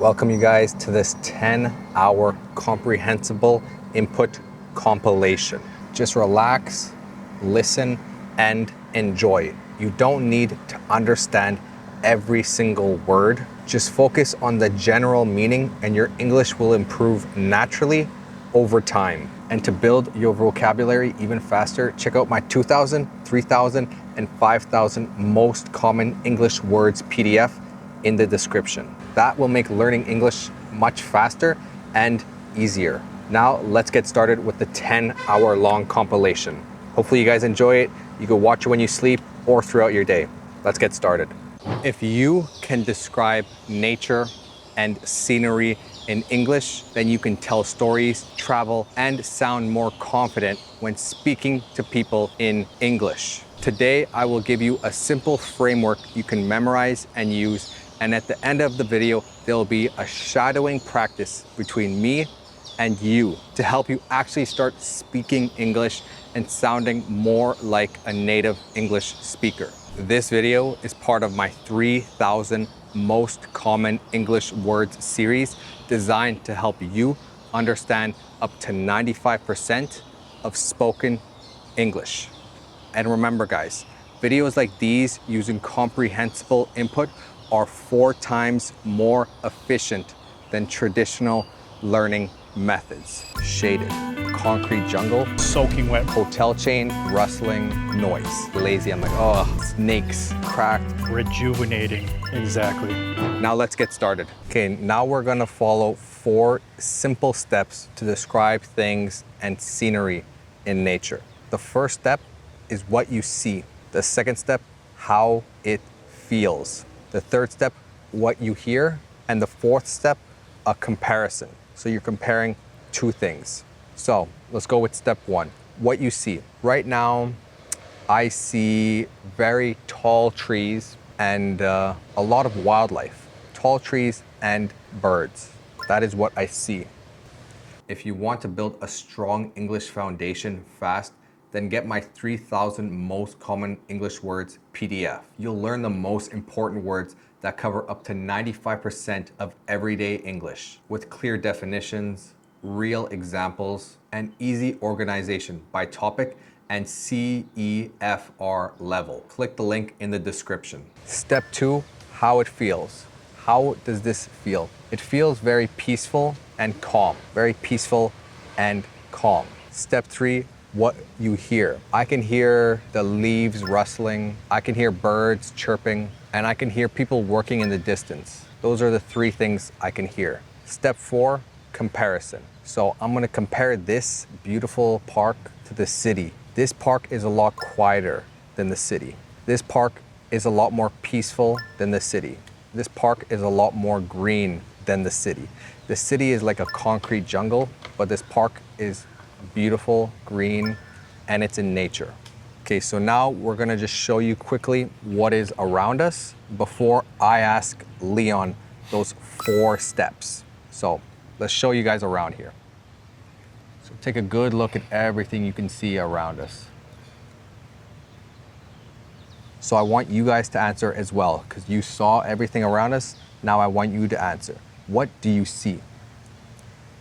Welcome you guys to this 10-hour comprehensible input compilation. Just relax, listen, and enjoy. You don't need to understand every single word. Just focus on the general meaning and your English will improve naturally over time. And to build your vocabulary even faster, check out my 2,000, 3,000, and 5,000 most common English words PDF in the description. That will make learning English much faster and easier. Now let's get started with the 10-hour long compilation. Hopefully you guys enjoy it. You can watch it when you sleep or throughout your day. Let's get started. If you can describe nature and scenery in English, then you can tell stories, travel, and sound more confident when speaking to people in English. Today, I will give you a simple framework you can memorize and use. And at the end of the video, there'll be a shadowing practice between me and you to help you actually start speaking English and sounding more like a native English speaker. This video is part of my 3,000 most common English words series designed to help you understand up to 95% of spoken English. And remember guys, videos like these using comprehensible input are 4 times more efficient than traditional learning methods. Shaded, concrete jungle, soaking wet, hotel chain, rustling, noise. Lazy, I'm like, oh, snakes, cracked. rejuvenating. Exactly. Now let's get started. Okay, now we're gonna follow 4 simple steps to describe things and scenery in nature. The first step is what you see. The second step, how it feels. The third step, what you hear. And the fourth step, a comparison. So you're comparing 2 things. So let's go with step 1, what you see. Right now, I see very tall trees and a lot of wildlife. Tall trees and birds. That is what I see. If you want to build a strong English foundation fast, then get my 3,000 most common English words PDF. You'll learn the most important words that cover up to 95% of everyday English with clear definitions, real examples, and easy organization by topic and CEFR level. Click the link in the description. Step 2, how it feels. How does this feel? It feels very peaceful and calm. Very peaceful and calm. Step 3, what you hear. I can hear the leaves rustling, I can hear birds chirping, and I can hear people working in the distance. Those are the 3 things I can hear. Step 4, comparison. So I'm gonna compare this beautiful park to the city. This park is a lot quieter than the city. This park is a lot more peaceful than the city. This park is a lot more green than the city. The city is like a concrete jungle, but this park is beautiful, green, and it's in nature. Okay, so now we're gonna just show you quickly what is around us before I ask Leon those 4 steps. So let's show you guys around here. So take a good look at everything you can see around us. So I want you guys to answer as well, because you saw everything around us. Now I want you to answer. What do you see?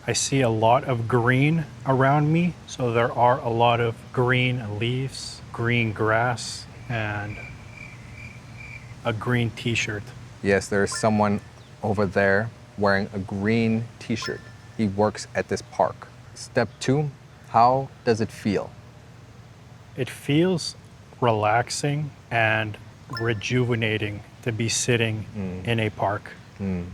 I see a lot of green around me. So there are a lot of green leaves, green grass, and a green t-shirt. Yes, there's someone over there wearing a green t-shirt. He works at this park. Step 2, how does it feel? It feels relaxing and rejuvenating to be sitting in a park.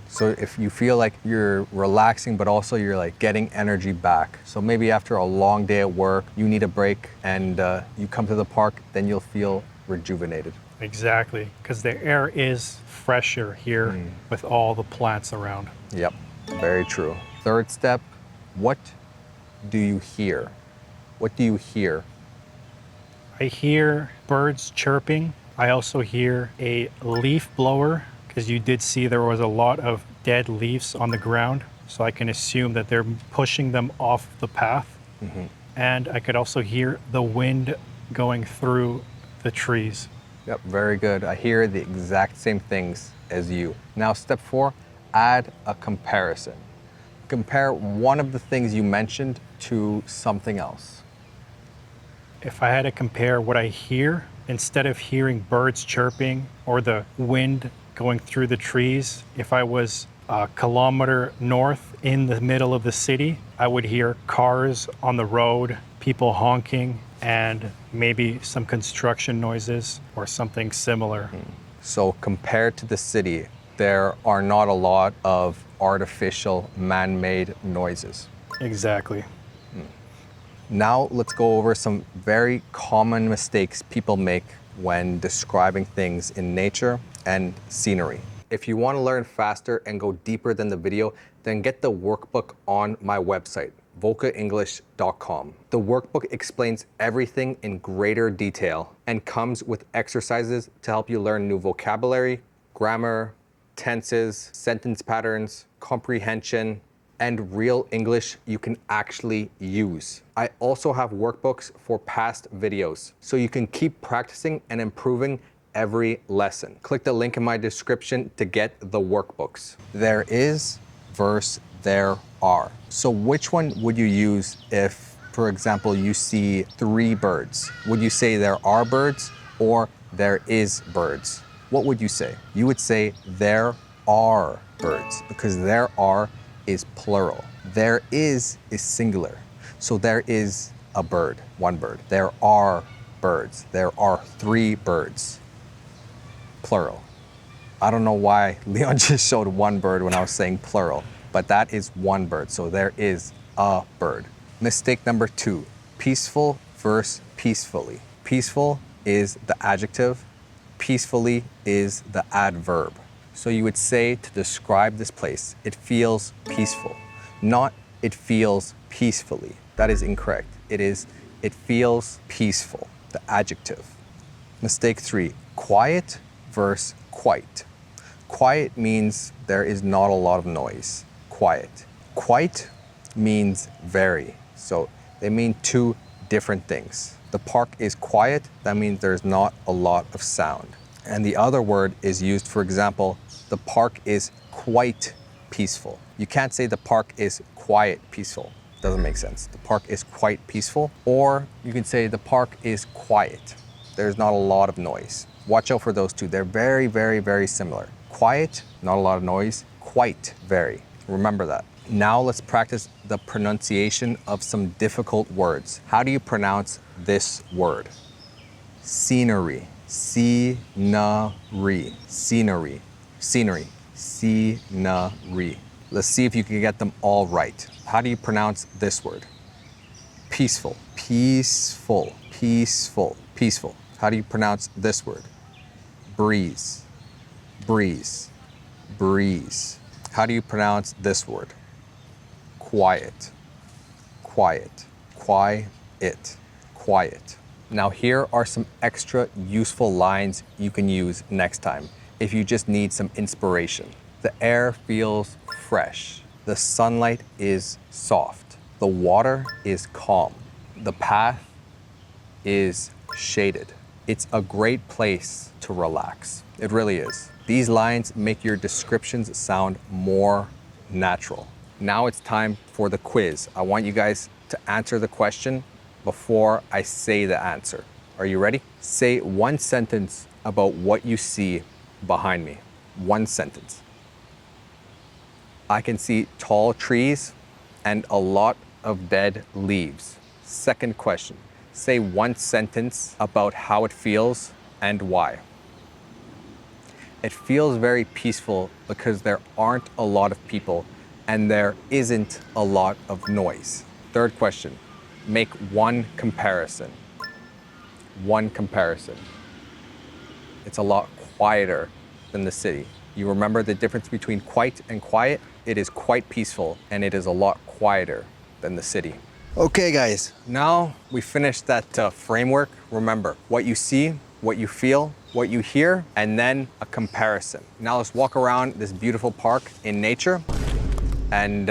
So if you feel like you're relaxing, but also you're like getting energy back. So maybe after a long day at work, you need a break and you come to the park, then you'll feel rejuvenated. Exactly, because the air is fresher here with all the plants around. Yep, very true. Third step, what do you hear? What do you hear? I hear birds chirping. I also hear a leaf blower, because you did see there was a lot of dead leaves on the ground. So I can assume that they're pushing them off the path. And I could also hear the wind going through the trees. Yep, very good. I hear the exact same things as you. Now, step 4, add a comparison. Compare one of the things you mentioned to something else. If I had to compare what I hear, instead of hearing birds chirping or the wind going through the trees, if I was a kilometer north in the middle of the city, I would hear cars on the road, people honking, and maybe some construction noises or something similar. So compared to the city, there are not a lot of artificial man-made noises. Exactly. Now let's go over some very common mistakes people make when describing things in nature and scenery. If you want to learn faster and go deeper than the video, then get the workbook on my website, volkaenglish.com. The workbook explains everything in greater detail and comes with exercises to help you learn new vocabulary, grammar, tenses, sentence patterns, comprehension, and real English you can actually use. I also have workbooks for past videos, so you can keep practicing and improving every lesson. Click the link in my description to get the workbooks. There is versus there are. So which one would you use if, for example, you see 3 birds? Would you say there are birds or there is birds? What would you say? You would say there are birds because there are is plural. There is singular. So there is a bird, one bird. There are birds. There are 3 birds. Plural. I don't know why Leon just showed one bird when I was saying plural, but that is one bird. So there is a bird. Mistake number 2, peaceful versus peacefully. Peaceful is the adjective. Peacefully is the adverb. So you would say to describe this place, it feels peaceful, not it feels peacefully. That is incorrect. It feels peaceful, the adjective. Mistake 3, quiet versus quite. Quiet means there is not a lot of noise. Quiet. Quite means very. So they mean 2 different things. The park is quiet, that means there's not a lot of sound. And the other word is used, for example, the park is quite peaceful. You can't say the park is quiet peaceful. Doesn't make sense. The park is quite peaceful. Or you can say the park is quiet. There's not a lot of noise. Watch out for those 2. They're very, very, very similar. Quiet, not a lot of noise. Quite, very. Remember that. Now let's practice the pronunciation of some difficult words. How do you pronounce this word? Scenery. Scenery. Scenery. Scenery. Scenery. Let's see if you can get them all right. How do you pronounce this word? Peaceful. Peaceful. Peaceful. Peaceful. How do you pronounce this word? Breeze. Breeze. Breeze. How do you pronounce this word? Quiet. Quiet. Quiet. Quiet. Now here are some extra useful lines you can use next time if you just need some inspiration. The air feels fresh. The sunlight is soft. The water is calm. The path is shaded. It's a great place to relax. It really is. These lines make your descriptions sound more natural. Now it's time for the quiz. I want you guys to answer the question before I say the answer. Are you ready? Say one sentence about what you see behind me. One sentence. I can see tall trees and a lot of dead leaves. Second question. Say one sentence about how it feels and why. It feels very peaceful because there aren't a lot of people and there isn't a lot of noise. Third question. Make one comparison. One comparison. It's a lot quieter than the city. You remember the difference between quite and quiet? It is quite peaceful and it is a lot quieter than the city. Okay guys, now we finished that framework. Remember, what you see, what you feel, what you hear, and then a comparison. Now let's walk around this beautiful park in nature and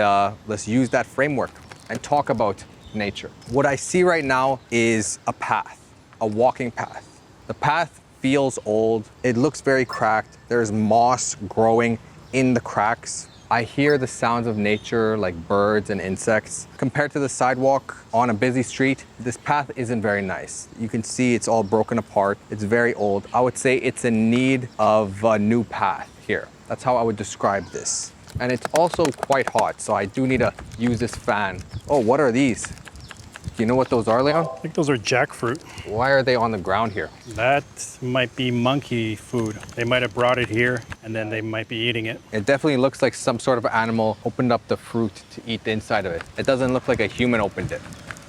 let's use that framework and talk about nature. What I see right now is a path, a walking path. The path feels old. It looks very cracked. There's moss growing in the cracks. I hear the sounds of nature like birds and insects. Compared to the sidewalk on a busy street, this path isn't very nice. You can see it's all broken apart. It's very old. I would say it's in need of a new path here. That's how I would describe this. And it's also quite hot, so I do need to use this fan. Oh, what are these? Do you know what those are, Leon? I think those are jackfruit. Why are they on the ground here? That might be monkey food. They might have brought it here and then they might be eating it. It definitely looks like some sort of animal opened up the fruit to eat the inside of it. It doesn't look like a human opened it.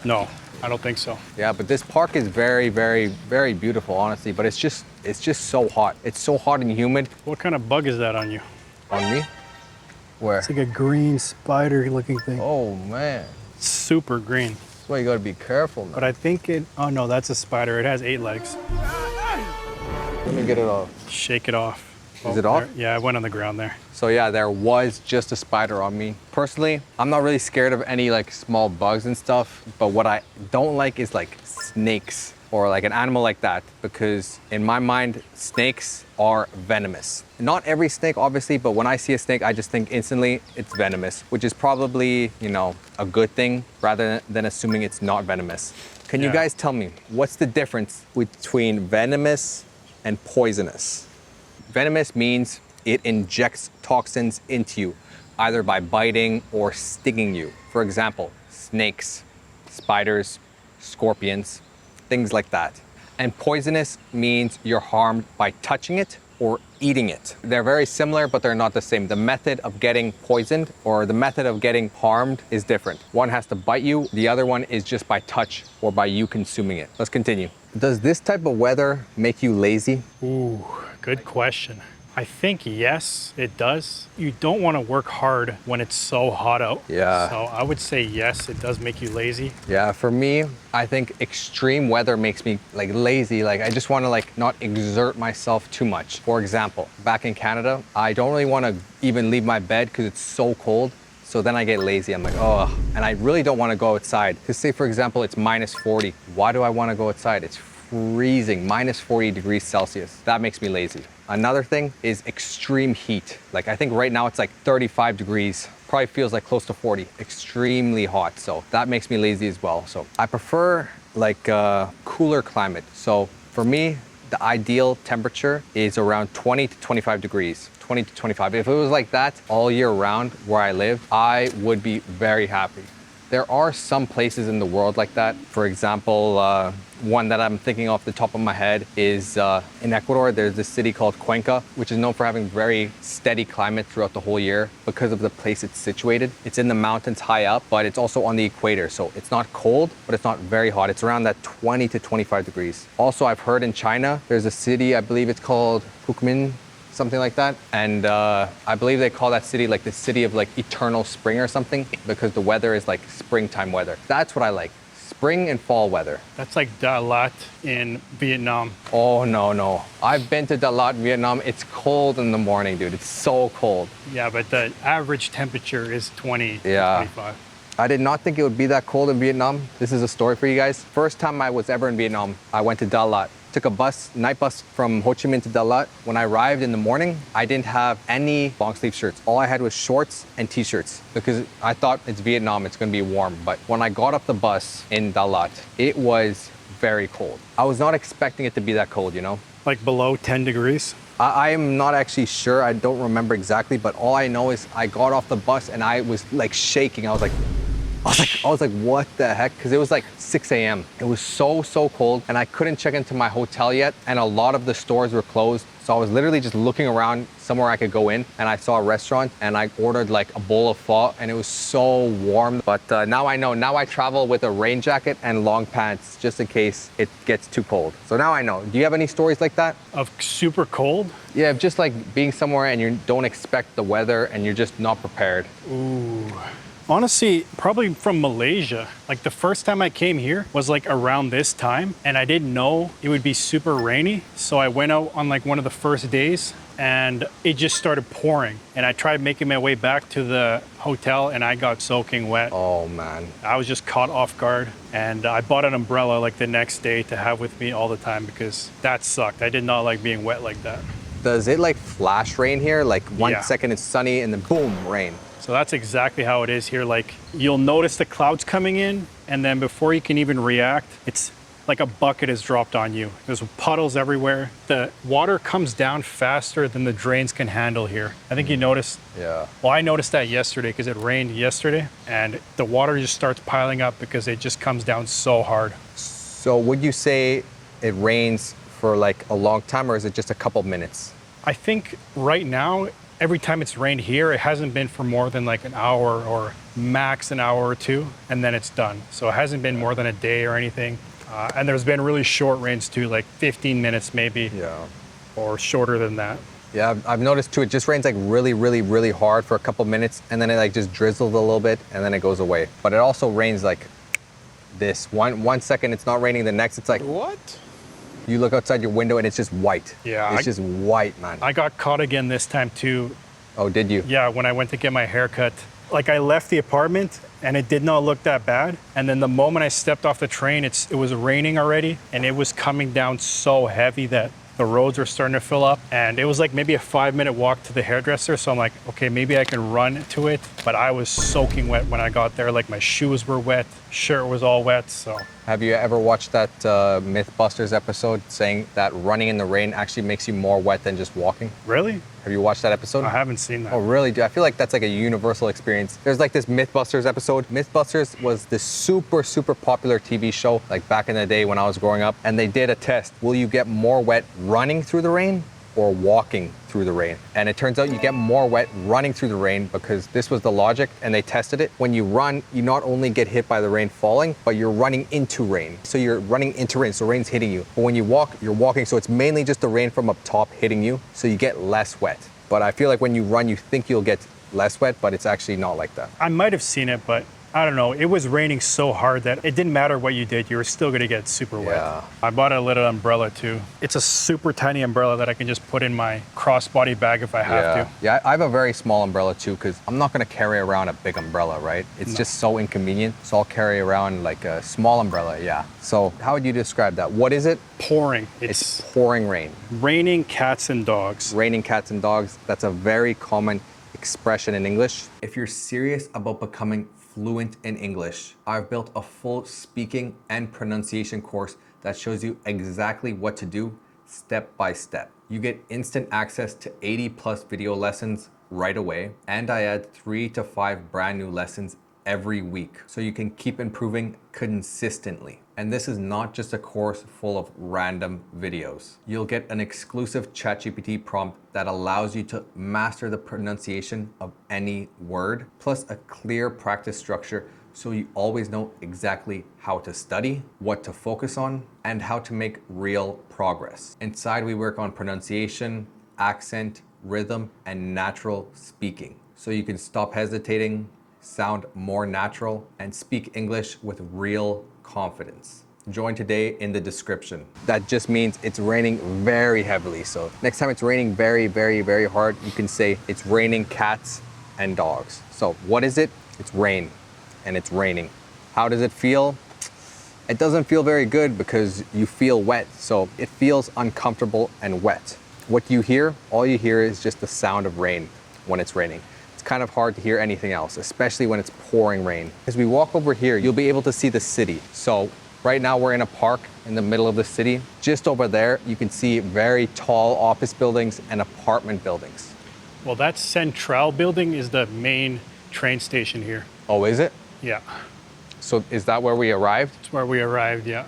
No, I don't think so. Yeah, but this park is very, very, very beautiful, honestly. But it's just so hot. It's so hot and humid. What kind of bug is that on you? On me? Where? It's like a green spider looking thing. Oh man, Super green. that's why you gotta be careful, man. But I think oh no, that's a spider. It has 8 legs. Let me get it off. Shake it off. Is it off? There, yeah, it went on the ground there. So yeah, there was just a spider on me. Personally, I'm not really scared of any like small bugs and stuff, but what I don't like is like snakes or like an animal like that, because in my mind, snakes are venomous. Not every snake, obviously, but when I see a snake, I just think instantly it's venomous, which is probably, you know, a good thing rather than assuming it's not venomous. Can you Yeah. guys tell me what's the difference between venomous and poisonous? Venomous means it injects toxins into you, either by biting or stinging you. For example, snakes, spiders, scorpions, things like that. And poisonous means you're harmed by touching it or eating it. They're very similar, but they're not the same. The method of getting poisoned or the method of getting harmed is different. One has to bite you, the other one is just by touch or by you consuming it. Let's continue. Does this type of weather make you lazy? Ooh, good question. I think yes, it does. You don't want to work hard when it's so hot out. Yeah. So I would say yes, it does make you lazy. Yeah, for me, I think extreme weather makes me like lazy. Like I just want to like not exert myself too much. For example, back in Canada, I don't really want to even leave my bed because it's so cold. So then I get lazy. I'm like, oh, and I really don't want to go outside. Because say, for example, it's minus 40. Why do I want to go outside? It's freezing, minus 40 degrees Celsius. That makes me lazy. Another thing is extreme heat. Like I think right now it's like 35 degrees. Probably feels like close to 40. Extremely hot. So that makes me lazy as well. So I prefer like a cooler climate. So for me, the ideal temperature is around 20 to 25 degrees. 20 to 25. If it was like that all year round where I live, I would be very happy. There are some places in the world like that. For example, one that I'm thinking off the top of my head is in Ecuador. There's this city called Cuenca, which is known for having very steady climate throughout the whole year because of the place it's situated. It's in the mountains high up, but it's also on the equator. So it's not cold, but it's not very hot. It's around that 20 to 25 degrees. Also, I've heard in China, there's a city, I believe it's called Hukmin, something like that. And I believe they call that city like the city of like eternal spring or something because the weather is like springtime weather. That's what I like. Spring and fall weather. That's like Dalat in Vietnam. Oh, no. I've been to Dalat, Vietnam. It's cold in the morning, dude. It's so cold. Yeah, but the average temperature is 20 to Yeah. 25. I did not think it would be that cold in Vietnam. This is a story for you guys. First time I was ever in Vietnam, I went to Dalat. Took a bus, night bus from Ho Chi Minh to Dalat. When I arrived in the morning, I didn't have any long sleeve shirts. All I had was shorts and t-shirts because I thought it's Vietnam, it's gonna be warm. But when I got off the bus in Dalat, it was very cold. I was not expecting it to be that cold, you know? Like below 10 degrees. I am not actually sure. I don't remember exactly, but all I know is I got off the bus and I was like shaking. I was like, what the heck? Because it was like 6 a.m. It was so cold and I couldn't check into my hotel yet and a lot of the stores were closed. So I was literally just looking around somewhere I could go in and I saw a restaurant and I ordered like a bowl of pho and it was so warm. But now I know, now I travel with a rain jacket and long pants just in case it gets too cold. So now I know. Do you have any stories like that? Of super cold? Yeah, just like being somewhere and you don't expect the weather and you're just not prepared. Ooh. Honestly, probably from Malaysia. Like the first time I came here was like around this time and I didn't know it would be super rainy. So I went out on like one of the first days and it just started pouring. And I tried making my way back to the hotel and I got soaking wet. Oh man. I was just caught off guard and I bought an umbrella like the next day to have with me all the time because that sucked. I did not like being wet like that. Does it like flash rain here? Like one Yeah. second it's sunny and then boom, rain. So that's exactly how it is here. Like you'll notice the clouds coming in, and then before you can even react, it's like a bucket is dropped on you. There's puddles everywhere. The water comes down faster than the drains can handle here. I think you noticed. Yeah. Well, I noticed that yesterday because it rained yesterday, and the water just starts piling up because it just comes down so hard. So would you say it rains for like a long time, or is it just a couple minutes? I think right now, every time it's rained here, it hasn't been for more than like an hour or max an hour or two, and then it's done. So it hasn't been more than a day or anything. And there's been really short rains too, like 15 minutes maybe, Yeah. or shorter than that. Yeah, I've noticed too, it just rains like really, really, really hard for a couple minutes, and then it like just drizzles a little bit, and then it goes away. But it also rains like this. One second it's not raining, the next it's like, What? you look outside your window and it's just white. Yeah, It's just white, man. I got caught again this time too. Oh, did you? Yeah, when I went to get my haircut. Like I left the apartment and it did not look that bad. And then the moment I stepped off the train, it was raining already, and it was coming down so heavy that the roads were starting to fill up. And it was like maybe a 5-minute walk to the hairdresser. So I'm like, okay, maybe I can run to it. But I was soaking wet when I got there. Like my shoes were wet, shirt was all wet. So Have you ever watched that Mythbusters episode saying that running in the rain actually makes you more wet than just walking? really? Have you watched that episode? I haven't seen that. Oh, really? I feel like that's like a universal experience. There's like this Mythbusters episode. Mythbusters was this super, super popular TV show like back in the day when I was growing up. And they did a test. Will you get more wet running through the rain or walking through the rain? And it turns out you get more wet running through the rain, because this was the logic and they tested it. When you run, you not only get hit by the rain falling, but you're running into rain. So you're running into rain, so rain's hitting you. But when you walk, you're walking, so it's mainly just the rain from up top hitting you, so you get less wet. But I feel like when you run, you think you'll get less wet, but it's actually not like that. I might have seen it, but I don't know. It was raining so hard that it didn't matter what you did, you were still gonna get super wet. Yeah. I bought a little umbrella too. It's a super tiny umbrella that I can just put in my crossbody bag if I have to. Yeah, I have a very small umbrella too, because I'm not gonna carry around a big umbrella, right? It's just so inconvenient. So I'll carry around like a small umbrella, yeah. So how would you describe that? What is it? Pouring. It's pouring rain. raining cats and dogs. Raining cats and dogs, that's a very common expression in English. If you're serious about becoming fluent in English, I've built a full speaking and pronunciation course that shows you exactly what to do step by step. You get instant access to 80+ video lessons right away, and I add 3 to 5 brand new lessons every week so you can keep improving consistently. And this is not just a course full of random videos. You'll get an exclusive ChatGPT prompt that allows you to master the pronunciation of any word, plus a clear practice structure so you always know exactly how to study, what to focus on, and how to make real progress. Inside, we work on pronunciation, accent, rhythm, and natural speaking, so you can stop hesitating, sound more natural, and speak English with real confidence. Join today in the description. That just means it's raining very heavily. So next time it's raining very, very, very hard, you can say it's raining cats and dogs. So what is it? It's rain, and it's raining. How does it feel? It doesn't feel very good because you feel wet. So it feels uncomfortable and wet. What you hear, all you hear is just the sound of rain when it's raining. Kind of hard to hear anything else, especially when it's pouring rain. As we walk over here, you'll be able to see the city. So right now we're in a park in the middle of the city. Just over there, you can see very tall office buildings and apartment buildings. Well, that Central building is the main train station here. Oh, is it? Yeah, So is that where we arrived? that's where we arrived, yeah.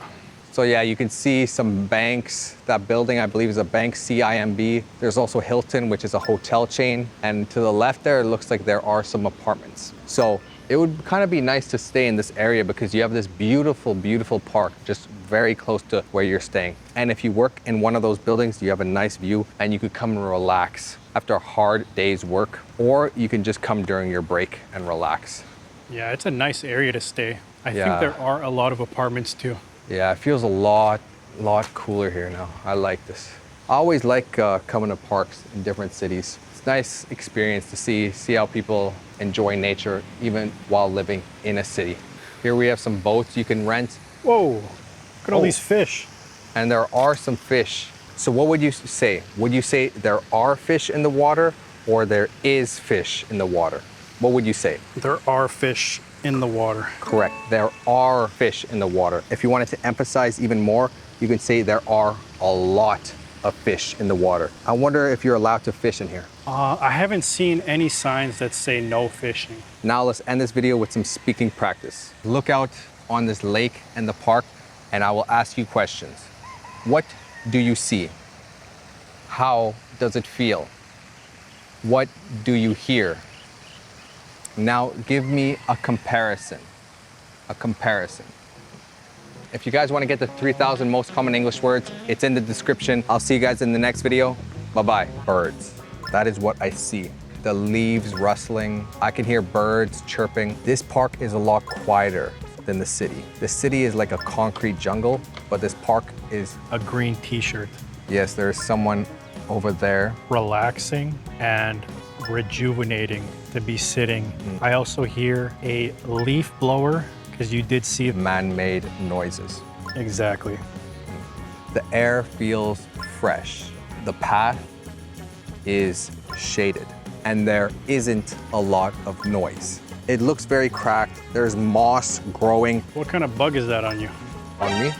So yeah, you can see some banks. That building, I believe, is a bank, CIMB. There's also Hilton, which is a hotel chain. And to the left there, it looks like there are some apartments. So it would kind of be nice to stay in this area because you have this beautiful, beautiful park just very close to where you're staying. And if you work in one of those buildings, you have a nice view and you could come and relax after a hard day's work, or you can just come during your break and relax. Yeah, it's a nice area to stay. I Yeah. think there are a lot of apartments too. Yeah, it feels a lot cooler here now. I like this. I always like coming to parks in different cities. It's a nice experience to see how people enjoy nature even while living in a city. Here we have some boats you can rent, Whoa, look at all Oh. these fish. and there are some fish. So what would you say? Would you say there are fish in the water or there is fish in the water? What would you say? There are fish in the water. Correct. There are fish in the water. If you wanted to emphasize even more, you can say there are a lot of fish in the water. I wonder if you're allowed to fish in here. I haven't seen any signs that say no fishing. Now let's end this video with some speaking practice. Look out on this lake and the park, and I will ask you questions. What do you see? How does it feel? What do you hear? Now give me a comparison. A comparison. If you guys want to get the 3,000 most common English words, it's in the description. I'll see you guys in the next video. Bye-bye. Birds. That is what I see. The leaves rustling. I can hear birds chirping. This park is a lot quieter than the city. The city is like a concrete jungle, but this park is... A green t-shirt. Yes, there's someone over there. Relaxing and rejuvenating to be sitting. I also hear a leaf blower, because you did see Man-made noises. Exactly. The air feels fresh. The path is shaded, and there isn't a lot of noise. It looks very cracked. There's moss growing What kind of bug is that on you? on me,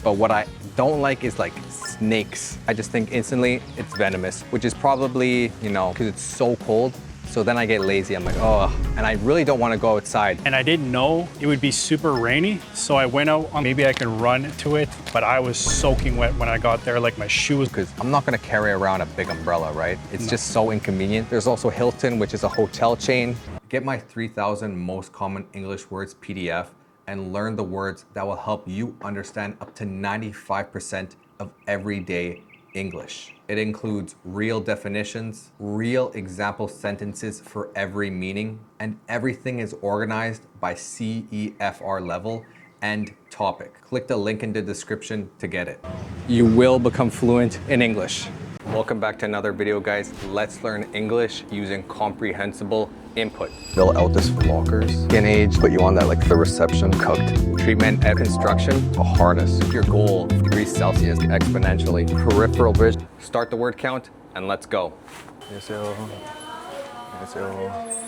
but what I don't like is like snakes. I just think instantly it's venomous, which is probably, you know, because it's so cold. So then I get lazy. I'm like, oh, and I really don't want to go outside. And I didn't know it would be super rainy, so I went out. Maybe I can run to it, but I was soaking wet when I got there, like my shoes. Because I'm not going to carry around a big umbrella, right? It's just so inconvenient. There's also Hilton, which is a hotel chain. Get my 3,000 most common English words PDF and learn the words that will help you understand up to 95% of everyday English. It includes real definitions, real example sentences for every meaning, and everything is organized by CEFR level and topic. Click the link in the description to get it. You will become fluent in English. Welcome back to another video, guys. Let's learn English using comprehensible input. Fill out this lockers. Skin age, put you on that like the reception. Cooked. Treatment and construction. A harness. Your goal, degrees Celsius exponentially. Peripheral vision. Start the word count and let's go.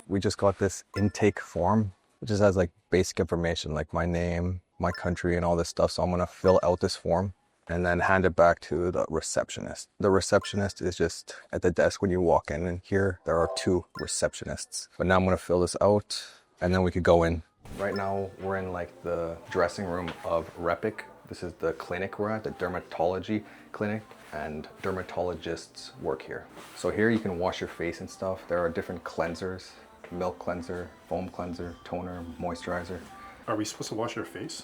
We just got this intake form. It just has like basic information like my name, my country, and all this stuff. So I'm gonna fill out this form and then hand it back to the receptionist. The receptionist is just at the desk when you walk in, and here there are 2 receptionists. But now I'm gonna fill this out and then we could go in. Right now we're in like the dressing room of Repic. This is the clinic we're at, the dermatology clinic, and dermatologists work here. So here you can wash your face and stuff. There are different cleansers, milk cleanser, foam cleanser, toner, moisturizer. Are we supposed to wash our face?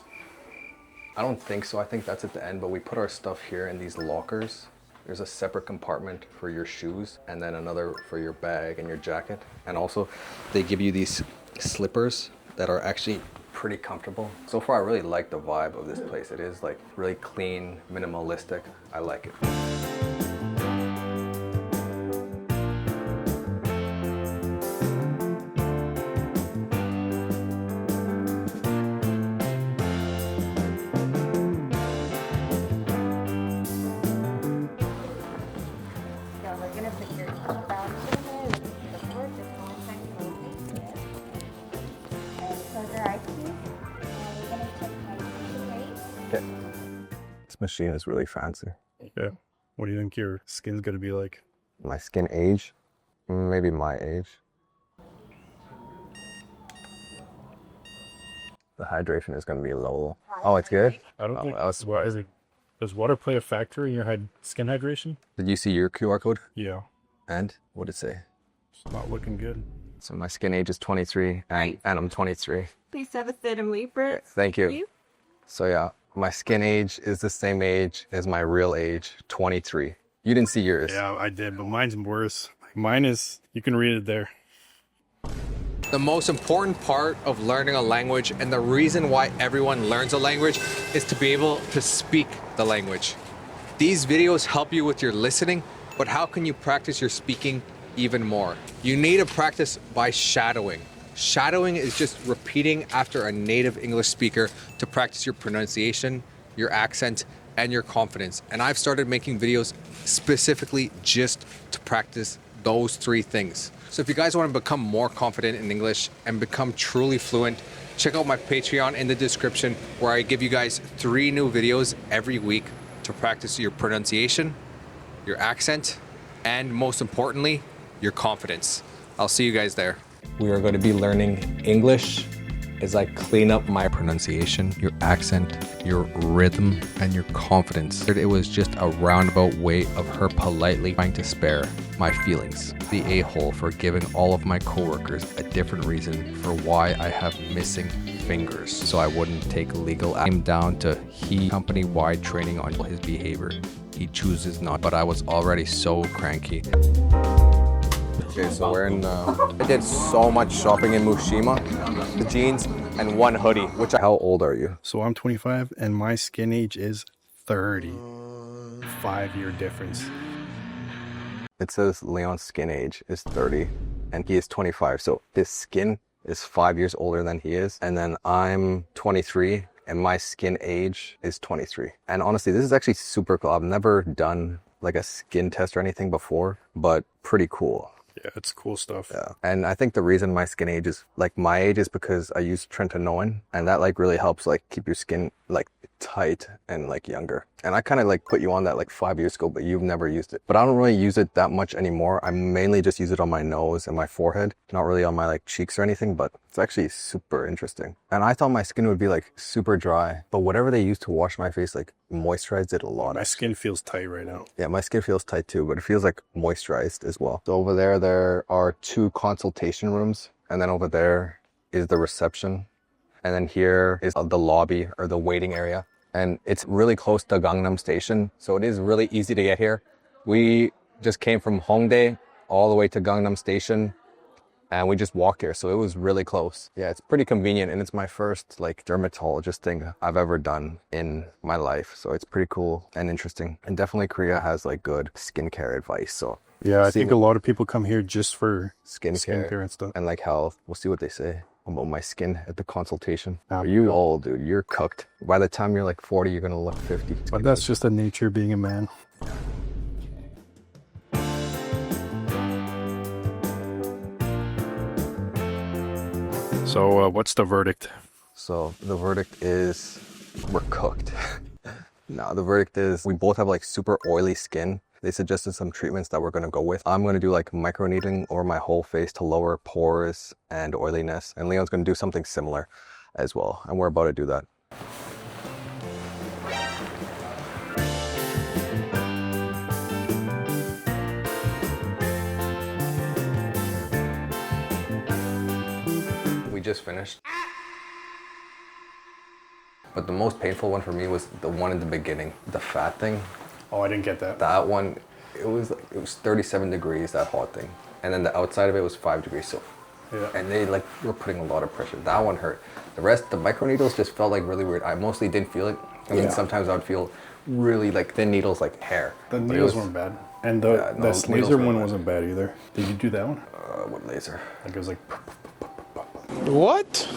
I don't think so. I think that's at the end, but we put our stuff here in these lockers. There's a separate compartment for your shoes and then another for your bag and your jacket. And also they give you these slippers that are actually pretty comfortable. So far, I really like the vibe of this place. It is like really clean, minimalistic. I like it. This machine is really fancy. Yeah. What do you think your skin's gonna be like? My skin age? Maybe my age. The hydration is gonna be low. Oh, it's good? I don't think. What is it? Does water play a factor in your skin hydration? Did you see your QR code? Yeah. And what did it say? It's not looking good. So my skin age is 23 and I'm 23. Please have a sit and wait for it. Thank you. So yeah, my skin age is the same age as my real age, 23. You didn't see yours. Yeah, I did, but mine's worse. Mine is, you can read it there. The most important part of learning a language and the reason why everyone learns a language is to be able to speak the language. These videos help you with your listening, but how can you practice your speaking even more? You need to practice by shadowing. Shadowing is just repeating after a native English speaker to practice your pronunciation, your accent, and your confidence. And I've started making videos specifically just to practice those 3 things. So if you guys want to become more confident in English and become truly fluent, check out my Patreon in the description, where I give you guys 3 new videos every week to practice your pronunciation, your accent, and most importantly, your confidence. I'll see you guys there. We are going to be learning English as I clean up my pronunciation, your accent, your rhythm, and your confidence. It was just a roundabout way of her politely trying to spare my feelings. The a-hole for giving all of my coworkers a different reason for why I have missing fingers, so I wouldn't take legal action. Down to he company-wide training on his behavior. He chooses not, but I was already so cranky. Okay, so we're in, I did so much shopping in Mushima. The jeans and 1 hoodie, how old are you? So I'm 25 and my skin age is 30. 5-year difference. It says Leon's skin age is 30 and he is 25. So his skin is 5 years older than he is. And then I'm 23 and my skin age is 23. And honestly, this is actually super cool. I've never done like a skin test or anything before, but pretty cool. Yeah, it's cool stuff. Yeah. And I think the reason my skin age is like my age is because I use tretinoin, and that like really helps like keep your skin like tight and like younger. And I kind of like put you on that like 5 years ago, but you've never used it. But I don't really use it that much anymore. I mainly just use it on my nose and my forehead, not really on my like cheeks or anything, but it's actually super interesting. And I thought my skin would be like super dry, but whatever they use to wash my face like moisturized it a lot. My skin feels tight right now. Yeah, my skin feels tight too, but it feels like moisturized as well. So over there are 2 consultation rooms, and then over there is the reception. And then here is the lobby or the waiting area. And it's really close to Gangnam Station, so it is really easy to get here. We just came from Hongdae all the way to Gangnam Station, and we just walked here, so it was really close. Yeah, it's pretty convenient, and it's my first like dermatologist thing I've ever done in my life, so it's pretty cool and interesting. And definitely Korea has like good skincare advice, so yeah, I think a lot of people come here just for skincare and stuff. And like health. We'll see what they say about my skin at the consultation. Ah, You old, dude. You're cooked. By the time you're like 40, you're gonna look 50. But that's just the nature of being a man. So what's the verdict? So the verdict is we're cooked. No, the verdict is we both have like super oily skin. They suggested some treatments that we're going to go with. I'm going to do like microneedling over my whole face to lower pores and oiliness. And Leon's going to do something similar as well. And we're about to do that. We just finished. But the most painful one for me was the one in the beginning, the fat thing. Oh, I didn't get that. That one, it was 37 degrees, that hot thing. And then the outside of it was 5 degrees. So, Yeah. and they like were putting a lot of pressure. That one hurt. The rest, the microneedles just felt like really weird. I mostly didn't feel it. I mean, Yeah. sometimes I would feel really like thin needles, like hair. The But it needles was- weren't bad. And Yeah, no, this needles laser weren't one bad. wasn't bad either. Did you do that one? What laser? Like it was like What?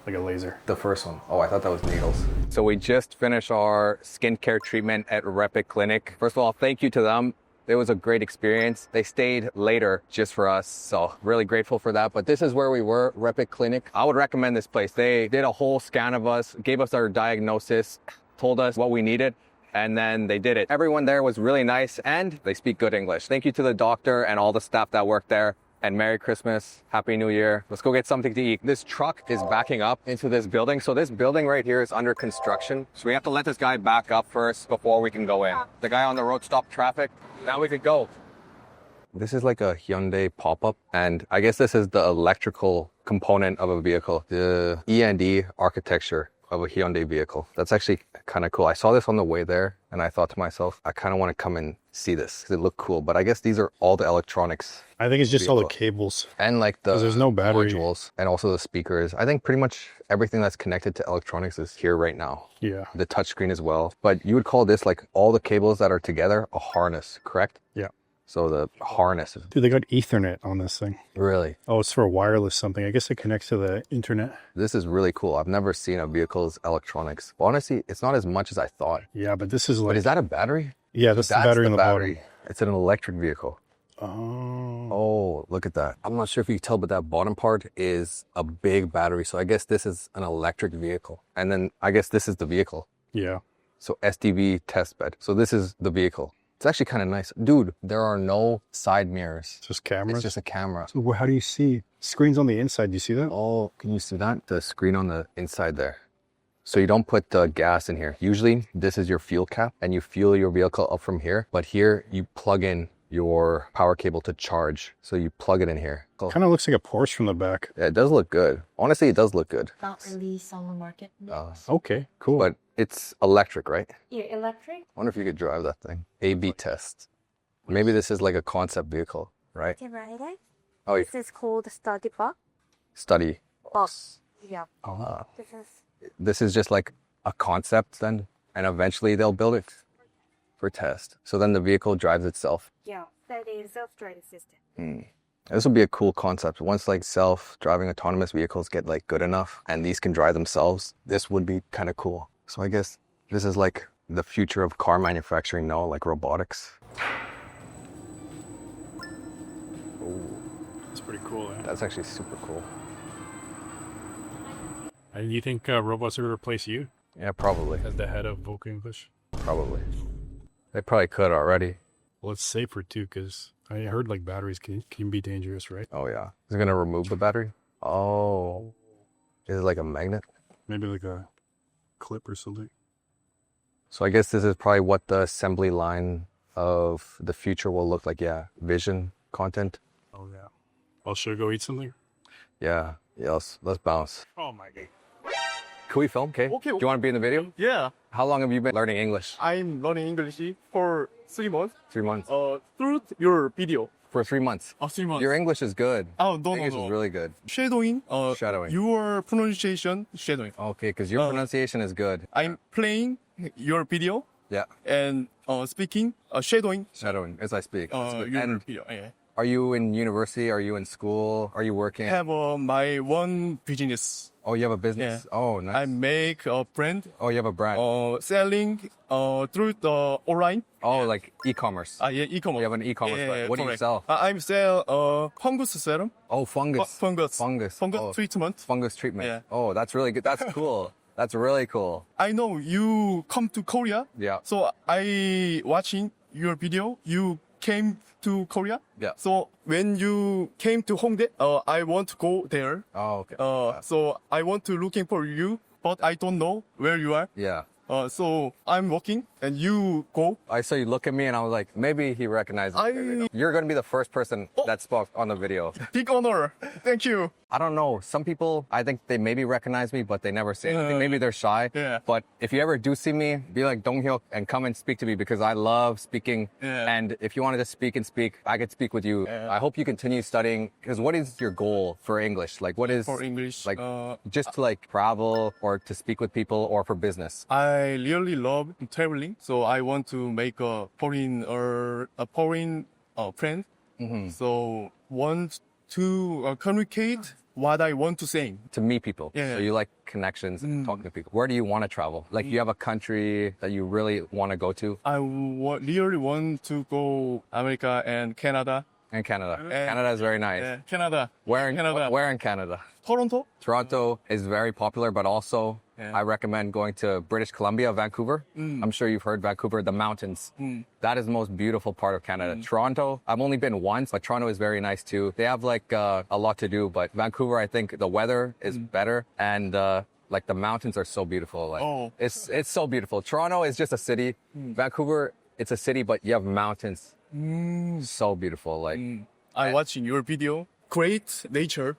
a laser. The first one. Oh, I thought that was needles. So we just finished our skincare treatment at Repit Clinic. First of all, thank you to them. It was a great experience. They stayed later just for us, so really grateful for that. But this is where we were, Repit Clinic. I would recommend this place. They did a whole scan of us, gave us our diagnosis, told us what we needed, and then they did it. Everyone there was really nice, and they speak good English. Thank you to the doctor and all the staff that worked there. And Merry Christmas, Happy New Year. Let's go get something to eat. This truck is backing up into this building. So this building right here is under construction. So we have to let this guy back up first before we can go in. The guy on the road stopped traffic. Now we could go. This is like a Hyundai pop-up. And I guess this is the electrical component of a vehicle. The E&D architecture of a Hyundai vehicle. That's actually kind of cool. I saw this on the way there and I thought to myself, I kind of want to come and see this because it looked cool. But I guess these are all the electronics I think it's just all the vehicle. cables. And like the 'Cause there's no battery. modules and also the speakers. I think pretty much everything that's connected to electronics is here right now. Yeah. The touchscreen as well. But you would call this like all the cables that are together a harness, correct? Yeah. So the harness. Dude, they got Ethernet on this thing. Really? Oh, it's for wireless something. I guess it connects to the internet. This is really cool. I've never seen a vehicle's electronics. Honestly, it's not as much as I thought. Yeah, but this is like... But is that a battery? Yeah, that's the battery in the bottom. It's an electric vehicle. Oh. Oh, look at that. I'm not sure if you can tell, but that bottom part is a big battery. So I guess this is an electric vehicle. And then I guess this is the vehicle. Yeah. So SDV test bed. So this is the vehicle. It's actually kind of nice. Dude, there are no side mirrors. It's just cameras? It's just a camera. So how do you see? Screen's on the inside. Do you see that? Oh, can you see that? The screen on the inside there. So you don't put the gas in here. Usually this is your fuel cap and you fuel your vehicle up from here. But here you plug in your power cable to charge. So you plug it in here. Kind of looks like a Porsche from the back. Yeah, it does look good. Honestly, it does look good. Not released on the market. Okay, cool. But it's electric, right? Yeah, electric. I wonder if you could drive that thing. A/B test. Maybe this is like a concept vehicle, right? Can ride it. Oh, This is called study box. study. Box. Yeah. Ah. This is This is just like a concept then, and eventually they'll build it for test. So then the vehicle drives itself. that is self-driving system. This would be a cool concept. Once like self-driving autonomous vehicles get like good enough and these can drive themselves, this would be kind of cool. So I guess this is like the future of car manufacturing, no? Like robotics. That's pretty cool. Eh? That's actually super cool. And you think robots are going to replace you Yeah, probably. as the head of Volka English? Probably. They probably could already. Well, it's safer too, because I heard like batteries can be dangerous, right? Oh yeah. Is it gonna remove the battery? Oh. Is it like a magnet? Maybe like a clip or something. So I guess this is probably what the assembly line of the future will look like. Yeah. Vision content. Oh yeah. Well, should I go eat something? Yeah. Yes. Let's bounce. Oh my god. Can we film, okay? Okay. Do you want to be in the video? Yeah, How long have you been learning English? I'm learning English for 3 months. 3 months. Through your video. For 3 months. 3 months. Your English is good. Oh, no, English no, is no. really good. Shadowing. Shadowing. Your pronunciation. Shadowing. Okay, because your pronunciation is good. I'm playing your video Yeah. and speaking. Shadowing. Shadowing as I speak. Your And video. Yeah. are you in university? Are you in school? Are you working? Have my one business. Oh, you have a business? Oh, nice. I make a brand. Oh, you have a brand. Selling through the online. Oh, like e-commerce. Yeah, e-commerce. You have an e-commerce brand. What do you correct. sell? I'm sell fungus serum. Oh, fungus. Fungus. Fungus. Oh, treatment. fungus treatment. Yeah. Oh, that's really good. That's cool. That's really cool. I know you come to Korea. Yeah. So I watching your video. You came to Korea. Yeah. So when you came to Hongdae, I want to go there. Oh, okay. So I want to looking for you, but I don't know where you are. Yeah. So I'm walking and you go. I saw you look at me and I was like, maybe he recognizes me. You're going to be the first person that spoke on the video. Big honor. Thank you. I don't know. Some people, I think they maybe recognize me, but they never say anything. Maybe they're shy. Yeah. But if you ever do see me, be like Donghyuk and come and speak to me because I love speaking. Yeah. And if you wanted to speak and speak, I could speak with you. I hope you continue studying. Because what is your goal for English? Like, what is For English, like just to like travel or to speak with people or for business? I really love traveling, so I want to make a foreign friend. So want to communicate what I want to say. To meet people. Yeah. So you like connections and talking to people. Where do you want to travel? Like you have a country that you really want to go to? I really want to go America and Canada. And Canada. Canada is very nice. Yeah, Canada. Where in Canada? Where in Canada? Toronto. Toronto is very popular, but also I recommend going to British Columbia, Vancouver. I'm sure you've heard Vancouver, the mountains. That is the most beautiful part of Canada. Toronto, I've only been once, but Toronto is very nice too. They have like a lot to do, but Vancouver, I think the weather is better and like the mountains are so beautiful. Like it's so beautiful. Toronto is just a city. Vancouver, it's a city, but you have mountains. So beautiful. Like I watching your video. Great nature.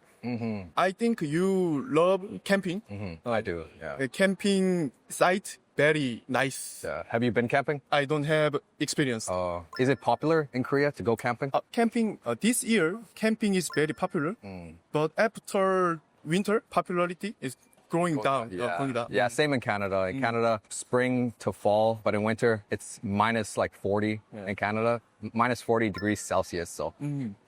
I think you love camping. I do. Yeah. The camping site very nice. Yeah. Have you been camping? I don't have experience. Is it popular in Korea to go camping? Camping this year, camping is very popular. But after winter, popularity is growing down. Yeah. Growing down. Yeah, same in Canada. In Canada, spring to fall, but in winter, it's minus like 40 in Canada, minus 40 degrees Celsius. So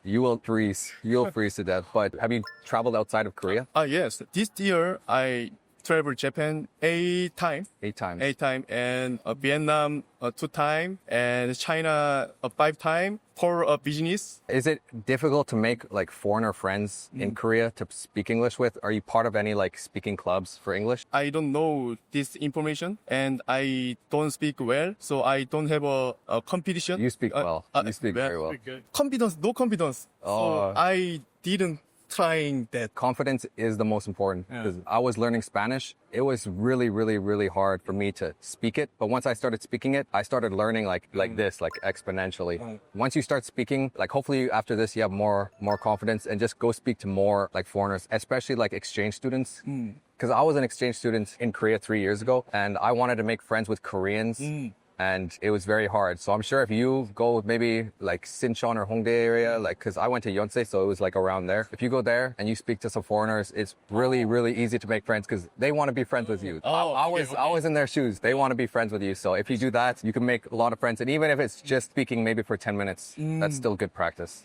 you will freeze. You'll freeze to death. But have you traveled outside of Korea? Yes. This year, I traveled Japan 8 times. 8 times. 8 times. And Vietnam 2 times. And China 5 times for business. Is it difficult to make like foreigner friends in Korea to speak English with? Are you part of any like speaking clubs for English? I don't know this information and I don't speak well. So I don't have a competition. You speak well. You speak very well. Confidence, no confidence. So I didn't trying that. Confidence is the most important because I was learning Spanish. It was really, really, really hard for me to speak it. But once I started speaking it, I started learning like this, like exponentially. Once you start speaking, like hopefully after this, you have more confidence and just go speak to more like foreigners, especially like exchange students. Because I was an exchange student in Korea 3 years ago and I wanted to make friends with Koreans. And it was very hard. So I'm sure if you go maybe like Sinchon or Hongdae area, like, cause I went to Yonsei, so it was like around there. If you go there and you speak to some foreigners, it's really, really easy to make friends cause they want to be friends with you. I was in their shoes. They want to be friends with you. So if you do that, you can make a lot of friends. And even if it's just speaking maybe for 10 minutes, that's still good practice.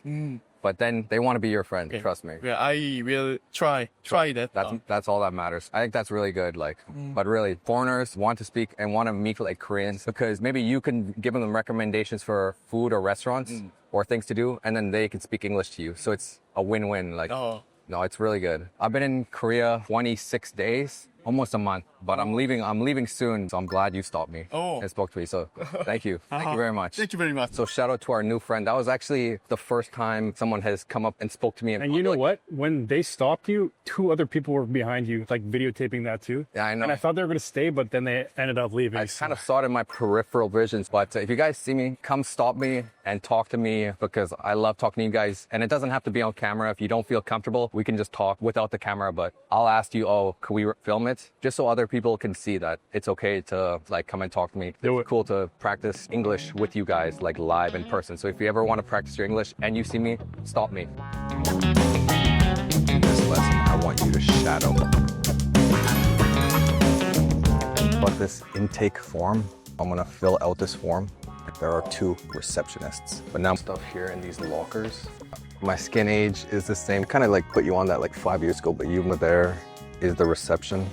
But then they want to be your friend. Trust me. Yeah, I will try that. That's all that matters. I think that's really good. Like, but really, foreigners want to speak and want to meet like Koreans because maybe you can give them recommendations for food or restaurants or things to do, and then they can speak English to you. So it's a win-win. Like, no, it's really good. I've been in Korea 26 days. Almost a month, but I'm leaving soon. So I'm glad you stopped me and spoke to me. So thank you. Thank you very much. Thank you very much. So shout out to our new friend. That was actually the first time someone has come up and spoke to me. And you know what? When they stopped you, 2 other people were behind you, like videotaping that too. Yeah, I know. And I thought they were going to stay, but then they ended up leaving. I kind of saw it in my peripheral visions. But if you guys see me, come stop me and talk to me because I love talking to you guys. And it doesn't have to be on camera. If you don't feel comfortable, we can just talk without the camera. But I'll ask you, can we film it? Just so other people can see that it's okay to like come and talk to me. It's cool to practice English with you guys like live in person. So if you ever want to practice your English and you see me, stop me. In this lesson, I want you to shadow. But this intake form, I'm gonna fill out this form. There are 2 receptionists, but now stuff here in these lockers. My skin age is the same. Kind of like put you on that like 5 years ago, but you were there is the reception.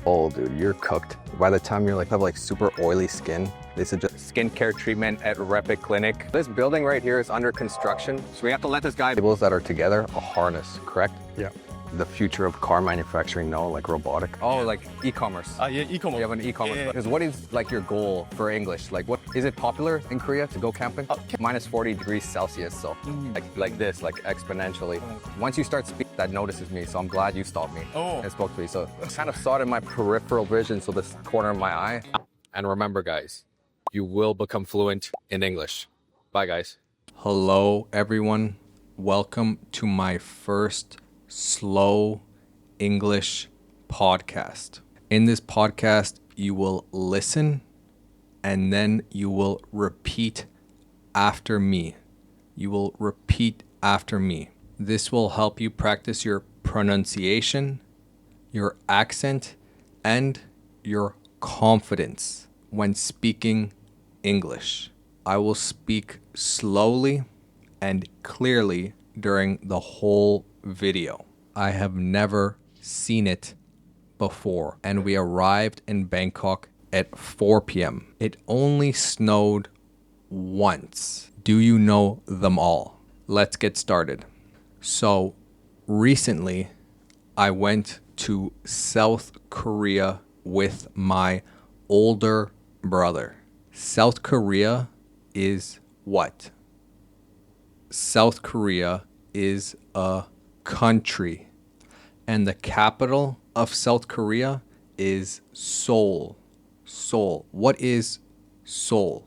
Oh, dude, you're cooked. By the time you're like have like super oily skin, they suggest skincare treatment at Repit Clinic. This building right here is under construction, so we have to let this guy cables that are together a harness, correct? Yeah. The future of car manufacturing, no, like robotic. Oh, like e-commerce. Yeah, e-commerce. You have an e-commerce. Yeah. Because what is like your goal for English? Like, what is it popular in Korea to go camping? Minus 40 degrees Celsius, so like this, like exponentially. Once you start speaking, that notices me, so I'm glad you stopped me and spoke to me. So I kind of saw it in my peripheral vision, so this corner of my eye. And remember, guys, you will become fluent in English. Bye, guys. Hello, everyone. Welcome to my first slow English podcast. In this podcast, you will listen and then you will repeat after me. You will repeat after me. This will help you practice your pronunciation, your accent, and your confidence when speaking English. I will speak slowly and clearly during the whole video. I have never seen it before, and we arrived in Bangkok at 4 p.m. It only snowed once. Do you know them all? Let's get started. So recently, I went to South Korea with my older brother. South Korea is what? South Korea is a country, and the capital of South Korea is Seoul. Seoul. What is Seoul?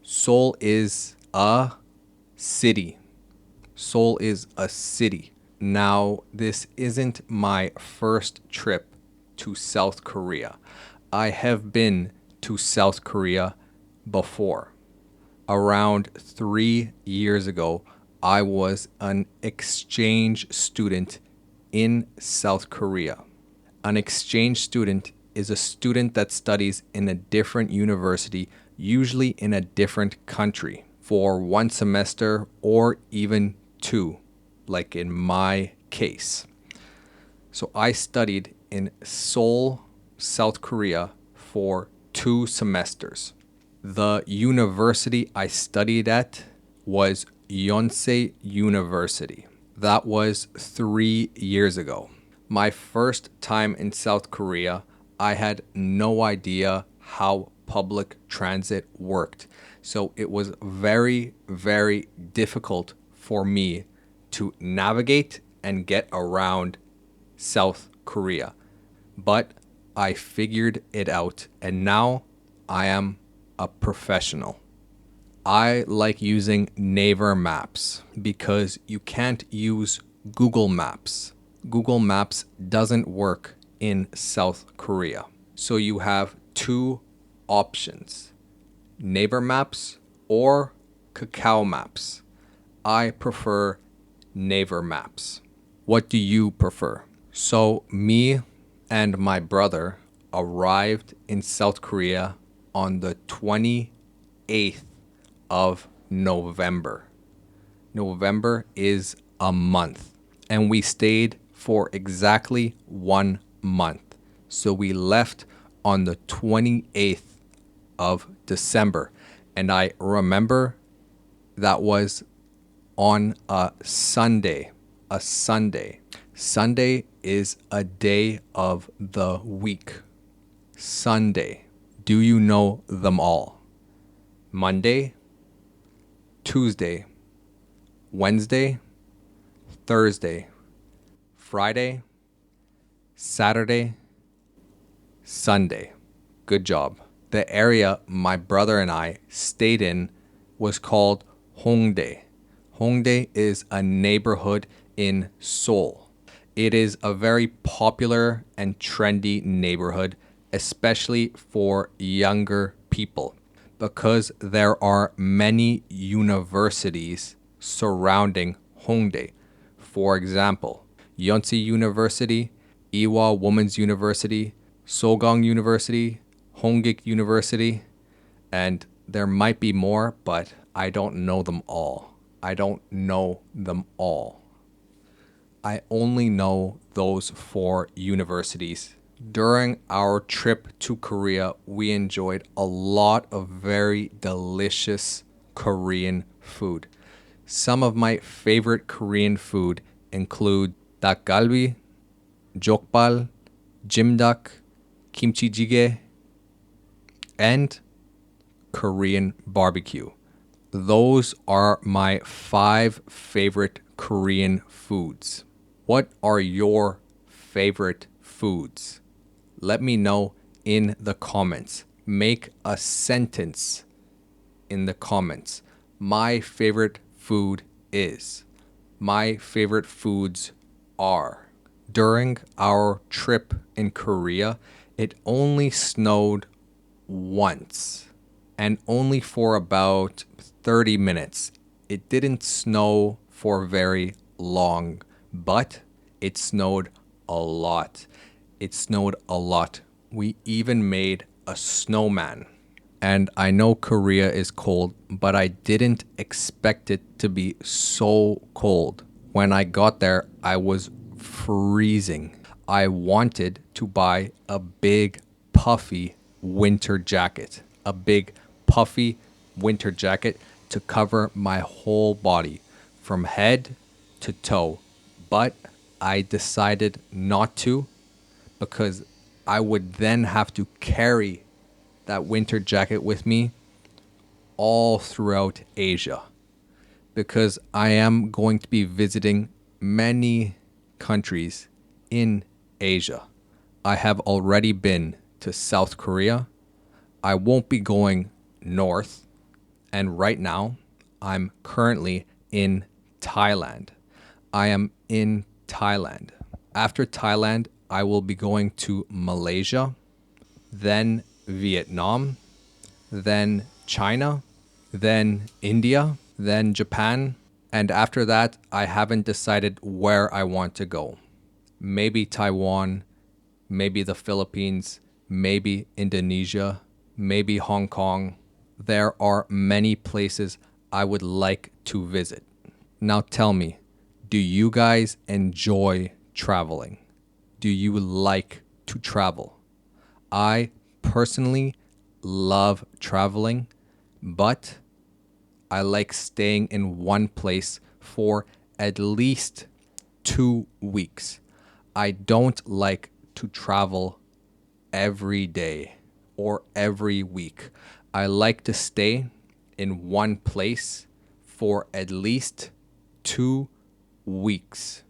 Seoul is a city. Seoul is a city. Now, this isn't my first trip to South Korea. I have been to South Korea before. Around 3 years ago, I was an exchange student in South Korea. An exchange student is a student that studies in a different university, usually in a different country, for 1 semester or even 2, like in my case. So I studied in Seoul, South Korea for 2 semesters. The university I studied at was Yonsei University. That was 3 years ago. My first time in South Korea, I had no idea how public transit worked. So it was very, very difficult for me to navigate and get around South Korea. But I figured it out, and now I am a professional. I like using Naver Maps because you can't use Google Maps. Google Maps doesn't work in South Korea. So you have 2 options, Naver Maps or Kakao Maps. I prefer Naver Maps. What do you prefer? So me and my brother arrived in South Korea on the 28th of November. November is a month, and we stayed for exactly 1 month. So we left on the 28th of December, and I remember that was on a Sunday. A Sunday. Sunday is a day of the week. Sunday. Do you know them all? Monday, Tuesday, Wednesday, Thursday, Friday, Saturday, Sunday. Good job. The area my brother and I stayed in was called Hongdae. Hongdae is a neighborhood in Seoul. It is a very popular and trendy neighborhood, especially for younger people, because there are many universities surrounding Hongdae. For example, Yonsei University, Ewha Women's University, Sogang University, Hongik University, and there might be more, but I don't know them all. I don't know them all. I only know those 4 universities. During our trip to Korea, we enjoyed a lot of very delicious Korean food. Some of my favorite Korean food include dakgalbi, jokbal, jimdak, kimchi jjigae, and Korean barbecue. Those are my 5 favorite Korean foods. What are your favorite foods? Let me know in the comments. Make a sentence in the comments. My favorite food is. My favorite foods are. During our trip in Korea, it only snowed once, and only for about 30 minutes. It didn't snow for very long, but it snowed a lot. It snowed a lot. We even made a snowman. And I know Korea is cold, but I didn't expect it to be so cold. When I got there, I was freezing. I wanted to buy a big, puffy winter jacket. A big, puffy winter jacket to cover my whole body from head to toe. But I decided not to, because I would then have to carry that winter jacket with me all throughout Asia, because I am going to be visiting many countries in Asia. I have already been to South Korea. I won't be going north, and right now I'm currently in Thailand. I am in Thailand. After Thailand, I will be going to Malaysia, then Vietnam, then China, then India, then Japan, and after that, I haven't decided where I want to go. Maybe Taiwan, maybe the Philippines, maybe Indonesia, maybe Hong Kong. There are many places I would like to visit. Now tell me, do you guys enjoy traveling? Do you like to travel? I personally love traveling, but I like staying in one place for at least 2 weeks. I don't like to travel every day or every week. I like to stay in one place for at least 2 weeks.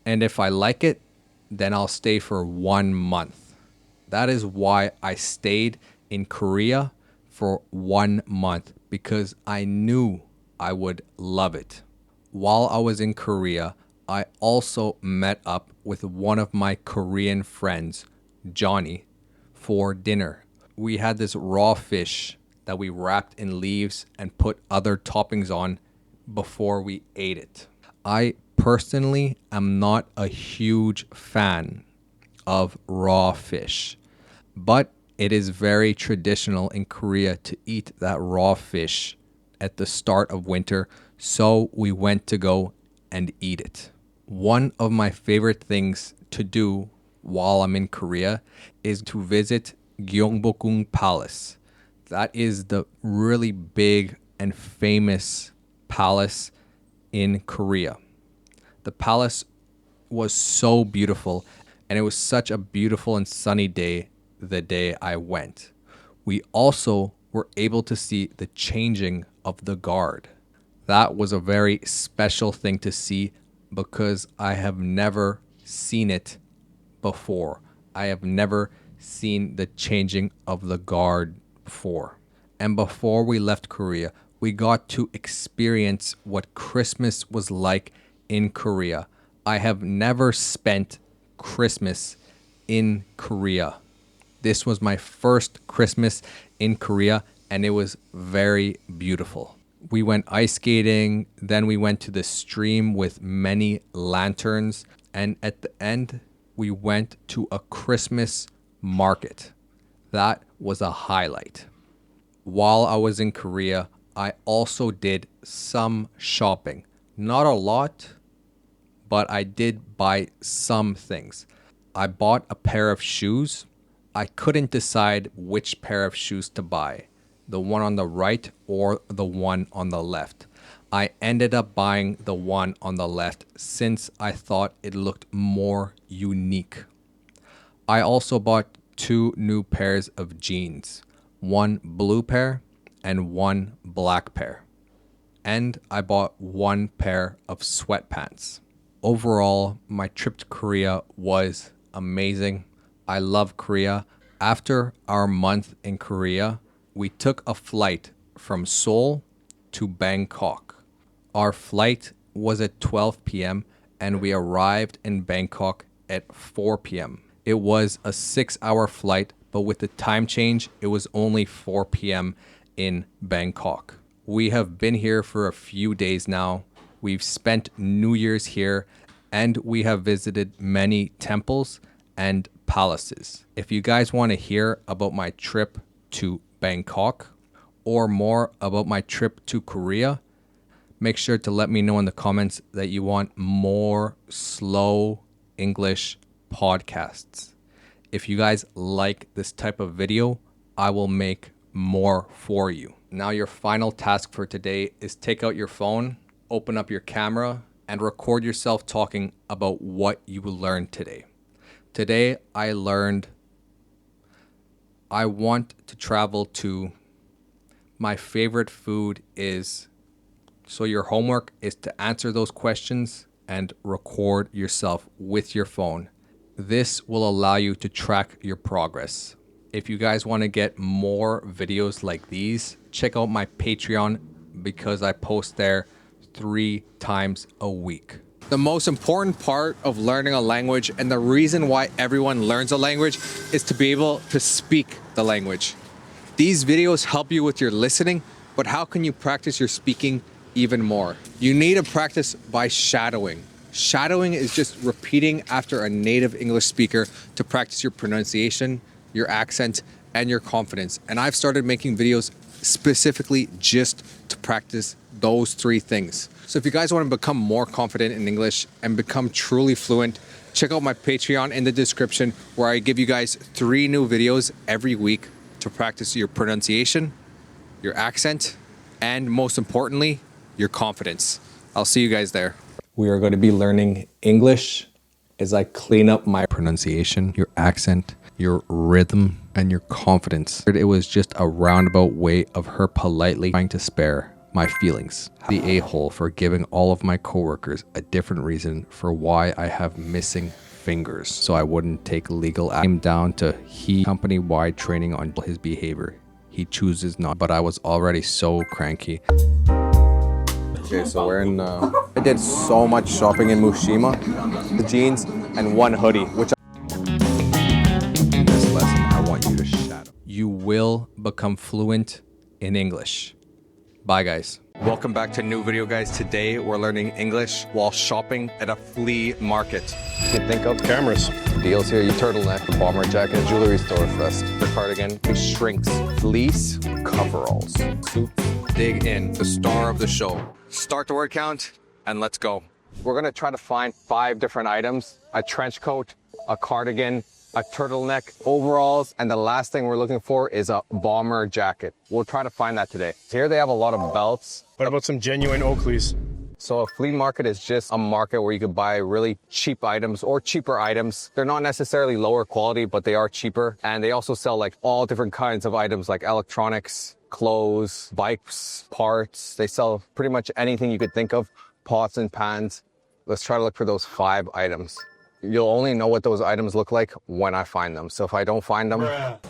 And if I like it, then I'll stay for 1 month. That is why I stayed in Korea for 1 month, because I knew I would love it. While I was in Korea, I also met up with one of my Korean friends, Johnny, for dinner. We had this raw fish that we wrapped in leaves and put other toppings on before we ate it. I personally am not a huge fan of raw fish, but it is very traditional in Korea to eat that raw fish at the start of winter, so we went to go and eat it. One of my favorite things to do while I'm in Korea is to visit Gyeongbokgung Palace. That is the really big and famous palace in Korea. The palace was so beautiful, and it was such a beautiful and sunny day the day I went. We also were able to see the changing of the guard. That was a very special thing to see because I have never seen it before. I have never seen the changing of the guard before. And before we left Korea, we got to experience what Christmas was like in Korea. I have never spent Christmas in Korea. This was my first Christmas in Korea, and it was very beautiful. We went ice skating, then we went to the stream with many lanterns, and at the end, we went to a Christmas market. That was a highlight. While I was in Korea, I also did some shopping. Not a lot, but I did buy some things. I bought a pair of shoes. I couldn't decide which pair of shoes to buy, the one on the right or the one on the left. I ended up buying the one on the left since I thought it looked more unique. I also bought 2 new pairs of jeans, one blue pair and one black pair. And I bought 1 pair of sweatpants. Overall, my trip to Korea was amazing. I love Korea. After our month in Korea, we took a flight from Seoul to Bangkok. Our flight was at 12 p.m. and we arrived in Bangkok at 4 p.m. It was a 6-hour flight, but with the time change, it was only 4 p.m. in Bangkok. We have been here for a few days now. We've spent New Year's here, and we have visited many temples and palaces. If you guys want to hear about my trip to Bangkok or more about my trip to Korea, make sure to let me know in the comments that you want more slow English podcasts. If you guys like this type of video, I will make more for you. Now your final task for today is take out your phone, open up your camera, and record yourself talking about what you learned today. Today I learned I want to travel to, my favorite food is. So your homework is to answer those questions and record yourself with your phone. This will allow you to track your progress. If you guys want to get more videos like these, check out my Patreon because I post there 3 times a week. The most important part of learning a language and the reason why everyone learns a language is to be able to speak the language. These videos help you with your listening, but how can you practice your speaking even more? You need to practice by shadowing. Shadowing is just repeating after a native English speaker to practice your pronunciation, your accent, and your confidence. And I've started making videos specifically just to practice those three things. So if you guys want to become more confident in English and become truly fluent, check out my Patreon in the description where I give you guys 3 new videos every week to practice your pronunciation, your accent, and most importantly, your confidence. I'll see you guys there. We are going to be learning English as I clean up my pronunciation, your accent, your rhythm, and your confidence. It was just a roundabout way of her politely trying to spare my feelings. The a-hole for giving all of my coworkers a different reason for why I have missing fingers, so I wouldn't take legal action. Down to he company-wide training on his behavior. He chooses not, but I was already so cranky. Okay, so we're in, I did so much shopping in Mushima. The jeans and 1 hoodie, which in this lesson, I want you to shadow. You will become fluent in English. Bye, guys. Welcome back to a new video, guys. Today, we're learning English while shopping at a flea market. You can think of Cameras. deals here. Your turtleneck, bomber jacket, jewelry store vest, the cardigan, shrinks, fleece, coveralls, suit. Dig in, the star of the show. Start the word count and let's go. We're gonna try to find 5 different items: a trench coat, a cardigan, a turtleneck, overalls, and the last thing we're looking for is a bomber jacket. We'll try to find that today. Here they have a lot of belts. What about some genuine Oakleys? So a flea market is just a market where you could buy really cheap items or cheaper items. They're not necessarily lower quality, but they are cheaper. And they also sell like all different kinds of items like electronics, clothes, bikes, parts. They sell pretty much anything you could think of, pots and pans. Let's try to look for those 5 items. You'll only know what those items look like when I find them. So if I don't find them,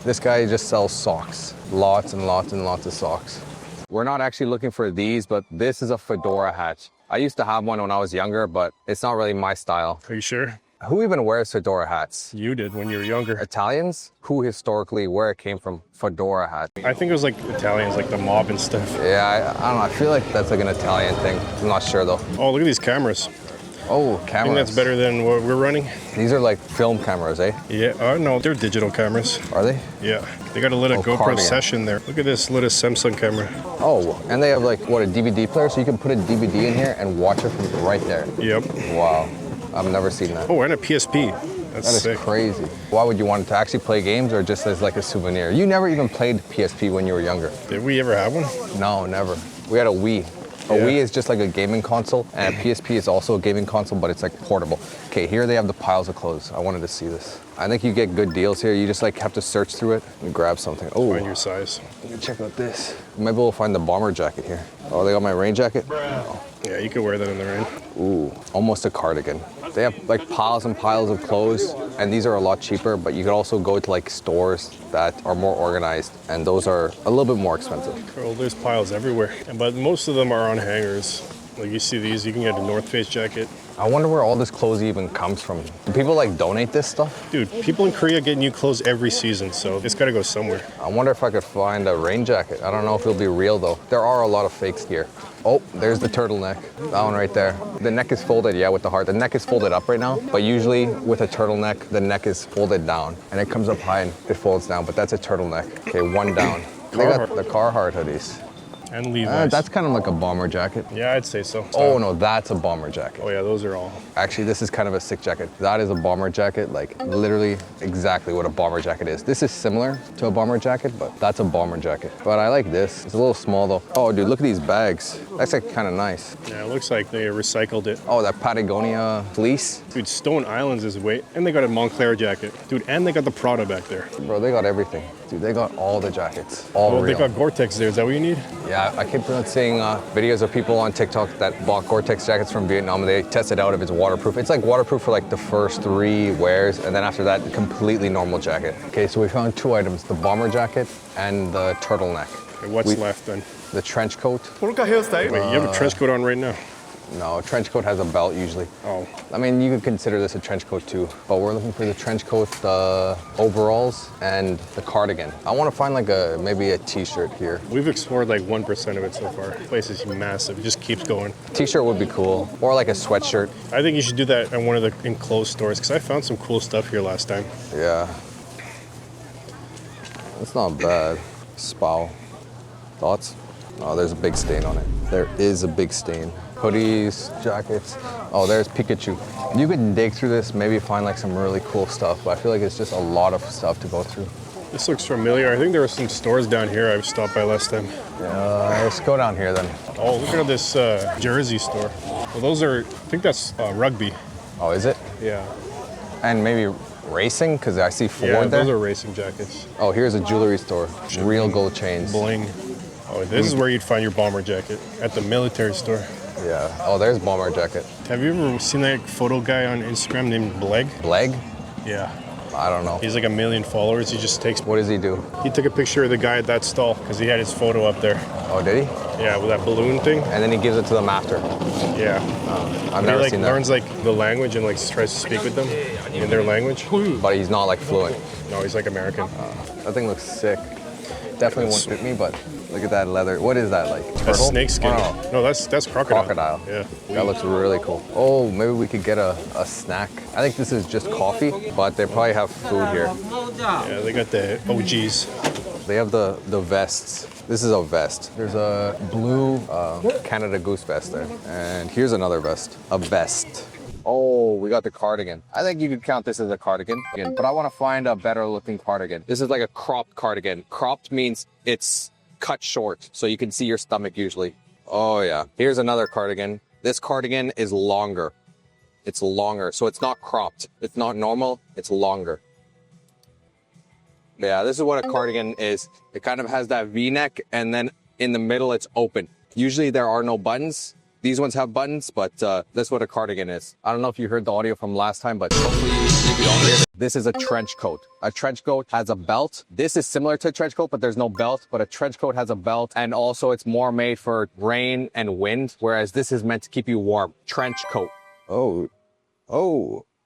this guy just sells socks. Lots and lots and lots of socks. We're not actually looking for these, but this is a fedora hat. I used to have one when I was younger, but it's not really my style. Are you sure? Who even wears fedora hats? You did when you were younger. Italians? Who historically, where it came from, fedora hat? I think it was like Italians, like the mob and stuff. Yeah, I don't know. I feel like that's like an Italian thing. I'm not sure though. Oh, look at these cameras. Oh, I cameras. think that's better than what we're running. These are like film cameras, eh? Yeah, no, they're digital cameras. Are they? Yeah, they got a little GoPro cardigan. session there. Look at this little Samsung camera. Oh, and they have like, what, a DVD player? So you can put a DVD in here and watch it from right there. Yep. Wow. I've never seen that. Oh, and a PSP. That's That is sick. crazy. Why would you want it to actually play games or just as like a souvenir? You never even played PSP when you were younger. Did we ever have one? No, never. We had a Wii. A Yeah. Wii is just like a gaming console, and a PSP is also a gaming console, but it's like portable. Okay, here they have the piles of clothes. I wanted to see this. I think you get good deals here. You just like have to search through it and grab something. Oh, Find your size. check out this. Maybe we'll find the bomber jacket here. Oh, they got my rain jacket? Oh. Yeah, you could wear that in the rain. Ooh, almost a cardigan. They have like piles and piles of clothes, and these are a lot cheaper, but you could also go to like stores that are more organized, and those are a little bit more expensive. Girl, there's piles everywhere. But most of them are on hangers. Like you see these, you can get a North Face jacket. I wonder where all this clothes even comes from. Do people like donate this stuff? Dude, people in Korea get new clothes every season, so it's gotta go somewhere. I wonder if I could find a rain jacket. I don't know if it'll be real though. There are a lot of fakes here. Oh, there's the turtleneck. That one right there. The neck is folded, yeah, with the heart. The neck is folded up right now, but usually with a turtleneck, the neck is folded down and it comes up high and it folds down, but that's a turtleneck. Okay, one down. They got the Carhartt hoodies. And Levi's. That's kind of like a bomber jacket. Yeah, I'd say so. Oh no, that's a bomber jacket. Oh yeah, those are all. Actually, this is kind of a sick jacket. That is a bomber jacket, like literally exactly what a bomber jacket is. This is similar to a bomber jacket, but that's a bomber jacket. But I like this. It's a little small though. Oh dude, look at these bags. That's like kind of nice. Yeah, it looks like they recycled it. Oh, that Patagonia fleece. Dude, Stone Islands is weight. And they got a Montclair jacket. Dude, and they got the Prada back there. Bro, they got everything. Dude, they got all the jackets. All Oh, they real. got Gore-Tex there. Is that what you need? Yeah, I keep seeing videos of people on TikTok that bought Gore-Tex jackets from Vietnam and they tested out if it's waterproof. It's like waterproof for like the first 3 wears, and then after that, completely normal jacket. Okay, so we found 2 items, the bomber jacket and the turtleneck. Okay, what's left then? The trench coat. Volka hairstyle. Wait, you have a trench coat on right now. No, a trench coat has a belt usually. Oh. I mean, you could consider this a trench coat too, but we're looking for the trench coat, the overalls, and the cardigan. I want to find like maybe a t-shirt here. We've explored like 1% of it so far. The place is massive. It just keeps going. T-shirt would be cool, or like a sweatshirt. I think you should do that at one of the enclosed stores because I found some cool stuff here last time. Yeah. That's not bad. Spow. Thoughts? Oh, there's a big stain on it. There is a big stain. Hoodies, jackets. Oh, there's Pikachu. You could dig through this, maybe find like some really cool stuff, but I feel like it's just a lot of stuff to go through. This looks familiar. I think there were some stores down here I've stopped by last time. Let's go down here then. Oh, look at this jersey store. Well, those are, I think that's rugby. Oh, is it? Yeah. And maybe racing, because I see Ford Yeah, there. those are racing jackets. Oh, here's a jewelry store. Real gold chains. Bling. Oh, this is where you'd find your bomber jacket, at the military store. Yeah. Oh, there's bomber jacket. Have you ever seen that photo guy on Instagram named Bleg? Leg? Yeah. I don't know. He's like 1 million followers. He just takes. What does he do? He took a picture of the guy at that stall because he had his photo up there. Oh, did he? Yeah, with that balloon thing. And then he gives it to them after. Yeah. I've He never like seen that. learns like the language and like tries to speak with them in their language. But he's not like fluent. No, he's like American. That thing looks sick. Definitely won't fit me, but look at that leather. What is that, like That's turtle? snake skin. Oh, no. No, that's crocodile. Crocodile. Yeah. That looks really cool. Oh, maybe we could get a snack. I think this is just coffee, but they probably have food here. Yeah, they got the OGs. They have the vests. This is a vest. There's a blue Canada Goose vest there. And here's another vest. A vest. Oh, we got the cardigan. I think you could count this as a cardigan, but I want to find a better looking cardigan. This is like a cropped cardigan. Cropped means it's cut short, so you can see your stomach usually. Oh yeah. Here's another cardigan. This cardigan is longer. It's longer, so it's not cropped. It's not normal, it's longer. Yeah, this is what a cardigan is. It kind of has that V-neck, and then in the middle it's open. Usually there are no buttons. These ones have buttons, but that's what a cardigan is. I don't know if you heard the audio from last time, but hopefully you don't hear it. This is a trench coat. A trench coat has a belt. This is similar to a trench coat, but there's no belt. But a trench coat has a belt, and also it's more made for rain and wind, whereas this is meant to keep you warm. Trench coat.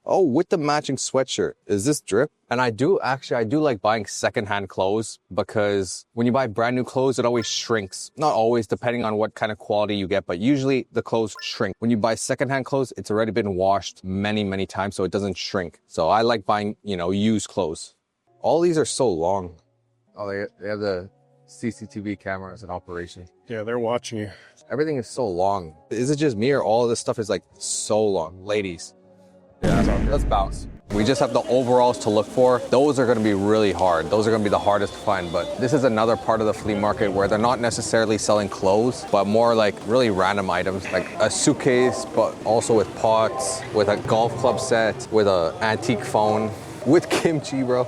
Oh, with the matching sweatshirt. Is this drip? And I do like buying secondhand clothes because when you buy brand new clothes, it always shrinks. Not always, depending on what kind of quality you get, but usually the clothes shrink. When you buy secondhand clothes, it's already been washed many, many times, so it doesn't shrink. So I like buying, used clothes. All these are so long. Oh, they have the CCTV cameras in operation. Yeah, they're watching you. Everything is so long. Is it just me or all of this stuff is like so long? Ladies. Yeah, let's bounce. We just have the overalls to look for. Those are going to be really hard. Those are going to be the hardest to find. But this is another part of the flea market where they're not necessarily selling clothes, but more like really random items, like a suitcase, but also with pots, with a golf club set, with an antique phone, with kimchi, bro.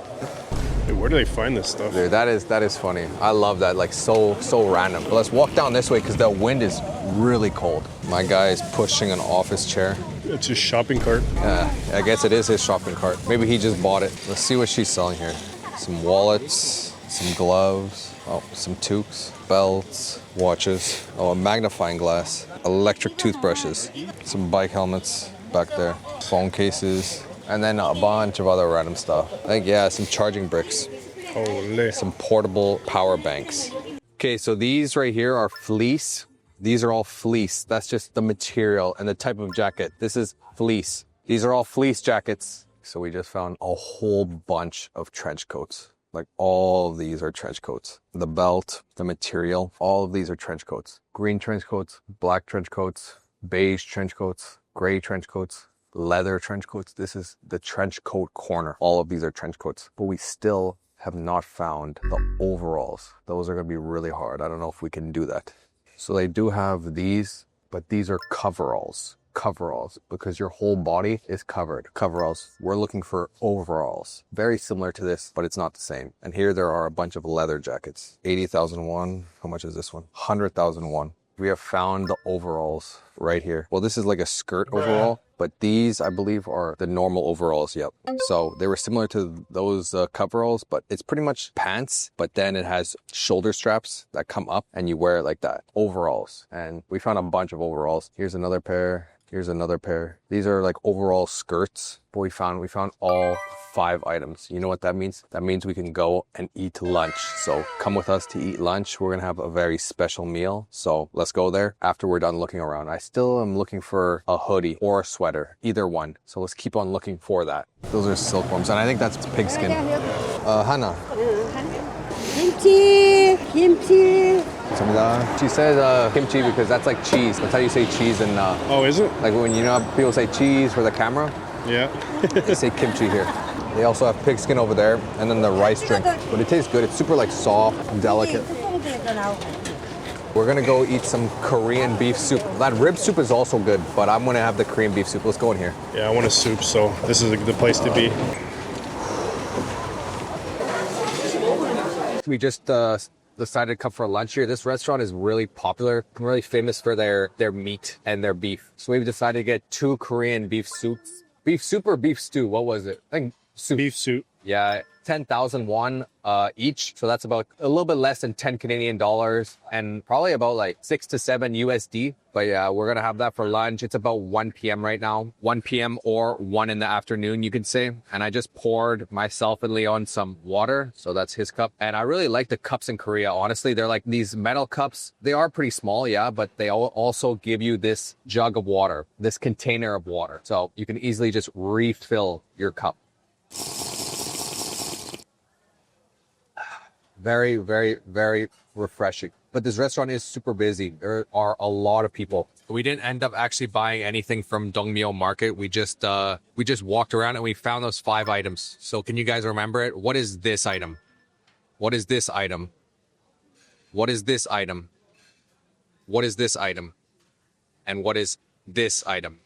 Dude, where do they find this stuff? Dude, that is funny. I love that, like so random. But let's walk down this way because the wind is really cold. My guy is pushing an office chair. It's his shopping cart. Yeah, I guess it is his shopping cart. Maybe he just bought it. Let's see what she's selling here. Some wallets, some gloves, some toques, belts, watches, a magnifying glass, electric toothbrushes, some bike helmets back there, phone cases, and then a bunch of other random stuff. I think, yeah, some charging bricks, Holy. some portable power banks. Okay, so these right here are fleece. These are all fleece. That's just the material and the type of jacket. This is fleece. These are all fleece jackets. So we just found a whole bunch of trench coats. Like all of these are trench coats. The belt, the material, all of these are trench coats. Green trench coats, black trench coats, beige trench coats, gray trench coats, leather trench coats. This is the trench coat corner. All of these are trench coats, but we still have not found the overalls. Those are going to be really hard. I don't know if we can do that. So they do have these, but these are coveralls. Coveralls, because your whole body is covered. Coveralls. We're looking for overalls. Very similar to this, but it's not the same. And here there are a bunch of leather jackets. 80,000 won. How much is this one? 100,000 won. We have found the overalls right here. Well, this is like a skirt overall, but these, I believe, are the normal overalls. Yep. So they were similar to those coveralls, but it's pretty much pants, but then it has shoulder straps that come up and you wear it like that. Overalls. And we found a bunch of overalls. Here's another pair. Here's another pair. These are like overall skirts. But we found all 5 items. You know what that means? That means we can go and eat lunch. So come with us to eat lunch. We're gonna have a very special meal. So let's go there after we're done looking around. I still am looking for a hoodie or a sweater, either one. So let's keep on looking for that. Those are silkworms, and I think that's pigskin. Hana. Kimchi, kimchi. 감사합니다. She says kimchi because that's like cheese. That's how you say cheese in Oh, is it? like when you know how people say cheese for the camera. Yeah. They say kimchi here. They also have pigskin over there, and then the rice drink. But it tastes good. It's super like soft, delicate. We're gonna go eat some Korean beef soup. That rib soup is also good, but I'm gonna have the Korean beef soup. Let's go in here. Yeah, I want a soup, so this is the place to be. We just decided to come for lunch here. This restaurant is really popular, really famous for their meat and their beef. So we've decided to get 2 Korean beef soups. Beef soup or beef stew? What was it? I think soup. Beef soup. Yeah, 10,000 won each. So that's about a little bit less than 10 Canadian dollars and probably about like 6 to 7 USD. But yeah, we're going to have that for lunch. It's about 1 p.m. right now. 1 p.m. or 1 in the afternoon, you could say. And I just poured myself and Leon some water. So that's his cup. And I really like the cups in Korea. Honestly, they're like these metal cups. They are pretty small, yeah, but they also give you this jug of water, this container of water. So you can easily just refill your cup. Very, very, very refreshing. But this restaurant is super busy. There are a lot of people. We didn't end up actually buying anything from Dongmyo Market. We just walked around and we found those 5 items. So can you guys remember it? What is this item? What is this item? What is this item? What is this item? And what is this item?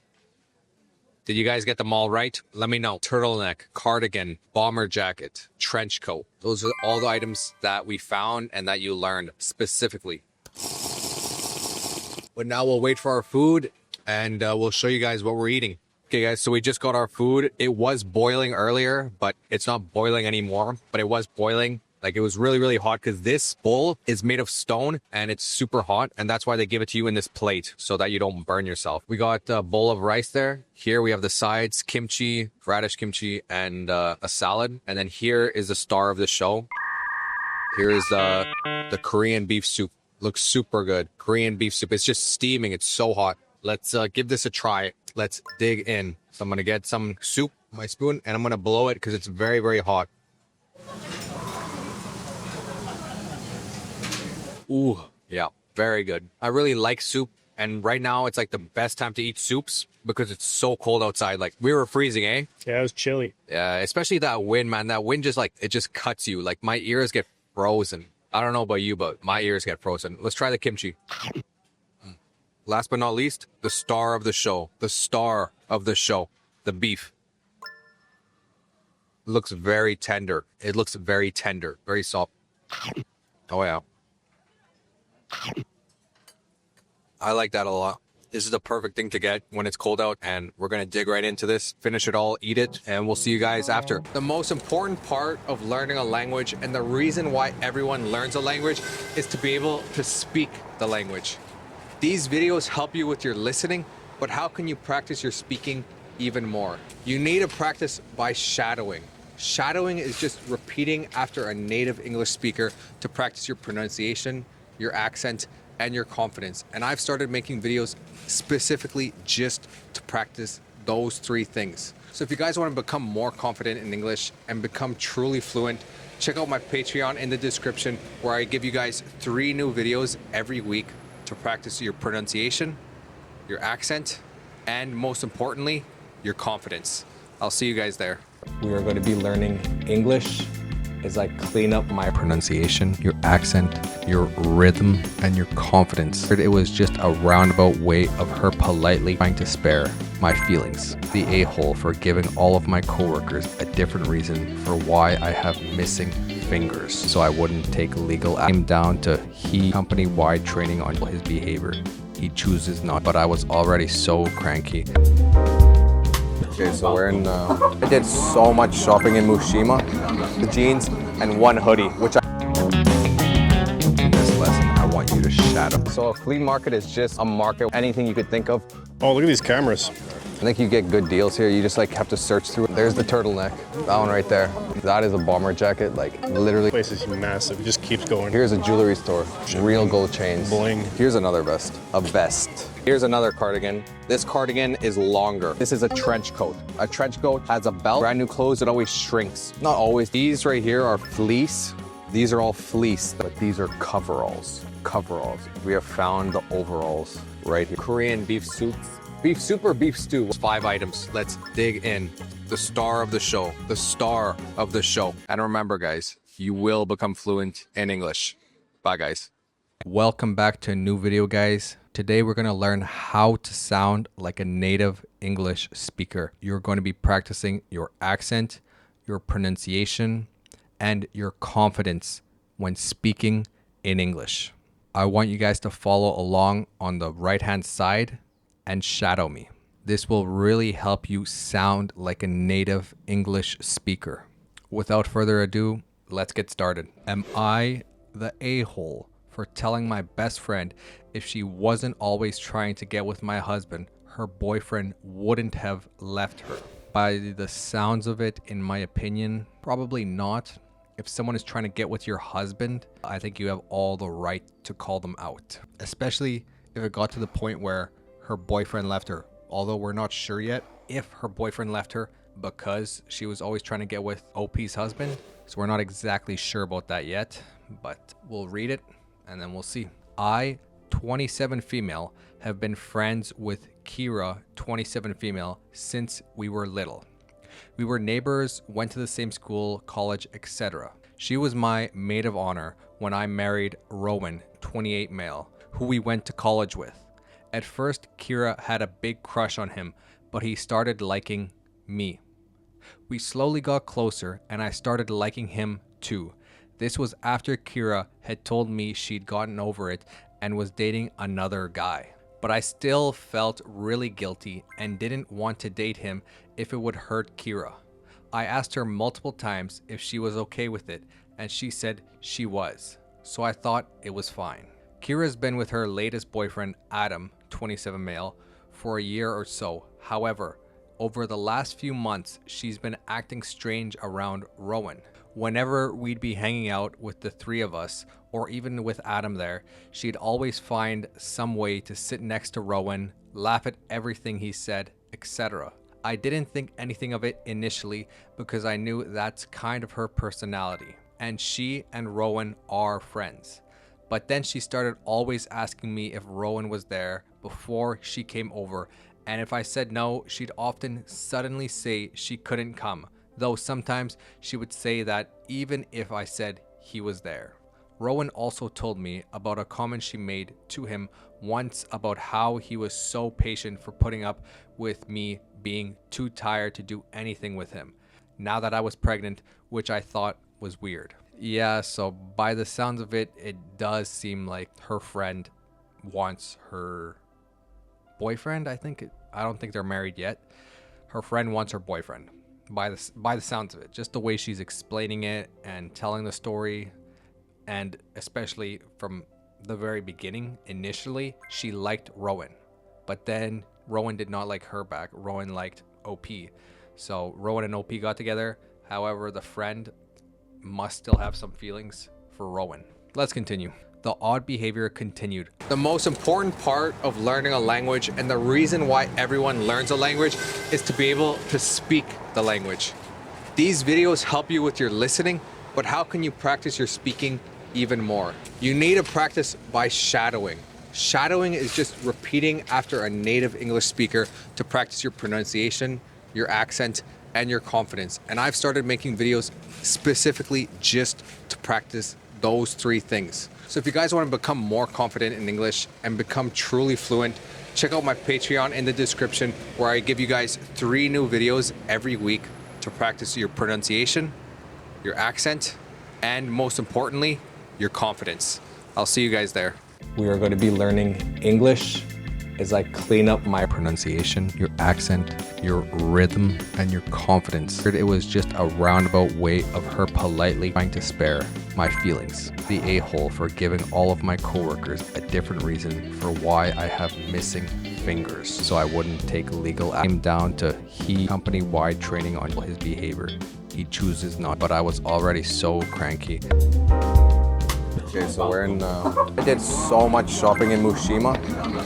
Did you guys get them all right? Let me know. Turtleneck, cardigan, bomber jacket, trench coat. Those are all the items that we found and that you learned specifically. But now we'll wait for our food and we'll show you guys what we're eating. Okay guys, so we just got our food. It was boiling earlier, but it's not boiling anymore. But it was boiling. Like it was really, really hot because this bowl is made of stone and it's super hot. And that's why they give it to you in this plate so that you don't burn yourself. We got a bowl of rice there. Here we have the sides, kimchi, radish kimchi, and a salad. And then here is the star of the show. Here's the Korean beef soup. Looks super good. Korean beef soup. It's just steaming. It's so hot. Let's give this a try. Let's dig in. So I'm going to get some soup, my spoon, and I'm going to blow it because it's very, very hot. Ooh, yeah, very good. I really like soup. And right now it's like the best time to eat soups because it's so cold outside. Like we were freezing, eh? Yeah, it was chilly. Yeah, especially that wind, man. That wind just like, it just cuts you. Like my ears get frozen. I don't know about you, but my ears get frozen. Let's try the kimchi. Last but not least, the star of the show. The star of the show. The beef. Looks very tender. It looks very tender. Very soft. Oh, yeah. I like that a lot. This is the perfect thing to get when it's cold out, and we're going to dig right into this, finish it all, eat it, and we'll see you guys after. The most important part of learning a language and the reason why everyone learns a language is to be able to speak the language. These videos help you with your listening, but how can you practice your speaking even more? You need to practice by shadowing. Shadowing is just repeating after a native English speaker to practice your pronunciation, your accent, and your confidence. And I've started making videos specifically just to practice those 3 things. So if you guys want to become more confident in English and become truly fluent, check out my Patreon in the description where I give you guys 3 new videos every week to practice your pronunciation, your accent, and most importantly, your confidence. I'll see you guys there. We are going to be learning English is like clean up my pronunciation, your accent, your rhythm, and your confidence. It was just a roundabout way of her politely trying to spare my feelings. The a-hole for giving all of my coworkers a different reason for why I have missing fingers so I wouldn't take legal action. Down to he company-wide training on his behavior. He chooses not, but I was already so cranky. Okay, so we're in, I did so much shopping in Mushima. The jeans and one hoodie, which in this lesson, I want you to shadow. So a flea market is just a market, anything you could think of. Oh, look at these cameras. I think you get good deals here. You just like have to search through it. There's the turtleneck, that one right there. That is a bomber jacket, like literally. The place is massive, it just keeps going. Here's a jewelry store, real gold chains. Bling. Here's another vest, a vest. Here's another cardigan. This cardigan is longer. This is a trench coat. A trench coat has a belt. Brand new clothes, it always shrinks. Not always. These right here are fleece. These are all fleece, but these are coveralls. Coveralls. We have found the overalls right here. Korean beef soup. Beef soup or beef stew? 5 items. Let's dig in. The star of the show. The star of the show. And remember, guys, you will become fluent in English. Bye, guys. Welcome back to a new video, guys. Today, we're going to learn how to sound like a native English speaker. You're going to be practicing your accent, your pronunciation, and your confidence when speaking in English. I want you guys to follow along on the right-hand side and shadow me. This will really help you sound like a native English speaker. Without further ado, let's get started. Am I the a-hole for telling my best friend if she wasn't always trying to get with my husband, her boyfriend wouldn't have left her? By the sounds of it, in my opinion, probably not. If someone is trying to get with your husband, I think you have all the right to call them out, especially if it got to the point where her boyfriend left her. Although we're not sure yet if her boyfriend left her because she was always trying to get with OP's husband. So we're not exactly sure about that yet, but we'll read it and then we'll see. I, 27 female, have been friends with Kira, 27 female, since we were little. We were neighbors, went to the same school, college, etc. She was my maid of honor when I married Rowan, 28 male, who we went to college with. At first, Kira had a big crush on him, but he started liking me. We slowly got closer, and I started liking him too. This was after Kira had told me she'd gotten over it and was dating another guy. But I still felt really guilty and didn't want to date him if it would hurt Kira. I asked her multiple times if she was okay with it, and she said she was. So I thought it was fine. Kira's been with her latest boyfriend, Adam, 27 male, for a year or so. However, over the last few months, she's been acting strange around Rowan. Whenever we'd be hanging out with the three of us, or even with Adam there, she'd always find some way to sit next to Rowan, laugh at everything he said, etc. I didn't think anything of it initially because I knew that's kind of her personality, and she and Rowan are friends. But then she started always asking me if Rowan was there before she came over, and if I said no, she'd often suddenly say she couldn't come, though sometimes she would say that even if I said he was there. Rowan also told me about a comment she made to him once about how he was so patient for putting up with me being too tired to do anything with him, now that I was pregnant, which I thought was weird. Yeah, so by the sounds of it, it does seem like her friend wants her boyfriend. I don't think they're married yet. Her friend wants her boyfriend. By the sounds of it, just the way she's explaining it and telling the story, and especially from the very beginning, initially she liked Rowan, but then Rowan did not like her back. Rowan liked OP, so Rowan and OP got together. However, the friend must still have some feelings for Rowan. Let's continue. The odd behavior continued. The most important part of learning a language, and the reason why everyone learns a language, is to be able to speak the language. These videos help you with your listening, but how can you practice your speaking even more? You need to practice by shadowing. Shadowing is just repeating after a native English speaker to practice your pronunciation, your accent, and your confidence. And I've started making videos specifically just to practice those 3 things. So if you guys want to become more confident in English and become truly fluent, check out my Patreon in the description, where I give you guys 3 new videos every week to practice your pronunciation, your accent, and most importantly, your confidence. I'll see you guys there. We are going to be learning English as I clean up my pronunciation, your accent, your rhythm, and your confidence. It was just a roundabout way of her politely trying to spare my feelings. The a-hole for giving all of my coworkers a different reason for why I have missing fingers, so I wouldn't take legal action. Down to he company-wide training on his behavior. He chooses not, but I was already so cranky. Okay, so we're in, I did so much shopping in Mushima.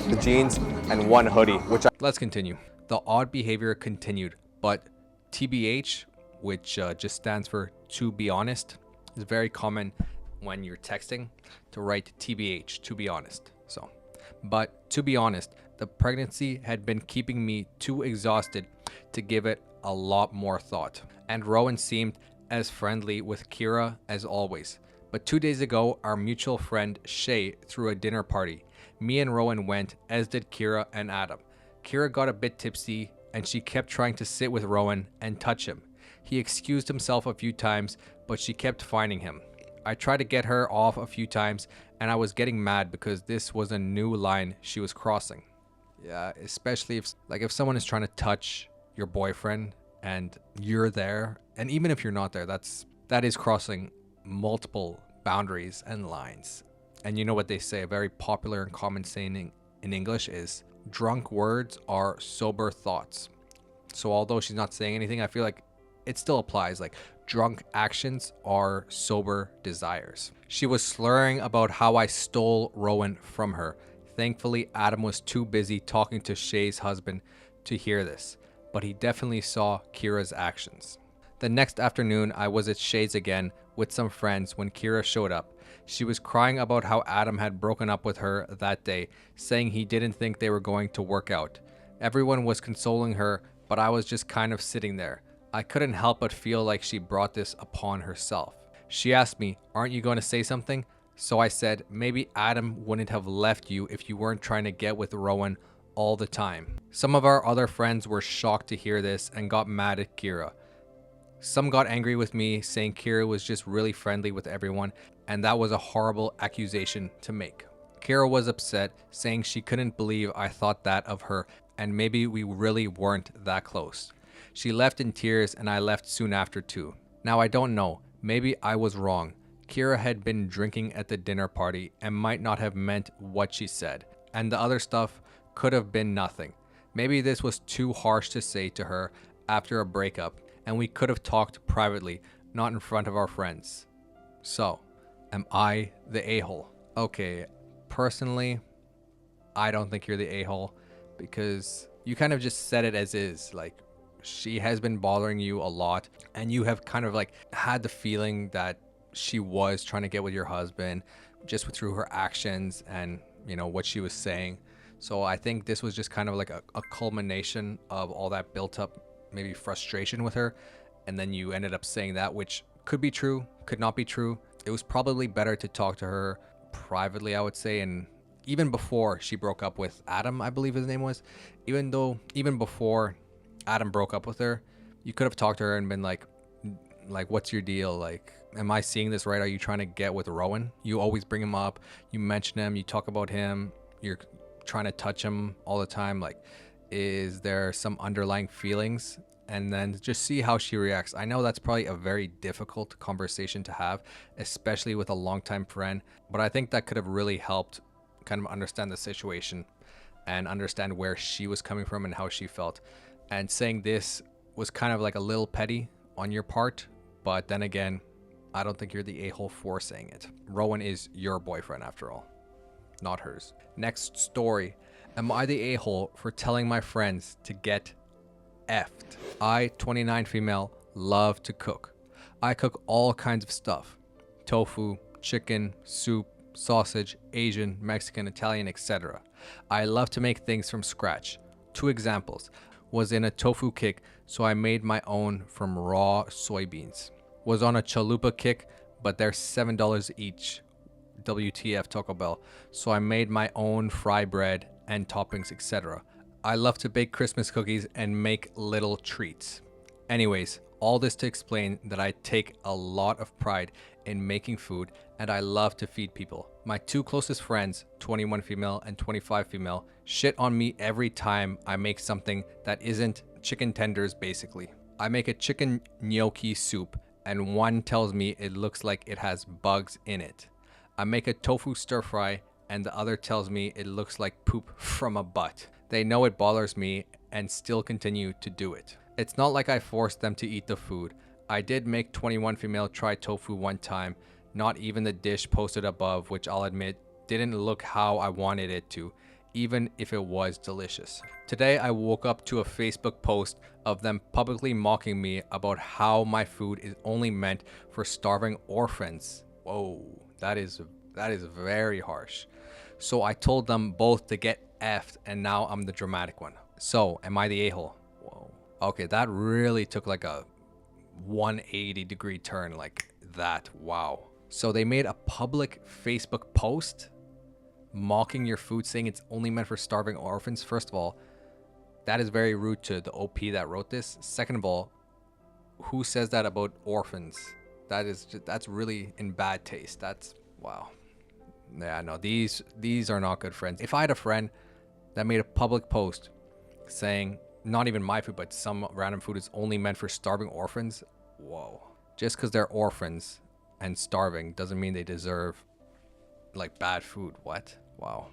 The jeans and one hoodie, Let's continue. The odd behavior continued, but TBH, which just stands for to be honest, is very common when you're texting to write TBH, to be honest. But to be honest, the pregnancy had been keeping me too exhausted to give it a lot more thought. And Rowan seemed as friendly with Kira as always. But 2 days ago, our mutual friend Shay threw a dinner party. Me and Rowan went, as did Kira and Adam. Kira got a bit tipsy and she kept trying to sit with Rowan and touch him. He excused himself a few times, but she kept finding him. I tried to get her off a few times and I was getting mad because this was a new line she was crossing. Yeah, especially if someone is trying to touch your boyfriend and you're there, and even if you're not there, that is crossing multiple boundaries and lines. And you know what they say, a very popular and common saying in English is, drunk words are sober thoughts. So although she's not saying anything, I feel like it still applies. Like, drunk actions are sober desires. She was slurring about how I stole Rowan from her. Thankfully, Adam was too busy talking to Shay's husband to hear this, but he definitely saw Kira's actions. The next afternoon, I was at Shay's again with some friends when Kira showed up. She was crying about how Adam had broken up with her that day, saying he didn't think they were going to work out. Everyone was consoling her, but I was just kind of sitting there. I couldn't help but feel like she brought this upon herself. She asked me, "Aren't you going to say something?" So I said, maybe Adam wouldn't have left you if you weren't trying to get with Rowan all the time. Some of our other friends were shocked to hear this and got mad at Kira. Some got angry with me, saying Kira was just really friendly with everyone, and that was a horrible accusation to make. Kira was upset, saying she couldn't believe I thought that of her, and maybe we really weren't that close. She left in tears, and I left soon after too. Now I don't know, maybe I was wrong. Kira had been drinking at the dinner party and might not have meant what she said, and the other stuff could have been nothing. Maybe this was too harsh to say to her after a breakup, and we could have talked privately, not in front of our friends. So, am I the a-hole? Okay, personally, I don't think you're the a-hole, because you kind of just said it as is. Like, she has been bothering you a lot, and you have kind of like had the feeling that she was trying to get with your husband just through her actions and, you know, what she was saying. So I think this was just kind of like a culmination of all that built up maybe frustration with her, and then you ended up saying that, which could be true, could not be true. It was probably better to talk to her privately, I would say, and even before she broke up with Adam, I believe his name was, even before Adam broke up with her, you could have talked to her and been like, what's your deal? Like, am I seeing this right? Are you trying to get with Rowan? You always bring him up, you mention him, you talk about him, you're trying to touch him all the time. Like, is there some underlying feelings? And then just see how she reacts. I know that's probably a very difficult conversation to have, especially with a longtime friend, but I think that could have really helped kind of understand the situation and understand where she was coming from and how she felt. And saying this was kind of like a little petty on your part, but then again, I don't think you're the a-hole for saying it. Rowan is your boyfriend after all, not hers. Next story. Am I the a-hole for telling my friends to get effed? I, 29 female, love to cook. I cook all kinds of stuff. Tofu, chicken, soup, sausage, Asian, Mexican, Italian, etc. I love to make things from scratch. 2 examples. Was in a tofu kick, so I made my own from raw soybeans. Was on a chalupa kick, but they're $7 each. WTF Taco Bell. So I made my own fry bread and toppings, etc. I love to bake Christmas cookies and make little treats. Anyways, All this to explain that I take a lot of pride in making food and I love to feed people. My two closest friends, 21 female and 25 female, shit on me every time I make something that isn't chicken tenders basically. I make a chicken gnocchi soup and one tells me it looks like it has bugs in it. I make a tofu stir fry and the other tells me it looks like poop from a butt. They know it bothers me and still continue to do it. It's not like I forced them to eat the food. I did make 21 female try tofu one time, not even the dish posted above, which I'll admit didn't look how I wanted it to, even if it was delicious. Today I woke up to a Facebook post of them publicly mocking me about how my food is only meant for starving orphans. Whoa, that is very harsh. So I told them both to get effed and now I'm the dramatic one. So am I the a-hole? Whoa. Okay, that really took like a 180-degree turn like that. Wow. So they made a public Facebook post mocking your food, saying it's only meant for starving orphans. First of all, that is very rude to the OP that wrote this. Second of all, who says that about orphans? That's really in bad taste. That's wow. Yeah, no, these are not good friends. If I had a friend that made a public post saying not even my food, but some random food is only meant for starving orphans, whoa. Just because they're orphans and starving doesn't mean they deserve like bad food. What? Wow.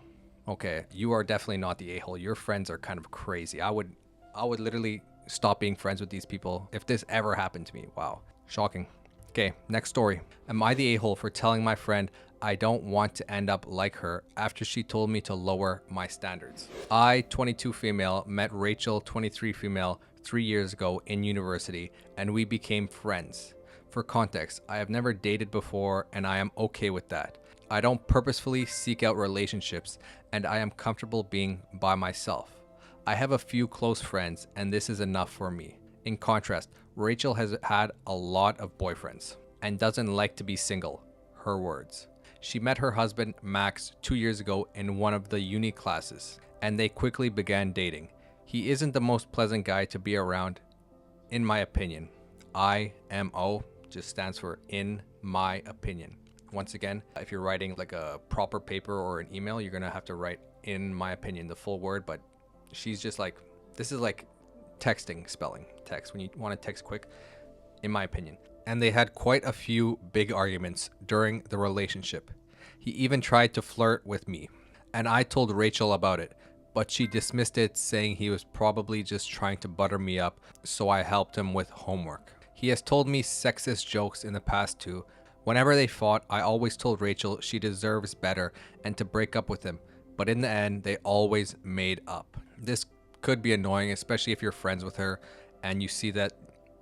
Okay, you are definitely not the a-hole. Your friends are kind of crazy. I would literally stop being friends with these people if this ever happened to me. Wow. Shocking. Okay, next story. Am I the a-hole for telling my friend I don't want to end up like her after she told me to lower my standards? I, 22 female, met Rachel, 23 female, 3 years ago in university, and we became friends. For context, I have never dated before and I am okay with that. I don't purposefully seek out relationships and I am comfortable being by myself. I have a few close friends and this is enough for me. In contrast, Rachel has had a lot of boyfriends and doesn't like to be single, her words. She met her husband, Max, 2 years ago in one of the uni classes, and they quickly began dating. He isn't the most pleasant guy to be around, in my opinion. IMO just stands for in my opinion. Once again, if you're writing like a proper paper or an email, you're gonna have to write in my opinion, the full word, but she's just like, this is like texting spelling, text, when you want to text quick, in my opinion. And they had quite a few big arguments during the relationship. He even tried to flirt with me, and I told Rachel about it, but she dismissed it, saying he was probably just trying to butter me up, so I helped him with homework. He has told me sexist jokes in the past too. Whenever they fought, I always told Rachel she deserves better and to break up with him, but in the end, they always made up. This could be annoying, especially if you're friends with her and you see that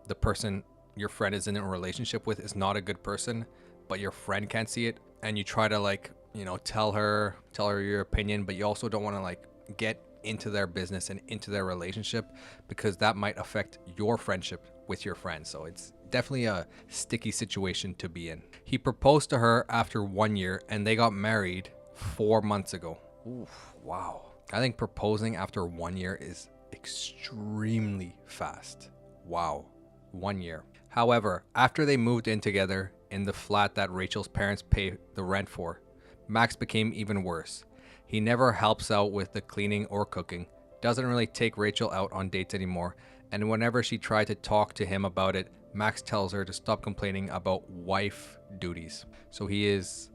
the person your friend is in a relationship with is not a good person, but your friend can't see it, and you try to like, you know, tell her your opinion, but you also don't want to like get into their business and into their relationship because that might affect your friendship with your friend. So it's definitely a sticky situation to be in. He proposed to her after 1 year and they got married 4 months ago. Oof, wow. I think proposing after 1 year is extremely fast. Wow, 1 year. However, after they moved in together in the flat that Rachel's parents pay the rent for, Max became even worse. He never helps out with the cleaning or cooking, doesn't really take Rachel out on dates anymore, and whenever she tried to talk to him about it, Max tells her to stop complaining about wife duties. So he is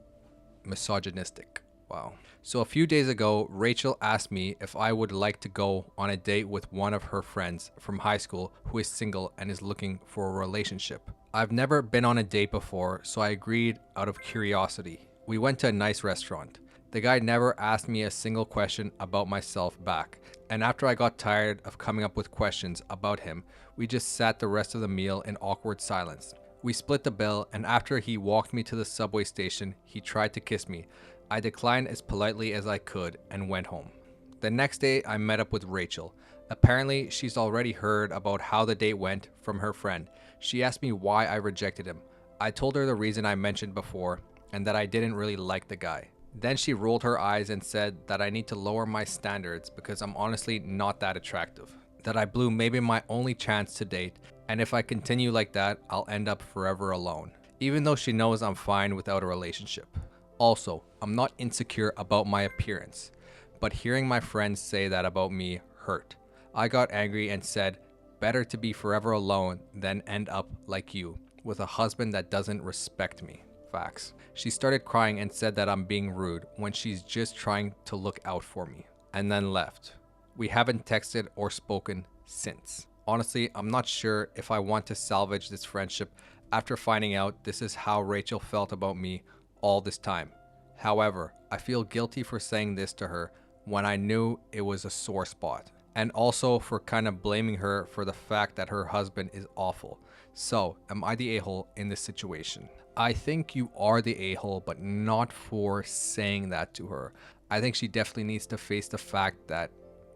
misogynistic. Wow. So a few days ago, Rachel asked me if I would like to go on a date with one of her friends from high school who is single and is looking for a relationship. I've never been on a date before, so I agreed out of curiosity. We went to a nice restaurant. The guy never asked me a single question about myself back, and after I got tired of coming up with questions about him, we just sat the rest of the meal in awkward silence. We split the bill, and after he walked me to the subway station, he tried to kiss me. I declined as politely as I could and went home. The next day, I met up with Rachel. Apparently, she's already heard about how the date went from her friend. She asked me why I rejected him. I told her the reason I mentioned before, and that I didn't really like the guy. Then she rolled her eyes and said that I need to lower my standards because I'm honestly not that attractive. That I blew maybe my only chance to date And if I continue like that, I'll end up forever alone, even though she knows I'm fine without a relationship. Also, I'm not insecure about my appearance, but hearing my friends say that about me hurt. I got angry and said, better to be forever alone than end up like you, with a husband that doesn't respect me. Facts. She started crying and said that I'm being rude when she's just trying to look out for me, and then left. We haven't texted or spoken since. Honestly, I'm not sure if I want to salvage this friendship after finding out this is how Rachel felt about me all this time. However, I feel guilty for saying this to her when I knew it was a sore spot, and also for kind of blaming her for the fact that her husband is awful. So, am I the a-hole in this situation? I think you are the a-hole, but not for saying that to her. I think she definitely needs to face the fact that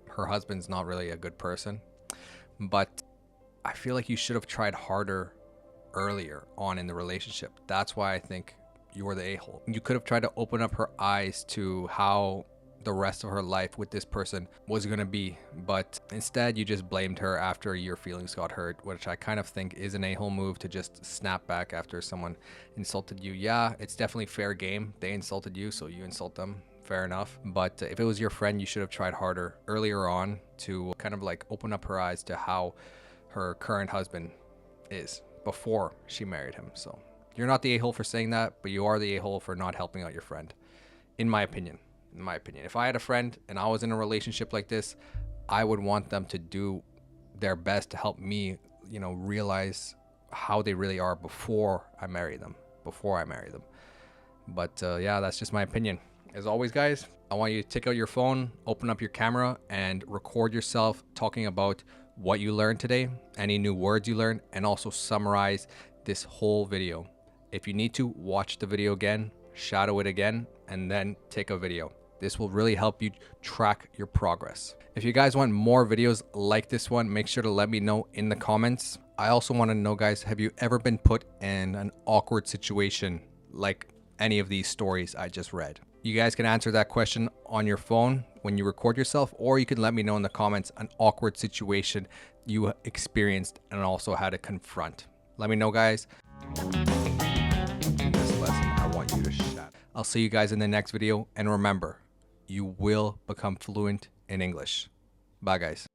her husband's not really a good person. But I feel like you should have tried harder earlier on in the relationship. That's why I think you were the a-hole. You could have tried to open up her eyes to how the rest of her life with this person was going to be, but instead you just blamed her after your feelings got hurt, which I kind of think is an a-hole move, to just snap back after someone insulted you. Yeah, it's definitely fair game. They insulted you, so you insult them. Fair enough. But if it was your friend, you should have tried harder earlier on to kind of like open up her eyes to how her current husband is before she married him. So you're not the a-hole for saying that, but you are the a-hole for not helping out your friend, in my opinion. In my opinion, if I had a friend and I was in a relationship like this, I would want them to do their best to help me, realize how they really are before I marry them. But yeah, that's just my opinion. As always, guys, I want you to take out your phone, open up your camera, and record yourself talking about what you learned today, any new words you learned, and also summarize this whole video. If you need to, watch the video again, shadow it again, and then take a video. This will really help you track your progress. If you guys want more videos like this one, make sure to let me know in the comments. I also want to know, guys, have you ever been put in an awkward situation like any of these stories I just read? You guys can answer that question on your phone when you record yourself, or you can let me know in the comments an awkward situation you experienced and also had to confront. Let me know, guys. In this lesson, I want you to shout. I'll see you guys in the next video, and remember, you will become fluent in English. Bye, guys.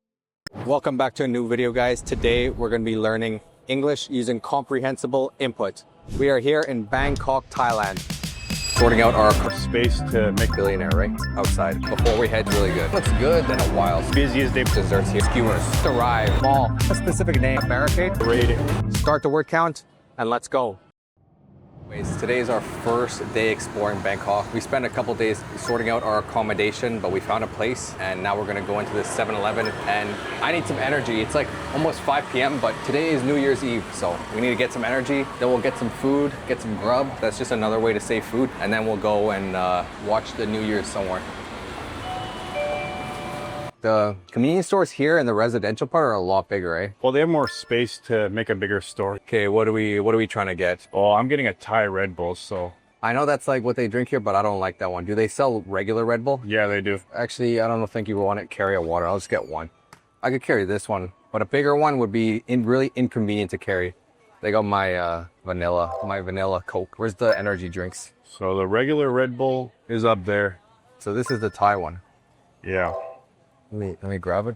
Welcome back to a new video, guys. Today, we're going to be learning English using comprehensible input. We are here in Bangkok, Thailand, sorting out our Space to make billionaire, right? Outside. Before we head, really good. Looks good in a while. busiest day. Desserts here. Skewers. Arrive. Mall. A specific name. A barricade. Rating. Start the word count, and let's go. Today is our first day exploring Bangkok. We spent a couple days sorting out our accommodation, but we found a place, and now we're gonna go into this 7-Eleven, and I need some energy. It's like almost 5 p.m., but today is New Year's Eve, so we need to get some energy. Then we'll get some food, get some grub. That's just another way to save food. And then we'll go and watch the New Year's somewhere. The convenience stores here in the residential part are a lot bigger, eh? Well, they have more space to make a bigger store. Okay, what are we trying to get? Oh, I'm getting a Thai Red Bull, so. I know that's like what they drink here, but I don't like that one. Do they sell regular Red Bull? Yeah, they do. Actually, I don't think you want to carry a water. I'll just get one. I could carry this one, but a bigger one would be really inconvenient to carry. They got my vanilla Coke. Where's the energy drinks? So the regular Red Bull is up there. So this is the Thai one. Yeah. Let me grab it.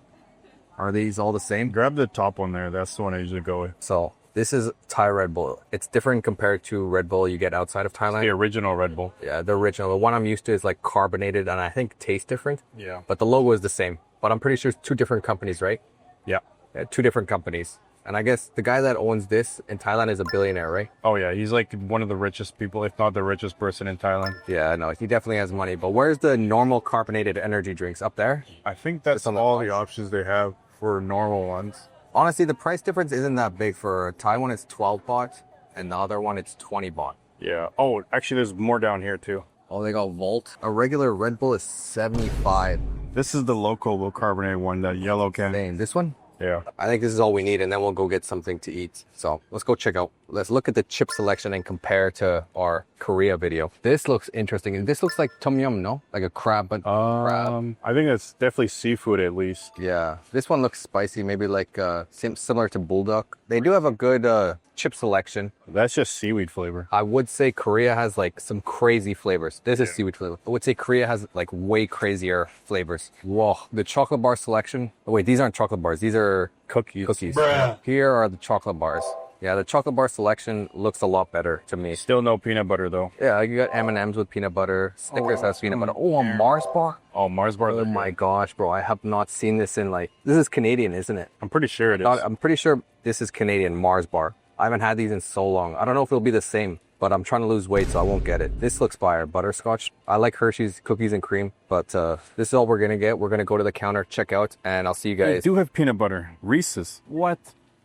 Are these all the same? Grab the top one there. That's the one I usually go with. So this is Thai Red Bull. It's different compared to Red Bull you get outside of Thailand. The original Red Bull. Yeah, the original. The one I'm used to is like carbonated, and I think tastes different. Yeah. But the logo is the same. But I'm pretty sure it's two different companies, right? Yeah. Yeah, two different companies. And I guess the guy that owns this in Thailand is a billionaire, right? Oh, yeah. He's like one of the richest people, if not the richest person in Thailand. Yeah, no, he definitely has money. But where's the normal carbonated energy drinks? Up there? I think that's on the all box. the options they have for normal ones. Honestly, the price difference isn't that big. For a Thai one, it's 12 baht, and the other one, it's 20 baht. Yeah. Oh, actually, there's more down here, too. Oh, they got Volt. A regular Red Bull is 75. This is the low carbonated one, that yellow can. Dang, this one? Yeah. I think this is all we need, and then we'll go get something to eat. So let's go check out. Let's look at the chip selection and compare to our Korea video. This looks interesting. This looks like tom yum, no? Like a crab, but crab. I think it's definitely seafood at least. Yeah, this one looks spicy, maybe like similar to bulldog. They do have a good chip selection. That's just seaweed flavor. I would say Korea has like some crazy flavors. This is seaweed flavor. I would say Korea has like way crazier flavors. Whoa, the chocolate bar selection. Oh wait, these aren't chocolate bars. These are Cookies. Here are the chocolate bars. Yeah, the chocolate bar selection looks a lot better to me. Still no peanut butter though. Yeah, you got M&Ms with peanut butter. Snickers has peanut butter. Oh, a Mars bar? Oh, Mars bar. Oh my gosh, bro. I have not seen this in like... This is Canadian, isn't it? I'm pretty sure it is. I'm pretty sure this is Canadian Mars bar. I haven't had these in so long. I don't know if it'll be the same, but I'm trying to lose weight, so I won't get it. This looks fire. Butterscotch. I like Hershey's cookies and cream, but this is all we're going to get. We're going to go to the counter, check out, and I'll see you They guys. do have peanut butter. Reese's. What?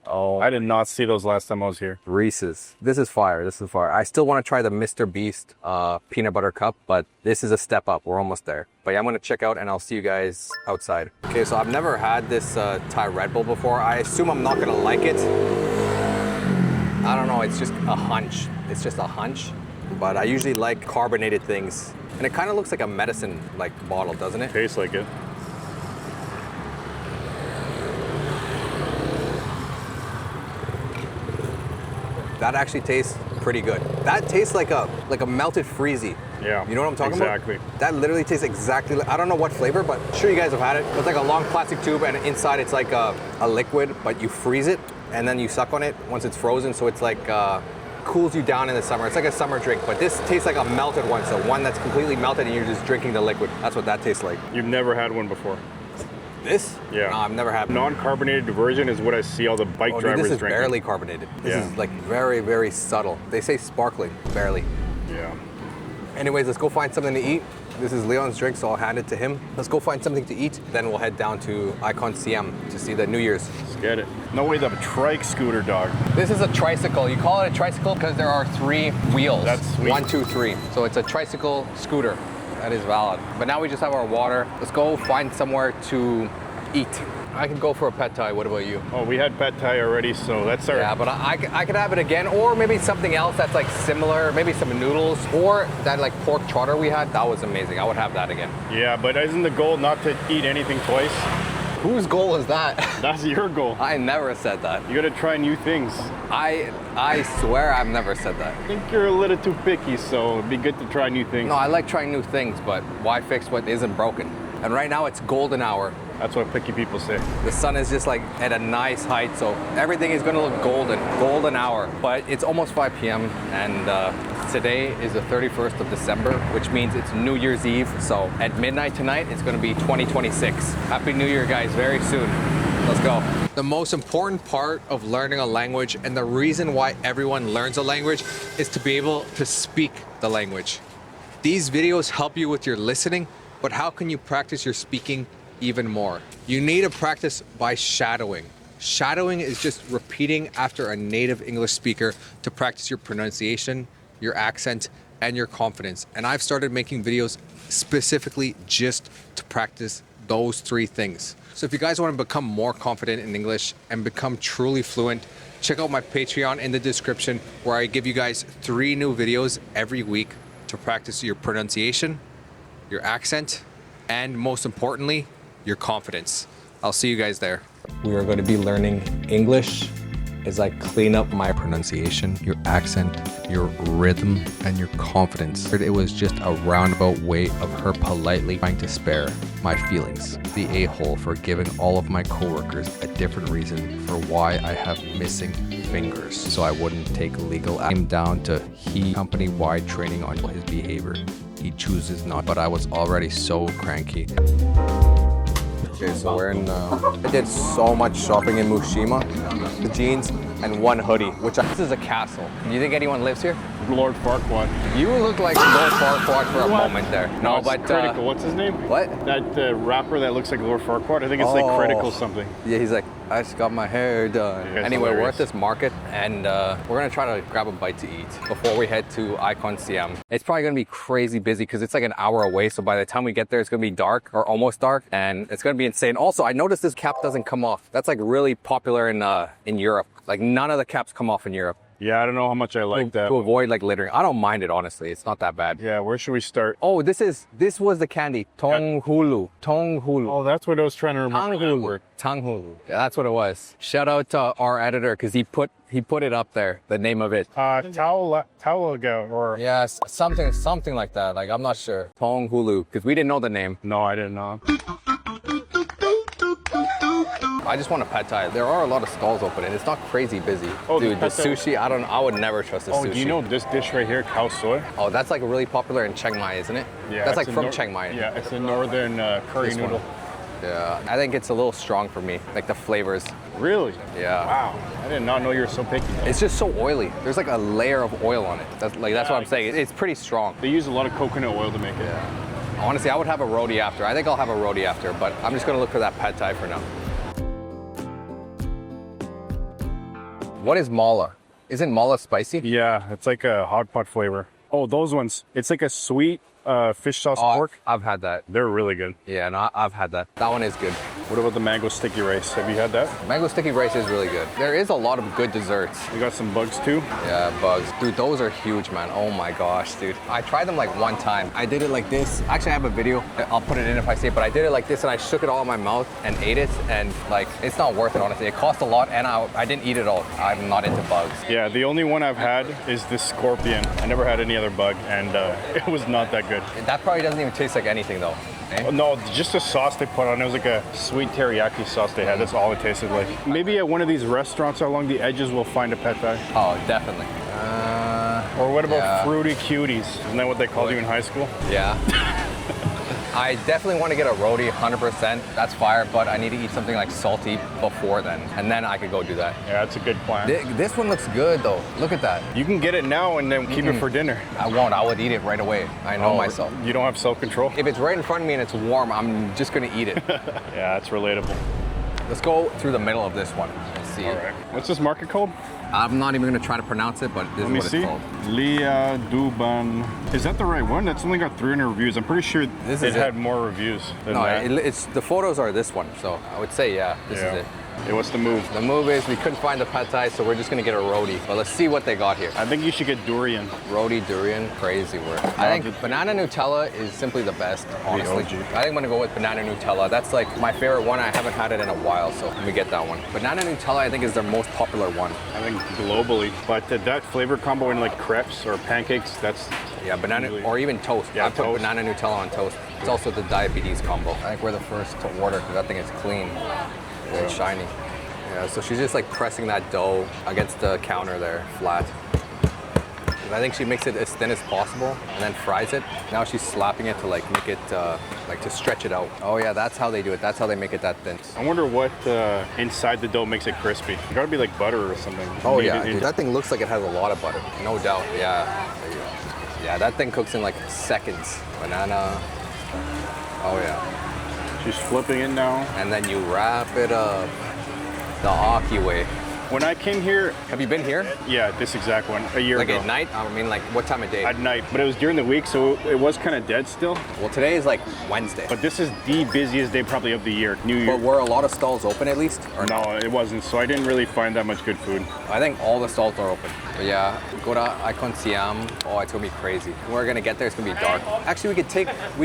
Oh, I did not see those last time I was here. Reese's. This is fire. This is fire. I still want to try the Mr. Beast peanut butter cup, but this is a step up. We're almost there. But yeah, I'm going to check out and I'll see you guys outside. Okay, so I've never had this Thai Red Bull before. I assume I'm not going to like it. I don't know. It's just a hunch. It's just a hunch. But I usually like carbonated things. And it kind of looks like a medicine like bottle, doesn't it? Tastes like it. That actually tastes pretty good. That tastes like a melted freezy. Yeah. You know what I'm talking exactly. about? That literally tastes exactly like, I don't know what flavor, but I'm sure you guys have had it. It's like a long plastic tube and inside it's like a liquid, but you freeze it and then you suck on it once it's frozen. So it's like, cools you down in the summer. It's like a summer drink, but this tastes like a melted one. So one that's completely melted and you're just drinking the liquid. That's what that tastes like. You've never had one before. This? Yeah. No, I've never had. Non-carbonated version is what I see all the bike Oh, dude, drivers this is drinking. barely carbonated. This Yeah. is like very, very subtle. They say sparkling, barely. Yeah. Anyways, let's go find something to eat. This is Leon's drink, so I'll hand it to him. Let's go find something to eat. Then we'll head down to Icon CM to see the New Year's. Let's get it. No way they have a trike scooter, dog. This is a tricycle. You call it a tricycle because there are 3 wheels. That's sweet. 1, 2, 3. So it's a tricycle scooter. That is valid. But now we just have our water. Let's go find somewhere to eat. I could go for a pad thai. What about you? Oh, we had pad thai already, so that's our... Yeah, but I could have it again, or maybe something else that's like similar, maybe some noodles, or that like pork trotter we had. That was amazing. I would have that again. Yeah, but isn't the goal not to eat anything twice? Whose goal is that? That's your goal. I never said that. You gotta try new things. I swear I've never said that. I think you're a little too picky, so it'd be good to try new things. No, I like trying new things, but why fix what isn't broken? And right now it's golden hour. That's what picky people say. The sun is just like at a nice height, so everything is gonna look golden hour. But it's almost 5 p.m. and today is the 31st of December, which means it's New Year's Eve. So at midnight tonight, it's gonna be 2026. Happy New Year, guys, very soon. Let's go. The most important part of learning a language and the reason why everyone learns a language is to be able to speak the language. These videos help you with your listening, but how can you practice your speaking even more? You need to practice by shadowing. Shadowing is just repeating after a native English speaker to practice your pronunciation, your accent, and your confidence. And I've started making videos specifically just to practice those 3 things. So if you guys want to become more confident in English and become truly fluent, check out my Patreon in the description where I give you guys 3 new videos every week to practice your pronunciation, your accent, and most importantly, your confidence. I'll see you guys there. We are going to be learning English as I clean up my pronunciation, your accent, your rhythm, and your confidence. It was just a roundabout way of her politely trying to spare my feelings. The a-hole for giving all of my coworkers a different reason for why I have missing fingers, so I wouldn't take legal action. Down to he company-wide training on his behavior. He chooses not, but I was already so cranky. Okay, so we're in, I did so much shopping in Mushima. The jeans and 1 hoodie, this is a castle. Do you think anyone lives here? Lord Farquaad. You look like Lord Farquaad for a moment there. No, it's but Critical. What's his name? What? That rapper that looks like Lord Farquaad. I think it's like Critical something. Yeah, he's like, I just got my hair done. Yeah, anyway, we're hilarious. at this market and we're gonna try to grab a bite to eat before we head to Icon CM. It's probably gonna be crazy busy because it's like an hour away. So by the time we get there, it's gonna be dark or almost dark, and it's gonna be insane. Also, I noticed this cap doesn't come off. That's like really popular in Europe. Like none of the caps come off in Europe. Yeah, I don't know how much I like that. to avoid like littering. I don't mind it, honestly. It's not that bad. Yeah, where should we start? Oh, this was the candy. Tonghulu. Tonghulu. Oh, that's what I was trying to remember. that Tanghulu. word. Tanghulu. Yeah, that's what it was. Shout out to our editor because he put it up there, the name of it. Taulaga or... Yes, something like that. Like, I'm not sure. Tonghulu, because we didn't know the name. No, I didn't know. I just want a pad thai. There are a lot of stalls open and it's not crazy busy. Oh, dude, the pad thai- sushi, I would never trust the Oh, sushi. do you know this dish right here, khao soy? Oh, that's like really popular in Chiang Mai, isn't it? Yeah, That's it's like a from Chiang Mai. Yeah, it's a northern curry This one. noodle. Yeah, I think it's a little strong for me, like the flavors. Really? Yeah. Wow, I did not know you were so picky. It's just so oily. There's like a layer of oil on it. That's what I'm saying. It's pretty strong. They use a lot of coconut oil to make it. Yeah. Honestly, I would have a roti after. I think I'll have a roti after, but I'm just gonna look for that pad thai for now. What is mala? Isn't mala spicy? Yeah, it's like a hot pot flavor. Oh, those ones. It's like a sweet fish sauce pork. I've had that. They're really good. Yeah, no, I've had that. That one is good. What about the mango sticky rice? Have you had that? Mango sticky rice is really good. There is a lot of good desserts. We got some bugs too. Yeah, bugs. Dude, those are huge, man. Oh my gosh, dude. I tried them like one time. I did it like this. Actually, I have a video. I'll put it in if I see it, but I did it like this and I shook it all in my mouth and ate it. And like, it's not worth it, honestly. It cost a lot and I didn't eat it all. I'm not into bugs. Yeah, the only one I've had is the scorpion. I never had any other bug, and it was not that good. That probably doesn't even taste like anything though. Eh? No, just the sauce they put on. It was like a sweet teriyaki sauce they had. That's all it tasted like. Maybe at one of these restaurants along the edges, we'll find a pad thai. Oh, definitely. Or what about yeah. fruity cuties? Isn't that what they called you in high school? Yeah. I definitely want to get a roti 100%. That's fire, but I need to eat something like salty before then. And then I could go do that. Yeah, that's a good plan. This one looks good though. Look at that. You can get it now and then keep it for dinner. I won't. I would eat it right away. I know myself. You don't have self-control? If it's right in front of me and it's warm, I'm just gonna eat it. Yeah, that's relatable. Let's go through the middle of this one and see All it. right. What's this market called? I'm not even gonna try to pronounce it, but this Let is me what see. it's called. Lia Duban. Is that the right one? That's only got 300 reviews. I'm pretty sure This it is had it. more reviews than No, that. it's the photos are this one, so I would say yeah, this is it. Yeah, what's the move? The move is we couldn't find the pad thai, so we're just gonna get a roti. But let's see what they got here. I think you should get durian. Roti, durian, crazy word. I think banana Nutella is simply the best, honestly. OG. I think I'm gonna go with banana Nutella. That's like my favorite one. I haven't had it in a while, so let me get that one. Banana Nutella, I think, is their most popular one. I think globally. But that flavor combo in like crepes or pancakes, that's... Yeah, banana, really- or even toast. Yeah, I put toast. banana Nutella on toast. It's also the diabetes combo. I think we're the first to order because that thing is clean and shiny. Yeah, so she's just like pressing that dough against the counter there, flat. And I think she makes it as thin as possible and then fries it. Now she's slapping it to like make it, like to stretch it out. Oh yeah, that's how they do it. That's how they make it that thin. I wonder what inside the dough makes it crispy. It gotta be like butter or something. Oh Made yeah, it dude, into- that thing looks like it has a lot of butter. No doubt, yeah. There you go. Yeah, that thing cooks in like seconds. Banana, oh yeah. She's flipping it now. And then you wrap it up the Aki way. When I came here, Have you been here? yeah, this exact one, a year Like ago. at night? I mean, like what time of day? At night, but it was during the week, so it was kind of dead still. Well, today is like Wednesday. But this is the busiest day probably of the year, New Year. But were a lot of stalls open at least? Or No, it wasn't, so I didn't really find that much good food. I think all the stalls are open. But yeah, go to Icon Siam. Oh, it's gonna be crazy. We're gonna get there, it's gonna be dark. Actually, we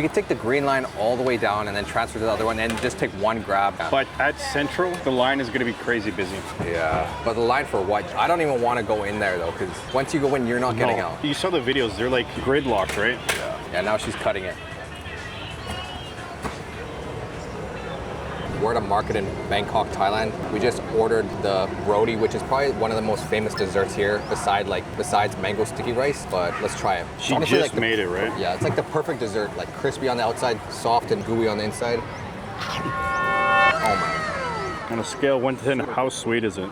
could take the green line all the way down and then transfer to the other one and just take one grab. But at Central, the line is gonna be crazy busy. Yeah, but the line for what? I don't even want to go in there though, because once you go in, you're not getting out. You saw the videos, they're like gridlocked, right? Yeah, now she's cutting it. We're at a market in Bangkok, Thailand. We just ordered the roti, which is probably one of the most famous desserts here, besides mango sticky rice. But let's try it. She Honestly, just like made it, right? Yeah, it's like the perfect dessert, like crispy on the outside, soft and gooey on the inside. Oh my! On a scale of 1 to 10, how sweet is it?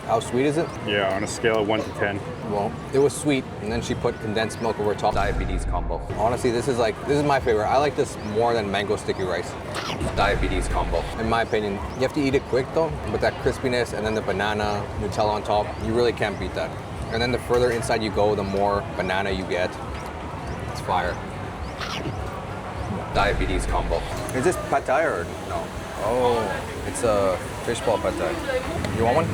How sweet is it? Yeah, on a scale of 1 to 10. Well, it was sweet, and then she put condensed milk over top. Diabetes combo. Honestly, this is my favorite. I like this more than mango sticky rice. Diabetes combo. In my opinion, you have to eat it quick though, with that crispiness and then the banana, Nutella on top. You really can't beat that. And then the further inside you go, the more banana you get. It's fire. Diabetes combo. Is this pad thai or no? Oh, it's a fishball pad thai. You want one?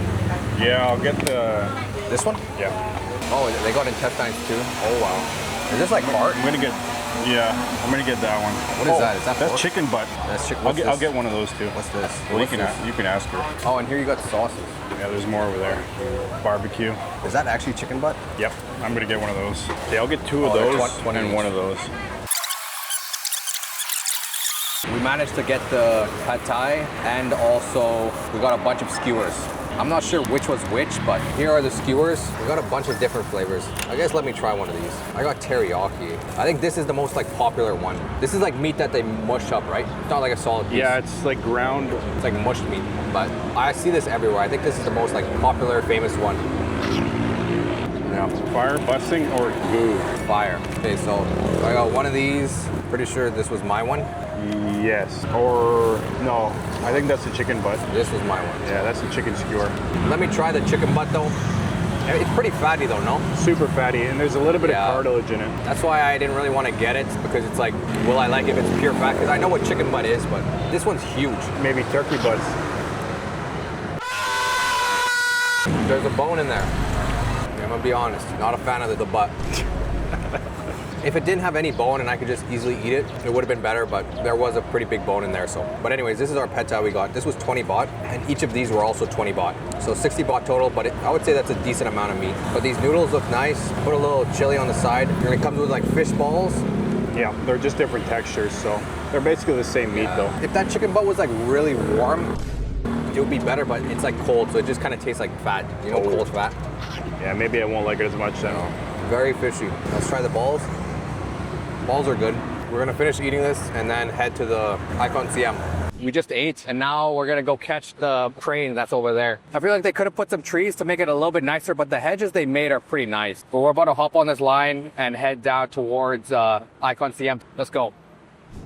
Yeah, I'll get the This one? Yeah. Oh, they got intestines too. Oh wow. Is this like heart? I'm gonna get that one. What is that? Is that that's pork? chicken butt. That's chicken. I'll get one of those too. What's this? Well, What's you can ask her. Oh, and here you got sauces. Yeah, there's more over there. Barbecue. Is that actually chicken butt? Yep. I'm gonna get one of those. Okay, I'll get two of they're those 20 and each. one of those. We managed to get the pad thai and also we got a bunch of skewers. I'm not sure which was which, but here are the skewers. We got a bunch of different flavors. I guess let me try one of these. I got teriyaki. I think this is the most like popular one. This is like meat that they mush up, right? It's not like a solid piece. Yeah, it's like ground. It's like mushed meat, but I see this everywhere. I think this is the most like popular, famous one. Yeah. Fire, busting, or goo? Fire. Okay, so I got one of these. Pretty sure this was my one. Yes. Or no, I think that's the chicken butt. This was my one. Yeah, that's the chicken skewer. Let me try the chicken butt though. It's pretty fatty though, no? Super fatty, and there's a little bit of cartilage in it. That's why I didn't really want to get it, because it's like, will I like it if it's pure fat? Because I know what chicken butt is, but this one's huge. Maybe turkey butts. There's a bone in there. I'm gonna be honest, not a fan of the butt. If it didn't have any bone and I could just easily eat it, it would have been better, but there was a pretty big bone in there. So, but anyways, this is our pad thai we got. This was 20 baht, and each of these were also 20 baht. So 60 baht total, but I would say that's a decent amount of meat. But these noodles look nice. Put a little chili on the side, and it comes with like fish balls. Yeah, they're just different textures, so they're basically the same meat though. If that chicken butt was like really warm, it would be better, but it's like cold, so it just kind of tastes like fat. You know, cold fat? Yeah, maybe I won't like it as much then. Very fishy. Let's try the balls. Balls are good. We're gonna finish eating this and then head to the Icon CM. We just ate and now we're gonna go catch the train that's over there. I feel like they could have put some trees to make it a little bit nicer, but the hedges they made are pretty nice. But we're about to hop on this line and head down towards Icon CM. Let's go.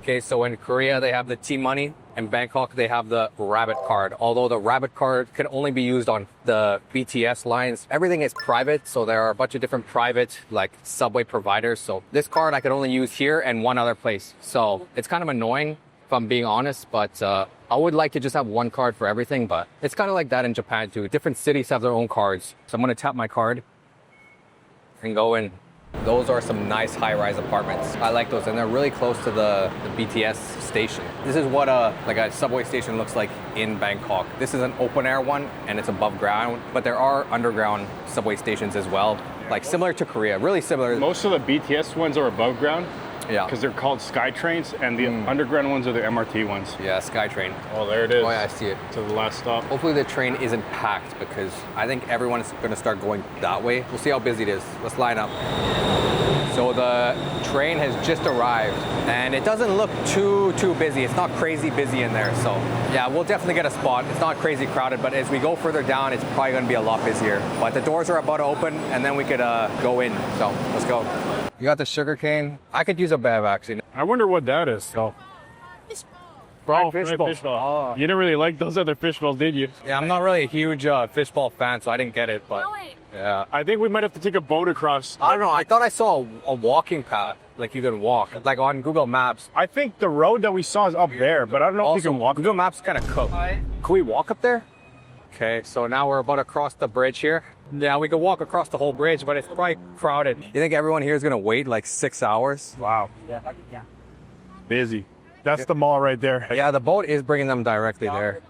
Okay, so in Korea they have the T-money. In Bangkok, they have the rabbit card. Although the rabbit card can only be used on the BTS lines. Everything is private, so there are a bunch of different private, like, subway providers. So this card I could only use here and one other place. So it's kind of annoying, if I'm being honest, but I would like to just have one card for everything, but it's kind of like that in Japan too. Different cities have their own cards. So I'm gonna tap my card and go in. Those are some nice high-rise apartments. I like those, and they're really close to the BTS station. This is what like a subway station looks like in Bangkok. This is an open-air one, and it's above ground, but there are underground subway stations as well, like similar to Korea, really similar. Most of the BTS ones are above ground. Yeah. Because they're called Sky Trains, and the underground ones are the MRT ones. Yeah, SkyTrain. Oh, there it is. Oh yeah, I see it. To the last stop. Hopefully the train isn't packed, because I think everyone is going to start going that way. We'll see how busy it is. Let's line up. So the train has just arrived, and it doesn't look too busy. It's not crazy busy in there. So yeah, we'll definitely get a spot. It's not crazy crowded, but as we go further down, it's probably going to be a lot busier. But the doors are about to open, and then we could go in. So let's go. You got the sugar cane. I could use a bev actually. I wonder what that is. Oh. Fishball. Oh. You didn't really like those other fishballs, did you? Yeah, I'm not really a huge fishball fan, so I didn't get it. But yeah, I think we might have to take a boat across. I don't know. I thought I saw a walking path, like you can walk, like on Google Maps. I think the road that we saw is up there, but I don't know if you Also, can walk. Google Maps kind of cooked. Can we walk up there? Okay, so now we're about to cross the bridge here. Yeah, we could walk across the whole bridge, but it's quite crowded. You think everyone here is gonna wait like 6 hours? Wow. Busy. That's the mall right there. Yeah, the boat is bringing them directly there.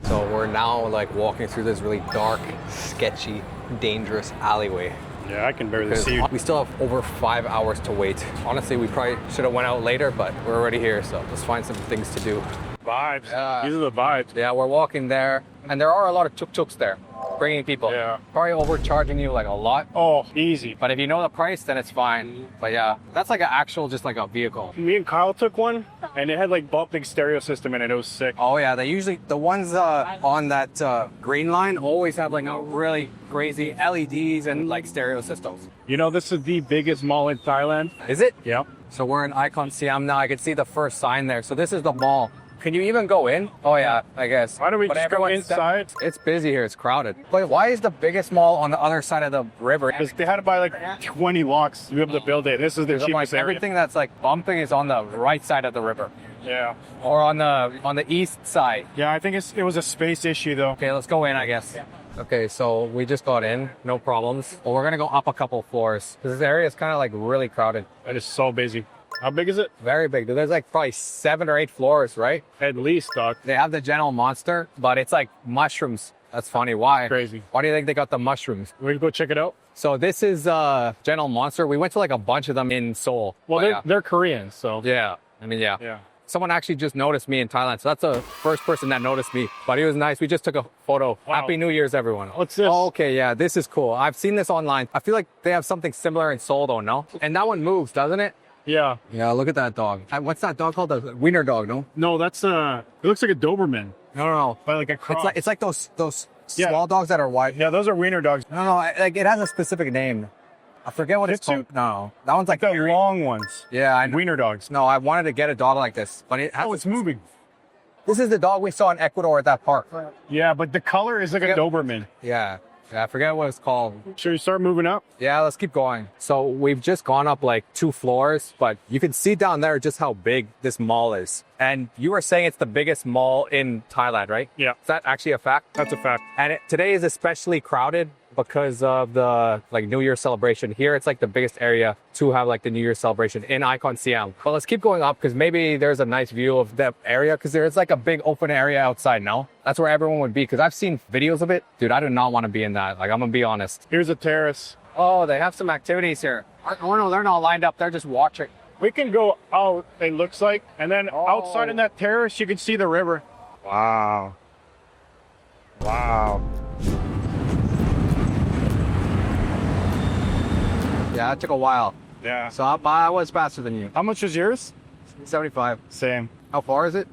So we're now like walking through this really dark, sketchy, dangerous alleyway. Yeah, I can barely Because see you. we still have over 5 hours to wait. Honestly, we probably should have went out later, but we're already here, so let's find some things to do. Vibes. Yeah. These are the vibes. Yeah, we're walking there, and there are a lot of tuk-tuks there, bringing people. Yeah. Probably overcharging you like a lot. Oh, easy. But if you know the price, then it's fine. But yeah, that's like an actual, just like a vehicle. Me and Kyle took one, and it had like bumping stereo system in it. It was sick. Oh yeah, they usually, the ones on that green line always have like a really crazy LEDs and like stereo systems. You know, this is the biggest mall in Thailand. Is it? Yep. So we're in Icon Siam now. I can see the first sign there. So this is the mall. Can you even go in? Oh yeah, I guess. Why don't we But just go everyone's- inside? It's busy here, it's crowded. But why is the biggest mall on the other side of the river? Because they had to buy like 20 locks to be able to build it. This is the Like cheapest area. everything that's like bumping is on the right side of the river. Yeah. Or on the east side. Yeah, I think it was a space issue though. Okay, let's go in, I guess. Okay, so we just got in, no problems. But we're gonna go up a couple floors because this area is kind of like really crowded. It is so busy. How big is it? Very big. There's like probably 7 or 8 floors, right? At least, Doc. They have the General Monster, but it's like mushrooms. That's funny. Why? Crazy. Why do you think they got the mushrooms? We can go check it out. So this is General Monster. We went to like a bunch of them in Seoul. Well, But they're Korean, so. yeah. I mean, yeah. Yeah. Someone actually just noticed me in Thailand. So that's the first person that noticed me. But he was nice. We just took a photo. Wow. Happy New Year's, everyone. What's this? Oh, okay, yeah, this is cool. I've seen this online. I feel like they have something similar in Seoul, though, no? And that one moves, doesn't it? Yeah. Yeah, look at that dog. What's that dog called? The wiener dog, no? No, that's it looks like a Doberman, No. but like a cross. It's like those Yeah. small dogs that are white. Yeah, those are wiener dogs. No, like it has a specific name. I forget what it's Shih Tzu? called. No, that one's like The hairy. long ones. Yeah, I know. Wiener dogs. No, I wanted to get a dog like this, but it has Oh, it's moving. This is the dog we saw in Ecuador at that park. Yeah, but the color is like a Yep. Doberman. Yeah, I forget what it's called. Should we start moving up? Yeah, let's keep going. So we've just gone up like 2 floors, but you can see down there just how big this mall is. And you were saying it's the biggest mall in Thailand, right? Yeah. Is that actually a fact? That's a fact. And today is especially crowded because of the like New Year celebration. Here, it's like the biggest area to have like the New Year celebration in Icon Siam. But let's keep going up because maybe there's a nice view of that area because there's like a big open area outside now. That's where everyone would be because I've seen videos of it. Dude, I do not want to be in that. Like, I'm gonna be honest. Here's a terrace. Oh, they have some activities here. Oh no, they're not lined up. They're just watching. We can go out, it looks like, and then outside in that terrace, you can see the river. Wow. Wow. Yeah, that took a while. Yeah. So I was faster than you. How much was yours? 75. Same. How far is it?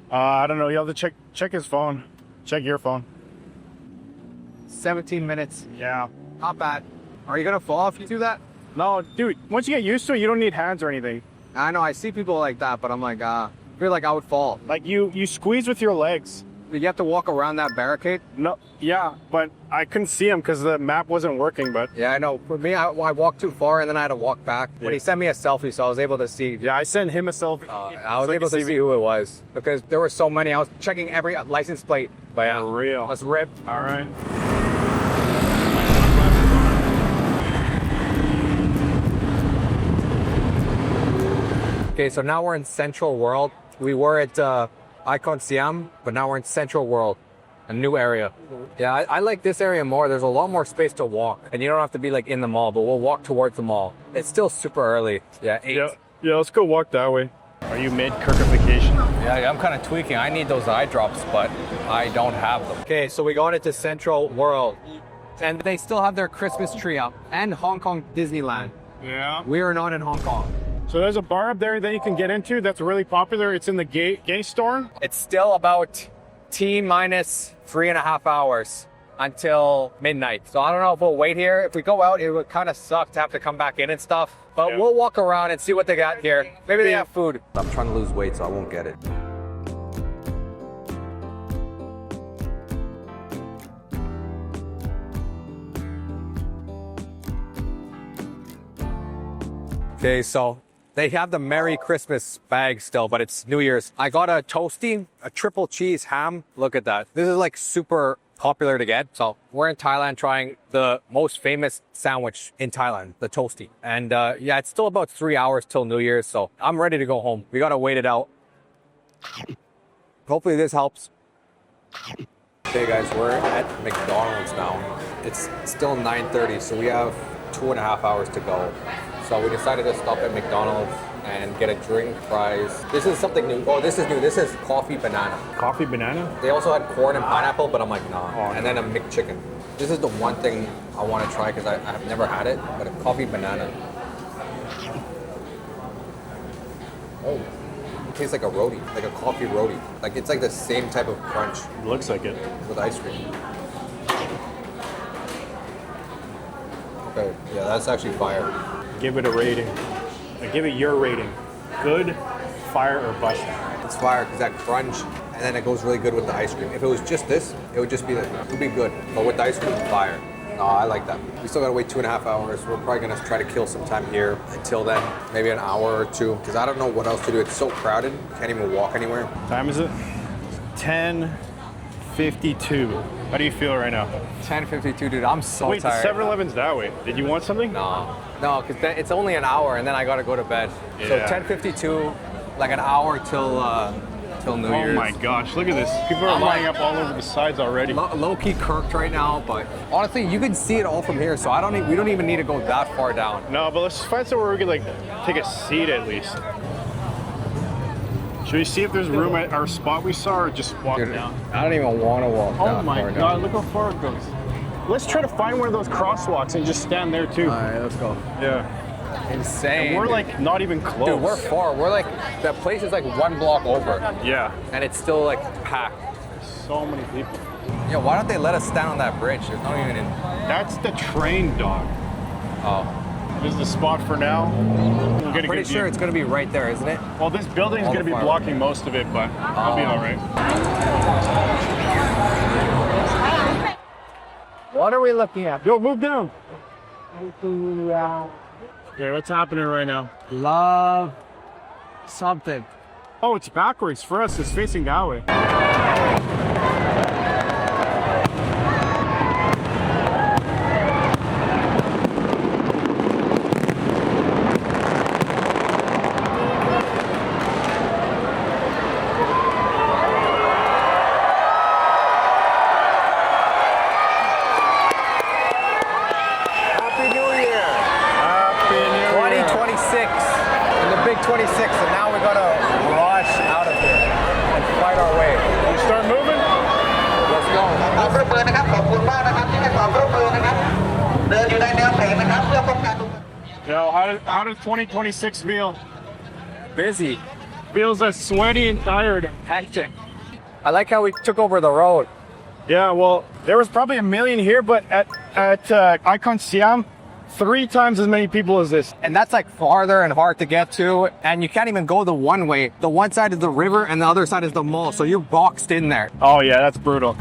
I don't know. You have to check his phone. Check your phone. 17 minutes. Yeah. Not bad. Are you gonna fall if you do that? No, dude, once you get used to it, you don't need hands or anything. I know, I see people like that, but I'm like, I feel like I would fall. Like you squeeze with your legs. You have to walk around that barricade? No, yeah, but I couldn't see him because the map wasn't working, but. Yeah, I know. For me, I walked too far and then I had to walk back. But he sent me a selfie, so I was able to see. Yeah, I sent him a selfie. I was able to see who it was because there were so many. I was checking every license plate. But yeah, For real. let's rip. All right. Okay, so now we're in Central World. We were at Icon Siam, but now we're in Central World, a new area. Yeah, I like this area more. There's a lot more space to walk, and you don't have to be like in the mall, but we'll walk towards the mall. It's still super early. Yeah, 8. Yeah, let's go walk that way. Are you mid-kirkification? Yeah, I'm kind of tweaking. I need those eye drops, but I don't have them. Okay, so we got into Central World, and they still have their Christmas tree up, and Hong Kong Disneyland. Yeah. We are not in Hong Kong. So there's a bar up there that you can get into that's really popular. It's in the gay store. It's still about T-minus 3.5 hours until midnight. So I don't know if we'll wait here. If we go out, it would kind of suck to have to come back in and stuff. But Yeah. we'll walk around and see what they got here. Maybe they have food. I'm trying to lose weight, so I won't get it. Okay, so they have the Merry Christmas bag still, but it's New Year's. I got a toasty, a triple cheese ham. Look at that. This is like super popular to get. So we're in Thailand trying the most famous sandwich in Thailand, the toasty. And yeah, it's still about 3 hours till New Year's. So I'm ready to go home. We got to wait it out. Hopefully this helps. Okay guys, we're at McDonald's now. It's still 9:30, so we have 2.5 hours to go. So we decided to stop at McDonald's and get a drink, fries. This is something new. Oh, this is new. This is coffee banana. Coffee banana? They also had corn and pineapple, but I'm like, nah. Oh, and then a McChicken. This is the one thing I want to try because I have never had it, but a coffee banana. Oh, it tastes like a roti, like a coffee roti. Like it's like the same type of crunch Looks like it. with ice cream. Okay, yeah, that's actually fire. Give it a rating. Give it your rating. Good, fire, or bust? It's fire because that crunch, and then it goes really good with the ice cream. If it was just this, it would just be like, it would be good. But with the ice cream, fire. No, I like that. We still gotta wait 2.5 hours. We're probably gonna try to kill some time here. Until then, maybe an hour or two, because I don't know what else to do. It's so crowded, can't even walk anywhere. Time is it? 10:52. How do you feel right now? 10:52, dude. I'm so Wait, the tired. 7-Eleven's that way. Did you want something? No, because it's only an hour, and then I gotta go to bed. So Yeah. 10:52, like an hour till New Oh Year's. my gosh, look at this. People are I'm lining like- up all over the sides already. Low-key kirked right now, but honestly, you can see it all from here. So we don't even need to go that far down. No, but let's find somewhere we can like take a seat at least. Should we see if there's room at our spot we saw, or just walk Dude, down? I don't even want to walk Oh that my far god, down. look how far it goes. Let's try to find one of those crosswalks and just stand there too. All right, let's go. Yeah. Insane. And we're dude. like not even close. Dude, we're far. We're like, that place is like 1 block over, Yeah. and it's still like packed. So many people. Yo, why don't they let us stand on that bridge? There's not even That's the train, dog. Oh. This is the spot for now. We'll get a Pretty good sure view. it's gonna be right there, isn't it? Well, this building is all going to the be fireworks. blocking most of it, but I'll be all right. What are we looking at? Yo, move down. Okay, what's happening right now? Love something. Oh, it's backwards for us. It's facing that way. Happy New Year! Happy New Year. 2026. And the big 26, and now we gotta rush out of here and fight our way. We start moving? Let's go. ความร่วมมือนะครับขอบคุณมากนะครับที่ให้ความร่วมมือนะครับเดินอยู่ในแนวแถวนะครับเพื่อป้องกัน Yo, how does 2026 feel? Busy. Feels sweaty and tired. Hectic. I like how we took over the road. Yeah, well, there was probably a million here, but at Icon Siam, 3 times as many people as this. And that's like farther and hard to get to. And you can't even go the one way. The one side is the river and the other side is the mall. So you're boxed in there. Oh yeah, that's brutal.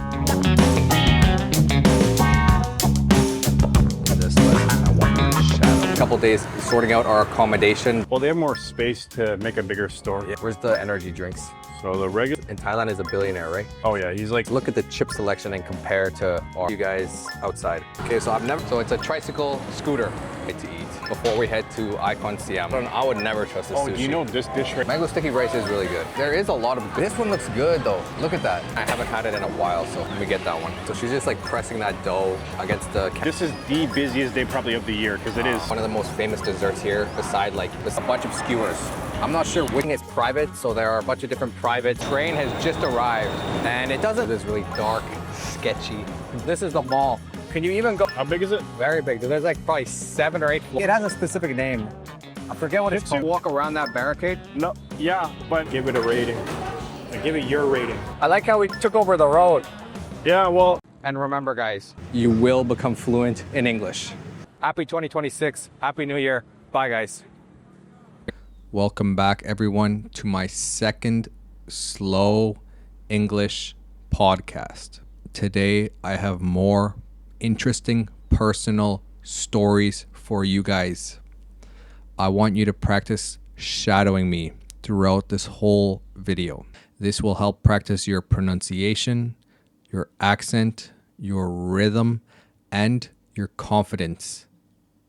A couple days sorting out our accommodation. Well, they have more space to make a bigger store. Where's the energy drinks? So the regular. In Thailand is a billionaire, right? Oh yeah, he's like. Look at the chip selection and compare to you guys outside. Okay, so so it's a tricycle scooter to eat before we head to Icon Siam. I would never trust this Oh, sushi. you know this dish right? Mango sticky rice is really good. There is a lot of, this one looks good though. Look at that. I haven't had it in a while, so let me get that one. So she's just like pressing that dough against the This is the busiest day probably of the year because it is. one of the most famous desserts here, beside like there's a bunch of skewers. I'm not sure which is private, so there are a bunch of different private. Train has just arrived, and it doesn't. It's really dark, sketchy. This is the mall. Can you even go? How big is it? Very big. There's like probably 7 or 8 floors. It has a specific name. I forget what it's called. Walk around that barricade. No, yeah, but give it a rating. Like, give it your rating. I like how we took over the road. Yeah, well. And remember, guys, you will become fluent in English. Happy 2026. Happy New Year. Bye, guys. Welcome back, everyone, to my second slow English podcast. Today, I have more interesting personal stories for you guys. I want you to practice shadowing me throughout this whole video. This will help practice your pronunciation, your accent, your rhythm, and your confidence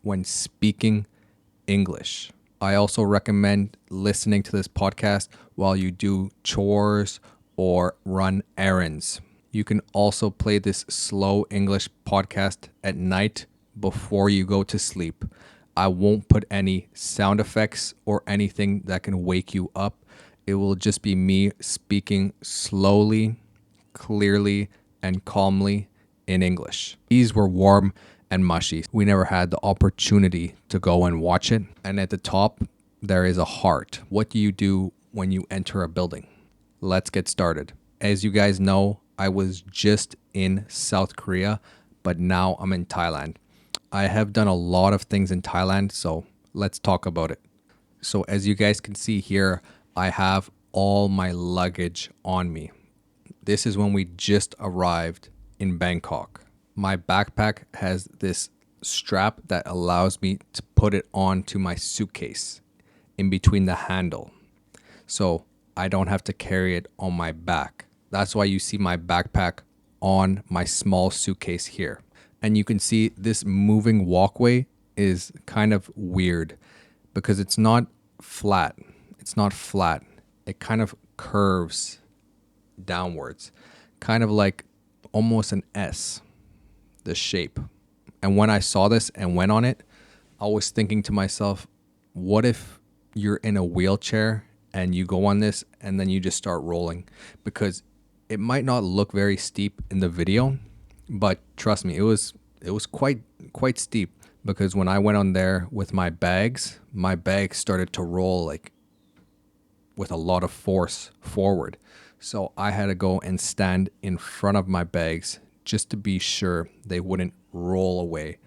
when speaking English. I also recommend listening to this podcast while you do chores or run errands. You can also play this slow English podcast at night before you go to sleep. I won't put any sound effects or anything that can wake you up. It will just be me speaking slowly, clearly, and calmly in English. These were warm and mushy. We never had the opportunity to go and watch it. And at the top, there is a heart. What do you do when you enter a building? Let's get started. As you guys know, I was just in South Korea, but now I'm in Thailand. I have done a lot of things in Thailand, so let's talk about it. So as you guys can see here, I have all my luggage on me. This is when we just arrived in Bangkok. My backpack has this strap that allows me to put it onto my suitcase in between the handle. So I don't have to carry it on my back. That's why you see my backpack on my small suitcase here. And you can see this moving walkway is kind of weird because it's not flat. It's not flat. It kind of curves downwards, kind of like almost an S, the shape. And when I saw this and went on it, I was thinking to myself, what if you're in a wheelchair and you go on this and then you just start rolling? Because it might not look very steep in the video, but trust me, it was quite steep, because when I went on there with my bags started to roll like with a lot of force forward. So I had to go and stand in front of my bags just to be sure they wouldn't roll away.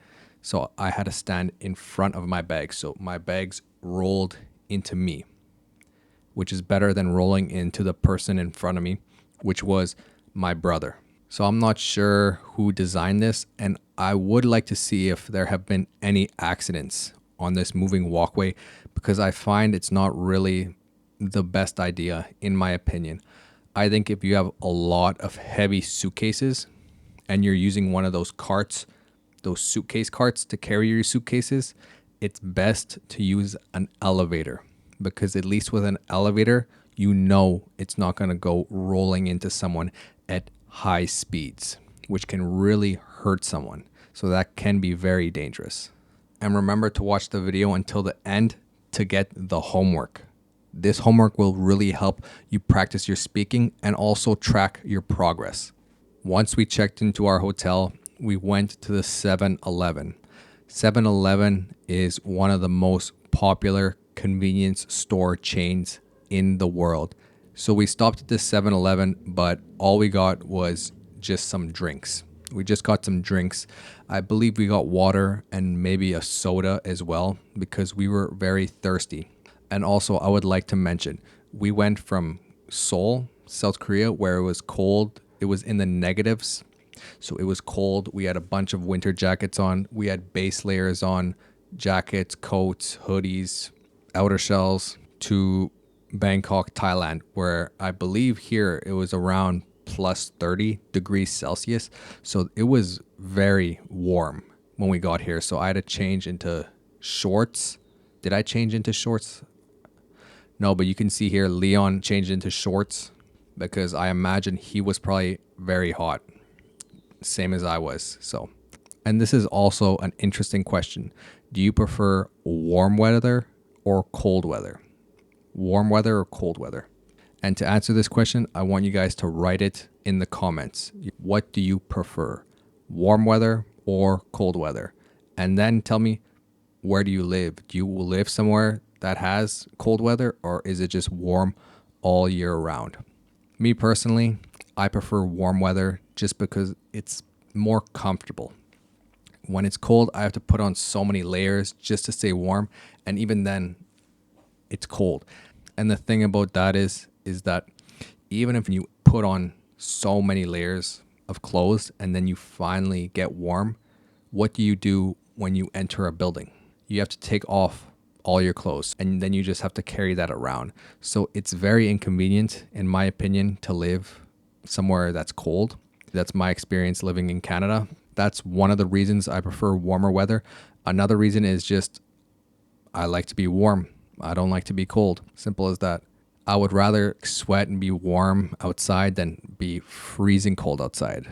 So I had to stand in front of my bags. So my bags rolled into me, which is better than rolling into the person in front of me, which was my brother. So I'm not sure who designed this, and I would like to see if there have been any accidents on this moving walkway, because I find it's not really the best idea in my opinion. I think if you have a lot of heavy suitcases and you're using one of those carts, those suitcase carts to carry your suitcases, it's best to use an elevator, because at least with an elevator, you know it's not going to go rolling into someone at high speeds, which can really hurt someone. So that can be very dangerous. And remember to watch the video until the end to get the homework. This homework will really help you practice your speaking and also track your progress. Once we checked into our hotel, we went to the 7-Eleven. 7-Eleven is one of the most popular convenience store chains in the world. So we stopped at this 7-Eleven, but all we got was just some drinks. We just got some drinks. I believe we got water and maybe a soda as well, because we were very thirsty. And also, I would like to mention, we went from Seoul, South Korea, where it was cold. It was in the negatives. So it was cold. We had a bunch of winter jackets on. We had base layers on, jackets, coats, hoodies, outer shells, to Bangkok, Thailand, where I believe here it was around plus 30 degrees Celsius. So it was very warm when we got here. So I had to change into shorts. Did I change into shorts? No, but you can see here Leon changed into shorts because I imagine he was probably very hot, same as I was. So, and this is also an interesting question. Do you prefer warm weather or cold weather? Warm weather or cold weather? And to answer this question, I want you guys to write it in the comments. What do you prefer? Warm weather or cold weather? And then tell me, where do you live? Do you live somewhere that has cold weather, or is it just warm all year round? Me personally, I prefer warm weather just because it's more comfortable. When it's cold, I have to put on so many layers just to stay warm, and even then, it's cold. And the thing about that is that even if you put on so many layers of clothes and then you finally get warm, what do you do when you enter a building? You have to take off all your clothes and then you just have to carry that around. So it's very inconvenient, in my opinion, to live somewhere that's cold. That's my experience living in Canada. That's one of the reasons I prefer warmer weather. Another reason is just I like to be warm. I don't like to be cold. Simple as that. I would rather sweat and be warm outside than be freezing cold outside.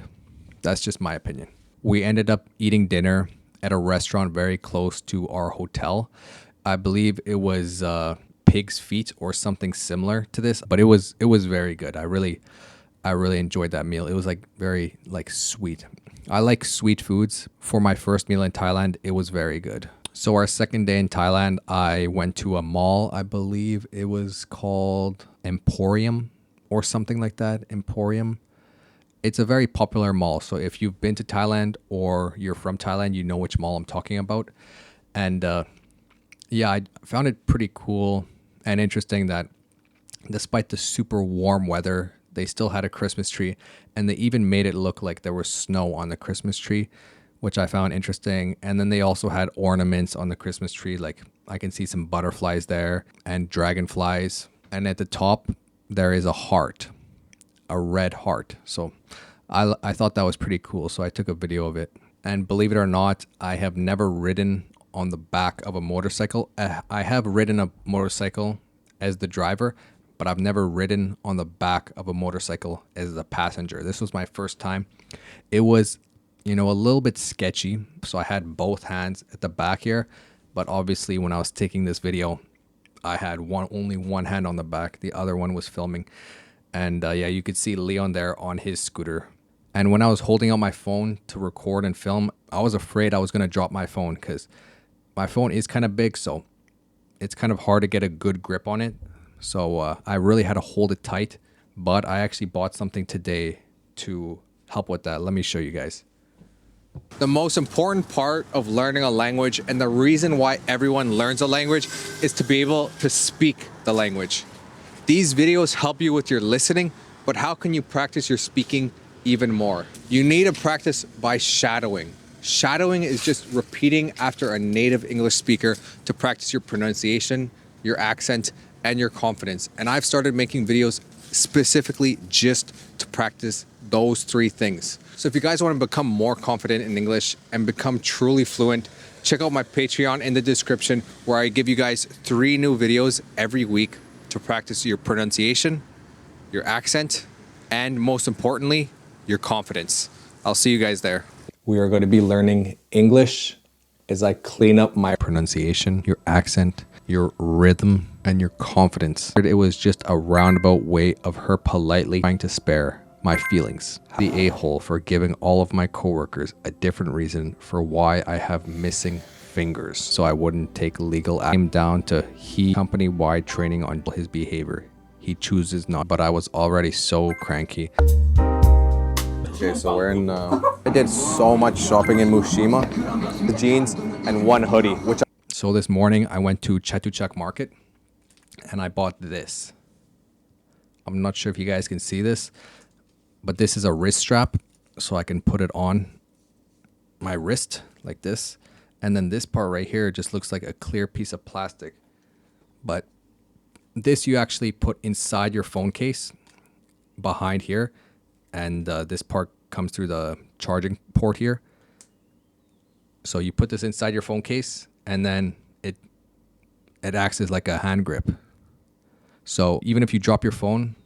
That's just my opinion. We ended up eating dinner at a restaurant very close to our hotel. I believe it was pig's feet or something similar to this, but it was very good. I really enjoyed that meal. It was like very like sweet. I like sweet foods. For my first meal in Thailand, it was very good. So our second day in Thailand, I went to a mall. I believe it was called Emporium or something like that. Emporium. It's a very popular mall. So if you've been to Thailand or you're from Thailand, you know which mall I'm talking about. And yeah, I found it pretty cool and interesting that despite the super warm weather, they still had a Christmas tree, and they even made it look like there was snow on the Christmas tree, which I found interesting. And then they also had ornaments on the Christmas tree. Like I can see some butterflies there and dragonflies. And at the top, there is a heart, a red heart. So I thought that was pretty cool, so I took a video of it. And believe it or not, I have never ridden on the back of a motorcycle. I have ridden a motorcycle as the driver, but I've never ridden on the back of a motorcycle as a passenger. This was my first time. It was, a little bit sketchy. So I had both hands at the back here, but obviously when I was taking this video, I had only one hand on the back. The other one was filming. And yeah, you could see Leon there on his scooter. And when I was holding out my phone to record and film, I was afraid I was going to drop my phone because my phone is kind of big, so it's kind of hard to get a good grip on it. So I really had to hold it tight, but I actually bought something today to help with that. Let me show you guys. The most important part of learning a language and the reason why everyone learns a language is to be able to speak the language. These videos help you with your listening, but how can you practice your speaking even more? You need to practice by shadowing. Shadowing is just repeating after a native English speaker to practice your pronunciation, your accent, and your confidence. And I've started making videos specifically just to practice those three things. So if you guys want to become more confident in English and become truly fluent, check out my Patreon in the description where I give you guys 3 new videos every week to practice your pronunciation, your accent, and most importantly, your confidence. I'll see you guys there. We are going to be learning English as I clean up my pronunciation, your accent, your rhythm, and your confidence. It was just a roundabout way of her politely trying to spare my feelings. The a-hole for giving all of my coworkers a different reason for why I have missing fingers, so I wouldn't take legal action. Down to he company-wide training on his behavior. He chooses not, but I was already so cranky. Okay, so we're in, I did so much shopping in Mushima. The jeans and one hoodie, So this morning I went to Chatuchak Market and I bought this. I'm not sure if you guys can see this, but this is a wrist strap, so I can put it on my wrist like this. And then this part right here just looks like a clear piece of plastic. But this you actually put inside your phone case behind here. And this part comes through the charging port here. So you put this inside your phone case and then it acts as like a hand grip. So even if you drop your phone,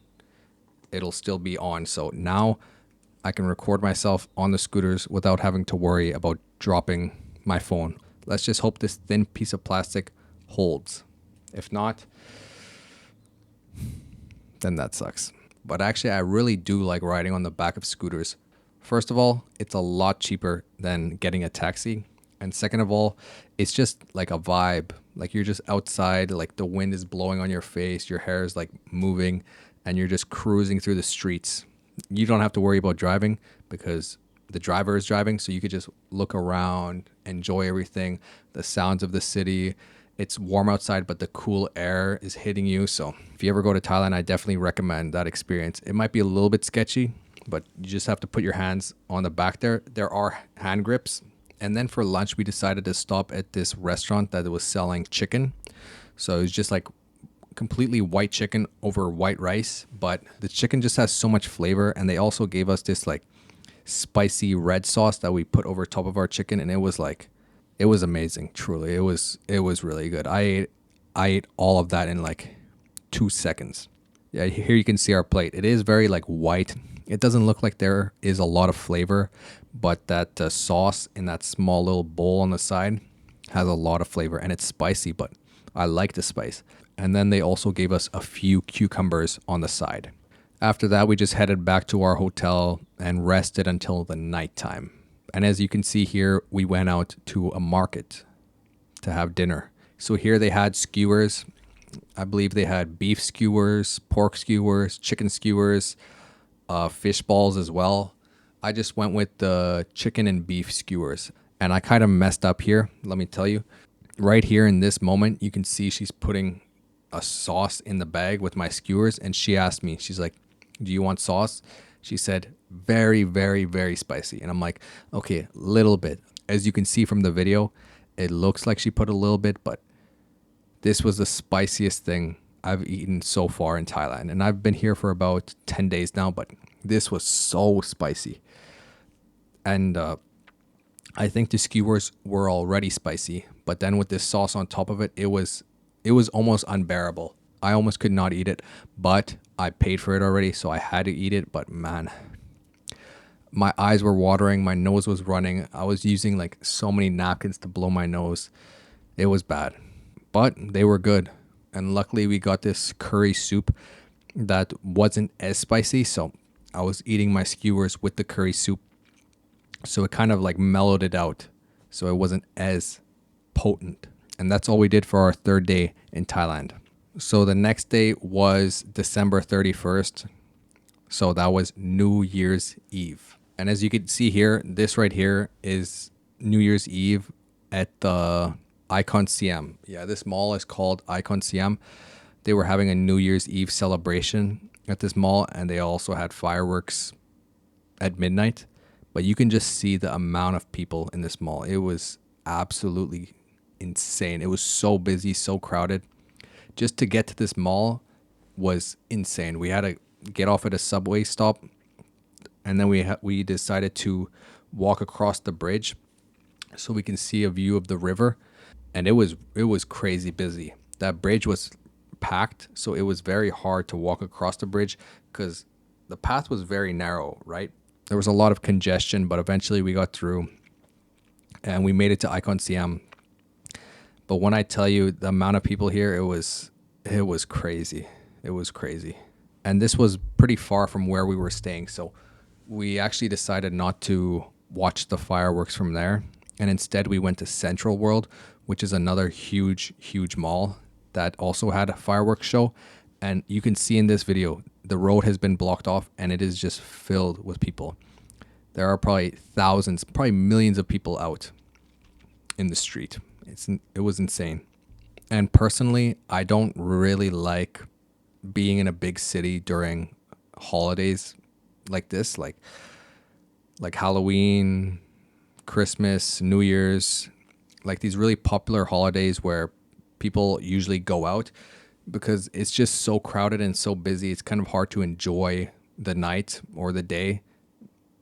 it'll still be on. So now I can record myself on the scooters without having to worry about dropping my phone. Let's just hope this thin piece of plastic holds. If not, then that sucks. But actually, I really do like riding on the back of scooters. First of all, it's a lot cheaper than getting a taxi. And second of all, it's just like a vibe. Like you're just outside, like the wind is blowing on your face, your hair is like moving, and you're just cruising through the streets. You don't have to worry about driving because the driver is driving, so you could just look around, enjoy everything, the sounds of the city. It's warm outside, but the cool air is hitting you. So if you ever go to Thailand, I definitely recommend that experience. It might be a little bit sketchy, but you just have to put your hands on the back there. There are hand grips. And then for lunch, we decided to stop at this restaurant that was selling chicken. So it was just like completely white chicken over white rice, but the chicken just has so much flavor. And they also gave us this like spicy red sauce that we put over top of our chicken. And it was amazing. Truly. It was really good. I ate all of that in like 2 seconds. Yeah, here you can see our plate. It is very like white. It doesn't look like there is a lot of flavor, but that sauce in that small little bowl on the side has a lot of flavor and it's spicy, but I like the spice. And then they also gave us a few cucumbers on the side. After that, we just headed back to our hotel and rested until the nighttime. And as you can see here, we went out to a market to have dinner. So here they had skewers. I believe they had beef skewers, pork skewers, chicken skewers, fish balls as well. I just went with the chicken and beef skewers. And I kind of messed up here, let me tell you. Right here in this moment, you can see she's putting a sauce in the bag with my skewers. And she asked me, she's like, do you want sauce? She said, very, very, very spicy. And I'm like, okay, little bit. As you can see from the video, it looks like she put a little bit, but this was the spiciest thing I've eaten so far in Thailand. And I've been here for about 10 days now, but This was so spicy. And I think the skewers were already spicy, but then with this sauce on top of it, it was almost unbearable. I almost could not eat it, but I paid for it already, so I had to eat it. But man, my eyes were watering, my nose was running. I was using like so many napkins to blow my nose. It was bad, but they were good. And luckily we got this curry soup that wasn't as spicy, so I was eating my skewers with the curry soup. So it kind of like mellowed it out, so it wasn't as potent. And that's all we did for our third day in Thailand. So the next day was December 31st. So that was New Year's Eve. And as you can see here, this right here is New Year's Eve at the Icon Siam. Yeah, this mall is called Icon Siam. They were having a New Year's Eve celebration at this mall, and they also had fireworks at midnight. But you can just see the amount of people in this mall. It was absolutely insane. It was so busy, so crowded. Just to get to this mall was insane. We had to get off at a subway stop, and then we decided to walk across the bridge so we can see a view of the river. And it was crazy busy. That bridge was packed, so it was very hard to walk across the bridge because the path was very narrow, right? There was a lot of congestion, but eventually we got through and we made it to Icon Siam. But when I tell you the amount of people here, it was crazy. It was crazy. And this was pretty far from where we were staying, so we actually decided not to watch the fireworks from there. And instead we went to Central World, which is another huge mall that also had a fireworks show. And you can see in this video, the road has been blocked off and it is just filled with people. There are probably thousands, probably millions of people out in the street. It was insane. And personally, I don't really like being in a big city during holidays like this, like Halloween, Christmas, New Year's, like these really popular holidays where people usually go out, because it's just so crowded and so busy. It's kind of hard to enjoy the night or the day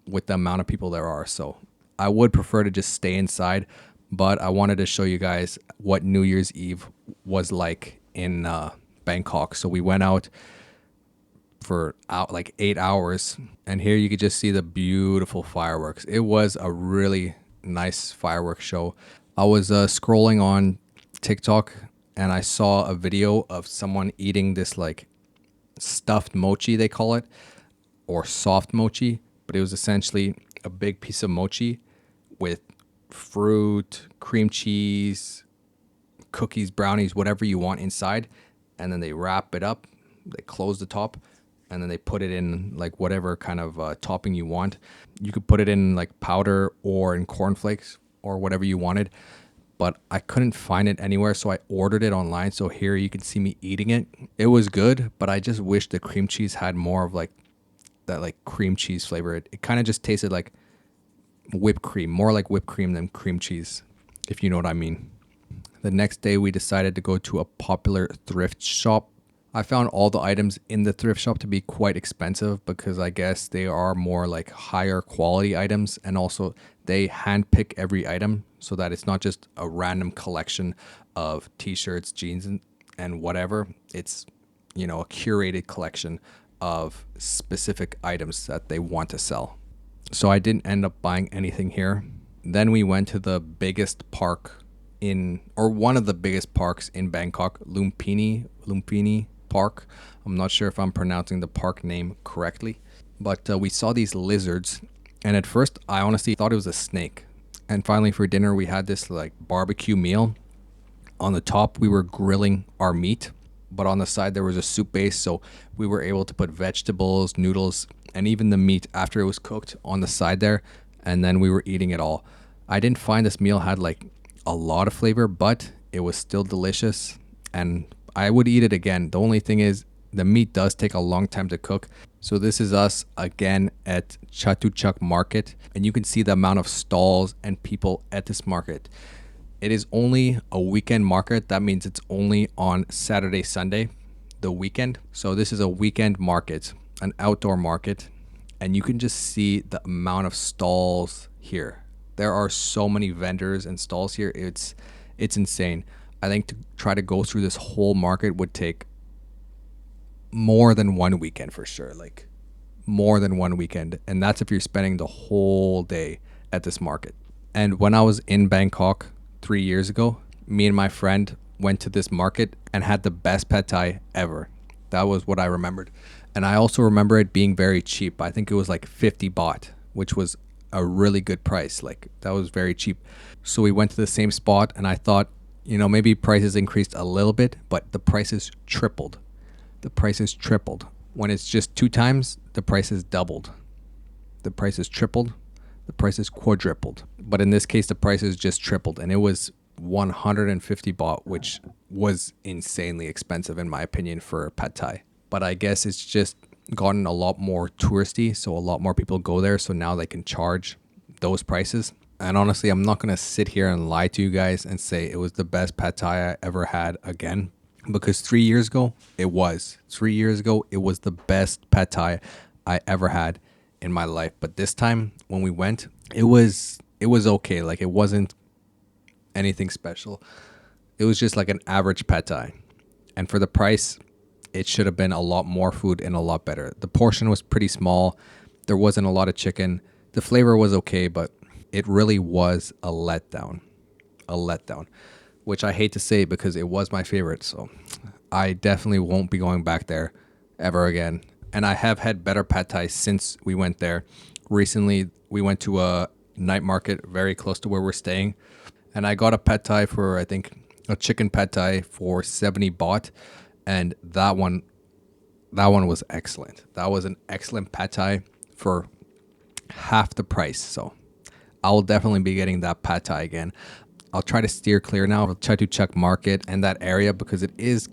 with the amount of people there are. So I would prefer to just stay inside, but I wanted to show you guys what New Year's Eve was like in Bangkok. So we went out for like 8 hours, and here you could just see the beautiful fireworks. It was a really nice fireworks show. I was scrolling on TikTok and I saw a video of someone eating this like stuffed mochi, they call it, or soft mochi, but it was essentially a big piece of mochi with fruit, cream cheese, cookies, brownies, whatever you want inside. And then they wrap it up, they close the top, and then they put it in like whatever kind of topping you want. You could put it in like powder or in cornflakes or whatever you wanted. But I couldn't find it anywhere, so I ordered it online. So here you can see me eating it. It was good, but I just wish the cream cheese had more of like that like cream cheese flavor. It kind of just tasted like whipped cream, more like whipped cream than cream cheese, if you know what I mean. The next day we decided to go to a popular thrift shop. I found all the items in the thrift shop to be quite expensive because I guess they are more like higher quality items, and also they handpick every item so that it's not just a random collection of t-shirts, jeans, and whatever. It's, you know, a curated collection of specific items that they want to sell. So I didn't end up buying anything here. Then we went to the biggest park one of the biggest parks in Bangkok, Lumpini Park. I'm not sure if I'm pronouncing the park name correctly, but we saw these lizards, and at first I honestly thought it was a snake. And finally for dinner we had this like barbecue meal. On the top we were grilling our meat, but on the side there was a soup base, so we were able to put vegetables, noodles, and even the meat after it was cooked on the side there, and then we were eating it all. I didn't find this meal had like a lot of flavor, but it was still delicious and I would eat it again. The only thing is the meat does take a long time to cook. So this is us again at Chatuchak Market, and you can see the amount of stalls and people at this market. It is only a weekend market. That means it's only on Saturday, Sunday, the weekend. So this is a weekend market, an outdoor market, and you can just see the amount of stalls here. There are so many vendors and stalls here. It's insane. I think to try to go through this whole market would take more than one weekend for sure. Like more than one weekend. And that's if you're spending the whole day at this market. And when I was in Bangkok 3 years ago, me and my friend went to this market and had the best pad thai ever. That was what I remembered. And I also remember it being very cheap. I think it was like 50 baht, which was a really good price. Like that was very cheap. So we went to the same spot and I thought, you know, maybe prices increased a little bit, but the prices tripled. The prices tripled. When it's just 2 times, the prices doubled. The prices tripled. The prices quadrupled. But in this case, the prices just tripled. And it was 150 baht, which was insanely expensive in my opinion for pad thai. But I guess it's just gotten a lot more touristy, so a lot more people go there, so now they can charge those prices. And honestly, I'm not going to sit here and lie to you guys and say it was the best pad thai I ever had again, because 3 years ago it was. 3 years ago it was the best pad thai I ever had in my life. But this time when we went, it was okay. Like it wasn't anything special. It was just like an average pad thai. And for the price, it should have been a lot more food and a lot better. The portion was pretty small. There wasn't a lot of chicken. The flavor was okay, but it really was a letdown. A letdown, which I hate to say because it was my favorite. So I definitely won't be going back there ever again. And I have had better pad thai since we went there. Recently, we went to a night market very close to where we're staying. And I got a pad thai for, I think, a chicken pad thai for 70 baht. And that one was excellent. That was an excellent pad thai for half the price. So I'll definitely be getting that pad thai again. I'll try to steer clear now. I'll try to check market and that area because it is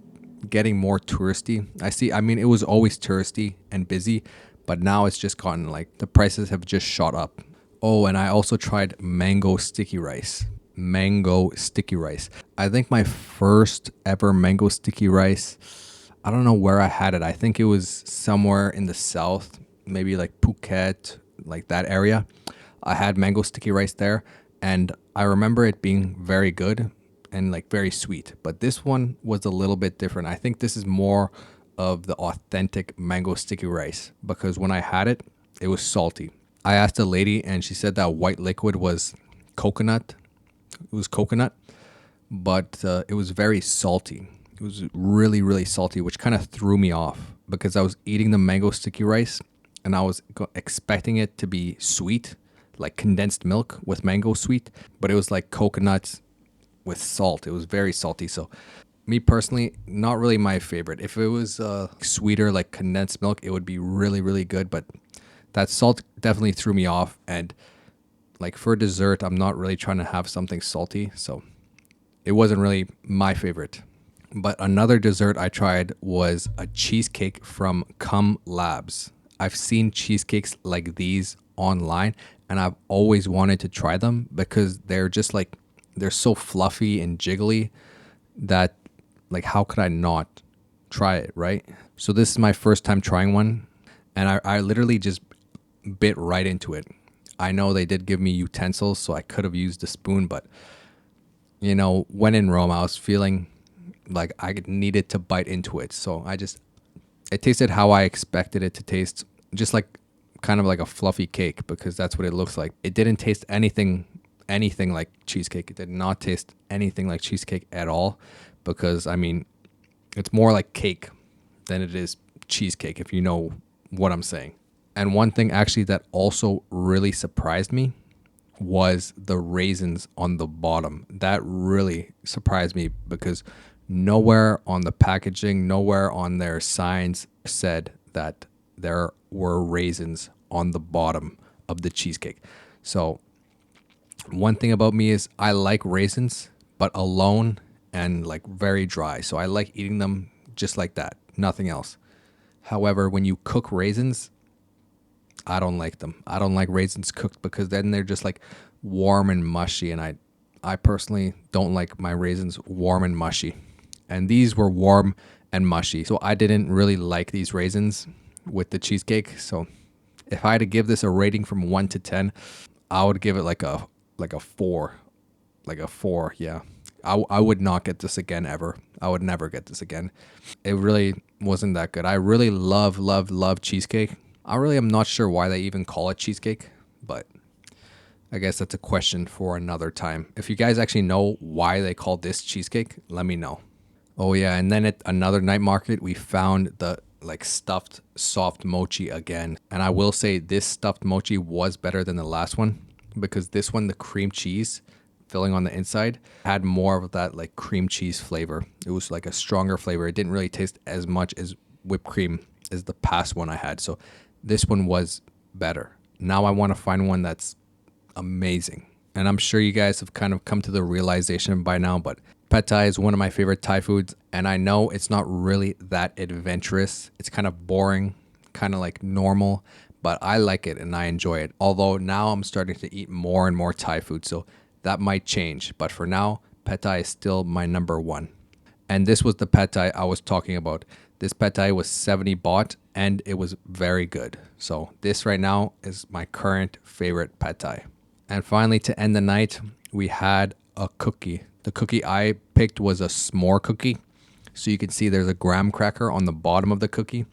getting more touristy. I mean, it was always touristy and busy, but now it's just gotten like the prices have just shot up. Oh, and I also tried mango sticky rice. Mango sticky rice. I think my first ever mango sticky rice, I don't know where I had it. I think it was somewhere in the south, maybe like Phuket, like that area. I had mango sticky rice there and I remember it being very good and like very sweet. But this one was a little bit different. I think this is more of the authentic mango sticky rice because when I had it, it was salty. I asked a lady and she said that white liquid was coconut. It was coconut, but it was very salty. It was really, really salty, which kind of threw me off because I was eating the mango sticky rice and I was expecting it to be sweet, like condensed milk with mango sweet, but it was like coconut with salt. It was very salty. So me personally, not really my favorite. If it was sweeter, like condensed milk, it would be really, really good. But that salt definitely threw me off. And like for dessert, I'm not really trying to have something salty. So it wasn't really my favorite. But another dessert I tried was a cheesecake from Cum Labs. I've seen cheesecakes like these online and I've always wanted to try them because they're just like, they're so fluffy and jiggly that like, how could I not try it, right? So this is my first time trying one and I literally just bit right into it. I know they did give me utensils, so I could have used a spoon, but you know, when in Rome, I was feeling like I needed to bite into it. So it tasted how I expected it to taste, just like kind of like a fluffy cake because that's what it looks like. It didn't taste anything like cheesecake. It did not taste anything like cheesecake at all because, I mean, it's more like cake than it is cheesecake, if you know what I'm saying. And one thing actually that also really surprised me was the raisins on the bottom. That really surprised me because nowhere on the packaging, nowhere on their signs said that there were raisins on the bottom of the cheesecake. So one thing about me is I like raisins, but alone and like very dry. So I like eating them just like that, nothing else. However, when you cook raisins, I don't like them. I don't like raisins cooked because then they're just like warm and mushy. And I personally don't like my raisins warm and mushy. And these were warm and mushy. So I didn't really like these raisins with the cheesecake. So If I had to give this a rating from 1 to 10, I would give it like a 4. Like a 4, yeah. I would not get this again ever. I would never get this again. It really wasn't that good. I really love cheesecake. I really am not sure why they even call it cheesecake, but I guess that's a question for another time. If you guys actually know why they call this cheesecake, let me know. Oh yeah, and then at another night market, we found the like stuffed soft mochi again. And I will say this stuffed mochi was better than the last one because this one, the cream cheese filling on the inside, had more of that like cream cheese flavor. It was like a stronger flavor. It didn't really taste as much as whipped cream as the past one I had. So this one was better. Now I want to find one that's amazing. And I'm sure you guys have kind of come to the realization by now, but pad thai is one of my favorite Thai foods. And I know it's not really that adventurous. It's kind of boring, kind of like normal, but I like it and I enjoy it. Although now I'm starting to eat more and more Thai food. So that might change. But for now, pad thai is still my number one. And this was the pad thai I was talking about. This pad thai was 70 baht and it was very good. So this right now is my current favorite pad thai. And finally, to end the night, we had a cookie. The cookie I picked was a s'more cookie. So you can see there's a graham cracker on the bottom of the cookie.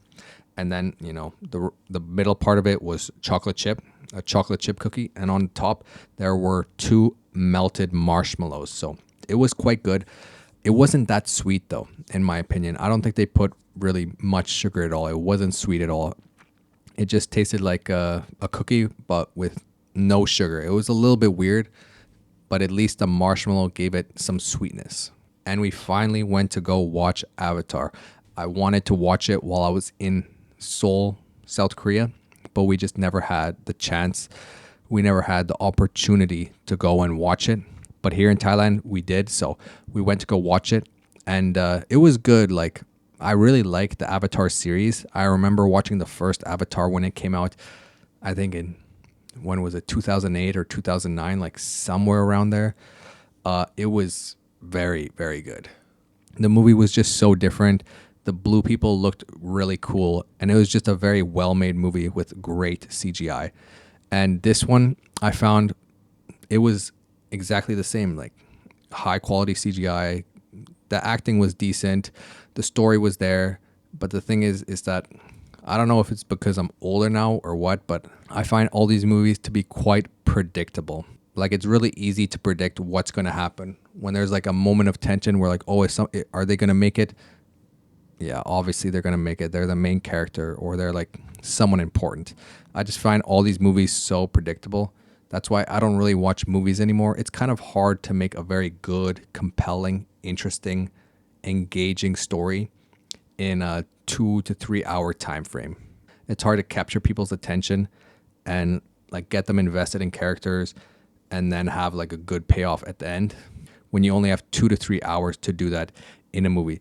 And then, you know, the middle part of it was chocolate chip, a chocolate chip cookie. And on top, there were 2 melted marshmallows. So it was quite good. It wasn't that sweet, though, in my opinion. I don't think they put really much sugar at all. It wasn't sweet at all. It just tasted like a cookie, but with no sugar. It was a little bit weird, but at least the marshmallow gave it some sweetness. And we finally went to go watch Avatar. I wanted to watch it while I was in Seoul, South Korea, but we just never had the chance. We never had the opportunity to go and watch it. But here in Thailand, we did. So we went to go watch it. And it was good. Like, I really liked the Avatar series. I remember watching the first Avatar when it came out, I think when was it, 2008 or 2009, like somewhere around there. It was very, very good. The movie was just so different. The blue people looked really cool. And it was just a very well-made movie with great CGI. And this one, I found it was exactly the same, like high quality CGI. The acting was decent. The story was there. But the thing is that I don't know if it's because I'm older now or what, but I find all these movies to be quite predictable. Like, it's really easy to predict what's going to happen. When there's like a moment of tension where like, oh, are they going to make it? Yeah, obviously they're going to make it. They're the main character or they're like someone important. I just find all these movies so predictable. That's why I don't really watch movies anymore. It's kind of hard to make a very good, compelling, interesting, engaging story in a 2 to 3 hour time frame. It's hard to capture people's attention and like get them invested in characters and then have like a good payoff at the end when you only have 2 to 3 hours to do that in a movie.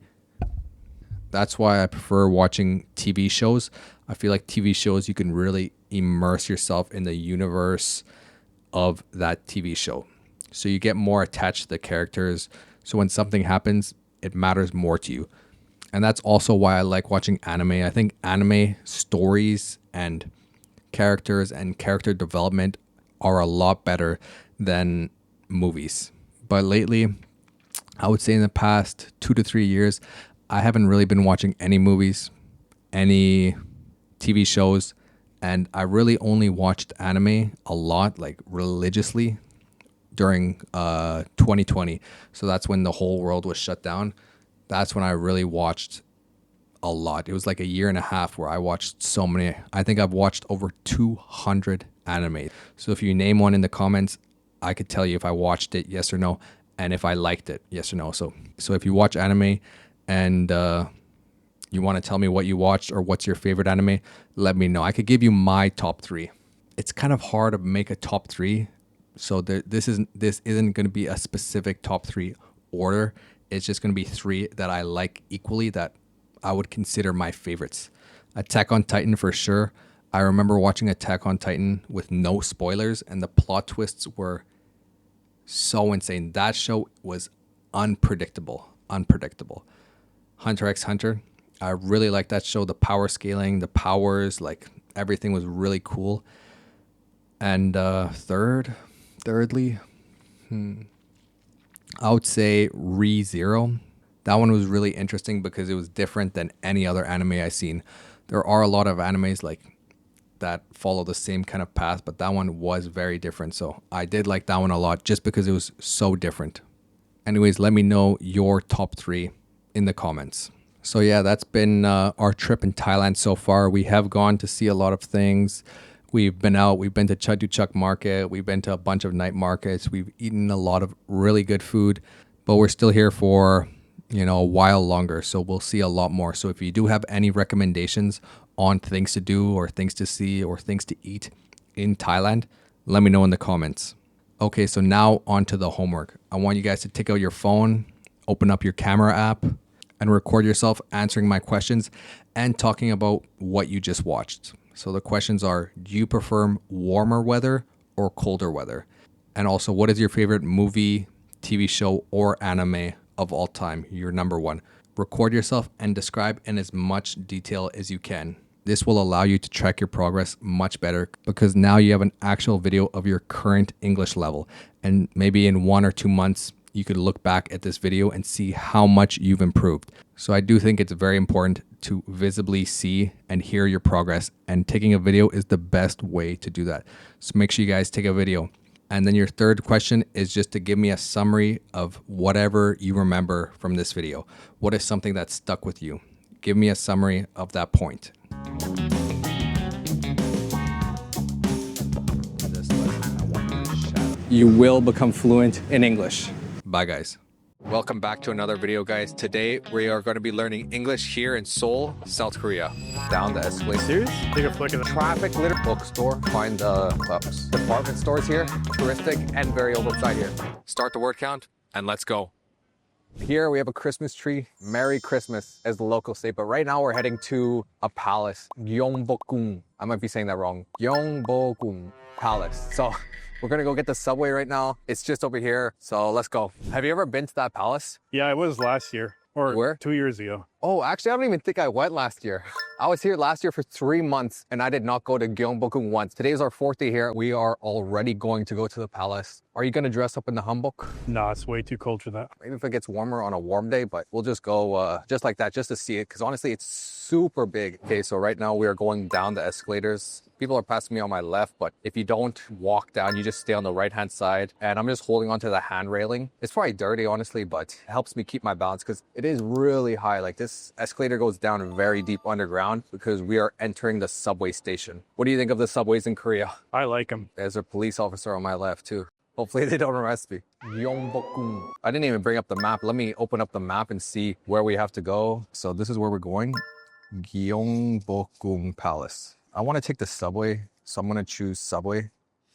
That's why I prefer watching TV shows. I feel like TV shows, you can really immerse yourself in the universe of that TV show. So you get more attached to the characters. So when something happens, it matters more to you. And that's also why I like watching anime. I think anime stories and characters and character development are a lot better than movies. But lately, I would say in the past 2 to 3 years, I haven't really been watching any movies, any TV shows, and I really only watched anime a lot, like religiously, during 2020. So that's when the whole world was shut down. That's when I really watched a lot. It was like a year and a half where I watched so many. I think I've watched over 200 anime. So if you name one in the comments, I could tell you if I watched it, yes or no, and if I liked it, yes or no. So if you watch anime and you want to tell me what you watched or what's your favorite anime, let me know. I could give you my top 3. It's kind of hard to make a top 3. So this isn't going to be a specific top 3 order. It's just going to be 3 that I like equally that I would consider my favorites. Attack on Titan for sure. I remember watching Attack on Titan with no spoilers, and the plot twists were so insane. That show was unpredictable. Hunter x Hunter. I really like that show. The power scaling, the powers, like everything was really cool. And thirdly, I would say ReZero. That one was really interesting because it was different than any other anime I've seen. There are a lot of animes like that follow the same kind of path, but that one was very different. So I did like that one a lot just because it was so different. Anyways, let me know your top 3 in the comments. So yeah, that's been our trip in Thailand so far. We have gone to see a lot of things. We've been out, we've been to Chatuchak Market, we've been to a bunch of night markets, we've eaten a lot of really good food, but we're still here for, a while longer. So we'll see a lot more. So if you do have any recommendations on things to do or things to see or things to eat in Thailand, let me know in the comments. Okay, so now on to the homework. I want you guys to take out your phone, open up your camera app, and record yourself answering my questions and talking about what you just watched. So the questions are, do you prefer warmer weather or colder weather? And also, what is your favorite movie, TV show, or anime of all time? Your number one. Record yourself and describe in as much detail as you can. This will allow you to track your progress much better because now you have an actual video of your current English level. And maybe in 1 or 2 months, you could look back at this video and see how much you've improved. So I do think it's very important to visibly see and hear your progress, and taking a video is the best way to do that. So make sure you guys take a video. And then your third question is just to give me a summary of whatever you remember from this video. What is something that stuck with you? Give me a summary of that point. You will become fluent in English. Bye, guys. Welcome back to another video, guys. Today, we are going to be learning English here in Seoul, South Korea. Down the escalator. Serious? Take a flick of the Traffic litter. Bookstore. Find the department stores here. Touristic and very oversized here. Start the word count and let's go. Here we have a Christmas tree. Merry Christmas, as the locals say. But right now we're heading to a palace. Gyeongbokgung. I might be saying that wrong. Gyeongbokgung Palace. So we're gonna go get the subway right now. It's just over here. So let's go. Have you ever been to that palace? Yeah, it was last year. Or Where? 2 years ago. Oh, actually, I don't even think I went last year. I was here last year for 3 months and I did not go to Gyeongbokgung once. Today is our 4th day here. We are already going to go to the palace. Are you going to dress up in the hanbok? No, it's way too cold for that. Maybe if it gets warmer on a warm day, but we'll just go just like that, just to see it. Because honestly, it's super big. Okay, so right now we are going down the escalators. People are passing me on my left, but if you don't walk down, you just stay on the right-hand side. And I'm just holding onto the hand railing. It's probably dirty, honestly, but it helps me keep my balance because it is really high. Like this escalator goes down very deep underground because we are entering the subway station. What do you think of the subways in Korea? I like them. There's a police officer on my left too. Hopefully they don't arrest me. Gyeongbokgung. I didn't even bring up the map. Let me open up the map and see where we have to go. So this is where we're going. Gyeongbokgung Palace. I want to take the subway, so I'm going to choose subway.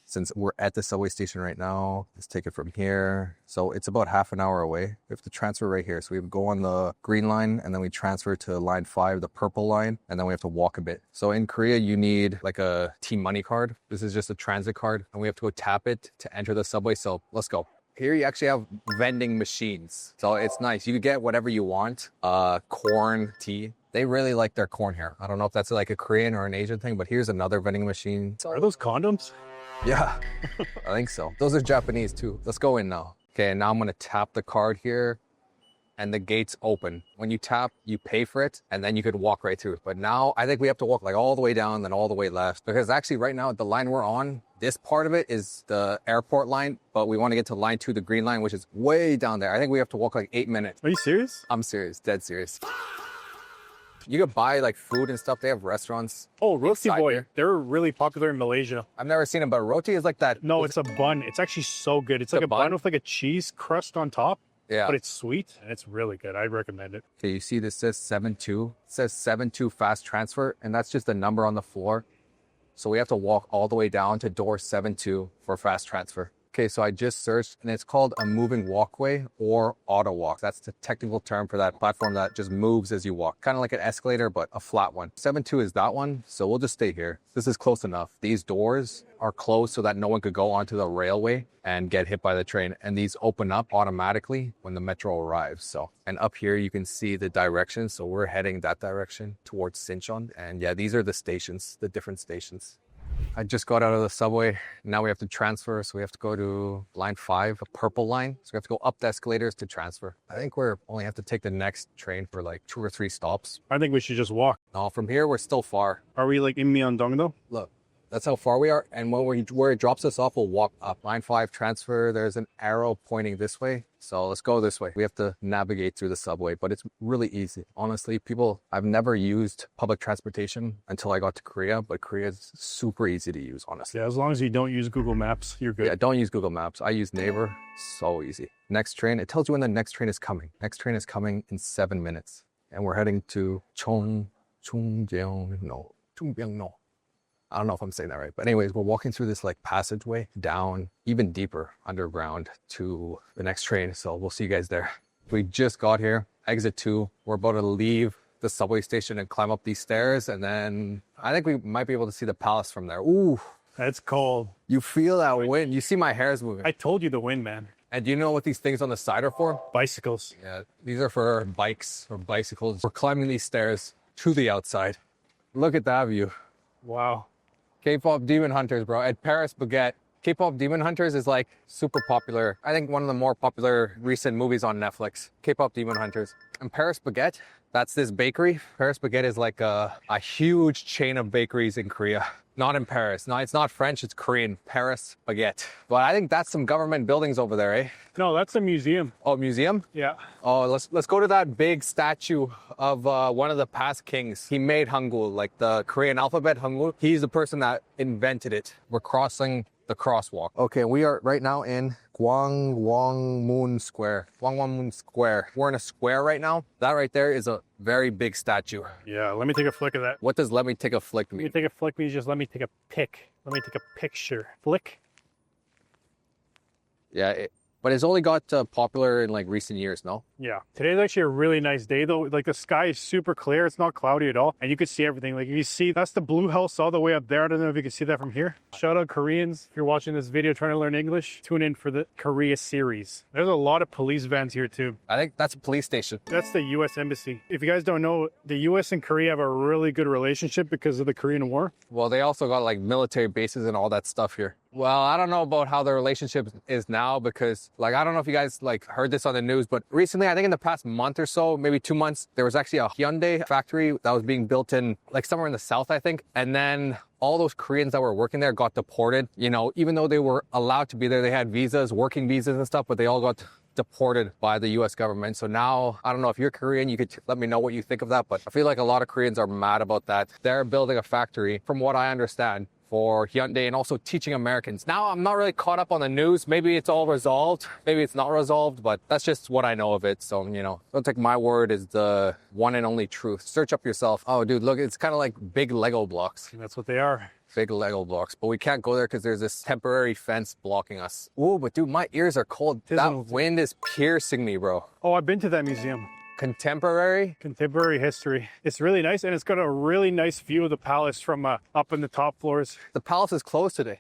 Since we're at the subway station right now, let's take it from here. So it's about half an hour away. We have to transfer right here. So we go on the green line and then we transfer to line 5, the purple line, and then we have to walk a bit. So in Korea, you need like a T-money card. This is just a transit card and we have to go tap it to enter the subway. So let's go. Here you actually have vending machines. So it's nice. You can get whatever you want. Corn, tea. They really like their corn here. I don't know if that's like a Korean or an Asian thing, but here's another vending machine. Are those condoms? Yeah, I think so. Those are Japanese too. Let's go in now. Okay, now I'm gonna tap the card here and the gates open. When you tap, you pay for it and then you could walk right through. But now I think we have to walk like all the way down, then all the way left. Because actually right now, the line we're on, this part of it is the airport line, but we want to get to line 2, the green line, which is way down there. I think we have to walk like 8 minutes. Are you serious? I'm serious, dead serious. You could buy like food and stuff. They have restaurants. Oh, roti boy. here. They're really popular in Malaysia. I've never seen them, but roti is like that. No, it's a bun. It's actually so good. It's like a bun with like a cheese crust on top. Yeah. But it's sweet and it's really good. I recommend it. Okay, you see this says 7-2. It says 7-2 fast transfer, and that's just the number on the floor. So we have to walk all the way down to door 7-2 for fast transfer. Okay, so I just searched and it's called a moving walkway or auto walk. That's the technical term for that platform that just moves as you walk. Kind of like an escalator, but a flat one. 7-2 is that one, so we'll just stay here. This is close enough. These doors are closed so that no one could go onto the railway and get hit by the train. And these open up automatically when the metro arrives. So, and up here you can see the direction. So we're heading that direction towards Sinchon. And yeah, these are the stations, the different stations. I just got out of the subway. Now we have to transfer. So we have to go to line 5, a purple line. So we have to go up the escalators to transfer. I think we're only have to take the next train for like 2 or 3 stops. I think we should just walk. No, from here, we're still far. Are we like in Myeongdong though? Look, that's how far we are. And where it drops us off, we'll walk up. Line 5 transfer, there's an arrow pointing this way. So let's go this way. We have to navigate through the subway, but it's really easy. Honestly, I've never used public transportation until I got to Korea, but Korea is super easy to use, honestly. Yeah, as long as you don't use Google Maps, you're good. Yeah, don't use Google Maps. I use Naver. So easy. Next train, it tells you when the next train is coming. Next train is coming in 7 minutes. And we're heading to Chungbyong-no. I don't know if I'm saying that right. But anyways, we're walking through this like passageway down even deeper underground to the next train. So we'll see you guys there. We just got here, exit 2. We're about to leave the subway station and climb up these stairs. And then I think we might be able to see the palace from there. Ooh, That's cold. you feel that wind. You see my hair's moving. I told you the wind, man. And do you know what these things on the side are for? Bicycles. Yeah, these are for bikes or bicycles. We're climbing these stairs to the outside. Look at that view. Wow. K-pop Demon Hunters, bro. At Paris Baguette. K-pop Demon Hunters is like super popular. I think one of the more popular recent movies on Netflix. K-pop Demon Hunters. And Paris Baguette, that's this bakery. Paris Baguette is like a huge chain of bakeries in Korea. Not in Paris. No, it's not French, it's Korean. Paris Baguette. But I think that's some government buildings over there, eh? No, that's a museum. Oh, museum? Yeah. Oh, let's go to that big statue of one of the past kings. He made Hangul, like the Korean alphabet, Hangul. He's the person that invented it. We're crossing the crosswalk. Okay, we are right now in Gwanghwamun Square. Gwanghwamun Square. We're in a square right now. That right there is a very big statue. Yeah, let me take a flick of that. What does let me take a flick Let me mean? take a flick means just let me take a pic. Let me take a picture. Flick? Yeah, but it's only got popular in like recent years, no? Yeah. Today's actually a really nice day though. Like the sky is super clear. It's not cloudy at all. And you can see everything. Like you see, that's the blue house all the way up there. I don't know if you can see that from here. Shout out Koreans. If you're watching this video trying to learn English, tune in for the Korea series. There's a lot of police vans here too. I think that's a police station. That's the U.S. Embassy. If you guys don't know, the U.S. and Korea have a really good relationship because of the Korean War. Well, they also got like military bases and all that stuff here. Well, I don't know about how the relationship is now because like, I don't know if you guys like heard this on the news, but recently, I think in the past month or so, maybe 2 months, there was actually a Hyundai factory that was being built in like somewhere in the south, I think. And then all those Koreans that were working there got deported. You know, even though they were allowed to be there, they had visas, working visas and stuff, but they all got deported by the US government. So now, I don't know if you're Korean, you could let me know what you think of that. But I feel like a lot of Koreans are mad about that. They're building a factory, from what I understand, for Hyundai and also teaching Americans. Now, I'm not really caught up on the news. Maybe it's all resolved. Maybe it's not resolved, but that's just what I know of it. So, you know, don't take my word as the one and only truth. Search up yourself. Oh, dude, look, it's kind of like big Lego blocks. And that's what they are. Big Lego blocks. But we can't go there because there's this temporary fence blocking us. Ooh, but dude, my ears are cold. That wind is piercing me, bro. Oh, I've been to that museum. Contemporary History. It's really nice, and it's got a really nice view of the palace from up in the top floors. The palace is closed today.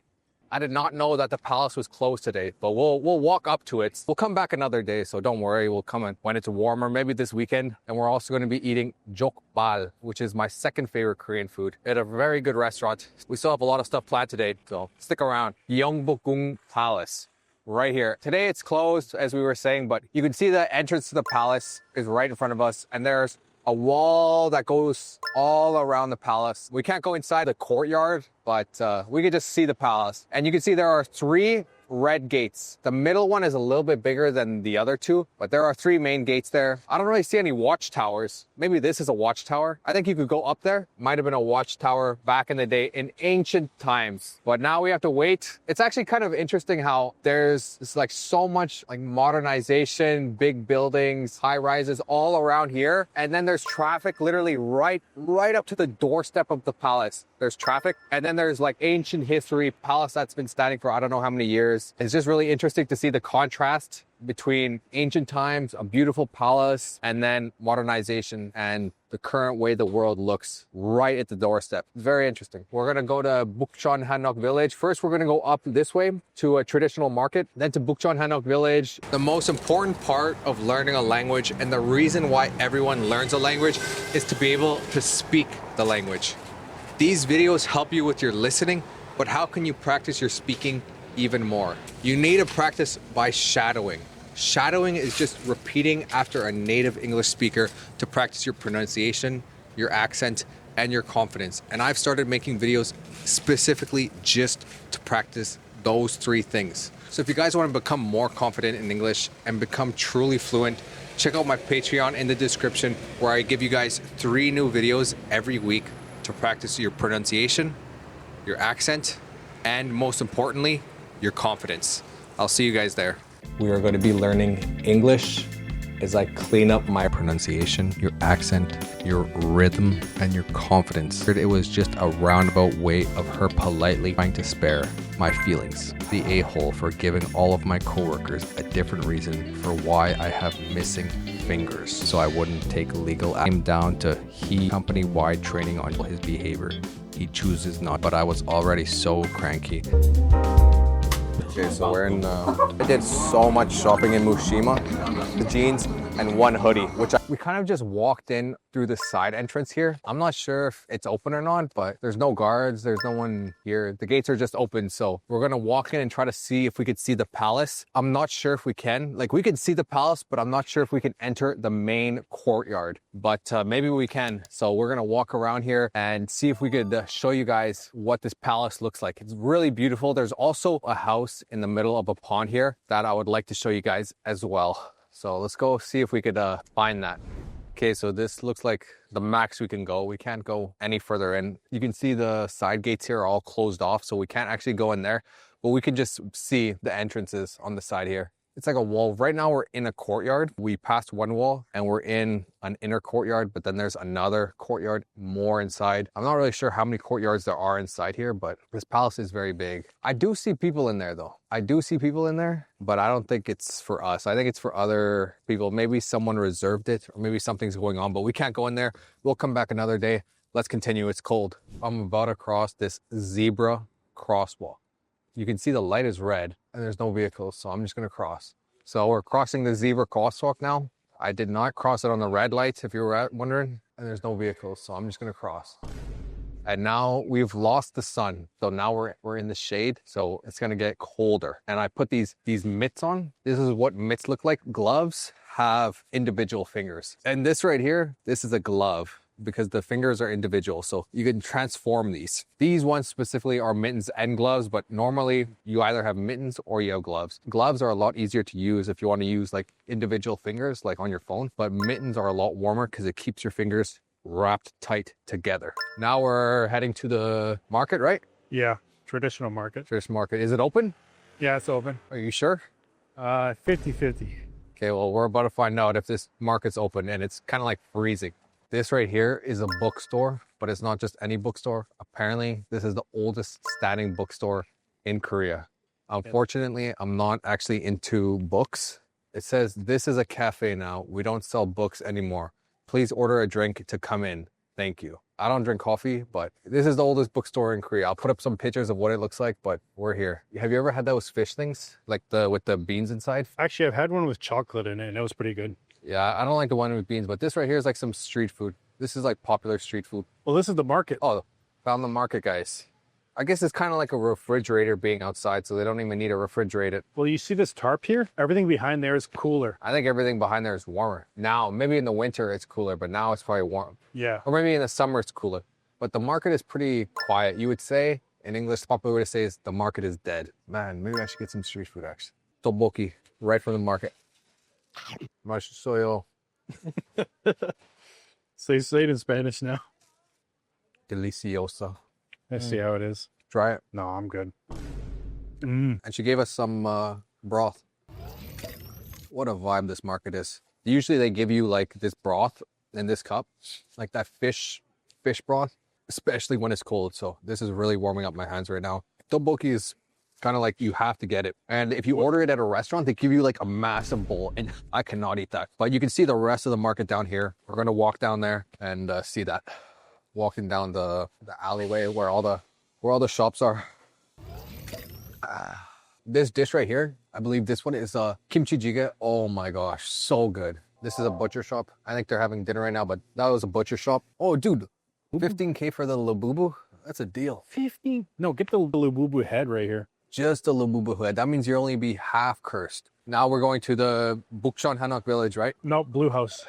I did not know that the palace was closed today, but we'll walk up to it. We'll come back another day, so don't worry. We'll come in when it's warmer, maybe this weekend. And we're also going to be eating jokbal, which is my second favorite Korean food at a very good restaurant. We still have a lot of stuff planned today, so stick around. Gyeongbokgung Palace. Right here. Today it's closed, as we were saying, but you can see the entrance to the palace is right in front of us, and there's a wall that goes all around the palace. We can't go inside the courtyard, but we can just see the palace. And you can see there are 3 red gates. The middle one is a little bit bigger than the other 2, but there are 3 main gates there. I don't really see any watchtowers. Maybe this is a watchtower. I think you could go up there. Might have been a watchtower back in the day in ancient times, but now we have to wait. It's actually kind of interesting how there's like so much like modernization, big buildings, high rises all around here. And then there's traffic literally right up to the doorstep of the palace. There's traffic, and then there's like ancient history, palace that's been standing for I don't know how many years. years. It's just really interesting to see the contrast between ancient times, a beautiful palace, and then modernization and the current way the world looks right at the doorstep. Very interesting. We're gonna go to Bukchon Hanok village. First, we're gonna go up this way to a traditional market, then to Bukchon Hanok village. The most important part of learning a language and the reason why everyone learns a language is to be able to speak the language. These videos help you with your listening, but how can you practice your speaking even more? You need to practice by shadowing. Shadowing is just repeating after a native English speaker to practice your pronunciation, your accent, and your confidence. And I've started making videos specifically just to practice those three things. So if you guys want to become more confident in English and become truly fluent, check out my Patreon in the description where I give you guys 3 new videos every week to practice your pronunciation, your accent, and most importantly, your confidence. I'll see you guys there. We are going to be learning English as I clean up my pronunciation, your accent, your rhythm, and your confidence. It was just a roundabout way of her politely trying to spare my feelings. The a-hole for giving all of my coworkers a different reason for why I have missing fingers, so I wouldn't take legal action down to he company-wide training on his behavior. He chooses not, but I was already so cranky. Okay, so we're in, I did so much shopping in Mushima. The jeans and one hoodie, which we kind of just walked in through the side entrance here. I'm not sure if it's open or not, but there's no guards, there's no one here. The gates are just open, so we're gonna walk in and try to see if we could see the palace. I'm not sure if we can. Like, we can see the palace, but I'm not sure if we can enter the main courtyard, but maybe we can. So we're gonna walk around here and see if we could show you guys what this palace looks like. It's really beautiful. There's also a house in the middle of a pond here that I would like to show you guys as well. So let's go see if we could find that. Okay, so this looks like the max we can go. We can't go any further in. You can see the side gates here are all closed off, so we can't actually go in there, but we can just see the entrances on the side here. It's like a wall. Right now we're in a courtyard. We passed one wall and we're in an inner courtyard, but then there's another courtyard more inside. I'm not really sure how many courtyards there are inside here, but this palace is very big. I do see people in there though. I do see people in there, but I don't think it's for us. I think it's for other people. Maybe someone reserved it or maybe something's going on, but we can't go in there. We'll come back another day. Let's continue. It's cold. I'm about to cross this zebra crosswalk. You can see the light is red and there's no vehicles, so I'm just gonna cross. So we're crossing the zebra crosswalk now. I did not cross it on the red lights, if you were wondering, and there's no vehicles, so I'm just gonna cross. And now we've lost the sun, so now we're in the shade, so it's gonna get colder. And I put these mitts on. This is what mitts look like. Gloves have individual fingers. And this right here, this is a glove, because the fingers are individual, so you can transform these. These ones specifically are mittens and gloves, but normally you either have mittens or you have gloves. Gloves are a lot easier to use if you want to use like individual fingers, like on your phone, but mittens are a lot warmer because it keeps your fingers wrapped tight together. Now we're heading to the market, right? Yeah, traditional market. Traditional market. Is it open? Yeah, it's open. Are you sure? 50-50. Okay, well, we're about to find out if this market's open, and it's kind of like freezing. This right here is a bookstore, but it's not just any bookstore. Apparently, this is the oldest standing bookstore in Korea. Unfortunately, I'm not actually into books. It says, this is a cafe now. We don't sell books anymore. Please order a drink to come in. Thank you. I don't drink coffee, but this is the oldest bookstore in Korea. I'll put up some pictures of what it looks like, but we're here. Have you ever had those fish things? Like with the beans inside? Actually, I've had one with chocolate in it, and it was pretty good. Yeah, I don't like the one with beans, but this right here is like some street food. This is like popular street food. Well, this is the market. Oh, found the market, guys. I guess it's kind of like a refrigerator being outside, so they don't even need to refrigerate it. Well, you see this tarp here? Everything behind there is cooler. I think everything behind there is warmer. Now, maybe in the winter it's cooler, but now it's probably warm. Yeah. Or maybe in the summer it's cooler. But the market is pretty quiet. You would say, in English, the popular way to say is the market is dead. Man, maybe I should get some street food, actually. Tteokbokki, right from the market. 맛있어요. So you say it in Spanish now. Deliciosa. Let's see how it is. Try it. No, I'm good. And she gave us some broth. What a vibe this market is. Usually they give you like this broth in this cup, like that fish broth, especially when it's cold. So this is really warming up my hands right now. Tteokbokki is Kind of like you have to get it. And if you order it at a restaurant, they give you like a massive bowl, and I cannot eat that. But you can see the rest of the market down here. We're gonna walk down there and see that. Walking down the alleyway where all the shops are. This dish right here, I believe this one is kimchi jjigae. Oh my gosh, so good. This is a butcher shop. I think they're having dinner right now, but that was a butcher shop. Oh, dude, 15K for the labubu? That's a deal. 15? No, get the labubu head right here. Just the labubu head. That means you'll only be half cursed. Now we're going to the Bukchon Hanok village, right? No, Blue House.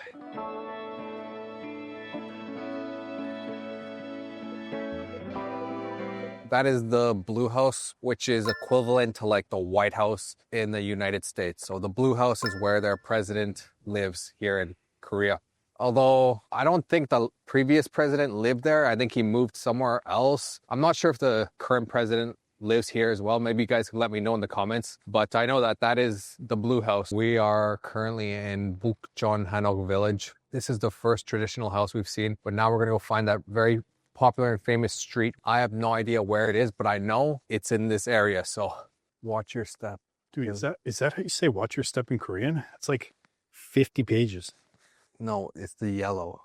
That is the Blue House, which is equivalent to like the White House in the United States. So the Blue House is where their president lives here in Korea. Although I don't think the previous president lived there. I think he moved somewhere else. I'm not sure if the current president lives here as well. Maybe you guys can let me know in the comments. But I know that that is the Blue House. We are currently in Bukchon Hanok village. This is the first traditional house we've seen. But now we're going to go find that very popular and famous street. I have no idea where it is, but I know it's in this area. So watch your step. Dude, is that how you say watch your step in Korean? It's like 50 pages. No, it's the yellow.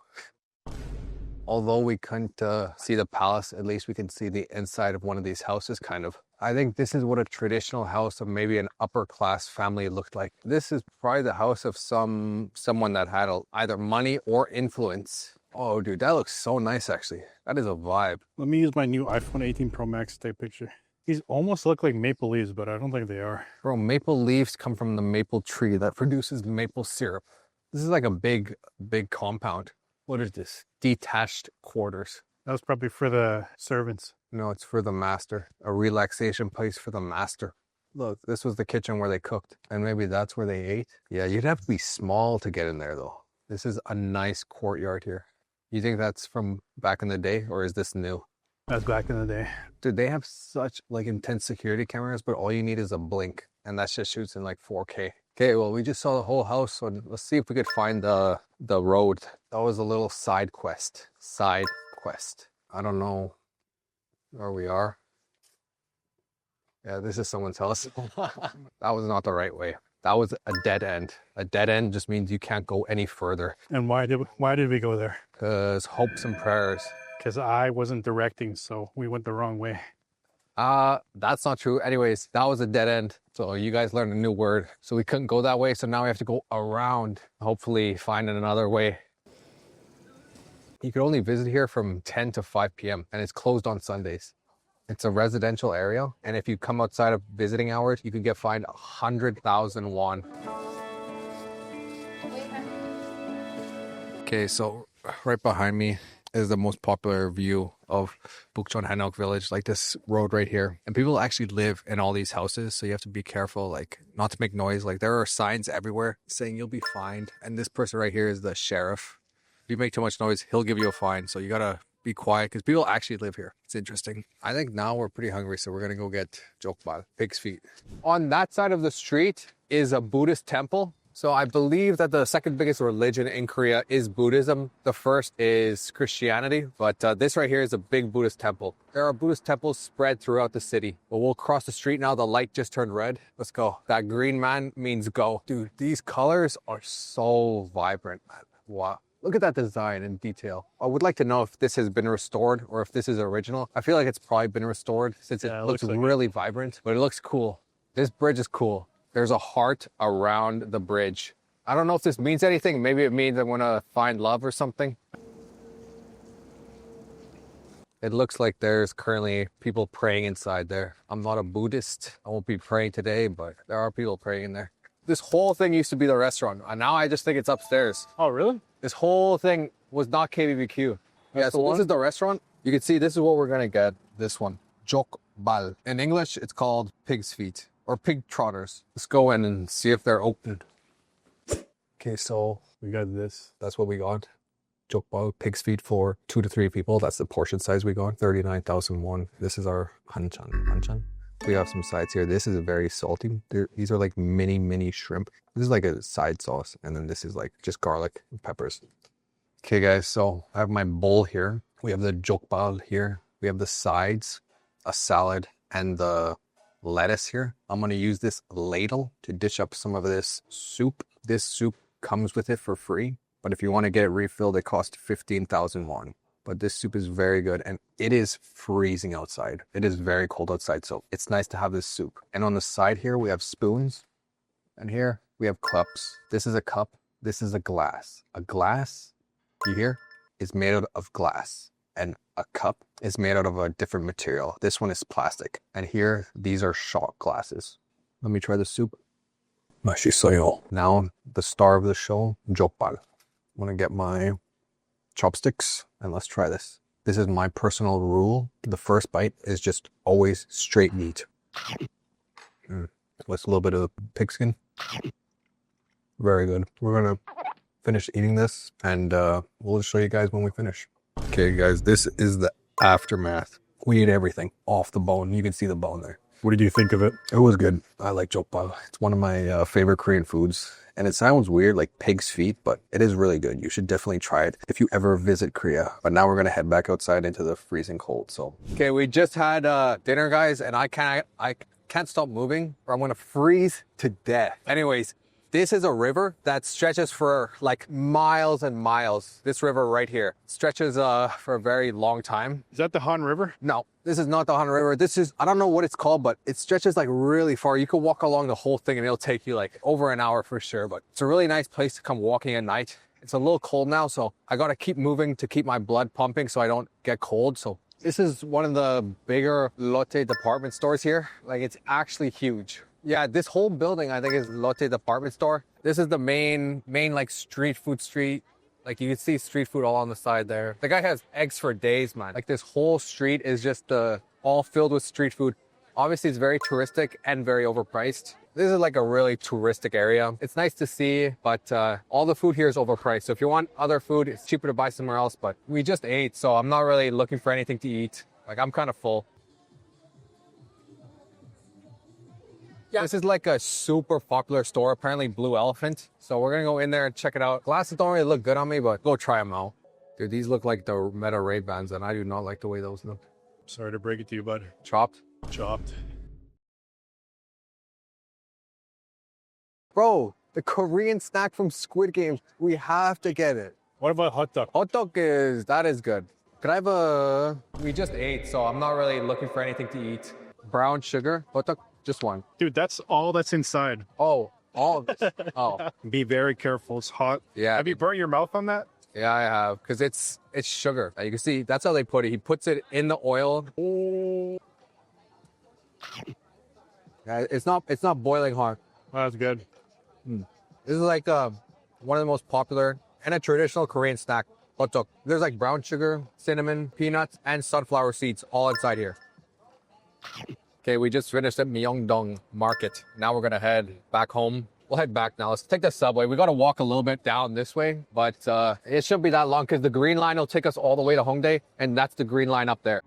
Although we couldn't see the palace, at least we can see the inside of one of these houses, kind of. I think this is what a traditional house of maybe an upper class family looked like. This is probably the house of someone that had either money or influence. Oh, dude, that looks so nice, actually. That is a vibe. Let me use my new iPhone 18 Pro Max to take a picture. These almost look like maple leaves, but I don't think they are. Bro, maple leaves come from the maple tree that produces maple syrup. This is like a big compound. What is this? Detached quarters. That was probably for the servants. No, it's for the master. A relaxation place for the master. Look, this was the kitchen where they cooked. And maybe that's where they ate. Yeah, you'd have to be small to get in there, though. This is a nice courtyard here. You think that's from back in the day, or is this new? That's back in the day. Dude, they have such like intense security cameras, but all you need is a blink, and that just shoots in like 4K. Okay, well, we just saw the whole house, so let's see if we could find the road. That was a little side quest. Side quest. I don't know where we are. Yeah, this is someone's house. That was not the right way. That was a dead end. A dead end just means you can't go any further. And why did we go there? Because hopes and prayers. Because I wasn't directing, so we went the wrong way. That's not true. Anyways, that was a dead end. So you guys learned a new word. So we couldn't go that way. So now we have to go around, hopefully find another way. You could only visit here from 10 to 5 p.m. and it's closed on Sundays. It's a residential area. And if you come outside of visiting hours, you could get fined 100,000 won. Okay, so right behind me is the most popular view of Bukchon Hanok village, like this road right here. And people actually live in all these houses, so you have to be careful, like not to make noise. Like there are signs everywhere saying you'll be fined. And this person right here is the sheriff. If you make too much noise, he'll give you a fine. So you gotta be quiet because people actually live here. It's interesting. I think now we're pretty hungry, so we're gonna go get jokbal, pig's feet. On that side of the street is a Buddhist temple. So I believe that the second biggest religion in Korea is Buddhism. The first is Christianity, but this right here is a big Buddhist temple. There are Buddhist temples spread throughout the city. But we'll cross the street now. The light just turned red. Let's go. That green man means go. Dude, these colors are so vibrant, man. Wow. Look at that design in detail. I would like to know if this has been restored or if this is original. I feel like it's probably been restored since it looks like really vibrant, but it looks cool. This bridge is cool. There's a heart around the bridge. I don't know if this means anything. Maybe it means I want to find love or something. It looks like there's currently people praying inside there. I'm not a Buddhist. I won't be praying today, but there are people praying in there. This whole thing used to be the restaurant, and now I just think it's upstairs. Oh, really? This whole thing was not KBBQ. Yeah, so this is the restaurant. You can see this is what we're gonna get. This one, jokbal. In English, it's called pig's feet or pig trotters. Let's go in and see if they're open. Okay, so We got this. that's what we got. Jokbal, pig's feet for 2 to 3 people. That's the portion size we got. 39,000 won. This is our hanchan. We have some sides here. This is very salty. These are like mini shrimp. This is like a side sauce. And then this is like just garlic and peppers. Okay, guys, so I have my bowl here. We have the jokbal here. We have the sides, a salad, and the lettuce here. I'm gonna use this ladle to dish up some of this soup. This soup comes with it for free, but if you want to get it refilled, it costs 15,000 won. But this soup is very good, and it is freezing outside. It is very cold outside, so it's nice to have this soup. And on the side here, we have spoons, and here we have cups. This is a cup, this is a glass. A glass, you hear, is made out of glass, and a cup is made out of a different material. This one is plastic, and here, these are shot glasses. Let me try the soup. 맛있어요. Now, the star of the show, 족발. I'm gonna get my chopsticks and let's try this. This is my personal rule. The first bite is just always straight meat. With a little bit of pigskin. Very good. We're gonna finish eating this and we'll show you guys when we finish. Okay guys, this is the aftermath. We ate everything off the bone. You can see the bone there. What did you think of it? It was good. I like jokbal. It's one of my favorite Korean foods. And it sounds weird, like pig's feet, but it is really good. You should definitely try it if you ever visit Korea. But now we're gonna head back outside into the freezing cold, so. Okay, we just had dinner, guys, and I can't stop moving or I'm gonna freeze to death. Anyways, this is a river that stretches for like miles and miles. This river right here stretches for a very long time. Is that the Han River? No, this is not the Han River. This is, I don't know what it's called, but it stretches like really far. You could walk along the whole thing and it'll take you like over an hour for sure. But it's a really nice place to come walking at night. It's a little cold now, so I gotta keep moving to keep my blood pumping so I don't get cold. So this is one of the bigger Lotte department stores here. Like it's actually huge. Yeah, this whole building I think is Lotte department store. This is the main like street food street. Like you can see street food all on the side there. The guy has eggs for days, man. Like this whole street is just all filled with street food. Obviously it's very touristic and very overpriced. This is like a really touristic area. It's nice to see, but all the food here is overpriced. So if you want other food, it's cheaper to buy somewhere else, but we just ate, so I'm not really looking for anything to eat. Like I'm kind of full. Yeah. This is like a super popular store, apparently Blue Elephant. So we're gonna go in there and check it out. Glasses don't really look good on me, but go try them out. Dude, these look like the Meta Ray-Bans and I do not like the way those look. Sorry to break it to you, bud. Chopped? Chopped. Bro, the Korean snack from Squid Game, we have to get it. What about hot dog? Hot dog that is good. Could I have we just ate, so I'm not really looking for anything to eat. Brown sugar, hot dog, just one. Dude, that's all that's inside. Oh, all of this. Oh. Be very careful, it's hot. Yeah. Have you burnt your mouth on that? Yeah, I have, because it's sugar. You can see, that's how they put it. He puts it in the oil. Yeah, it's not boiling hot. Oh, that's good. This is like one of the most popular and a traditional Korean snack, hot dog. There's like brown sugar, cinnamon, peanuts, and sunflower seeds all inside here. Okay, we just finished at Myeongdong Market. Now we're gonna head back home. We'll head back now. Let's take the subway. We gotta walk a little bit down this way, but it shouldn't be that long because the green line will take us all the way to Hongdae, and that's the green line up there.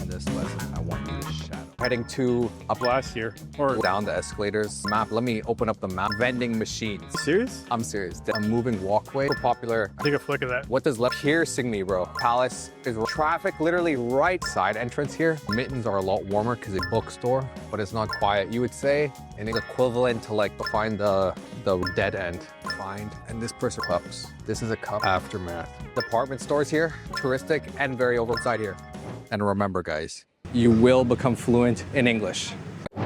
In this lesson, I want you to shadow. Heading to up Last year. Or down the escalators. Map, let me open up the map. Vending machines. serious? I'm serious. A moving walkway. Super popular. Take a flick of that. What does left piercing me, bro? Palace is traffic literally right side entrance here. Mittens are a lot warmer because it's a bookstore, but it's not quiet. You would say, and it's equivalent to like find the dead end. Find, and this person cups. This is a cup aftermath. Department stores here, touristic and very oversized here. And remember guys, you will become fluent in English.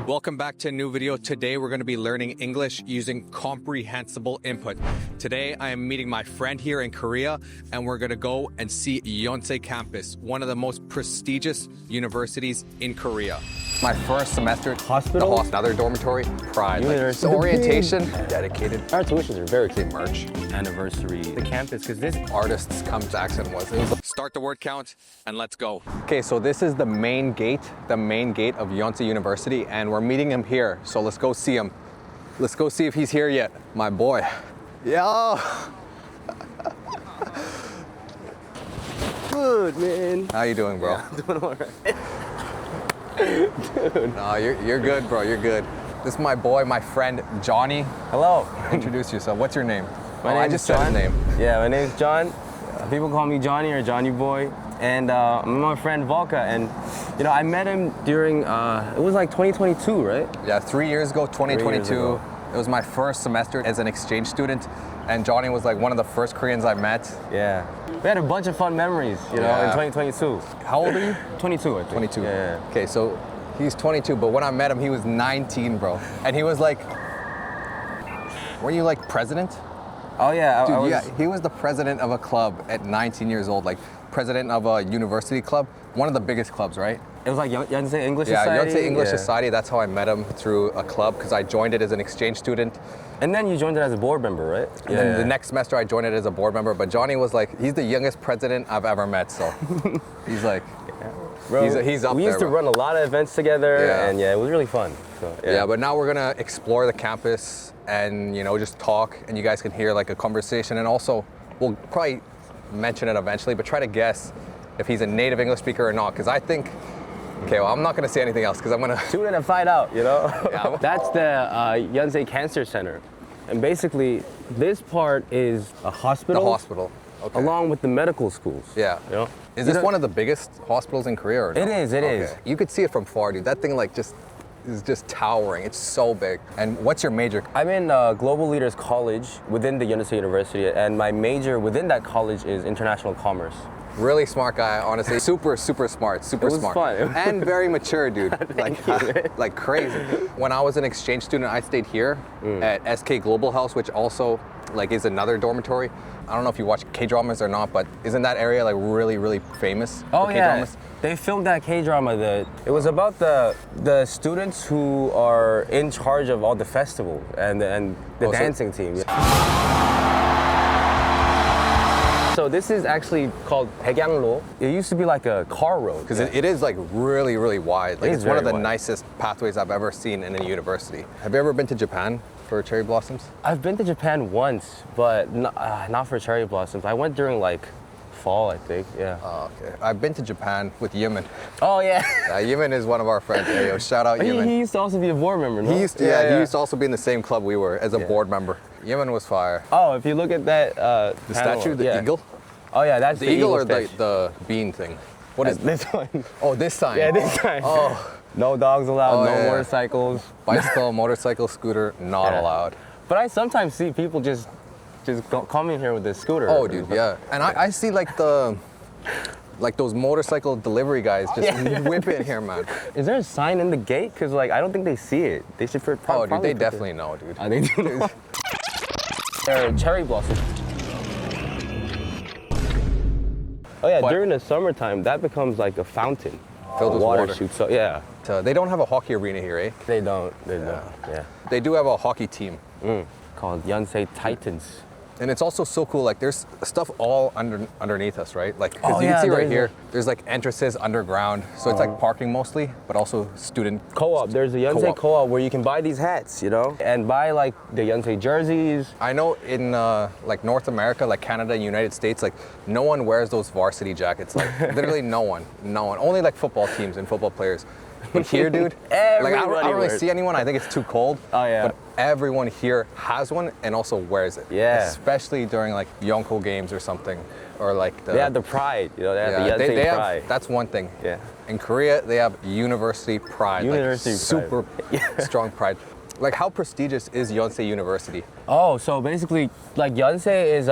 Welcome back to a new video. Today we're going to be learning English using comprehensible input. Today I am meeting my friend here in Korea and we're going to go and see Yonsei campus, one of the most prestigious universities in Korea. My first semester, Hospital? Another dormitory, pride. University. Like, orientation, dedicated. Our tuitions are very Say merch. anniversary. The campus, because this artist's comes accent was. It was start the word count and let's go. Okay, so this is the main gate of Yonsei University, and we're meeting him here. So let's go see him. Let's go see if he's here yet. My boy. Yo. Good, man. How you doing, bro? Yeah, doing all right. Dude. No, you're good, bro. You're good. This is my boy, my friend, Johnny. Hello. Introduce yourself. What's your name? My I name just is said John. his name. Yeah, my name's John. People call me Johnny or Johnny Boy. and my friend Volka, and you know, I met him during it was like 2022, right? Yeah, 3 years ago, 2022. ago. It was my first semester as an exchange student, and Johnny was like one of the first Koreans I met. Yeah. We had a bunch of fun memories, you know, in Yeah. 2022. How old are you? 22, I think. 22. Yeah. Okay, so he's 22, but when I met him, he was 19, bro. And he was like, weren't you like president? Oh yeah, Dude, I was, yeah, he was the president of a club at 19 years old, like president of a university club, one of the biggest clubs, right? It was like Yonsei English Yeah, Society. Yonsei English Yeah. Society. That's how I met him, through a club, because I joined it as an exchange student. And then you joined it as a board member, right? And then the next semester I joined it as a board member. But Johnny was like, he's the youngest president I've ever met. So he's like, Bro, he's up we there. used to bro. run a lot of events together, Yeah. and yeah, it was really fun. So, Yeah, but now we're gonna explore the campus and, you know, just talk, and you guys can hear like a conversation. And also, we'll probably mention it eventually, but try to guess if he's a native English speaker or not. Because I think, okay, well, I'm not gonna say anything else because I'm gonna. tune in and find out, you know? Yeah. That's the Yonsei Cancer Center. And basically, this part is a The hospital. hospital. Okay. Along with the medical schools. Yeah. You know? Is You this know- one of the biggest hospitals in Korea? Or no? It is, it is. You could see it from far, dude. That thing like just is just towering. It's so big. And what's your major? I'm in Global Leaders College within the Yonsei University, and my major within that college is International Commerce. Really smart guy, honestly. Super, super smart. Super It was smart. fun. And very mature, dude. like crazy. When I was an exchange student, I stayed here at SK Global House, which also like is another dormitory. I don't know if you watch K-dramas or not, but isn't that area like really, really famous Oh for yeah, K-dramas? they filmed that K-drama. It was about the students who are in charge of all the festivals and the Oh, so- dancing team. So this is actually called Baekyanglo. It used to be like a car road. Because it is like really, really wide. Like It it's is one of very the wide. nicest pathways I've ever seen in a university. Have you ever been to Japan for cherry blossoms? I've been to Japan once, but not for cherry blossoms. I went during like fall, I think. Yeah. Oh, okay. I've been to Japan with Yimin. Oh yeah. Yimin is one of our friends. Hey, yo, shout out he Yimin. used to also be a board member, no? He used to, he used to also be in the same club we were as a Yeah. board member. Yimin was fire. Oh, if you look at that The panel, statue, the yeah. eagle? Oh yeah, that's The eagle or statue. the bean thing? What is this one? Oh, this sign. Yeah, this time. Oh, No dogs allowed, Oh, no yeah. motorcycles. bicycle, motorcycle, scooter, not Yeah. allowed. But I sometimes see people just coming here with a scooter. Oh, dude, yeah. And I see like those motorcycle delivery guys just whip it here, man. Is there a sign in the gate? Cause like I don't think they see it. They should Oh, probably. dude, they put it- definitely know, dude. They do know. They're cherry blossoms. Oh yeah, But- during the summertime, that becomes like a fountain. Filled with water. shoots. So yeah, They don't have a hockey arena here, eh? they don't. They don't. Yeah. They do have a hockey team. Called Yonsei Titans. And it's also so cool, like there's stuff all underneath us, right? Like, 'cause Oh, you yeah, can see there right is here, there's like entrances underground. So it's like parking mostly, but also student. Co-op. There's a Yonsei co-op where you can buy these hats, you know, and buy like the Yonsei jerseys. I know in like North America, like Canada and United States, like no one wears those varsity jackets. Like literally no one. Only like football teams and football players. But here, dude, like I don't Everybody really wears- see anyone. I think it's too cold. Oh, yeah. But everyone here has one and also wears it. Yeah. Especially during like Yonko games or something, or like They have the pride, you know. They have the Yonsei they pride. have. That's one thing. Yeah. In Korea, they have university pride. University like, pride. super strong pride. Like, how prestigious is Yonsei University? Oh, so basically, like Yonsei is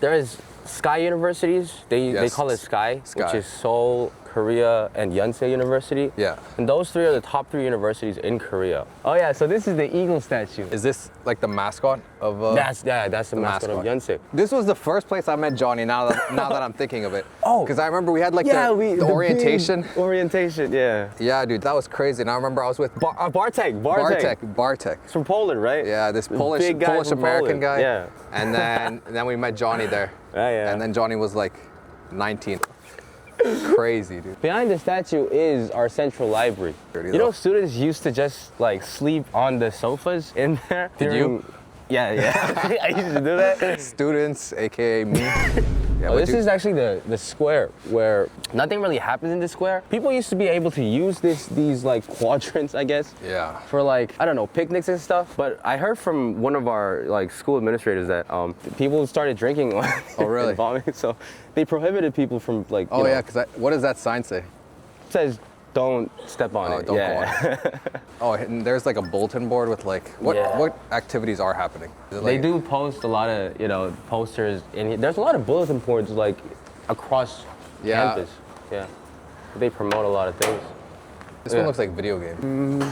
there is Sky universities. They Yes. call it Sky, Sky. which is Seoul, Korea, and Yonsei University. Yeah. And those three are the top 3 universities in Korea. Oh yeah, so this is the eagle statue. Is this like the mascot of? That's the mascot of Yonsei. This was the first place I met Johnny. Now that I'm thinking of it. Oh. Because I remember we had like Yeah, the orientation. big orientation, yeah. Yeah, dude, that was crazy. And I remember I was with Bartek. Bartek. It's from Poland, right? Yeah, this The big guy Polish from American Poland. guy. Yeah. And then we met Johnny there. Yeah. And then Johnny was like 19. Crazy, dude. Behind the statue is our central library. Dirty You know, though. students used to just like sleep on the sofas in there. Did you? Yeah. I used to do that. Students, aka me. Yeah, Oh, but this is actually the square where nothing really happens in this square. People used to be able to use these like quadrants, I guess. Yeah. For like, I don't know, picnics and stuff. But I heard from one of our like school administrators that people started drinking Oh, really? and vomiting, so they prohibited people from like. Oh, yeah, because what does that sign say? It says don't step on Oh, it. don't go yeah. on it. Oh, and there's like a bulletin board with like, Yeah. what activities are happening? Is it They like- do post a lot of, posters, and there's a lot of bulletin boards like across Yeah. campus. Yeah. They promote a lot of things. This Yeah. one looks like video game.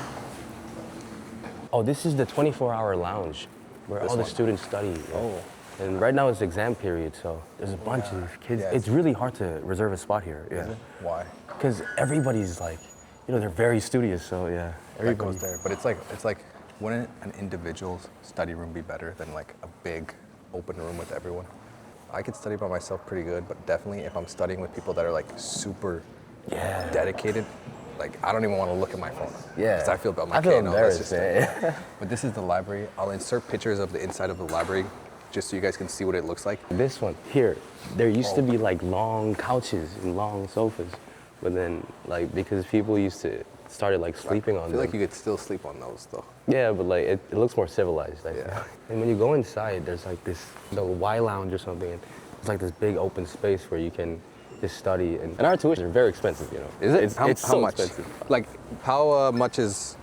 Oh, this is the 24-hour lounge where This all the one. students study. Yeah. Oh. And right now it's exam period, so there's a bunch of kids. Yeah, it's really hard to reserve a spot here. Yeah. Why? Because everybody's like, they're very studious, so yeah. That goes there. But it's like, wouldn't an individual's study room be better than like a big open room with everyone? I could study by myself pretty good, but definitely if I'm studying with people that are like super dedicated, like I don't even want to look at my phone. Yeah. Because I feel about my I feel kid. No, that's embarrassed, just man. But this is the library. I'll insert pictures of the inside of the library just so you guys can see what it looks like. This one here, there used to be like long couches and long sofas, but then like because people started like sleeping I on feel them. like you could still sleep on those though. Yeah, but like it looks more civilized. I feel. Yeah. And when you go inside, there's like the Y lounge or something. And it's like this big open space where you can just study. And our tuitions are very expensive, Is it? It's, how, it's how so much? expensive. Like how much is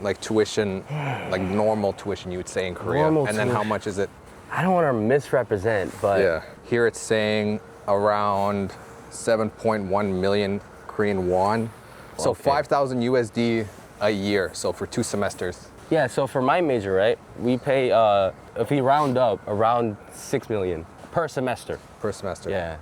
like tuition, like normal tuition you would say in Korea? Normal and then how tuition. much is it? I don't want to misrepresent, but Yeah. Here it's saying around 7.1 million Korean won. So Okay. 5,000 USD a year. So for 2 semesters. yeah. So for my major, right, we pay if we round up around 6 million per semester. Per semester. Yeah.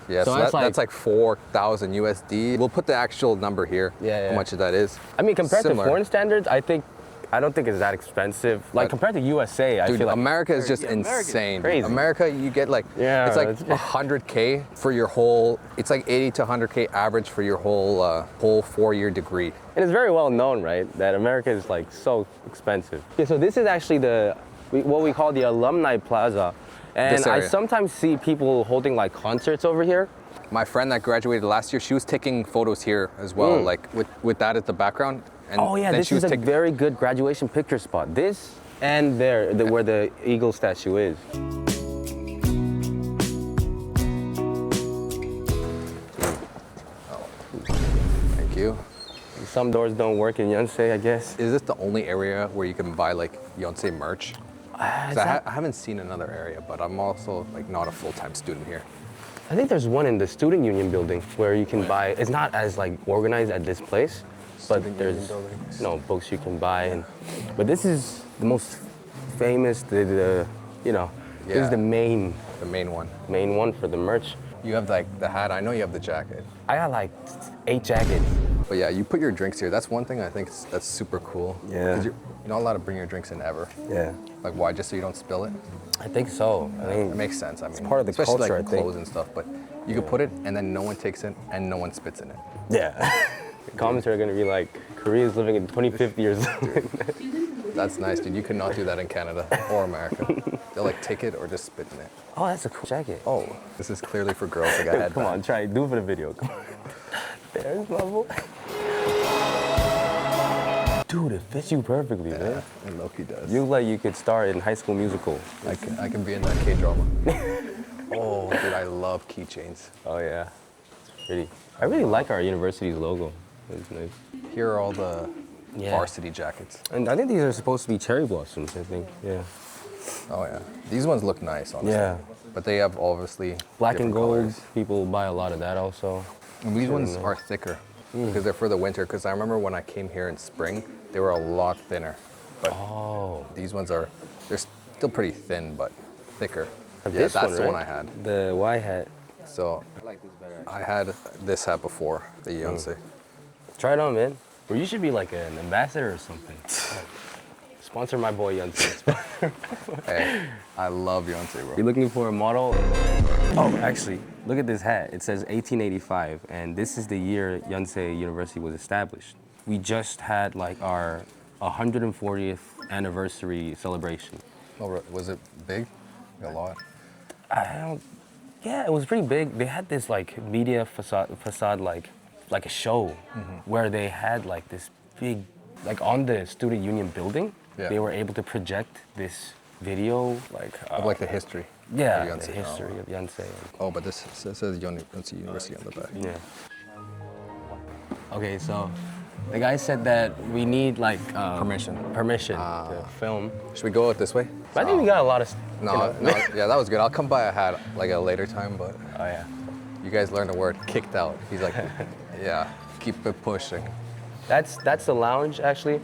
Yeah. So So, that's like 4,000 USD. We'll put the actual number here. Yeah, How yeah. much that is. I mean, compared Similar. to foreign standards, I don't think it's that expensive. Like But- compared to USA, I Dude, feel like America is just Yeah, America's insane. crazy. America, you get like, Yeah, it's like it's- 100K for your whole, it's like 80 to 100K average for your whole 4-year degree. And it's very well known, right, that America is like so expensive. Yeah, so this is actually what we call the Alumni Plaza. And This I area. sometimes see people holding like concerts over here. My friend that graduated last year, she was taking photos here as well, Mm. like with that as the background. And Oh yeah, then this she is was a very good graduation picture spot. This and there, where the eagle statue is. Thank you. Some doors don't work in Yonsei, I guess. Is this the only area where you can buy like Yonsei merch? 'Cause I haven't seen another area, but I'm also like not a full-time student here. I think there's one in the student union building where you can buy. It's not as like organized at this place, but Student there's union building. books you can buy. But this is the most famous. This Yeah. is the main The main one. one for the merch. You have like the hat. I know you have the jacket. I got like 8 jackets. But yeah, you put your drinks here. That's one thing I think that's super cool. Yeah. 'Cause you're not allowed to bring your drinks in ever. Yeah, Like why? Just so you don't spill it? I think so. I It think makes sense. I mean, part of the especially culture, like I think. clothes and stuff. But you could put it, and then no one takes it, and no one spits in it. yeah. The comments are gonna be like, Korea's living in 25th years. That's nice, dude. You could not do that in Canada or America. They'll like take it or just spit in it. Oh, that's a cool jacket. Oh, this is clearly for girls. Like I had Come on, try it. Do it for the video. Come on. There's level. Dude, it fits you perfectly, Yeah, man. and Loki does. You look like you could star in High School Musical. I can be in that K-drama. Oh, dude, I love keychains. Oh yeah, it's pretty. I really like our university's logo. It's nice. Here are all the Yeah. varsity jackets. And I think these are supposed to be cherry blossoms. I think. Yeah. Oh yeah, these ones look nice, honestly. Yeah. But they have obviously Black and different gold. colors. People buy a lot of that also. And these ones nice. are thicker because they're for the winter. Because I remember when I came here in spring, they were a lot thinner. But Oh. these ones they're still pretty thin, but thicker. Yeah, This that's the right? one I had. The Y hat. So I like this better. I had this hat before, the Yonsei. Try it on, man. Or you should be like an ambassador or something. Sponsor my boy Yonsei. Hey, I love Yonsei, You bro. looking for a model? Oh, actually, look at this hat. It says 1885, and this is the year Yonsei University was established. We just had like our 140th anniversary celebration. Oh, was it big? A lot. I don't Yeah, it was pretty big. They had this like media facade like a show where they had like this big, like on the student union building, Yeah. they were able to project this video Of like the history. yeah, of the Yonsei. history of Yonsei. Oh, but this says Yonsei University on the back. Yeah. Okay, so the guy said that we need like Permission. to film. Should we go out this way? But I think we got a lot of. No, yeah, that was good. I'll come by a hat like a later time, but Oh yeah. you guys learned the word kicked out. He's like, yeah, keep it pushing. That's the lounge actually.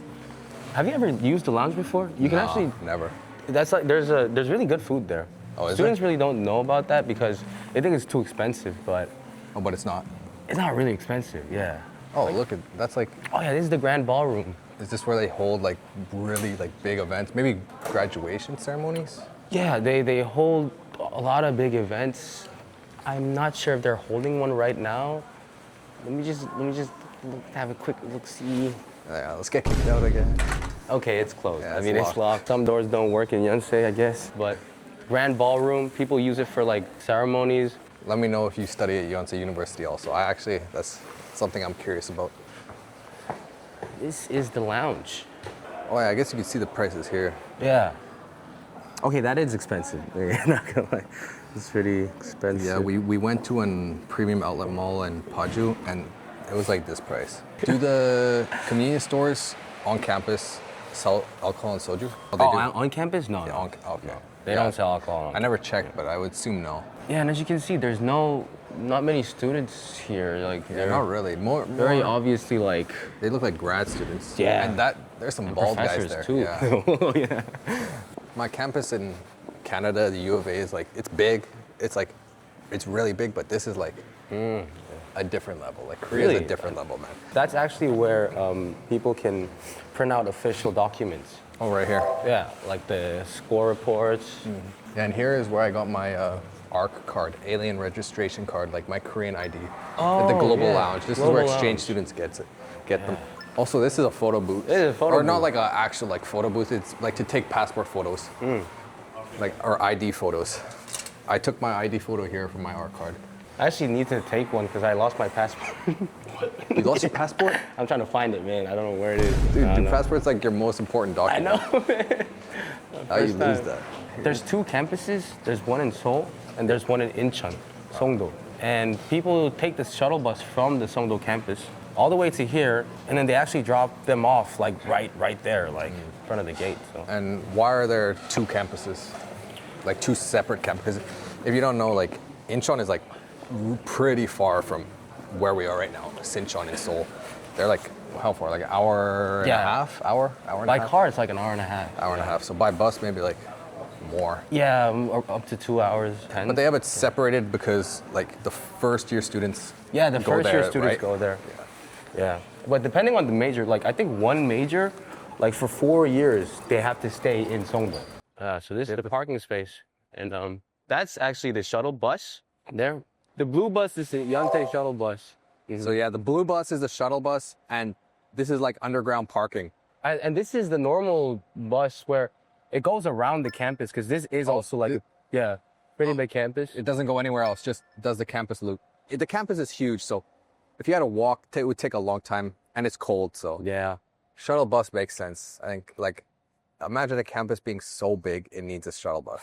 Have you ever used the lounge before? You can No, actually. never. That's like there's really good food there. Oh, is Students there? really don't know about that because they think it's too expensive, but Oh, but it's not. it's not really expensive. Yeah. Oh, look at that's like. Oh yeah, this is the grand ballroom. Is this where they hold like really like big events? Maybe graduation ceremonies? Yeah, they hold a lot of big events. I'm not sure if they're holding one right now. Let me just have a quick look see. Yeah, let's get kicked out again. Okay, it's closed. Yeah, I it's mean, it's locked. locked. Some doors don't work in Yonsei, I guess. But grand ballroom, people use it for like ceremonies. Let me know if you study at Yonsei University also. That's something I'm curious about. This is the lounge. Oh yeah, I guess you can see the prices here. Yeah. Okay, that is expensive. Not gonna lie. It's pretty expensive. Yeah, we went to a premium outlet mall in Paju and it was like this price. Do the convenience stores on campus sell alcohol and soju? Oh, they do? On campus? No. Yeah, no. okay. They don't sell alcohol. I never checked, but I would assume no. Yeah, and as you can see, there's not many students here. Like Yeah, they're not really. very More, obviously like they look like grad students. Yeah. And there's some bald guys professors there. too. Yeah. Yeah. My campus in Canada, the U of A, is like, it's big. It's really big, but this is like a different level. Like Korea's Really? a different level, man. That's actually where people can print out official documents. Oh, right here. Yeah, like the score reports. Yeah, and here is where I got my ARC card, alien registration card, like my Korean ID at the Global yeah. Lounge. This Global is where exchange Lounge. students get them. Also, this is a photo booth. It is a photo Or not booth. like an actual like photo booth. It's like to take passport photos, like or ID photos. I took my ID photo here for my ARC card. I actually need to take one because I lost my passport. You lost your passport? I'm trying to find it, man. I don't know where it is. Dude, I your know. passport's like your most important I document. know, man. How you First lose time. that? There's two campuses. There's one in Seoul and there's one in Incheon, Songdo. And people take the shuttle bus from the Songdo campus all the way to here, and then they actually drop them off like right there, like in front of the gate. So And why are there two campuses? Like two separate campuses? If you don't know, like Incheon is like pretty far from where we are right now, Sincheon in Seoul. They're like, how far? Like an hour and a half? Hour and by a half? car, it's like an hour and a half. Hour and a half. So by bus, maybe like more. Yeah, up to 2 hours. 10. But they have it separated because like the first year students Yeah, the go first year there, students right? go there. Yeah. But depending on the major, like I think one major, like for 4 years, they have to stay in Songdo. So this is the parking space. And that's actually the shuttle bus there. The blue bus is the Yonsei shuttle bus. So yeah, the blue bus is the shuttle bus and this is like underground parking. And this is the normal bus where it goes around the campus because this is also like, pretty big campus. It doesn't go anywhere else, just does the campus loop. The campus is huge, so if you had to walk, it would take a long time and it's cold, so Yeah. shuttle bus makes sense. I think like, imagine a campus being so big, it needs a shuttle bus.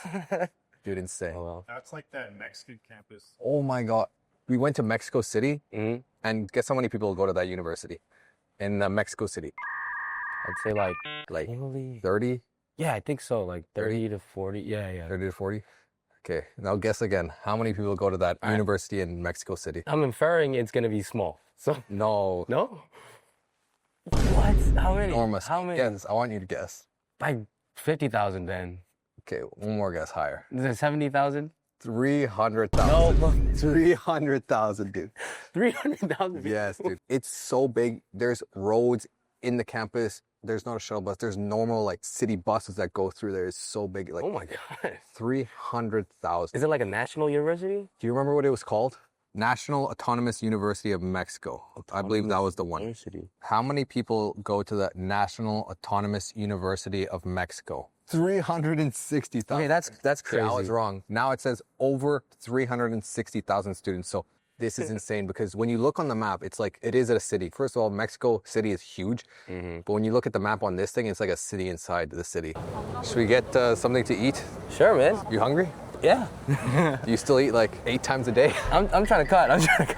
Dude, insane. Oh, well. That's like that Mexican campus. Oh my God. We went to Mexico City Mhm. and guess how many people go to that university in Mexico City? I'd say like Like probably- 30, yeah, I think so. Like 30 to 40. Yeah. 30 to 40? Okay, now guess again. How many people go to that university in Mexico City? I'm inferring it's gonna be small. So No. no. What? How many? Enormous. How many? Guess. I want you to guess. Like 50,000 then. Okay, one more guess higher. Is it 70,000? 300,000. No. 300,000, dude. 300,000. Yes, dude. It's so big. There's roads in the campus. There's not a shuttle bus. There's normal like city buses that go through there. It's so big. Like Oh my god. 300,000. Is it like a national university? Do you remember what it was called? National Autonomous University of Mexico. I believe that was the one. University. How many people go to the National Autonomous University of Mexico? 360,000. Okay, that's crazy. I was wrong. Now it says over 360,000 students. So this is insane because when you look on the map, it's like, it is a city. First of all, Mexico City is huge. But when you look at the map on this thing, it's like a city inside the city. Should we get something to eat? Sure, man. You hungry? Yeah. Do you still eat like 8 times a day? I'm trying to cut. I'm trying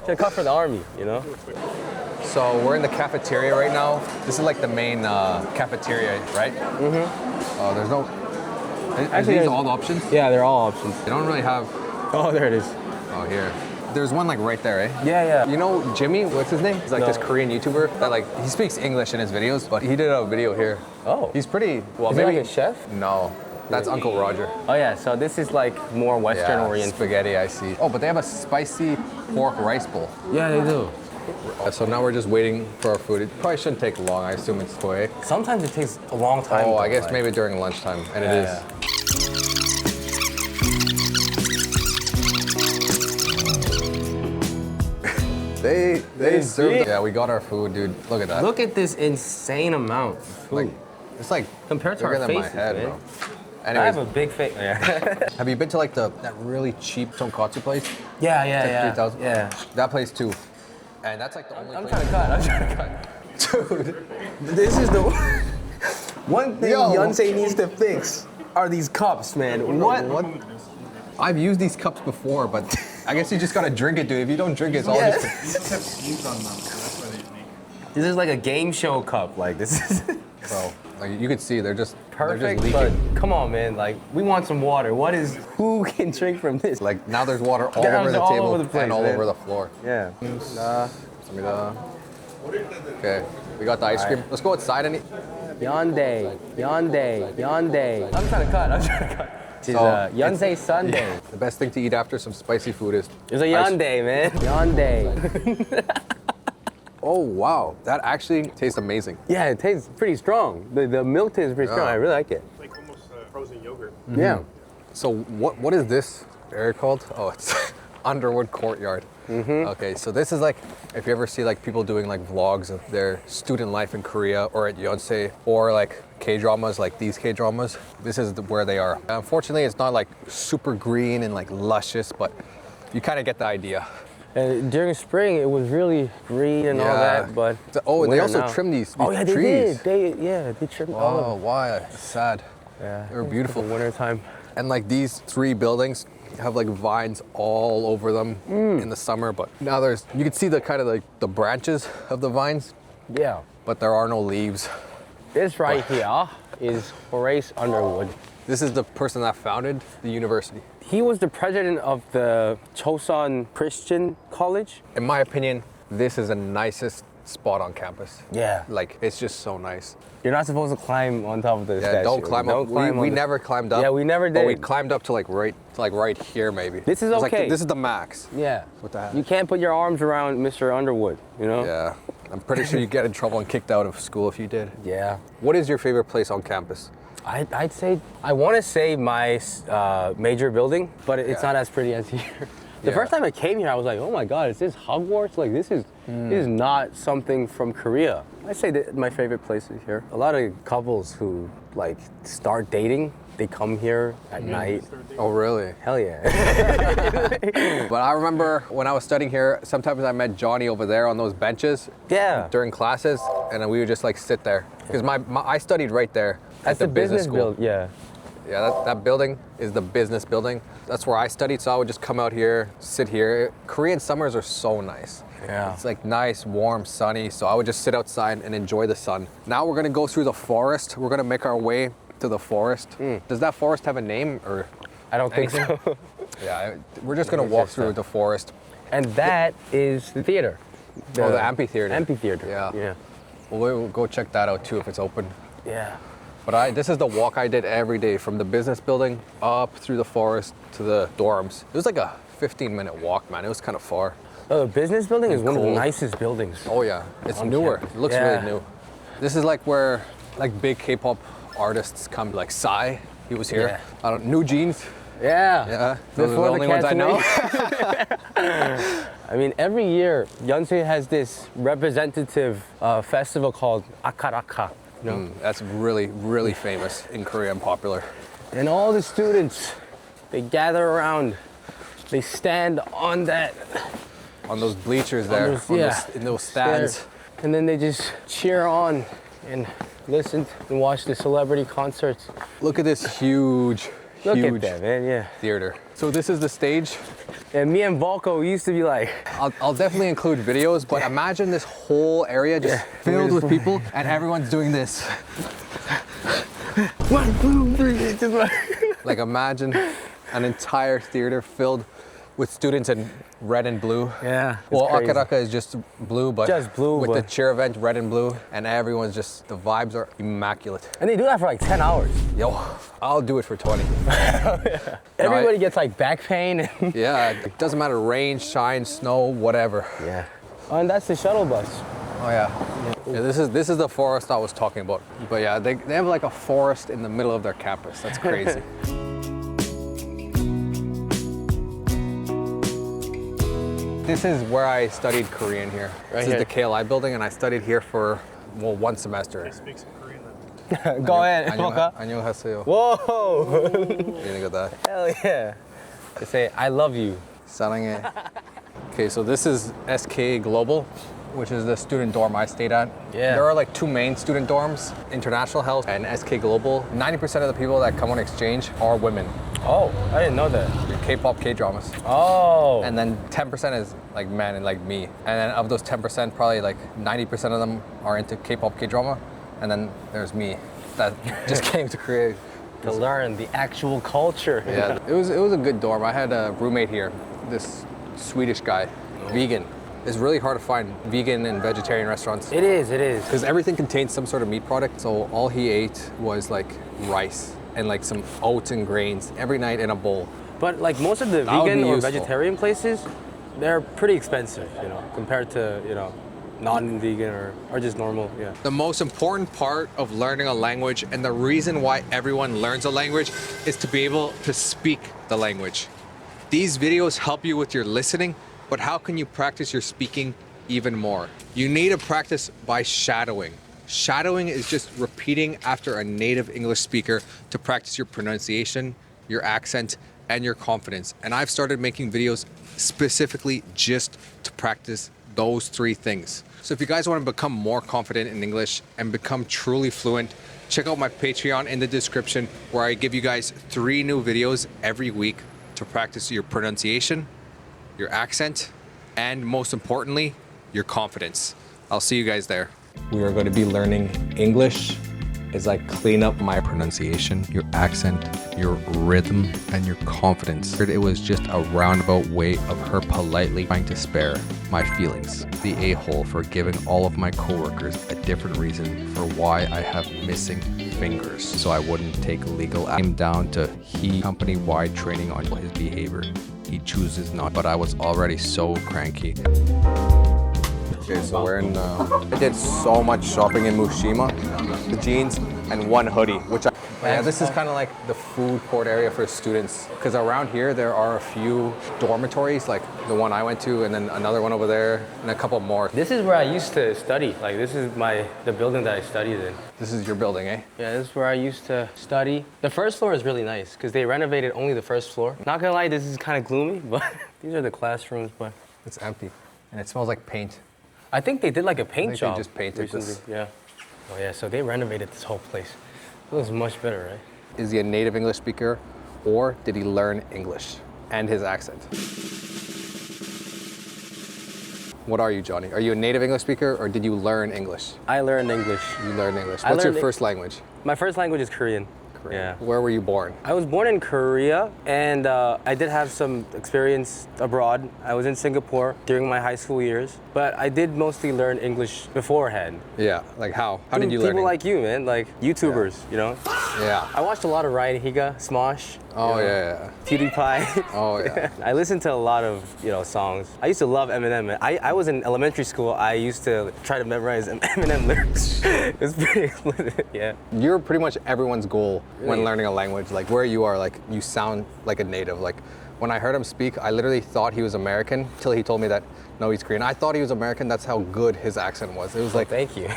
to cut for the army, you know? So we're in the cafeteria right now. This is like the main cafeteria, right? Oh, there's no... Are these all the options? Yeah, they're all options. They don't really have... Oh, there it is. Oh, here. There's one like right there, eh? Yeah. You know Jimmy? What's his name? He's like this Korean YouTuber that like, he speaks English in his videos, but he did a video here. Oh. He's pretty... Well, Is he like a chef? No. That's Uncle Roger. Oh yeah, so this is like more Western oriented. Spaghetti, I see. Oh, but they have a spicy pork rice bowl. Yeah, they do. So now we're just waiting for our food. It probably shouldn't take long. I assume it's toy. Sometimes it takes a long time. Oh, though, I guess like- maybe during lunchtime, and it is. They served. Yeah, we got our food, dude. Look at that. Look at this insane amount of food. Like, it's like Compared to bigger our than my faces, head, man. bro. I Anyways, have a big face. Yeah. have you been to like that really cheap tonkatsu place? yeah. Like 3,000? Yeah. That place too. And that's like the only I'm place. trying to cut. Dude. This is the one thing Yo. Yonsei needs to fix are these cups, man. What? I've used these cups before, but I guess you just gotta drink it, dude. If you don't drink it, it's all Yeah. just. This is like a game show cup. Like this is Bro, like you can see, they're just perfect. They're just But leaking. come on, man. Like we want some water. Who can drink from this? Like now there's water all Yeah, over the all table over the place, and all man. over the floor. Yeah. Okay, we got the ice cream. Let's go outside and eat. Yonde. I'm trying to cut. This is So, Yonsei Sunday. The best thing to eat after some spicy food is. It's a ice- Yonde, man. Yonde. Oh wow, that actually tastes amazing. Yeah, it tastes pretty strong. The milk tastes pretty strong. Yeah. I really like it. Like almost frozen yogurt. Yeah. So what is this area called? Oh, it's Underwood Courtyard. Okay, so this is like, if you ever see like people doing like vlogs of their student life in Korea or at Yonsei, or like K-dramas, like these K-dramas, this is where they are. Unfortunately, it's not like super green and like luscious, but you kind of get the idea. And during spring, it was really green and all that, but Oh, and they winter also now. trim these Oh yeah, they trees. did. They trimmed all Oh, of why? It's sad. it. Yeah, They were beautiful. Winter time. And like these 3 buildings have like vines all over them in the summer, but now you can see the kind of like the branches of the vines, Yeah. but there are no leaves. This right here is Horace Underwood. This is the person that founded the university. He was the president of the Chosun Christian College. In my opinion, this is the nicest spot on campus. Yeah. Like, it's just so nice. You're not supposed to climb on top of the Yeah, statue. don't climb up. We never climbed up. Yeah, we never But we did. climbed up to like right here maybe. This is It's like okay. this is the max. Yeah. What the heck? You can't put your arms around Mr. Underwood, you know? Yeah. I'm pretty sure you get in trouble and kicked out of school if you did. Yeah. What is your favorite place on campus? I'd say, I want to say my major building, but it's Yeah. not as pretty as here. The first time I came here, I was like, oh my God, is this Hogwarts? Like, this is not something from Korea. I'd say that my favorite place is here. A lot of couples who like start dating, they come here at night. Oh, really? Hell yeah. But I remember when I was studying here, sometimes I met Johnny over there on those benches Yeah. during classes, and then we would just like sit there. Because I studied right there That's at the business school. build. Yeah. Yeah, that building is the business building. That's where I studied, so I would just come out here, sit here. Korean summers are so nice. Yeah. It's like nice, warm, sunny, so I would just sit outside and enjoy the sun. Now we're gonna go through the forest. We're gonna make our way to the forest. Does that forest have a name or? I don't think so. Yeah, we're just gonna walk through the forest. And that is the theater. Oh, the amphitheater. Amphitheater. Yeah. Yeah. We'll go check that out too if it's open. Yeah. But this is the walk I did every day from the business building up through the forest to the dorms. It was like a 15-minute walk, man. It was kind of far. The business building is one of the Cool. nicest buildings. Oh yeah, it's On newer. campus. It looks Yeah. really new. This is like where like big K-pop artists come, like Psy. He was here. Yeah. I don't New Jeans. Yeah. Yeah, those are the Before only ones I know. I mean, every year, Yonsei has this representative festival called Akaraka. You know? That's really, really famous in Korea and popular. And all the students, they gather around. They stand on that. On those bleachers there, in those stands. And then they just cheer on and listen and watch the celebrity concerts. Look at this huge Look at that, man, yeah. theater. So this is the stage. And me and Volka, we used to be like, I'll definitely include videos, but imagine this whole area just filled with people and everyone's doing this. 1, 2, 3, just like. Like imagine an entire theater filled with students in red and blue. Yeah. Well, crazy. Akaraka is just blue, but Just blue, with the but- cheer event, red and blue, and everyone's just, the vibes are immaculate. And they do that for like 10 hours. Yo, I'll do it for 20. Everybody gets like back pain. And Yeah, it doesn't matter, rain, shine, snow, whatever. yeah. Oh, and that's the shuttle bus. Oh yeah. Yeah, this is the forest I was talking about. But yeah, they have like a forest in the middle of their campus. That's crazy. This is where I studied Korean here. This here. is the KLI building, and I studied here for, well, 1 semester. Speak some Korean then. Go ahead, Volka. 안녕하세요. Whoa! Meaning of that. Hell yeah. They say, I love you. 사랑해. Okay, so this is SK Global, which is the student dorm I stayed at. Yeah. There are like 2 main student dorms, International Health and SK Global. 90% of the people that come on exchange are women. Oh, I didn't know that. K-pop, K-dramas. Oh. And then 10% is like men and like me. And then of those 10%, probably like 90% of them are into K-pop, K-drama. And then there's me that just came to Korea. to learn the actual culture. Yeah, it was a good dorm. I had a roommate here, this Swedish guy, vegan. It's really hard to find vegan and vegetarian restaurants. It is. Because everything contains some sort of meat product. So all he ate was like rice and like some oats and grains every night in a bowl. But like most of the That would vegan be or useful. vegetarian places, they're pretty expensive, you know, compared to, you know, non-vegan or just normal, yeah. The most important part of learning a language and the reason why everyone learns a language is to be able to speak the language. These videos help you with your listening, but how can you practice your speaking even more? You need to practice by shadowing. Shadowing is just repeating after a native English speaker to practice your pronunciation, your accent, and your confidence. And I've started making videos specifically just to practice those 3 things. So if you guys want to become more confident in English and become truly fluent, check out my Patreon in the description where I give you guys 3 new videos every week to practice your pronunciation, your accent, and most importantly, your confidence. I'll see you guys there. We are going to be learning English as I clean up my pronunciation, your accent, your rhythm, and your confidence. It was just a roundabout way of her politely trying to spare my feelings. The a-hole for giving all of my coworkers a different reason for why I have missing fingers, so I wouldn't take legal action. Down to he company-wide training on his behavior. He chooses not, but I was already so cranky. Okay, so we're in, I did so much shopping in Mushima. The jeans and 1 hoodie, which yeah, this is kind of like the food court area for students. Because around here, there are a few dormitories, like the one I went to, and then another one over there, and a couple more. This is where I used to study. Like this is the building that I studied in. This is your building, eh? Yeah, this is where I used to study. The first floor is really nice because they renovated only the first floor. Not gonna lie, this is kind of gloomy, but these are the classrooms, but It's empty, and it smells like paint. I think they did like a paint they job just painted recently. this. Yeah. Oh yeah, so they renovated this whole place. It looks much better, right? Is he a native English speaker, or did he learn English and his accent? What are you, Johnny? Are you a native English speaker, or did you learn English? I learned English. You learned English. I What's your learned first language? My first language is Korean. Yeah. Where were you born? I was born in Korea, and I did have some experience abroad. I was in Singapore during my high school years, but I did mostly learn English beforehand. Yeah, like how? How did you learn People English? like you, man, like YouTubers, you know? Yeah. I watched a lot of Ryan Higa, Smosh. Oh, you know, yeah. PewDiePie. Oh, yeah. I listened to a lot of, you know, songs. I used to love Eminem. I was in elementary school. I used to try to memorize Eminem lyrics. It was pretty lit, yeah. You're pretty much everyone's goal when learning a language. Like where you are, like you sound like a native. Like when I heard him speak, I literally thought he was American till he told me that no, he's Korean. I thought he was American. That's how good his accent was. It was like, Thank you.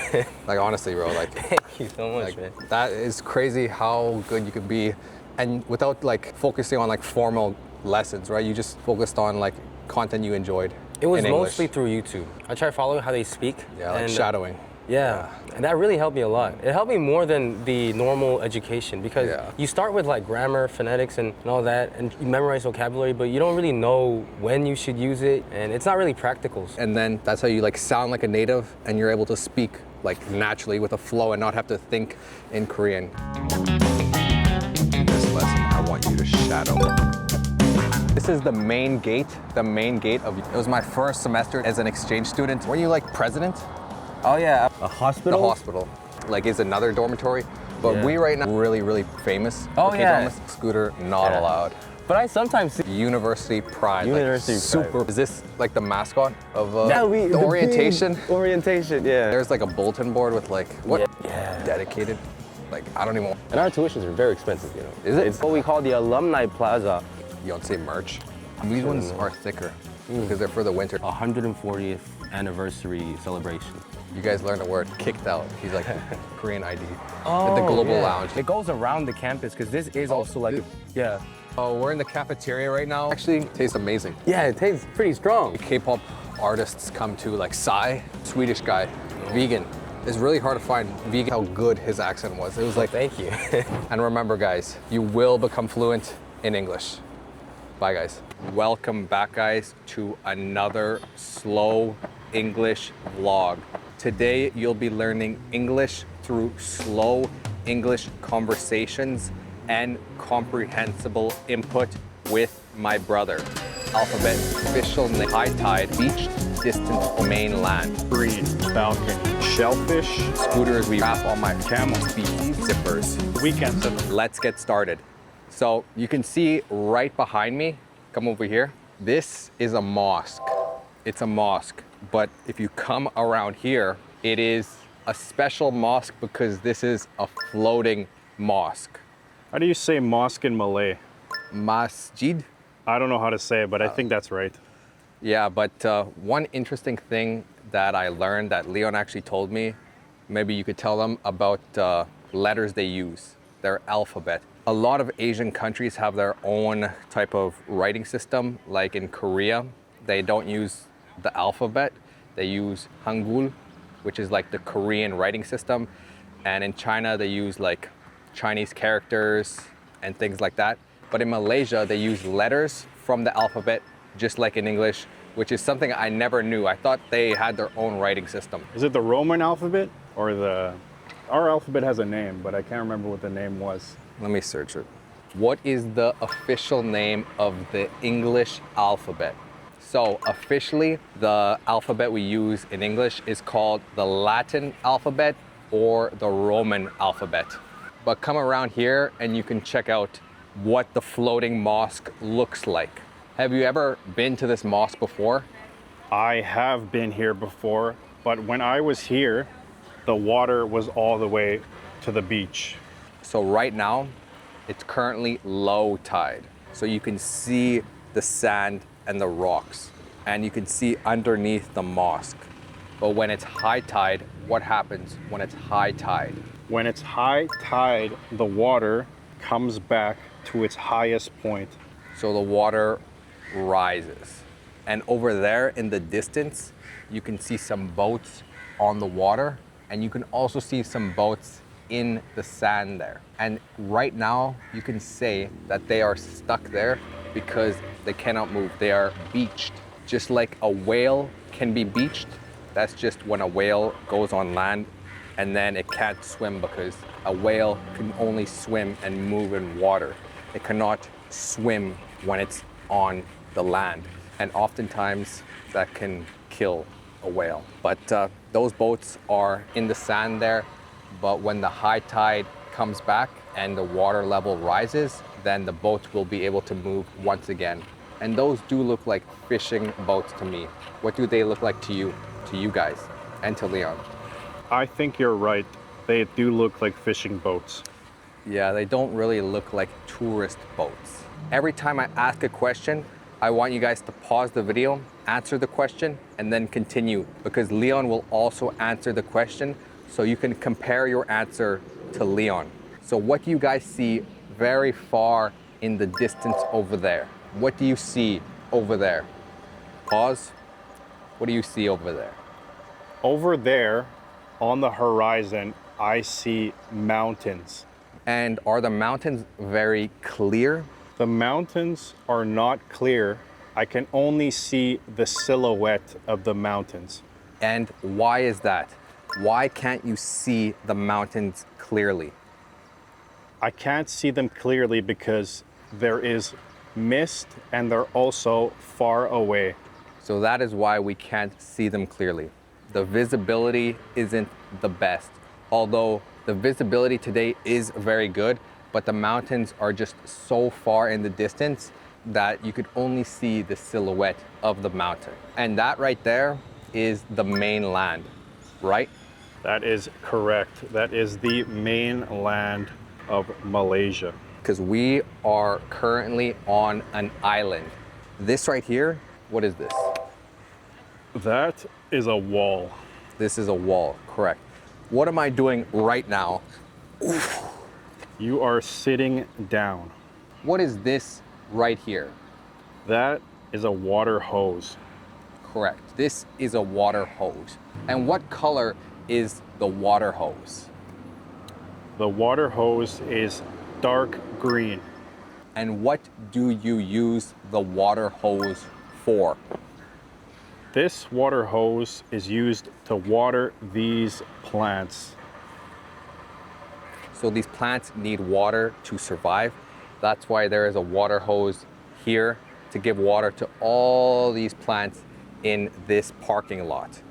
like honestly, bro, like Thank you so much, man. that is crazy how good you could be, and without like focusing on like formal lessons, right? You just focused on like content you enjoyed. It was in English. mostly through YouTube. I tried following how they speak. Yeah, like and, shadowing. Yeah, and that really helped me a lot. It helped me more than the normal education because you start with like grammar, phonetics, and all that, and you memorize vocabulary, but you don't really know when you should use it, and it's not really practical. And then that's how you like sound like a native, and you're able to speak like naturally with a flow and not have to think in Korean. This lesson, I want you to shadow. This is the main gate of, it was my first semester as an exchange student. Were you like president? Oh yeah, a hospital? The hospital, like is another dormitory. But we right now really famous. Oh yeah. Scooter, not allowed. But I sometimes see University pride. University like, pride. Super. Is this like the mascot of the orientation? big orientation, yeah. There's like a bulletin board with like, what? Yeah. Dedicated. Like, I don't even want. And our tuitions are very expensive, you know. Is it? It's what we call the alumni plaza. You don't say merch. These ones are thicker because they're for the winter. 140th anniversary celebration. You guys learned a word, kicked out. He's like Korean ID at the Global Lounge. It goes around the campus because this is also like, Oh, we're in the cafeteria right now. Actually, tastes amazing. Yeah, it tastes pretty strong. K-pop artists come to like Psy, Swedish guy, vegan. It's really hard to find vegan, how good his accent was. It was like, Thank you. and remember guys, you will become fluent in English. Bye guys. Welcome back guys to another slow English vlog. Today you'll be learning English through slow English conversations and comprehensible input with my brother. Alphabet, official name, high tide, beach, distance, mainland. Green, balcony, shellfish, Scooters, we wrap on my camel, species, zippers. weekends. Let's get started. So you can see right behind me, come over here. This is a mosque. It's a mosque. But if you come around here, it is a special mosque because this is a floating mosque. How do you say mosque in Malay? Masjid? I don't know how to say it, but I think that's right. Yeah, but one interesting thing that I learned that Leon actually told me, maybe you could tell them about letters they use, their alphabet. A lot of Asian countries have their own type of writing system. Like in Korea, they don't use the alphabet, they use Hangul, which is like the Korean writing system. And in China, they use like Chinese characters and things like that. But in Malaysia, they use letters from the alphabet, just like in English, which is something I never knew. I thought they had their own writing system. Is it the Roman alphabet or our alphabet has a name, but I can't remember what the name was. Let me search it. What is the official name of the English alphabet? So officially, the alphabet we use in English is called the Latin alphabet or the Roman alphabet. But come around here and you can check out what the floating mosque looks like. Have you ever been to this mosque before? I have been here before, but when I was here, the water was all the way to the beach. So right now, it's currently low tide. So you can see the sand and the rocks, and you can see underneath the mosque. But when it's high tide, what happens when it's high tide? When it's high tide, the water comes back to its highest point. So the water rises. And over there in the distance, you can see some boats on the water, and you can also see some boats in the sand there. And right now, you can say that they are stuck there because they cannot move. They are beached. Just like a whale can be beached, that's just when a whale goes on land and then it can't swim because a whale can only swim and move in water. It cannot swim when it's on the land. And oftentimes that can kill a whale. But those boats are in the sand there. But when the high tide comes back and the water level rises, then the boats will be able to move once again. And those do look like fishing boats to me. What do they look like to you guys, and to Leon? I think you're right. They do look like fishing boats. Yeah, they don't really look like tourist boats. Every time I ask a question, I want you guys to pause the video, answer the question, and then continue, because Leon will also answer the question, so you can compare your answer to Leon. So what do you guys see very far in the distance over there? What do you see over there? Pause. What do you see over there? Over there on the horizon, I see mountains. And are the mountains very clear? The mountains are not clear. I can only see the silhouette of the mountains. And why is that? Why can't you see the mountains clearly? I can't see them clearly because there is mist and they're also far away. So that is why we can't see them clearly. The visibility isn't the best. Although the visibility today is very good, but the mountains are just so far in the distance that you could only see the silhouette of the mountain. And that right there is the mainland, right? That is correct. That is the mainland of Malaysia. Because we are currently on an island. This right here, what is this? That is a wall. This is a wall, correct. What am I doing right now? You are sitting down. What is this right here? That is a water hose. Correct. This is a water hose. And what color is the water hose? The water hose is dark green. And what do you use the water hose for? This water hose is used to water these plants. So these plants need water to survive. That's why there is a water hose here to give water to all these plants in this parking lot.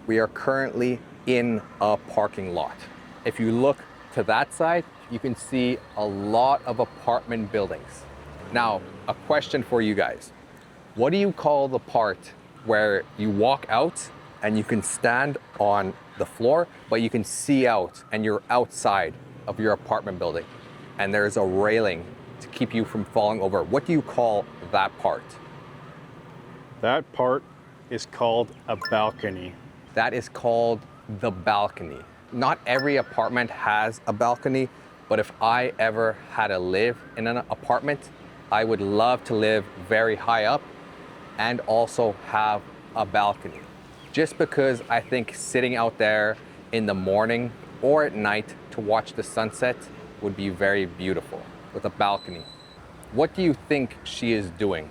We are currently in a parking lot. If you look to that side, you can see a lot of apartment buildings. Now, a question for you guys. What do you call the part where you walk out and you can stand on the floor, but you can see out and you're outside of your apartment building and there's a railing to keep you from falling over? What do you call that part? That part is called a balcony. That is called the balcony. Not every apartment has a balcony, but if I ever had to live in an apartment, I would love to live very high up and also have a balcony. Just because I think sitting out there in the morning or at night to watch the sunset would be very beautiful with a balcony. What do you think she is doing?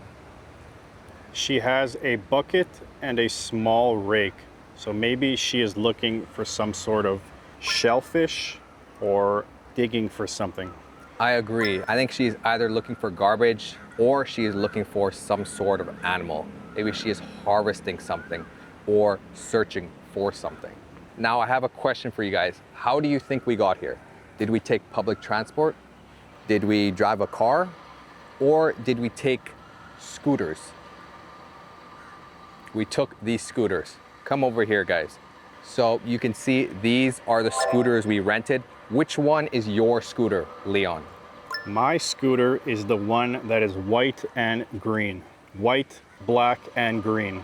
She has a bucket and a small rake. So maybe she is looking for some sort of shellfish or digging for something. I agree. I think she's either looking for garbage or she is looking for some sort of animal. Maybe she is harvesting something or searching for something. Now I have a question for you guys. How do you think we got here? Did we take public transport? Did we drive a car? Or did we take scooters? We took these scooters. Come over here, guys. So you can see these are the scooters we rented. Which one is your scooter, Leon? My scooter is the one that is white and green. White, black, and green.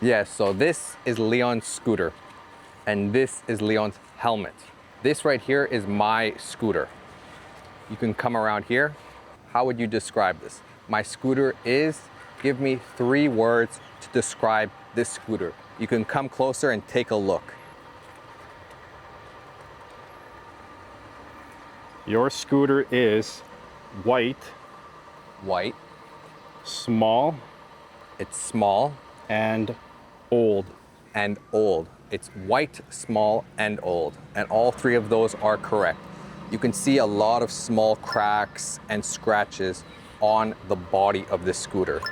Yes, so this is Leon's scooter, and this is Leon's helmet. This right here is my scooter. You can come around here. How would you describe this? My scooter is, give me 3 words to describe this scooter. You can come closer and take a look. Your scooter is white. White. Small. It's small. And old. And old. It's white, small, and old. And all 3 of those are correct. You can see a lot of small cracks and scratches on the body of this scooter.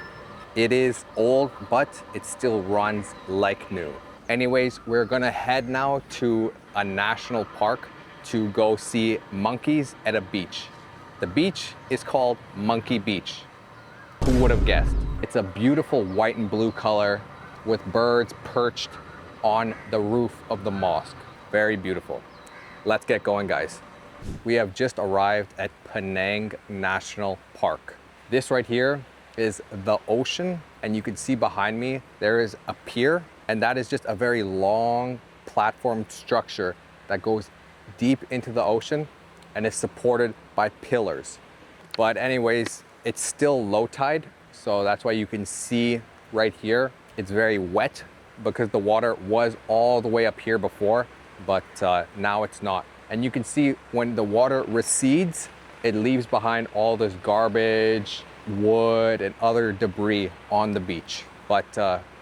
It is old, but it still runs like new. Anyways, we're gonna head now to a national park to go see monkeys at a beach. The beach is called Monkey Beach. Who would have guessed? It's a beautiful white and blue color with birds perched on the roof of the mosque. Very beautiful. Let's get going, guys. We have just arrived at Penang National Park. This right here is the ocean, and you can see behind me there is a pier, and that is just a very long platform structure that goes deep into the ocean and is supported by pillars. But anyways, it's still low tide, so that's why you can see right here it's very wet because the water was all the way up here before, but now it's not. And you can see when the water recedes, it leaves behind all this garbage, wood, and other debris on the beach. But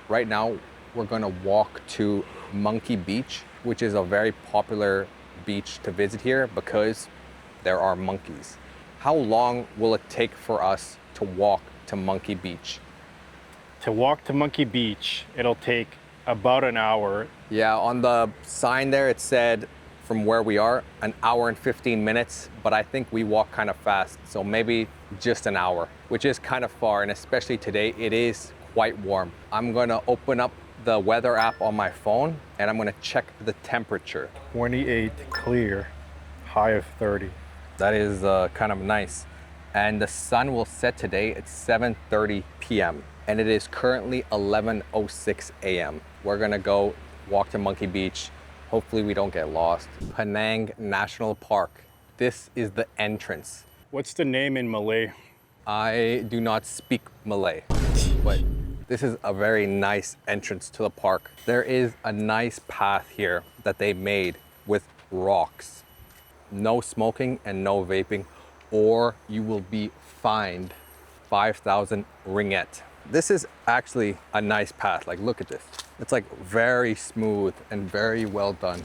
right now, we're gonna walk to Monkey Beach, which is a very popular beach to visit here because there are monkeys. How long will it take for us to walk to Monkey Beach? To walk to Monkey Beach, it'll take about an hour. Yeah, on the sign there, it said from where we are, 1 hour and 15 minutes, but I think we walk kind of fast, so maybe just an hour, which is kind of far, and especially today, it is quite warm. I'm gonna open up the weather app on my phone, and I'm gonna check the temperature. 28 clear, high of 30. That is kind of nice. And the sun will set today at 7:30 p.m. and it is currently 11:06 a.m. We're gonna go walk to Monkey Beach. Hopefully we don't get lost. Penang National Park. This is the entrance. What's the name in Malay? I do not speak Malay, but this is a very nice entrance to the park. There is a nice path here that they made with rocks. No smoking and no vaping, or you will be fined 5,000 ringgit. This is actually a nice path. Like, look at this. It's like very smooth and very well done.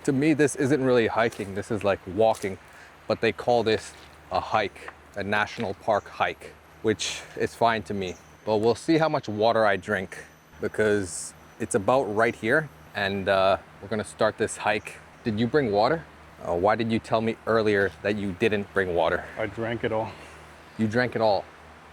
To me, this isn't really hiking. This is like walking, but they call this a hike, a national park hike, which is fine to me. But we'll see how much water I drink because it's about right here, and we're gonna start this hike. Did you bring water? Why did you tell me earlier that you didn't bring water? I drank it all. You drank it all.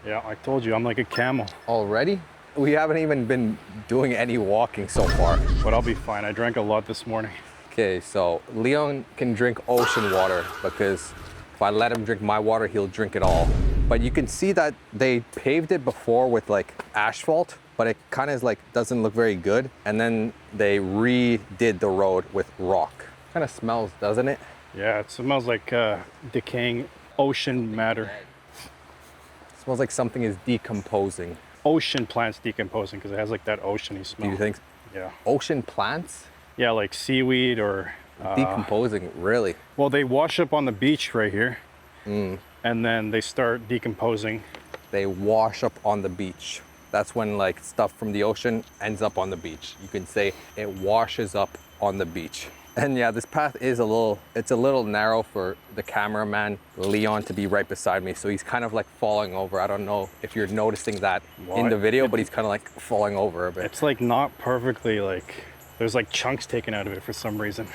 Yeah, I told you, I'm like a camel. Already? We haven't even been doing any walking so far. But I'll be fine. I drank a lot this morning. Okay, so Leon can drink ocean water because if I let him drink my water, he'll drink it all. But you can see that they paved it before with like asphalt, but it kind of like doesn't look very good. And then they redid the road with rock. Kind of smells, doesn't it? Yeah, it smells like decaying ocean matter. It smells like something is decomposing. Ocean plants decomposing because it has like that oceany smell. Do you think? Yeah. Ocean plants? Yeah, like seaweed or... Decomposing, really? Well, they wash up on the beach right here. And then they start decomposing. They wash up on the beach. That's when like stuff from the ocean ends up on the beach. You can say it washes up on the beach. And yeah, this path is a little narrow for the cameraman, Leon, to be right beside me. So he's kind of like falling over. I don't know if you're noticing that in the video, but he's kind of like falling over a bit. It's like not perfectly like, there's like chunks taken out of it for some reason.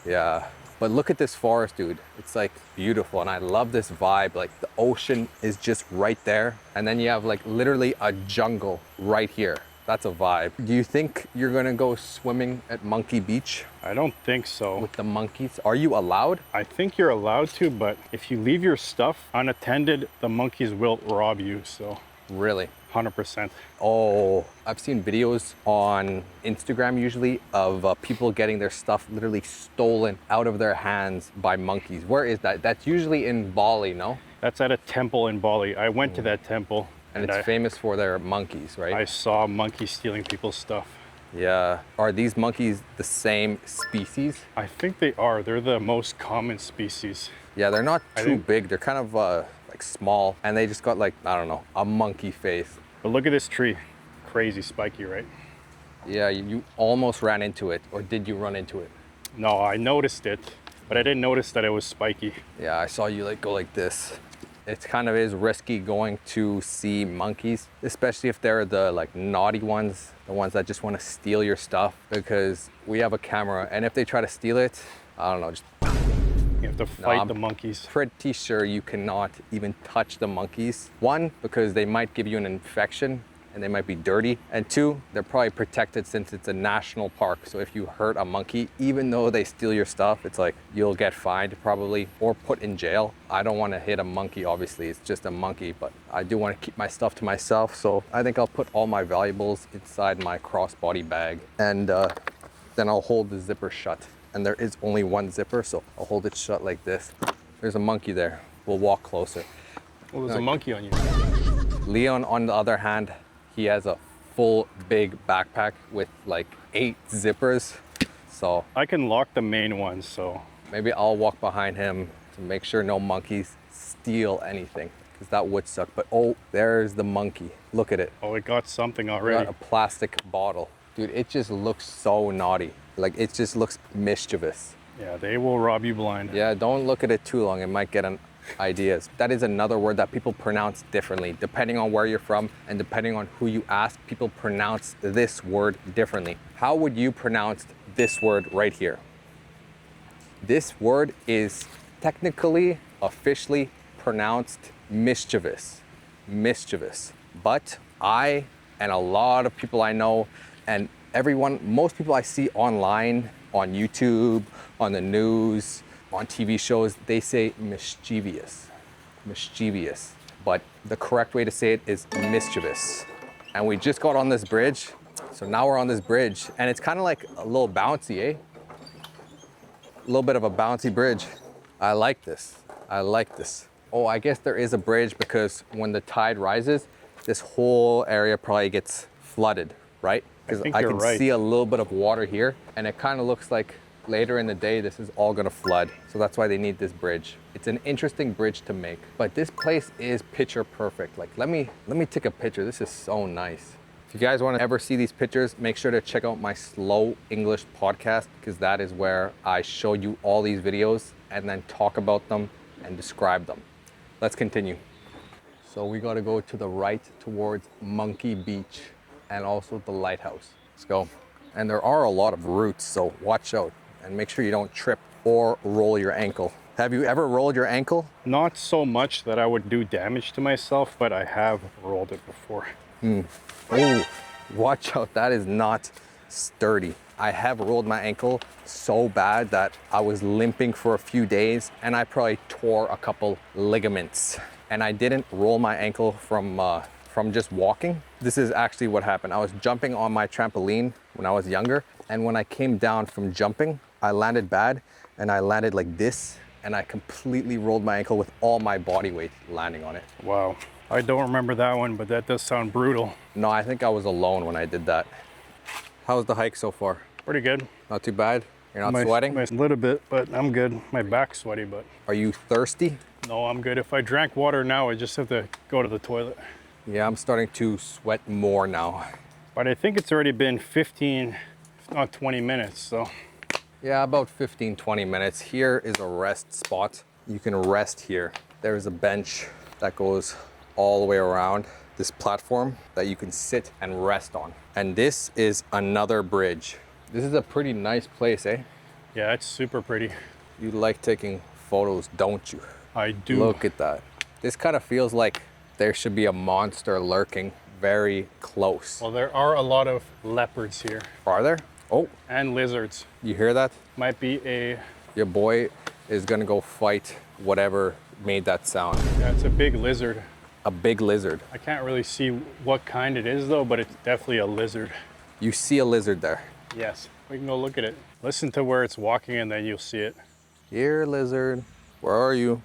Yeah, but look at this forest, dude. It's like beautiful, and I love this vibe. Like the ocean is just right there, and then you have like literally a jungle right here. That's a vibe. Do you think you're gonna go swimming at Monkey Beach? I don't think so. With the monkeys? Are you allowed? I think you're allowed to, but if you leave your stuff unattended, the monkeys will rob you, so. Really? 100%. Oh, I've seen videos on Instagram usually of people getting their stuff literally stolen out of their hands by monkeys. Where is that? That's usually in Bali, no? That's at a temple in Bali. I went to that temple. And it's famous for their monkeys, right? I saw monkeys stealing people's stuff. Yeah. Are these monkeys the same species? I think they are. They're the most common species. Yeah, they're not too big. They're kind of like small, and they just got like, I don't know, a monkey face. But look at this tree. Crazy spiky, right? Yeah, you almost ran into it, or did you run into it? No, I noticed it, but I didn't notice that it was spiky. Yeah, I saw you like go like this. It kind of is risky going to see monkeys, especially if they're the like naughty ones, the ones that just want to steal your stuff, because we have a camera, and if they try to steal it, I don't know, just you have to fight the monkeys. Pretty sure you cannot even touch the monkeys. One, because they might give you an infection, and they might be dirty. And two, they're probably protected since it's a national park. So if you hurt a monkey, even though they steal your stuff, it's like you'll get fined probably or put in jail. I don't want to hit a monkey, obviously, it's just a monkey, but I do want to keep my stuff to myself. So I think I'll put all my valuables inside my crossbody bag, and then I'll hold the zipper shut. And there is only one zipper, so I'll hold it shut like this. There's a monkey there. We'll walk closer. Well, there's a monkey on you. Leon, on the other hand, he has a full big backpack with like 8 zippers. So I can lock the main one, so. maybe I'll walk behind him to make sure no monkeys steal anything, because that would suck. But oh, there's the monkey. Look at it. Oh, it got something We already. got a plastic bottle. Dude, it just looks so naughty. Like, it just looks mischievous. Yeah, they will rob you blind. Yeah, don't look at it too long. It might get an ideas. That is another word that people pronounce differently. Depending on where you're from and depending on who you ask, people pronounce this word differently. How would you pronounce this word right here? This word is technically, officially pronounced mischievous. Mischievous. But I and a lot of people I know and everyone, most people I see online, on YouTube, on the news, on TV shows, they say mischievous. Mischievous. But the correct way to say it is mischievous. And we just got on this bridge. So now we're on this bridge and it's kind of like a little bouncy, eh? A little bit of a bouncy bridge. I like this. I like this. Oh, I guess there is a bridge because when the tide rises, this whole area probably gets flooded, right? Because I can see a little bit of water here and it kind of looks like later in the day this is all gonna flood. So that's why they need this bridge. It's an interesting bridge to make, but this place is picture perfect. Like, let me take a picture. This is so nice. If you guys want to ever see these pictures, make sure to check out my Slow English podcast, because that is where I show you all these videos and then talk about them and describe them. Let's continue. So we got to go to the right towards Monkey Beach and also the lighthouse. Let's go. And there are a lot of routes, so watch out and make sure you don't trip or roll your ankle. Have you ever rolled your ankle? Not so much that I would do damage to myself, but I have rolled it before. Oh, watch out, that is not sturdy. I have rolled my ankle so bad that I was limping for a few days and I probably tore a couple ligaments. And I didn't roll my ankle from just walking. This is actually what happened. I was jumping on my trampoline when I was younger, and when I came down from jumping, I landed bad and I landed like this, and I completely rolled my ankle with all my body weight landing on it. Wow. I don't remember that one, but that does sound brutal. No, I think I was alone when I did that. How's the hike so far? Pretty good. Not too bad? You're not sweating? A little bit, but I'm good. My back's sweaty, but. Are you thirsty? No, I'm good. If I drank water now, I just have to go to the toilet. Yeah, I'm starting to sweat more now. But I think it's already been 15, if not 20 minutes, so. Yeah, about 15, 20 minutes. Here is a rest spot. You can rest here. There's a bench that goes all the way around this platform that you can sit and rest on. And this is another bridge. This is a pretty nice place, eh? Yeah, it's super pretty. You like taking photos, don't you? I do. Look at that. This kind of feels like there should be a monster lurking very close. Well, there are a lot of leopards here. Are there? Oh, And lizards. you hear that? Might be a, Your boy is gonna go fight whatever made that sound. yeah, it's a big lizard. A big lizard. I can't really see what kind it is though, but it's definitely a lizard. You see a lizard there. Yes, we can go look at it. Listen to where it's walking and then you'll see it. Here, lizard. Where are you?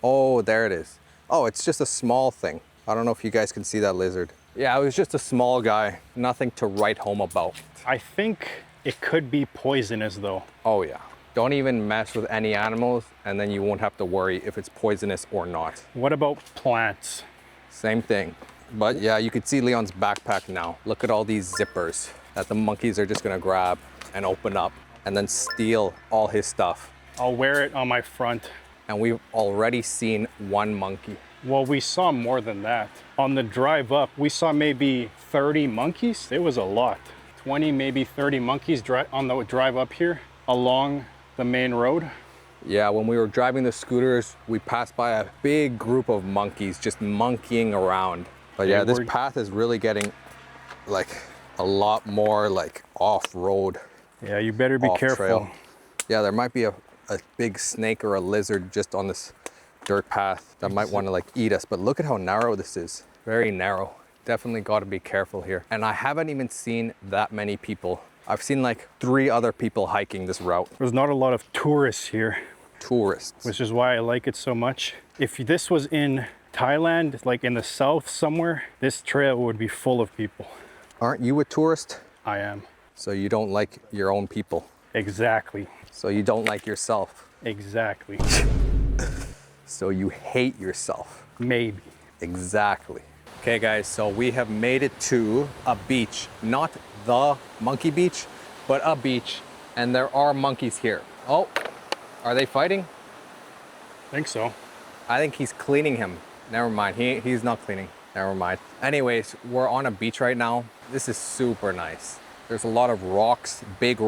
Oh, there it is. Oh, it's just a small thing. I don't know if you guys can see that lizard. Yeah, it was just a small guy. Nothing to write home about. I think it could be poisonous though. Oh yeah. Don't even mess with any animals and then you won't have to worry if it's poisonous or not. What about plants? Same thing. But yeah, you can see Leon's backpack now. Look at all these zippers that the monkeys are just gonna grab and open up and then steal all his stuff. I'll wear it on my front. And we've already seen one monkey. Well, we saw more than that. On the drive up, we saw maybe 30 monkeys. It was a lot. 20, maybe 30 monkeys on the drive up here along the main road. Yeah, when we were driving the scooters, we passed by a big group of monkeys just monkeying around. But yeah, this path is really getting like a lot more like off-road. Yeah, you better be careful. Trail. Yeah, there might be a big snake or a lizard just on this dirt path that might want to like eat us. But look at how narrow this is. Very narrow. Definitely got to be careful here. And I haven't even seen that many people. I've seen like 3 other people hiking this route. There's not a lot of tourists here. Tourists. Which is why I like it so much. If this was in Thailand, like in the south somewhere, this trail would be full of people. Aren't you a tourist? I am. So you don't like your own people. Exactly. So you don't like yourself. Exactly. So you hate yourself. Maybe. Exactly. Okay guys, so we have made it to a beach. Not the monkey beach, but a beach. And there are monkeys here. Oh, are they fighting? I think so. I think he's cleaning him. Never mind, he's not cleaning. Never mind. Anyways, we're on a beach right now. This is super nice. There's a lot of rocks, big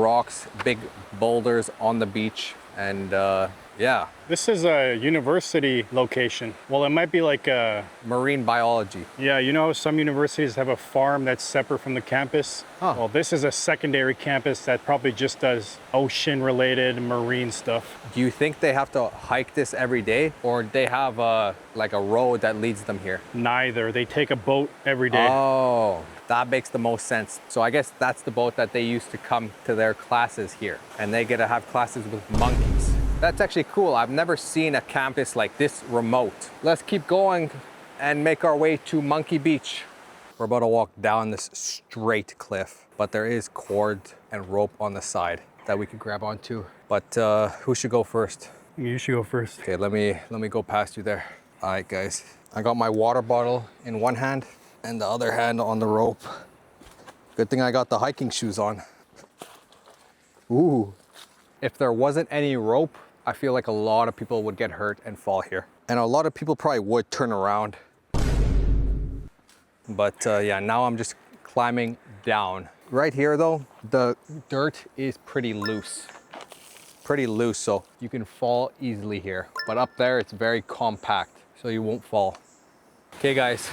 boulders on the beach. And yeah. This is a university location. Well, it might be like a... Marine biology. Yeah, you know some universities have a farm that's separate from the campus? Huh. Well, this is a secondary campus that probably just does ocean-related marine stuff. Do you think they have to hike this every day? Or they have like a road that leads them here? Neither. They take a boat every day. Oh, that makes the most sense. So I guess that's the boat that they use to come to their classes here. And they get to have classes with monkeys. That's actually cool. I've never seen a campus like this remote. Let's keep going and make our way to Monkey Beach. We're about to walk down this straight cliff, but there is cord and rope on the side that we could grab onto. But who should go first? You should go first. Okay, let me go past you there. All right, guys. I got my water bottle in one hand and the other hand on the rope. Good thing I got the hiking shoes on. Ooh. If there wasn't any rope, I feel like a lot of people would get hurt and fall here. And a lot of people probably would turn around. But yeah, now I'm just climbing down. Right here though, the dirt is pretty loose. Pretty loose, so you can fall easily here. But up there, it's very compact, so you won't fall. Okay guys,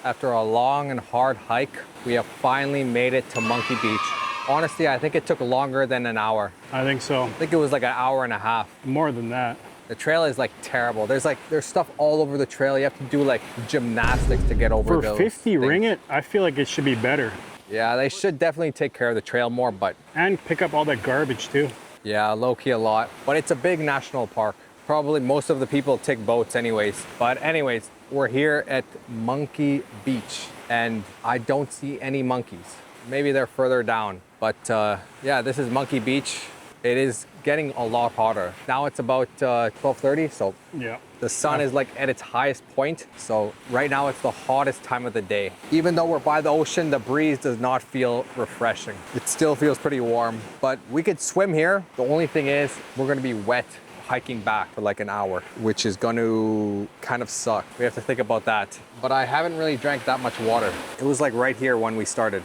after a long and hard hike, we have finally made it to Monkey Beach. Honestly, I think it took longer than an hour. I think so. I think it was like an hour and a half. More than that. The trail is like terrible. There's stuff all over the trail. You have to do like gymnastics to get over those For 50 things. ringgit, I feel like it should be better. Yeah, they should definitely take care of the trail more, but... And pick up all that garbage too. Yeah, low-key a lot. But it's a big national park. Probably most of the people take boats anyways. But anyways, we're here at Monkey Beach and I don't see any monkeys. Maybe they're further down. But yeah, this is Monkey Beach. It is getting a lot hotter. Now it's about 12:30, so yeah, the sun is like at its highest point. So right now it's the hottest time of the day. Even though we're by the ocean, the breeze does not feel refreshing. It still feels pretty warm, but we could swim here. The only thing is we're gonna be wet hiking back for like an hour, which is going to kind of suck. We have to think about that. But I haven't really drank that much water. It was like right here when we started.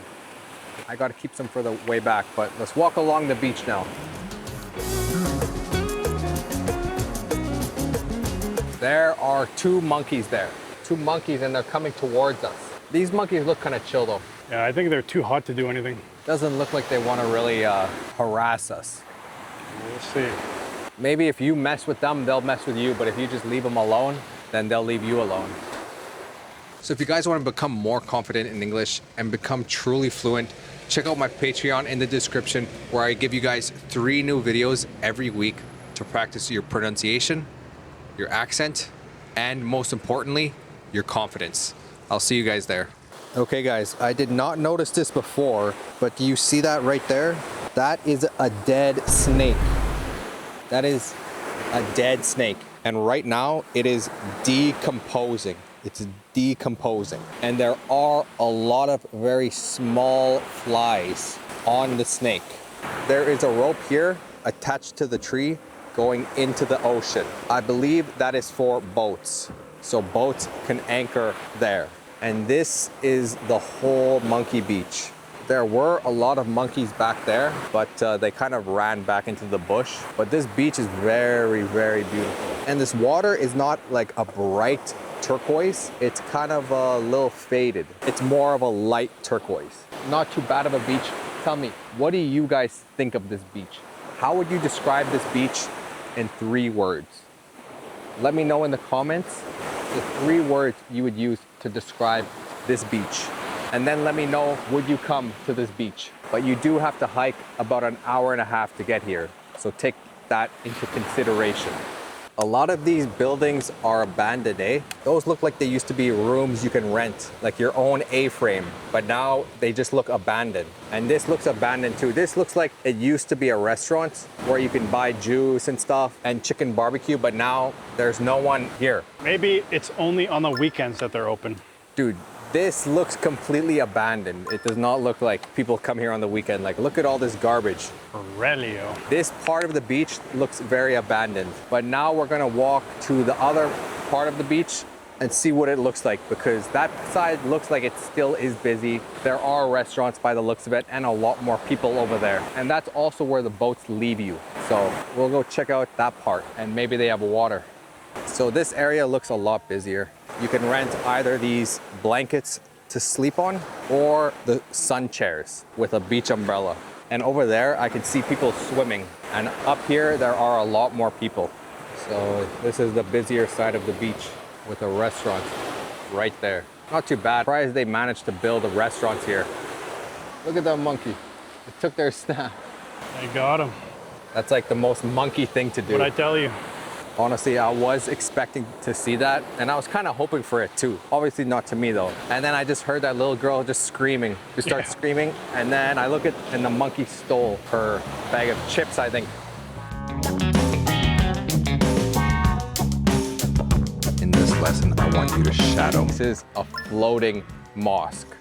I got to keep some for the way back, but let's walk along the beach now. There are 2 monkeys there. 2 monkeys and they're coming towards us. These monkeys look kind of chill though. Yeah, I think they're too hot to do anything. Doesn't look like they want to really harass us. We'll see. Maybe if you mess with them, they'll mess with you, but if you just leave them alone, then they'll leave you alone. So if you guys want to become more confident in English and become truly fluent, check out my Patreon in the description where I give you guys 3 new videos every week to practice your pronunciation, your accent, and most importantly, your confidence. I'll see you guys there. Okay guys, I did not notice this before, but do you see that right there? That is a dead snake. That is a dead snake. And right now it is decomposing. It's decomposing. And there are a lot of very small flies on the snake. There is a rope here attached to the tree going into the ocean. I believe that is for boats. So boats can anchor there. And this is the whole Monkey Beach. There were a lot of monkeys back there, but they kind of ran back into the bush. But this beach is very, very beautiful. And this water is not like a bright turquoise. It's kind of a little faded. It's more of a light turquoise. Not too bad of a beach. Tell me, what do you guys think of this beach? How would you describe this beach in 3 words? Let me know in the comments the 3 words you would use to describe this beach. And then let me know, would you come to this beach? But you do have to hike about an hour and a half to get here. So take that into consideration. A lot of these buildings are abandoned, eh? Those look like they used to be rooms you can rent, like your own A-frame, but now they just look abandoned. And this looks abandoned too. This looks like it used to be a restaurant where you can buy juice and stuff and chicken barbecue, but now there's no one here. Maybe it's only on the weekends that they're open. Dude, this looks completely abandoned. It does not look like people come here on the weekend. Like, look at all this garbage. Aurelio. This part of the beach looks very abandoned, but now we're gonna walk to the other part of the beach and see what it looks like, because that side looks like it still is busy. There are restaurants by the looks of it and a lot more people over there. And that's also where the boats leave you. So we'll go check out that part and maybe they have water. So this area looks a lot busier. You can rent either these blankets to sleep on or the sun chairs with a beach umbrella. And over there, I can see people swimming. And up here, there are a lot more people. So this is the busier side of the beach with a restaurant right there. Not too bad. Surprised they managed to build a restaurant here. Look at that monkey. It took their snap. They got him. That's like the most monkey thing to do. What'd I tell you? Honestly, I was expecting to see that, and I was kind of hoping for it too. Obviously not to me though. And then I just heard that little girl just screaming. She starts screaming, and then I look at, and the monkey stole her bag of chips, I think. In this lesson, I want you to shadow. This is a floating mosque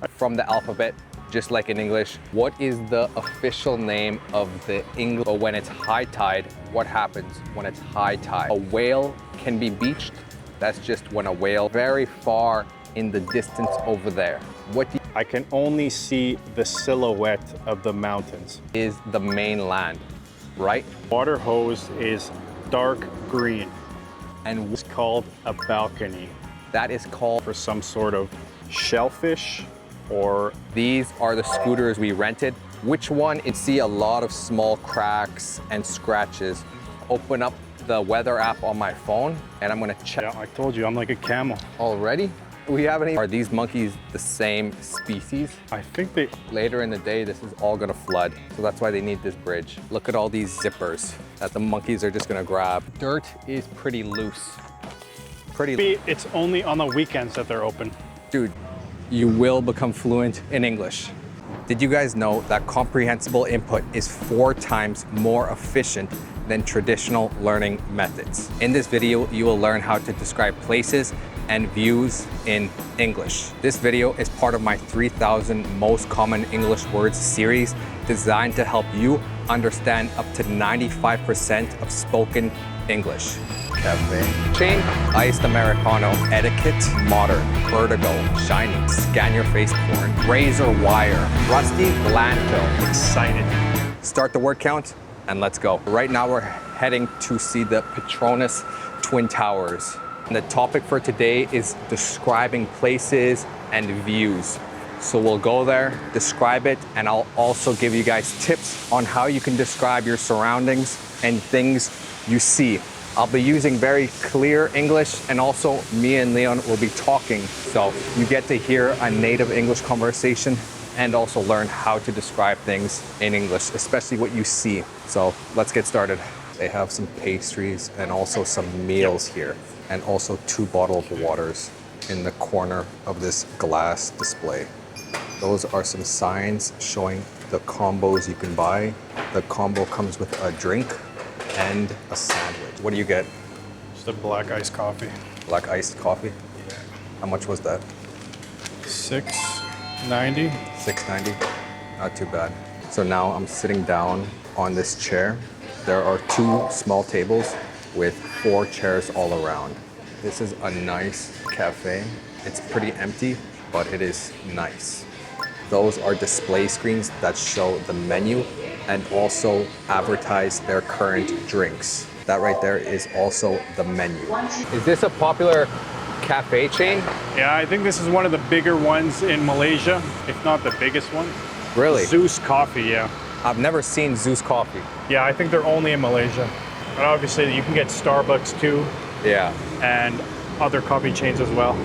from the alphabet. Just like in English, what is the official name of the English? But when it's high tide, what happens when it's high tide? A whale can be beached. That's just when a whale very far in the distance over there. What I can only see the silhouette of the mountains. is the mainland, right? Water hose is dark green. And It's called a balcony that is called, for some sort of shellfish or these are the scooters we rented. Which one? You see a lot of small cracks and scratches. Open up the weather app on my phone and I'm gonna check. yeah, I told you, I'm like a camel. Already? We haven't even. Are these monkeys the same species? I think they, Later in the day, this is all gonna flood. So that's why they need this bridge. Look at all these zippers that the monkeys are just gonna grab. Dirt is pretty loose. maybe it's only on the weekends that they're open. Dude, you will become fluent in English. Did you guys know that comprehensible input is 4 times more efficient than traditional learning methods? In this video, you will learn how to describe places and views in English. This video is part of my 3,000 most common English words series designed to help you understand up to 95% of spoken English. Cafe. Chain, iced Americano, etiquette, modern, vertigo, shiny, scan your face porn, razor wire, rusty, landfill, excited. Start the word count and let's go. Right now we're heading to see the Petronas Twin Towers. And the topic for today is describing places and views. So we'll go there, describe it, and I'll also give you guys tips on how you can describe your surroundings and things you see. I'll be using very clear English, and also me and Leon will be talking. So you get to hear a native English conversation and also learn how to describe things in English, especially what you see. So let's get started. They have some pastries and also some meals here, and also 2 bottled waters in the corner of this glass display. Those are some signs showing the combos you can buy. The combo comes with a drink and a sandwich. What do you get? Just a black iced coffee. Black iced coffee? How much was that? $6.90. $6.90? Not too bad. So now I'm sitting down on this chair. There are 2 small tables with 4 chairs all around. This is a nice cafe. It's pretty empty, but it is nice. Those are display screens that show the menu and also advertise their current drinks. That right there is also the menu. Is this a popular cafe chain? Yeah, I think this is one of the bigger ones in Malaysia, if not the biggest one. Really? Zeus Coffee, yeah. I've never seen Zeus coffee. Yeah, I think they're only in Malaysia. But obviously you can get Starbucks too Yeah. and other coffee chains as well.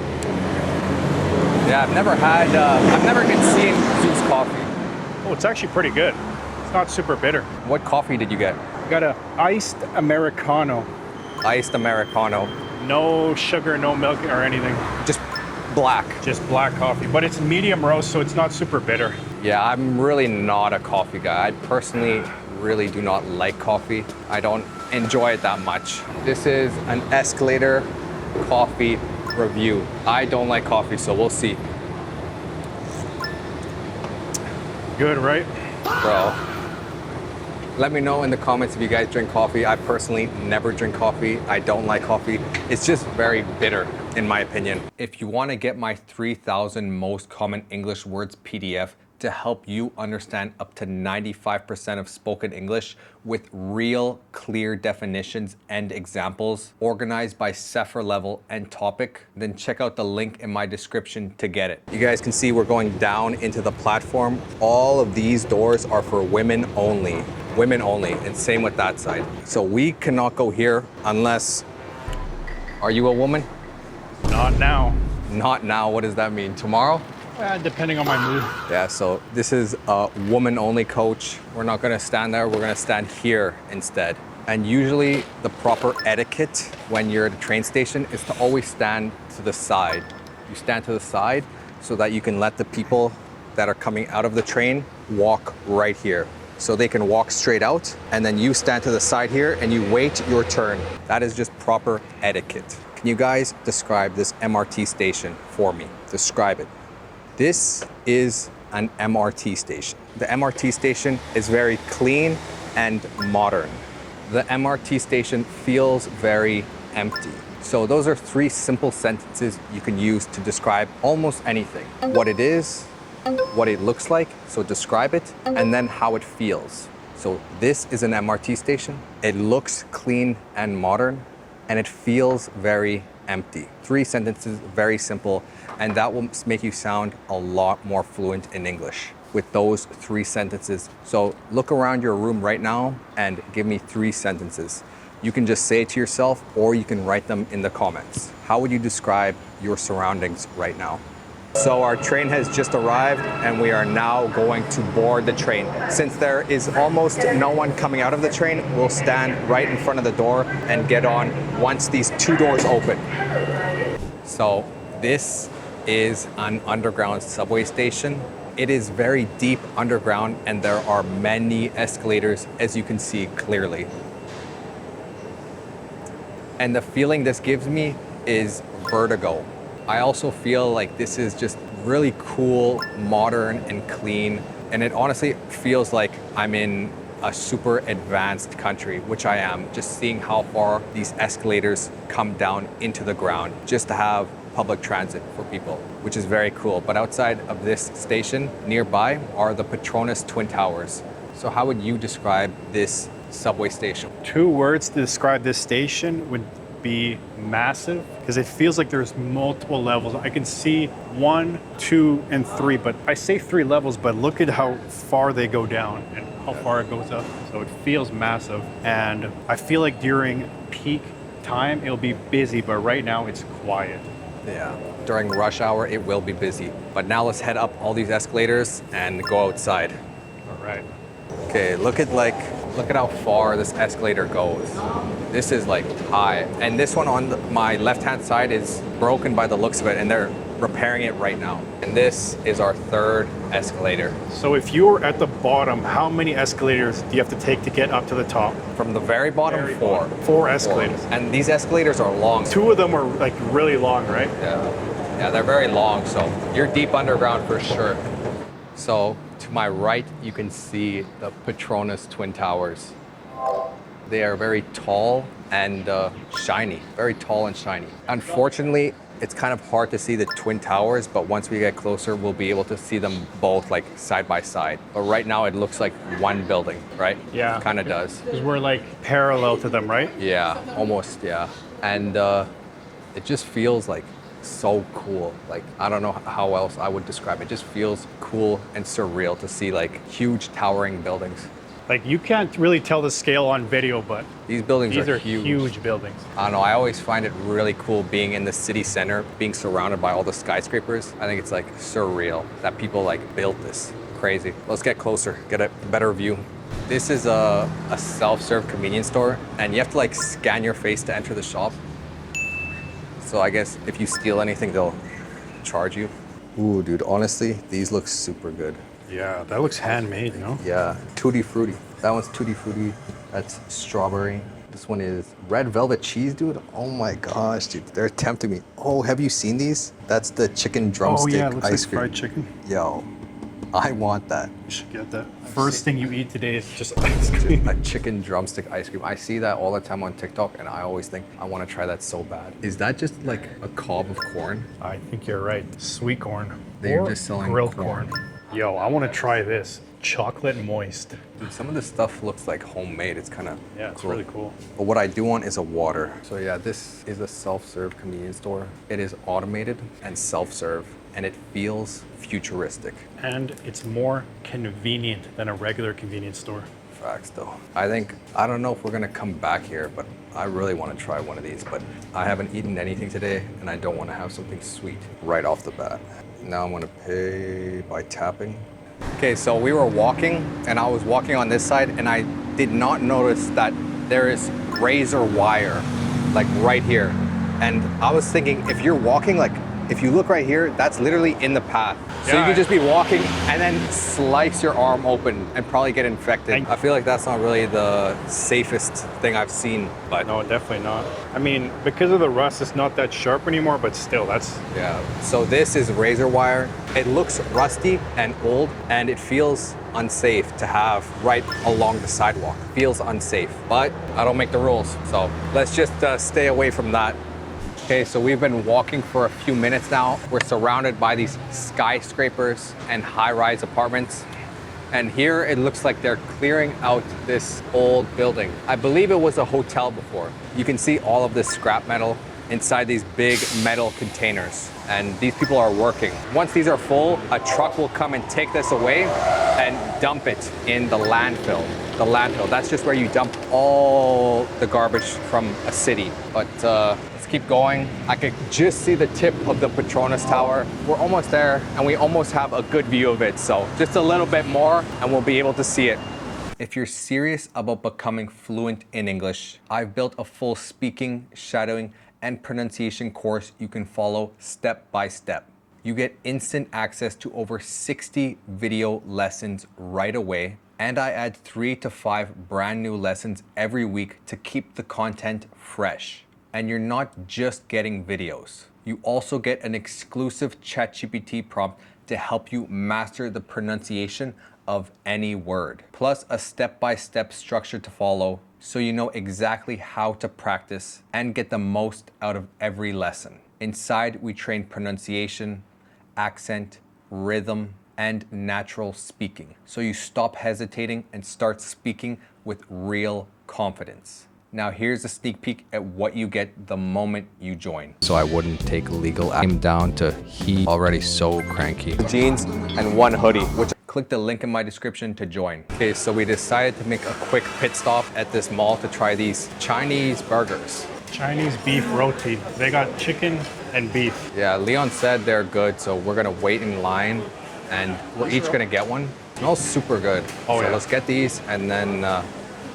Yeah, I've never even seen Zeus coffee. Oh, it's actually pretty good. It's not super bitter. What coffee did you get? Got a iced Americano. Iced Americano. No sugar, no milk or anything. Just black. Just black coffee. But it's medium roast, so it's not super bitter. Yeah, I'm really not a coffee guy. I personally really do not like coffee. I don't enjoy it that much. This is an escalator coffee review. I don't like coffee, so we'll see. Good, right? Bro, let me know in the comments if you guys drink coffee. I personally never drink coffee. I don't like coffee. It's just very bitter, in my opinion. If you want to get my 3,000 most common English words PDF to help you understand up to 95% of spoken English with real, clear definitions and examples, organized by Sefer level and topic, then check out the link in my description to get it. You guys can see we're going down into the platform. All of these doors are for women only. Women only, and same with that side. So we cannot go here unless, are you a woman? Not now. Not now, what does that mean? Tomorrow? Depending on my mood. Yeah, so this is a woman only coach. We're not gonna stand there, we're gonna stand here instead. And usually the proper etiquette when you're at a train station is to always stand to the side. You stand to the side so that you can let the people that are coming out of the train walk right here. So they can walk straight out, and then you stand to the side here and you wait your turn. That is just proper etiquette. Can you guys describe this MRT station for me? Describe it. This is an MRT station. The MRT station is very clean and modern. The MRT station feels very empty. So those are 3 simple sentences you can use to describe almost anything. What it is, what it looks like, so describe it, and then how it feels. So this is an MRT station. It looks clean and modern, and it feels very empty. 3 sentences, very simple, and that will make you sound a lot more fluent in English with those 3 sentences. So look around your room right now and give me 3 sentences. You can just say it to yourself, or you can write them in the comments. How would you describe your surroundings right now? So our train has just arrived and we are now going to board the train. Since there is almost no one coming out of the train, we'll stand right in front of the door and get on once these 2 doors open. So this is an underground subway station. It is very deep underground and there are many escalators, as you can see clearly. And the feeling this gives me is vertigo. I also feel like this is just really cool, modern, and clean. And it honestly feels like I'm in a super advanced country, which I am, just seeing how far these escalators come down into the ground just to have public transit for people, which is very cool. But outside of this station, nearby are the Petronas Twin Towers. So how would you describe this subway station? 2 words to describe this station would be massive, because it feels like there's multiple levels. I can see 1, 2, and 3, but I say 3 levels, but look at how far they go down and how far it goes up. So it feels massive. And I feel like during peak time, it'll be busy, but right now it's quiet. Yeah, during rush hour, it will be busy. But now let's head up all these escalators and go outside. All right. Okay, look at how far this escalator goes. This is like high. And this one on my left-hand side is broken by the looks of it, and they're repairing it right now. And this is our 3rd escalator. So if you're at the bottom, how many escalators do you have to take to get up to the top? From the very bottom, 4. 4 escalators. And these escalators are long. 2 of them are like really long, right? Yeah, they're very long, so you're deep underground for sure. So to my right, you can see the Petronas Twin Towers. They are very tall and shiny, very tall and shiny. Unfortunately, it's kind of hard to see the Twin Towers, but once we get closer, we'll be able to see them both like side by side. But right now it looks like one building, right? Yeah. Kind of does. Because we're like parallel to them, right? Yeah, almost, yeah. And it just feels like so cool. Like, I don't know how else I would describe it. It just feels cool and surreal to see like huge towering buildings. Like you can't really tell the scale on video, but These buildings these are huge. huge buildings. I don't know, I always find it really cool being in the city center, being surrounded by all the skyscrapers. I think it's like surreal that people like built this. Crazy. Let's get closer, get a better view. This is a self-serve convenience store, and you have to like scan your face to enter the shop. So I guess if you steal anything, they'll charge you. Ooh, dude, honestly, these look super good. Yeah, that looks handmade, no? Yeah, Tutti Frutti. That one's Tutti Frutti. That's strawberry. This one is red velvet cheese, dude. Oh my gosh, dude. They're tempting me. Oh, have you seen these? That's the chicken drumstick it looks ice like cream. fried chicken. Yo, I want that. You should get that. First thing you eat today is just ice cream. A chicken drumstick ice cream. I see that all the time on TikTok, and I always think I want to try that so bad. Is that just like a cob of corn? I think you're right. Sweet corn. They're Or just selling grilled corn. Yo, I want to try this. Chocolate moist. Dude, some of this stuff looks like homemade. It's kind of Yeah, it's cool. really cool. But what I do want is a water. So yeah, this is a self-serve convenience store. It is automated and self-serve, and it feels futuristic. And it's more convenient than a regular convenience store. Facts though. I don't know if we're gonna come back here, but I really want to try one of these. But I haven't eaten anything today, and I don't want to have something sweet right off the bat. Now I'm gonna pay by tapping. Okay, so we were walking, and I was walking on this side, and I did not notice that there is razor wire, like right here. And I was thinking, if you're walking, like if you look right here, that's literally in the path. So you Yeah. could just be walking and then slice your arm open and probably get infected. And- I feel like that's not really the safest thing I've seen, but No, definitely not. I mean, because of the rust, it's not that sharp anymore, but still, that's yeah. So this is razor wire. It looks rusty and old, and it feels unsafe to have right along the sidewalk. Feels unsafe, but I don't make the rules. So let's just stay away from that. Okay, so we've been walking for a few minutes now. We're surrounded by these skyscrapers and high-rise apartments. And here it looks like they're clearing out this old building. I believe it was a hotel before. You can see all of this scrap metal inside these big metal containers. And these people are working. Once these are full, a truck will come and take this away and dump it in the landfill. The landfill, that's just where you dump all the garbage from a city. But let's keep going. I could just see the tip of the Petronas Tower. We're almost there, and we almost have a good view of it. So just a little bit more, and we'll be able to see it. If you're serious about becoming fluent in English, I've built a full speaking, shadowing, and pronunciation course you can follow step by step. You get instant access to over 60 video lessons right away, and I add 3 to 5 brand new lessons every week to keep the content fresh. And you're not just getting videos. You also get an exclusive ChatGPT prompt to help you master the pronunciation of any word, plus a step-by-step structure to follow so you know exactly how to practice and get the most out of every lesson. Inside, we train pronunciation, accent, rhythm, and natural speaking, so you stop hesitating and start speaking with real confidence. Now here's a sneak peek at what you get the moment you join. So I wouldn't take legal action down to he already so cranky. Jeans and one hoodie, which click the link in my description to join. Okay, so we decided to make a quick pit stop at this mall to try these Chinese burgers. Chinese beef roti. They got chicken and beef. Yeah, Leon said they're good, so we're gonna wait in line and we're each gonna get one. It smells super good. Oh, so yeah. let's get these and then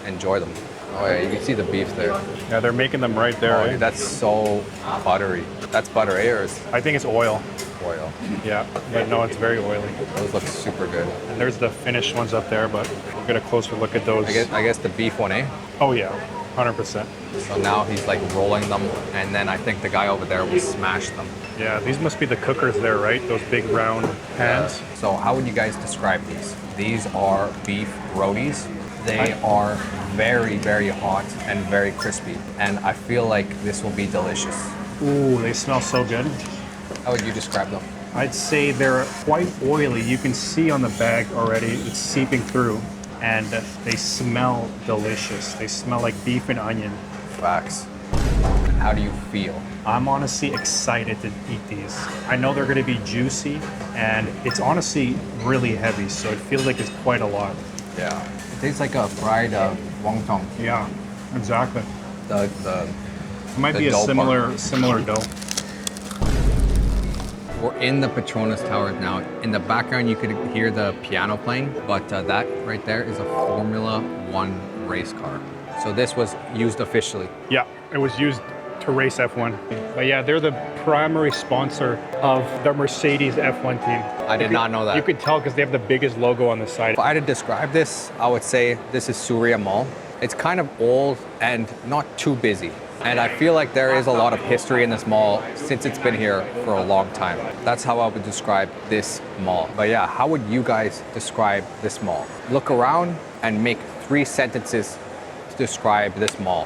enjoy them. Oh yeah, you can see the beef there. Yeah, they're making them right there. Oh, eh? that's so buttery. That's butter, eh, or is I think it's oil. oil? Yeah, but no, it's very oily. Those look super good. And there's the finished ones up there, but we'll get a closer look at those. I guess the beef one, eh? Oh yeah, 100%. So now he's like rolling them, and then I think the guy over there will smash them. Yeah, these must be the cookers there, right? Those big round pans. So how would you guys describe these? These are beef rotis. They are very, very hot and very crispy. And I feel like this will be delicious. Ooh, they smell so good. How would you describe them? I'd say they're quite oily. You can see on the bag already, it's seeping through. And they smell delicious. They smell like beef and onion. Facts. How do you feel? I'm honestly excited to eat these. I know they're going to be juicy, and it's honestly really heavy, so it feels like it's quite a lot. Yeah. It tastes like a fried wonton. Yeah, exactly. The It might the be a dough similar dough. We're in the Petronas Tower now. In the background, you could hear the piano playing, but that right there is a Formula One race car. So this was used officially. Yeah, it was used to race F1. But yeah, they're the primary sponsor of the Mercedes F1 team. I did not know that. You could tell because they have the biggest logo on the side. If I had to describe this, I would say this is Surya Mall. It's kind of old and not too busy. And I feel like there is a lot of history in this mall since it's been here for a long time. That's how I would describe this mall. But yeah, how would you guys describe this mall? Look around and make 3 sentences to describe this mall.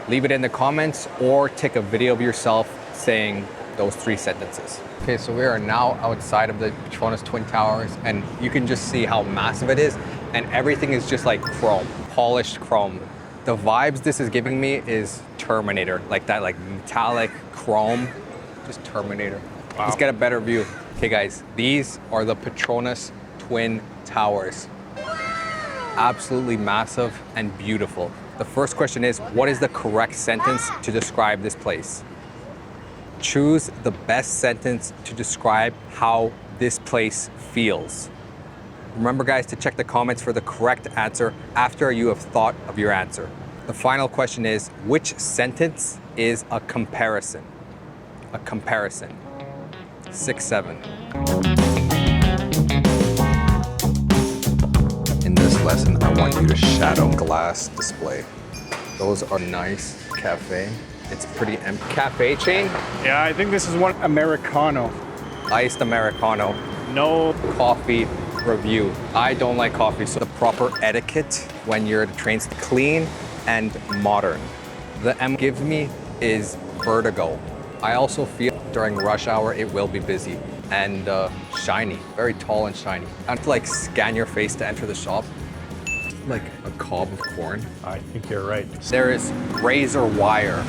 Leave it in the comments or take a video of yourself saying those 3 sentences. Okay, so we are now outside of the Petronas Twin Towers, and you can just see how massive it is, and everything is just like chrome, polished chrome. The vibes this is giving me is Terminator, like that, like metallic chrome, just Terminator. Wow. Let's get a better view. Okay guys, these are the Petronas Twin Towers. Absolutely massive and beautiful. The first question is, what is the correct sentence to describe this place? Choose the best sentence to describe how this place feels. Remember guys to check the comments for the correct answer after you have thought of your answer. The final question is, which sentence is a comparison? A comparison. 6-7. In this lesson, I want you to shadow glass display. Those are nice. Cafe. It's pretty empty. Cafe chain? Yeah, I think this is one Americano. Iced Americano. No Coffee review. I don't like coffee, so the proper etiquette when you're at a train, clean and modern. The M gives me is vertigo. I also feel during rush hour it will be busy and shiny, very tall and shiny. I have to like scan your face to enter the shop. Like a cob of corn. I think you're right. There is razor wire,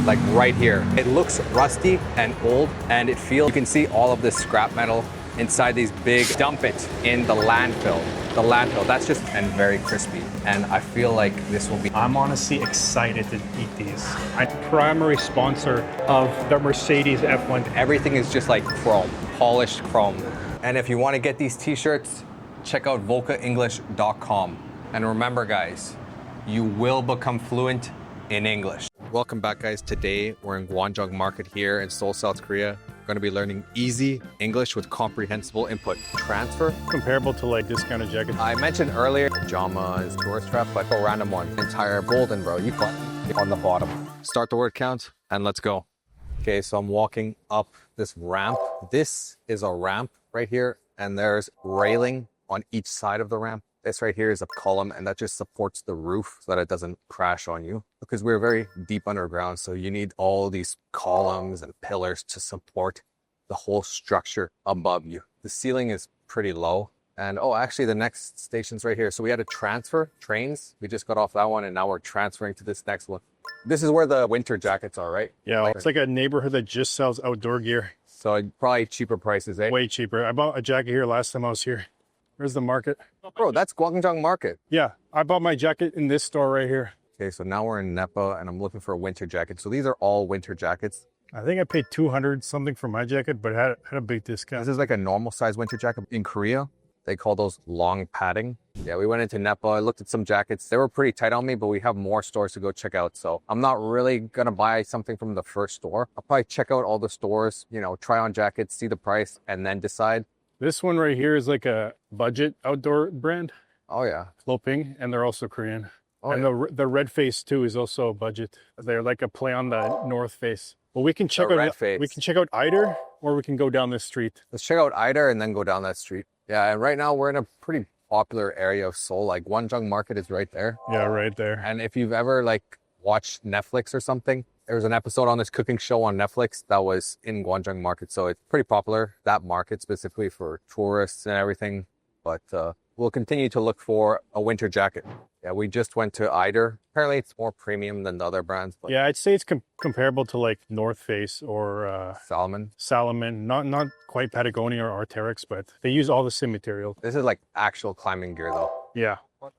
like right here. It looks rusty and old, and it feels, you can see all of this scrap metal inside these big, dump it in the landfill. The landfill, that's just, and very crispy. And I feel like this will be. I'm honestly excited to eat these. I'm primary sponsor of the Mercedes F1. Everything is just like chrome, polished chrome. And if you want to get these t-shirts, check out volkaenglish.com. And remember guys, you will become fluent in English. Welcome back guys. Today we're in Gwanjang Market here in Seoul, South Korea. We're going to be learning easy English with comprehensible input. Transfer. Comparable to like discounted jackets. I mentioned earlier, pajamas, tourist strap, but a random one. Entire golden, bro. You got on the bottom. Start the word count and let's go. Okay, so I'm walking up this ramp. This is a ramp right here, and there's railing on each side of the ramp. This right here is a column, and that just supports the roof so that it doesn't crash on you. Because we're very deep underground, so you need all these columns and pillars to support the whole structure above you. The ceiling is pretty low. And oh, actually the next station's right here. So we had to transfer trains. We just got off that one, and now we're transferring to this next one. This is where the winter jackets are, right? Yeah, it's like a neighborhood that just sells outdoor gear. So probably cheaper prices, eh? Way cheaper. I bought a jacket here last time I was here. Where's the market? Bro, that's Gwanjang Market. Yeah, I bought my jacket in this store right here. Okay, so now we're in Nepa, and I'm looking for a winter jacket. So these are all winter jackets. I think I paid 200 something for my jacket, but had a big discount. This is like a normal size winter jacket. In Korea, they call those long padding. Yeah, we went into Nepa. I looked at some jackets. They were pretty tight on me, but we have more stores to go check out. So I'm not really going to buy something from the first store. I'll probably check out all the stores, you know, try on jackets, see the price, and then decide. This one right here is like a budget outdoor brand. Oh, yeah. Loping, and they're also Korean. Oh, and yeah. the red face too is also a budget. They're like a play on the North Face. Well, we can check out Eider, or we can go down this street. Let's check out Eider and then go down that street. Yeah, and right now we're in a pretty popular area of Seoul. Like Gwanjang Market is right there. Yeah, right there. And if you've ever like watched Netflix or something, there was an episode on this cooking show on Netflix that was in Gwanjang Market. So it's pretty popular, that market specifically for tourists and everything. But we'll continue to look for a winter jacket. Yeah, we just went to Eider. Apparently it's more premium than the other brands, but Yeah, I'd say it's comparable to like North Face or Salomon. Salomon. Not quite Patagonia or Arc'teryx, but they use all the same material. This is like actual climbing gear though. Yeah,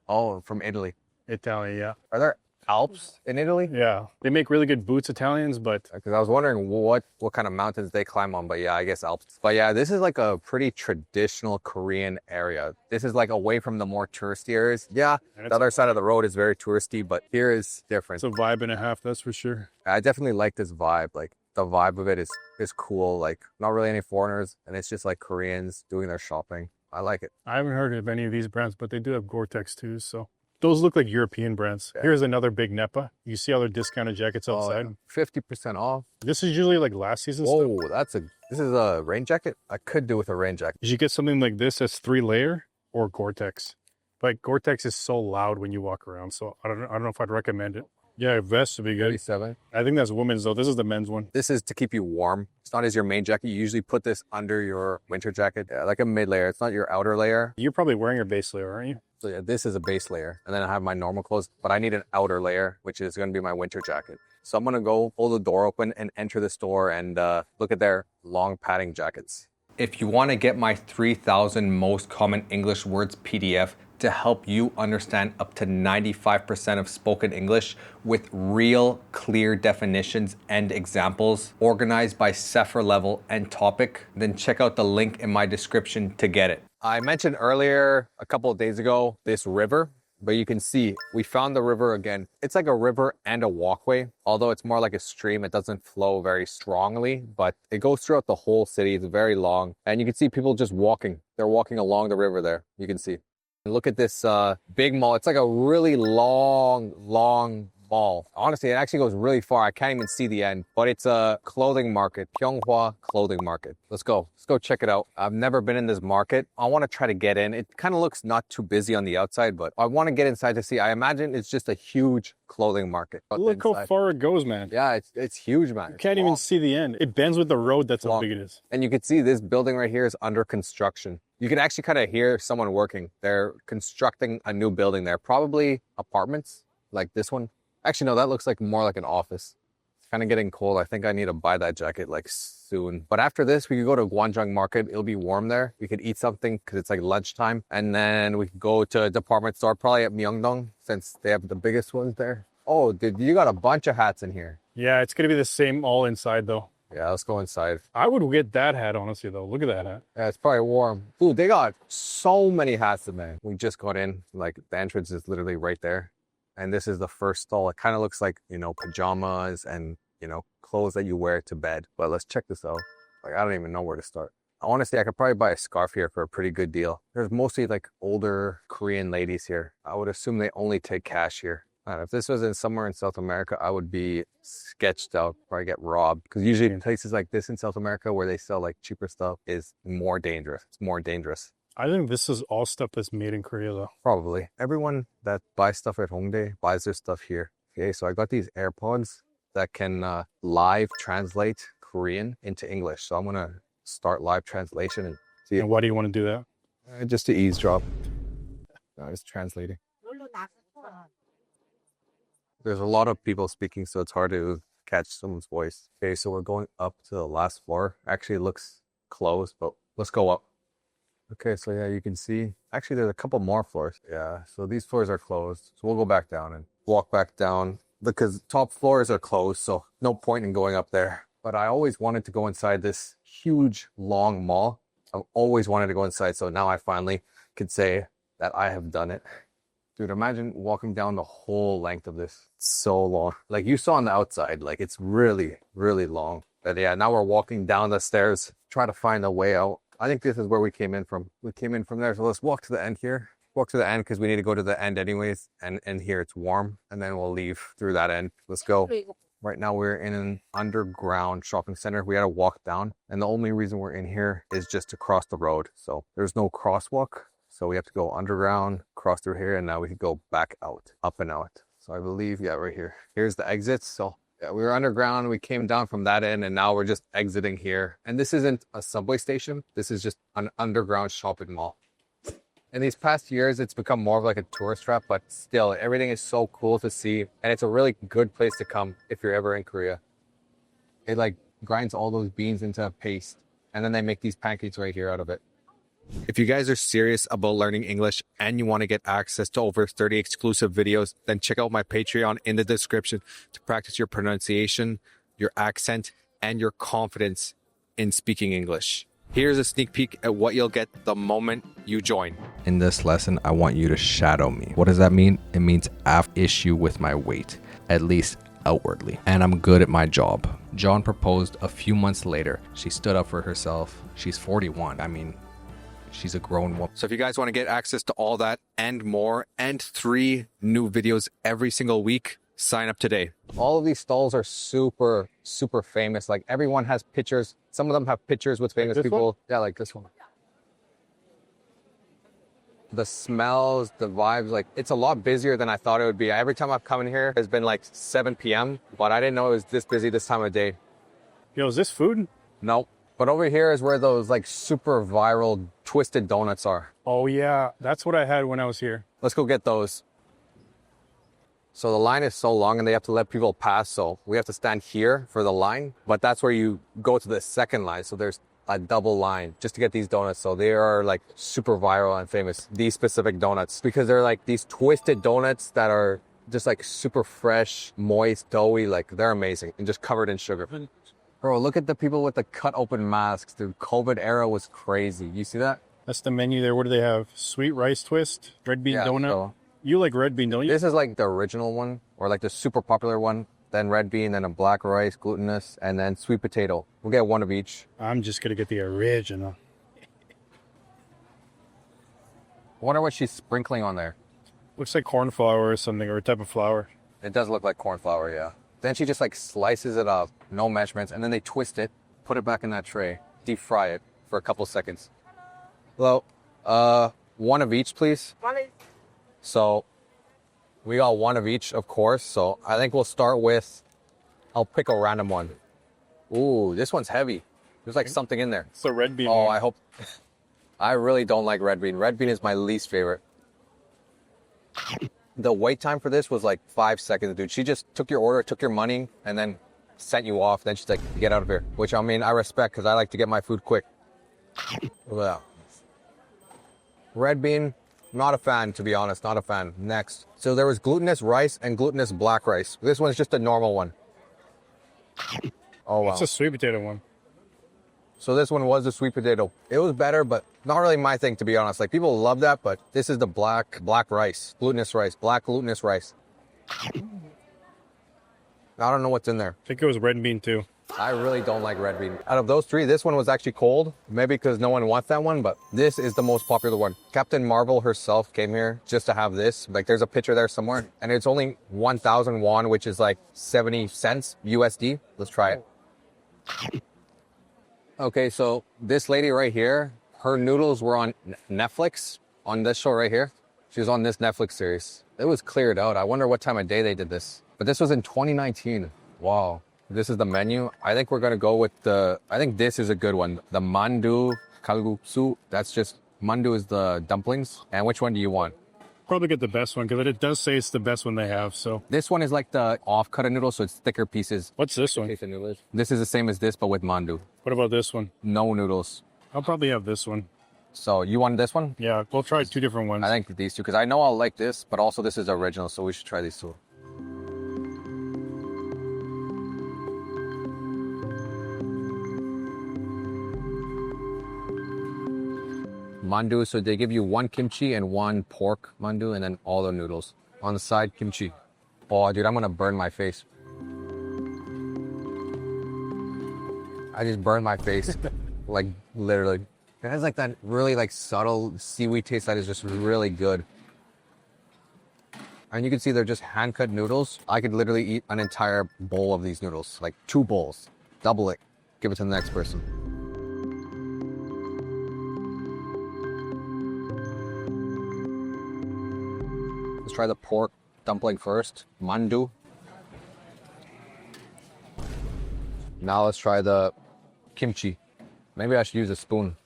Oh, from Italy. Italian. Yeah, Are there Alps in Italy? yeah. They make really good boots, Italians, but Because I was wondering what kind of mountains they climb on, but yeah, I guess Alps. But yeah, this is like a pretty traditional Korean area. This is like away from the more touristy areas. Yeah, And the other side of the road is very touristy, but here is different. it's a vibe and a half, that's for sure. I definitely like this vibe. Like the vibe of it is cool. Like not really any foreigners, and it's just like Koreans doing their shopping. I like it. I haven't heard of any of these brands, but they do have Gore-Tex too. So those look like European brands. Yeah. Here's another big NEPA. You see all their discounted jackets outside. 50% off. This is usually like last season stuff. Whoa, this is a rain jacket. I could do with a rain jacket. You should get something like this that's 3-layer or Gore-Tex. But Gore-Tex is so loud when you walk around, so I don't know if I'd recommend it. Yeah, vest would be good. 37. I think that's women's though. This is the men's one. This is to keep you warm. It's not as your main jacket. You usually put this under your winter jacket, yeah, like a mid layer. It's not your outer layer. You're probably wearing your base layer, aren't you? So yeah, this is a base layer. And then I have my normal clothes, but I need an outer layer, which is going to be my winter jacket. So I'm going to go pull the door open and enter the store and look at their long padding jackets. If you want to get my 3,000 most common English words PDF to help you understand up to 95% of spoken English with real clear definitions and examples organized by Sefer level and topic, then check out the link in my description to get it. I mentioned earlier a couple of days ago this river, but you can see we found the river again. It's like a river and a walkway, although it's more like a stream. It doesn't flow very strongly, but it goes throughout the whole city. It's very long, and you can see people just walking. They're walking along the river there. You can see. Look at this big mall. It's like a really long mall. Honestly, it actually goes really far. I can't even see the end, but it's a clothing market, Pyeonghwa clothing market. Let's go check it out. I've never been in this market. I want to try to get in. It kind of looks not too busy on the outside, but I want to get inside to see. I imagine it's just a huge clothing market. Look how far it goes, man. Yeah, it's huge, man. You can't even see the end. It bends with the road. That's how big it is. And you can see this building right here is under construction. You can actually kind of hear someone working. They're constructing a new building there. Probably apartments like this one. Actually, no, that looks like more like an office. It's kind of getting cold. I think I need to buy that jacket like soon. But after this, we could go to Gwanjang Market. It'll be warm there. We could eat something because it's like lunchtime. And then we could go to a department store, probably at Myeongdong, since they have the biggest ones there. Oh, dude, you got a bunch of hats in here. Yeah, it's going to be the same all inside though. Yeah, let's go inside. I would get that hat, honestly, though. Look at that hat. Yeah, it's probably warm. Dude, they got so many hats in there. We just got in. Like, the entrance is literally right there. And this is the first stall. It kind of looks like, pajamas and, clothes that you wear to bed. But let's check this out. Like, I don't even know where to start. Honestly, I could probably buy a scarf here for a pretty good deal. There's mostly, like, older Korean ladies here. I would assume they only take cash here. If this was somewhere in South America, I would be sketched out, probably get robbed. Because usually places like this in South America where they sell like cheaper stuff is more dangerous. It's more dangerous. I think this is all stuff that's made in Korea, though. Probably. Everyone that buys stuff at Hongdae buys their stuff here. Okay, so I got these AirPods that can live translate Korean into English. So I'm going to start live translation and see. And why do you want to do that? Just to eavesdrop. No, it's translating. There's a lot of people speaking, so it's hard to catch someone's voice. Okay, so we're going up to the last floor. Actually, it looks closed, but let's go up. Okay, so yeah, you can see. Actually, there's a couple more floors. Yeah, so these floors are closed. So we'll go back down and walk back down because top floors are closed, so no point in going up there. But I always wanted to go inside this huge, long mall. I've always wanted to go inside, so now I finally could say that I have done it. Dude, imagine walking down the whole length of this. It's so long. Like you saw on the outside, like it's really, really long. But yeah, now we're walking down the stairs, trying to find a way out. I think this is where we came in from. We came in from there. So let's walk to the end here. Walk to the end because we need to go to the end anyways. And here it's warm. And then we'll leave through that end. Let's go. Right now we're in an underground shopping center. We had to walk down. And the only reason we're in here is just to cross the road. So there's no crosswalk. So we have to go underground, cross through here, and now we can go back out, up and out. So I believe, yeah, right here. Here's the exits. So yeah, we were underground. We came down from that end, and now we're just exiting here. And this isn't a subway station. This is just an underground shopping mall. In these past years, it's become more of like a tourist trap, but still, everything is so cool to see. And it's a really good place to come if you're ever in Korea. It like grinds all those beans into a paste. And then they make these pancakes right here out of it. If you guys are serious about learning English and you want to get access to over 30 exclusive videos, then check out my Patreon in the description to practice your pronunciation, your accent, and your confidence in speaking English. Here's a sneak peek at what you'll get the moment you join. In this lesson, I want you to shadow me. What does that mean? It means I have issue with my weight, at least outwardly, and I'm good at my job. John proposed a few months later. She stood up for herself. She's 41. I mean, she's a grown woman. So if you guys want to get access to all that and more, and 3 new videos every single week, sign up today. All of these stalls are super, super famous. Like everyone has pictures. Some of them have pictures with famous people. One? Yeah, like this one. The smells, the vibes, like it's a lot busier than I thought it would be. Every time I've come in here, it's been like 7 p.m., but I didn't know it was this busy this time of day. Yo, is this food? No. But over here is where those like super viral twisted donuts are. Oh yeah, that's what I had when I was here. Let's go get those. So the line is so long and they have to let people pass. So we have to stand here for the line, but that's where you go to the second line. So there's a double line just to get these donuts. So they are like super viral and famous, these specific donuts, because they're like these twisted donuts that are just like super fresh, moist, doughy. Like they're amazing and just covered in sugar. Bro, look at the people with the cut open masks. The COVID era was crazy. You see that? That's the menu there. What do they have? Sweet rice twist, red bean donut. So you like red bean, don't you? this is like the original one, or like the super popular one. Then red bean, then a black rice, glutinous, and then sweet potato. We'll get one of each. I'm just gonna get the original. I wonder what she's sprinkling on there. Looks like corn flour or something, or a type of flour. It does look like corn flour, yeah. Then she just like slices it up, no measurements, and then they twist it, put it back in that tray, deep fry it for a couple seconds. Hello, one of each, please. One is So we got one of each, of course. So I think we'll start with, I'll pick a random one. Ooh, this one's heavy. There's like something in there. It's the red bean Oh, one. I hope. I really don't like red bean. Red bean is my least favorite. The wait time for this was like 5 seconds, dude. She just took your order, took your money, and then sent you off. Then she's like, get out of here. Which, I mean, I respect because I like to get my food quick. Well, red bean, not a fan, to be honest. Not a fan. Next. So there was glutinous rice and glutinous black rice. This one's just a normal one. Oh, wow. It's a sweet potato one. So this one was the sweet potato. It was better, but not really my thing, to be honest. Like, people love that, but this is the black rice, glutinous rice, black glutinous rice. I don't know what's in there. I think it was red bean too. I really don't like red bean. Out of those 3, this one was actually cold. Maybe because no one wants that one, but this is the most popular one. Captain Marvel herself came here just to have this. Like, there's a picture there somewhere. And it's only 1,000 won, which is like 70 cents USD. Let's try it. Okay, so this lady right here, her noodles were on Netflix, on this show right here. She was on this Netflix series. It was cleared out. I wonder what time of day they did this. But this was in 2019. Wow. This is the menu. I think we're going to go with I think this is a good one. The mandu kalguksu. That's just, mandu is the dumplings. And which one do you want? Probably get the best one because it does say it's the best one they have. So This one is like the off-cut of noodles, so it's thicker pieces. what's this one? This is the same as this, but with mandu. What about this one? No noodles. I'll probably have this one. So you want this one? Yeah, we'll try 2 different ones. I think these two, because I know I'll like this, but also this is original, so we should try these two. Mandu, so they give you 1 kimchi and 1 pork mandu, and then all the noodles. On the side, kimchi. Oh, dude, I'm gonna burn my face. I just burned my face, like literally. It has like that really like subtle seaweed taste that is just really good. And you can see they're just hand-cut noodles. I could literally eat an entire bowl of these noodles, like 2 bowls. Double it, give it to the next person. Let's try the pork dumpling first, mandu. Now let's try the kimchi. Maybe I should use a spoon.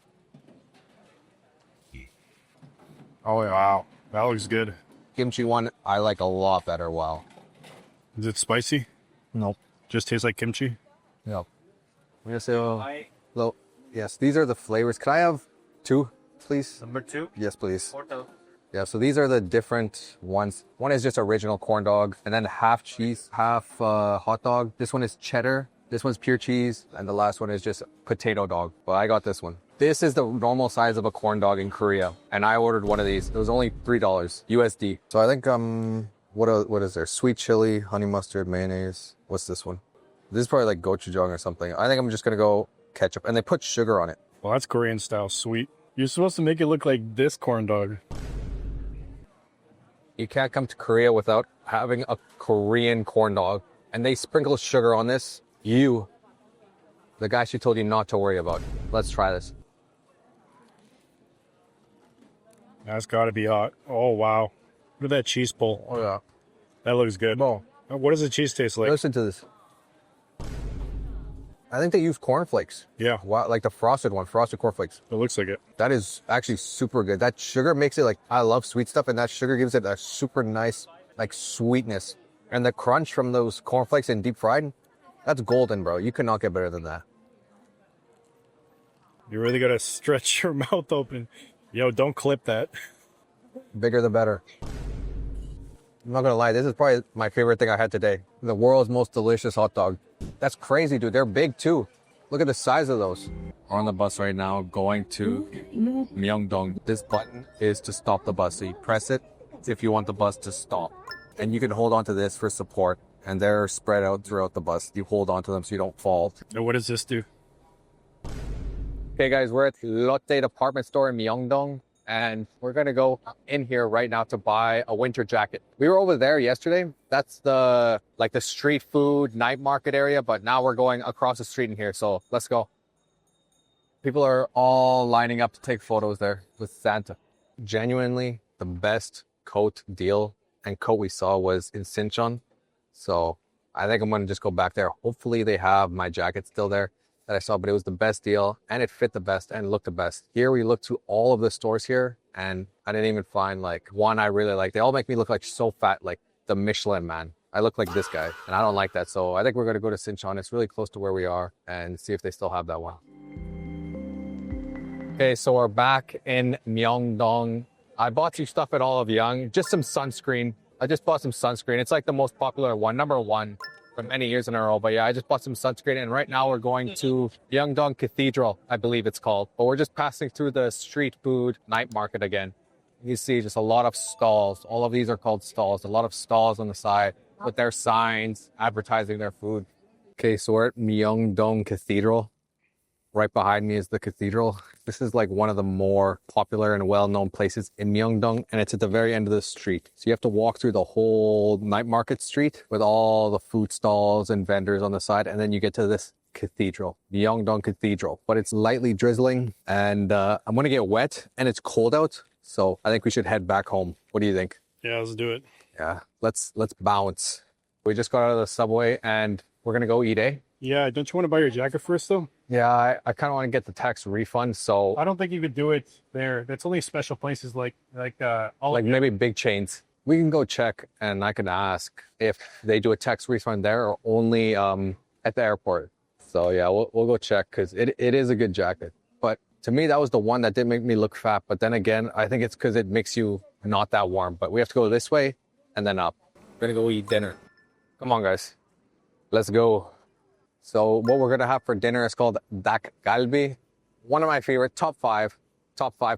Oh, wow. That looks good. Kimchi one, I like a lot better. Wow. Is it spicy? Nope. Just tastes like kimchi? Yep. I'm gonna say, hello. Yes, these are the flavors. Can I have 2, please? Number 2. Yes, please. Yeah, so these are the different ones. One is just original corn dog, and then half cheese, half hot dog. This one is cheddar. This one's pure cheese, and the last one is just potato dog. But I got this one. This is the normal size of a corn dog in Korea, and I ordered one of these. It was only $3 USD. So I think what is there? Sweet chili, honey mustard, mayonnaise. What's this one? This is probably like gochujang or something. I think I'm just gonna go ketchup, and they put sugar on it. Well, that's Korean style sweet. You're supposed to make it look like this corn dog. You can't come to Korea without having a Korean corn dog. And they sprinkle sugar on this. The guy she told you not to worry about. Let's try this. That's got to be hot. Oh, wow. Look at that cheese pull. Oh, yeah. That looks good. Oh. What does the cheese taste like? Listen to this. I think they use cornflakes. Yeah, Wow, like the frosted one, frosted cornflakes. it looks like it. That is actually super good. That sugar makes it like, I love sweet stuff, and that sugar gives it a super nice, like, sweetness. And the crunch from those cornflakes and deep fried, that's golden, bro. You cannot get better than that. You really got to stretch your mouth open. Yo, don't clip that. Bigger the better. I'm not gonna lie, this is probably my favorite thing I had today. The world's most delicious hot dog. That's crazy, dude. They're big too. Look at the size of those. We're on the bus right now going to Myeongdong. This button is to stop the bus. So you press it if you want the bus to stop. And you can hold on to this for support. And they're spread out throughout the bus. You hold on to them so you don't fall. And what does this do? Okay guys, we're at Lotte department store in Myeongdong. And we're gonna go in here right now to buy a winter jacket. We were over there yesterday. That's the street food night market area, but now we're going across the street in here. So let's go. People are all lining up to take photos there with Santa. Genuinely, the best coat deal and coat we saw was in Sinchon. So I think I'm gonna just go back there. Hopefully they have my jacket still there that I saw, but it was the best deal and it fit the best and looked the best. Here we looked through all of the stores here and I didn't even find like one I really like. They all make me look like so fat, like the Michelin man. I look like this guy and I don't like that. So I think we're gonna go to Sinchon. It's really close to where we are and see if they still have that one. Okay, so we're back in Myeongdong. I bought some stuff at Olive Young, just some sunscreen. I just bought some sunscreen. It's like the most popular one, number 1 for many years in a row. But yeah, I just bought some sunscreen and right now we're going to Myeongdong Cathedral, I believe it's called. But we're just passing through the street food night market again. You see just a lot of stalls. All of these are called stalls. A lot of stalls on the side with their signs advertising their food. Okay, so we're at Myeongdong Cathedral. Right behind me is the cathedral. This is like one of the more popular and well-known places in Myeongdong, and it's at the very end of the street. So you have to walk through the whole night market street with all the food stalls and vendors on the side, and then you get to this cathedral, Myeongdong Cathedral. But it's lightly drizzling, and I'm gonna get wet, and it's cold out, so I think we should head back home. What do you think? Yeah, let's do it. Yeah, let's bounce. We just got out of the subway, and we're gonna go eat, eh? Yeah, don't you want to buy your jacket first though? Yeah, I kind of want to get the tax refund, so I don't think you could do it there. That's only special places like maybe big chains. We can go check and I can ask if they do a tax refund there or only at the airport. So yeah, we'll go check because it is a good jacket. But to me, that was the one that didn't make me look fat. But then again, I think it's because it makes you not that warm. But we have to go this way and then up. We're going to go eat dinner. Come on, guys. Let's go. So what we're gonna have for dinner is called dak galbi. One of my favorite top five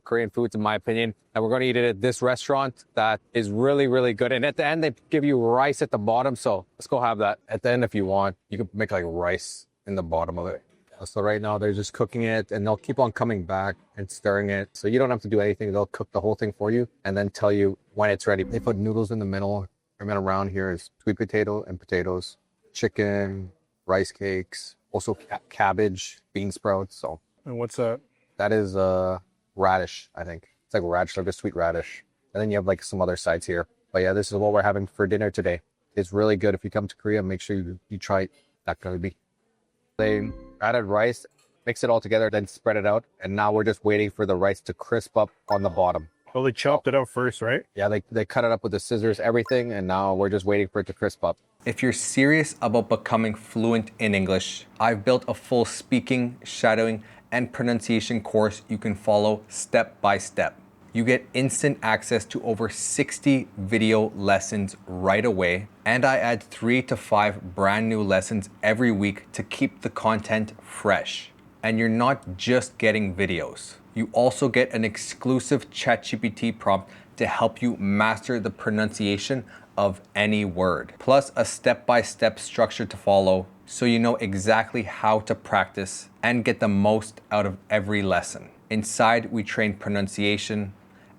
Korean foods in my opinion. And we're gonna eat it at this restaurant that is really, really good. And at the end, they give you rice at the bottom. So let's go have that. At the end, if you want, you can make like rice in the bottom of it. So right now they're just cooking it and they'll keep on coming back and stirring it. So you don't have to do anything. They'll cook the whole thing for you and then tell you when it's ready. They put noodles in the middle. And then around here is sweet potato and potatoes, chicken, rice cakes, also cabbage, bean sprouts. So, and what's that? That is radish, I think. It's like radish, like a sweet radish. And then you have like some other sides here. But yeah, this is what we're having for dinner today. It's really good. If you come to Korea, make sure you try that galbi. They added rice, mix it all together, then spread it out. And now we're just waiting for the rice to crisp up on the bottom. Oh, they chopped it out first, right? Yeah, they cut it up with the scissors, everything, and now we're just waiting for it to crisp up. If you're serious about becoming fluent in English, I've built a full speaking, shadowing, and pronunciation course you can follow step by step. You get instant access to over 60 video lessons right away, and I add 3 to 5 brand new lessons every week to keep the content fresh. And you're not just getting videos. You also get an exclusive ChatGPT prompt to help you master the pronunciation of any word, plus a step-by-step structure to follow so you know exactly how to practice and get the most out of every lesson. Inside, we train pronunciation,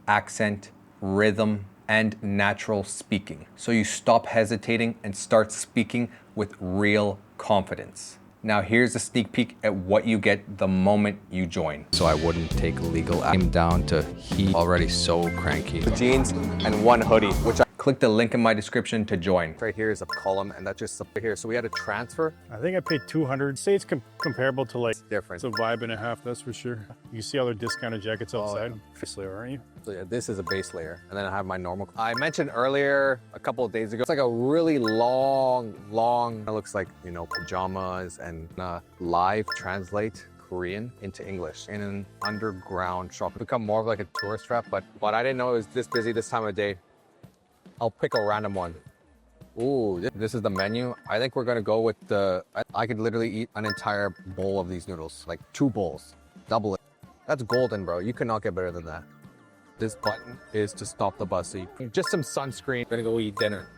accent, rhythm, and natural speaking, so you stop hesitating and start speaking with real confidence. Now here's a sneak peek at what you get the moment you join. So I wouldn't take legal action down to he already so cranky. The jeans and 1 hoodie, which I click the link in my description to join. Right here is a column and that's just up here. So we had a transfer. I think I paid 200. Say it's comparable to like, Different. it's a vibe and a half, that's for sure. You see other discounted jackets outside? yeah. Base layer, aren't you? So yeah, this is a base layer. And then I have my normal. I mentioned earlier, a couple of days ago, it's like a really long, it looks like, you know, pajamas and live translate Korean into English in an underground shop. It's become more of like a tourist trap, but I didn't know it was this busy this time of day. I'll pick a random one. Ooh, this is the menu. I think we're gonna go with the, I could literally eat an entire bowl of these noodles, like 2 bowls, double it. That's golden, bro. You cannot get better than that. This button is to stop the bus. So just some sunscreen. Gonna go eat dinner.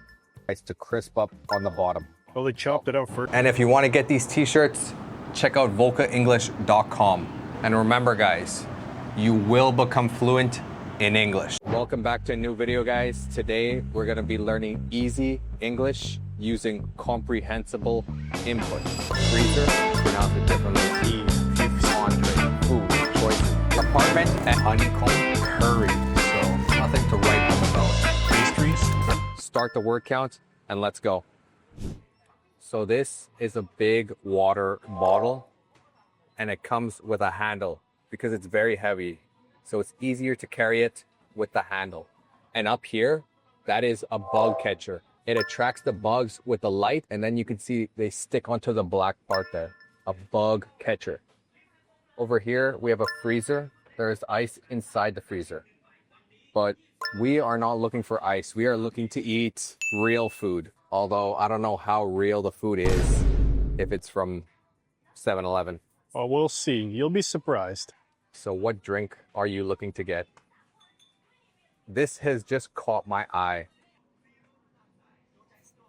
It's to crisp up on the bottom. Oh, they chopped it out first. And if you want to get these t-shirts, check out volkaenglish.com. And remember guys, you will become fluent in English. Welcome back to a new video guys. Today we're going to be learning easy English using comprehensible input. Freezer, pronounce it differently. Entree, food, choices, apartment, and honeycomb curry. So nothing to write home about. Pastries. Start the word count and let's go. So this is a big water bottle and it comes with a handle because it's very heavy. So it's easier to carry it with the handle. And up here, that is a bug catcher. It attracts the bugs with the light and then you can see they stick onto the black part there. A bug catcher. Over here, we have a freezer. There's ice inside the freezer. But we are not looking for ice. We are looking to eat real food. Although I don't know how real the food is if it's from 7-Eleven. Oh, we'll see. You'll be surprised. So what drink are you looking to get? This has just caught my eye.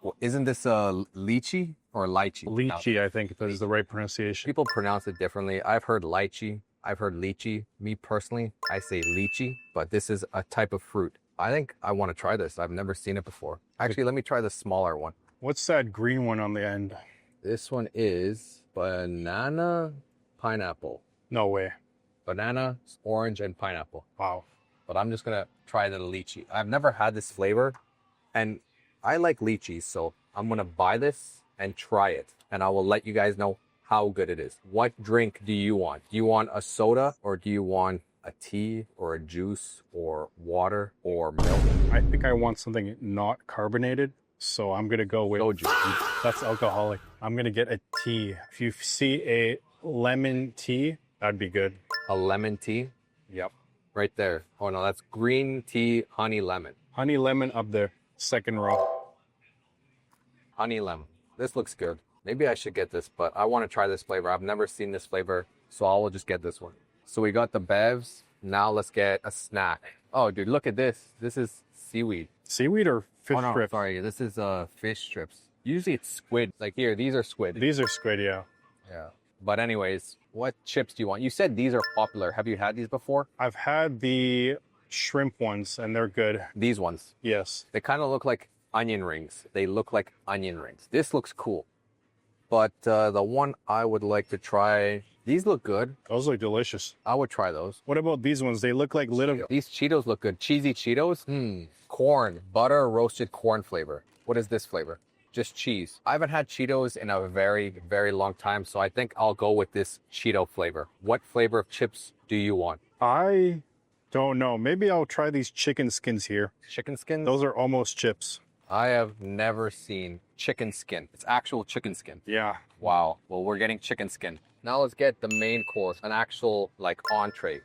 Well, isn't this a lychee or lychee? Lychee, I think, if that is the right pronunciation. People pronounce it differently. I've heard lychee. I've heard lychee. Me personally, I say lychee, but this is a type of fruit. I think I want to try this. I've never seen it before. Actually, let me try the smaller one. What's that green one on the end? This one is banana pineapple. No way. Banana, orange, and pineapple. Wow. But I'm just gonna try the lychee. I've never had this flavor, and I like lychees, so I'm gonna buy this and try it, and I will let you guys know how good it is. What drink do you want? Do you want a soda, or do you want a tea, or a juice, or water, or milk? I think I want something not carbonated, so I'm gonna go with Soju. That's alcoholic. I'm gonna get a tea. If you see a lemon tea, that'd be good. A lemon tea? Yep. Right there. Oh no, that's green tea, honey lemon. Honey lemon up there, second row. Honey lemon. This looks good. Maybe I should get this, but I want to try this flavor. I've never seen this flavor, so I will just get this one. So we got the bevs. Now let's get a snack. Oh, dude, look at this. This is seaweed. Seaweed or fish Oh no, strips? sorry. This is fish strips. Usually it's squid. Like here, these are squid. These are squid, yeah. Yeah. But anyways, what chips do you want? You said these are popular. Have you had these before? I've had the shrimp ones, and they're good. These ones. Yes. They kind of look like onion rings. They look like onion rings. This looks cool. But the one I would like to try, these look good. Those look delicious. I would try those. What about these ones? They look like little... These Cheetos look good. Cheesy Cheetos. Corn, butter, roasted corn flavor. What is this flavor? Just cheese. I haven't had Cheetos in a very, very long time, so I think I'll go with this Cheeto flavor. What flavor of chips do you want? I Don't know. Maybe I'll try these chicken skins here. Chicken skins? Those are almost chips. I have never seen chicken skin. It's actual chicken skin. Yeah. Wow. Well, we're getting chicken skin. Now let's get the main course, an actual like entree.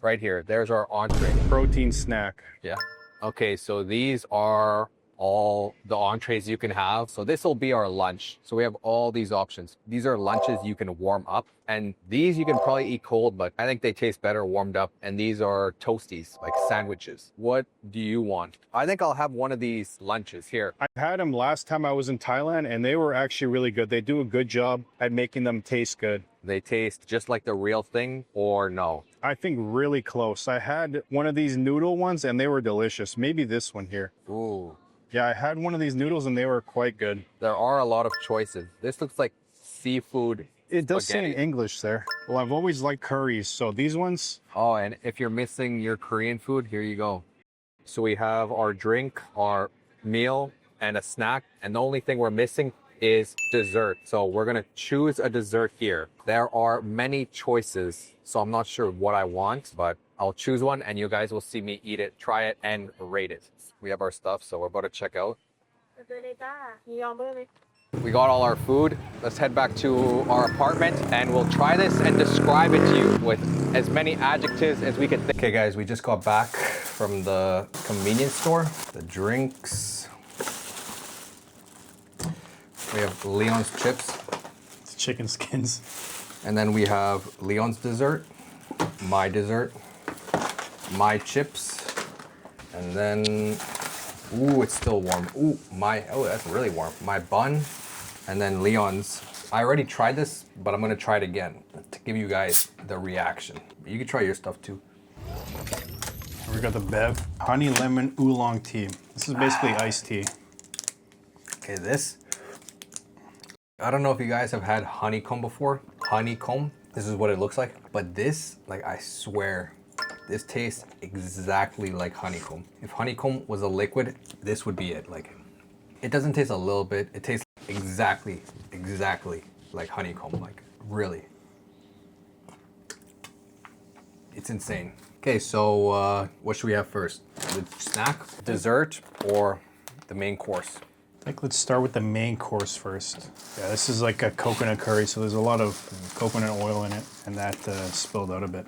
Right here, there's our entree. Protein snack. Yeah. Okay, so these are all the entrees you can have. So this will be our lunch. So we have all these options. These are lunches you can warm up, and these you can probably eat cold, but I think they taste better warmed up. And these are toasties, like sandwiches. What do you want? I think I'll have one of these lunches here. I had them last time I was in Thailand, and they were actually really good. They do a good job at making them taste good. They taste just like the real thing, or no? I think really close. I had one of these noodle ones, and they were delicious. Maybe this one here. Ooh. Yeah, I had one of these noodles, and they were quite good. There are a lot of choices. This looks like seafood. It does say in spaghetti. English there. Well, I've always liked curries, so these ones. Oh, and if you're missing your Korean food, here you go. So we have our drink, our meal, and a snack. And the only thing we're missing is dessert. So we're gonna choose a dessert here. There are many choices, so I'm not sure what I want, but I'll choose one and you guys will see me eat it, try it, and rate it. We have our stuff, so we're about to check out. We got all our food. Let's head back to our apartment and we'll try this and describe it to you with as many adjectives as we can think. Okay guys, we just got back from the convenience store. The drinks. We have Leon's chips. It's chicken skins. And then we have Leon's dessert, my dessert, my chips, and then, ooh, it's still warm. Ooh, that's really warm. My bun, and then Leon's. I already tried this, but I'm gonna try it again to give you guys the reaction. You can try your stuff too. We got the Bev honey lemon oolong tea. This is basically iced tea. Okay, this. I don't know if you guys have had honeycomb before. Honeycomb, this is what it looks like. But this, like I swear, this tastes exactly like honeycomb. If honeycomb was a liquid, this would be it. Like, it doesn't taste a little bit. It tastes exactly like honeycomb. Like, really. It's insane. Okay, so what should we have first? The snack, dessert, or the main course? I think let's start with the main course first. Yeah, this is like a coconut curry, so there's a lot of coconut oil in it, and that spilled out a bit.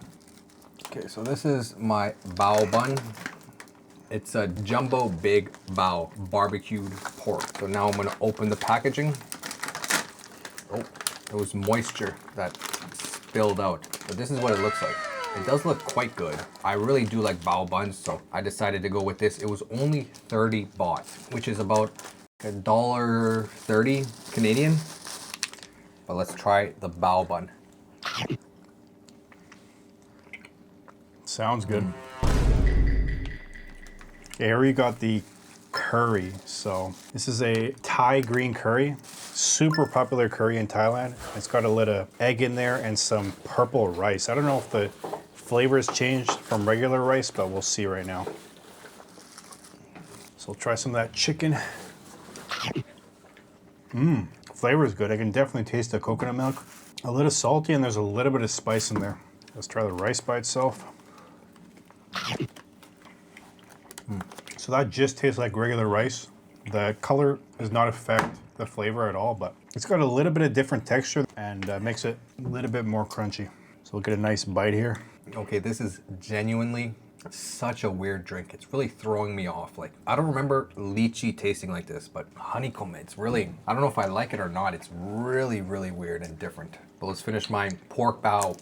Okay, so this is my bao bun. It's a jumbo big bao barbecued pork. So now I'm gonna open the packaging. Oh, there was moisture that spilled out. But this is what it looks like. It does look quite good. I really do like bao buns, so I decided to go with this. It was only 30 baht, which is about $1.30 Canadian. But let's try the bao bun. Sounds good. Okay, here we got the curry. So this is a Thai green curry. Super popular curry in Thailand. It's got a little egg in there and some purple rice. I don't know if the flavor has changed from regular rice, but we'll see right now. So we'll try some of that chicken. Flavor is good. I can definitely taste the coconut milk. A little salty and there's a little bit of spice in there. Let's try the rice by itself. So that just tastes like regular rice. The color does not affect the flavor at all, but it's got a little bit of different texture and makes it a little bit more crunchy. So we'll get a nice bite here. Okay, this is genuinely such a weird drink. It's really throwing me off. Like, I don't remember lychee tasting like this, but honeycomb, it's really, I don't know if I like it or not. It's really, really weird and different. But let's finish my pork bao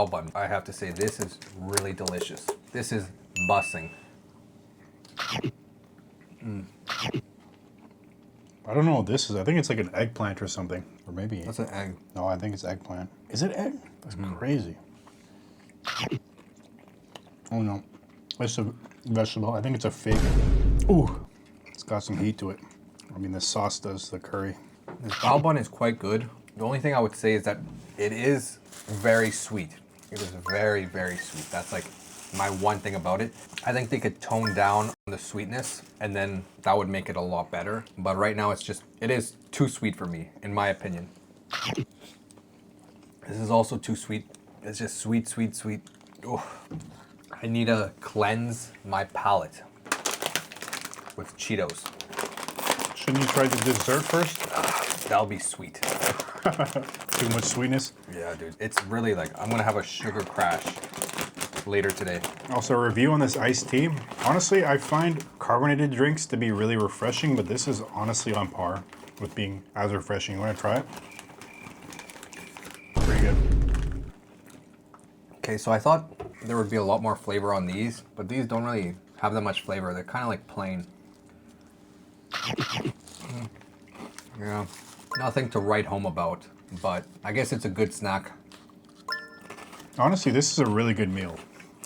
bun. I have to say, this is really delicious. This is bussing. I don't know what this is. I think it's like an eggplant or something. Or maybe... That's an egg. No, I think it's eggplant. Is it egg? That's crazy. Oh no. It's a vegetable. I think it's a fig. Ooh. It's got some heat to it. I mean, the sauce does the curry. This bao bun is quite good. The only thing I would say is that it is very sweet. It is very, very sweet. That's like my one thing about it. I think they could tone down the sweetness and then that would make it a lot better. But right now it's just, it is too sweet for me, in my opinion. This is also too sweet. It's just sweet, sweet, sweet. Oh, I need to cleanse my palate with Cheetos. Shouldn't you try the dessert first? That'll be sweet. Too much sweetness. Yeah, dude. It's really like, I'm gonna have a sugar crash later today. Also, a review on this iced tea. Honestly, I find carbonated drinks to be really refreshing, but this is honestly on par with being as refreshing. You want to try it? Pretty good. Okay, so I thought there would be a lot more flavor on these, but these don't really have that much flavor. They're kind of like plain. Yeah, nothing to write home about, but I guess it's a good snack. Honestly, this is a really good meal.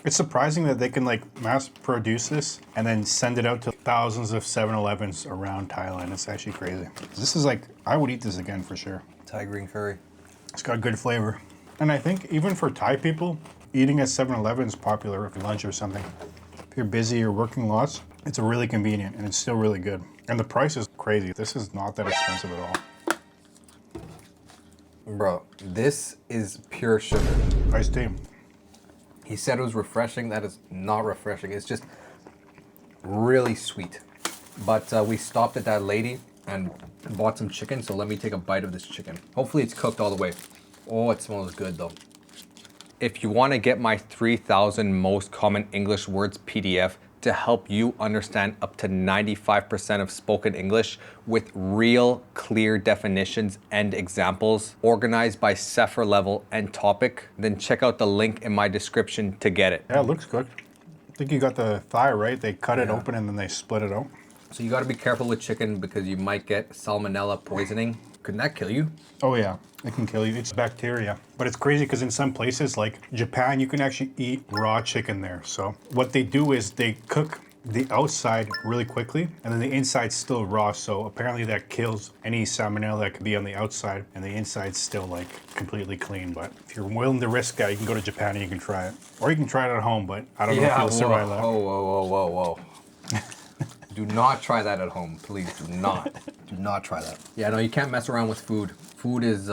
It's surprising that they can like mass produce this and then send it out to thousands of 7-Elevens around Thailand. It's actually crazy. This is like, I would eat this again for sure. Thai green curry. It's got good flavor. And I think even for Thai people, eating at 7-Eleven is popular for lunch or something. If you're busy or working lots, it's really convenient and it's still really good. And the price is crazy. This is not that expensive at all. Bro, this is pure sugar. Iced tea. He said it was refreshing. That is not refreshing. It's just really sweet. But we stopped at that lady and bought some chicken, so let me take a bite of this chicken. Hopefully it's cooked all the way. Oh, it smells good though. If you want to get my 3,000 most common English words PDF to help you understand up to 95% of spoken English with real clear definitions and examples organized by Sefer level and topic, then check out the link in my description to get it. Yeah, it looks good. I think you got the thigh right. They cut it open and then they split it out. So you got to be careful with chicken because you might get salmonella poisoning. Couldn't that kill you? Oh yeah, it can kill you. It's bacteria. But it's crazy because in some places like Japan, you can actually eat raw chicken there. So what they do is they cook the outside really quickly and then the inside's still raw. So apparently that kills any salmonella that could be on the outside and the inside's still like completely clean. But if you're willing to risk that, you can go to Japan and you can try it. Or you can try it at home, but I don't know if you'll survive that. Whoa. Do not try that at home, please. Do not. Do not try that. Yeah, no, you can't mess around with food. Food is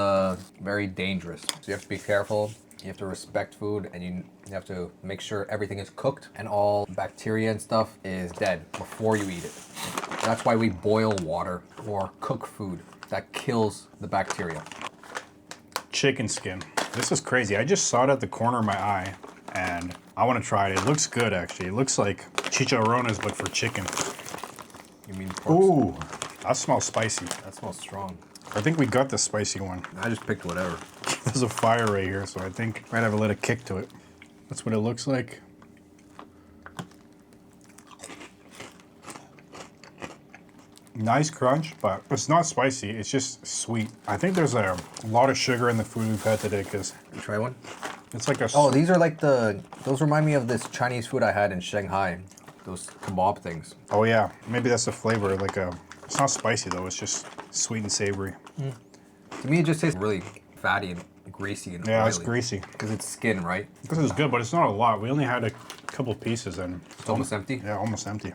very dangerous. So you have to be careful. You have to respect food, and you have to make sure everything is cooked and all bacteria and stuff is dead before you eat it. That's why we boil water or cook food. That kills the bacteria. Chicken skin. This is crazy. I just saw it at the corner of my eye, and I want to try it. It looks good, actually. It looks like chicharrones, but for chicken. You mean pork? Ooh, that smells spicy. That smells strong. I think we got the spicy one. I just picked whatever. There's a fire right here, so I think might have a little kick to it. That's what it looks like. Nice crunch, but it's not spicy. It's just sweet. I think there's a lot of sugar in the food we've had today because You try one? it's like a... Oh, these are like those remind me of this Chinese food I had in Shanghai. Those kebab things. Oh yeah, maybe that's the flavor. Like it's not spicy though. It's just sweet and savory. To me, it just tastes really fatty and greasy and Yeah, oily. it's greasy. Because it's skin, right? This is good, but it's not a lot. We only had a couple pieces and It's almost empty. yeah, almost empty.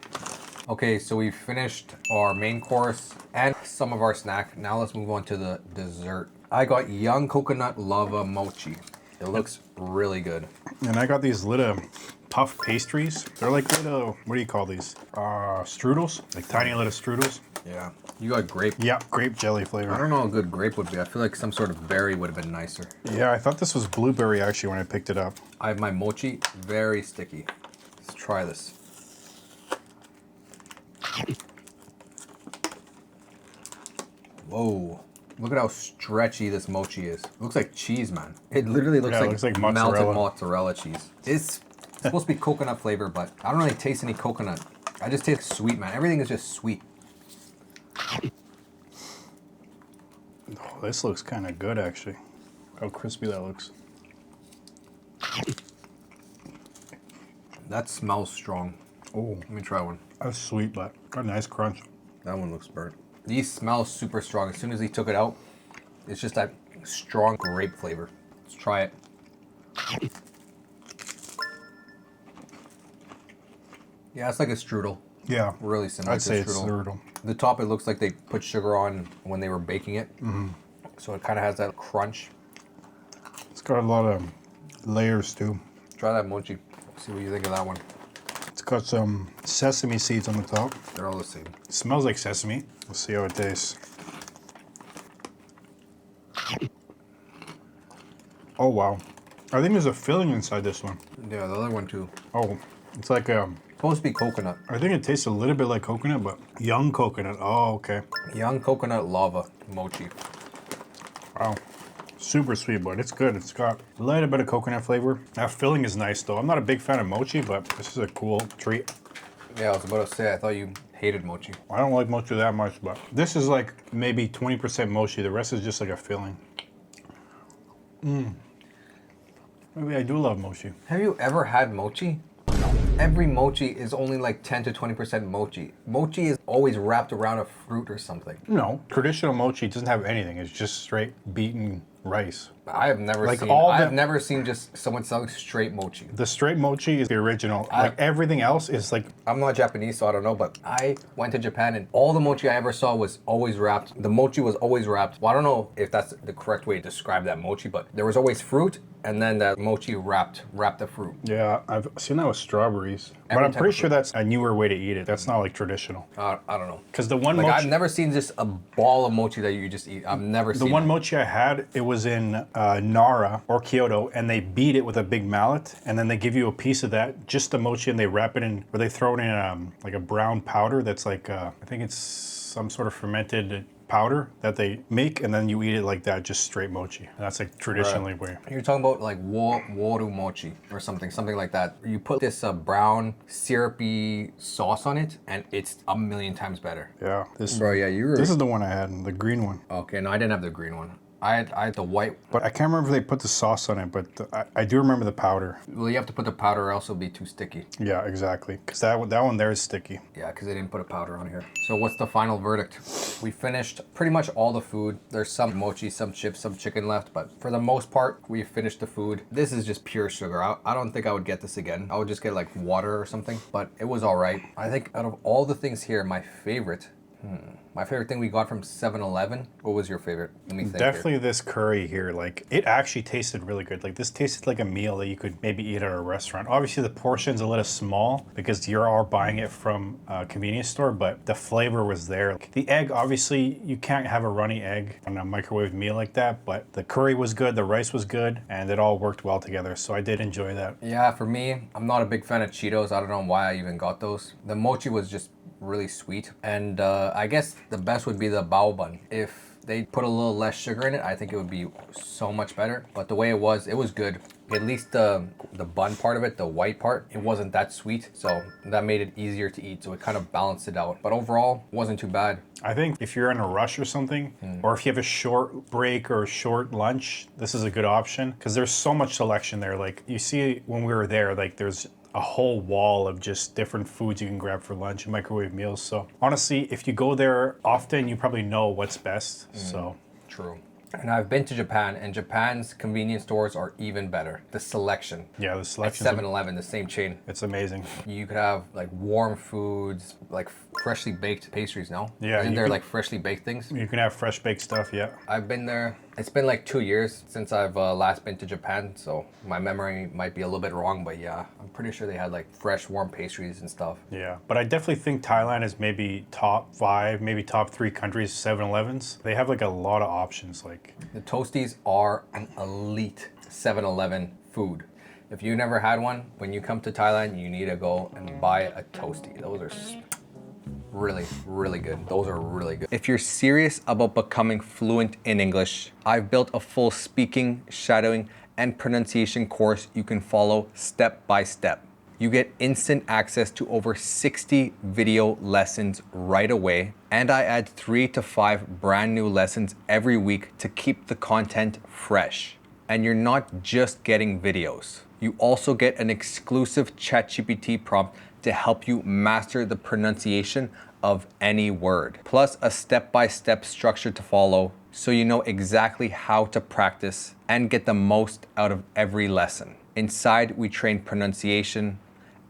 Okay, so we finished our main course and some of our snack. Now let's move on to the dessert. I got young coconut lava mochi. It looks really good. And I got these little puff pastries. They're like little, what do you call these? Strudels, like tiny little strudels. Yeah. You got grape. Yeah, grape jelly I flavor. don't know how good grape would be. I feel like some sort of berry would have been nicer. Yeah, I thought this was blueberry actually when I picked it up. I have my mochi, very sticky. Let's try this. Whoa. Look at how stretchy this mochi is. It looks like cheese, man. It literally looks Yeah, it like, looks like melted mozzarella. mozzarella cheese. It's supposed to be coconut flavor, but I don't really taste any coconut. I just taste sweet, man. Everything is just sweet. Oh, this looks kind of good actually. How crispy that looks. That smells strong. Oh, Let me try one. that's sweet, but got a nice crunch. That one looks burnt. These smell super strong. As soon as he took it out, it's just that strong grape flavor. Let's try it. Yeah, it's like a strudel. Yeah, Really similar I'd to say a it's strudel. strudel. The top, it looks like they put sugar on when they were baking it. So it kind of has that crunch. It's got a lot of layers too. Try that mochi. See what you think of that one. It's got some sesame seeds on the top. They're all the same. It smells like sesame. Let's see how it tastes. Oh wow. I think there's a filling inside this one. Yeah, the other one too. Oh, it's like Supposed to be coconut. I think it tastes a little bit like coconut, but young coconut. Oh, okay. Young coconut lava mochi. Wow. Super sweet, but it's good. It's got a little bit of coconut flavor. That filling is nice though. I'm not a big fan of mochi, but this is a cool treat. Yeah, I was about to say, I thought you hated mochi. I don't like mochi that much, but this is like maybe 20% mochi. The rest is just like a filling. Maybe I do love mochi. Have you ever had mochi? Every mochi is only like 10 to 20% mochi. Mochi is always wrapped around a fruit or something. No, traditional mochi doesn't have anything. It's just straight beaten rice. I have never Like seen. all I the- have never seen just someone selling straight mochi. The straight mochi is the original. Like everything else is like, I'm not Japanese, so I don't know, but I went to Japan and all the mochi I ever saw was always wrapped. The mochi was always wrapped. Well, I don't know if that's the correct way to describe that mochi, but there was always fruit and then that mochi wrapped the fruit. yeah, I've seen that with strawberries. Every But I'm type pretty of sure that's a newer way to eat it. That's not like traditional. I don't know. Because the one Like mochi, I've never seen just a ball of mochi that you just eat. I've never the seen one it. mochi I had, it was in Nara or Kyoto, and they beat it with a big mallet, and then they give you a piece of that, just the mochi, and they wrap it in, or they throw it in like a brown powder that's like, I think it's some sort of fermented powder that they make, and then you eat it like that, just straight mochi. And that's like traditionally way. You're talking about like woru mochi or something like that. You put this brown syrupy sauce on it, and it's a million times better. Yeah, this Bro, yeah, you were. this is the one I had, the green one. Okay, no, I didn't have the green one. I had the white. But I can't remember if they put the sauce on it, but I do remember the powder. Well, you have to put the powder or else it'll be too sticky. Yeah, exactly. Because that one there is sticky. Yeah, because they didn't put a powder on here. So what's the final verdict? We finished pretty much all the food. There's some mochi, some chips, some chicken left, but for the most part, we finished the food. This is just pure sugar. I don't think I would get this again. I would just get like water or something, but it was all right. I think out of all the things here, my favorite thing we got from 7-Eleven. What was your favorite? Let me think. Definitely this curry here. Like, it actually tasted really good. Like, this tasted like a meal that you could maybe eat at a restaurant. Obviously, the portion's a little small because you are buying it from a convenience store, but the flavor was there. The egg, obviously, you can't have a runny egg on a microwave meal like that, but the curry was good, the rice was good, and it all worked well together. So I did enjoy that. Yeah, for me, I'm not a big fan of Cheetos. I don't know why I even got those. The mochi was just really sweet, and I guess the best would be the bao bun. If they put a little less sugar in it, I think it would be so much better. But the way it was good. At least the bun part of it, the white part, it wasn't that sweet, so that made it easier to eat, so it kind of balanced it out. But overall, it wasn't too bad. I think if you're in a rush or something, or if you have a short break or a short lunch, this is a good option because there's so much selection there. Like, you see when we were there, like, there's a whole wall of just different foods you can grab for lunch and microwave meals. So honestly, if you go there often, you probably know what's best. So True. And I've been to Japan, and Japan's convenience stores are even better. The selection. yeah, the At selection, 7-Eleven, the same chain. it's amazing. You could have like warm foods, like freshly baked pastries, no? Yeah, Isn't you there could- like freshly baked things? You can have fresh baked stuff, yeah. I've been there. It's been like 2 years since I've last been to Japan, so my memory might be a little bit wrong, but yeah, I'm pretty sure they had like fresh, warm pastries and stuff. Yeah, but I definitely think Thailand is maybe top 5, maybe top 3 countries, 7-Elevens. They have like a lot of options. Like, The Toasties are an elite 7-Eleven food. If you never had one, when you come to Thailand, you need to go and buy a Toastie. Those are really, really good. Those are really good. If you're serious about becoming fluent in English, I've built a full speaking, shadowing, and pronunciation course you can follow step by step. You get instant access to over 60 video lessons right away, and I add 3 to 5 brand new lessons every week to keep the content fresh. And you're not just getting videos. You also get an exclusive ChatGPT prompt to help you master the pronunciation of any word, plus a step-by-step structure to follow so you know exactly how to practice and get the most out of every lesson. Inside, we train pronunciation,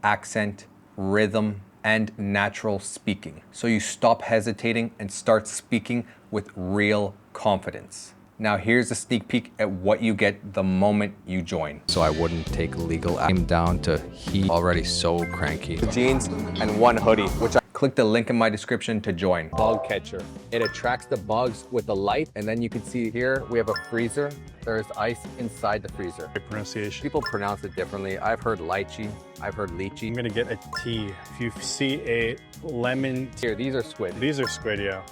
accent, rhythm, and natural speaking, so you stop hesitating and start speaking with real confidence. Now here's a sneak peek at what you get the moment you join. So I wouldn't take legal aim down to he already so cranky. Jeans and one hoodie, which I click the link in my description to join. Bug catcher. It attracts the bugs with the light, and then you can see here we have a freezer. There's ice inside the freezer. Good pronunciation. People pronounce it differently. I've heard lychee. I've heard I'm lychee. gonna get a T. If you see a lemon, Here, these are squid. these are squid, yeah.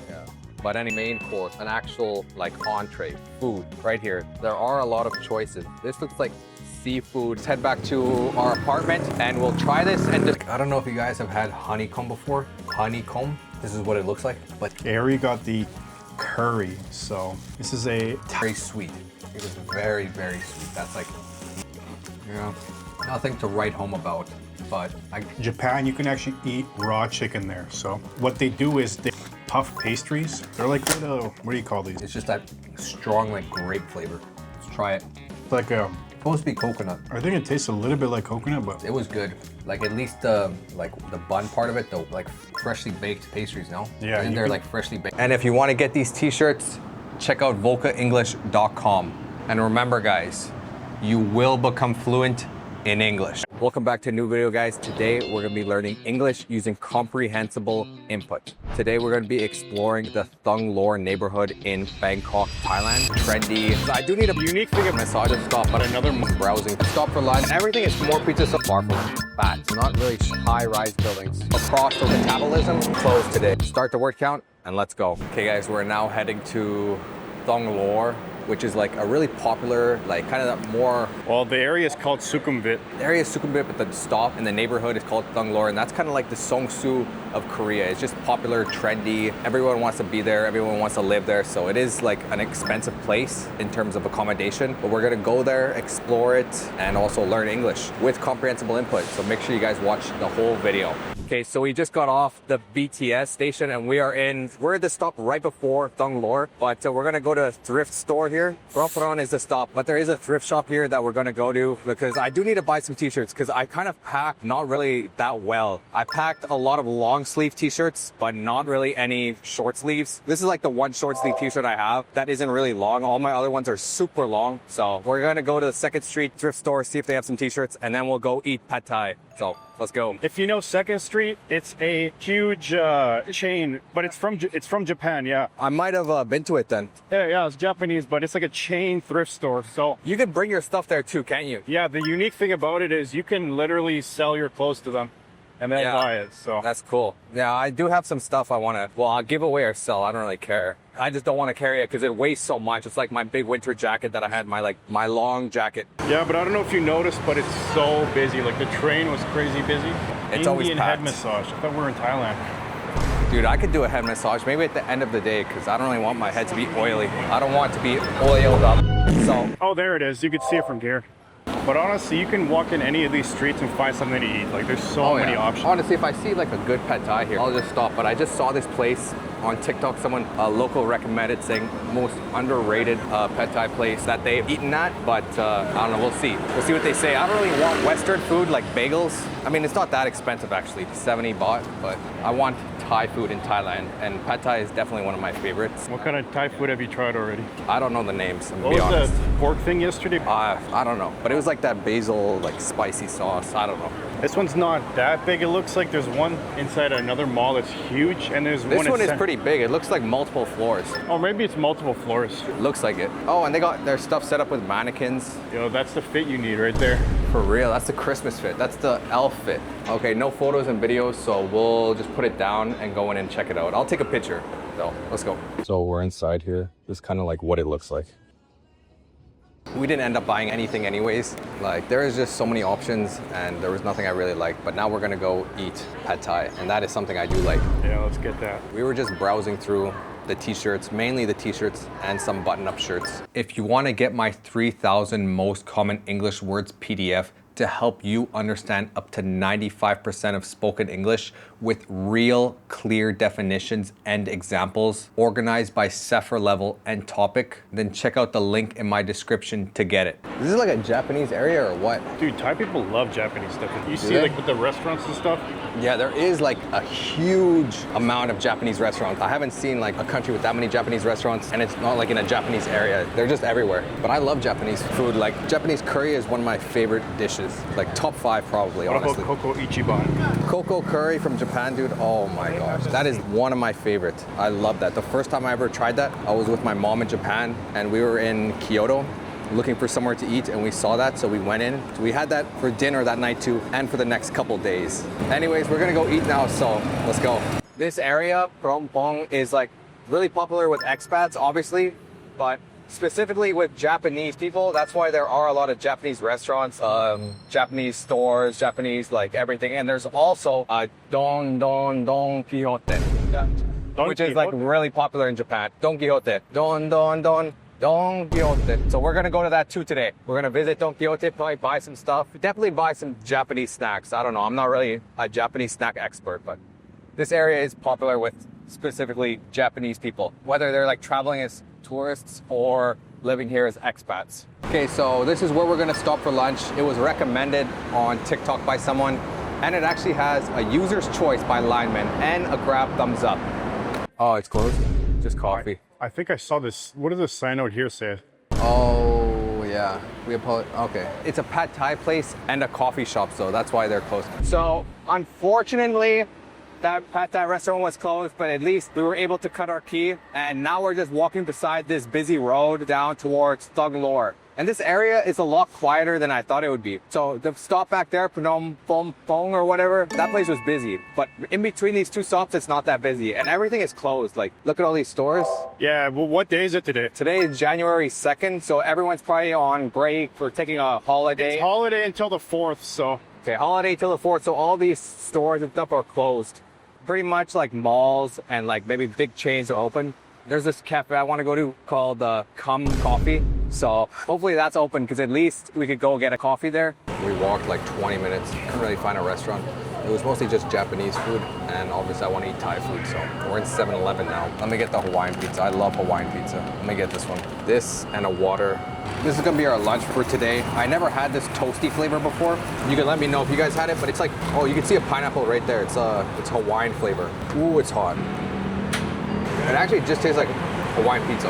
Yeah. But any main course, an actual like entree, food, right here. There are a lot of choices. This looks like seafood. Let's head back to our apartment and we'll try this and just, I don't know if you guys have had honeycomb before. Honeycomb, this is what it looks like, but I already got the curry, so this is a very sweet. It was very, very sweet. That's like, you know, nothing to write home about, but Japan. You can actually eat raw chicken there. So what they do is they puff pastries. They're like little, what do you call these? it's just that strong like grape flavor. Let's try it. It's like a, Supposed to be coconut. I think it tastes a little bit like coconut, but It was good. Like at least the bun part of it, though, like freshly baked pastries, no? Yeah, Isn't you there can- like freshly baked? And if you want to get these t-shirts, check out volkaenglish.com. And remember guys, you will become fluent in English. Welcome back to a new video guys. Today we're gonna be learning English using comprehensible input. Today we're gonna be exploring the Thung Lor neighborhood in Bangkok, Thailand. Trendy. I do need a unique thing of massages stop, but another browsing. Stop for lunch. Everything is more pizza so far from bad. It's not really high-rise buildings. Across the metabolism, closed today. Start the word count and let's go. Okay guys, we're now heading to Thung Lor, which is like a really popular, like kind of more, well, the area is called Sukhumvit. the area is Sukhumvit, but the stop in the neighborhood is called Thung Lor, and that's kind of like the Seongsu of Korea. It's just popular, trendy. Everyone wants to be there. Everyone wants to live there. So it is like an expensive place in terms of accommodation, but we're gonna go there, explore it, and also learn English with comprehensible input. So make sure you guys watch the whole video. Okay, so we just got off the BTS station and we're at the stop right before Thung Lor, but we're gonna go to a thrift store here. Ropron is the stop, but there is a thrift shop here that we're gonna go to because I do need to buy some t-shirts because I kind of packed not really that well. I packed a lot of long sleeve t-shirts, but not really any short sleeves. This is like the one short sleeve t-shirt I have that isn't really long. All my other ones are super long. So we're gonna go to the 2nd Street thrift store, see if they have some t-shirts, and then we'll go eat pad thai. So let's go. If you know 2nd Street, it's a huge chain, but it's from Japan, yeah. I might have been to it then. Yeah, it's Japanese, but it's like a chain thrift store. So You can bring your stuff there too, can't you? yeah, the unique thing about it is you can literally sell your clothes to them and then Yeah. buy it. So That's cool. Yeah, I do have some stuff I want to, well, I'll give away or sell. I don't really care. I just don't want to carry it because it weighs so much. It's like my big winter jacket that I had, my long jacket. yeah, but I don't know if you noticed, but it's so busy. Like the train was crazy busy. It's always Indian packed. head massage. I thought we were in Thailand. Dude, I could do a head massage maybe at the end of the day because I don't really want my head to be oily. I don't want it to be oiled up. So, Oh, there it is. You can see it from here. But honestly, you can walk in any of these streets and find something to eat. Like there's so many options. Honestly, if I see like a good pad thai here, I'll just stop. But I just saw this place on TikTok. Someone, a local recommended saying most underrated pad thai place that they've eaten at. But I don't know, we'll see. We'll see what they say. I don't really want Western food like bagels. I mean, it's not that expensive actually, 70 baht. But I want Thai food in Thailand. And pad thai is definitely one of my favorites. What kind of Thai food have you tried already? I don't know the names, I'm gonna What be was honest. the pork thing yesterday? I don't know. But it was like that basil, like spicy sauce. I don't know. This one's not that big. It looks like there's one inside another mall that's huge, and there's This one is inside- pretty big. It looks like multiple floors. Oh, maybe it's multiple floors. Looks like it. Oh, and they got their stuff set up with mannequins. You know, that's the fit you need right there. For real, that's the Christmas fit. That's the elf fit. Okay, no photos and videos, so we'll just put it down and go in and check it out. I'll take a picture, though. Let's go. So we're inside here. This is kind of like what it looks like. We didn't end up buying anything anyways. Like, there is just so many options, and there was nothing I really liked. But now we're gonna go eat pad thai, and that is something I do like. Yeah, let's get that. We were just browsing through the t-shirts, mainly the t-shirts and some button-up shirts. If you want to get my 3,000 most common English words PDF, to help you understand up to 95% of spoken English with real, clear definitions and examples, organized by Sefer level and topic, then check out the link in my description to get it. Is this like a Japanese area or what? Dude, Thai people love Japanese stuff. You see they? like with the restaurants and stuff? Yeah, there is like a huge amount of Japanese restaurants. I haven't seen like a country with that many Japanese restaurants, and it's not like in a Japanese area. They're just everywhere. But I love Japanese food. Like Japanese curry is one of my favorite dishes. Like top 5 probably, What honestly. about Coco Ichiban? Coco curry from Japan, dude. Oh my gosh. That is one of my favorites. I love that. The first time I ever tried that, I was with my mom in Japan, and we were in Kyoto looking for somewhere to eat, and we saw that, so we went in. So we had that for dinner that night too, and for the next couple days. Anyways, we're gonna go eat now, so let's go. This area, Brompong, is like really popular with expats, obviously, but specifically with Japanese people. That's why there are a lot of Japanese restaurants, Japanese stores, Japanese like everything. And there's also a Don Quixote, which is like really popular in Japan. Don Quixote. Don Quixote. So we're gonna go to that too today. We're gonna visit Don Quixote, probably buy some stuff. Definitely buy some Japanese snacks. I don't know, I'm not really a Japanese snack expert, but this area is popular with specifically Japanese people, whether they're like traveling as tourists or living here as expats. Okay, so this is where we're gonna stop for lunch. It was recommended on TikTok by someone, and it actually has a user's choice by lineman and a grab thumbs up. Oh, it's closed? Just coffee. I think I saw this. What does this sign out here say? Oh, yeah. We apologize. Okay. It's a pad thai place and a coffee shop, so that's why they're closed. So, unfortunately, that pad thai restaurant was closed, but at least we were able to cut our key, and now we're just walking beside this busy road down towards Thug Lor. And this area is a lot quieter than I thought it would be. So the stop back there, Phnom Penh or whatever, that place was busy. But in between these two stops, it's not that busy. And everything is closed. Like, look at all these stores. Yeah, well, what day is it today? Today is January 2nd, so everyone's probably on break for taking a holiday. It's holiday until the 4th, so. Okay, holiday till the 4th, so all these stores and stuff are closed. Pretty much like malls and like maybe big chains are open. There's this cafe I want to go to called Come Coffee. So hopefully that's open, because at least we could go get a coffee there. We walked like 20 minutes, couldn't really find a restaurant. It was mostly just Japanese food, and obviously I want to eat Thai food, so we're in 7-Eleven now. Let me get the Hawaiian pizza. I love Hawaiian pizza. Let me get this one. This and a water. This is gonna be our lunch for today. I never had this toasty flavor before. You can let me know if you guys had it, but it's like, oh, you can see a pineapple right there. It's Hawaiian flavor. Ooh, it's hot. It actually just tastes like Hawaiian pizza.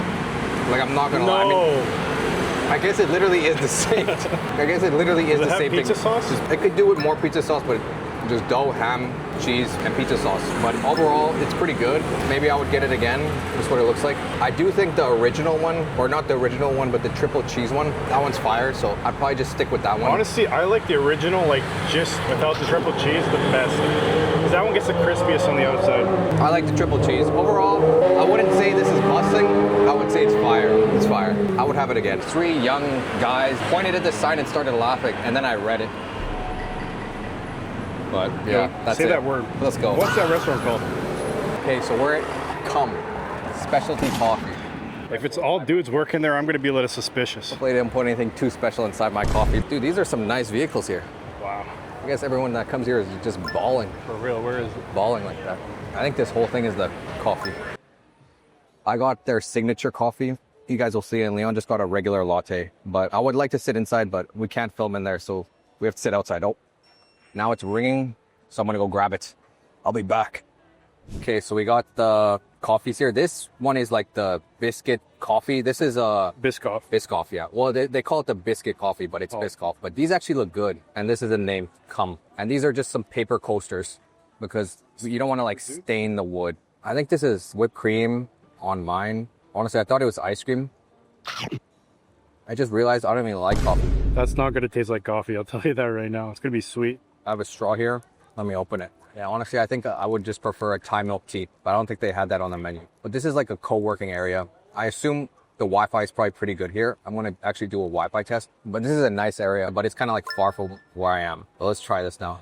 Like, I'm not gonna lie. I mean, I guess it literally is the same. I guess it literally is the same thing. Does it have pizza sauce? It could do with more pizza sauce, but just dough, ham, cheese, and pizza sauce. But overall, it's pretty good. Maybe I would get it again. That's what it looks like. I do think the original one, or not the original one, but the triple cheese one, that one's fire, so I'd probably just stick with that one. Honestly, I like the original, like just without the triple cheese, the best. Because that one gets the crispiest on the outside. I like the triple cheese. Overall, I wouldn't say this is busting. I would say it's fire. It's fire. I would have it again. 3 young guys pointed at the sign and started laughing, and then I read it. But yeah, that's Say it. that word. Let's go. What's that restaurant called? Okay, so we're at Come Specialty Coffee. If it's all dudes working there, I'm going to be a little suspicious. Hopefully they didn't put anything too special inside my coffee. Dude, these are some nice vehicles here. Wow. I guess everyone that comes here is just bawling. For real, where is it? Bawling like that. I think this whole thing is the coffee. I got their signature coffee. You guys will see it, and Leon just got a regular latte. But I would like to sit inside, but we can't film in there, so we have to sit outside. Oh, now it's ringing, so I'm gonna go grab it. I'll be back. Okay, so we got the coffees here. This one is like the biscuit coffee. This is a Biscoff. Biscoff, yeah. Well, they call it the biscuit coffee, but it's Biscoff. But these actually look good, and this is the name, Come. And these are just some paper coasters, because you don't want to like stain the wood. I think this is whipped cream on mine. Honestly, I thought it was ice cream. I just realized I don't even like coffee. That's not going to taste like coffee, I'll tell you that right now. It's going to be sweet. I have a straw here. Let me open it. Yeah, honestly, I think I would just prefer a Thai milk tea, but I don't think they had that on the menu. But this is like a co-working area. I assume the Wi-Fi is probably pretty good here. I'm going to actually do a Wi-Fi test. But this is a nice area, but it's kind of like far from where I am. But let's try this now.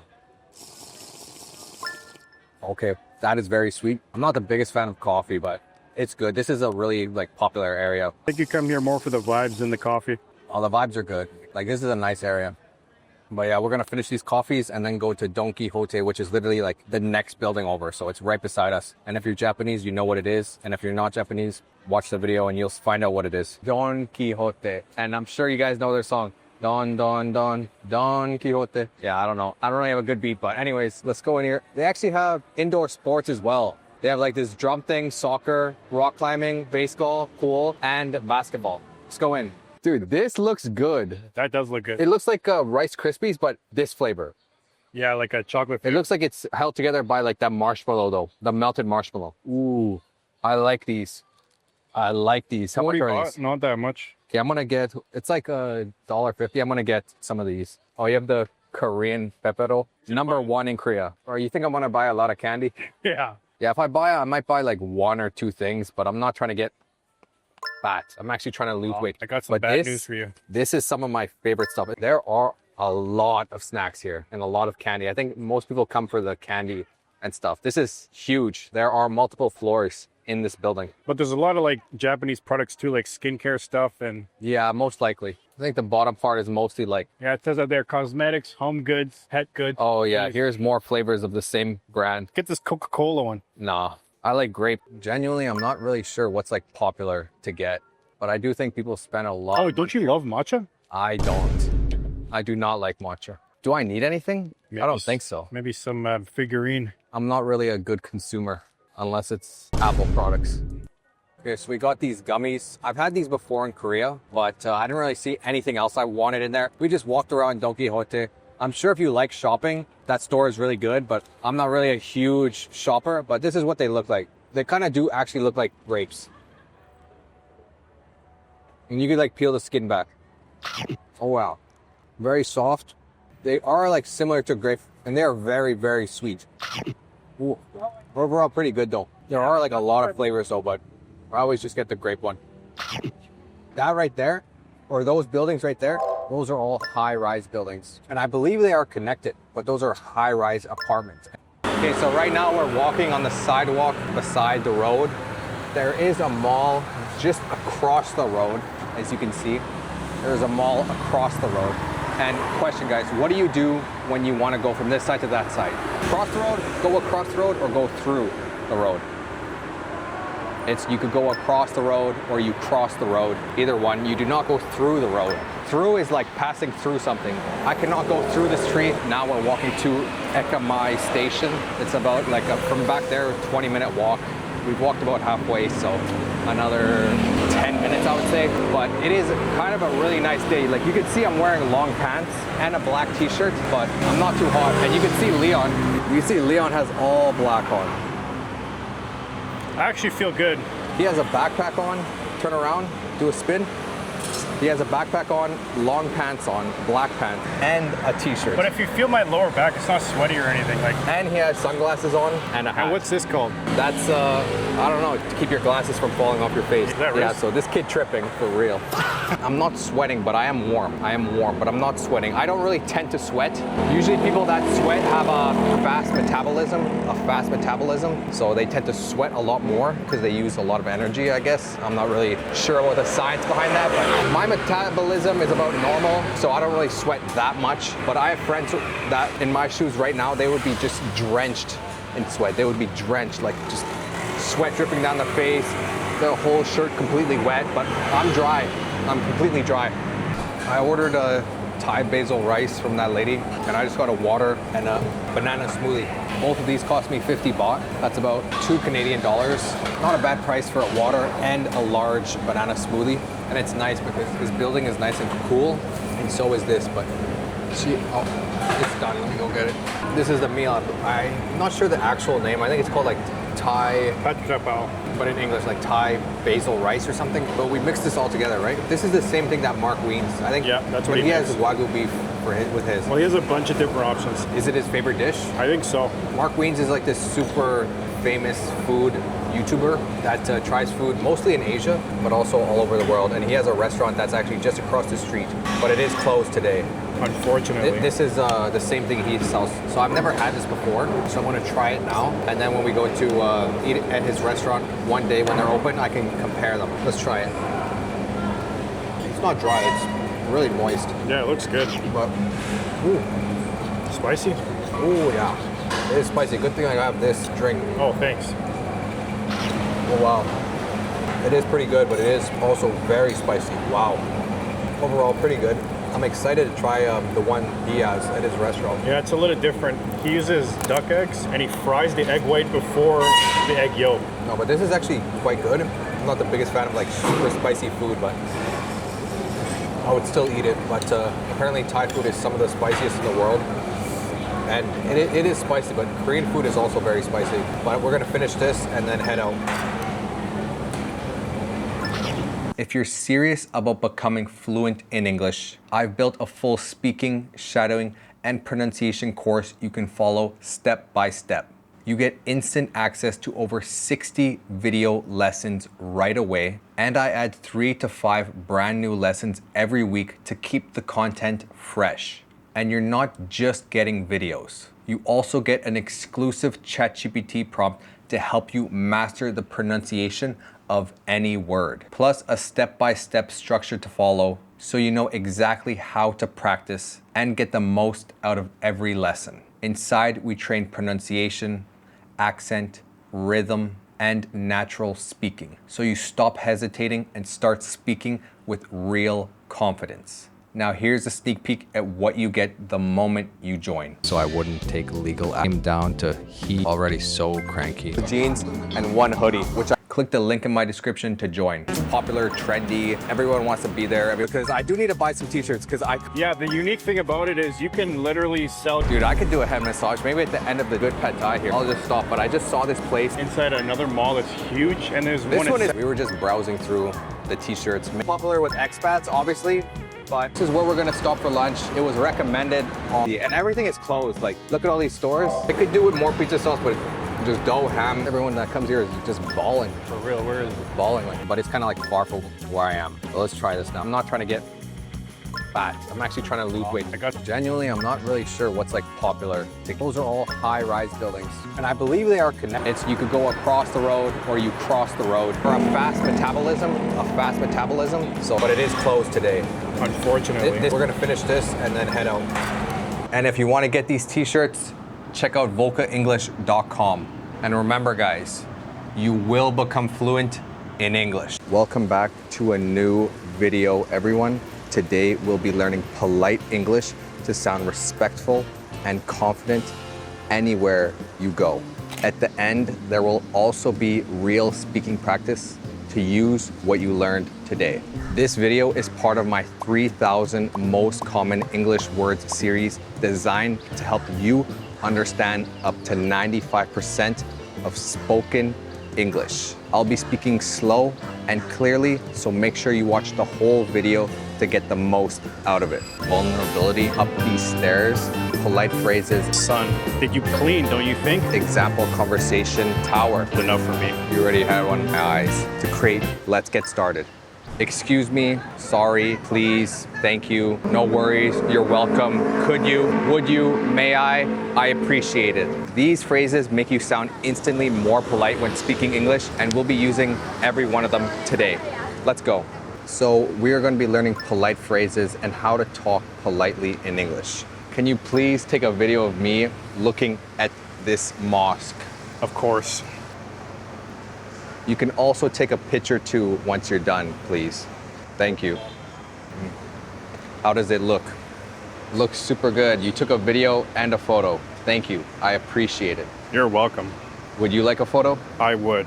Okay, that is very sweet. I'm not the biggest fan of coffee, but it's good. This is a really like popular area. I think you come here more for the vibes than the coffee. All the vibes are good. Like, this is a nice area. But yeah, we're gonna finish these coffees and then go to Don Quixote, which is literally like the next building over. So it's right beside us. And if you're Japanese, you know what it is. And if you're not Japanese, watch the video and you'll find out what it is. Don Quixote. And I'm sure you guys know their song. Don Quixote. Yeah, I don't know. I don't really have a good beat, but anyways, let's go in here. They actually have indoor sports as well. They have like this drum thing, soccer, rock climbing, baseball, pool, and basketball. Let's go in. Dude, this looks good. That does look good. It looks like Rice Krispies, but this flavor. Yeah, like a chocolate. It looks like it's held together by like that marshmallow though, the melted marshmallow. Ooh, I like these. I like these. How much are these? Not that much. Okay, I'm gonna get, it's like $1.50. I'm gonna get some of these. Oh, you have the Korean pepero, #1 in Korea. Or you think I'm gonna buy a lot of candy? Yeah. Yeah, if I buy, I might buy like 1 or 2 things, but I'm not trying to get fat. I'm actually trying to lose weight. I got some bad news for you. This is some of my favorite stuff. There are a lot of snacks here and a lot of candy. I think most people come for the candy and stuff. This is huge. There are multiple floors in this building. But there's a lot of like Japanese products too, like skincare stuff and... Yeah, most likely. I think the bottom part is mostly like... Yeah, it says that they're cosmetics, home goods, pet goods. Oh yeah, here's more flavors of the same brand. Get this Coca-Cola one. Nah, I like grape. Genuinely, I'm not really sure what's like popular to get, but I do think people spend a lot. Oh, don't you love matcha? I don't. I do not like matcha. Do I need anything? I don't think so. Maybe some figurine. I'm not really a good consumer unless it's Apple products. Okay, so we got these gummies. I've had these before in Korea, but I didn't really see anything else I wanted in there. We just walked around Don Quixote. I'm sure if you like shopping, that store is really good, but I'm not really a huge shopper, but this is what they look like. They kind of do actually look like grapes. And you could like peel the skin back. Oh wow. Very soft. They are like similar to grape, and they are very, very sweet. Ooh. Overall pretty good though. There are like a lot of flavors though, but I always just get the grape one. That right there, or those buildings right there, those are all high-rise buildings. And I believe they are connected, but those are high-rise apartments. Okay, so right now we're walking on the sidewalk beside the road. There is a mall just across the road, as you can see. There's a mall across the road. And question guys, what do you do when you want to go from this side to that side? Cross the road, go across the road, or go through the road? You could go across the road or you cross the road. Either one, you do not go through the road. Through is like passing through something. I cannot go through the street. Now we're walking to Ekamai station. It's about like from back there, 20-minute walk. We've walked about halfway, so another 10 minutes I would say. But it is kind of a really nice day. Like you can see I'm wearing long pants and a black t-shirt, but I'm not too hot. And you can see Leon. You see Leon has all black on. I actually feel good. He has a backpack on, turn around, do a spin. He has a backpack on, long pants on, black pants, and a t-shirt. But if you feel my lower back, it's not sweaty or anything. Like. And he has sunglasses on and a hat. And what's this called? That's, I don't know, to keep your glasses from falling off your face. Is that yeah, risk? so this kid tripping, for real. I'm not sweating, but I am warm. I am warm, but I'm not sweating. I don't really tend to sweat. Usually people that sweat have a fast metabolism, so they tend to sweat a lot more because they use a lot of energy, I guess. I'm not really sure about the science behind that, but my metabolism is about normal, so I don't really sweat that much. But I have friends that in my shoes right now, they would be just drenched in sweat. They would be drenched, like just sweat dripping down their face, their whole shirt completely wet, but I'm dry. I'm completely dry. I ordered a Thai basil rice from that lady, and I just got a water and a banana smoothie. Both of these cost me 50 baht. That's about $2 Canadian. Not a bad price for a water and a large banana smoothie. And it's nice because this building is nice and cool, and so is this, but see, oh, it's done, let me go get it. This is the meal. I'm not sure the actual name. I think it's called like Thai, but in English, like Thai basil rice or something. But we mixed this all together, right? This is the same thing that Mark Wiens, I think. Yeah, that's what he has Wagyu beef with his. Well, he has a bunch of different options. Is it his favorite dish? I think so. Mark Wiens is like this super famous food YouTuber that tries food mostly in Asia, but also all over the world. And he has a restaurant that's actually just across the street, but it is closed today. Unfortunately. This is the same thing he sells. So I've never had this before, so I'm gonna try it now. And then when we go to eat at his restaurant one day when they're open, I can compare them. Let's try it. It's not dry, it's really moist. Yeah, it looks good. But, ooh, Spicy? ooh, yeah. It is spicy. Good thing I have this drink. Oh, thanks. Oh, wow. It is pretty good, but it is also very spicy. Wow. Overall, pretty good. I'm excited to try the one he has at his restaurant. Yeah, it's a little different. He uses duck eggs and he fries the egg white before the egg yolk. No, but this is actually quite good. I'm not the biggest fan of like super spicy food, but I would still eat it. But apparently Thai food is some of the spiciest in the world. And it is spicy, but Korean food is also very spicy. But we're gonna finish this and then head out. If you're serious about becoming fluent in English, I've built a full speaking, shadowing, and pronunciation course you can follow step by step. You get instant access to over 60 video lessons right away, and I add 3 to 5 brand new lessons every week to keep the content fresh. And you're not just getting videos. You also get an exclusive ChatGPT prompt to help you master the pronunciation of any word, plus a step-by-step structure to follow so you know exactly how to practice and get the most out of every lesson. Inside, we train pronunciation, accent, rhythm, and natural speaking, so you stop hesitating and start speaking with real confidence. Now here's a sneak peek at what you get the moment you join. So I wouldn't take legal action down to he already so cranky. Jeans and one hoodie, which I click the link in my description to join. It's popular, trendy, everyone wants to be there because I do need to buy some t-shirts because Yeah, the unique thing about it is you can literally sell dude, I could do a head massage maybe at the end of the good pad thai here. I'll just stop, but I just saw this place. inside another mall that's huge and there's This one is, we were just browsing through the t-shirts. Popular with expats, obviously. But this is where we're gonna stop for lunch. It was recommended, and everything is closed. Like, look at all these stores. They could do with more pizza sauce, but just dough, ham. Everyone that comes here is just bawling. for real. Where is it? Bawling, like, but it's kind of like far from where I am. So let's try this now. I'm not trying to get fat. I'm actually trying to lose weight. Genuinely, I'm not really sure what's like popular. Those are all high-rise buildings, and I believe they are connected. You could go across the road or you cross the road for a fast metabolism. So, but it is closed today. Unfortunately. We're gonna finish this and then head out. And if you want to get these t-shirts, check out volkaenglish.com. And remember guys, you will become fluent in English. Welcome back to a new video, everyone. Today we'll be learning polite English to sound respectful and confident anywhere you go. At the end, there will also be real speaking practice to use what you learned today. This video is part of my 3,000 most common English words series designed to help you understand up to 95% of spoken English. I'll be speaking slow and clearly, so make sure you watch the whole video to get the most out of it. Vulnerability up these stairs, polite phrases. Son, did you clean, don't you think? Example conversation, tower. It's enough for me. You already had one in my eyes. To create, let's get started. Excuse me, sorry, please, thank you, no worries, you're welcome, could you, would you, may I appreciate it. These phrases make you sound instantly more polite when speaking English, and we'll be using every one of them today. Let's go. So we are going to be learning polite phrases and how to talk politely in English. Can you please take a video of me looking at this mosque? Of course. You can also take a picture too once you're done, please. Thank you. How does it look? Looks super good. You took a video and a photo. Thank you. I appreciate it. You're welcome. Would you like a photo? I would.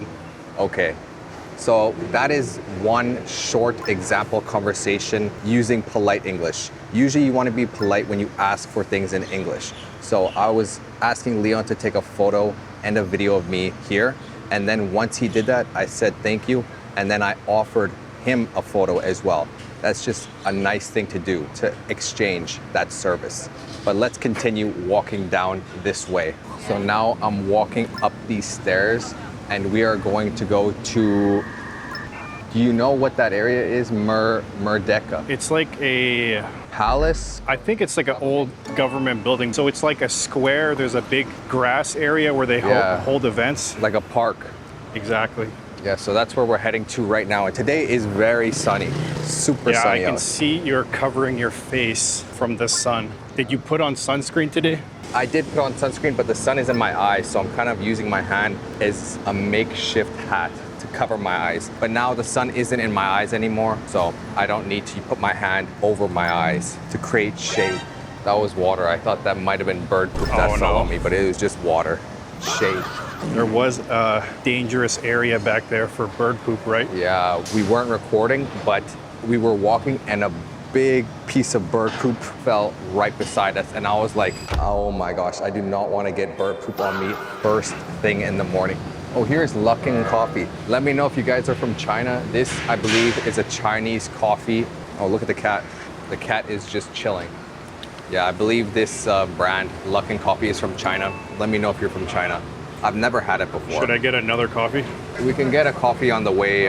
Okay. So that is one short example conversation using polite English. Usually you want to be polite when you ask for things in English. So I was asking Leon to take a photo and a video of me here. And then once he did that, I said thank you. And then I offered him a photo as well. That's just a nice thing to do, to exchange that service. But let's continue walking down this way. So now I'm walking up these stairs and we are going to go to, do you know what that area is? Merdeka. It's like a Palace? I think it's like an old government building. So it's like a square. There's a big grass area where they hold events. Like a park. Exactly. Yeah, so that's where we're heading to right now. And today is very sunny, super Yeah, sunny I can out. see you're covering your face from the sun. Did you put on sunscreen today? I did put on sunscreen, but the sun is in my eyes, so I'm kind of using my hand as a makeshift hat to cover my eyes. But now the sun isn't in my eyes anymore, so I don't need to put my hand over my eyes to create shade. That was water. I thought that might have been bird poop that Oh, fell no. on me, but it was just water, shade. There was a dangerous area back there for bird poop, right? Yeah, we weren't recording, but we were walking and a big piece of bird poop fell right beside us. And I was like, oh my gosh, I do not want to get bird poop on me first thing in the morning. Oh, here's Luckin Coffee. Let me know if you guys are from China. This, I believe, is a Chinese coffee. Oh, look at the cat. The cat is just chilling. Yeah, I believe this brand, Luckin Coffee, is from China. Let me know if you're from China. I've never had it before. Should I get another coffee? We can get a coffee on the way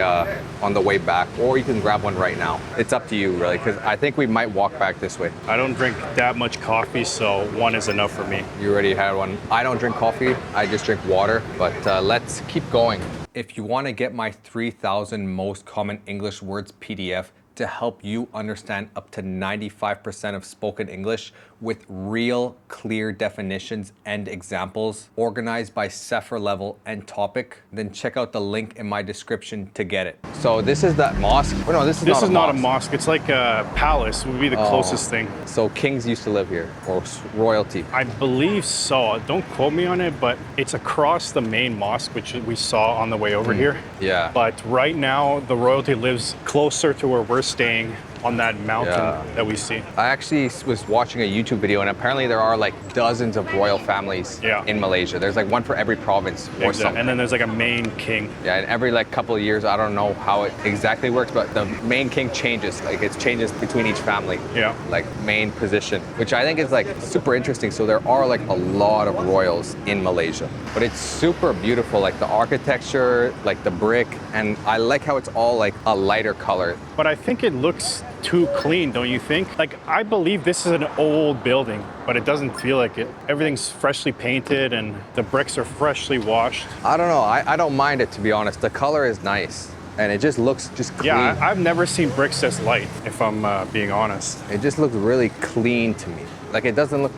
back, or you can grab one right now. It's up to you, really, because I think we might walk back this way. I don't drink that much coffee, so one is enough for me. You already had one. I don't drink coffee. I just drink water. But let's keep going. If you want to get my 3,000 most common English words PDF to help you understand up to 95% of spoken English with real, clear definitions and examples, organized by Sefer level and topic, then check out the link in my description to get it. So this is that mosque? Oh, no, this is Not a mosque. It's like a palace would be the closest thing. So kings used to live here, or royalty. I believe so. Don't quote me on it, but it's across the main mosque, which we saw on the way over here. Yeah. But right now, the royalty lives closer to where we're staying on that mountain that we see. I actually was watching a YouTube video, and apparently there are like dozens of royal families in Malaysia. There's like one for every province or something. And then there's like a main king. Yeah, and every like couple of years, I don't know how it exactly works, but the main king changes. Like it changes between each family. Yeah. Like main position, which I think is like super interesting. So there are like a lot of royals in Malaysia, but it's super beautiful. Like the architecture, like the brick, and I like how it's all like a lighter color. But I think it looks too clean, don't you think? Like, I believe this is an old building, but it doesn't feel like it. Everything's freshly painted and the bricks are freshly washed. I don't know. I don't mind it, to be honest. The color is nice and it just looks just clean. Yeah, I've never seen bricks this light, if I'm being honest. It just looks really clean to me. Like it doesn't look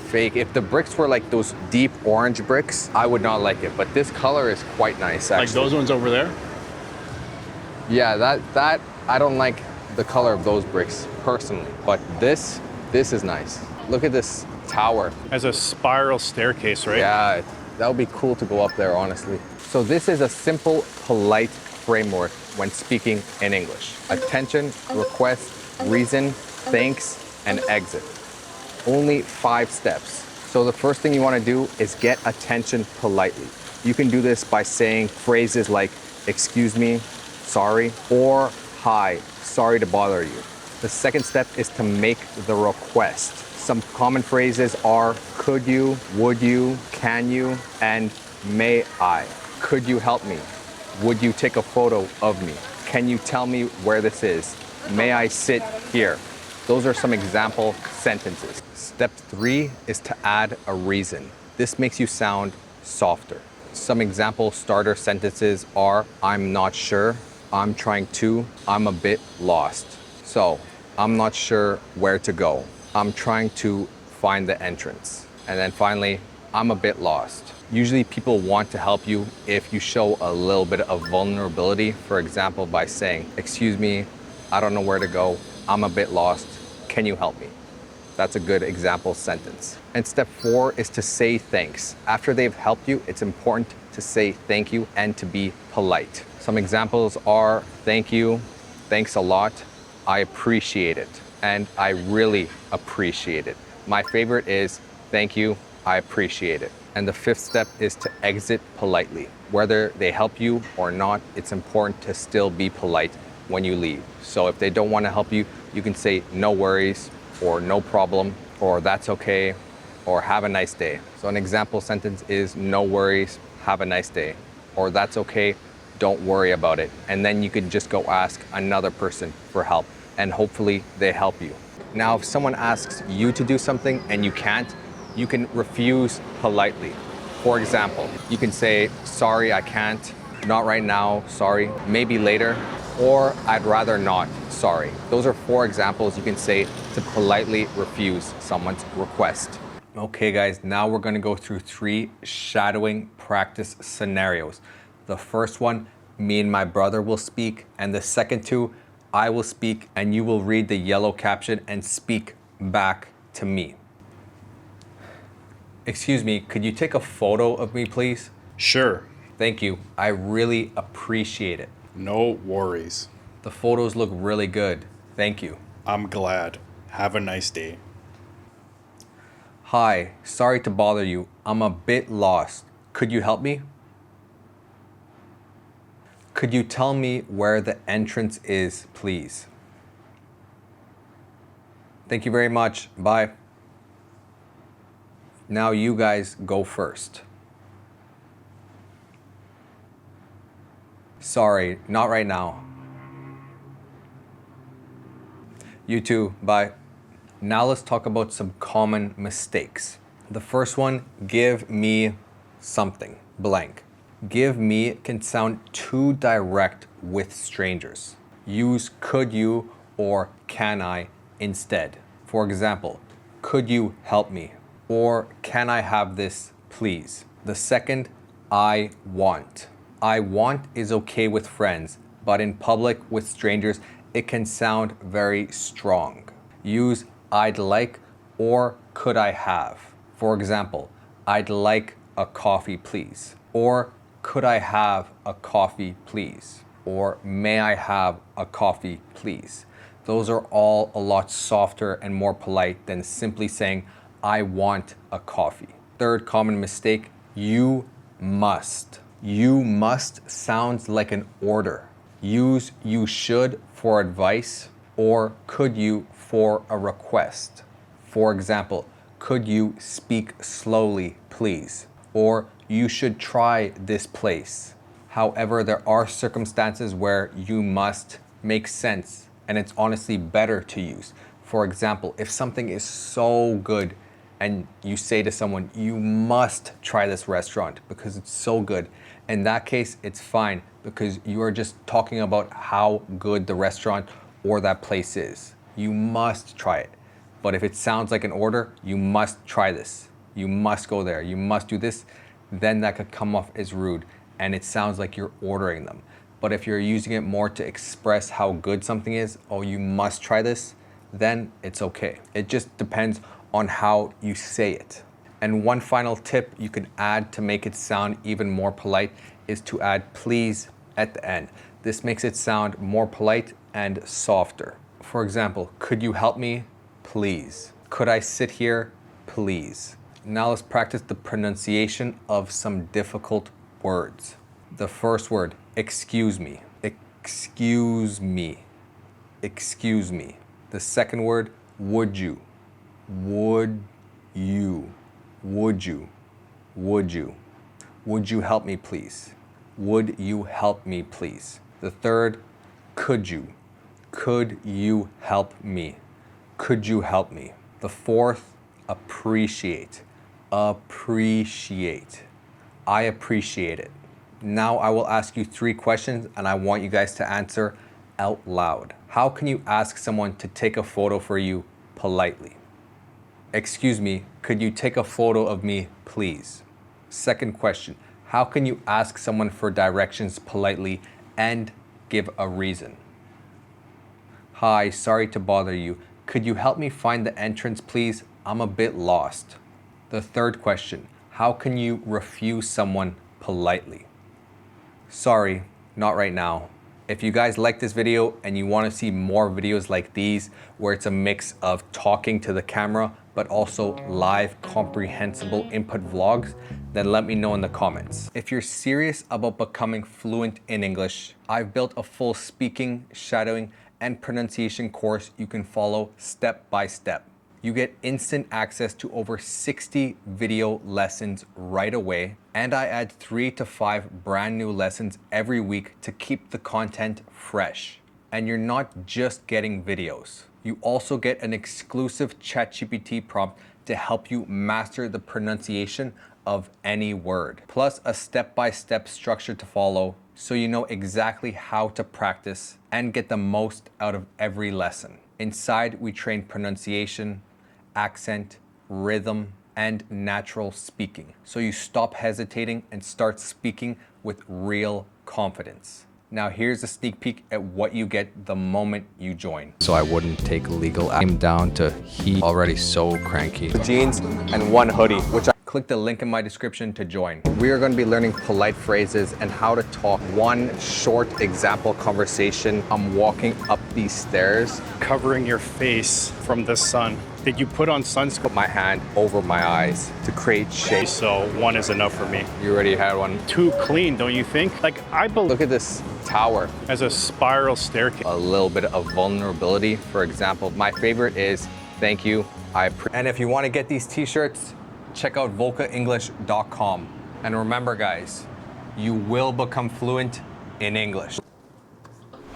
fake. If the bricks were like those deep orange bricks, I would not like it. But this color is quite nice, actually. Like those ones over there? Yeah, that I don't like the color of those bricks personally, but this is nice. Look at this tower. As a spiral staircase, right? Yeah, that would be cool to go up there, honestly. So this is a simple, polite framework when speaking in English. Attention, request, reason, thanks, and exit. Only 5 steps. So the first thing you want to do is get attention politely. You can do this by saying phrases like, excuse me, sorry, or hi, sorry to bother you. The second step is to make the request. Some common phrases are could you, would you, can you, and may I. Could you help me? Would you take a photo of me? Can you tell me where this is? May I sit here? Those are some example sentences. Step 3 is to add a reason. This makes you sound softer. Some example starter sentences are I'm not sure, I'm trying to, I'm a bit lost. So, I'm not sure where to go. I'm trying to find the entrance. And then finally, I'm a bit lost. Usually people want to help you if you show a little bit of vulnerability, for example, by saying, excuse me, I don't know where to go. I'm a bit lost. Can you help me? That's a good example sentence. And step 4 is to say thanks. After they've helped you, it's important to say thank you and to be polite. Some examples are thank you, thanks a lot, I appreciate it, and I really appreciate it. My favorite is thank you, I appreciate it. And the 5th step is to exit politely. Whether they help you or not, it's important to still be polite when you leave. So if they don't want to help you, you can say no worries, or no problem, or that's okay, or have a nice day. So an example sentence is no worries, have a nice day, or that's okay, don't worry about it. And then you could just go ask another person for help, and hopefully they help you. Now, if someone asks you to do something and you can't, you can refuse politely. For example, you can say, sorry, I can't, not right now, sorry, maybe later, or I'd rather not, sorry. Those are 4 examples you can say to politely refuse someone's request. Okay guys, now we're gonna go through 3 shadowing practice scenarios. The first one, me and my brother will speak, and the second 2, I will speak and you will read the yellow caption and speak back to me. Excuse me, could you take a photo of me, please? Sure, Thank you. I really appreciate it. no worries. The photos look really good. Thank you. I'm glad. Have a nice day. Hi, sorry to bother you. I'm a bit lost. Could you help me? Could you tell me where the entrance is, please? Thank you very much. Bye. Now you guys go first. Sorry, not right now. You too, bye. Now let's talk about some common mistakes. The first one, give me something, blank. Give me can sound too direct with strangers. Use could you or can I instead. For example, could you help me? Or can I have this, please? The second, I want. I want is okay with friends, but in public with strangers, it can sound very strong. Use I'd like or could I have. For example, I'd like a coffee, please. Or could I have a coffee, please? Or may I have a coffee, please? Those are all a lot softer and more polite than simply saying, I want a coffee. Third common mistake, you must. You must sounds like an order. Use you should for advice or could you for a request. For example, could you speak slowly, please? Or you should try this place. However, there are circumstances where you must make sense and it's honestly better to use. For example, if something is so good and you say to someone, you must try this restaurant because it's so good. In that case, it's fine because you are just talking about how good the restaurant or that place is. You must try it. But if it sounds like an order, you must try this. You must go there. You must do this. Then that could come off as rude and it sounds like you're ordering them. But if you're using it more to express how good something is, oh, you must try this, then it's okay. It just depends on how you say it. And one final tip you can add to make it sound even more polite is to add please at the end. This makes it sound more polite and softer. For example, could you help me? Please. Could I sit here? Please. Now let's practice the pronunciation of some difficult words. The first word, excuse me. Excuse me. Excuse me. The second word, would you. Would you. Would you. Would you. Would you help me, please? Would you help me, please? The third, could you. Could you help me? Could you help me? The fourth, appreciate. Appreciate. I appreciate it. Now I will ask you 3 questions and I want you guys to answer out loud. How can you ask someone to take a photo for you politely? Excuse me, could you take a photo of me, please? Second question, how can you ask someone for directions politely and give a reason? Hi, sorry to bother you. Could you help me find the entrance, please? I'm a bit lost. The third question, how can you refuse someone politely? Sorry, not right now. If you guys like this video and you want to see more videos like these where it's a mix of talking to the camera but also live comprehensible input vlogs, then let me know in the comments. If you're serious about becoming fluent in English, I've built a full speaking, shadowing, and pronunciation course you can follow step by step. You get instant access to over 60 video lessons right away, and I add 3 to 5 brand new lessons every week to keep the content fresh. And you're not just getting videos. You also get an exclusive ChatGPT prompt to help you master the pronunciation of any word, plus a step-by-step structure to follow so you know exactly how to practice and get the most out of every lesson. Inside, we train pronunciation, accent, rhythm, and natural speaking. So you stop hesitating and start speaking with real confidence. Now here's a sneak peek at what you get the moment you join. So I wouldn't take legal aim down to he already so cranky. Jeans and one hoodie, which I click the link in my description to join. We are going to be learning polite phrases and how to talk. One short example conversation. I'm walking up these stairs. Covering your face from the sun. Did you put on sunscreen? Put my hand over my eyes to create shade. So one is enough for me. You already had one. Too clean, don't you think? Like, I believe Look at this tower. as a spiral staircase. A little bit of vulnerability. For example, my favorite is thank you. And if you want to get these t-shirts, check out volkaenglish.com. And remember guys, you will become fluent in English.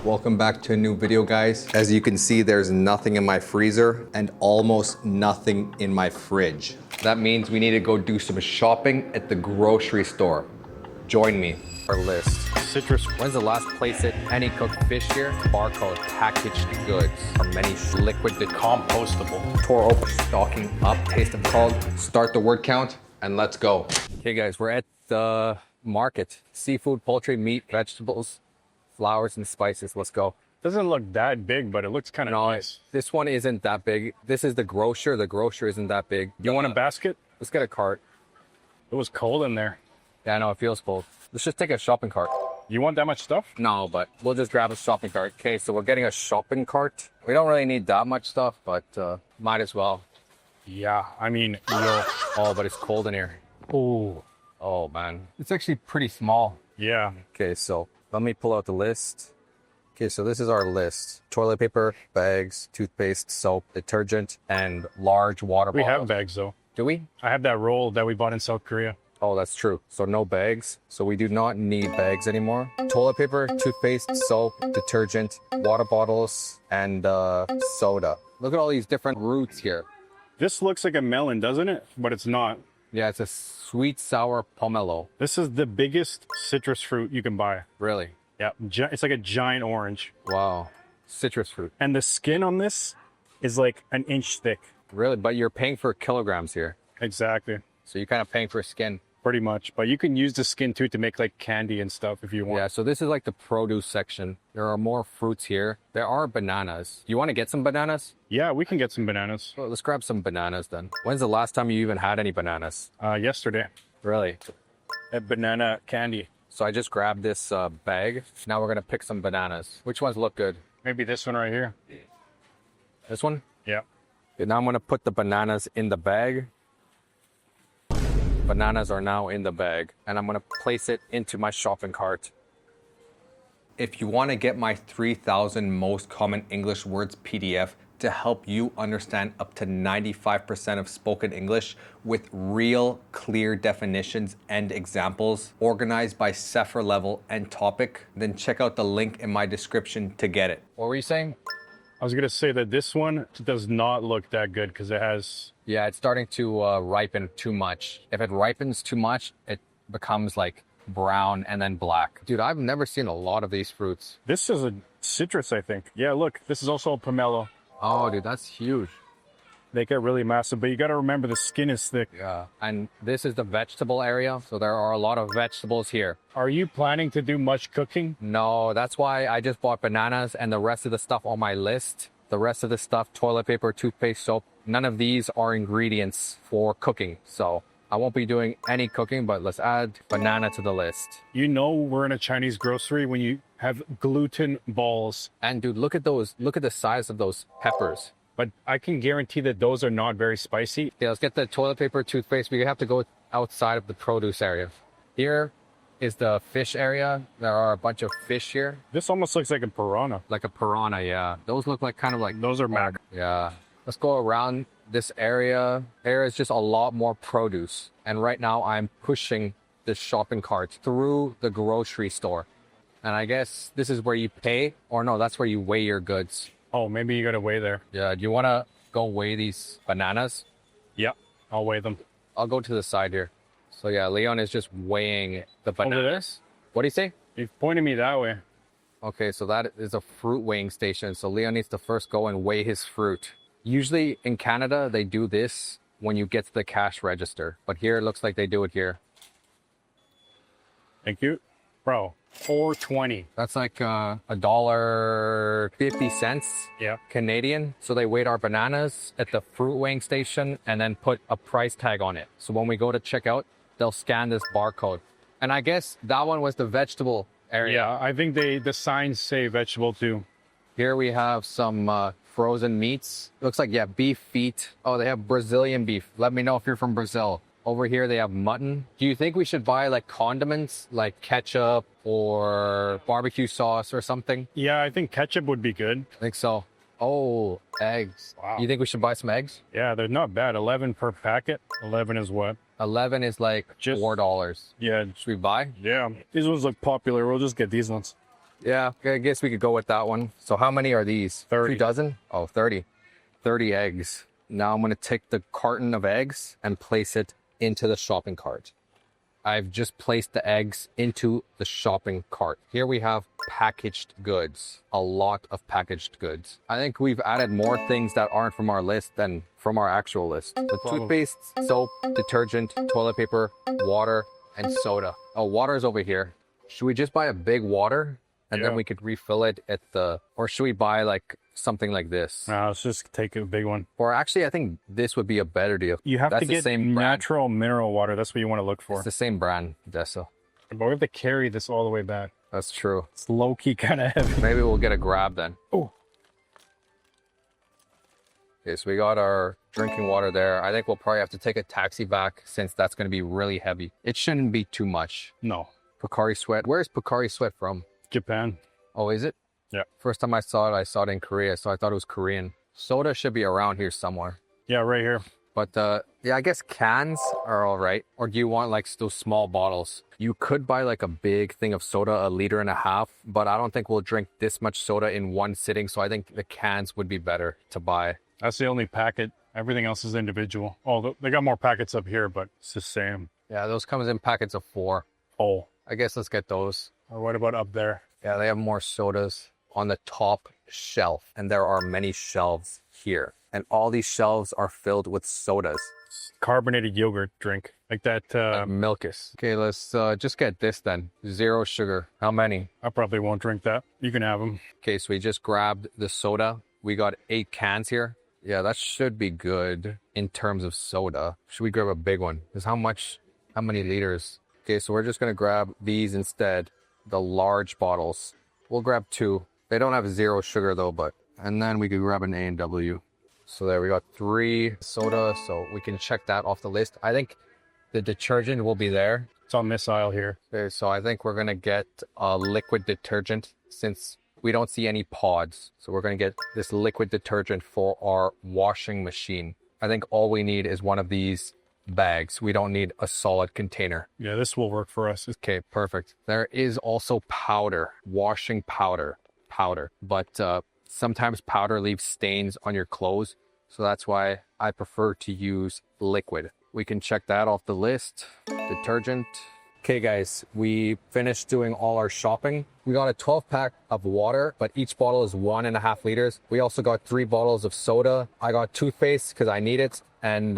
Welcome back to a new video, guys. As you can see, there's nothing in my freezer and almost nothing in my fridge. That means we need to go do some shopping at the grocery store. Join me. Our list. Citrus. When's the last place that any cooked fish here? Barcode, packaged goods. Or many liquid Compostable. tore open, stocking up, taste of called. Start the word count and let's go. Okay guys, we're at the market. Seafood, poultry, meat, vegetables, flowers and spices. Let's go. Doesn't look that big, but it looks kind of nice. This one isn't that big. This is the grocer. The grocer isn't that big. You want a basket? Let's get a cart. It was cold in there. Yeah, I know, it feels cold. Let's just take a shopping cart. You want that much stuff? No, but we'll just grab a shopping cart. Okay, so we're getting a shopping cart. We don't really need that much stuff, but might as well. Yeah, I mean, Oh, but it's cold in here. oh, Oh, man. It's actually pretty small. yeah. Okay, so let me pull out the list. Okay, so this is our list. Toilet paper, bags, toothpaste, soap, detergent, and large water We bottles. have bags though. Do we? I have that roll that we bought in South Korea. Oh, that's true. So no bags. So we do not need bags anymore. Toilet paper, toothpaste, soap, detergent, water bottles, and soda. Look at all these different roots here. This looks like a melon, doesn't it? But it's not. Yeah, it's a sweet sour pomelo. This is the biggest citrus fruit you can buy. Really? Yeah, it's like a giant orange. Wow. Citrus fruit. And the skin on this is like an inch thick. Really? But you're paying for kilograms here. Exactly. So you're kind of paying for skin. Pretty much. But you can use the skin too to make like candy and stuff if you want. Yeah, so this is like the produce section. There are more fruits here. There are bananas. You want to get some bananas? Yeah, we can get some bananas. Well, let's grab some bananas then. When's the last time you even had any bananas? Yesterday. Really? A banana candy. So I just grabbed this bag. Now we're going to pick some bananas. Which ones look good? Maybe this one right here. This one? Yeah. Okay, now I'm going to put the bananas in the bag. Bananas are now in the bag, and I'm going to place it into my shopping cart. If you want to get my 3,000 most common English words PDF to help you understand up to 95% of spoken English with real clear definitions and examples organized by Sefer level and topic, then check out the link in my description to get it. What were you saying? I was going to say that this one does not look that good because it has... Yeah, it's starting to ripen too much. If it ripens too much, it becomes like brown and then black. Dude, I've never seen a lot of these fruits. This is a citrus, I think. Yeah, look, this is also a pomelo. Oh, dude, that's huge. They get really massive, but you got to remember the skin is thick. Yeah, and this is the vegetable area, so there are a lot of vegetables here. Are you planning to do much cooking? No, that's why I just bought bananas and the rest of the stuff on my list. The rest of the stuff, toilet paper, toothpaste, soap, none of these are ingredients for cooking. So I won't be doing any cooking, but let's add banana to the list. You know we're in a Chinese grocery when you have gluten balls. And dude, look at those. Look at the size of those peppers. But I can guarantee that those are not very spicy. Okay, let's get the toilet paper, toothpaste. We have to go outside of the produce area. Here is the fish area. There are a bunch of fish here. This almost looks like a piranha. Like a piranha, yeah. Those look like kind of like... Those are mag. Yeah. Let's go around this area. There is just a lot more produce. And right now I'm pushing this shopping cart through the grocery store. And I guess this is where you pay, or no, that's where you weigh your goods. Oh, maybe you got to weigh there. Yeah, do you want to go weigh these bananas? Yeah, I'll weigh them. I'll go to the side here. So yeah, Leon is just weighing the bananas. Over there? What do you say? He's pointing me that way. Okay, so that is a fruit weighing station. So Leon needs to first go and weigh his fruit. Usually in Canada, they do this when you get to the cash register. But here, it looks like they do it here. Thank you. Bro, $4.20. That's like $1.50 Yeah. Canadian. So they weighed our bananas at the fruit weighing station and then put a price tag on it. So when we go to check out, they'll scan this barcode. And I guess that one was the vegetable area. Yeah, I think the signs say vegetable too. Here we have some frozen meats. Looks like, yeah, beef feet. Oh, they have Brazilian beef. Let me know if you're from Brazil. Over here, they have mutton. Do you think we should buy like condiments, like ketchup or barbecue sauce or something? Yeah, I think ketchup would be good. I think so. Oh, eggs. Wow. You think we should buy some eggs? Yeah, they're not bad. 11 per packet. 11 is what? 11 is like Just- $4. Yeah, Should we buy? yeah. These ones look popular. We'll just get these ones. Yeah, I guess we could go with that one. So how many are these? 30. 2 dozen? Oh, 30. 30 eggs. Now I'm going to take the carton of eggs and place it into the shopping cart. I've just placed the eggs into the shopping cart. Here we have packaged goods, a lot of packaged goods. I think we've added more things that aren't from our list than from our actual list. The toothpaste, soap, detergent, toilet paper, water, and soda. Oh, water's over here. Should we just buy a big water and then Yeah. we could refill it at the, or should we buy like something like this? Now let's just take a big one. Or actually, I think this would be a better deal. You have That's to the get same brand. natural mineral water. That's what you want to look for. It's the same brand, Dessa. But we have to carry this all the way back. That's true. It's low-key kind of heavy. Maybe we'll get a grab then. Oh. Okay, so we got our drinking water there. I think we'll probably have to take a taxi back since that's going to be really heavy. It shouldn't be too much. No. Pocari Sweat. Where's Pocari Sweat from? Japan. Oh, is it? Yeah. First time I saw it in Korea, so I thought it was Korean. Soda should be around here somewhere. Yeah, right here. But yeah, I guess cans are all right. Or do you want like those small bottles? You could buy like a big thing of soda, 1.5 liters, but I don't think we'll drink this much soda in one sitting. So I think the cans would be better to buy. That's the only packet. Everything else is individual. Oh, they got more packets up here, but it's the same. Yeah, those comes in packets of 4. Oh. I guess let's get those. Or what about up there? Yeah, they have more sodas on the top shelf. And there are many shelves here. And all these shelves are filled with sodas. Carbonated yogurt drink. Like that. Milkus. Okay, let's just get this then. 0 sugar. How many? I probably won't drink that. You can have them. Okay, so we just grabbed the soda. We got 8 cans here. Yeah, that should be good in terms of soda. Should we grab a big one? Because how many liters? Okay, so we're just going to grab these instead. The large bottles. We'll grab 2. They don't have 0 sugar though, but. And then we could grab an A&W. So there we got 3 soda, so we can check that off the list. I think the detergent will be there. It's on this aisle here. Okay, so I think we're gonna get a liquid detergent since we don't see any pods. So we're gonna get this liquid detergent for our washing machine. I think all we need is one of these bags. We don't need a solid container. Yeah, this will work for us. Okay, perfect. There is also powder, washing powder. But sometimes powder leaves stains on your clothes. So that's why I prefer to use liquid. We can check that off the list. Detergent. Okay guys, we finished doing all our shopping. We got a 12-pack of water, but each bottle is 1.5 liters. We also got 3 bottles of soda. I got toothpaste because I need it. And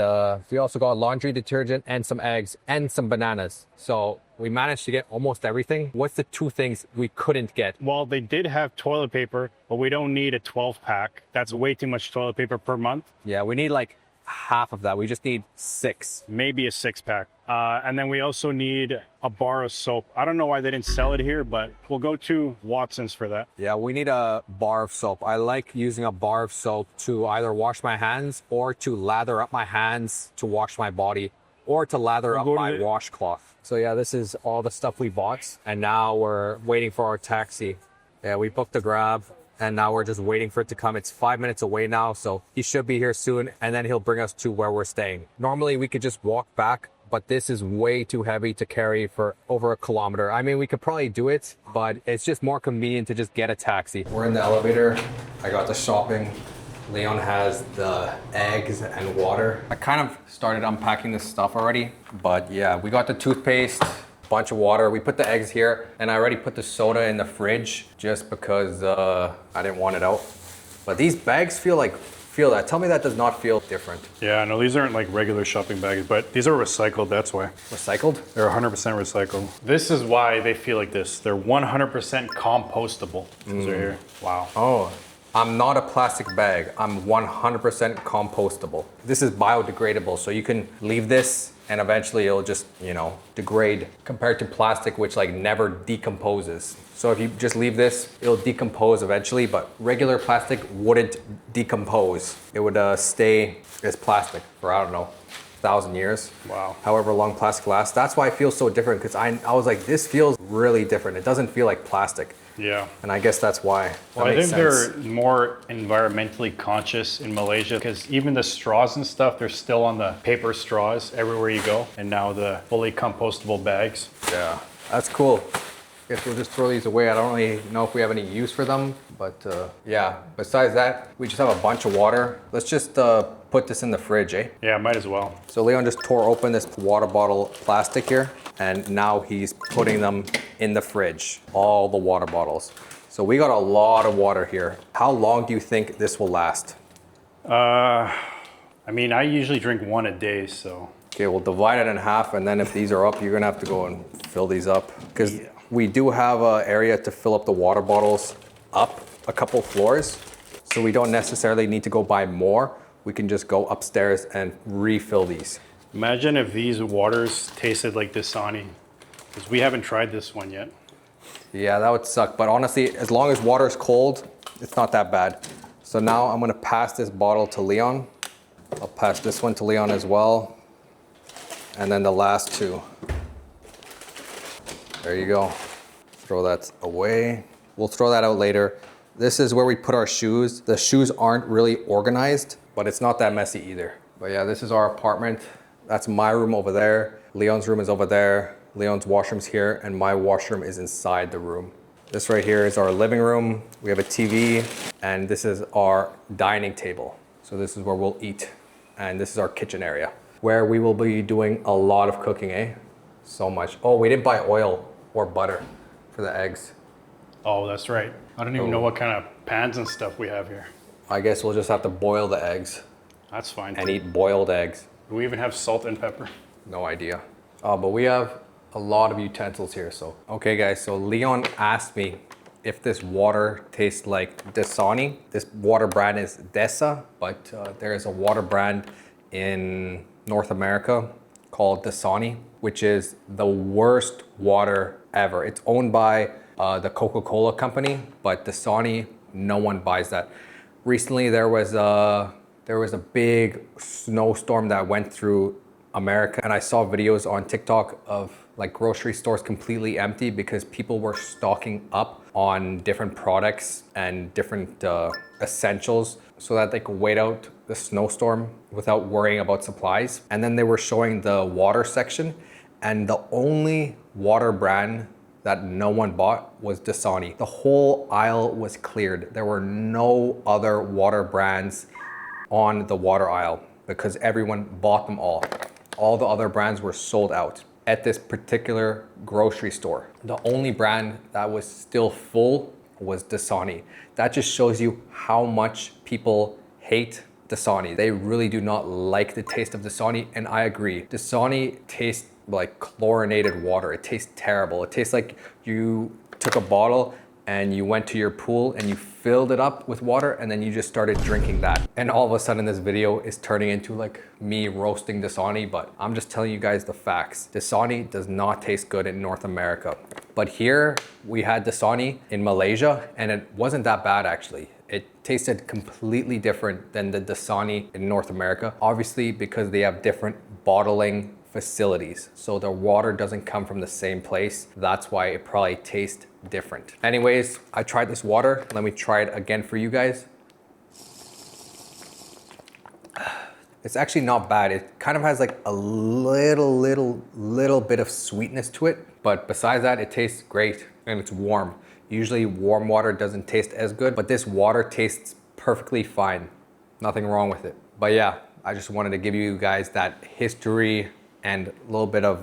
we also got laundry detergent and some eggs and some bananas. So we managed to get almost everything. What's the 2 things we couldn't get? Well, they did have toilet paper, but we don't need a 12-pack. That's way too much toilet paper per month. Yeah, we need like half of that. We just need 6. Maybe a 6-pack. And then we also need a bar of soap. I don't know why they didn't sell it here, but we'll go to Watson's for that. Yeah, we need a bar of soap. I like using a bar of soap to either wash my hands or to lather up my hands to wash my body or to lather up my washcloth. So yeah, this is all the stuff we bought. And now we're waiting for our taxi. Yeah, we booked a Grab. And now we're just waiting for it to come. It's 5 minutes away now, so he should be here soon, and then he'll bring us to where we're staying. Normally, we could just walk back, but this is way too heavy to carry for over 1 kilometer. I mean, we could probably do it, but it's just more convenient to just get a taxi. We're in the elevator. I got the shopping. Leon has the eggs and water. I kind of started unpacking this stuff already, but yeah, we got the toothpaste. bunch of water. We put the eggs here, and I already put the soda in the fridge just because I didn't want it out. But these bags feel that. Tell me that does not feel different. Yeah, no, these aren't like regular shopping bags, but these are recycled, that's why. Recycled? They're 100% recycled. This is why they feel like this. They're 100% compostable. These are here. Wow. Oh, I'm not a plastic bag. I'm 100% compostable. This is biodegradable, so you can leave this and eventually it'll just, degrade compared to plastic, which like never decomposes. So if you just leave this, it'll decompose eventually, but regular plastic wouldn't decompose. It would stay as plastic for, I don't know, 1,000 years. Wow. However long plastic lasts. That's why it feels so different, because I was like, this feels really different. It doesn't feel like plastic. Yeah. And I guess that's why. Well, I think they're more environmentally conscious in Malaysia because even the straws and stuff, they're still on the paper straws everywhere you go. And now the fully compostable bags. Yeah, that's cool. Guess we'll just throw these away. I don't really know if we have any use for them, but yeah. Besides that, we just have a bunch of water. Let's just put this in the fridge, eh? Yeah, might as well. So Leon just tore open this water bottle plastic here, and now he's putting them in the fridge, all the water bottles. So we got a lot of water here. How long do you think this will last? I mean, I usually drink one a day, so. Okay, we'll divide it in half, and then if these are up, you're gonna have to go and fill these up. Because we do have an area to fill up the water bottles up a couple floors, so we don't necessarily need to go buy more. We can just go upstairs and refill these. Imagine if these waters tasted like Dasani, because we haven't tried this one yet. Yeah, that would suck, but honestly, as long as water is cold, it's not that bad. So now I'm gonna pass this bottle to Leon. I'll pass this one to Leon as well. And then the last two. There you go. Throw that away. We'll throw that out later. This is where we put our shoes. The shoes aren't really organized, but it's not that messy either. But yeah, this is our apartment. That's my room over there. Leon's room is over there. Leon's washroom's here, and my washroom is inside the room. This right here is our living room. We have a TV, and this is our dining table. So this is where we'll eat. And this is our kitchen area, where we will be doing a lot of cooking, eh? So much. Oh, we didn't buy oil or butter for the eggs. Oh, that's right. I don't even know what kind of pans and stuff we have here. I guess we'll just have to boil the eggs That's fine. and eat boiled eggs. Do we even have salt and pepper? No idea. Oh, but we have a lot of utensils here, so. Okay guys, so Leon asked me if this water tastes like Dasani. This water brand is Desa, but there is a water brand in North America called Dasani, which is the worst water ever. It's owned by the Coca-Cola company, but Dasani, no one buys that. Recently, there was a big snowstorm that went through America, and I saw videos on TikTok of like grocery stores completely empty because people were stocking up on different products and different essentials so that they could wait out the snowstorm without worrying about supplies. And then they were showing the water section, and the only water brand that no one bought was Dasani. The whole aisle was cleared. There were no other water brands on the water aisle because everyone bought them all. All the other brands were sold out at this particular grocery store. The only brand that was still full was Dasani. That just shows you how much people hate Dasani. They really do not like the taste of Dasani, and I agree. Dasani tastes like chlorinated water. It tastes terrible. It tastes like you took a bottle and you went to your pool and you filled it up with water and then you just started drinking that. And all of a sudden this video is turning into like me roasting Dasani, but I'm just telling you guys the facts. Dasani does not taste good in North America. But here we had Dasani in Malaysia and it wasn't that bad actually. It tasted completely different than the Dasani in North America. Obviously because they have different bottling facilities. So the water doesn't come from the same place. That's why it probably tastes different. Anyways, I tried this water. Let me try it again for you guys. It's actually not bad. It kind of has like a little bit of sweetness to it. But besides that, it tastes great and it's warm. Usually warm water doesn't taste as good, but this water tastes perfectly fine. Nothing wrong with it. But yeah, I just wanted to give you guys that history and a little bit of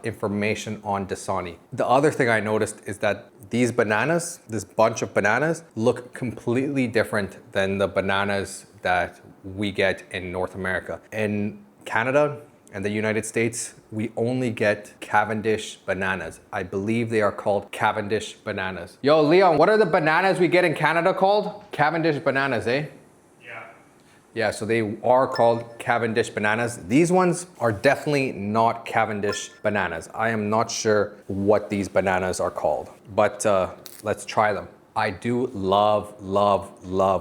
information on Dasani. The other thing I noticed is that these bananas, this bunch of bananas, look completely different than the bananas that we get in North America. In Canada and the United States, we only get Cavendish bananas. I believe they are called Cavendish bananas. Yo, Leon, what are the bananas we get in Canada called? Cavendish bananas, eh? Yeah, so they are called Cavendish bananas. These ones are definitely not Cavendish bananas. I am not sure what these bananas are called, but let's try them. I do love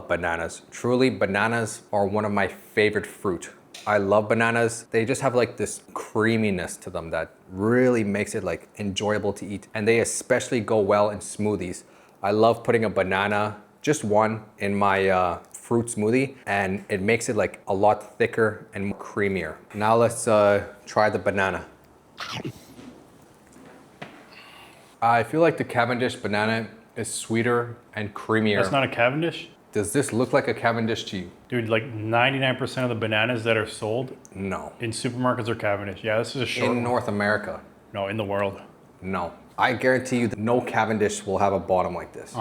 bananas. Truly, bananas are one of my favorite fruit. I love bananas. They just have like this creaminess to them that really makes it like enjoyable to eat. And they especially go well in smoothies. I love putting a banana, just one, in my fruit smoothie, and it makes it like a lot thicker and creamier. Now let's try the banana. I feel like the Cavendish banana is sweeter and creamier. That's not a Cavendish? Does this look like a Cavendish to you? Dude, like 99% of the bananas that are sold No. in supermarkets are Cavendish. Yeah, this is a short In one. North America? No, in the world. No. I guarantee you that no Cavendish will have a bottom like this.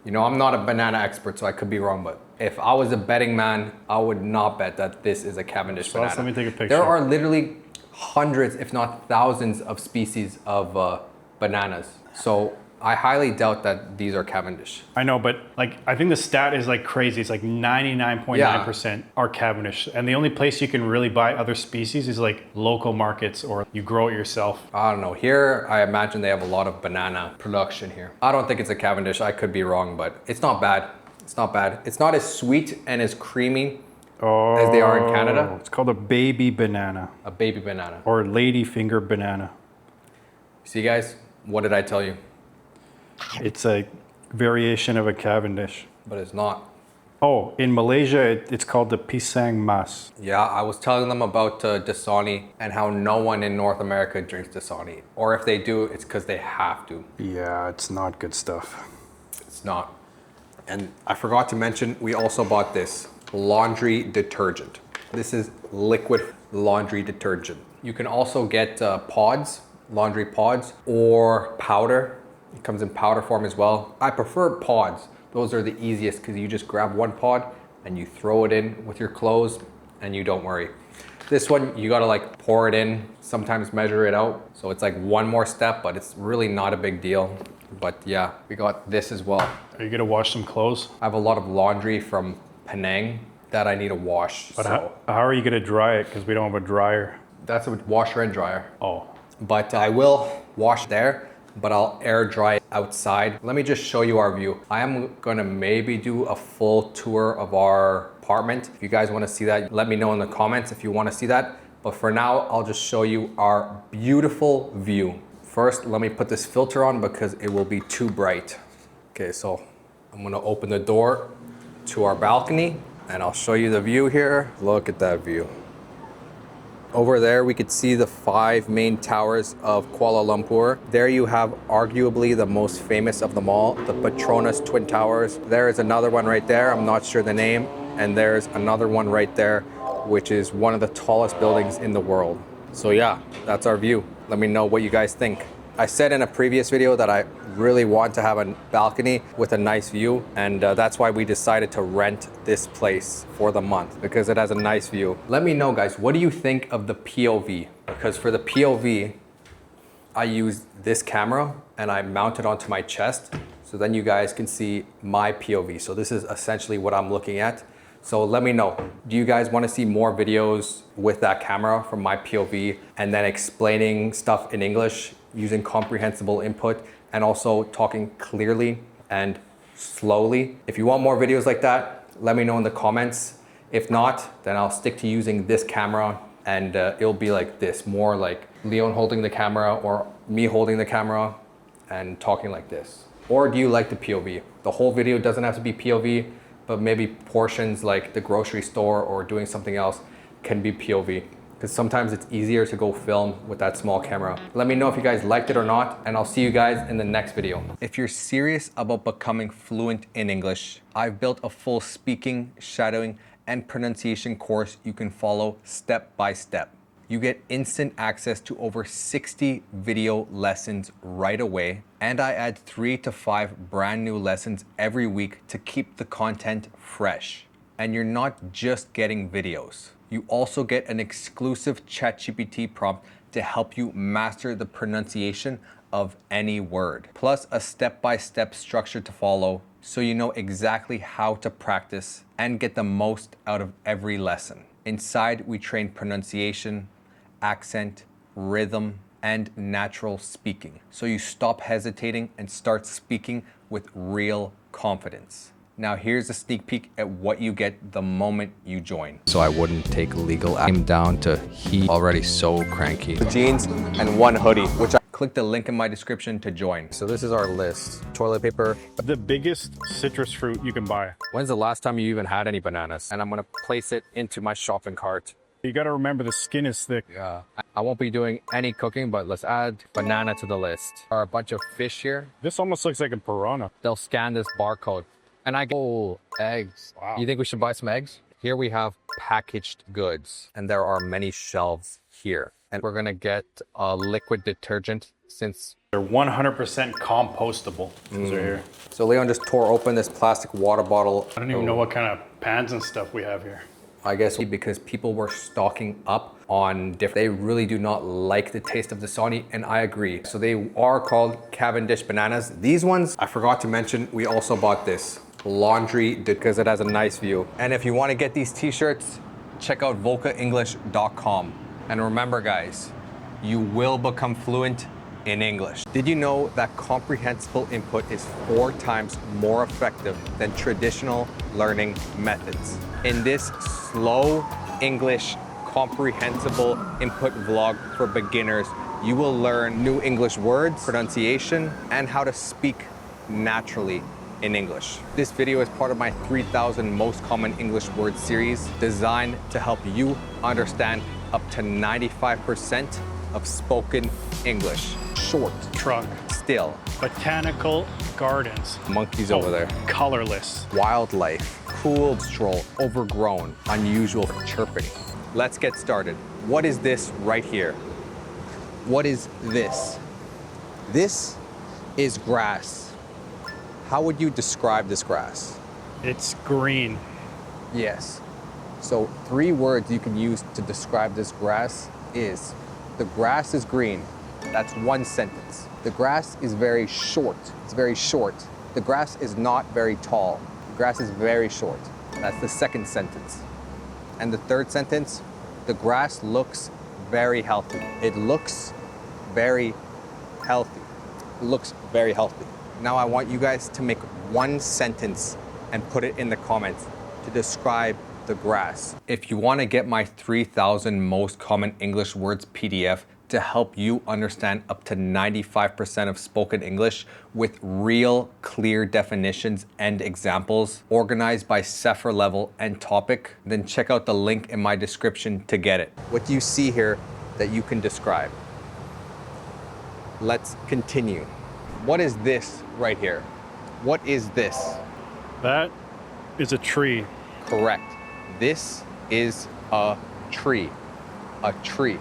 You know, I'm not a banana expert, so I could be wrong, but if I was a betting man, I would not bet that this is a Cavendish banana. Let me take a picture. There are literally hundreds, if not thousands, of species of bananas. So I highly doubt that these are Cavendish. I know, but like I think the stat is like crazy. It's like 99.9% are Cavendish. And the only place you can really buy other species is like local markets or you grow it yourself. I don't know. Here, I imagine they have a lot of banana production here. I don't think it's a Cavendish. I could be wrong, but it's not bad. It's not bad. It's not as sweet and as creamy as they are in Canada. It's called a baby banana. A baby banana. Or ladyfinger banana. See guys, what did I tell you? It's a variation of a Cavendish. But it's not. Oh, in Malaysia, it's called the pisang mas. Yeah, I was telling them about Dasani and how no one in North America drinks Dasani. Or if they do, it's because they have to. Yeah, it's not good stuff. It's not. And I forgot to mention, we also bought this laundry detergent. This is liquid laundry detergent. You can also get pods, laundry pods, or powder. It comes in powder form as well. I prefer pods. Those are the easiest because you just grab one pod and you throw it in with your clothes and you don't worry. This one, you gotta like pour it in, sometimes measure it out. So it's like one more step, but it's really not a big deal. But yeah, we got this as well. Are you gonna wash some clothes? I have a lot of laundry from Penang that I need to wash. But so how are you gonna dry it? Because we don't have a dryer. that's a washer and dryer. Oh. But I will wash there, but I'll air dry it outside. Let me just show you our view. I am gonna maybe do a full tour of our apartment. If you guys wanna see that, let me know in the comments if you wanna see that. But for now, I'll just show you our beautiful view. First, let me put this filter on because it will be too bright. Okay, so I'm gonna open the door to our balcony and I'll show you the view here. Look at that view. Over there, we could see the 5 main towers of Kuala Lumpur. There you have arguably the most famous of them all, the Petronas Twin Towers. There is another one right there, I'm not sure the name. And there's another one right there, which is one of the tallest buildings in the world. So yeah, that's our view. Let me know what you guys think. I said in a previous video that I really want to have a balcony with a nice view, and that's why we decided to rent this place for the month, because it has a nice view. Let me know guys, what do you think of the POV? Because for the POV, I use this camera and I mount it onto my chest, so then you guys can see my POV. So this is essentially what I'm looking at. So let me know, do you guys want to see more videos with that camera from my POV and then explaining stuff in English using comprehensible input and also talking clearly and slowly? If you want more videos like that, let me know in the comments. If not, then I'll stick to using this camera and it'll be like this, more like Leon holding the camera or me holding the camera and talking like this. Or do you like the POV? The whole video doesn't have to be POV, but maybe portions like the grocery store or doing something else can be POV. Because sometimes it's easier to go film with that small camera. Let me know if you guys liked it or not, and I'll see you guys in the next video. If you're serious about becoming fluent in English, I've built a full speaking, shadowing, and pronunciation course you can follow step by step. You get instant access to over 60 video lessons right away, and I add 3 to 5 brand new lessons every week to keep the content fresh. And you're not just getting videos. You also get an exclusive ChatGPT prompt to help you master the pronunciation of any word, plus a step-by-step structure to follow so you know exactly how to practice and get the most out of every lesson. Inside, we train pronunciation, accent, rhythm, and natural speaking, so you stop hesitating and start speaking with real confidence. Now here's a sneak peek at what you get the moment you join. So I wouldn't take legal action down to he already so cranky. Jeans and 1 hoodie, which I click the link in my description to join. So this is our list. Toilet paper. The biggest citrus fruit you can buy. When's the last time you even had any bananas? And I'm gonna place it into my shopping cart. You got to remember the skin is thick. Yeah. I won't be doing any cooking, but let's add banana to the list. There are a bunch of fish here. This almost looks like a piranha. They'll scan this barcode. And I get, oh, eggs. Wow. You think we should buy some eggs? Here we have packaged goods, and there are many shelves here. And we're gonna get a liquid detergent since They're 100% compostable. Those are here. So Leon just tore open this plastic water bottle. I don't even know what kind of pans and stuff we have here. I guess because people were stocking up on different, they really do not like the taste of Dasani, and I agree. So they are called Cavendish bananas. These ones, I forgot to mention, we also bought this laundry because it has a nice view. And if you want to get these t-shirts, check out volkaenglish.com. And remember guys, you will become fluent in English. Did you know that comprehensible input is 4 times more effective than traditional learning methods? In this slow English comprehensible input vlog for beginners, you will learn new English words, pronunciation, and how to speak naturally in English. This video is part of my 3,000 most common English words series designed to help you understand up to 95% of spoken English. Short, Trunk. still, Botanical gardens. monkeys over there, Colorless. wildlife, cool stroll, overgrown, unusual chirping. Let's get started. What is this right here? What is this? This is grass. How would you describe this grass? It's green. Yes. So 3 words you can use to describe this grass is, the grass is green. That's 1 sentence. The grass is very short. It's very short. The grass is not very tall. The grass is very short. That's the 2nd sentence. And the 3rd sentence, the grass looks very healthy. It looks very healthy. It looks very healthy. Now I want you guys to make 1 sentence and put it in the comments to describe the grass. If you want to get my 3,000 most common English words PDF to help you understand up to 95% of spoken English with real clear definitions and examples organized by Sefer level and topic, then check out the link in my description to get it. What do you see here that you can describe? Let's continue. What is this right here? What is this? That is a tree. Correct. This is a tree. A tree.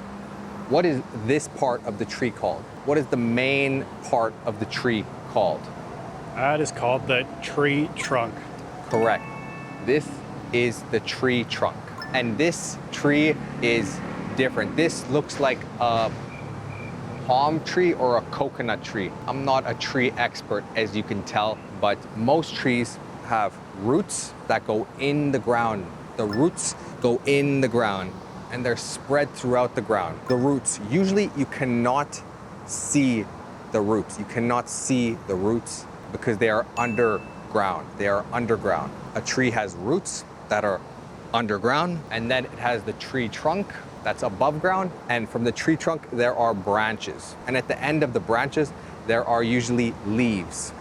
What is this part of the tree called? What is the main part of the tree called? That is called the tree trunk. Correct. This is the tree trunk. And this tree is different. This looks like a palm tree or a coconut tree. I'm not a tree expert, as you can tell, but most trees have roots that go in the ground. The roots go in the ground and they're spread throughout the ground. The roots, usually you cannot see the roots. You cannot see the roots because they are underground. They are underground. A tree has roots that are underground, and then it has the tree trunk that's above ground, and from the tree trunk there are branches, and at the end of the branches there are usually leaves.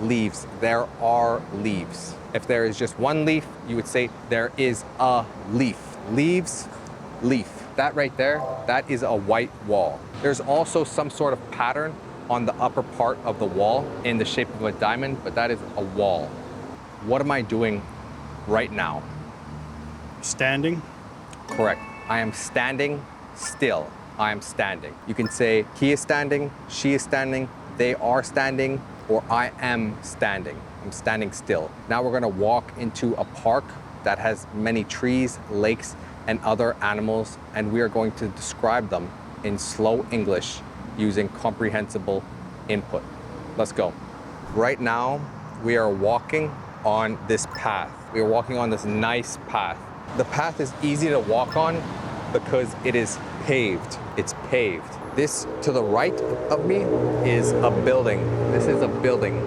Leaves. There are leaves. If there is just 1 leaf, you would say there is a leaf. Leaves, leaf. That right there, that is a white wall. There's also some sort of pattern on the upper part of the wall in the shape of a diamond, but that is a wall. What am I doing right now? Standing. Correct. I am standing still. I am standing. You can say he is standing, she is standing, they are standing, or I am standing. I'm standing still. Now we're gonna walk into a park that has many trees, lakes, and other animals, and we are going to describe them in slow English using comprehensible input. Let's go. Right now, we are walking on this path. We are walking on this nice path. The path is easy to walk on because it is paved. It's paved. This to the right of me is a building. This is a building,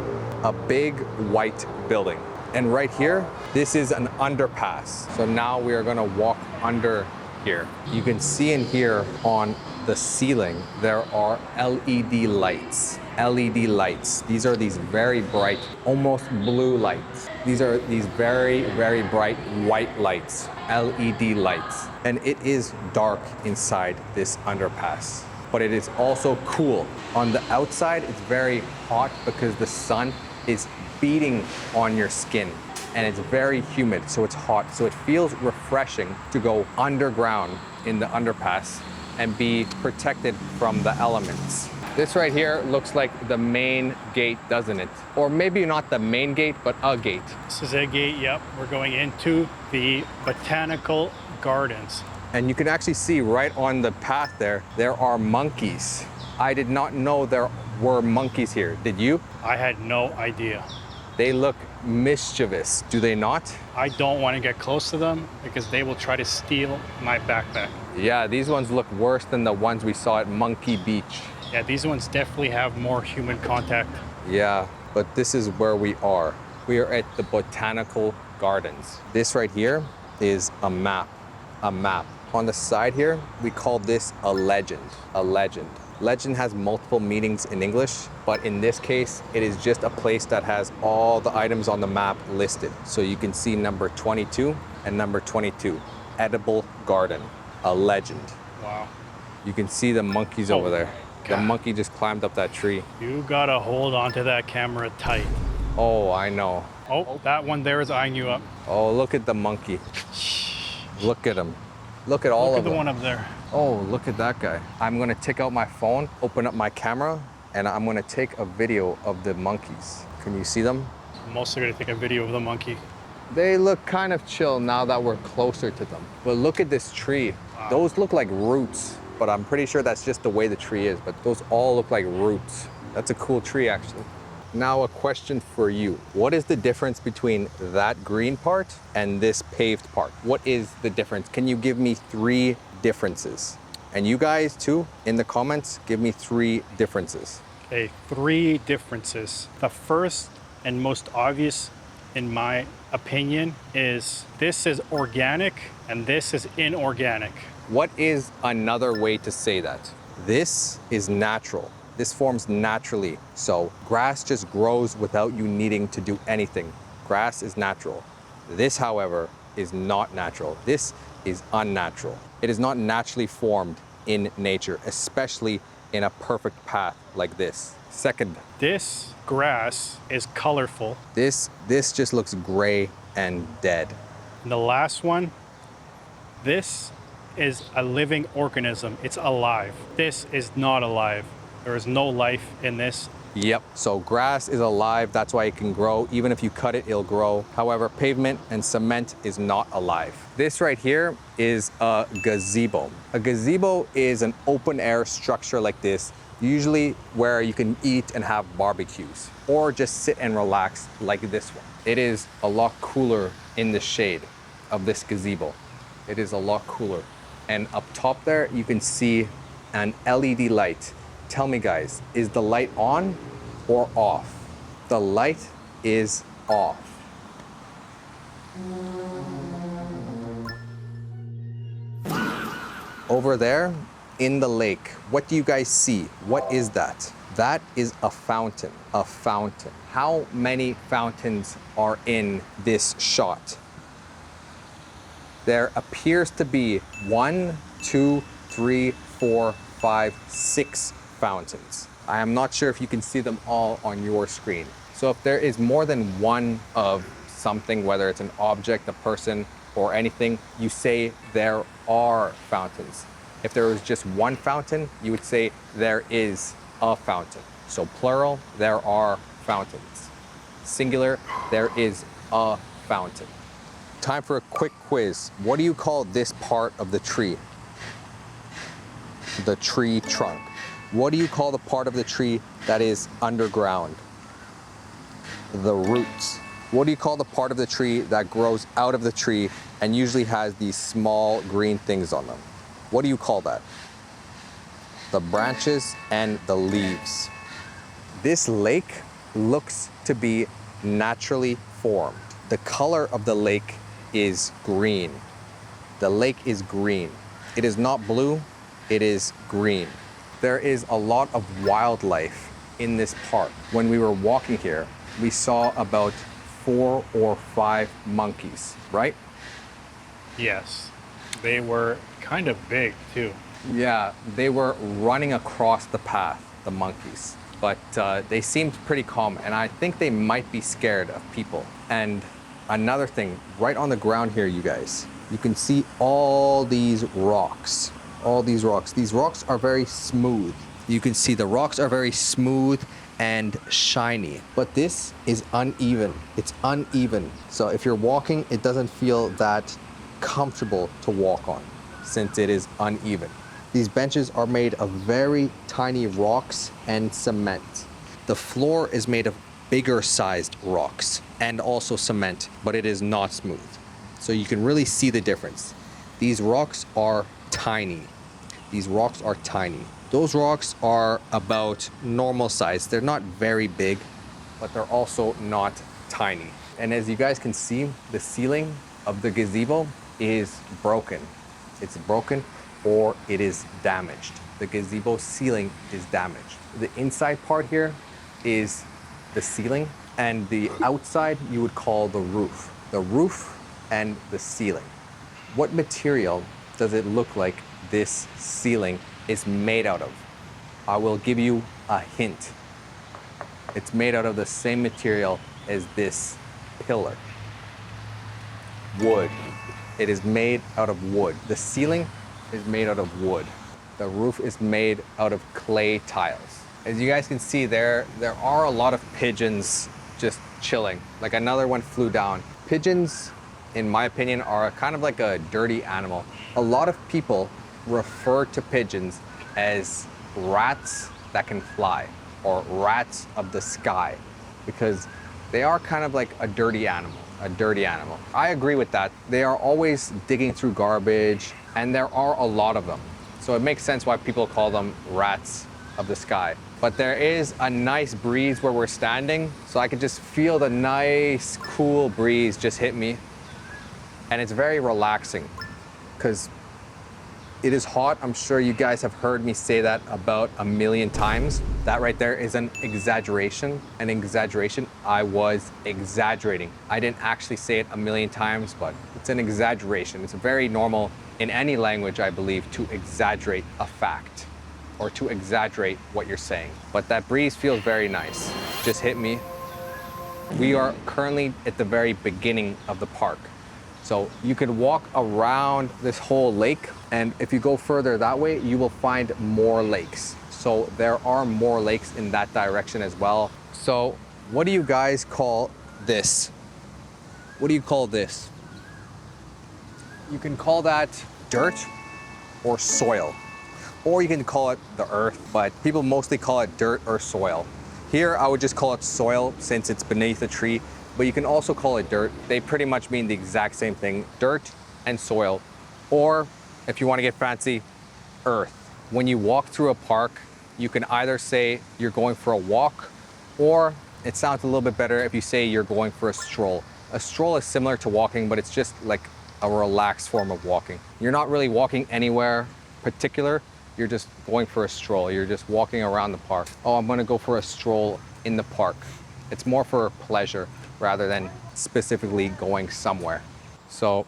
a big white building. And right here, this is an underpass. So now we are gonna walk under here. You can see in here on the ceiling, there are LED lights. LED lights. These are these very bright, almost blue lights. These are these very, very bright white lights, LED lights. And it is dark inside this underpass, but it is also cool. On the outside, it's very hot because the sun is beating on your skin and it's very humid, so it's hot. So it feels refreshing to go underground in the underpass and be protected from the elements. This right here looks like the main gate, doesn't it? Or maybe not the main gate, but a gate. This is a gate, yep. We're going into the botanical gardens. And you can actually see right on the path there are monkeys. I did not know there were monkeys here. Did you? I had no idea. They look mischievous, do they not? I don't want to get close to them because they will try to steal my backpack. Yeah, these ones look worse than the ones we saw at Monkey Beach. Yeah, these ones definitely have more human contact. Yeah, but this is where we are. We are at the Botanical Gardens. This right here is a map, a map. On the side here, we call this a legend, a legend. Legend has multiple meanings in English, but in this case, it is just a place that has all the items on the map listed. So you can see number 22 and number 22, edible garden, a legend. Wow. You can see the monkeys over there. The God. monkey just climbed up that tree. You gotta hold onto that camera tight. Oh, I know. Oh, that one there is eyeing you up. Oh, look at the monkey. Look at him. Look at all Look of at the them. one up there. Oh, look at that guy. I'm gonna take out my phone, open up my camera, and I'm gonna take a video of the monkeys. Can you see them? I'm also gonna take a video of the monkey. They look kind of chill now that we're closer to them. But look at this tree. Wow. Those look like roots, but I'm pretty sure that's just the way the tree is, but those all look like roots. That's a cool tree, actually. Now a question for you. What is the difference between that green part and this paved part? What is the difference? Can you give me 3 differences? And you guys too, in the comments, give me 3 differences. Okay, 3 differences. The first and most obvious, in my opinion, is this is organic and this is inorganic. What is another way to say that? This is natural. This forms naturally. So grass just grows without you needing to do anything. Grass is natural. This, however, is not natural. This is unnatural. It is not naturally formed in nature, especially in a perfect path like this. Second, This grass is colorful. this just looks gray and dead. And the last one, this is a living organism. It's alive. This is not alive. There is no life in this. Yep, so grass is alive, that's why it can grow. Even if you cut it, it'll grow. However, pavement and cement is not alive. This right here is a gazebo. A gazebo is an open air structure like this, usually where you can eat and have barbecues, or just sit and relax like this one. It is a lot cooler in the shade of this gazebo. It is a lot cooler. And up top there, you can see an LED light. Tell me guys, is the light on or off? The light is off. Over there in the lake, what do you guys see? What is that? That is a fountain, a fountain. How many fountains are in this shot? There appears to be 1, 2, 3, 4, 5, 6 fountains. I am not sure if you can see them all on your screen. So if there is more than one of something, whether it's an object, a person, or anything, you say there are fountains. If there was just one fountain, you would say there is a fountain. So plural, there are fountains. Singular, there is a fountain. Time for a quick quiz. What do you call this part of the tree? The tree trunk. What do you call the part of the tree that is underground? The roots. What do you call the part of the tree that grows out of the tree and usually has these small green things on them? What do you call that? The branches and the leaves. This lake looks to be naturally formed. The color of the lake is green. The lake is green. It is not blue, it is green. There is a lot of wildlife in this park. When we were walking here, we saw about 4 or 5 monkeys, right? Yes, they were kind of big too. Yeah, they were running across the path, the monkeys. But they seemed pretty calm, and I think they might be scared of people. And another thing, right on the ground here, you guys, you can see all these rocks. All these rocks. These rocks are very smooth. You can see the rocks are very smooth and shiny. But this is uneven. It's uneven. So if you're walking, it doesn't feel that comfortable to walk on since it is uneven. These benches are made of very tiny rocks and cement. The floor is made of bigger sized rocks and also cement, but it is not smooth. So you can really see the difference. These rocks are tiny. These rocks are tiny. Those rocks are about normal size. They're not very big, but they're also not tiny. And as you guys can see, the ceiling of the gazebo is broken. It's broken or it is damaged. The gazebo ceiling is damaged. The inside part here is the ceiling, and the outside you would call the roof. The roof and the ceiling. What material does it look like this ceiling is made out of? I will give you a hint. It's made out of the same material as this pillar. Wood. It is made out of wood. The ceiling is made out of wood. The roof is made out of clay tiles. As you guys can see, there are a lot of pigeons just chilling. Like another one flew down. Pigeons, in my opinion, are kind of like a dirty animal. A lot of people refer to pigeons as rats that can fly or rats of the sky because they are kind of like a dirty animal. A dirty animal. I agree with that. They are always digging through garbage, and there are a lot of them. So it makes sense why people call them rats of the sky. But there is a nice breeze where we're standing, so I can just feel the nice, cool breeze just hit me. And it's very relaxing because it is hot. I'm sure you guys have heard me say that about 1,000,000 times. That right there is an exaggeration. An exaggeration. I was exaggerating. I didn't actually say it 1,000,000 times, but it's an exaggeration. It's very normal in any language, I believe, to exaggerate a fact or to exaggerate what you're saying. But that breeze feels very nice. Just hit me. We are currently at the very beginning of the park. So you could walk around this whole lake, and if you go further that way, you will find more lakes. So there are more lakes in that direction as well. So what do you guys call this? What do you call this? You can call that dirt or soil, or you can call it the earth, but people mostly call it dirt or soil. Here, I would just call it soil since it's beneath a tree. But you can also call it dirt. They pretty much mean the exact same thing, dirt and soil. Or if you want to get fancy, earth. When you walk through a park, you can either say you're going for a walk, or it sounds a little bit better if you say you're going for a stroll. A stroll is similar to walking, but it's just like a relaxed form of walking. You're not really walking anywhere particular, you're just going for a stroll. You're just walking around the park. Oh, I'm gonna go for a stroll in the park. It's more for pleasure rather than specifically going somewhere. So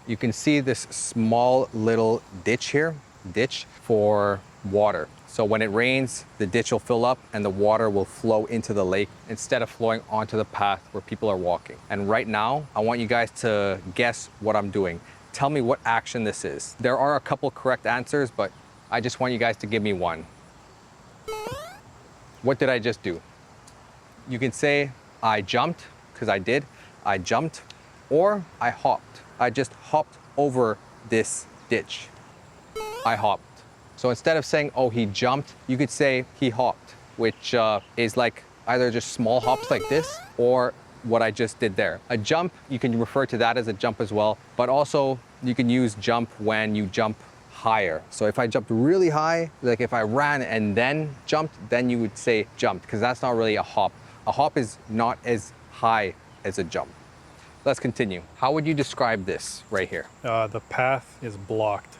you can see this small little ditch here, ditch for water. So when it rains, the ditch will fill up and the water will flow into the lake instead of flowing onto the path where people are walking. And right now, I want you guys to guess what I'm doing. tell me what action this is. There are a couple correct answers, but I just want you guys to give me one. What did I just do? You can say I jumped, because I did. I jumped, or I hopped. I just hopped over this ditch. I hopped. So instead of saying, oh, he jumped, you could say he hopped, which is like either just small hops like this, or what I just did there. A jump, you can refer to that as a jump as well, but also you can use jump when you jump higher. So if I jumped really high, like if I ran and then jumped, then you would say jumped, because that's not really a hop. A hop is not as high as a jump. Let's continue. How would you describe this right here? The path is blocked.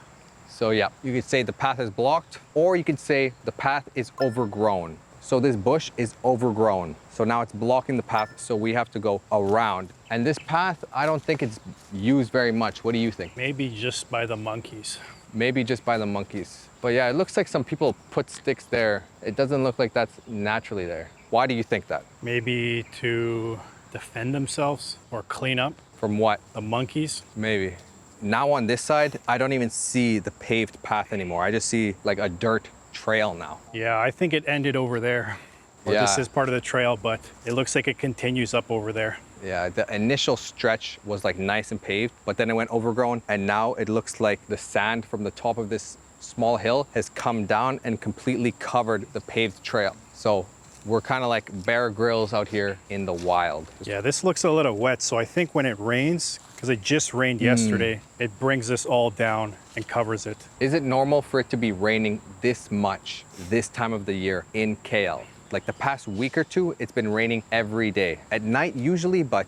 So yeah, you could say the path is blocked, or you could say the path is overgrown. So this bush is overgrown. So now it's blocking the path, so we have to go around. And this path, I don't think it's used very much. What do you think? Maybe just by the monkeys. Maybe just by the monkeys. But yeah, it looks like some people put sticks there. It doesn't look like that's naturally there. Why do you think that? Maybe to defend themselves or clean up. From what? The monkeys. Maybe. Now on this side, I don't even see the paved path anymore. I just see like a dirt trail now. Yeah, I think it ended over there. Or Yeah. this is part of the trail, but it looks like it continues up over there. Yeah, the initial stretch was like nice and paved, but then it went overgrown, and now it looks like the sand from the top of this small hill has come down and completely covered the paved trail. So we're kind of like Bear Grylls out here in the wild. Yeah, this looks a little wet, so I think when it rains, because it just rained yesterday, it brings this all down and covers it. Is it normal for it to be raining this much this time of the year in KL? Like the past week or two, it's been raining every day. At night usually, but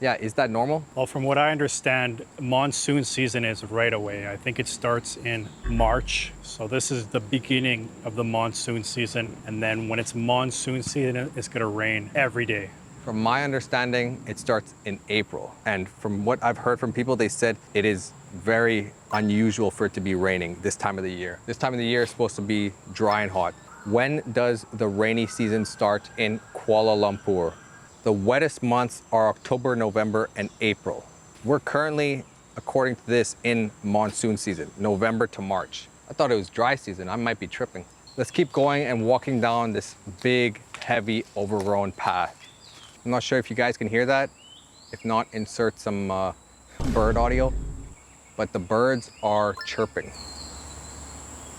yeah, is that normal? Well, from what I understand, monsoon season is right away. I think it starts in March. So this is the beginning of the monsoon season. And then when it's monsoon season, it's gonna rain every day. From my understanding, it starts in April. And from what I've heard from people, they said it is very unusual for it to be raining this time of the year. This time of the year is supposed to be dry and hot. When does the rainy season start in Kuala Lumpur? The wettest months are October, November, and April. We're currently, according to this, in monsoon season, November to March. I thought it was dry season. I might be tripping. Let's keep going and walking down this big, heavy, overgrown path. I'm not sure if you guys can hear that. If not, insert some bird audio. But the birds are chirping.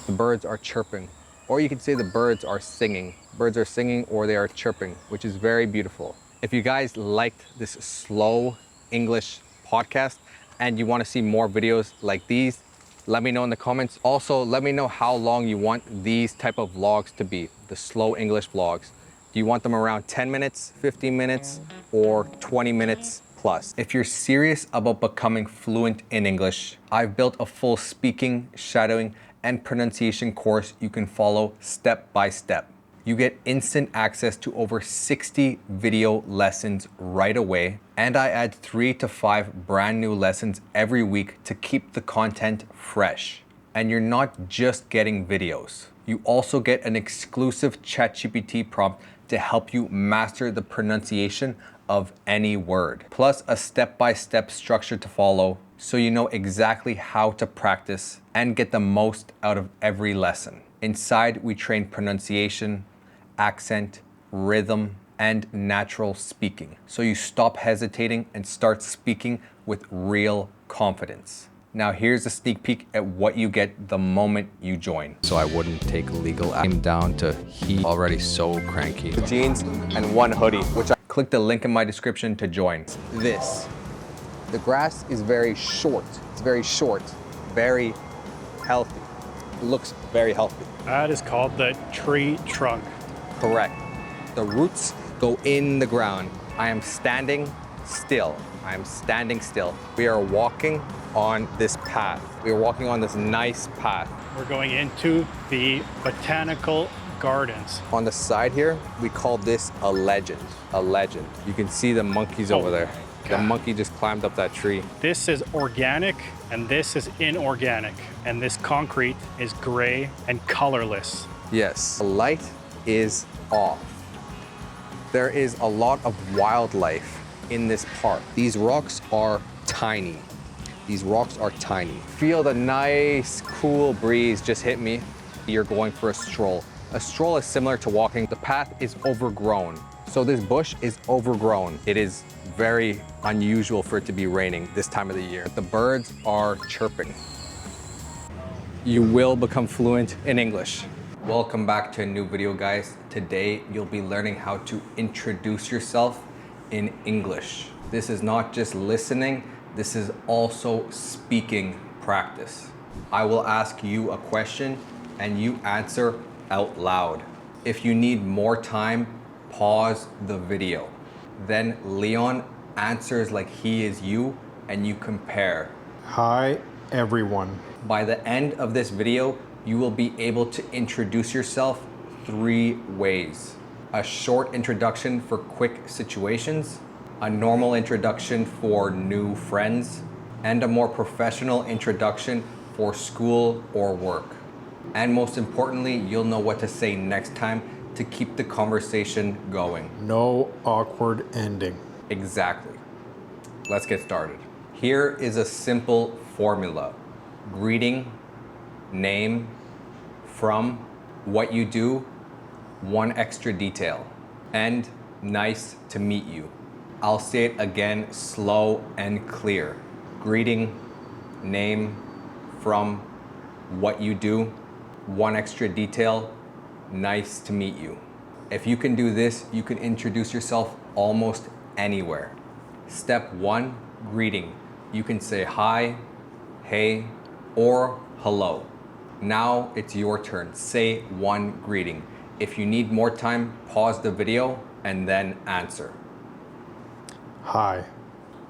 The birds are chirping. Or you could say the birds are singing. Birds are singing or they are chirping, which is very beautiful. If you guys liked this slow English podcast and you want to see more videos like these, let me know in the comments. Also, let me know how long you want these type of vlogs to be, the slow English vlogs. Do you want them around 10 minutes, 15 minutes, or 20 minutes plus? If you're serious about becoming fluent in English, I've built a full speaking, shadowing, and pronunciation course you can follow step by step. You get instant access to over 60 video lessons right away, and I add 3 to 5 brand new lessons every week to keep the content fresh. And you're not just getting videos. You also get an exclusive ChatGPT prompt to help you master the pronunciation of any word, plus a step-by-step structure to follow so you know exactly how to practice and get the most out of every lesson. Inside, we train pronunciation, accent, rhythm, and natural speaking, so you stop hesitating and start speaking with real confidence. Now here's a sneak peek at what you get the moment you join. So I wouldn't take legal action down to he already so cranky. Jeans and one hoodie, which I click the link in my description to join. This. The grass is very short. It's very short, very healthy. It looks very healthy. That is called the tree trunk. Correct. The roots go in the ground. I am standing still. I am standing still. We are walking on this path. We are walking on this nice path. We're going into the botanical gardens. On the side here, we call this a legend. A legend. You can see the monkeys over there. The monkey just climbed up that tree. This is organic and this is inorganic. And this concrete is gray and colorless. Yes, the light is off. There is a lot of wildlife in this park. These rocks are tiny. These rocks are tiny. Feel the nice, cool breeze just hit me. You're going for a stroll. A stroll is similar to walking. The path is overgrown. So this bush is overgrown. It is very unusual for it to be raining this time of the year. The birds are chirping. You will become fluent in English. Welcome back to a new video, guys. Today, you'll be learning how to introduce yourself in English. This is not just listening, this is also speaking practice. I will ask you a question and you answer out loud. If you need more time, pause the video. Then Leon answers like he is you and you compare. Hi, everyone. By the end of this video, you will be able to introduce yourself 3 ways. A short introduction for quick situations, a normal introduction for new friends, and a more professional introduction for school or work. And most importantly, you'll know what to say next time to keep the conversation going. No awkward ending. Exactly. Let's get started. Here is a simple formula. Greeting, name, from, what you do, 1 extra detail, and nice to meet you. I'll say it again slow and clear. Greeting, name, from, what you do, 1 extra detail, nice to meet you. If you can do this, you can introduce yourself almost anywhere. Step 1, greeting. You can say hi, hey, or hello. Now it's your turn. Say 1 greeting. If you need more time, pause the video and then answer. Hi.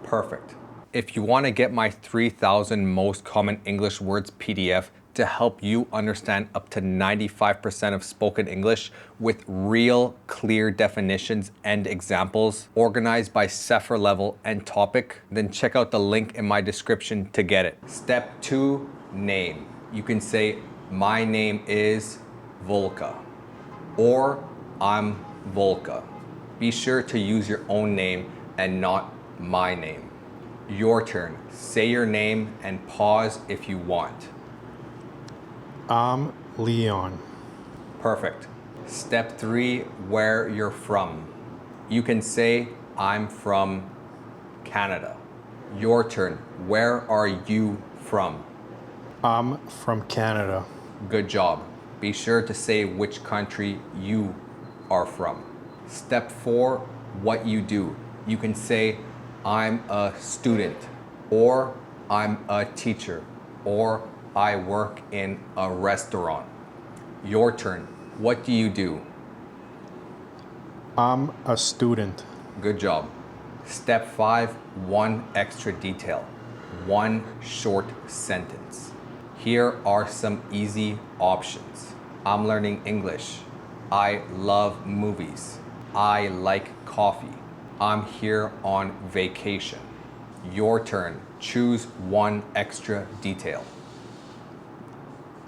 Perfect. If you want to get my 3,000 most common English words PDF to help you understand up to 95% of spoken English with real clear definitions and examples organized by Sefer level and topic, then check out the link in my description to get it. Step 2, name. You can say, my name is Volka, or I'm Volka. Be sure to use your own name and not my name. Your turn. Say your name and pause if you want. I'm Leon. Perfect. Step 3, where you're from. You can say, I'm from Canada. Your turn. Where are you from? I'm from Canada. Good job. Be sure to say which country you are from. Step 4, what you do. You can say, I'm a student, or I'm a teacher, or I work in a restaurant. Your turn. What do you do? I'm a student. Good job. Step 5, 1 extra detail. 1 short sentence. Here are some easy options. I'm learning English. I love movies. I like coffee. I'm here on vacation. Your turn. Choose 1 extra detail.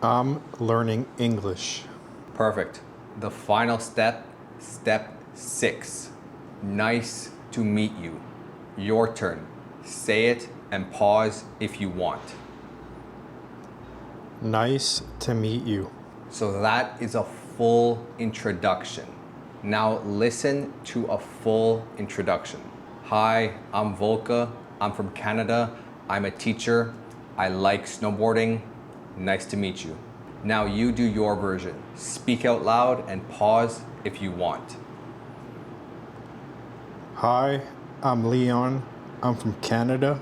I'm learning English. Perfect. The final step, step 6. Nice to meet you. Your turn. Say it and pause if you want. Nice to meet you. So that is a full introduction. Now listen to a full introduction. Hi, I'm Volka. I'm from Canada. I'm a teacher. I like snowboarding. Nice to meet you. Now you do your version. Speak out loud and pause if you want. Hi, I'm Leon. I'm from Canada.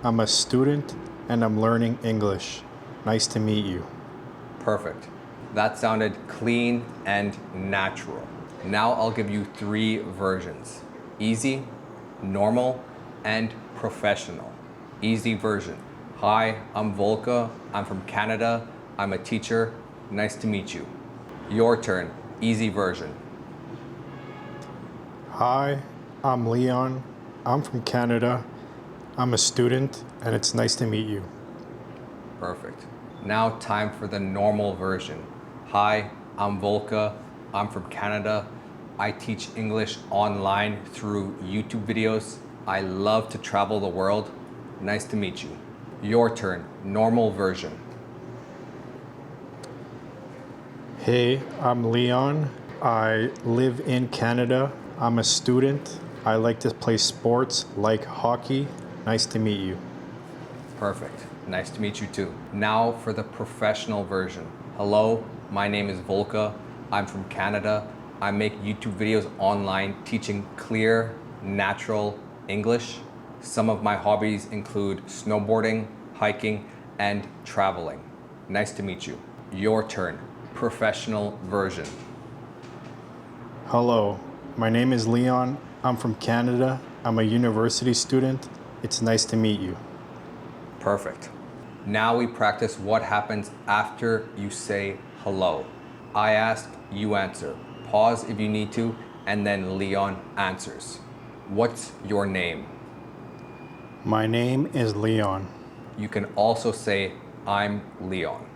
I'm a student and I'm learning English. Nice to meet you. Perfect. That sounded clean and natural. Now I'll give you 3 versions. Easy, normal, and professional. Easy version. Hi, I'm Volka. I'm from Canada. I'm a teacher. Nice to meet you. Your turn. Easy version. Hi, I'm Leon. I'm from Canada. I'm a student and it's nice to meet you. Perfect. Now time for the normal version. Hi, I'm Volka. I'm from Canada. I teach English online through YouTube videos. I love to travel the world. Nice to meet you. Your turn. Normal version. Hey, I'm Leon. I live in Canada. I'm a student. I like to play sports like hockey. Nice to meet you. Perfect. Nice to meet you too. Now for the professional version. Hello, my name is Volka. I'm from Canada. I make YouTube videos online teaching clear, natural English. Some of my hobbies include snowboarding, hiking, and traveling. Nice to meet you. Your turn. Professional version. Hello, my name is Leon. I'm from Canada. I'm a university student. It's nice to meet you. Perfect. Now we practice what happens after you say hello. I ask, you answer. Pause if you need to, and then Leon answers. What's your name? My name is Leon. You can also say, I'm Leon.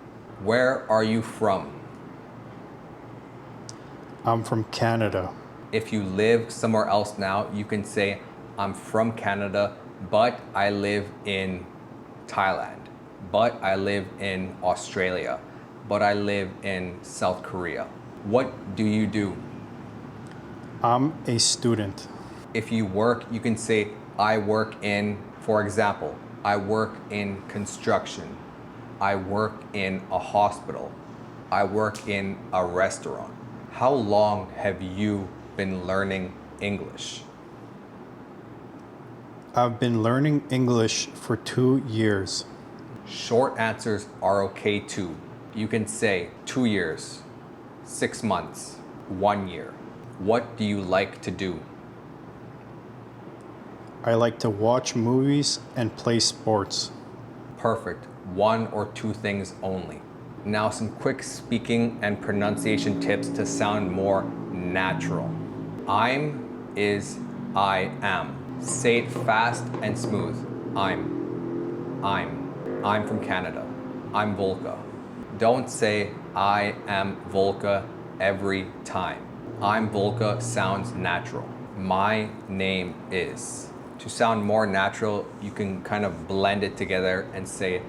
Where are you from? I'm from Canada. If you live somewhere else now, you can say, I'm from Canada, but I live in Thailand, but I live in Australia, but I live in South Korea. What do you do? I'm a student. If you work, you can say, I work in, for example, I work in construction. I work in a hospital. I work in a restaurant. How long have you been learning English? I've been learning English for 2 years. Short answers are okay too. You can say 2 years, 6 months, 1 year. What do you like to do? I like to watch movies and play sports. Perfect. 1 or 2 things only. Now some quick speaking and pronunciation tips to sound more natural. I'm is I am. Say it fast and smooth. I'm from Canada. I'm Volka. Don't say I am Volka every time. I'm Volka sounds natural. My name is. To sound more natural, you can kind of blend it together and say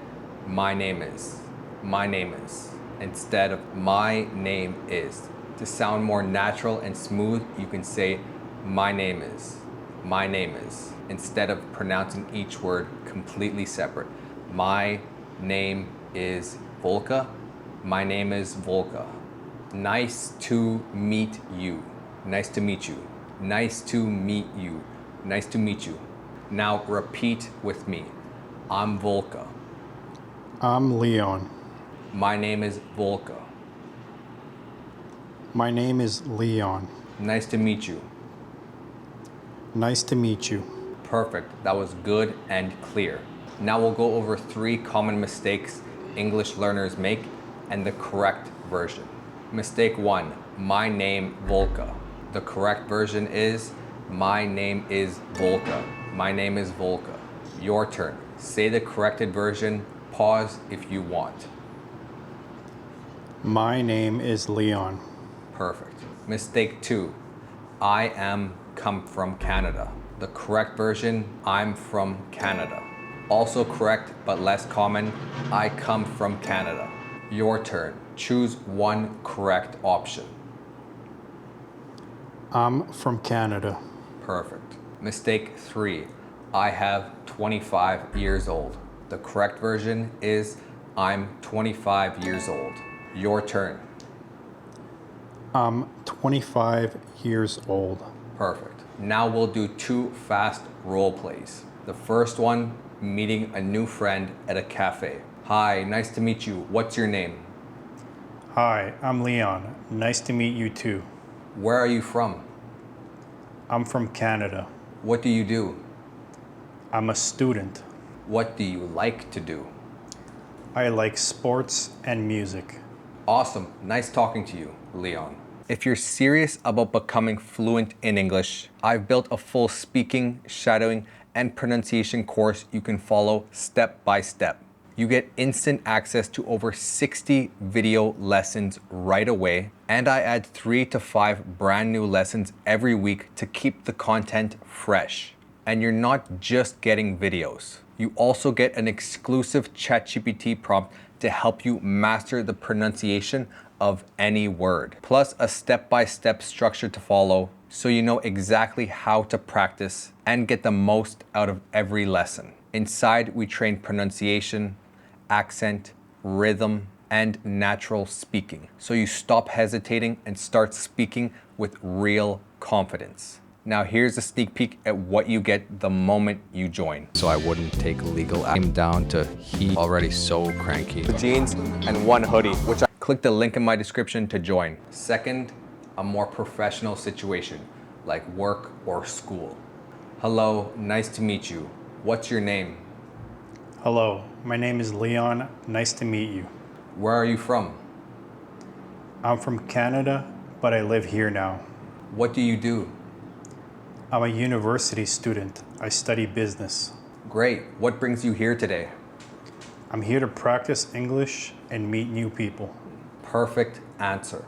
my name is. My name is. Instead of my name is. To sound more natural and smooth, you can say my name is. My name is. Instead of pronouncing each word completely separate. My name is Volka. My name is Volka. Nice to meet you. Nice to meet you. Nice to meet you. Nice to meet you. Now repeat with me. I'm Volka. I'm Leon. My name is Volka. My name is Leon. Nice to meet you. Nice to meet you. Perfect. That was good and clear. Now we'll go over 3 common mistakes English learners make and the correct version. Mistake 1, my name Volka. The correct version is my name is Volka. My name is Volka. Your turn. Say the corrected version. Pause if you want. My name is Leon. Perfect. Mistake 2, I am come from Canada. The correct version, I'm from Canada. Also correct but less common, I come from Canada. Your turn. Choose one correct option. I'm from Canada. Perfect. Mistake 3, I have 25 years old. The correct version is I'm 25 years old. Your turn. I'm 25 years old. Perfect. Now we'll do 2 fast role plays. The first one, meeting a new friend at a cafe. Hi, nice to meet you. What's your name? Hi, I'm Leon. Nice to meet you too. Where are you from? I'm from Canada. What do you do? I'm a student. What do you like to do? I like sports and music. Awesome. Nice talking to you, Leon. If you're serious about becoming fluent in English, I've built a full speaking, shadowing, and pronunciation course you can follow step by step. You get instant access to over 60 video lessons right away, and I add 3 to 5 brand new lessons every week to keep the content fresh. And you're not just getting videos. You also get an exclusive ChatGPT prompt to help you master the pronunciation of any word, plus a step-by-step structure to follow so you know exactly how to practice and get the most out of every lesson. Inside, we train pronunciation, accent, rhythm, and natural speaking, so you stop hesitating and start speaking with real confidence. Now here's a sneak peek at what you get the moment you join. So I wouldn't take legal action down to he already so cranky. Jeans and one hoodie, which I click the link in my description to join. Second, a more professional situation like work or school. Hello, nice to meet you. What's your name? Hello, my name is Leon. Nice to meet you. Where are you from? I'm from Canada, but I live here now. What do you do? I'm a university student. I study business. Great. What brings you here today? I'm here to practice English and meet new people. Perfect answer.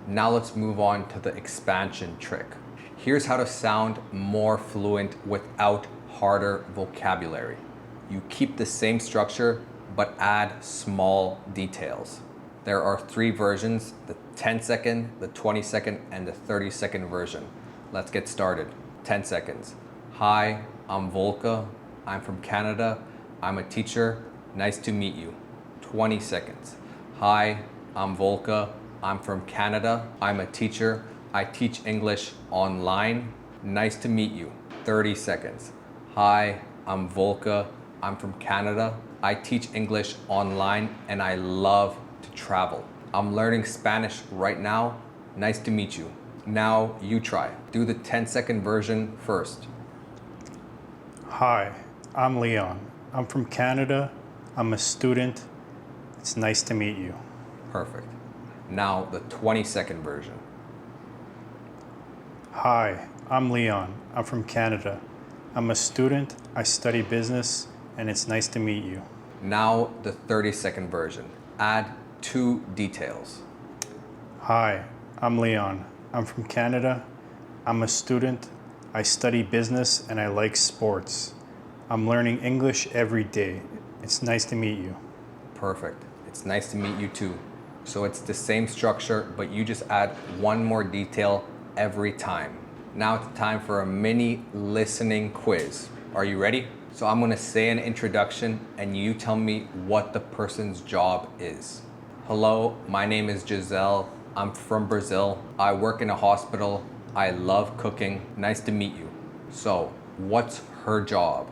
Now let's move on to the expansion trick. Here's how to sound more fluent without harder vocabulary. You keep the same structure, but add small details. There are 3 versions, the 10-second, the 20-second, and the 30-second version. Let's get started. 10 seconds. Hi, I'm Volka. I'm from Canada. I'm a teacher. Nice to meet you. 20 seconds. Hi, I'm Volka. I'm from Canada. I'm a teacher. I teach English online. Nice to meet you. 30 seconds. Hi, I'm Volka. I'm from Canada. I teach English online and I love to travel. I'm learning Spanish right now. Nice to meet you. Now you try. Do the 10-second version first. Hi, I'm Leon. I'm from Canada. I'm a student. It's nice to meet you. Perfect. Now the 20-second version. Hi, I'm Leon. I'm from Canada. I'm a student. I study business, and it's nice to meet you. Now the 30-second version. Add 2 details. Hi, I'm Leon. I'm from Canada. I'm a student. I study business and I like sports. I'm learning English every day. It's nice to meet you. Perfect. It's nice to meet you too. So it's the same structure, but you just add 1 more detail every time. Now it's time for a mini listening quiz. Are you ready? So I'm gonna say an introduction and you tell me what the person's job is. Hello, my name is Giselle. I'm from Brazil. I work in a hospital. I love cooking. Nice to meet you. So, what's her job?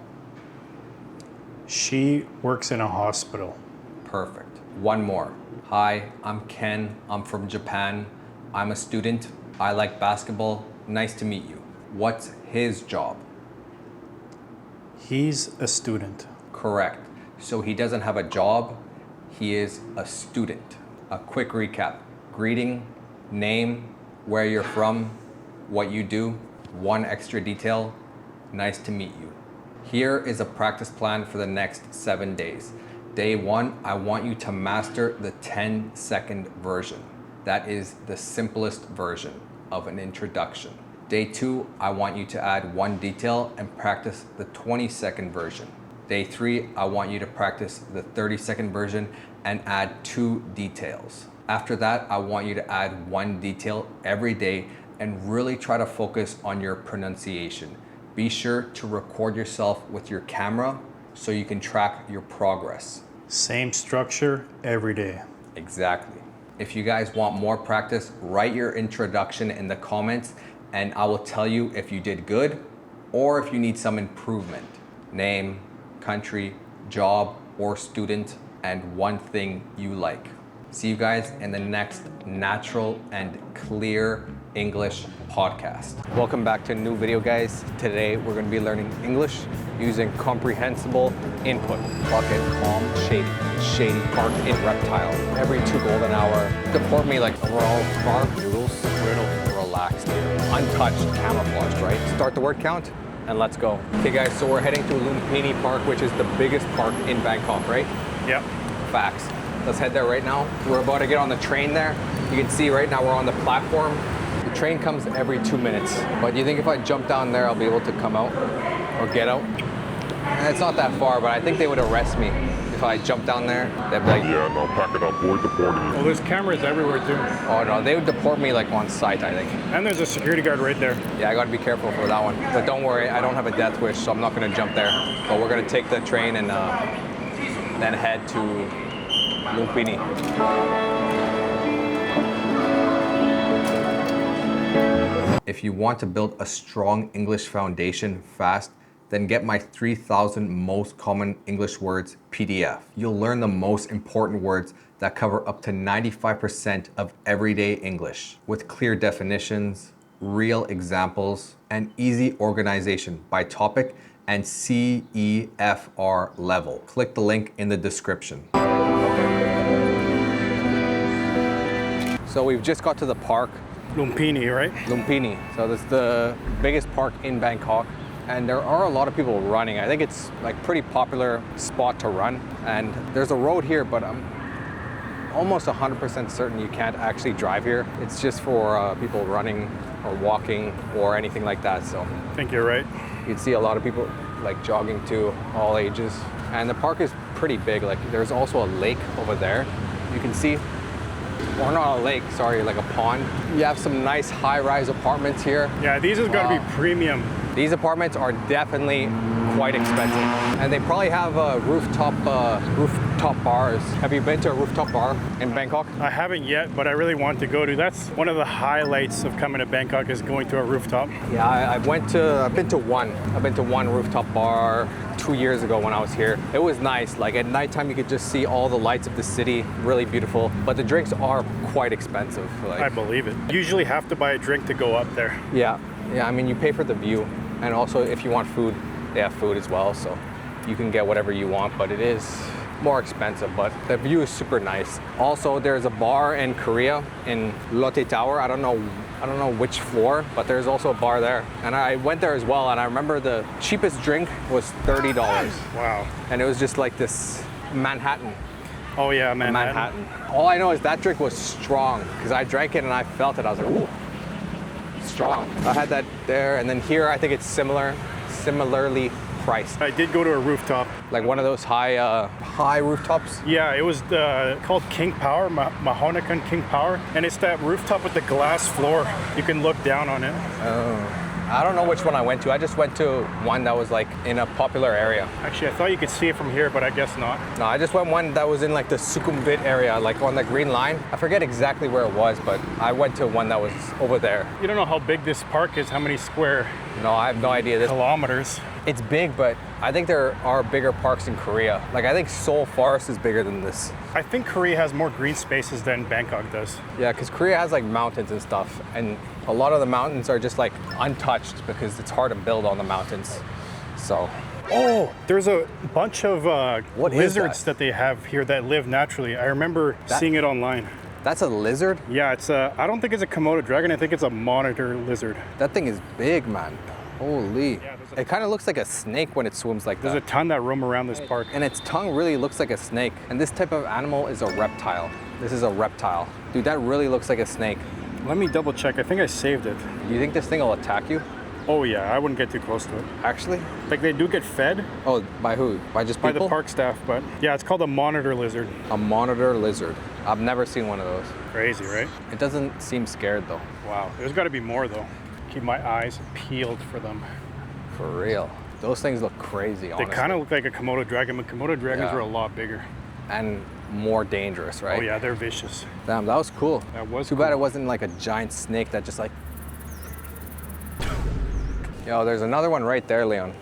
She works in a hospital. Perfect. 1 more. Hi, I'm Ken. I'm from Japan. I'm a student. I like basketball. Nice to meet you. What's his job? He's a student. Correct. So he doesn't have a job. He is a student. A quick recap. Greeting, name, where you're from, what you do, 1 extra detail, nice to meet you. Here is a practice plan for the next 7 days. Day 1, I want you to master the 10-second version. That is the simplest version of an introduction. Day 2, I want you to add 1 detail and practice the 20-second version. Day 3, I want you to practice the 30-second version and add 2 details. After that, I want you to add 1 detail every day and really try to focus on your pronunciation. Be sure to record yourself with your camera so you can track your progress. Same structure every day. Exactly. If you guys want more practice, write your introduction in the comments and I will tell you if you did good or if you need some improvement. Name, country, job, or student, and 1 thing you like. See you guys in the next natural and clear English podcast. Welcome back to a new video, guys. Today we're going to be learning English using comprehensible input. Bucket, calm, shady. Shady, park, in reptile. Every 2 golden hour. Deport me like overall, bark, noodles, riddle, relaxed, untouched, camouflaged, right? Start the word count and let's go. Okay guys, so we're heading to Lumpini Park, which is the biggest park in Bangkok, right? Yep. Facts. Let's head there right now. We're about to get on the train there. You can see right now we're on the platform. The train comes every 2 minutes. But do you think if I jump down there, I'll be able to come out? or get out. And it's not that far, but I think they would arrest me if I jumped down there. They'd be like, Yeah, no, pack it up, boy, deporting you. Well, there's cameras everywhere too. oh no, they would deport me like on sight, I think. And there's a security guard right there. Yeah, I gotta be careful for that one. But don't worry, I don't have a death wish, so I'm not gonna jump there. But we're gonna take the train and then head to Lumpini. If you want to build a strong English foundation fast, then get my 3,000 most common English words PDF. You'll learn the most important words that cover up to 95% of everyday English with clear definitions, real examples, and easy organization by topic and CEFR level. Click the link in the description. So we've just got to the park. Lumpini, right? Lumpini. So this is the biggest park in Bangkok. And there are a lot of people running. I think it's like pretty popular spot to run. And there's a road here, but I'm almost 100% certain you can't actually drive here. It's just for people running or walking or anything like that. So I think you're right. you'd see a lot of people like jogging too, all ages. And the park is pretty big. Like there's also a lake over there. You can see, or not a lake, sorry, like a pond. You have some nice high-rise apartments here. Yeah, these have got to be premium. These apartments are definitely quite expensive. And they probably have rooftop bars. Have you been to a rooftop bar in Bangkok? I haven't yet, but I really want to go to. That's one of the highlights of coming to Bangkok is going to a rooftop. Yeah, I've been to one. I've been to one rooftop bar 2 years ago when I was here. It was nice. Like at nighttime, you could just see all the lights of the city. Really beautiful. But the drinks are quite expensive. Like, I believe it. You usually have to buy a drink to go up there. yeah. I mean, you pay for the view. And also, if you want food, they have food as well. So you can get whatever you want, but it is more expensive, but the view is super nice. Also, there's a bar in Korea in Lotte Tower. I don't know which floor, but there's also a bar there. And I went there as well, and I remember the cheapest drink was $30. Wow. And it was just like this Manhattan. Oh yeah, Manhattan. All I know is that drink was strong, because I drank it and I felt it. I was like, ooh, strong. I had that there, and then here I think it's similarly priced. I did go to a rooftop. Like one of those high rooftops. Yeah, it was called King Power, Mahonakan King Power. And it's that rooftop with the glass floor. You can look down on it. I don't know which one I went to. I just went to one that was like in a popular area. Actually, I thought you could see it from here, but I guess not. No, I just went one that was in like the Sukhumvit area, like on the Green Line. I forget exactly where it was, but I went to one that was over there. You don't know how big this park is, how many square No, I have no idea. kilometers. It's big, but I think there are bigger parks in Korea. Like I think Seoul Forest is bigger than this. I think Korea has more green spaces than Bangkok does. Yeah, because Korea has like mountains and stuff, and a lot of the mountains are just like untouched because it's hard to build on the mountains. So, Oh, there's a bunch of What is lizards that they have here that live naturally. I remember seeing it online. that's a lizard? Yeah, it's I don't think it's a Komodo dragon. I think it's a monitor lizard. That thing is big, man. Holy. It kind of looks like a snake when it swims like There's that. a ton that roam around this park. And its tongue really looks like a snake. And this type of animal is a reptile. This is a reptile. Dude, that really looks like a snake. Let me double check. I think I saved it. Do you think this thing will attack you? Oh yeah, I wouldn't get too close to it. Actually? Like they do get fed Oh, by who? By just by people? the park staff, but yeah, it's called a monitor lizard. A monitor lizard. I've never seen one of those. Crazy, right? It doesn't seem scared though. Wow. There's got to be more though. Keep my eyes peeled for them. For real. Those things look crazy, They honestly. kind of look like a Komodo dragon, but Komodo dragons Yeah. are a lot bigger. And more dangerous, right? Oh yeah, they're vicious. Damn, that was cool. That was Too bad cool. it wasn't like a giant snake that just like... Yo, there's another one right there, Leon.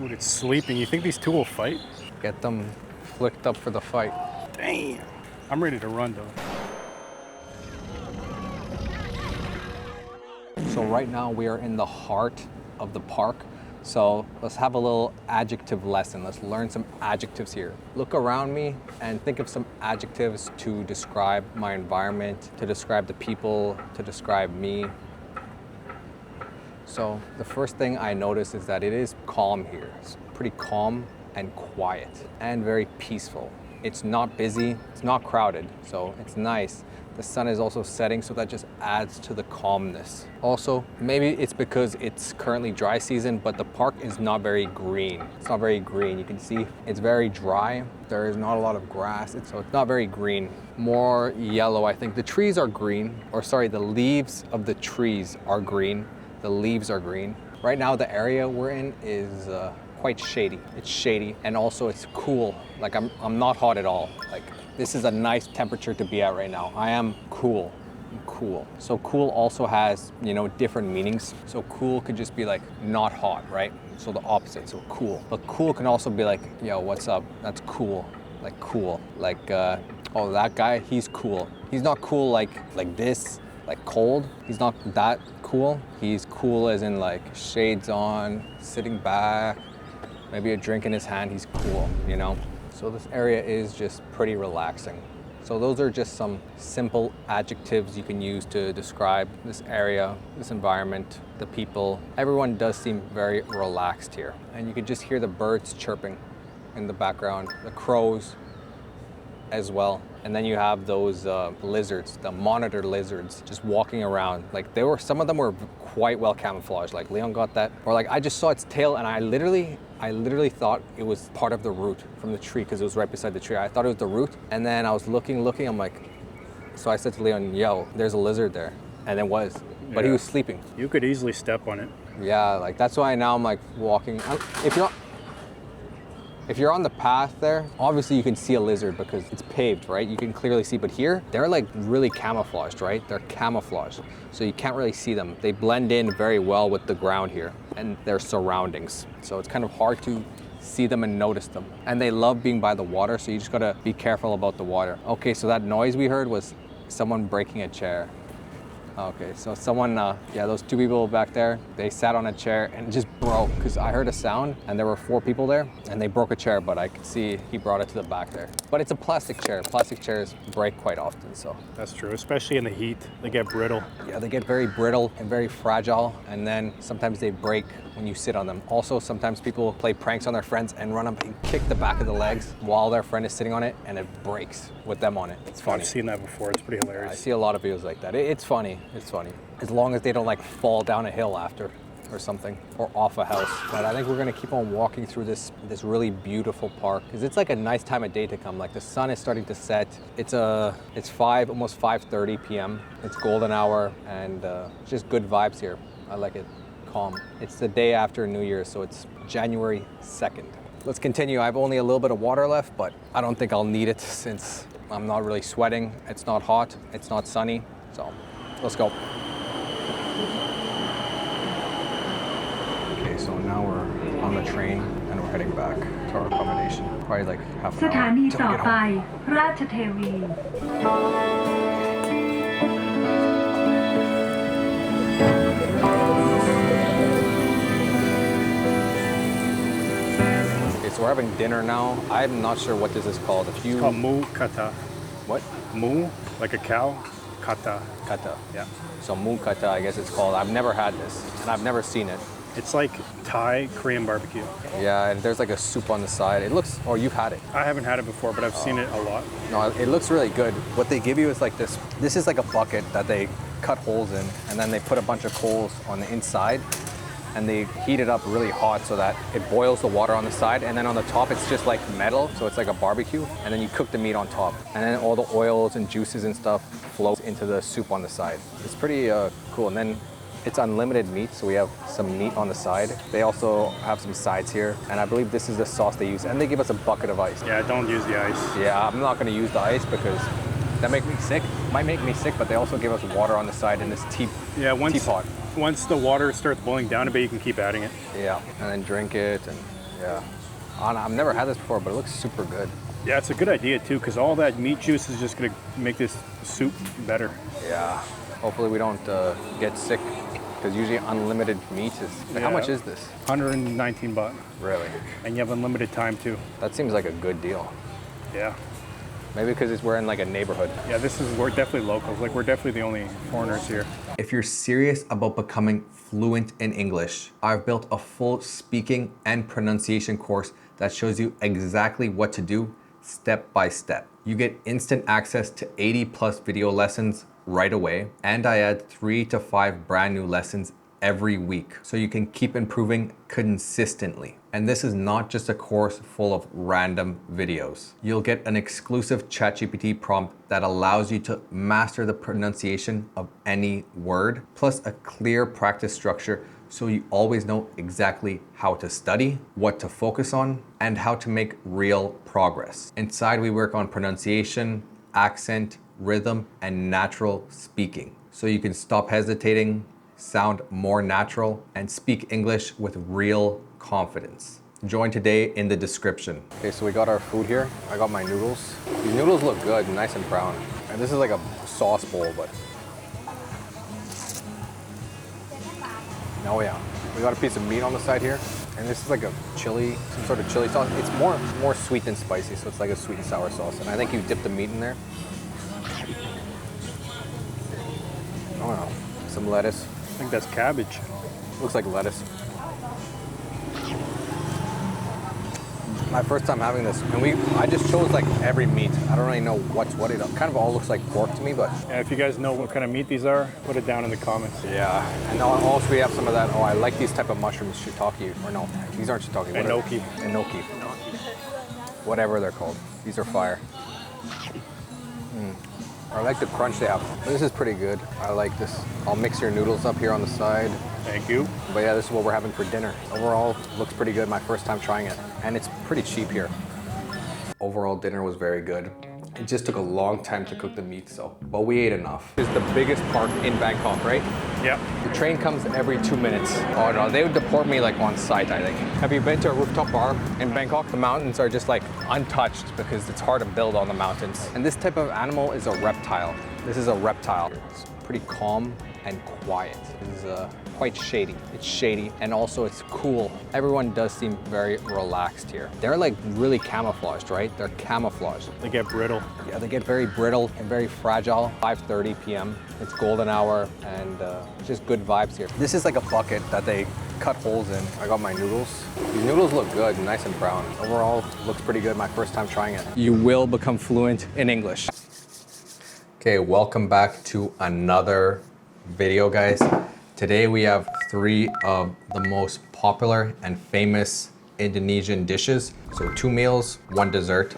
Ooh, it's sleeping. You think these two will fight? Get them flicked up for the fight. Damn. I'm ready to run though. So right now we are in the heart of the park. So let's have a little adjective lesson. Let's learn some adjectives here. Look around me and think of some adjectives to describe my environment, to describe the people, to describe me. So the first thing I notice is that it is calm here. It's pretty calm and quiet and very peaceful. It's not busy, it's not crowded, so it's nice. The sun is also setting, so that just adds to the calmness. Also, maybe it's because it's currently dry season, but the park is not very green. It's not very green. You can see it's very dry. There is not a lot of grass, so it's not very green. More yellow, I think. The trees are green, or sorry, the leaves of the trees are green. The leaves are green. Right now, the area we're in is quite shady. It's shady, and also it's cool. Like I'm not hot at all. Like this is a nice temperature to be at right now. I am cool. I'm cool. So cool also has, you know, different meanings. So cool could just be like not hot, right? So the opposite, so cool. But cool can also be like, yo, what's up? That's cool. Like cool. Like oh, that guy, he's cool. He's not cool like this, like cold. He's not that cool. He's cool as in like shades on, sitting back, maybe a drink in his hand. He's cool, you know? So this area is just pretty relaxing. So those are just some simple adjectives you can use to describe this area, this environment, the people. Everyone does seem very relaxed here. And you can just hear the birds chirping in the background, the crows as well. And then you have those lizards, the monitor lizards, just walking around. Like some of them were quite well camouflaged. Like Leon got that. Or like I just saw its tail and I literally thought it was part of the root from the tree because it was right beside the tree. I thought it was the root. And then I was looking, I'm like, so I said to Leon, yo, there's a lizard there. And it was, but he was sleeping. You could easily step on it. Yeah, like that's why now I'm like walking. If you're on the path there, obviously you can see a lizard because it's paved, right? You can clearly see, but here, they're like really camouflaged, right? They're camouflaged, so you can't really see them. They blend in very well with the ground here and their surroundings. So it's kind of hard to see them and notice them. And they love being by the water, so you just gotta be careful about the water. Okay, so that noise we heard was someone breaking a chair. Okay, so someone, yeah, those two people back there, they sat on a chair and it just broke because I heard a sound and there were 4 people there and they broke a chair, but I could see he brought it to the back there. But it's a plastic chair. Plastic chairs break quite often, so. That's true, especially in the heat. They get brittle. Yeah, they get very brittle and very fragile, and then sometimes they break when you sit on them. Also, sometimes people play pranks on their friends and run up and kick the back of the legs while their friend is sitting on it and it breaks with them on it. It's funny. I've seen that before. It's pretty hilarious. I see a lot of videos like that. It's funny. It's funny. As long as they don't like fall down a hill after or something, or off a house. But I think we're gonna keep on walking through this really beautiful park because it's like a nice time of day to come. Like the sun is starting to set. It's almost 5:30 p.m. It's golden hour and just good vibes here. I like it. Calm. It's the day after New Year's, so it's January 2nd. Let's continue. I have only a little bit of water left, but I don't think I'll need it since I'm not really sweating. It's not hot. It's not sunny. So let's go. Okay, so now we're on the train and we're heading back to our accommodation. Probably like half ส an ถา hour นี till ต่อ we get ไป home. ราชเทวี Okay, so we're having dinner now. I'm not sure what this is called. If you It's called mu kata. what? Mu, like a cow. Kata. Kata. Yeah. So moon kata, I guess it's called. I've never had this, and I've never seen it. It's like Thai Korean barbecue. Yeah, and there's like a soup on the side. It looks, or you've had it. I haven't had it before, but I've seen it a lot. No, it looks really good. What they give you is like this. This is like a bucket that they cut holes in, and then they put a bunch of coals on the inside, and they heat it up really hot so that it boils the water on the side, and then on the top it's just like metal, so it's like a barbecue, and then you cook the meat on top, and then all the oils and juices and stuff flow into the soup on the side. It's pretty cool, and then it's unlimited meat, so we have some meat on the side. They also have some sides here, and I believe this is the sauce they use, and they give us a bucket of ice. Yeah, don't use the ice. Yeah, I'm not gonna use the ice because that make me sick. Might make me sick, but they also give us water on the side in this teapot. Once the water starts boiling down a bit, you can keep adding it. Yeah, and then drink it, and yeah. I've never had this before, but it looks super good. Yeah, it's a good idea too, because all that meat juice is just gonna make this soup better. Yeah, hopefully we don't get sick, because usually unlimited meat is, like, how much is this? 119 baht. Really? And you have unlimited time too. That seems like a good deal. Yeah. Maybe because we're in like a neighborhood. Yeah, we're definitely locals. Like, we're definitely the only foreigners here. If you're serious about becoming fluent in English, I've built a full speaking and pronunciation course that shows you exactly what to do step by step. You get instant access to 80 plus video lessons right away, and I add 3 to 5 brand new lessons every week so you can keep improving consistently. And this is not just a course full of random videos. You'll get an exclusive ChatGPT prompt that allows you to master the pronunciation of any word, plus a clear practice structure so you always know exactly how to study, what to focus on, and how to make real progress. Inside, we work on pronunciation, accent, rhythm, and natural speaking, so you can stop hesitating, sound more natural, and speak English with real confidence. Join today in the description. Okay, so we got our food here. I got my noodles. These noodles look good, nice and brown. And this is like a sauce bowl, but oh yeah, we got a piece of meat on the side here, and this is like a chili, some sort of chili sauce. It's more sweet than spicy, so it's like a sweet and sour sauce. And I think you dip the meat in there. Oh no, some lettuce. I think that's cabbage. Looks like lettuce. My first time having this, and I just chose like every meat. I don't really know what's what. It kind of all looks like pork to me, but Yeah, if you guys know what kind of meat these are, put it down in the comments. yeah. And also we have some of that. Oh, I like these type of mushrooms, shiitake, or no, these aren't shiitake. What are- Enoki. Enoki. Whatever they're called. These are fire. I like the crunch they have. This is pretty good. I like this. I'll mix your noodles up here on the side. Thank you. But yeah, this is what we're having for dinner. Overall, looks pretty good. My first time trying it. And it's pretty cheap here. Overall, dinner was very good. It just took a long time to cook the meat, but we ate enough. It's the biggest park in Bangkok, right? Yep. The train comes every 2 minutes. Oh no, they would deport me like on site, I think. Have you been to a rooftop bar in Bangkok? The mountains are just like untouched because it's hard to build on the mountains. And this type of animal is a reptile. This is a reptile. It's pretty calm and quiet. This is quite shady. It's shady and also it's cool. Everyone does seem very relaxed here. They're like really camouflaged, right? They're camouflaged. They get brittle. Yeah, they get very brittle and very fragile. 5:30 p.m. It's golden hour and just good vibes here. This is like a bucket that they cut holes in. I got my noodles. These noodles look good, nice and brown. Overall, looks pretty good. My first time trying it. You will become fluent in English. Okay, welcome back to another video, guys. Today we have 3 of the most popular and famous Indonesian dishes. So 2 meals, 1 dessert.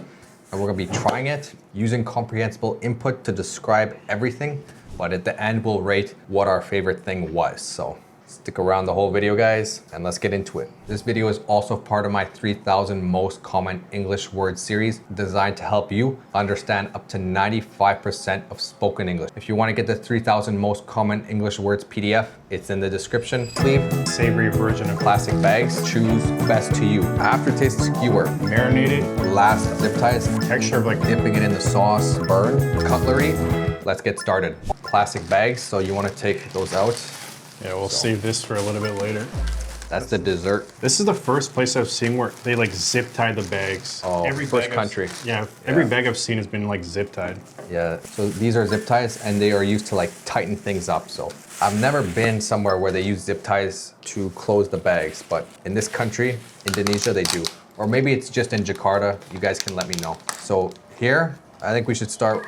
And we're gonna be trying it using comprehensible input to describe everything. But at the end, we'll rate what our favorite thing was. So stick around the whole video, guys, and let's get into it. This video is also part of my 3,000 most common English words series designed to help you understand up to 95% of spoken English. If you want to get the 3,000 most common English words PDF, it's in the description. Sleeve, Savory version of plastic bags, choose best to you. Aftertaste skewer, marinated. last zip ties, Texture of like dipping it in the sauce, burn, cutlery. Let's get started. Plastic bags, so you want to take those out. Yeah, we'll save this for a little bit later. That's the dessert. This is the first place I've seen where they like zip tie the bags. Oh, first country. Every bag I've seen has been like zip tied. Yeah, so these are zip ties and they are used to like tighten things up. So I've never been somewhere where they use zip ties to close the bags, but in this country, Indonesia, they do. Or maybe it's just in Jakarta. You guys can let me know. So here, I think we should start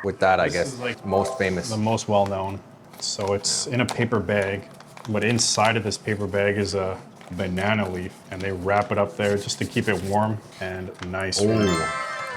with that, I guess. Is like most famous. the most well known. So it's in a paper bag, but inside of this paper bag is a banana leaf, and they wrap it up there just to keep it warm and nice. Oh,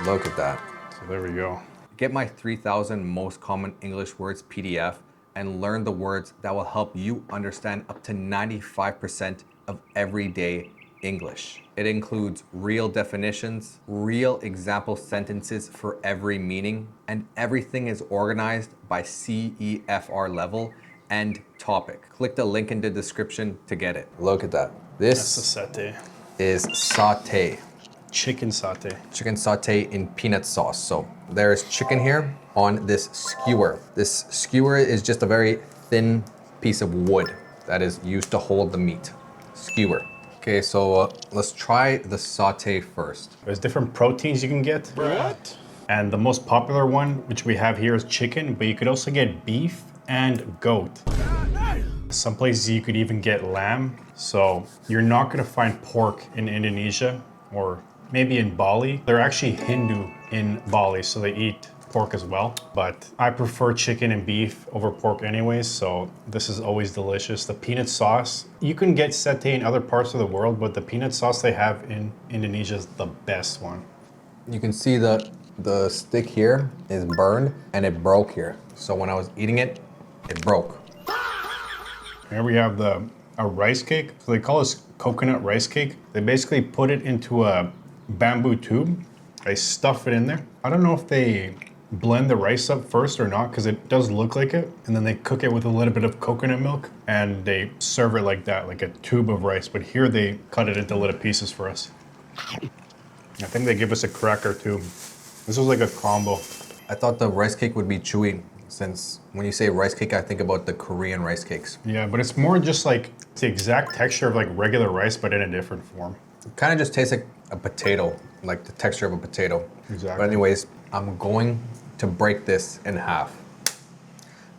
look at that. So there we go. Get my 3,000 most common English words PDF and learn the words that will help you understand up to 95% of everyday English. It includes real definitions, real example sentences for every meaning, and everything is organized by CEFR level and topic. Click the link in the description to get it. Look at that. That's This the satay. is satay. Chicken satay. Chicken satay in peanut sauce. So there's chicken here on this skewer. This skewer is just a very thin piece of wood that is used to hold the meat. Skewer. Okay, so let's try the satay first. There's different proteins you can get. What? And the most popular one, which we have here, is chicken, but you could also get beef and goat. Some places you could even get lamb. So you're not gonna find pork in Indonesia or maybe in Bali. They're actually Hindu in Bali, so they eat pork as well. But I prefer chicken and beef over pork anyways, so this is always delicious. The peanut sauce, you can get satay in other parts of the world, but the peanut sauce they have in Indonesia is the best one. You can see the stick here is burned and it broke here. So when I was eating it, it broke. Here we have a rice cake. So they call this coconut rice cake. They basically put it into a bamboo tube. They stuff it in there. I don't know if they blend the rice up first or not, because it does look like it. And then they cook it with a little bit of coconut milk and they serve it like that, like a tube of rice. But here they cut it into little pieces for us. I think they give us a cracker too. This was like a combo. I thought the rice cake would be chewy, since when you say rice cake, I think about the Korean rice cakes. Yeah, but it's more just like it's the exact texture of like regular rice, but in a different form. It kind of just tastes like a potato, like the texture of a potato. Exactly. But anyways, I'm going to break this in half.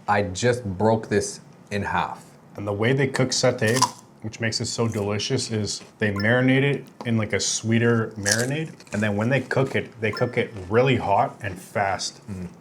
I just broke this in half. And the way they cook satay, which makes it so delicious, is they marinate it in like a sweeter marinade. And then when they cook it really hot and fast.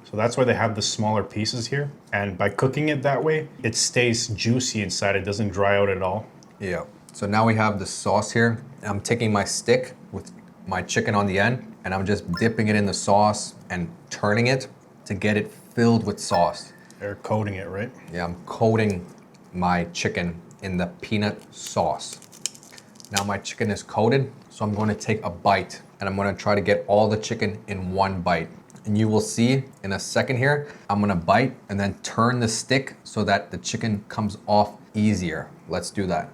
So that's why they have the smaller pieces here. And by cooking it that way, it stays juicy inside. It doesn't dry out at all. Yeah. So now we have the sauce here. I'm taking my stick with my chicken on the end, and I'm just dipping it in the sauce and turning it to get it filled with sauce. They're coating it, right? Yeah, I'm coating my chicken in the peanut sauce. Now my chicken is coated, so I'm going to take a bite and I'm going to try to get all the chicken in one bite. And you will see in a second here, I'm going to bite and then turn the stick so that the chicken comes off easier. Let's do that.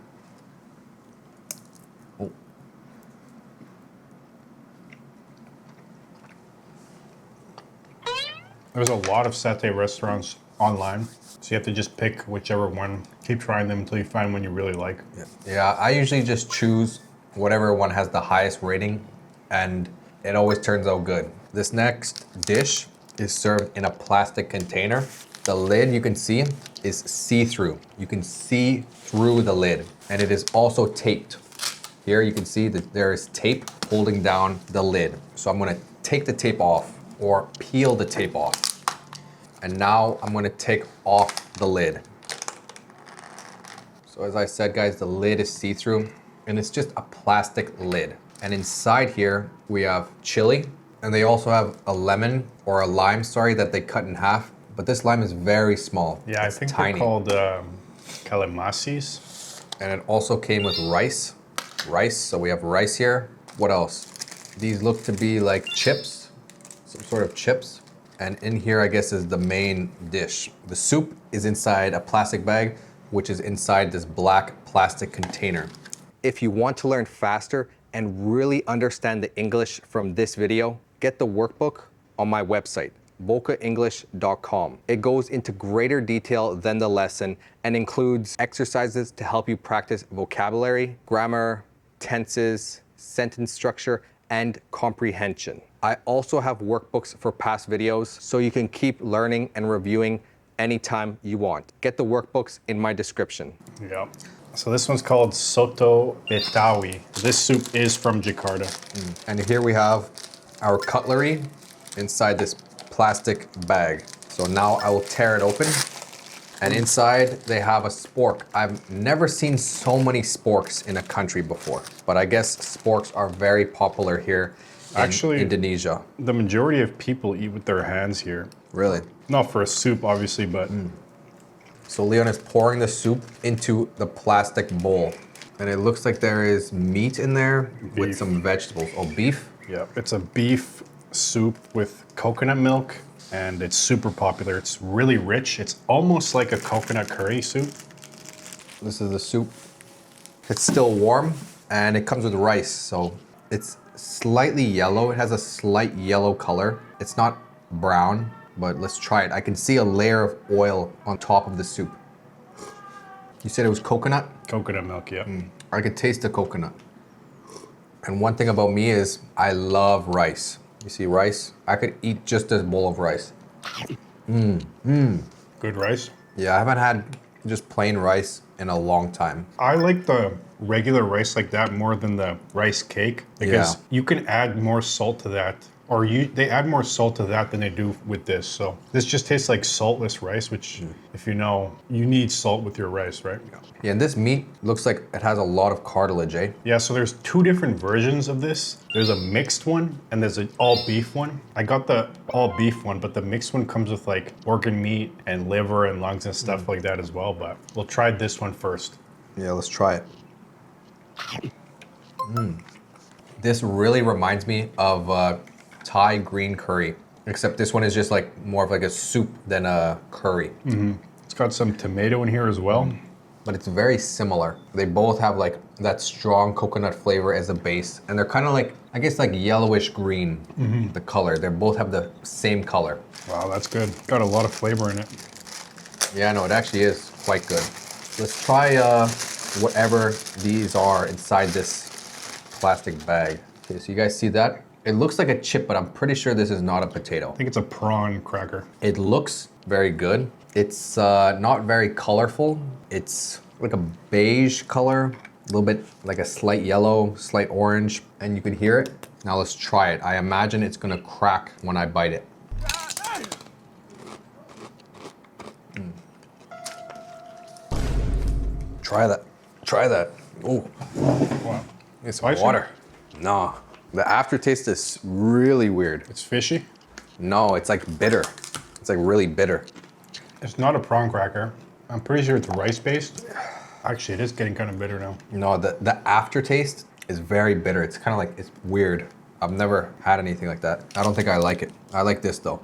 Oh. There's a lot of satay restaurants online, so you have to just pick whichever one. Keep trying them until you find one you really like. Yeah, I usually just choose whatever one has the highest rating, and it always turns out good. This next dish is served in a plastic container. The lid, you can see, is see-through. You can see through the lid, and it is also taped. Here you can see that there is tape holding down the lid. So I'm gonna take the tape off, or peel the tape off. And now I'm gonna take off the lid. So as I said, guys, the lid is see-through, and it's just a plastic lid. And inside here, we have chili, and they also have a lemon, or a lime, sorry, that they cut in half. But this lime is very small. Yeah, it's I think tiny. they're called calamasis. And it also came with rice. So we have rice here. What else? These look to be like chips, some sort of chips. And in here, I guess, is the main dish. The soup is inside a plastic bag, which is inside this black plastic container. If you want to learn faster and really understand the English from this video, get the workbook on my website, volkaenglish.com. It goes into greater detail than the lesson and includes exercises to help you practice vocabulary, grammar, tenses, sentence structure, and comprehension. I also have workbooks for past videos so you can keep learning and reviewing anytime you want. Get the workbooks in my description. Yeah. So this one's called Soto Betawi. This soup is from Jakarta. And here we have our cutlery inside this plastic bag. So now I will tear it open. And inside they have a spork. I've never seen so many sporks in a country before, but I guess sporks are very popular here in Actually, Indonesia. The majority of people eat with their hands here. Really? Not for a soup, obviously, but So Leon is pouring the soup into the plastic bowl. And it looks like there is meat in there with Beef. some vegetables. Oh, beef? yeah, it's a beef soup with coconut milk, and it's super popular. It's really rich. It's almost like a coconut curry soup. This is the soup. It's still warm and it comes with rice. So it's slightly yellow. It has a slight yellow color. It's not brown, but let's try it. I can see a layer of oil on top of the soup. You said it was coconut? Coconut milk, yeah. I could taste the coconut. And one thing about me is I love rice. You see rice? I could eat just this bowl of rice. Good rice. Yeah, I haven't had just plain rice in a long time. I like the regular rice like that more than the rice cake because you can add more salt to that. Or they add more salt to that than they do with this. So this just tastes like saltless rice, which if you know, you need salt with your rice, right? Yeah, and this meat looks like it has a lot of cartilage, eh? Yeah, so there's two different versions of this. There's a mixed one and there's an all beef one. I got the all beef one, but the mixed one comes with like organ meat and liver and lungs and stuff like that as well. But we'll try this one first. Yeah, let's try it. This really reminds me of Thai green curry, except this one is just like more of like a soup than a curry. It's got some tomato in here as well. But it's very similar. They both have like that strong coconut flavor as a base, and they're kind of like, I guess like yellowish green, the color. They both have the same color. Wow, that's good. Got a lot of flavor in it. Yeah, no, it actually is quite good. Let's try whatever these are inside this plastic bag. Okay, so you guys see that? It looks like a chip, but I'm pretty sure this is not a potato. I think it's a prawn cracker. It looks very good. It's not very colorful. It's like a beige color, a little bit like a slight yellow, slight orange, and you can hear it. Now let's try it. I imagine it's gonna crack when I bite it. Try that. Try that. Oh, Wow. it's Spicy? water. No, the aftertaste is really weird. It's fishy. No, it's like bitter. It's like really bitter. It's not a prawn cracker. I'm pretty sure it's rice based. Actually, it is getting kind of bitter now. No, the aftertaste is very bitter. It's kind of like, it's weird. I've never had anything like that. I don't think I like it. I like this though.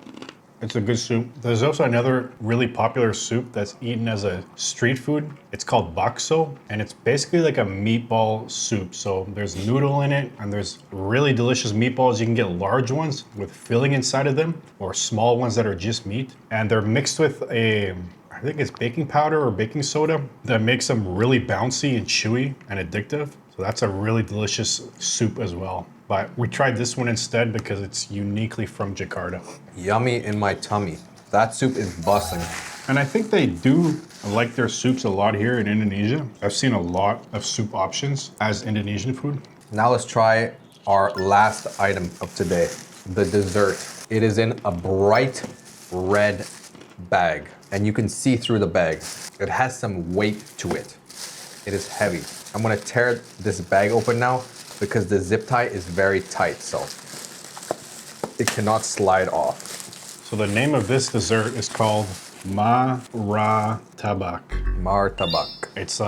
It's a good soup. There's also another really popular soup that's eaten as a street food. It's called bakso, and it's basically like a meatball soup. So there's noodle in it, and there's really delicious meatballs. You can get large ones with filling inside of them, or small ones that are just meat. And they're mixed with I think it's baking powder or baking soda that makes them really bouncy and chewy and addictive. So that's a really delicious soup as well. But we tried this one instead because it's uniquely from Jakarta. Yummy in my tummy. That soup is busting. And I think they do like their soups a lot here in Indonesia. I've seen a lot of soup options as Indonesian food. Now let's try our last item of today, the dessert. It is in a bright red bag, and you can see through the bag. It has some weight to it. It is heavy. I'm gonna tear this bag open now because the zip tie is very tight, so it cannot slide off. So the name of this dessert is called Martabak. Martabak. It's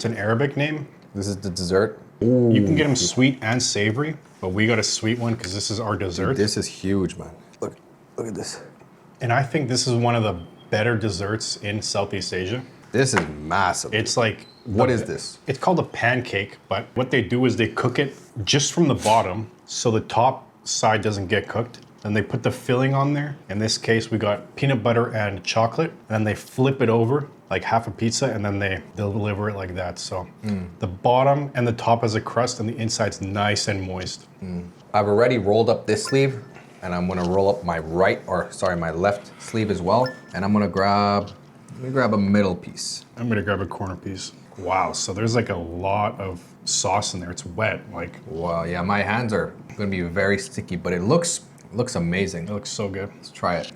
an Arabic name. This is the dessert. You can get them sweet and savory, but we got a sweet one because this is our dessert. This is huge, man. Look at this. And I think this is one of the better desserts in Southeast Asia. This is massive. It's like... What is this? It's called a pancake, but what they do is they cook it just from the bottom so the top side doesn't get cooked. Then they put the filling on there. In this case, we got peanut butter and chocolate. And then they flip it over like half a pizza, and then they deliver it like that. So the bottom and the top has a crust, and the inside's nice and moist. I've already rolled up this sleeve, and I'm gonna roll up my my left sleeve as well. And I'm gonna grab a middle piece. I'm gonna grab a corner piece. Wow, so there's like a lot of sauce in there. It's wet, like. Wow, yeah, my hands are gonna be very sticky, but it looks amazing. It looks so good. Let's try it.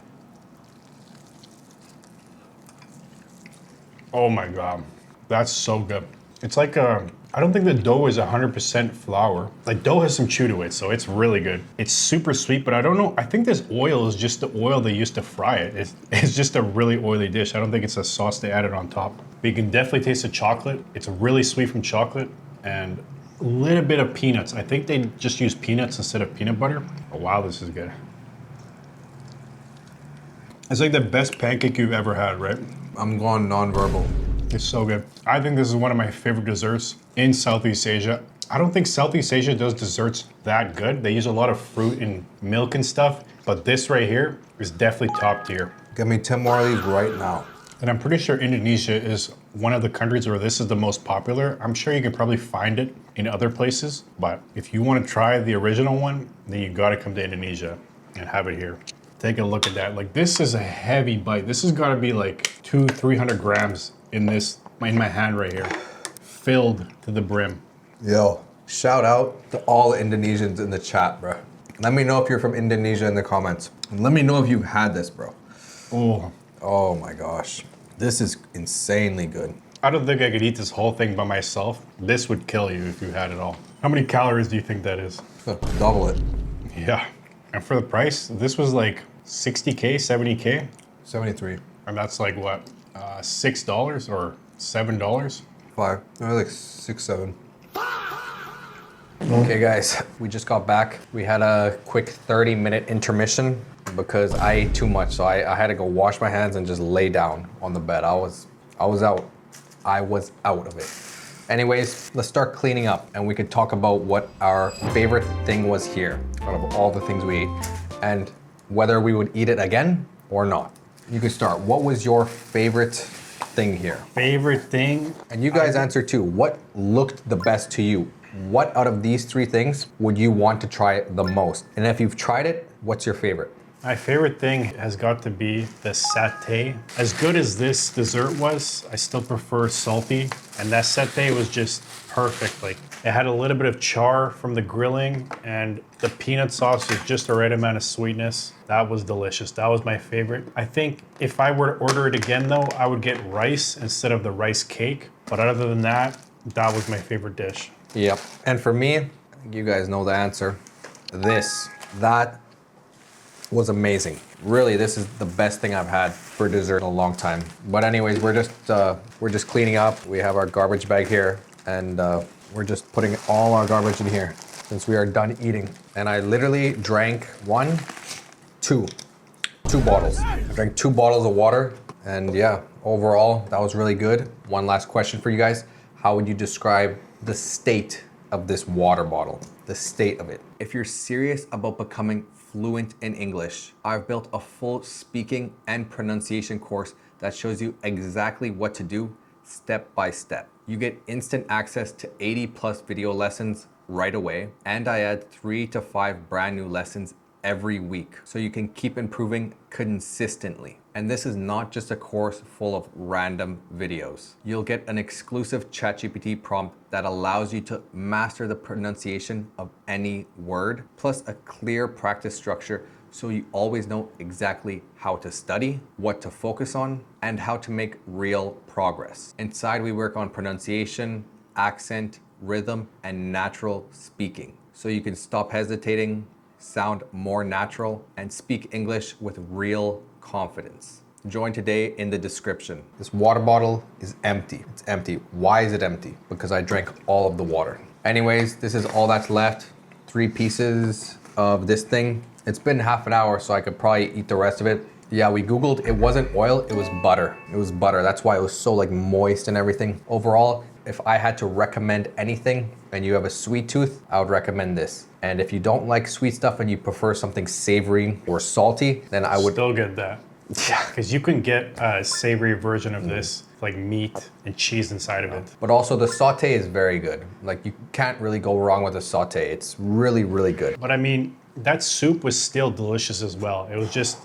Oh my God, that's so good. It's like I don't think the dough is 100% flour. Like dough has some chew to it, so it's really good. It's super sweet, but I don't know. I think this oil is just the oil they used to fry it. It's just a really oily dish. I don't think it's a sauce they added on top. But you can definitely taste the chocolate. It's really sweet from chocolate and a little bit of peanuts. I think they just use peanuts instead of peanut butter. Oh wow, this is good. It's like the best pancake you've ever had, right? I'm going non-verbal. It's so good. I think this is one of my favorite desserts in Southeast Asia. I don't think Southeast Asia does desserts that good. They use a lot of fruit and milk and stuff, but this right here is definitely top tier. Get me 10 more of these right now. And I'm pretty sure Indonesia is one of the countries where this is the most popular. I'm sure you can probably find it in other places, but if you want to try the original one, then you got to come to Indonesia and have it here. Take a look at that. Like, this is a heavy bite. This has got to be like 200-300 grams in this in my hand right here, filled to the brim. Yo, shout out to all the Indonesians in the chat, bro. Let me know if you're from Indonesia in the comments. And let me know if you've had this, bro. Oh my gosh. This is insanely good. I don't think I could eat this whole thing by myself. This would kill you if you had it all. How many calories do you think that is? Double it. Yeah. And for the price, this was like 60K, 70K. 73. And that's like what, $6 or $7? 5. No, like 6, 7. Okay guys, we just got back. We had a quick 30-minute intermission because I ate too much. So I had to go wash my hands and just lay down on the bed. I was out. I was out of it. Anyways, let's start cleaning up and we could talk about what our favorite thing was here out of all the things we ate and whether we would eat it again or not. You could start. What was your favorite thing here? Favorite thing? And you guys answer too. What looked the best to you? What out of these 3 things would you want to try the most? And if you've tried it, what's your favorite? My favorite thing has got to be the satay. As good as this dessert was, I still prefer salty. And that satay was just perfect. Like, it had a little bit of char from the grilling and the peanut sauce was just the right amount of sweetness. That was delicious. That was my favorite. I think if I were to order it again though, I would get rice instead of the rice cake. But other than that, that was my favorite dish. Yep. And for me, I think you guys know the answer. That was amazing. Really, this is the best thing I've had for dessert in a long time. But anyways, we're just cleaning up. We have our garbage bag here and we're just putting all our garbage in here since we are done eating. And I literally drank two bottles. I drank 2 bottles of water and yeah, overall, that was really good. One last question for you guys. How would you describe the state of this water bottle? The state of it. If you're serious about becoming fluent in English, I've built a full speaking and pronunciation course that shows you exactly what to do step by step. You get instant access to 80+ video lessons right away, and I add 3 to 5 brand new lessons every week so you can keep improving consistently. And this is not just a course full of random videos. You'll get an exclusive ChatGPT prompt that allows you to master the pronunciation of any word, plus a clear practice structure so you always know exactly how to study, what to focus on, and how to make real progress. Inside, we work on pronunciation, accent, rhythm, and natural speaking so you can stop hesitating, sound more natural, and speak English with real confidence. Join today in the description. This water bottle is empty. It's empty. Why is it empty? Because I drank all of the water. Anyways, this is all that's left. 3 pieces of this thing. It's been half an hour, so I could probably eat the rest of it. Yeah, we Googled, it wasn't oil, it was butter. It was butter. That's why it was so like moist and everything. Overall, if I had to recommend anything and you have a sweet tooth, I would recommend this. And if you don't like sweet stuff and you prefer something savory or salty, then I would still get that. Yeah. Because you can get a savory version of this, like meat and cheese inside of it. But also the saute is very good. Like you can't really go wrong with a saute. It's really, really good. But I mean, that soup was still delicious as well. It was just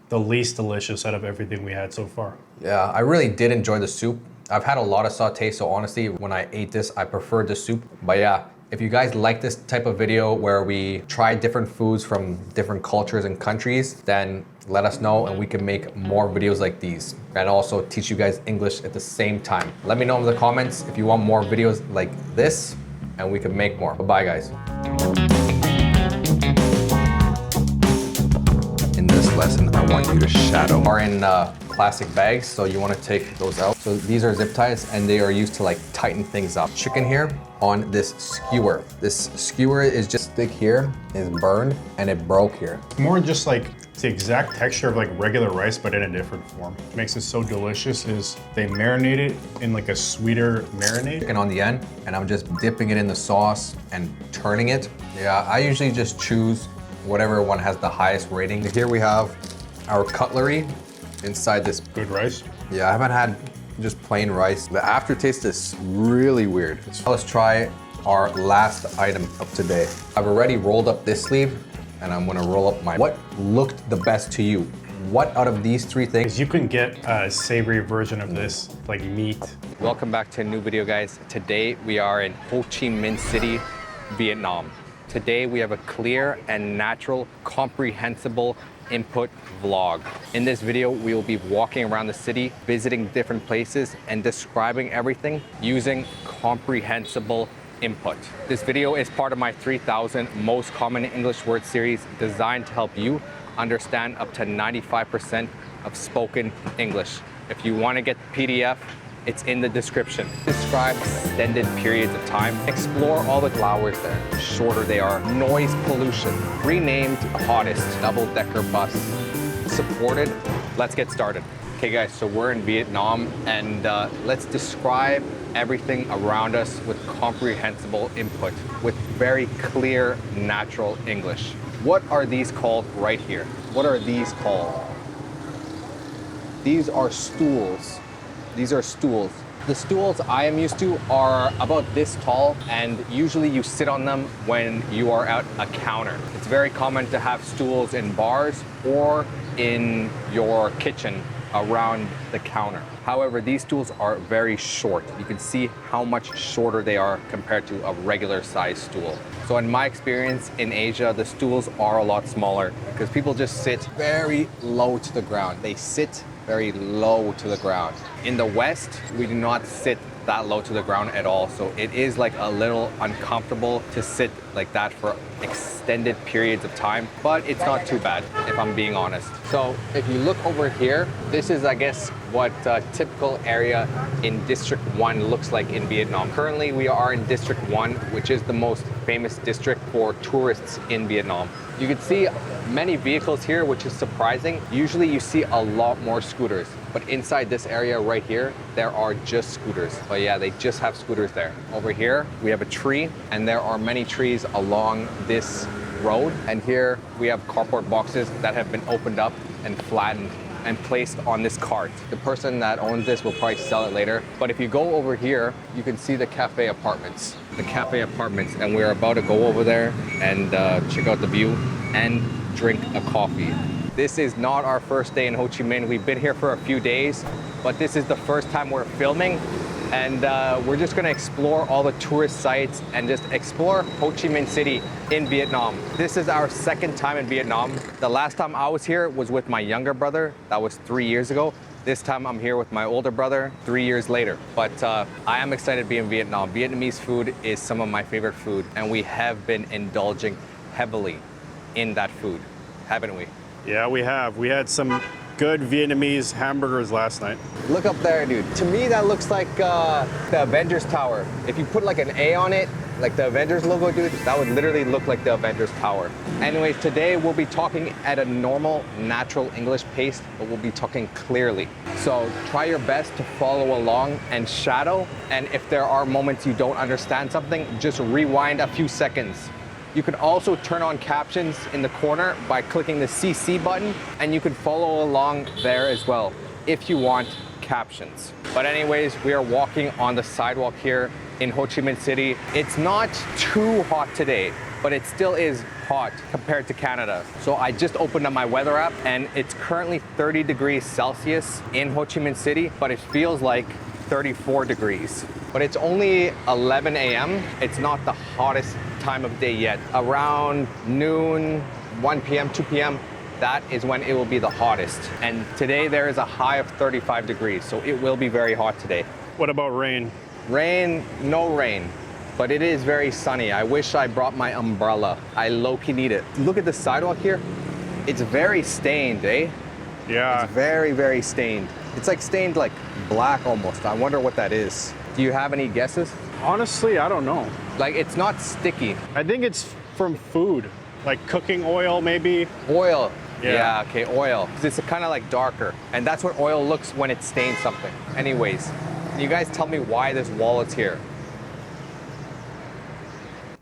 the least delicious out of everything we had so far. Yeah, I really did enjoy the soup. I've had a lot of saute, so honestly, when I ate this, I preferred the soup. But yeah, if you guys like this type of video where we try different foods from different cultures and countries, then let us know and we can make more videos like these and also teach you guys English at the same time. Let me know in the comments if you want more videos like this and we can make more. Bye-bye, guys. In this lesson, I want you to shadow. Are in plastic bags, so you want to take those out. So these are zip ties and they are used to like tighten things up. Chicken here on this skewer. This skewer is just stick here, is burned, and it broke here. More just like the exact texture of like regular rice, but in a different form. What makes it so delicious is they marinate it in like a sweeter marinade. Chicken on the end, and I'm just dipping it in the sauce and turning it. Yeah, I usually just choose whatever one has the highest rating. Here we have our cutlery inside this. Good rice? Yeah, I haven't had just plain rice. The aftertaste is really weird. Let's try our last item of today. I've already rolled up this sleeve and I'm gonna roll up my, what looked the best to you? What out of these three things? Because you can get a savory version of this, like meat. Welcome back to a new video, guys. Today we are in Ho Chi Minh City, Vietnam. Today we have a clear and natural, comprehensible input vlog. In this video, we will be walking around the city, visiting different places, and describing everything using comprehensible input. This video is part of my 3,000 most common English word series designed to help you understand up to 95% of spoken English. If you want to get the PDF, it's in the description. Describe extended periods of time. Explore all the flowers there, shorter they are. Noise pollution. Renamed hottest double-decker bus. Supported. Let's get started. Okay guys, so we're in Vietnam and let's describe everything around us with comprehensible input, with very clear, natural English. What are these called right here? What are these called? These are stools. These are stools. The stools I am used to are about this tall, and usually you sit on them when you are at a counter. It's very common to have stools in bars or in your kitchen around the counter. However, these stools are very short. You can see how much shorter they are compared to a regular size stool. So in my experience in Asia, the stools are a lot smaller because people just sit very low to the ground. They sit very low to the ground. In the West, we do not sit that low to the ground at all. So it is like a little uncomfortable to sit like that for extended periods of time, but it's not too bad if I'm being honest. So if you look over here, this is, I guess, what a typical area in District 1 looks like in Vietnam. Currently, we are in District 1, which is the most famous district for tourists in Vietnam. You can see many vehicles here, which is surprising. Usually you see a lot more scooters, but inside this area right here, there are just scooters. But yeah, they just have scooters there. Over here, we have a tree, and there are many trees along this road. And here we have cardboard boxes that have been opened up and flattened and placed on this cart. The person that owns this will probably sell it later. But if you go over here, you can see the cafe apartments. The cafe apartments, and we're about to go over there and check out the view and drink a coffee. This is not our first day in Ho Chi Minh. We've been here for a few days, but this is the first time we're filming. And we're just gonna explore all the tourist sites and just explore Ho Chi Minh City in Vietnam. This is our second time in Vietnam. The last time I was here was with my younger brother. That was 3 years ago. This time I'm here with my older brother 3 years later. But I am excited to be in Vietnam. Vietnamese food is some of my favorite food, and we have been indulging heavily in that food, haven't we? Yeah, we have. We had some good Vietnamese hamburgers last night. Look up there, dude. To me, that looks like the Avengers Tower. If you put like an A on it, like the Avengers logo, dude, that would literally look like the Avengers Tower. Anyways, today we'll be talking at a normal, natural English pace, but we'll be talking clearly. So try your best to follow along and shadow. And if there are moments you don't understand something, just rewind a few seconds. You can also turn on captions in the corner by clicking the CC button, and you can follow along there as well if you want captions. But anyways, we are walking on the sidewalk here in Ho Chi Minh City. It's not too hot today, but it still is hot compared to Canada. So I just opened up my weather app, and it's currently 30 degrees Celsius in Ho Chi Minh City, but it feels like 34 degrees. But it's only 11 a.m. It's not the hottest time of day yet. Around noon, 1 p.m., 2 p.m., that is when it will be the hottest. And today there is a high of 35 degrees, so it will be very hot today. What about rain? Rain, no rain, but it is very sunny. I wish I brought my umbrella. I low-key need it. Look at the sidewalk here. It's very stained, eh? Yeah. It's very, very stained. It's like stained like black almost. I wonder what that is. Do you have any guesses? Honestly, I don't know. Like, it's not sticky. I think it's from food, like cooking oil maybe. Oil. Yeah. Okay, oil. It's kind of like darker. And that's what oil looks when it stains something. Anyways, you guys tell me why this wall is here.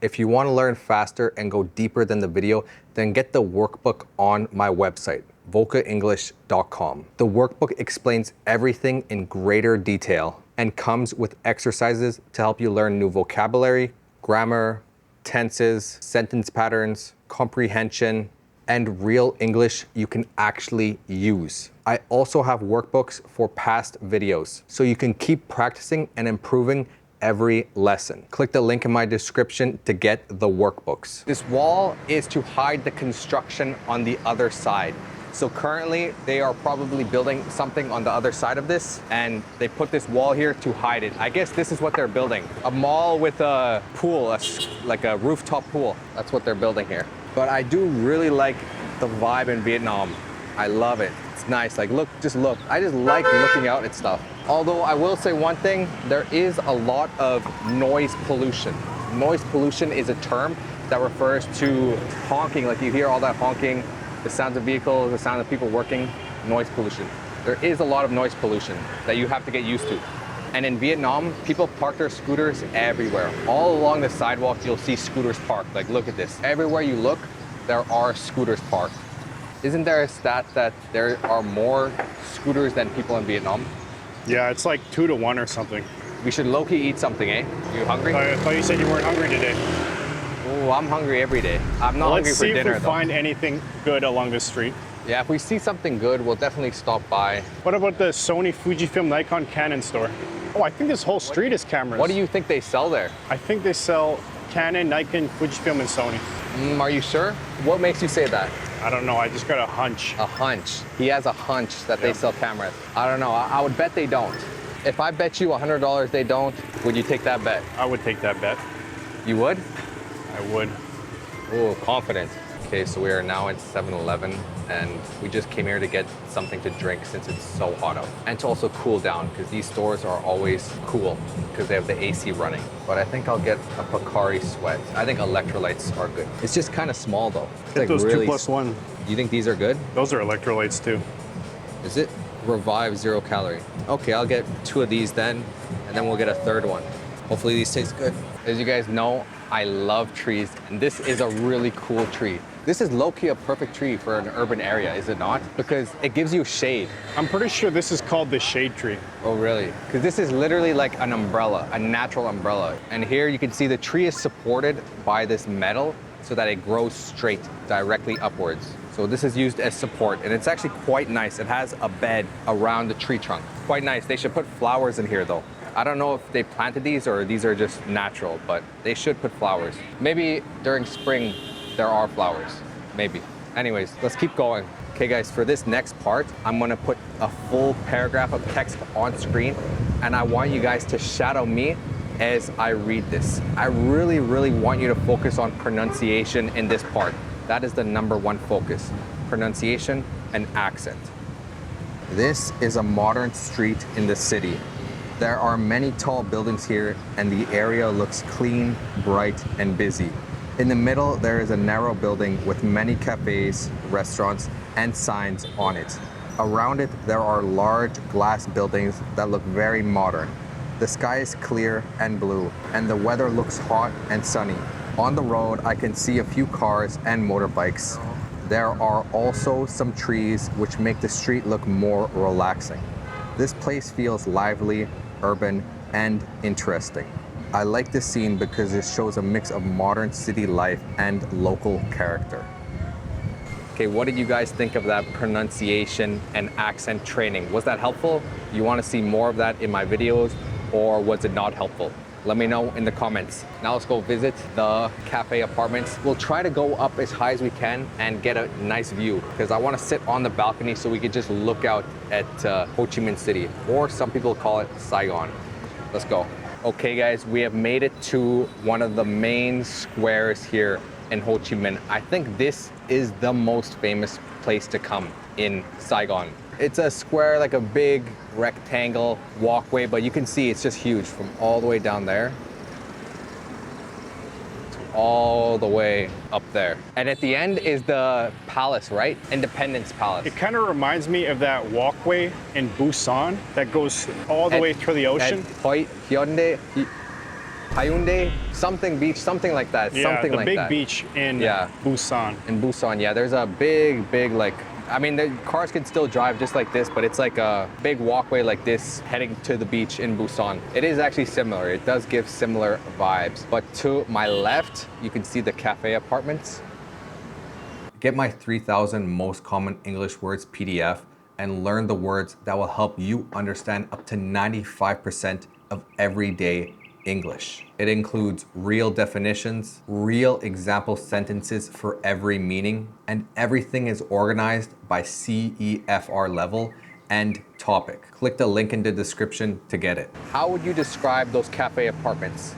If you want to learn faster and go deeper than the video, then get the workbook on my website, volkaenglish.com. The workbook explains everything in greater detail and comes with exercises to help you learn new vocabulary, grammar, tenses, sentence patterns, comprehension, and real English you can actually use. I also have workbooks for past videos, so you can keep practicing and improving every lesson. Click the link in my description to get the workbooks. This wall is to hide the construction on the other side. So currently they are probably building something on the other side of this, and they put this wall here to hide it. I guess this is what they're building. A mall with a pool, like a rooftop pool. That's what they're building here. But I do really like the vibe in Vietnam. I love it. It's nice. Like look, just look. I just like looking out at stuff. Although I will say one thing, there is a lot of noise pollution. Noise pollution is a term that refers to honking, like you hear all that honking, the sounds of vehicles, the sound of people working, noise pollution. There is a lot of noise pollution that you have to get used to. And in Vietnam, people park their scooters everywhere. All along the sidewalk, you'll see scooters parked. Like look at this. Everywhere you look, there are scooters parked. Isn't there a stat that there are more scooters than people in Vietnam? Yeah, it's like 2 to 1 or something. We should low-key eat something, eh? You hungry? I thought you said you weren't hungry today. Oh, I'm hungry every day. I'm not hungry for dinner, though. Let's see if we find anything good along this street. Yeah, if we see something good, we'll definitely stop by. What about the Sony, Fujifilm, Nikon, Canon store? Oh, I think this whole street is cameras. What do you think they sell there? I think they sell Canon, Nikon, Fujifilm, and Sony. Are you sure? What makes you say that? I don't know. I just got a hunch. A hunch. He has a hunch that they sell cameras. I don't know. I would bet they don't. If I bet you $100 they don't, would you take that bet? I would take that bet. You would? I would. Oh, confident. Okay, so we are now at 7-Eleven, and we just came here to get something to drink since it's so hot out. And to also cool down, because these stores are always cool, because they have the AC running. But I think I'll get a Pocari Sweat. I think electrolytes are good. It's just kind of small though. It's Get like those really 2+1. You think these are good? Those are electrolytes too. Is it? Revive 0 calorie. Okay, I'll get 2 of these then, and then we'll get a third one. Hopefully these taste good. As you guys know, I love trees, and this is a really cool tree. This is low-key a perfect tree for an urban area, is it not? Because it gives you shade. I'm pretty sure this is called the shade tree. Oh, really? Because this is literally like an umbrella, a natural umbrella. And here you can see the tree is supported by this metal so that it grows straight, directly upwards. So this is used as support, and it's actually quite nice. It has a bed around the tree trunk. Quite nice. They should put flowers in here though. I don't know if they planted these or these are just natural, but they should put flowers. Maybe during spring, there are flowers, maybe. Anyways, let's keep going. Okay guys, for this next part, I'm gonna put a full paragraph of text on screen, and I want you guys to shadow me as I read this. I really, really want you to focus on pronunciation in this part. That is the #1 focus, pronunciation and accent. This is a modern street in the city. There are many tall buildings here, and the area looks clean, bright, and busy. In the middle, there is a narrow building with many cafes, restaurants, and signs on it. Around it, there are large glass buildings that look very modern. The sky is clear and blue, and the weather looks hot and sunny. On the road, I can see a few cars and motorbikes. There are also some trees which make the street look more relaxing. This place feels lively, urban, and interesting. I like this scene because it shows a mix of modern city life and local character. Okay, what did you guys think of that pronunciation and accent training? Was that helpful? You want to see more of that in my videos, or was it not helpful? Let me know in the comments. Now let's go visit the cafe apartments. We'll try to go up as high as we can and get a nice view, because I want to sit on the balcony so we can just look out at Ho Chi Minh City, or some people call it Saigon. Let's go. Okay guys, we have made it to one of the main squares here in Ho Chi Minh. I think this is the most famous place to come in Saigon. It's a square, like a big rectangle walkway, but you can see it's just huge from all the way down there to all the way up there. And at the end is the palace, right? Independence Palace. It kind of reminds me of that walkway in Busan that goes all the way through the ocean. Hyundai, something beach, something like that. Yeah, something the like big that. beach in Busan. In Busan, yeah, there's a big like, I mean, the cars can still drive just like this, but it's like a big walkway like this heading to the beach in Busan. It is actually similar. It does give similar vibes. But to my left, you can see the cafe apartments. Get my 3,000 most common English words PDF and learn the words that will help you understand up to 95% of everyday English. It includes real definitions, real example sentences for every meaning, and everything is organized by CEFR level and topic. Click the link in the description to get it. How would you describe those cafe apartments?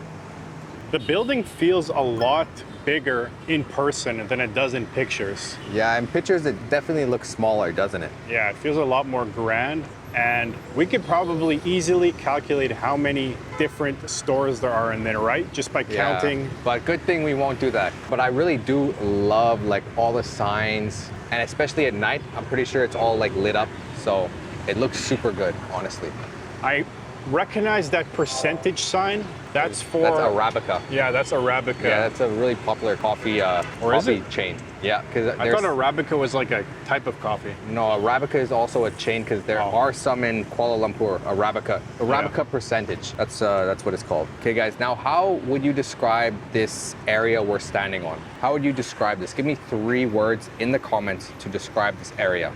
The building feels a lot bigger in person than it does in pictures. Yeah, in pictures it definitely looks smaller, doesn't it? Yeah, it feels a lot more grand, and we could probably easily calculate how many different stores there are in there, right? Just by counting. Yeah, but good thing we won't do that. But I really do love like all the signs, and especially at night, I'm pretty sure it's all like lit up, so it looks super good, honestly. I recognize that percentage sign. That's Arabica. Yeah, that's Arabica. Yeah, that's a really popular coffee chain. Yeah, because I thought Arabica was like a type of coffee. No, Arabica is also a chain because there are some in Kuala Lumpur. Arabica percentage. That's what it's called. Okay, guys. Now, how would you describe this area we're standing on? How would you describe this? Give me 3 words in the comments to describe this area.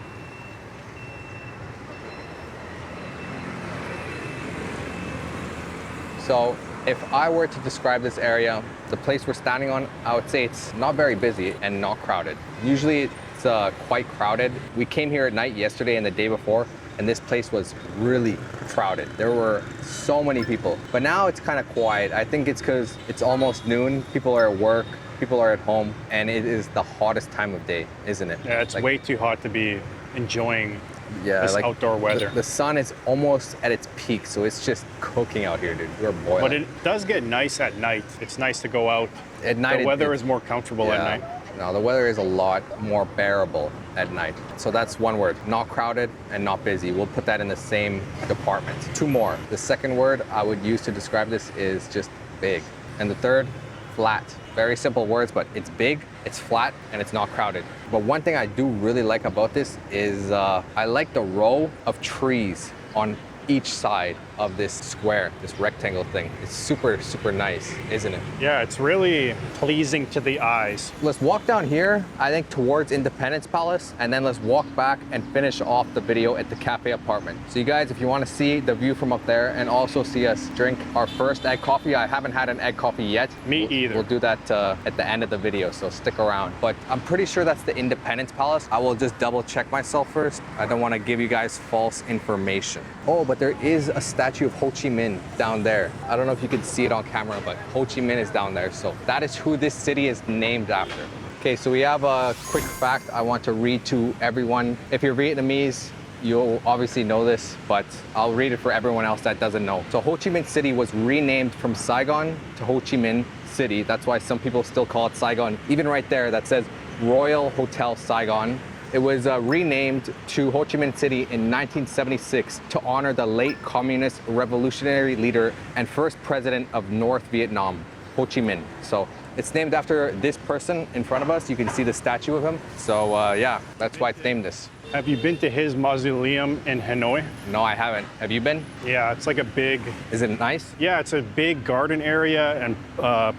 So, if I were to describe this area, the place we're standing on, I would say it's not very busy and not crowded. Usually it's quite crowded. We came here at night yesterday and the day before, and this place was really crowded. There were so many people, but now it's kind of quiet. I think it's because it's almost noon. People are at work, people are at home, and it is the hottest time of day, isn't it? Yeah, it's way too hot to be enjoying this like outdoor weather. The sun is almost at its peak, so it's just cooking out here, dude. We're boiling. But it does get nice at night. It's nice to go out. At night, the weather is more comfortable at night. No, the weather is a lot more bearable at night. So that's one word, not crowded and not busy. We'll put that in the same department. 2 more. The second word I would use to describe this is just big. And the third, flat. Very simple words, but it's big, it's flat, and it's not crowded. But one thing I do really like about this is I like the row of trees on each side of this square, this rectangle thing. It's super, super nice, isn't it? Yeah, it's really pleasing to the eyes. Let's walk down here, I think towards Independence Palace, and then let's walk back and finish off the video at the cafe apartment. So you guys, if you want to see the view from up there and also see us drink our first egg coffee, I haven't had an egg coffee yet. Me either. We'll do that at the end of the video, so stick around. But I'm pretty sure that's the Independence Palace. I will just double check myself first. I don't want to give you guys false information. Oh, but there is a statue of Ho Chi Minh down there. I don't know if you can see it on camera, but Ho Chi Minh is down there. So that is who this city is named after. Okay, so we have a quick fact I want to read to everyone. If you're Vietnamese, you'll obviously know this, but I'll read it for everyone else that doesn't know. So Ho Chi Minh City was renamed from Saigon to Ho Chi Minh City. That's why some people still call it Saigon. Even right there, that says Royal Hotel Saigon. It was renamed to Ho Chi Minh City in 1976 to honor the late communist revolutionary leader and first president of North Vietnam, Ho Chi Minh. So it's named after this person in front of us. You can see the statue of him. So yeah, that's why it's named this. Have you been to his mausoleum in Hanoi? No, I haven't. Have you been? Yeah, it's like a big... Is it nice? Yeah, it's a big garden area and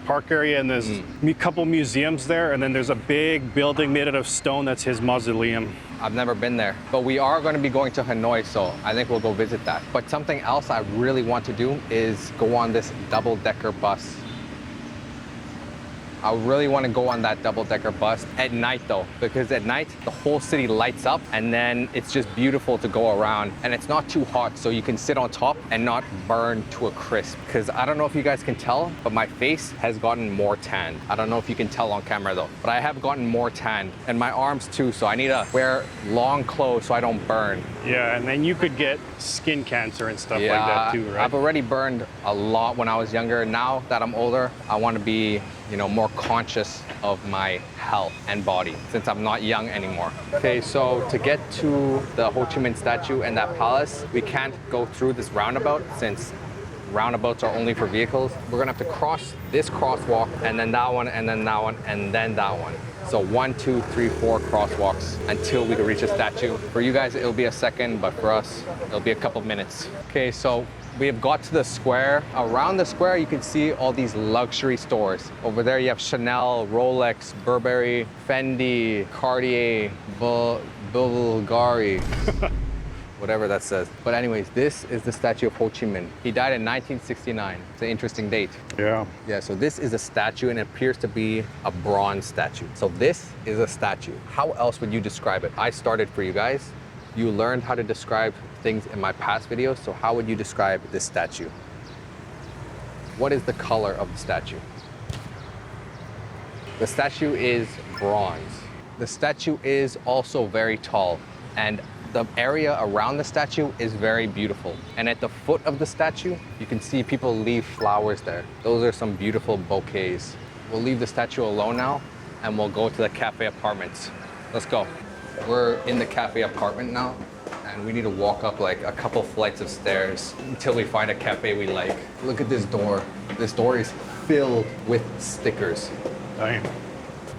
park area, and there's a couple museums there, and then there's a big building made out of stone that's his mausoleum. I've never been there, but we are going to be going to Hanoi, so I think we'll go visit that. But something else I really want to do is go on this double-decker bus. I really want to go on that double-decker bus at night though, because at night the whole city lights up and then it's just beautiful to go around and it's not too hot, so you can sit on top and not burn to a crisp. Because I don't know if you guys can tell, but my face has gotten more tanned. I don't know if you can tell on camera though, but I have gotten more tanned, and my arms too, so I need to wear long clothes so I don't burn. Yeah, and then you could get skin cancer and stuff like that too, right? I've already burned a lot when I was younger. Now that I'm older, I want to be, you know, more conscious of my health and body since I'm not young anymore. Okay, so to get to the Ho Chi Minh statue and that palace, we can't go through this roundabout since roundabouts are only for vehicles. We're gonna have to cross this crosswalk and then that one and then that one and then that one. So 1, 2, 3, 4 crosswalks until we can reach a statue. For you guys, it'll be a second, but for us, it'll be a couple minutes. Okay, so we have got to the square. Around the square, you can see all these luxury stores. Over there, you have Chanel, Rolex, Burberry, Fendi, Cartier, Bulgari. Whatever that says. But anyways, this is the statue of Ho Chi Minh. He died in 1969. It's an interesting date. Yeah. Yeah, so this is a statue and it appears to be a bronze statue. So this is a statue. How else would you describe it? I started for you guys. You learned how to describe things in my past videos, so how would you describe this statue? What is the color of the statue? The statue is bronze. The statue is also very tall, and the area around the statue is very beautiful. And at the foot of the statue, you can see people leave flowers there. Those are some beautiful bouquets. We'll leave the statue alone now, and we'll go to the cafe apartments. Let's go. We're in the cafe apartment now, and we need to walk up like a couple flights of stairs until we find a cafe we like. Look at this door. This door is filled with stickers. Dang.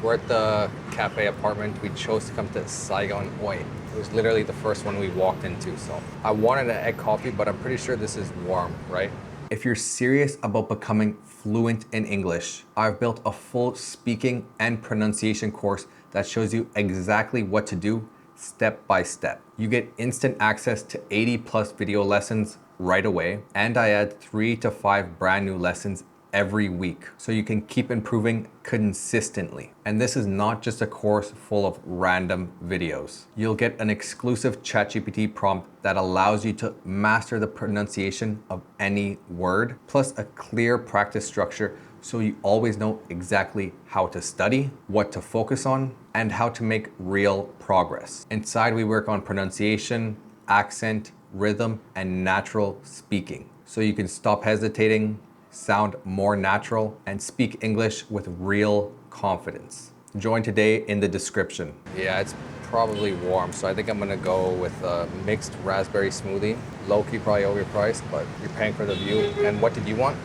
We're at the cafe apartment. We chose to come to Saigon Oi. It was literally the first one we walked into, so. I wanted an egg coffee, but I'm pretty sure this is warm, right? If you're serious about becoming fluent in English, I've built a full speaking and pronunciation course that shows you exactly what to do step by step. You get instant access to 80+ video lessons right away, and I add 3 to 5 brand new lessons every week, so you can keep improving consistently. And this is not just a course full of random videos. You'll get an exclusive ChatGPT prompt that allows you to master the pronunciation of any word, plus a clear practice structure so you always know exactly how to study, what to focus on, and how to make real progress. Inside, we work on pronunciation, accent, rhythm, and natural speaking, so you can stop hesitating, sound more natural, and speak English with real confidence. Join today in the description. Yeah, it's probably warm, so I think I'm gonna go with a mixed raspberry smoothie. Low-key probably overpriced, but you're paying for the view. And what did you want?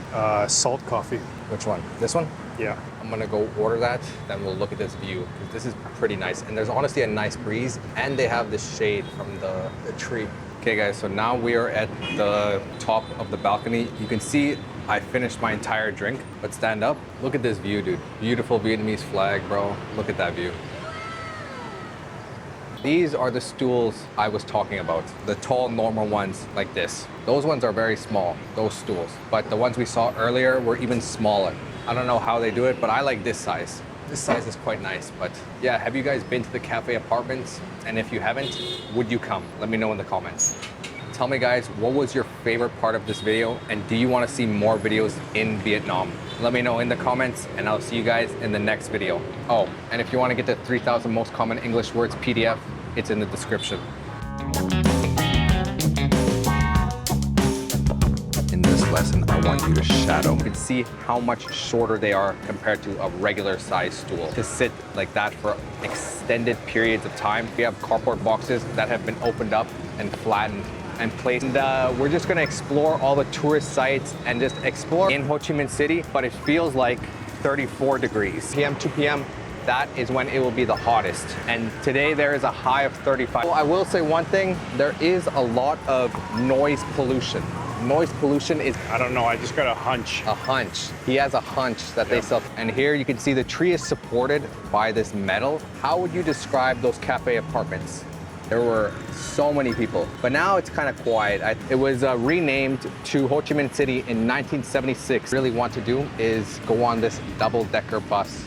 Salt coffee. Which one? This one? Yeah. I'm gonna go order that, then we'll look at this view, because this is pretty nice. And there's honestly a nice breeze, and they have this shade from the tree. Okay guys, so now we are at the top of the balcony. You can see I finished my entire drink, but stand up. Look at this view, dude. Beautiful Vietnamese flag, bro. Look at that view. These are the stools I was talking about. The tall, normal ones like this. Those ones are very small, those stools. But the ones we saw earlier were even smaller. I don't know how they do it, but I like this size. This size is quite nice, but yeah, have you guys been to the cafe apartments? And if you haven't, would you come? Let me know in the comments. Tell me guys, what was your favorite part of this video? And do you want to see more videos in Vietnam? Let me know in the comments, and I'll see you guys in the next video. Oh, and if you want to get the 3,000 most common English words PDF, it's in the description. In this lesson, I want you to shadow. You can see how much shorter they are compared to a regular size stool. To sit like that for extended periods of time. We have cardboard boxes that have been opened up and flattened and placed. And we're just gonna explore all the tourist sites and just explore in Ho Chi Minh City, but it feels like 34 degrees. 2 p.m., that is when it will be the hottest. And today there is a high of 35. Well, I will say one thing, there is a lot of noise pollution. Noise pollution is... I don't know, I just got a hunch. A hunch. He has a hunch that they sell. And here you can see the tree is supported by this metal. How would you describe those cafe apartments? There were so many people, but now it's kind of quiet. It was renamed to Ho Chi Minh City in 1976. Really want to do is go on this double-decker bus.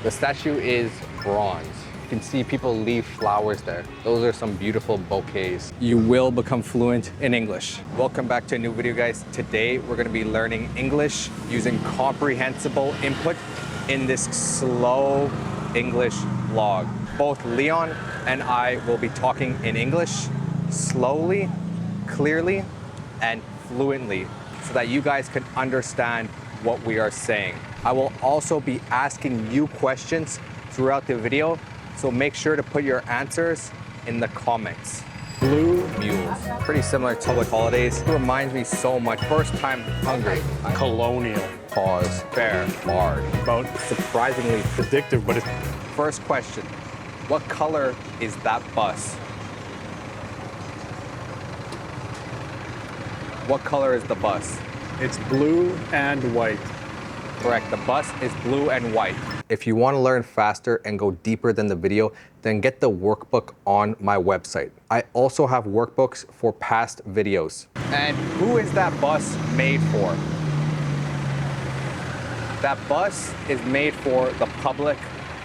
The statue is bronze. You can see people leave flowers there. Those are some beautiful bouquets. You will become fluent in English. Welcome back to a new video, guys. Today, we're gonna be learning English using comprehensible input in this slow English vlog. Both Leon and I will be talking in English slowly, clearly, and fluently so that you guys can understand what we are saying. I will also be asking you questions throughout the video, so make sure to put your answers in the comments. Blue mules. Pretty similar to public holidays. It reminds me so much. First time hungry. Colonial. Pause. Fair. Barred. About Surprisingly. addictive, but it's First question. What color is that bus? What color is the bus? it's blue and white. Correct. The bus is blue and white. If you want to learn faster and go deeper than the video, then get the workbook on my website. I also have workbooks for past videos. And who is that bus made for? That bus is made for the public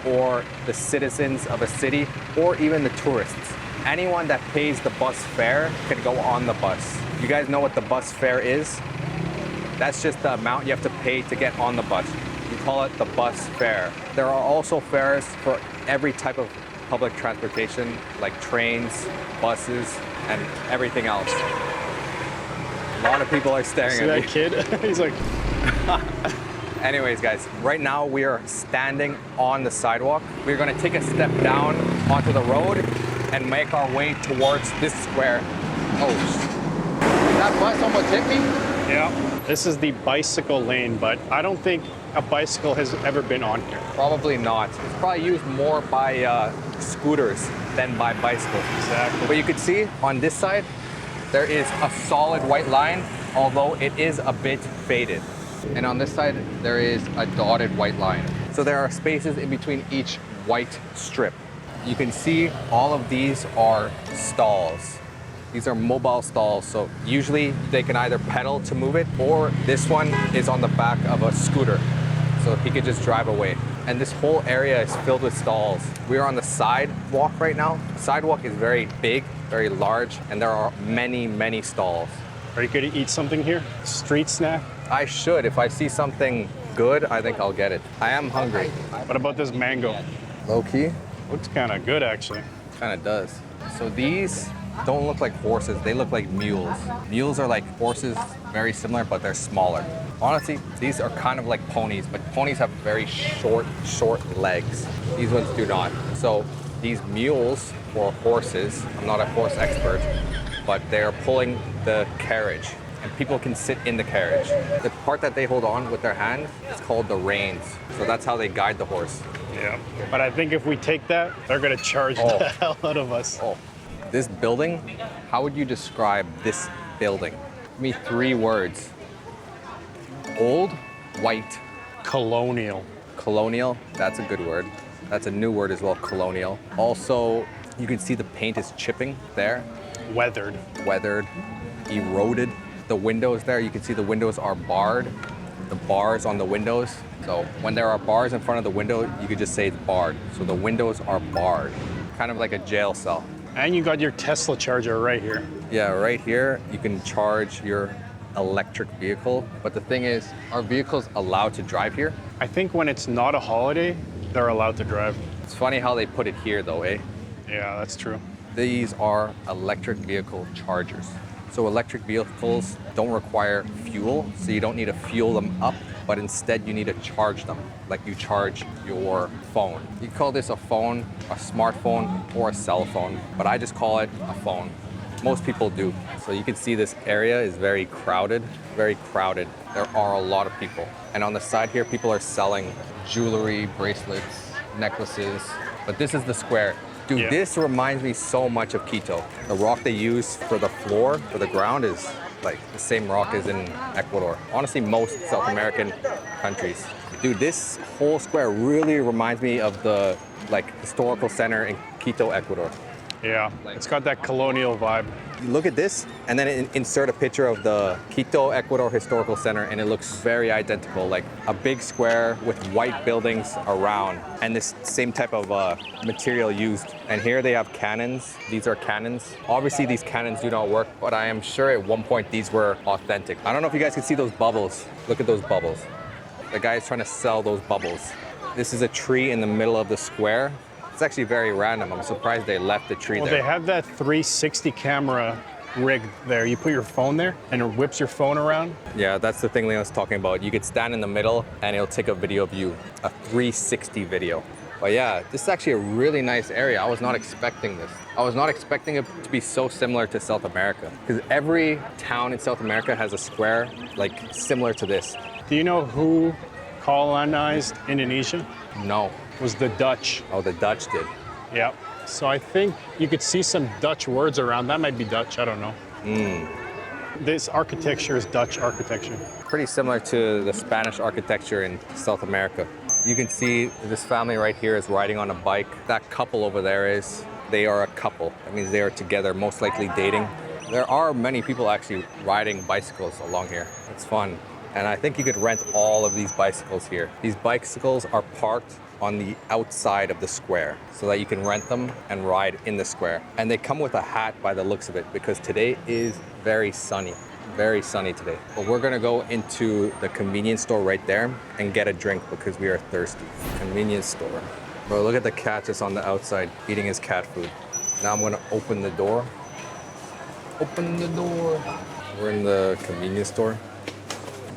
or the citizens of a city or even the tourists. Anyone that pays the bus fare can go on the bus. You guys know what the bus fare is? That's just the amount you have to pay to get on the bus. We call it the bus fare. There are also fares for every type of public transportation, like trains, buses, and everything else. A lot of people are staring See at that me. kid? He's like, Anyways, guys, right now we are standing on the sidewalk. We're gonna take a step down onto the road and make our way towards this square. Oh, that bus almost hit me? yeah. This is the bicycle lane, but I don't think a bicycle has ever been on here. Probably not. It's probably used more by scooters than by bicycles. Exactly. But you can see on this side, there is a solid white line, although it is a bit faded. And on this side, there is a dotted white line. So there are spaces in between each white strip. You can see all of these are stalls. These are mobile stalls, so usually they can either pedal to move it, or this one is on the back of a scooter, so he could just drive away. And this whole area is filled with stalls. We are on the sidewalk right now. The sidewalk is very big, very large, and there are many, many stalls. Are you going to eat something here? Street snack? I should. If I see something good, I think I'll get it. I am hungry. What about this mango? Low key? Looks kind of good, actually. Kind of does. So these don't look like horses, they look like mules. Mules are like horses, very similar, but they're smaller. Honestly, these are kind of like ponies, but ponies have very short legs. These ones do not. So these mules or horses, I'm not a horse expert, but they're pulling the carriage and people can sit in the carriage. The part that they hold on with their hand is called the reins. So that's how they guide the horse. Yeah. But I think if we take that, they're going to charge the hell out of us. Oh. This building, how would you describe this building? Give me 3 words. Old, white. Colonial. Colonial, that's a good word. That's a new word as well, colonial. Also, you can see the paint is chipping there. Weathered. Weathered, eroded. The windows there, you can see the windows are barred. The bars on the windows. So when there are bars in front of the window, you could just say it's barred. So the windows are barred, kind of like a jail cell. And you got your Tesla charger right here. Yeah, right here, you can charge your electric vehicle. But the thing is, are vehicles allowed to drive here? I think when it's not a holiday, they're allowed to drive. It's funny how they put it here though, eh? Yeah, that's true. These are electric vehicle chargers. So electric vehicles don't require fuel, so you don't need to fuel them up, but instead you need to charge them, like you charge your phone. You call this a phone, a smartphone, or a cell phone, but I just call it a phone. Most people do. So you can see this area is very crowded, very crowded. There are a lot of people. And on the side here, people are selling jewelry, bracelets, necklaces, but this is the square. Dude, Yeah. This reminds me so much of Quito. The rock they use for the floor, for the ground, is like the same rock as in Ecuador. Honestly, most South American countries. Dude, this whole square really reminds me of the historical center in Quito, Ecuador. Yeah, it's got that colonial vibe. You look at this and then insert a picture of the Quito, Ecuador Historical Center, and it looks very identical, like a big square with white buildings around and this same type of material used. And here they have cannons. These are cannons. Obviously these cannons do not work, but I am sure at one point these were authentic. I don't know if you guys can see those bubbles. Look at those bubbles. The guy is trying to sell those bubbles. This is a tree in the middle of the square. It's actually very random. I'm surprised they left the tree Well, there. they have that 360 camera rig there. You put your phone there and it whips your phone around. Yeah, that's the thing Leon's talking about. You could stand in the middle and it'll take a video of you, a 360 video But yeah, this is actually a really nice area. I was not expecting this. I was not expecting it to be so similar to South America, because every town in South America has a square like similar to this. Do you know who colonized Indonesia? No. It was the Dutch. Oh, the Dutch did. Yeah. So I think you could see some Dutch words around. That might be Dutch, I don't know. This architecture is Dutch architecture. Pretty similar to the Spanish architecture in South America. You can see this family right here is riding on a bike. That couple over there they are a couple. That means they are together, most likely dating. There are many people actually riding bicycles along here. It's fun. And I think you could rent all of these bicycles here. These bicycles are parked on the outside of the square so that you can rent them and ride in the square. And they come with a hat by the looks of it, because today is very sunny today. But we're gonna go into the convenience store right there and get a drink because we are thirsty. Convenience store. Bro, look at the cat just on the outside eating his cat food. Now I'm gonna open the door. Open the door. We're in the convenience store.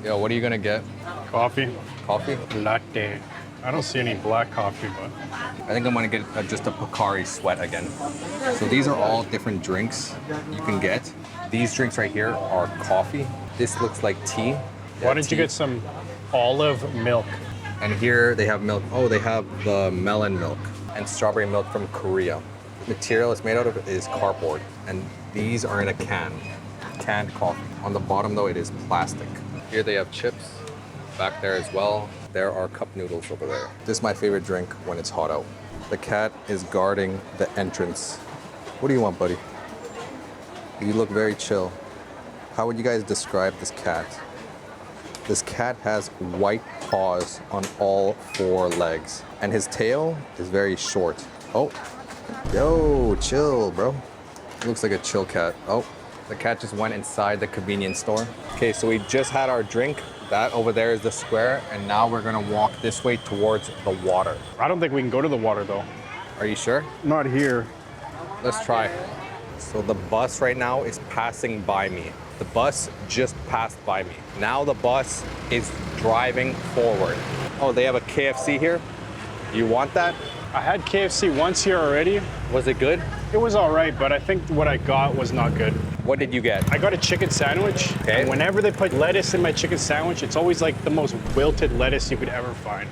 Yo, what are you gonna get? Coffee. Coffee? Latte. I don't see any black coffee, but I think I'm gonna get just a Pocari Sweat again. So these are all different drinks you can get. These drinks right here are coffee. This looks like tea. why don't you get some olive milk? And here they have milk. Oh, they have the melon milk and strawberry milk from Korea. The material it's made out of is cardboard. And these are in a can. Canned coffee. On the bottom though, it is plastic. Here they have chips. Back there as well, there are cup noodles over there. This is my favorite drink when it's hot out. The cat is guarding the entrance. What do you want, buddy? You look very chill. How would you guys describe this cat? This cat has white paws on all 4 legs, and his tail is very short. Oh, yo, chill, bro. Looks like a chill cat. Oh, the cat just went inside the convenience store. Okay, so we just had our drink. That over there is the square, and now we're gonna walk this way towards the water. I don't think we can go to the water though. Are you sure? Not here. Let's try. So the bus right now is passing by me. The bus just passed by me. Now the bus is driving forward. Oh, they have a KFC here? You want that? I had KFC once here already. Was it good? It was all right, but I think what I got was not good. What did you get? I got a chicken sandwich. Okay. And whenever they put lettuce in my chicken sandwich, it's always like the most wilted lettuce you could ever find.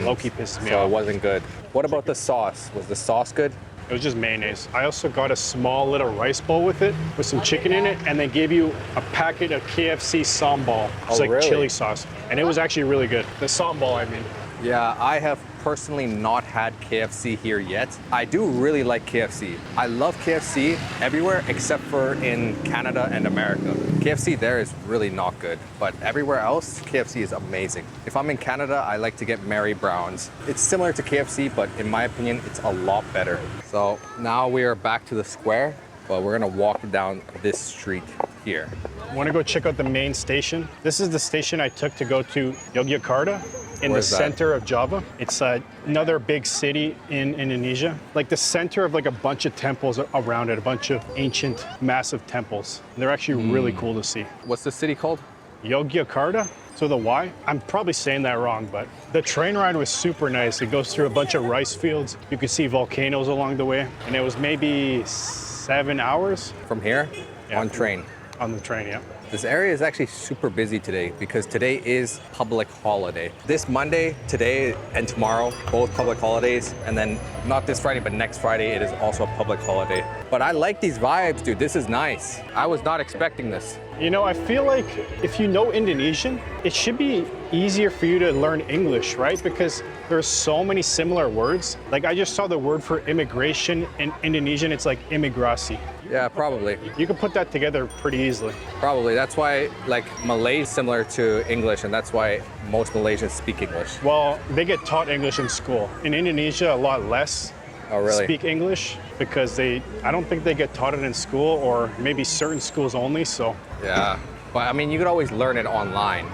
Low-key pisses me So off. it wasn't good. What about the sauce? Was the sauce good? It was just mayonnaise. I also got a small little rice bowl with it, with some chicken in it, and they gave you a packet of KFC sambal. It's like really? chili sauce. And it was actually really good. The sambal, I mean. Yeah, I have personally not had KFC here yet. I do really like KFC. I love KFC everywhere except for in Canada and America. KFC there is really not good, but everywhere else, KFC is amazing. If I'm in Canada, I like to get Mary Brown's. It's similar to KFC, but in my opinion, it's a lot better. So now we are back to the square, but we're gonna walk down this street here. Want to go check out the main station? This is the station I took to go to Yogyakarta in Where's the that? center of Java. It's another big city in Indonesia. Like the center of like a bunch of temples around it, a bunch of ancient, massive temples. And they're actually really cool to see. What's the city called? Yogyakarta? So the Y? I'm probably saying that wrong, but the train ride was super nice. It goes through a bunch of rice fields. You could see volcanoes along the way. And it was maybe 7 hours. From here? Yeah, On train. On the train, yeah. This area is actually super busy today because today is public holiday. This Monday, today, and tomorrow, both public holidays. And then not this Friday, but next Friday, it is also a public holiday. But I like these vibes, dude. This is nice. I was not expecting this. You know, I feel like if you know Indonesian, it should be easier for you to learn English, right? Because there's so many similar words. Like I just saw the word for immigration in Indonesian, it's like imigrasi. Yeah, probably. You can put that together pretty easily. Probably. That's why, like, Malay is similar to English, and that's why most Malaysians speak English. Well, they get taught English in school. In Indonesia, a lot less Oh, really? speak English because I don't think they get taught it in school, or maybe certain schools only, so. Yeah. But, I mean, you could always learn it online.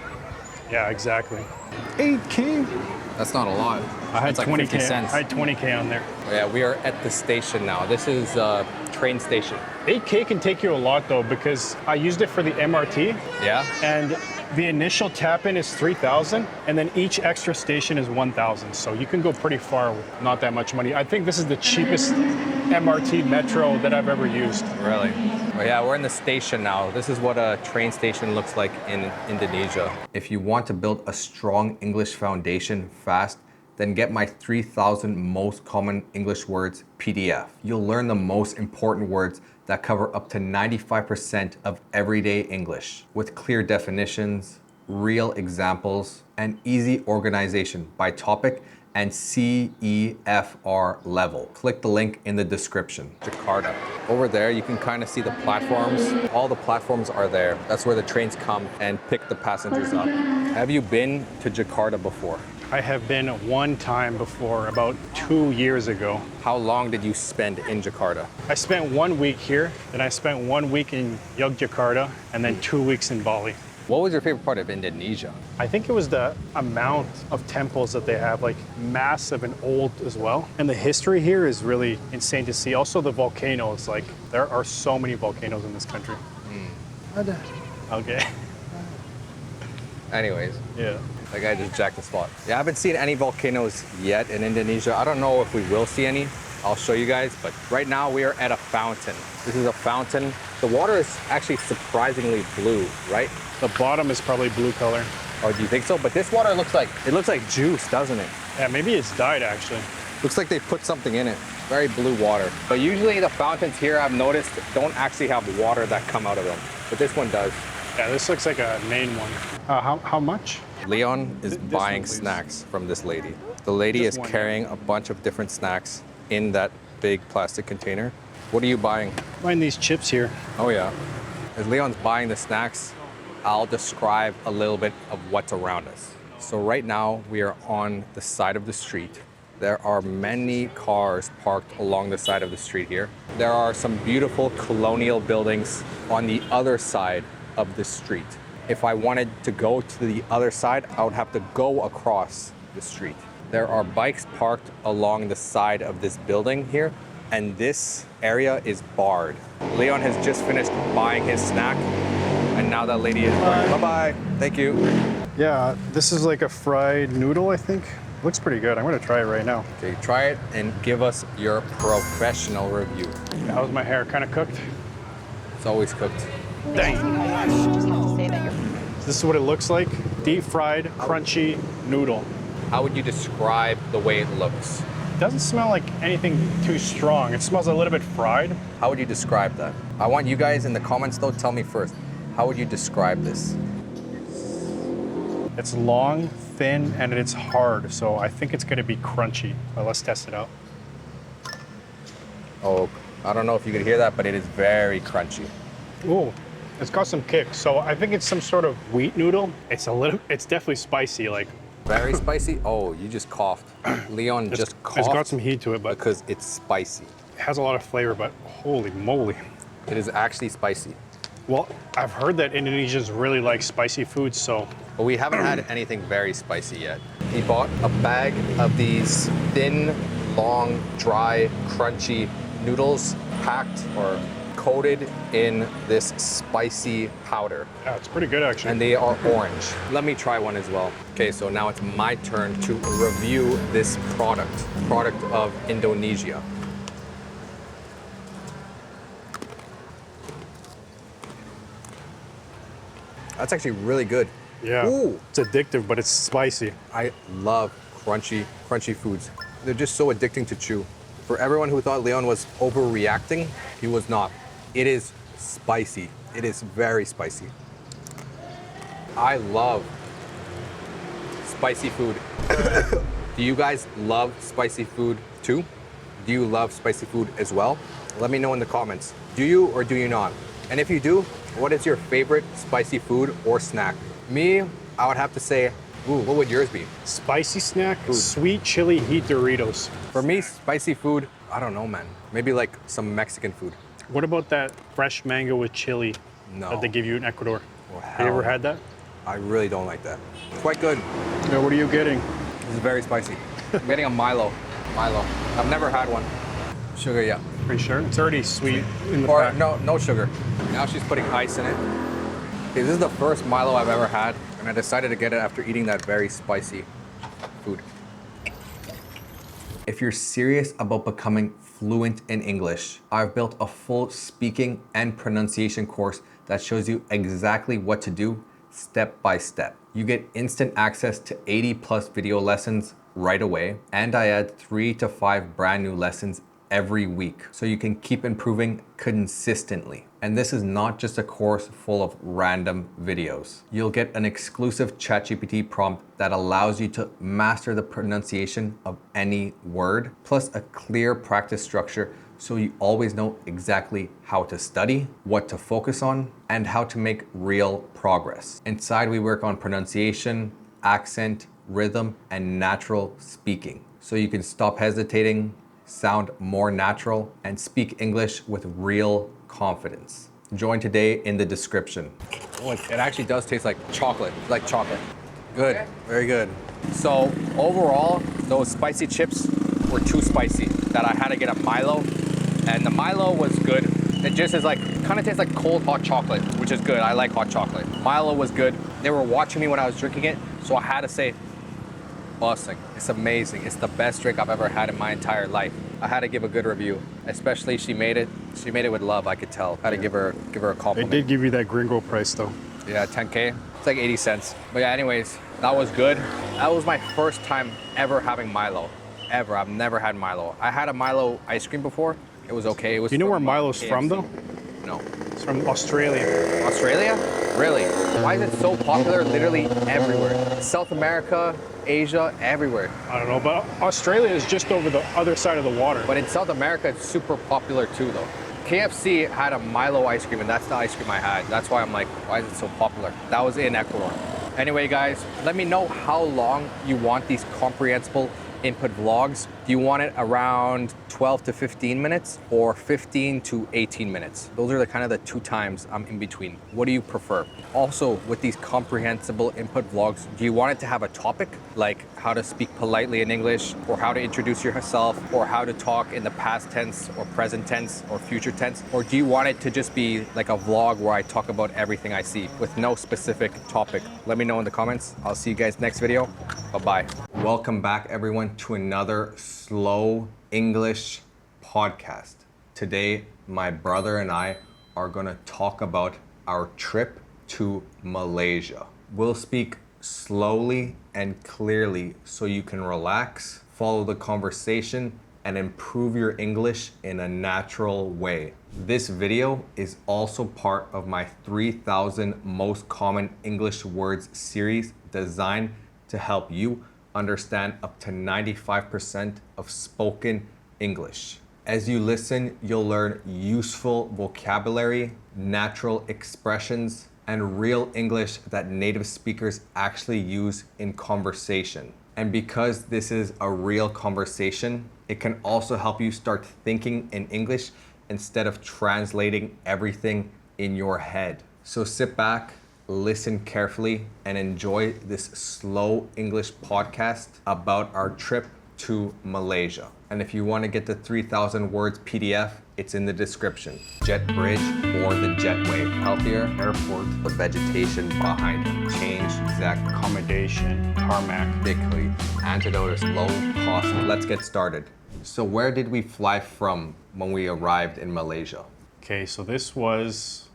Yeah, exactly. 8K? That's not a lot. I had It's like 20K. 50 cents. I had 20K on there. Yeah, we are at the station now. This is train station. 8K can take you a lot though, because I used it for the MRT. Yeah? And The initial tap-in is 3,000, and then each extra station is 1,000. So you can go pretty far with not that much money. I think this is the cheapest MRT metro that I've ever used. Really? Oh, yeah, we're in the station now. This is what a train station looks like in Indonesia. If you want to build a strong English foundation fast, then get my 3,000 most common English words PDF. You'll learn the most important words that cover up to 95% of everyday English with clear definitions, real examples, and easy organization by topic and CEFR level. Click the link in the description. Jakarta. Over there, you can kind of see the platforms. All the platforms are there. That's where the trains come and pick the passengers up. Have you been to Jakarta before? I have been one time before, about 2 years ago. How long did you spend in Jakarta? I spent 1 week here, then I spent 1 week in Yogyakarta, and then 2 weeks in Bali. What was your favorite part of Indonesia? I think it was the amount of temples that they have, like massive and old as well. And the history here is really insane to see. Also the volcanoes, like there are so many volcanoes in this country. Okay. Anyways, Yeah. that guy just jacked the spot. Yeah, I haven't seen any volcanoes yet in Indonesia. I don't know if we will see any. I'll show you guys, but right now we are at a fountain. This is a fountain. The water is actually surprisingly blue, right? The bottom is probably blue color. Oh, do you think so? But this water looks like juice, doesn't it? Yeah, maybe it's dyed actually. Looks like they put something in it. Very blue water. But usually the fountains here, I've noticed, don't actually have water that come out of them. But this one does. Yeah, this looks like a main one. How much? Leon is This buying one, please. snacks from this lady. The lady Just is one. carrying a bunch of different snacks in that big plastic container. What are you buying? Find these chips here. Oh yeah. As Leon's buying the snacks, I'll describe a little bit of what's around us. So right now we are on the side of the street. There are many cars parked along the side of the street here. There are some beautiful colonial buildings on the other side of the street. If I wanted to go to the other side, I would have to go across the street. There are bikes parked along the side of this building here, and this area is barred. Leon has just finished buying his snack, and now that lady is bye-bye. Thank you. Yeah, this is like a fried noodle, I think. Looks pretty good. I'm gonna try it right now. Okay, try it and give us your professional review. How's my hair? Kind of cooked? It's always cooked. Dang. This is what it looks like. Deep fried, crunchy noodle. How would you describe the way it looks? Doesn't smell like anything too strong. It smells a little bit fried. How would you describe that? I want you guys in the comments though, tell me first. How would you describe this? It's long, thin, and it's hard. So I think it's gonna be crunchy. But let's test it out. Oh, I don't know if you could hear that, but it is very crunchy. Ooh, it's got some kick. So I think it's some sort of wheat noodle. It's definitely spicy. Like Very spicy? Oh, you just coughed. Leon just coughed. It's got some heat to it, but because it's spicy. it has a lot of flavor. But holy moly! It is actually spicy. Well, I've heard that Indonesians really like spicy foods, so But we haven't had anything very spicy yet. He bought a bag of these thin, long, dry, crunchy noodles packed or coated in this spicy powder. yeah, it's pretty good actually. And they are orange. Let me try one as well. Okay, so now it's my turn to review this product of Indonesia. That's actually really good. Yeah, Ooh. it's addictive, but it's spicy. I love crunchy foods. They're just so addicting to chew. For everyone who thought Leon was overreacting, he was not. It is spicy. It is very spicy. I love spicy food. Do you guys love spicy food too? Do you love spicy food as well? Let me know in the comments. Do you or do you not? And if you do, what is your favorite spicy food or snack? Me, I would have to say, ooh, what would yours be? Spicy snack, sweet chili heat Doritos. For me, spicy food, I don't know, man. Maybe like some Mexican food. What about that fresh mango with chili No. that they give you in Ecuador? Oh, Have you ever had that? I really don't like that. Quite good. Yeah, what are you getting? This is very spicy. I'm getting a Milo. I've never had one. Sugar, yeah. Pretty sure? It's already sweet in the Or pack. no sugar. Now she's putting ice in it. Okay, this is the first Milo I've ever had, and I decided to get it after eating that very spicy food. If you're serious about becoming fluent in English, I've built a full speaking and pronunciation course that shows you exactly what to do step by step. You get instant access to 80+ video lessons right away, and I add 3 to 5 brand new lessons every week so you can keep improving consistently. And this is not just a course full of random videos. You'll get an exclusive ChatGPT prompt that allows you to master the pronunciation of any word, plus a clear practice structure so you always know exactly how to study, what to focus on, and how to make real progress. Inside, we work on pronunciation, accent, rhythm, and natural speaking, so you can stop hesitating, sound more natural, and speak English with real confidence. Join today in the description. Oh, it actually does taste like chocolate, Good, very good. So overall, those spicy chips were too spicy that I had to get a Milo, and the Milo was good. It just is like, kind of tastes like cold hot chocolate, which is good. I like hot chocolate. Milo was good. They were watching me when I was drinking it, so I had to say, busting. It's amazing. It's the best drink I've ever had in my entire life. I had to give a good review, especially she made it with love, I could tell. I had to give her a compliment. They did give you that gringo price though. Yeah, 10K. It's like 80 cents. But yeah, anyways, that was good. That was my first time ever having Milo. Ever. I've never had Milo. I had a Milo ice cream before. It was okay. It was. You know where Milo's KFC. from though? No. It's from Australia. Australia? Really? Why is it so popular literally everywhere? South America, Asia, everywhere. I don't know, but Australia is just over the other side of the water. But in South America, it's super popular too though. KFC had a Milo ice cream, and that's the ice cream I had. That's why I'm like, why is it so popular? That was in Ecuador. Anyway, guys, let me know how long you want these comprehensible input vlogs. Do you want it around 12 to 15 minutes or 15 to 18 minutes? Those are the kind of the 2 times I'm in between. What do you prefer? Also, with these comprehensible input vlogs, do you want it to have a topic like how to speak politely in English, or how to introduce yourself, or how to talk in the past tense or present tense or future tense? Or do you want it to just be like a vlog where I talk about everything I see with no specific topic? Let me know in the comments. I'll see you guys next video. Bye-bye. Welcome back, everyone, to another Slow English podcast. Today, my brother and I are going to talk about our trip to Malaysia. We'll speak slowly and clearly so you can relax, follow the conversation, and improve your English in a natural way. This video is also part of my 3,000 most common English words series designed to help you understand up to 95% of spoken English. As you listen, you'll learn useful vocabulary, natural expressions, and real English that native speakers actually use in conversation. And because this is a real conversation, it can also help you start thinking in English instead of translating everything in your head. So sit back, listen carefully, and enjoy this slow English podcast about our trip to Malaysia. And if you want to get the 3,000 words PDF, it's in the description. Jet bridge or the jetway. Healthier airport, the vegetation behind it. Change, exact Accommodation, tarmac. Thickly. Antidote is low cost. Let's get started. So where did we fly from when we arrived in Malaysia? Okay, so this was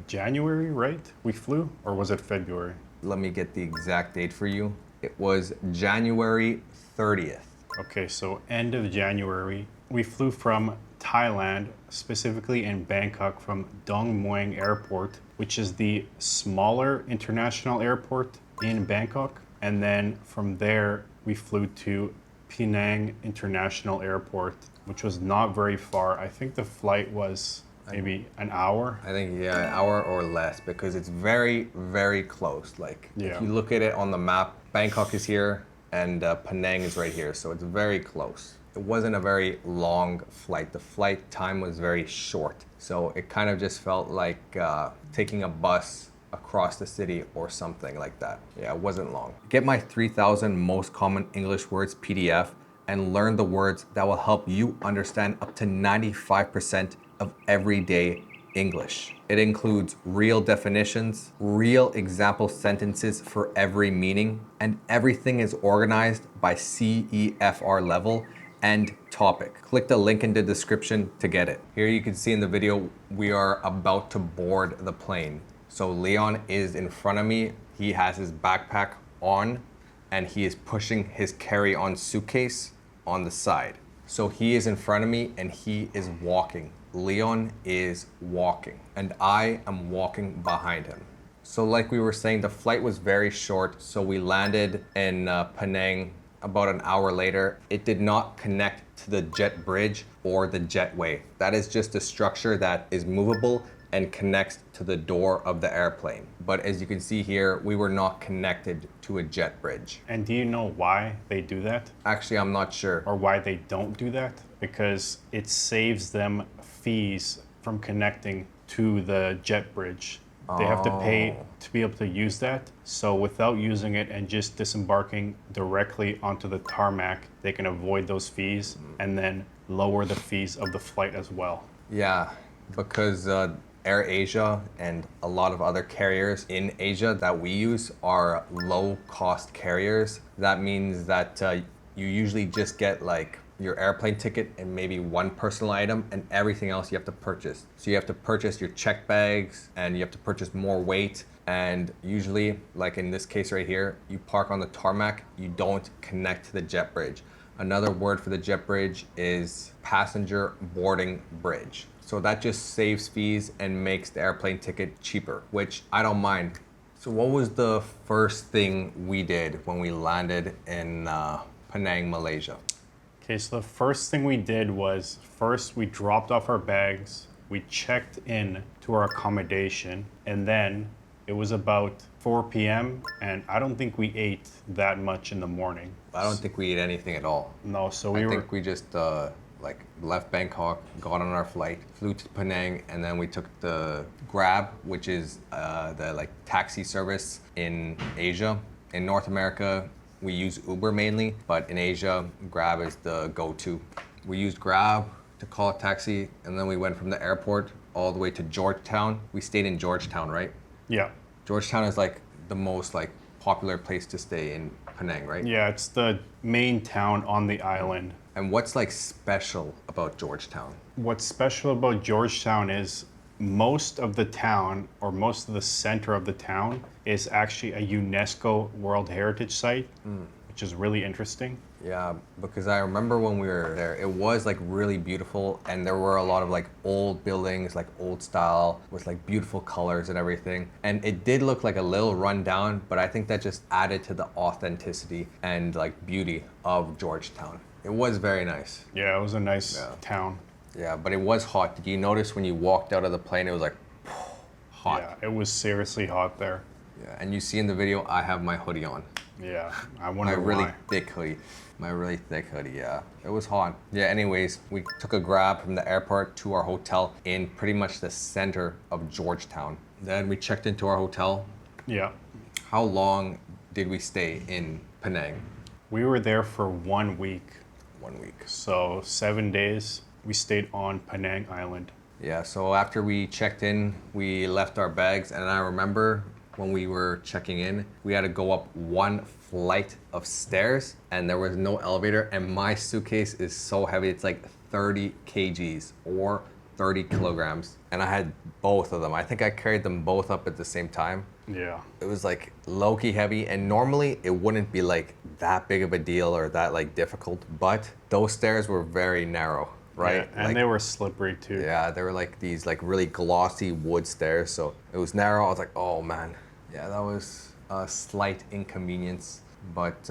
January, right? We flew, or was it February? Let me get the exact date for you. It was January 30th. Okay, so end of January. We flew from Thailand, specifically in Bangkok, from Dong Mueang Airport, which is the smaller international airport in Bangkok. And then from there, we flew to Penang International Airport, which was not very far. I think the flight was maybe an hour. I think, yeah, an hour or less, because it's very, very close. Like, if you look at it on the map, Bangkok is here and Penang is right here, so it's very close. It wasn't a very long flight. The flight time was very short, so it kind of just felt like taking a bus across the city or something like that. Yeah, it wasn't long. Get my 3,000 most common English words PDF and learn the words that will help you understand up to 95% of everyday English. It includes real definitions, real example sentences for every meaning, and everything is organized by CEFR level and topic. Click the link in the description to get it. Here you can see in the video, we are about to board the plane. So Leon is in front of me. He has his backpack on and he is pushing his carry-on suitcase on the side. So he is in front of me and he is walking. Leon is walking and I am walking behind him. So like we were saying, the flight was very short. So we landed in Penang about an hour later. It did not connect to the jet bridge or the jetway. That is just a structure that is movable and connects to the door of the airplane. But as you can see here, we were not connected to a jet bridge. And do you know why they do that? Actually, I'm not sure. Or why they don't do that? Because it saves them fees from connecting to the jet bridge. They have to pay to be able to use that. So without using it and just disembarking directly onto the tarmac, they can avoid those fees and then lower the fees of the flight as well. Yeah, because Air Asia and a lot of other carriers in Asia that we use are low cost carriers. That means that you usually just get like your airplane ticket and maybe one personal item and everything else you have to purchase. So you have to purchase your check bags and you have to purchase more weight. And usually, like in this case right here, you park on the tarmac, you don't connect to the jet bridge. Another word for the jet bridge is passenger boarding bridge. So that just saves fees and makes the airplane ticket cheaper, which I don't mind. So what was the first thing we did when we landed in Penang, Malaysia? Okay, so the first thing we did was first we dropped off our bags, we checked in to our accommodation, and then it was about 4 p.m. and I don't think we ate that much in the morning. I don't think we ate anything at all. No, so I think we just like left Bangkok, got on our flight, flew to Penang, and then we took the Grab, which is the like taxi service in Asia. In North America, we use Uber mainly, but in Asia, Grab is the go-to. We used Grab to call a taxi, and then we went from the airport all the way to Georgetown. We stayed in Georgetown, right? Yeah. Georgetown is like the most like popular place to stay in Penang, right? Yeah, it's the main town on the island. And what's like special about Georgetown? What's special about Georgetown is most of the town, or most of the center of the town, is actually a UNESCO World Heritage Site, which is really interesting. Yeah, because I remember when we were there, it was like really beautiful and there were a lot of like old buildings, like old style with like beautiful colors and everything. And it did look like a little run down, but I think that just added to the authenticity and like beauty of Georgetown. It was very nice. Yeah, it was a nice town. Yeah, but it was hot. Did you notice when you walked out of the plane, it was like hot? Yeah, it was seriously hot there. Yeah, and you see in the video, I have my hoodie on. Yeah, I My wonder really why. thick hoodie. My really thick hoodie, yeah. It was hot. Yeah, anyways, we took a Grab from the airport to our hotel in pretty much the center of Georgetown. Then we checked into our hotel. Yeah. How long did we stay in Penang? We were there for 1 week. 1 week. So 7 days we stayed on Penang Island. Yeah, so after we checked in, we left our bags, and I remember when we were checking in, we had to go up one flight of stairs and there was no elevator, and my suitcase is so heavy, it's like 30 kgs or 30 kilograms. And I had both of them. I think I carried them both up at the same time. Yeah. It was like low-key heavy, and normally it wouldn't be like that big of a deal or that like difficult, but those stairs were very narrow, right? Yeah, and like, they were slippery too. yeah, they were like these like really glossy wood stairs, so it was narrow. I was like, oh man. Yeah, that was a slight inconvenience, but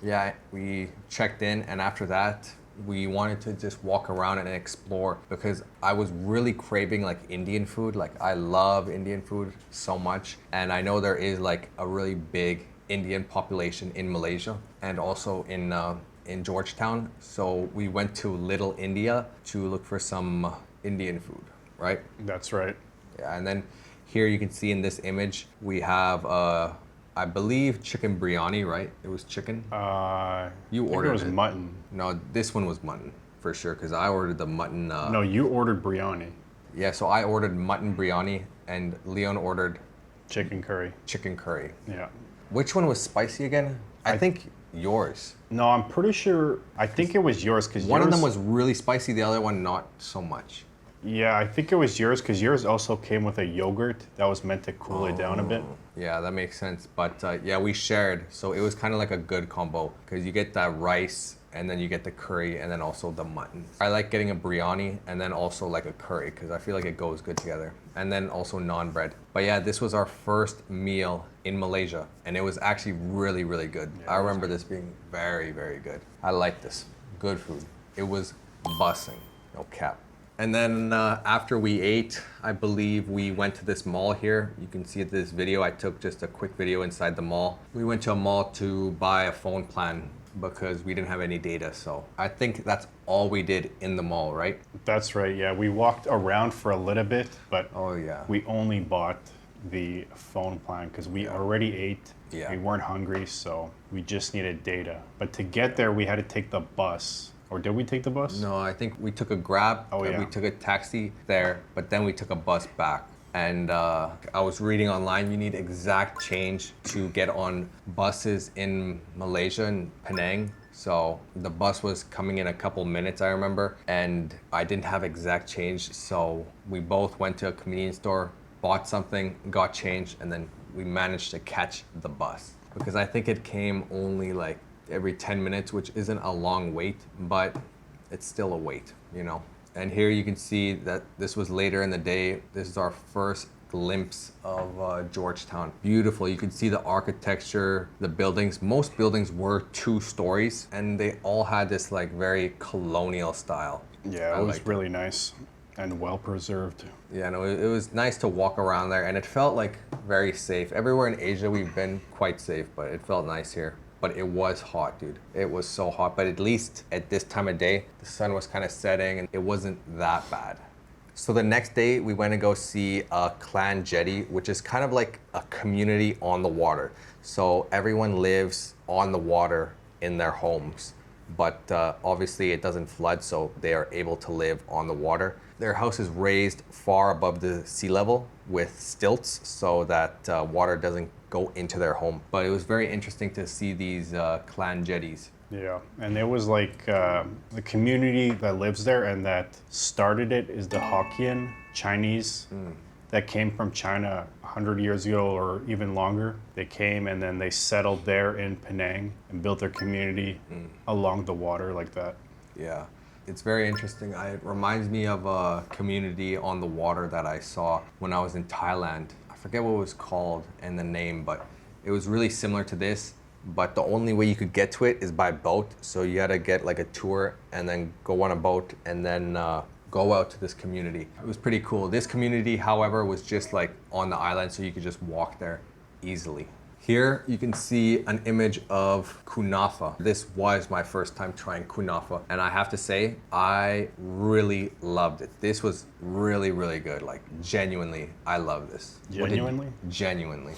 yeah, we checked in, and after that, we wanted to just walk around and explore because I was really craving like Indian food. Like I love Indian food so much, and I know there is like a really big Indian population in Malaysia and also in Georgetown. So we went to Little India to look for some Indian food, right? That's right. Yeah, and then here you can see in this image, we have, I believe, chicken biryani, right? It was chicken? You ordered it was mutton. No, this one was mutton, for sure, because I ordered the mutton. No, you ordered biryani. Yeah, so I ordered mutton biryani and Leon ordered Chicken curry. chicken curry. Yeah. Which one was spicy again? I think yours. No, I'm pretty sure. I think it was yours because One of them was really spicy, the other one not so much. Yeah, I think it was yours because yours also came with a yogurt that was meant to cool it down a bit. Yeah, that makes sense. But yeah, we shared. So it was kind of like a good combo because you get that rice and then you get the curry and then also the mutton. I like getting a biryani and then also like a curry because I feel like it goes good together. And then also naan bread. But yeah, this was our first meal in Malaysia and it was actually really, really good. Yeah, I remember this being very, very good. I like this. Good food. It was busting, no cap. And then after we ate, I believe we went to this mall here. You can see this video. I took just a quick video inside the mall. We went to a mall to buy a phone plan because we didn't have any data. So I think that's all we did in the mall, right? That's right, yeah. We walked around for a little bit, but oh, yeah. We only bought the phone plan because we already ate. Yeah. We weren't hungry, so we just needed data. But to get there, we had to take the bus. Or did we take the bus? No, I think we took a Grab. Oh, yeah. We took a taxi there, but then we took a bus back. And I was reading online, you need exact change to get on buses in Malaysia and Penang. So the bus was coming in a couple minutes, I remember, and I didn't have exact change. So we both went to a convenience store, bought something, got change, and then we managed to catch the bus. Because I think it came only like every 10 minutes, which isn't a long wait, but it's still a wait, you know? And here you can see that this was later in the day. This is our first glimpse of Georgetown. Beautiful, you can see the architecture, the buildings. Most buildings were 2 stories and they all had this like very colonial style. Yeah, it was really nice and well preserved. Yeah, no, it was nice to walk around there and it felt like very safe. Everywhere in Asia we've been quite safe, but it felt nice here. But it was hot, dude. It was so hot, but at least at this time of day, the sun was kind of setting and it wasn't that bad. So the next day we went to go see a clan jetty, which is kind of like a community on the water. So everyone lives on the water in their homes, but obviously it doesn't flood, so they are able to live on the water. Their house is raised far above the sea level with stilts so that water doesn't go into their home. But it was very interesting to see these clan jetties. Yeah, and it was like the community that lives there and that started it is the Hokkien Chinese that came from China 100 years ago or even longer. They came and then they settled there in Penang and built their community along the water like that. Yeah, it's very interesting. It reminds me of a community on the water that I saw when I was in Thailand. I forget what it was called and the name, but it was really similar to this. But the only way you could get to it is by boat. So you had to get like a tour and then go on a boat and then go out to this community. It was pretty cool. This community, however, was just like on the island, so you could just walk there easily. Here you can see an image of kunafa. This was my first time trying kunafa, and I have to say, I really loved it. This was really, really good. Like genuinely, I love this. Genuinely? Genuinely.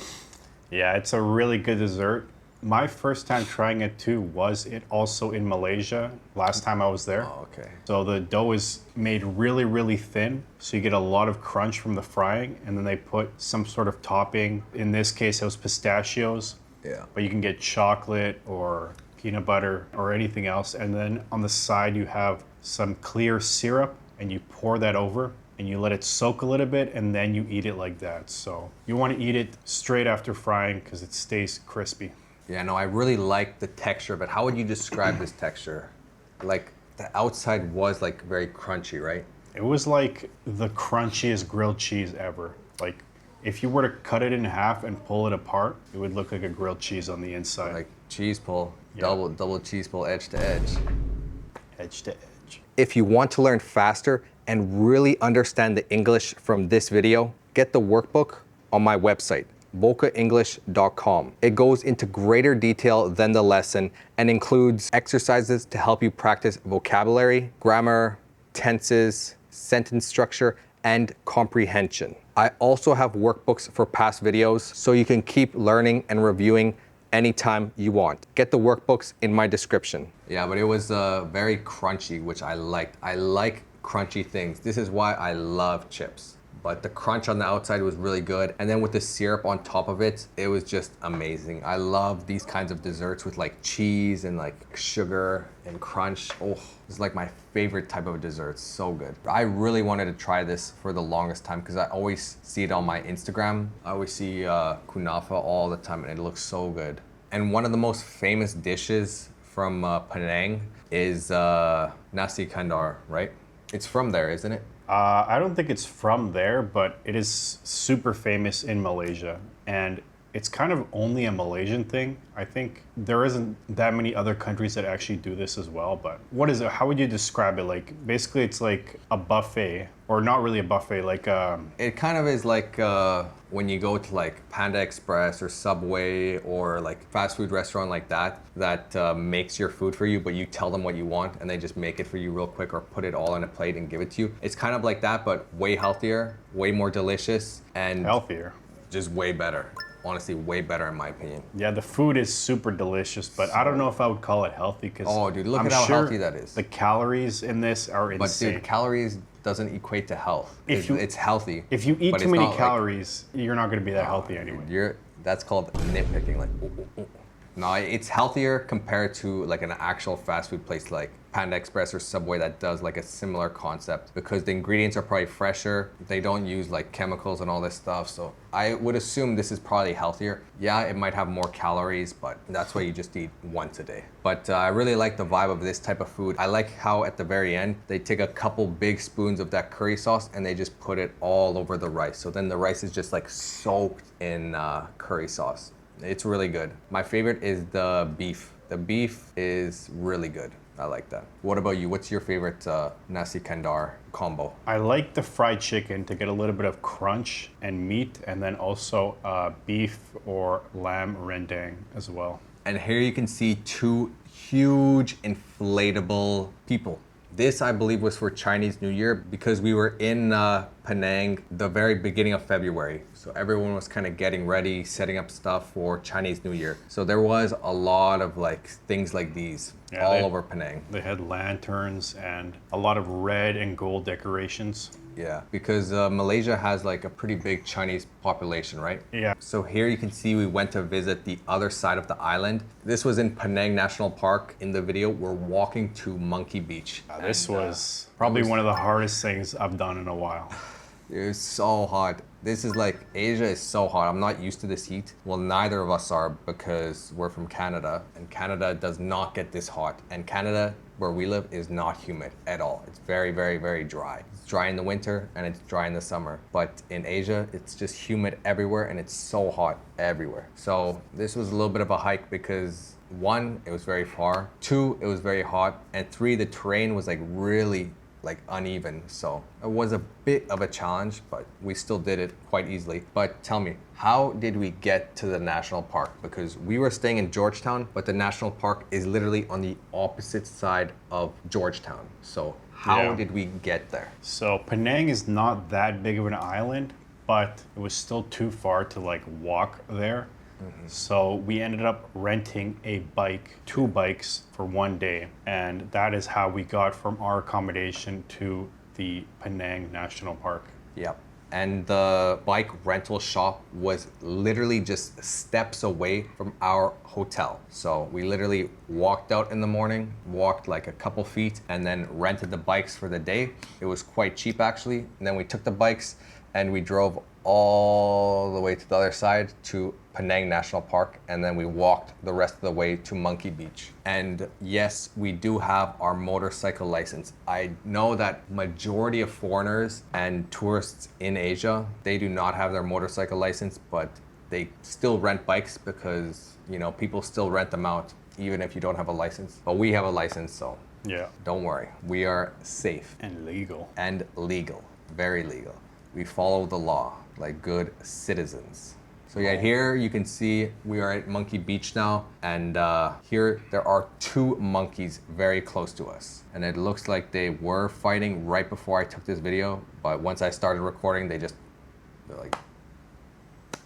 Yeah, it's a really good dessert. My first time trying it too was it also in Malaysia last time I was there. Oh, okay. So the dough is made really, really thin. So you get a lot of crunch from the frying and then they put some sort of topping. In this case, it was pistachios. Yeah. But you can get chocolate or peanut butter or anything else. And then on the side, you have some clear syrup and you pour that over and you let it soak a little bit and then you eat it like that. So you want to eat it straight after frying because it stays crispy. Yeah, no, I really like the texture, but how would you describe this texture? Like the outside was like very crunchy, right? It was like the crunchiest grilled cheese ever. Like if you were to cut it in half and pull it apart, it would look like a grilled cheese on the inside. Like cheese pull, Yeah. double cheese pull, edge to edge. Edge to edge. If you want to learn faster and really understand the English from this video, get the workbook on my website, volkaenglish.com. It goes into greater detail than the lesson and includes exercises to help you practice vocabulary, grammar, tenses, sentence structure, and comprehension. I also have workbooks for past videos so you can keep learning and reviewing anytime you want. Get the workbooks in my description. Yeah, but it was very crunchy, which I liked. I like crunchy things. This is why I love chips. But the crunch on the outside was really good. And then with the syrup on top of it, it was just amazing. I love these kinds of desserts with like cheese and like sugar and crunch. Oh, it's like my favorite type of dessert. It's so good. I really wanted to try this for the longest time because I always see it on my Instagram. I always see kunafa all the time and it looks so good. And one of the most famous dishes from Penang is nasi kandar, right? It's from there, isn't it? I don't think it's from there, but it is super famous in Malaysia. And it's kind of only a Malaysian thing. I think there isn't that many other countries that actually do this as well. But what is it? How would you describe it? Like, basically, it's like a buffet, or not really a buffet, like It kind of is like when you go to like Panda Express or Subway or like fast food restaurant like that makes your food for you, but you tell them what you want and they just make it for you real quick or put it all on a plate and give it to you. It's kind of like that, but way healthier, way more delicious, and healthier. Just way better. Honestly, way better in my opinion. Yeah, the food is super delicious, but I don't know if I would call it healthy because Oh, dude, look at how healthy that is. The calories in this are But insane. dude, calories doesn't equate to health. If It's healthy. If you eat but too it's many not like- calories, you're not going to be that healthy anyway. That's called nitpicking. Like, ooh, ooh, ooh. No, it's healthier compared to like an actual fast food place like Panda Express or Subway that does like a similar concept because the ingredients are probably fresher. They don't use like chemicals and all this stuff. So I would assume this is probably healthier. Yeah, it might have more calories, but that's why you just eat once a day. But I really like the vibe of this type of food. I like how at the very end, they take a couple big spoons of that curry sauce and they just put it all over the rice. So then the rice is just like soaked in curry sauce. It's really good. My favorite is the beef. The beef is really good. I like that. What about you? What's your favorite nasi kandar combo? I like the fried chicken to get a little bit of crunch and meat, and then also beef or lamb rendang as well. And here you can see two huge inflatable people. This, I believe, was for Chinese New Year because we were in Penang the very beginning of February. So everyone was kind of getting ready, setting up stuff for Chinese New Year. So there was a lot of like things like these all over Penang. They had lanterns and a lot of red and gold decorations. Yeah, because Malaysia has like a pretty big Chinese population, right? Yeah. So here you can see we went to visit the other side of the island. This was in Penang National Park. In the video, we're walking to Monkey Beach. This was probably one of the hardest things I've done in a while. It's so hot. This is like, Asia is so hot. I'm not used to this heat. Well, neither of us are because we're from Canada and Canada does not get this hot. And Canada, where we live, is not humid at all. It's very, very, very dry. It's dry in the winter and it's dry in the summer. But in Asia, it's just humid everywhere and it's so hot everywhere. So this was a little bit of a hike because 1, it was very far. 2, it was very hot. And 3, the terrain was like really like uneven. So it was a bit of a challenge, but we still did it quite easily. But tell me, how did we get to the national park? Because we were staying in Georgetown, but the national park is literally on the opposite side of Georgetown. So how did we get there? So Penang is not that big of an island, but it was still too far to like walk there. So we ended up renting a bike, 2 bikes for 1 day. And that is how we got from our accommodation to the Penang National Park. Yep. And the bike rental shop was literally just steps away from our hotel. So we literally walked out in the morning, walked like a couple feet, and then rented the bikes for the day. It was quite cheap actually. And then we took the bikes and we drove all the way to the other side to Penang National Park, and then we walked the rest of the way to Monkey Beach. And yes, we do have our motorcycle license. I know that majority of foreigners and tourists in Asia, they do not have their motorcycle license, but they still rent bikes because, you know, people still rent them out even if you don't have a license. But we have a license, so Yeah. don't worry. We are safe And legal. and legal, very legal. We follow the law like good citizens. So yeah, here you can see we are at Monkey Beach now, and here there are 2 monkeys very close to us. And it looks like they were fighting right before I took this video, but once I started recording, they're like,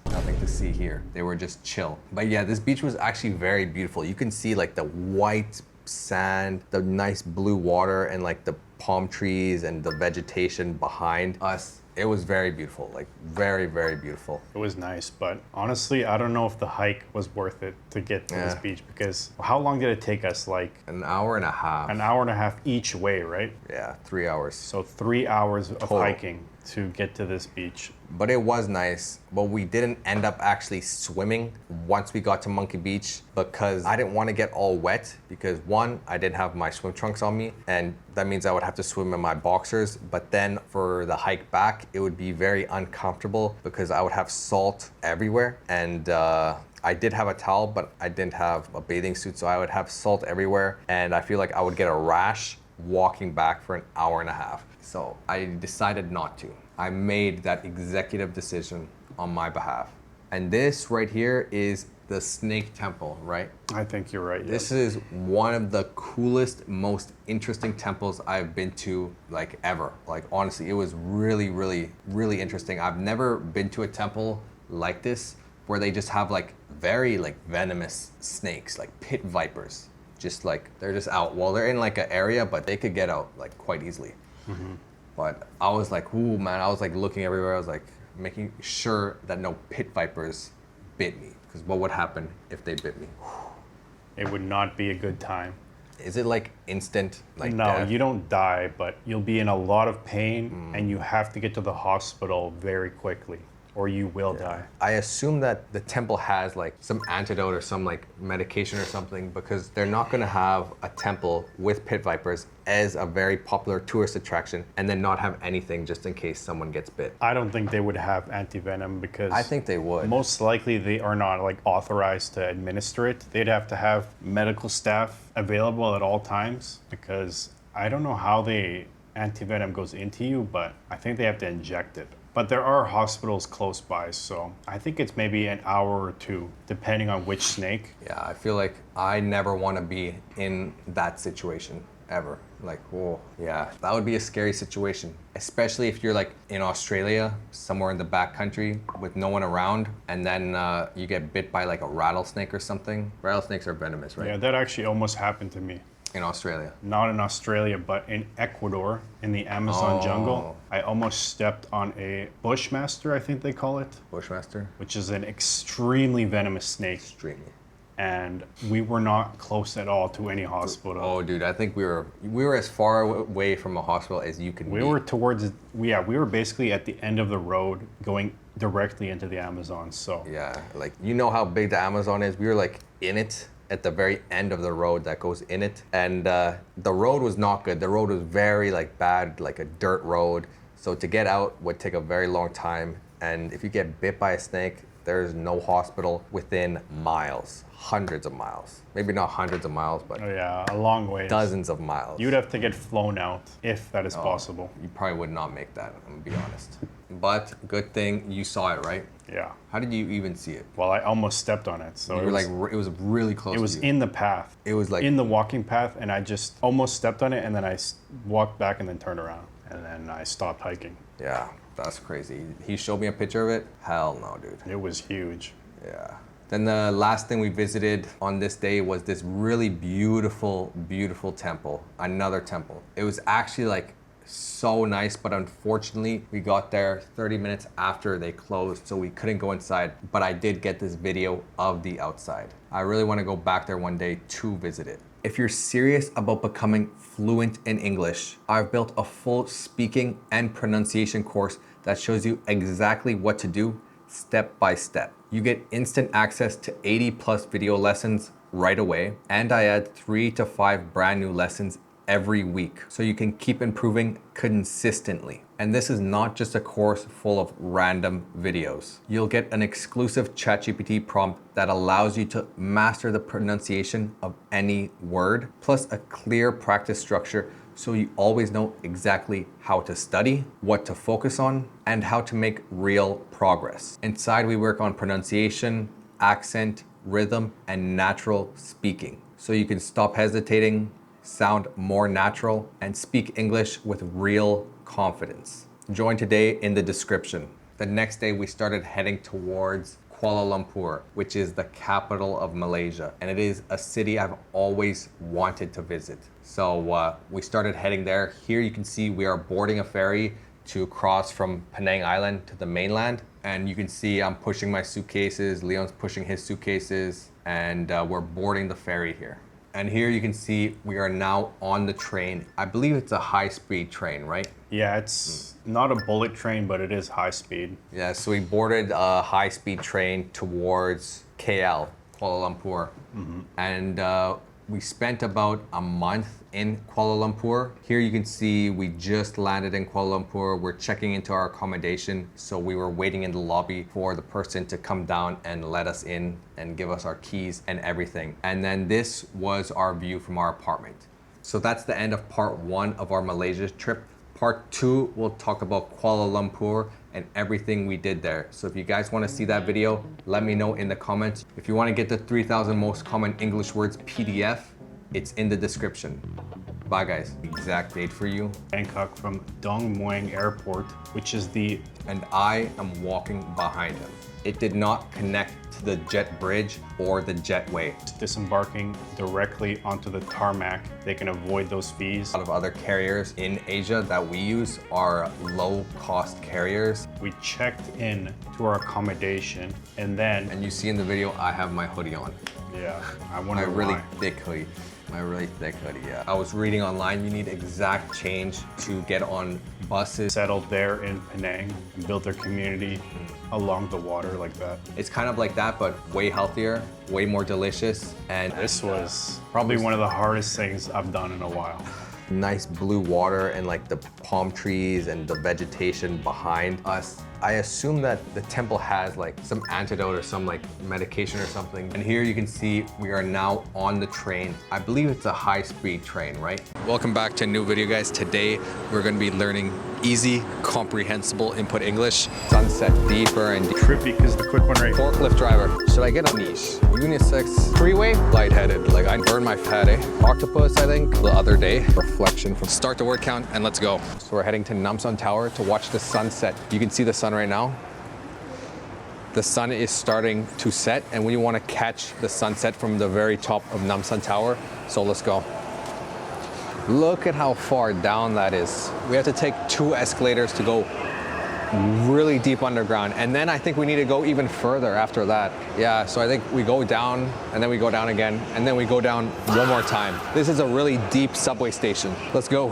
nothing to see here. They were just chill. But yeah, this beach was actually very beautiful. You can see like the white sand, the nice blue water, and like the palm trees and the vegetation behind us. It was very beautiful, like very, very beautiful. It was nice, but honestly, I don't know if the hike was worth it to get to this Yeah. beach, because how long did it take us? Like An hour and a half. an hour and a half each way, right? Yeah, 3 hours. So 3 hours of Total. hiking to get to this beach. But it was nice. But we didn't end up actually swimming once we got to Monkey Beach because I didn't want to get all wet because one, I didn't have my swim trunks on me, and that means I would have to swim in my boxers. But then for the hike back, it would be very uncomfortable because I would have salt everywhere. And I did have a towel, but I didn't have a bathing suit, so I would have salt everywhere. And I feel like I would get a rash walking back for an hour and a half. So I decided not to. I made that executive decision on my behalf. And this right here is the Snake Temple, right? I think you're right. This yes. is one of the coolest, most interesting temples I've been to like ever. Like honestly, it was really, really, really interesting. I've never been to a temple like this where they just have like very like venomous snakes, like pit vipers. Just like they're just out. Well, they're in like an area, but they could get out like quite easily. But I was like, ooh, man, I was like looking everywhere. I was like making sure that no pit vipers bit me. Because what would happen if they bit me? It would not be a good time. Is it like instant? Like No, death? you don't die, but you'll be in a lot of pain and you have to get to the hospital very quickly or you will die. I assume that the temple has like some antidote or some like medication or something because they're not gonna have a temple with pit vipers as a very popular tourist attraction and then not have anything just in case someone gets bit. I don't think they would have anti-venom because I think they would. most likely they are not like authorized to administer it. They'd have to have medical staff available at all times because I don't know how the anti-venom goes into you, but I think they have to inject it. But there are hospitals close by, so I think it's maybe an hour or two, depending on which snake. Yeah, I feel like I never want to be in that situation ever. Like, whoa, yeah, that would be a scary situation, especially if you're like in Australia, somewhere in the back country with no one around, and then you get bit by like a rattlesnake or something. Rattlesnakes are venomous, right? Yeah, that actually almost happened to me. In Australia. Not in Australia, but in Ecuador, in the Amazon jungle. I almost stepped on a bushmaster, I think they call it, Bushmaster? which is an extremely venomous snake. Extremely. And we were not close at all to any hospital. Oh, dude, I think we were as far away from a hospital as you can We be. were towards, we were basically at the end of the road going directly into the Amazon, so. Yeah, like, you know how big the Amazon is? We were like in it at the very end of the road that goes in it. And the road was not good. The road was very like bad, like a dirt road. So to get out would take a very long time. And if you get bit by a snake, there's no hospital within miles, hundreds of miles. Maybe not hundreds of miles, but Oh yeah, a long way. dozens of miles. You'd have to get flown out if that is possible. You probably would not make that, I'm gonna be honest. But good thing you saw it, right? Yeah. How did you even see it? Well, I almost stepped on it, so You it were was, like, it was really close it was to you. in the path. It was like, In the walking path, and I just almost stepped on it, and then I walked back and then turned around, and then I stopped hiking. yeah, that's crazy. He showed me a picture of it. Hell no, dude. It was huge. Yeah. Then the last thing we visited on this day was this really beautiful, beautiful temple. Another temple. It was actually like so nice, but unfortunately we got there 30 minutes after they closed, so we couldn't go inside. But I did get this video of the outside. I really want to go back there one day to visit it. If you're serious about becoming fluent in English, I've built a full speaking and pronunciation course that shows you exactly what to do step by step. You get instant access to 80 plus video lessons right away, and I add 3 to 5 brand new lessons every week so you can keep improving consistently. And this is not just a course full of random videos. You'll get an exclusive ChatGPT prompt that allows you to master the pronunciation of any word, plus a clear practice structure so you always know exactly how to study, what to focus on, and how to make real progress. Inside, we work on pronunciation, accent, rhythm, and natural speaking, so you can stop hesitating, sound more natural, and speak English with real confidence. Join today in the description. The next day, we started heading towards Kuala Lumpur, which is the capital of Malaysia. And it is a city I've always wanted to visit. So we started heading there. Here you can see we are boarding a ferry to cross from Penang Island to the mainland. And you can see I'm pushing my suitcases, Leon's pushing his suitcases, and we're boarding the ferry here. And here you can see we are now on the train. I believe it's a high-speed train, right? Yeah, it's not a bullet train, but it is high speed. Yeah, so we boarded a high-speed train towards KL, Kuala Lumpur. And we spent about a month in Kuala Lumpur. Here you can see we just landed in Kuala Lumpur. We're checking into our accommodation. So we were waiting in the lobby for the person to come down and let us in and give us our keys and everything. And then this was our view from our apartment. So that's the end of part 1 of our Malaysia trip. Part 2, we'll talk about Kuala Lumpur and everything we did there. So if you guys want to see that video, let me know in the comments. If you want to get the 3,000 most common English words PDF, it's in the description. Bye guys. Exact date for you. Bangkok from Dong Muang Airport, which is the... And I am walking behind him. It did not connect to the jet bridge or the jetway. disembarking directly onto the tarmac. They can avoid those fees. A lot of other carriers in Asia that we use are low-cost carriers. We checked in to our accommodation and then... And you see in the video, I have my hoodie on. Yeah, I My wonder really why. thick hoodie. My really thick hoodie, yeah. I was reading online, you need exact change to get on buses. Settled there in Penang and built their community along the water like that. It's kind of like that, but way healthier, way more delicious, and This was probably one of the hardest things I've done in a while. nice blue water and like the palm trees and the vegetation behind us. I assume that the temple has like some antidote or some like medication or something. And here you can see we are now on the train. I believe it's a high-speed train, right? Welcome back to a new video, guys. Today we're going to be learning easy, comprehensible input English. Sunset deeper and deeper. Trippy because the quick one right. Forklift driver. Should I get a niche? Unisex. Freeway? Lightheaded. Like I burned my pate. Octopus, I think, the other day. Reflection from start to word count, and let's go. So we're heading to Namsan Tower to watch the sunset. You can see the sun right now. The sun is starting to set, and we want to catch the sunset from the very top of Namsan Tower. So let's go. Look at how far down that is. We have to take 2 escalators to go really deep underground, and then I think we need to go even further after that. Yeah, so I think we go down and then we go down again and then we go down one more time. This is a really deep subway station. Let's go.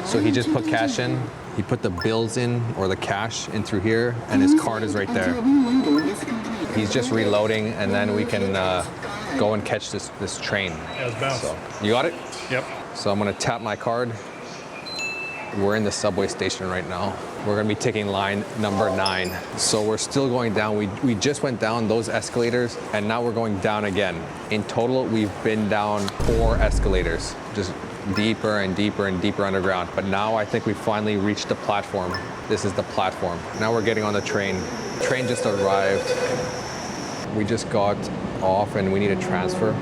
So he just put cash in. He put the bills in, or the cash in through here, and his card is right there. He's just reloading, and then we can go and catch this train. Yeah, it's bounced. So, you got it? Yep. So I'm gonna tap my card. We're in the subway station right now. We're gonna be taking line number 9. So we're still going down. We just went down those escalators, and now we're going down again. In total, we've been down 4 escalators, just deeper and deeper and deeper underground. But now I think we finally reached the platform. This is the platform. Now we're getting on the train. Train just arrived. We just got off and we need a transfer.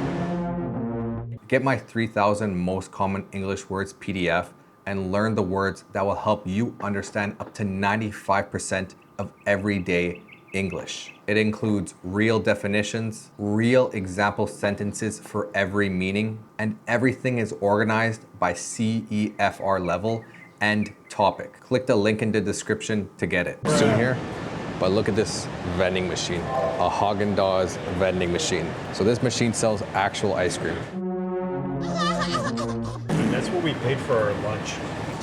Get my 3,000 most common English words PDF and learn the words that will help you understand up to 95% of everyday English. It includes real definitions, real example sentences for every meaning, and everything is organized by CEFR level and topic. Click the link in the description to get it. Soon here, but look at this vending machine, a Haagen-Dazs vending machine. So this machine sells actual ice cream. That's what we paid for our lunch.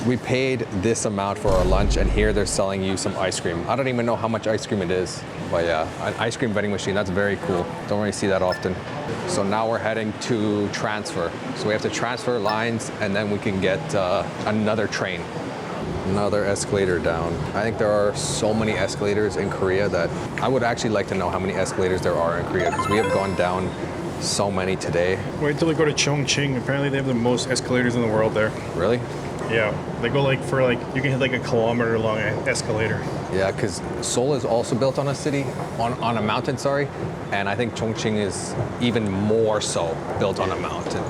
We paid this amount for our lunch, and here they're selling you some ice cream. I don't even know how much ice cream it is, but yeah, an ice cream vending machine, that's very cool. Don't really see that often. So now we're heading to transfer. So we have to transfer lines, and then we can get another train. Another escalator down. I think there are so many escalators in Korea that I would actually like to know how many escalators there are in Korea, because we have gone down so many today. Wait till we go to Chongqing. Apparently they have the most escalators in the world there. Really? Yeah, they go like for like, you can hit like a kilometer long escalator. Yeah, because Seoul is also built on a city, on a mountain, sorry. And I think Chongqing is even more so built on a mountain.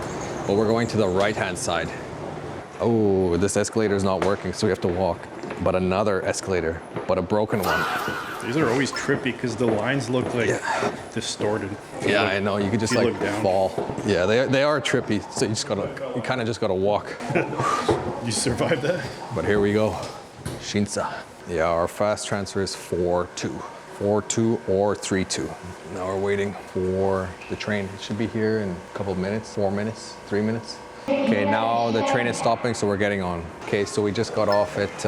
But we're going to the right-hand side. Oh, this escalator is not working, so we have to walk. But another escalator, but a broken one. These are always trippy because the lines look like distorted. Yeah, I know. You could just you like look down. fall. Yeah, they are trippy. So you kind of just gotta walk. You survived that? But here we go. Shinsa. Yeah, our fast transfer is 4-2. 4-2 or 3-2. Now we're waiting for the train. It should be here in a couple of minutes, 4 minutes, 3 minutes. Okay, now the train is stopping, so we're getting on. Okay, so we just got off at,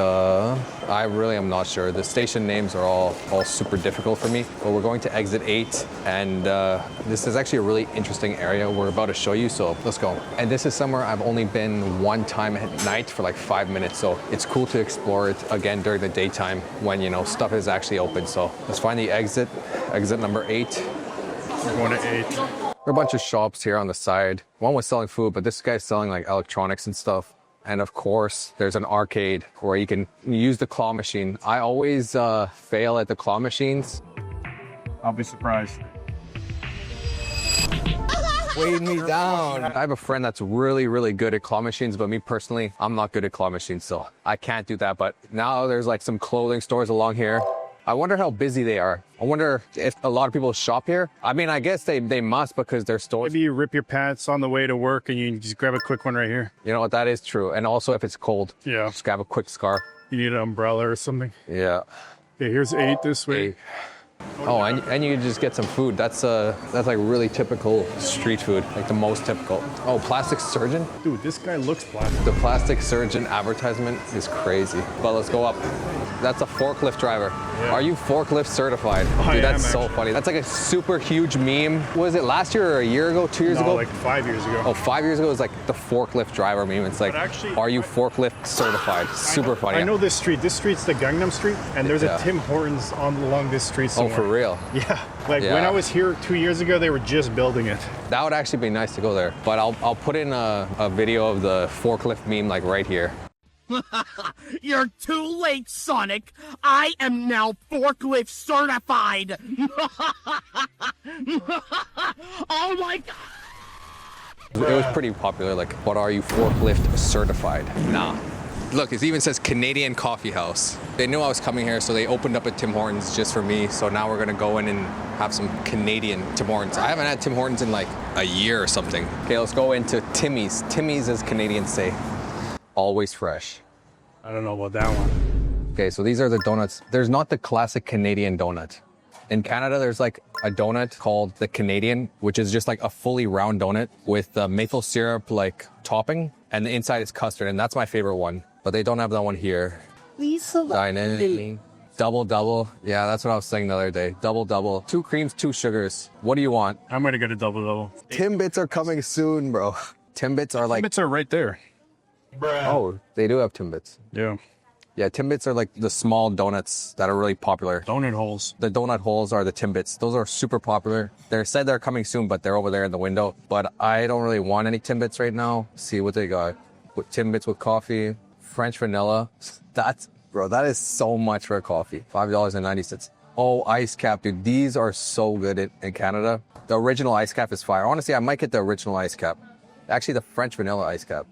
I really am not sure. The station names are all super difficult for me, but we're going to exit 8, and this is actually a really interesting area we're about to show you, so let's go. And this is somewhere I've only been one time at night for like 5 minutes, so it's cool to explore it again during the daytime when, you know, stuff is actually open. So let's find the exit number 8. We're going to 8. There are a bunch of shops here on the side. One was selling food, but this guy's selling like electronics and stuff. And of course, there's an arcade where you can use the claw machine. I always fail at the claw machines. I'll be surprised. Weighed me down. I have a friend that's really, really good at claw machines, but me personally, I'm not good at claw machines, so I can't do that. But now there's like some clothing stores along here. I wonder how busy they are. I wonder if a lot of people shop here. I mean, I guess they must because they're stores. Maybe you rip your pants on the way to work and you just grab a quick one right here. You know what, that is true. And also if it's cold, Yeah. just grab a quick scarf. You need an umbrella or something. Yeah. Okay, here's 8 this way. Oh, and you just get some food. That's like really typical street food, like the most typical. Oh, plastic surgeon? Dude, this guy looks plastic. The plastic surgeon advertisement is crazy. But let's go up. That's a forklift driver. Yeah. Are you forklift certified? I Dude, that's am, so actually. funny. That's like a super huge meme. Was it last year or a year ago, 2 years No, ago? like 5 years ago. Oh, 5 years ago it was like the forklift driver meme. It's like, But actually, are you forklift certified? Super funny. I know this street. This street's the Gangnam Street, and there's Yeah. a Tim Hortons along this street Oh, somewhere. for real? Yeah. Like Yeah. when I was here 2 years ago, they were just building it. That would actually be nice to go there. But I'll put in a video of the forklift meme like right here. You're too late, Sonic. I am now forklift certified. Oh my god. It was pretty popular, like, but are you forklift certified? Nah. Look, it even says Canadian Coffee House. They knew I was coming here, so they opened up a Tim Hortons just for me. So now we're gonna go in and have some Canadian Tim Hortons. I haven't had Tim Hortons in like a year or something. Okay, let's go into Timmy's. Timmy's, as Canadians say, always fresh. I don't know about that one. Okay, so these are the donuts. There's not the classic Canadian donut. In Canada, there's like a donut called the Canadian, which is just like a fully round donut with maple syrup like topping, and the inside is custard, and that's my favorite one. But they don't have that one here. Dynamic. Double. Yeah, that's what I was saying the other day. Double. 2 creams, 2 sugars. What do you want? I'm gonna get a double. Timbits are coming soon, bro. Timbits are like... Timbits are right there. Oh, they do have Timbits. Yeah. Yeah, Timbits are like the small donuts that are really popular. Donut holes. The donut holes are the Timbits. Those are super popular. They said they're coming soon, but they're over there in the window. But I don't really want any Timbits right now. See what they got. With Timbits with coffee, French vanilla. Bro, that is so much for a coffee. $5.90. Oh, ice cap, dude. These are so good in Canada. The original ice cap is fire. Honestly, I might get the original ice cap. Actually, the French vanilla ice cap.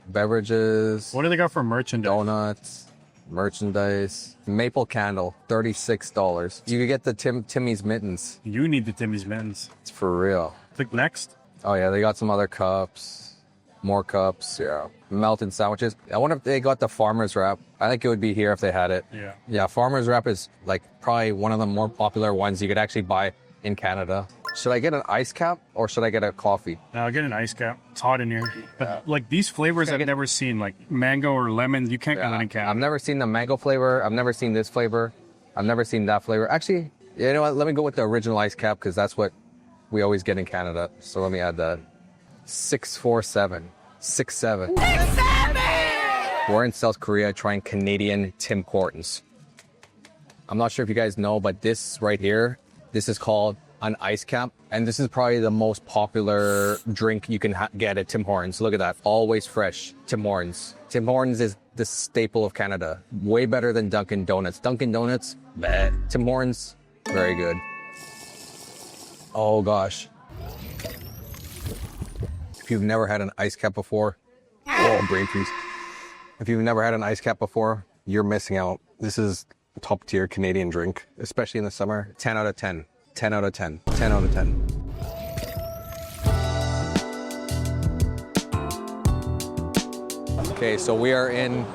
Beverages. What do they got for merchandise? Donuts. Merchandise. Maple candle, $36. You could get the Timmy's mittens. You need the Timmy's mittens. It's for real. Click next. Oh yeah, they got some other cups. More cups, yeah. Melted sandwiches. I wonder if they got the farmer's wrap. I think it would be here if they had it. Yeah. Yeah, farmer's wrap is like probably one of the more popular ones you could actually buy in Canada. Should I get an ice cap or should I get a coffee? Now get an ice cap. It's hot in here. But like these flavors I've never seen, like mango or lemon, you can't get that in Canada. I've never seen the mango flavor. I've never seen this flavor. I've never seen that flavor. Actually, you know what? Let me go with the original ice cap because that's what we always get in Canada. So let me add that. 647. 67. We're in South Korea trying Canadian Tim Hortons. I'm not sure if you guys know, but this right here, this is called an ice cap. And this is probably the most popular drink you can get at Tim Hortons. Look at that. Always fresh. Tim Hortons. Tim Hortons is the staple of Canada. Way better than Dunkin' Donuts. Dunkin' Donuts, bad. Tim Hortons, very good. Oh gosh. If you've never had an ice cap before, oh, brain freeze. If you've never had an ice cap before, you're missing out. This is top tier Canadian drink, especially in the summer. 10 out of 10. 10 out of 10. 10 out of 10. Okay, so we are in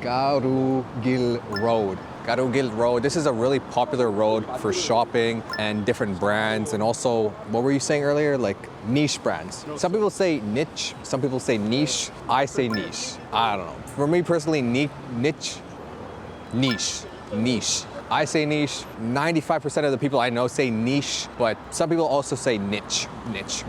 Garugil Road. Garugil Road. This is a really popular road for shopping and different brands, and also, what were you saying earlier? Like niche brands. Some people say niche, some people say niche. I say niche. I don't know. For me personally, niche. I say niche. 95% of the people I know say niche, but some people also say niche,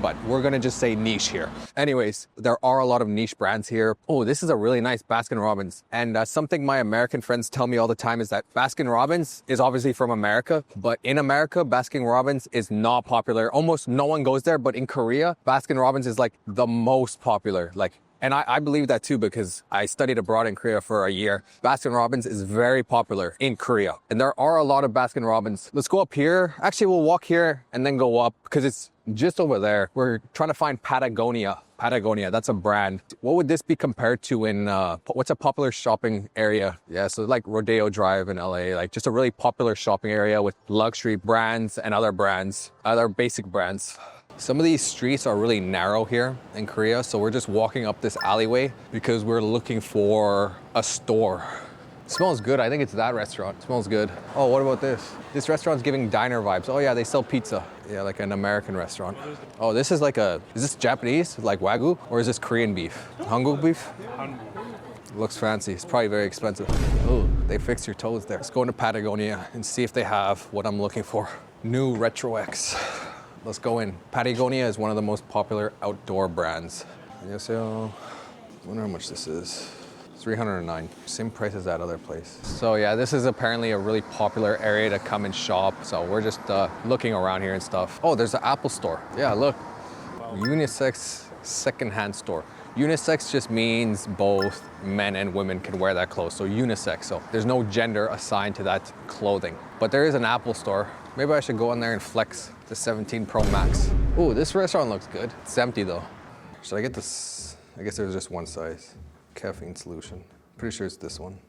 but we're gonna just say niche here. Anyways, there are a lot of niche brands here. Oh, this is a really nice Baskin-Robbins. And something my American friends tell me all the time is that Baskin-Robbins is obviously from America, but in America, Baskin-Robbins is not popular. Almost no one goes there, but in Korea, Baskin-Robbins is like the most popular. And I believe that too because I studied abroad in Korea for a year. Baskin-Robbins is very popular in Korea. And there are a lot of Baskin-Robbins. Let's go up here. Actually, we'll walk here and then go up because it's just over there. We're trying to find Patagonia. Patagonia, that's a brand. What would this be compared to in, what's a popular shopping area? Yeah, so like Rodeo Drive in LA, like just a really popular shopping area with luxury brands and other brands, other basic brands. Some of these streets are really narrow here in Korea, so we're just walking up this alleyway because we're looking for a store. It smells good. I think it's that restaurant. It smells good. Oh, what about this? This restaurant's giving diner vibes. Oh yeah, they sell pizza. Yeah, like an American restaurant. Oh, this is like is this Japanese, like Wagyu? Or is this Korean beef? Hanguk beef? Looks fancy. It's probably very expensive. Oh, they fix your toes there. Let's go into Patagonia and see if they have what I'm looking for. New Retro X. Let's go in. Patagonia is one of the most popular outdoor brands. 안녕하세요. I wonder how much this is. $309. Same price as that other place. So yeah, this is apparently a really popular area to come and shop. So we're just looking around here and stuff. Oh, there's an Apple store. Yeah, look. Unisex secondhand store. Unisex just means both men and women can wear that clothes. So unisex. So there's no gender assigned to that clothing. But there is an Apple store. Maybe I should go in there and flex the 17 Pro Max. Ooh, this restaurant looks good. It's empty though. Should I get this? I guess there's just one size. Caffeine solution. Pretty sure it's this one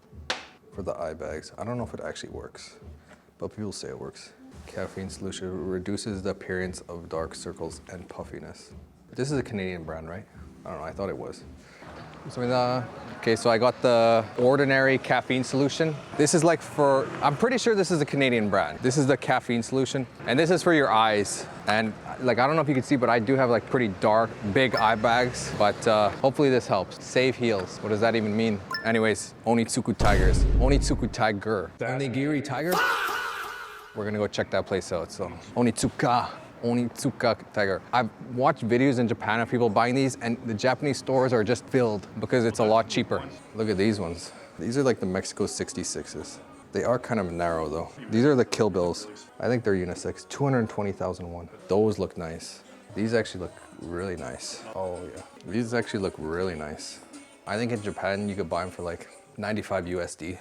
for the eye bags. I don't know if it actually works, but people say it works. Caffeine solution reduces the appearance of dark circles and puffiness. This is a Canadian brand, right? I don't know, I thought it was. Okay, so I got the ordinary caffeine solution. This is like I'm pretty sure this is a Canadian brand. This is the caffeine solution. And this is for your eyes. And like, I don't know if you can see, but I do have like pretty dark, big eye bags. But hopefully this helps. Save heels. What does that even mean? Anyways, Onitsuku Tigers. Onitsuku Tiger. Onigiri Tiger? We're gonna go check that place out, so. Onitsuka Tiger. I've watched videos in Japan of people buying these and the Japanese stores are just filled because it's a lot cheaper. Look at these ones. These are like the Mexico 66s. They are kind of narrow though. These are the Kill Bills. I think they're unisex. 220,000 won. Those look nice. These actually look really nice. Oh yeah. These actually look really nice. I think in Japan you could buy them for like 95 USD.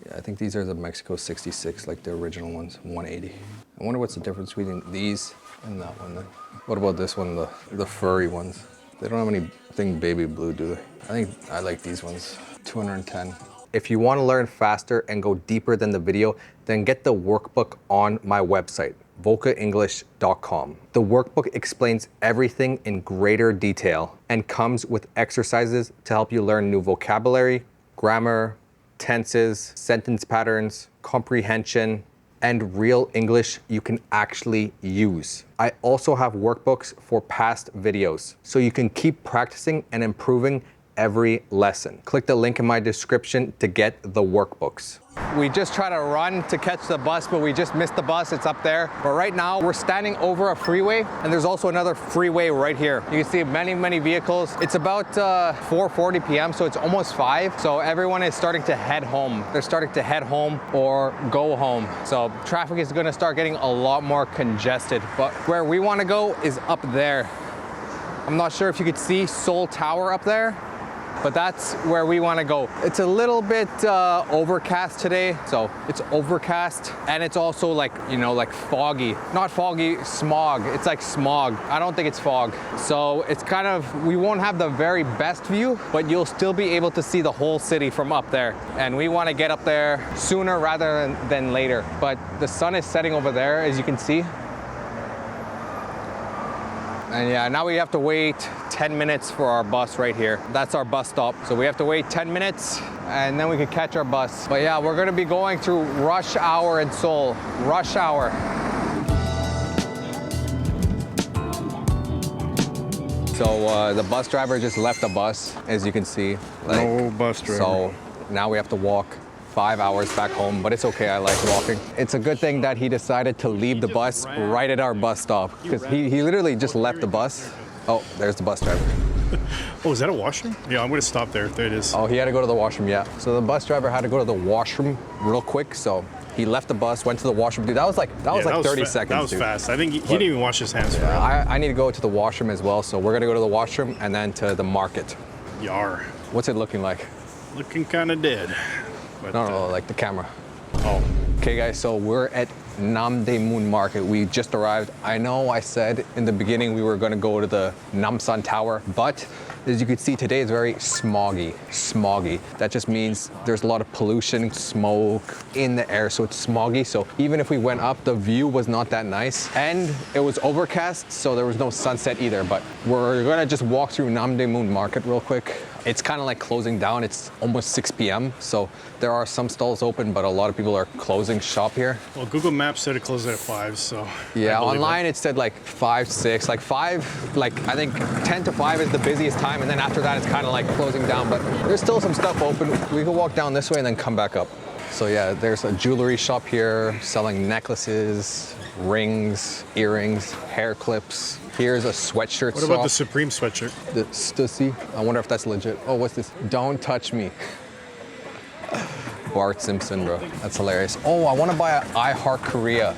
Yeah, I think these are the Mexico 66, like the original ones, 180. I wonder what's the difference between these and that one then. What about this one, the furry ones? They don't have anything baby blue, do they? I think I like these ones, 210. If you want to learn faster and go deeper than the video, then get the workbook on my website, volkaenglish.com. The workbook explains everything in greater detail and comes with exercises to help you learn new vocabulary, grammar, tenses, sentence patterns, comprehension, and real English you can actually use. I also have workbooks for past videos, so you can keep practicing and improving every lesson. Click the link in my description to get the workbooks. We just try to run to catch the bus, but we just missed the bus. It's up there. But right now we're standing over a freeway and there's also another freeway right here. You can see many vehicles. It's about 4:40 p.m. so it's almost 5. So everyone is starting to head home. They're starting to head home or go home. So traffic is gonna start getting a lot more congested. But where we wanna go is up there. I'm not sure if you could see Seoul Tower up there. but that's where we want to go. It's a little bit overcast today, so it's overcast, and it's also like, you know, like foggy. Not foggy, smog. It's like smog. I don't think it's fog. So it's kind of, we won't have the very best view, but you'll still be able to see the whole city from up there. And we want to get up there sooner rather than later. But the sun is setting over there, as you can see. And yeah, now we have to wait 10 minutes for our bus right here. That's our bus stop. So we have to wait 10 minutes and then we can catch our bus. But yeah, we're gonna be going through rush hour in Seoul. Rush hour. So the bus driver just left the bus, as you can see. Like, No bus driver. So now we have to walk 5 hours back home, but it's okay, I like walking. It's a good thing that he decided to leave the bus right at our bus stop, because he literally just left the bus. Oh, there's the bus driver. Oh, is that a washroom? Yeah, I'm gonna stop there. There it is. Oh, he had to go to the washroom, yeah. So the bus driver had to go to the washroom real quick, so he left the bus, went to the washroom. Dude, that was like 30 seconds, That was dude. fast. I think he didn't even wash his hands for real. I need to go to the washroom as well, so we're gonna go to the washroom and then to the market. Yar. What's it looking like? Looking kind of dead. But, No, like the camera. Oh. Okay guys, so we're at Namdaemun Market. We just arrived. I know I said in the beginning we were gonna go to the Namsan Tower, but as you can see today is very smoggy. That just means there's a lot of pollution, smoke in the air, so it's smoggy. So even if we went up, the view was not that nice. And it was overcast, so there was no sunset either. But we're gonna just walk through Namdaemun Market real quick. It's kind of like closing down. It's almost 6 p.m. So there are some stalls open, but a lot of people are closing shop here. Well, Google Maps said it closed at 5, so. Yeah, online it said like 5, 6, like 5, like I think 10 to 5 is the busiest time. And then after that, it's kind of like closing down, but there's still some stuff open. We can walk down this way and then come back up. So yeah, there's a jewelry shop here selling necklaces, rings, earrings, hair clips. Here's a sweatshirt. What about the Supreme sweatshirt? The Stussy. I wonder if that's legit. Oh, what's this? Don't touch me. Bart Simpson, bro. That's hilarious. Oh, I want to buy an I Heart Korea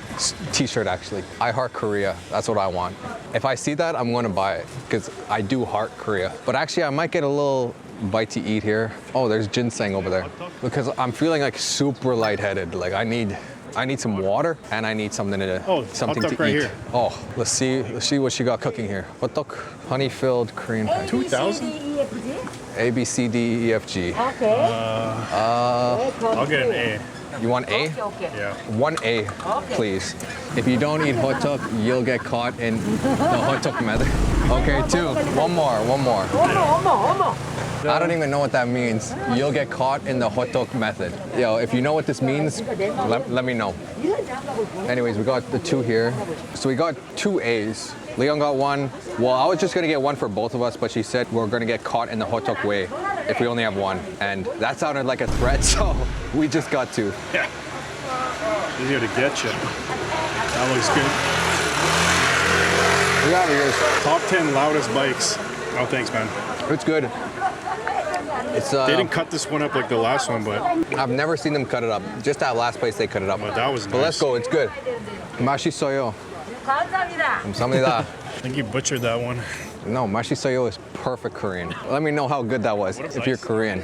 t-shirt, actually. I Heart Korea. That's what I want. If I see that, I'm going to buy it because I do heart Korea. But actually, I might get a little bite to eat here. Oh, there's ginseng over there. Because I'm feeling like super lightheaded. Like I need some water and I need something to right eat. here. Oh, let's see what she got cooking here. Hotdog, honey-filled Korean pie. 2,000? A, B, C, D, E, F, G. Okay. I'll get an A. You want A? Yeah. 1A, please. If you don't eat hotdog, you'll get caught in the hotdog method. Okay, 2. One more. I don't even know what that means. You'll get caught in the hotdog method. Yo, if you know what this means, let me know. Anyways, we got the 2 here. So we got 2 A's. Leon got 1. Well, I was just gonna get 1 for both of us, but she said we're gonna get caught in the hotdog way if we only have 1. And that sounded like a threat, so we just got 2. Yeah. Easier to get you. That looks good. We got yours. Top 10 loudest bikes. Oh, thanks, man. It's good. It's, they didn't cut this one up like the last one, but I've never seen them cut it up. Just that last place they cut it up. But that was nice. But let's go. It's good. 맛있어요. 감사합니다. I think you butchered that one. No, 맛있어요 is perfect Korean. Let me know how good that was if you're Korean.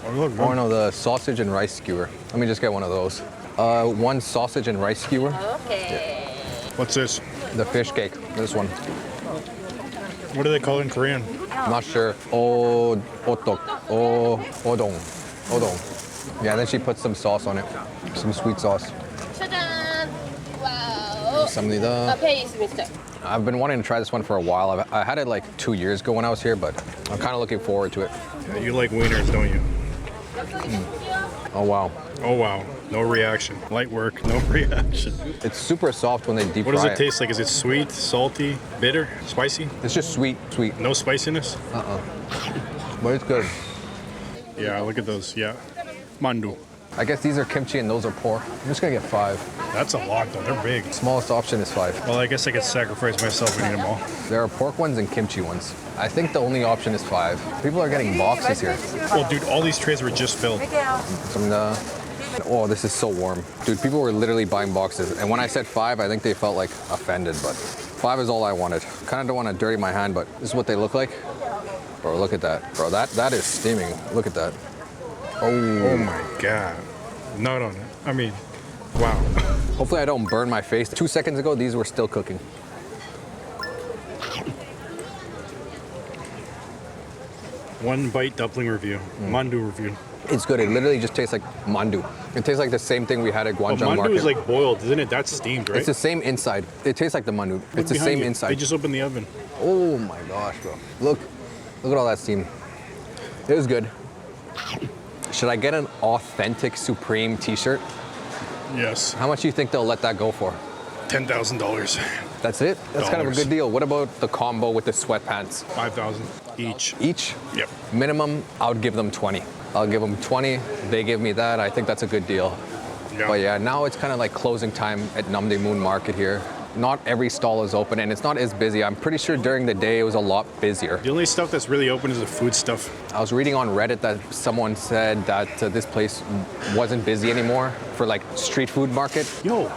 Oh no, the sausage and rice skewer. Let me just get one of those. 1 sausage and rice skewer. Okay. What's this? The fish cake. This one. What do they call it in Korean? I'm not sure. Odong. Odong. Yeah, then she put some sauce on it. Some sweet sauce. 짜잔. 와우. 감사합니다. 앞에 있습니다. I've been wanting to try this one for a while. I had it like 2 years ago when I was here, but I'm kind of looking forward to it. Yeah, you like wieners, don't you? Oh, wow. Oh, wow. No reaction. Light work, no reaction. It's super soft when they deep fry it. What does it taste like? Is it sweet, salty, bitter, spicy? It's just sweet. No spiciness? But it's good. Yeah, look at those. Yeah. Mandu. I guess these are kimchi and those are pork. I'm just gonna get 5. That's a lot, though. They're big. Smallest option is 5. Well, I guess I could sacrifice myself and eat them all. There are pork ones and kimchi ones. I think the only option is 5. People are getting boxes here. Well, dude, all these trays were just filled. Oh, this is so warm. Dude, people were literally buying boxes. And when I said 5, I think they felt like offended, but 5 is all I wanted. Kind of don't want to dirty my hand, but this is what they look like. Bro, look at that. Bro, that is steaming. Look at that. Oh my God. Not on it. I mean, wow. Hopefully I don't burn my face. 2 seconds ago, these were still cooking. One bite dumpling review, mandu review. It's good. It literally just tastes like mandu. It tastes like the same thing we had at Guangzhou mandu Market. is like boiled, isn't it? That's steamed, right? It's the same inside. It tastes like the mandu. It's the same inside. They just opened the oven. Oh my gosh, bro. Look at all that steam. It was good. Should I get an authentic Supreme t-shirt? Yes. How much do you think they'll let that go for? $10,000. That's it? That's kind of a good deal. What about the combo with the sweatpants? 5,000 each. Each? Yep. Minimum, I would give them 20. I'll give them 20. They give me that. I think that's a good deal. Yeah. But yeah, now it's kind of like closing time at Namdae Moon Market here. Not every stall is open and it's not as busy. I'm pretty sure during the day it was a lot busier. The only stuff that's really open is the food stuff. I was reading on Reddit that someone said that this place wasn't busy anymore for like street food market. Yo.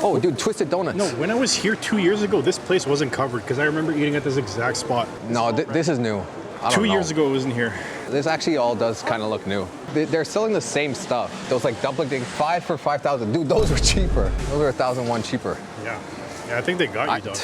Oh, dude, Twisted Donuts. No, when I was here 2 years ago, this place wasn't covered because I remember eating at this exact spot. No, this is new. I don't 2 know. years ago, it wasn't here. This actually all does kind of look new. They're selling the same stuff. Those like dumpling things, 5 for 5,000. Dude, those were cheaper. Those were 1,001 cheaper. Yeah. Yeah, I think they got you, dog.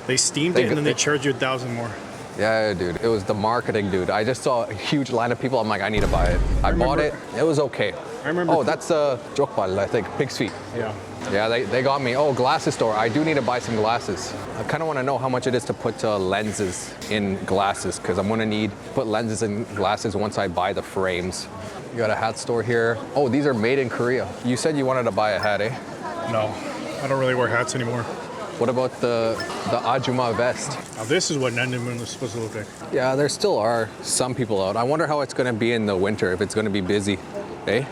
They steamed it and then they charged you 1,000 more. Yeah, dude. It was the marketing, dude. I just saw a huge line of people. I'm like, I need to buy it. I bought it. It was okay. I remember. Oh, that's jokbal, I think. Pig's feet. Yeah. Yeah, they got me. Oh, glasses store. I do need to buy some glasses. I kind of want to know how much it is to put lenses in glasses because I'm going to need to put lenses in glasses once I buy the frames. You got a hat store here. Oh, these are made in Korea. You said you wanted to buy a hat, eh? No, I don't really wear hats anymore. What about the Ajuma vest? Now this is what Nandamun is supposed to look like. Yeah, there still are some people out. I wonder how it's going to be in the winter, if it's going to be busy, eh?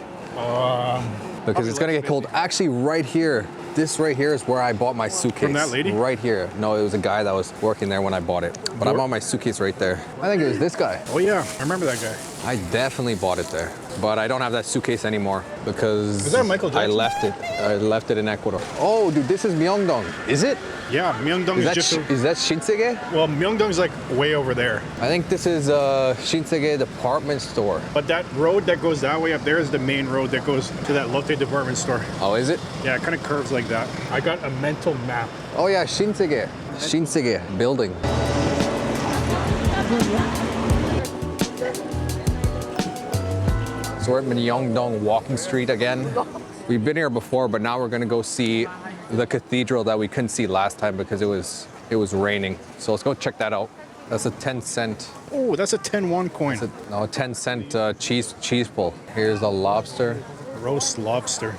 Because it's going to get cold. Actually, right here, this right here is where I bought my suitcase. From that lady? Right here. No, it was a guy that was working there when I bought it. But I bought my suitcase right there. I think it was this guy. Oh yeah, I remember that guy. I definitely bought it there. But I don't have that suitcase anymore because Is that Michael Jackson? I left it. I left it in Ecuador. Oh, dude, this is Myeongdong. Is it? Yeah, Myeongdong is just... Is that Shinsegae? Well, Myeongdong's like way over there. I think this is Shinsegae department store. But that road that goes that way up there is the main road that goes to that Lotte department store. Oh, is it? Yeah, it kind of curves like that. I got a mental map. Oh yeah, Shinsegae. Shinsegae building. So we're at Myeongdong Walking Street again. We've been here before, but now we're gonna go see the cathedral that we couldn't see last time because it was raining. So let's go check that out. That's a 10-cent. Oh, that's a 10 won coin. 10-cent cheese pull. Here's the lobster. Roast lobster.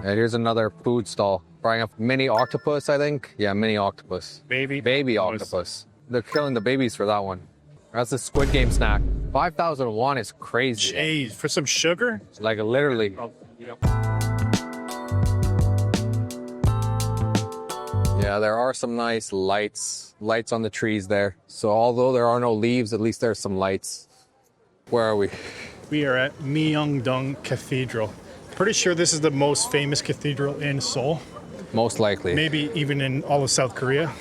And here's another food stall. Buying a mini octopus, I think. Yeah, mini octopus. Baby octopus. They're killing the babies for that one. That's a Squid Game snack. 5,001 is crazy. Jeez, for some sugar? Like literally. Yeah, there are some nice lights on the trees there. So although there are no leaves, at least there's some lights. Where are we? We are at Myeongdong Cathedral. Pretty sure this is the most famous cathedral in Seoul. Most likely. Maybe even in all of South Korea.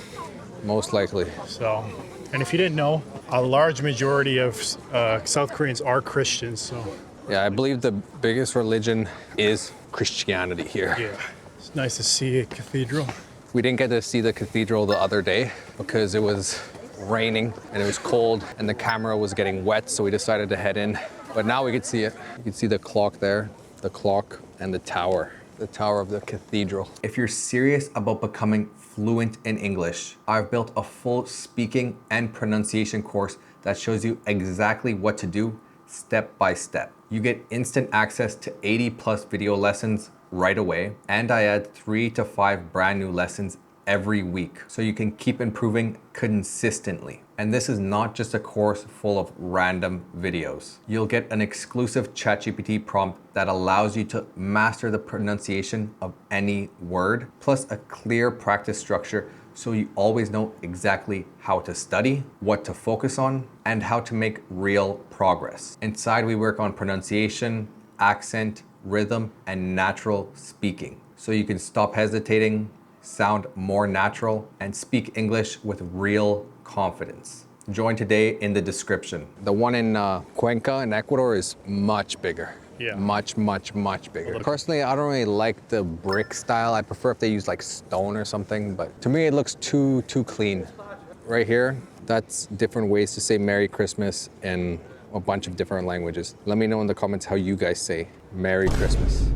Most likely. So, and if you didn't know, a large majority of South Koreans are Christians. So, yeah, I believe the biggest religion is Christianity here. Yeah, it's nice to see a cathedral. We didn't get to see the cathedral the other day because it was raining and it was cold and the camera was getting wet, so we decided to head in. But now we could see it. You can see the clock there, the clock and the tower of the cathedral. If you're serious about becoming fluent in English, I've built a full speaking and pronunciation course that shows you exactly what to do step by step. You get instant access to 80+ video lessons right away, and I add 3 to 5 brand new lessons every week so you can keep improving consistently. And this is not just a course full of random videos. You'll get an exclusive ChatGPT prompt that allows you to master the pronunciation of any word, plus a clear practice structure so you always know exactly how to study, what to focus on, and how to make real progress. Inside, we work on pronunciation, accent, rhythm, and natural speaking. So you can stop hesitating, sound more natural, and speak English with real confidence. Join today in the description. The one in Cuenca in Ecuador is much bigger. Yeah. Much bigger. Personally, I don't really like the brick style. I prefer if they use like stone or something, but to me it looks too clean. Right here, that's different ways to say Merry Christmas in a bunch of different languages. Let me know in the comments how you guys say Merry Christmas.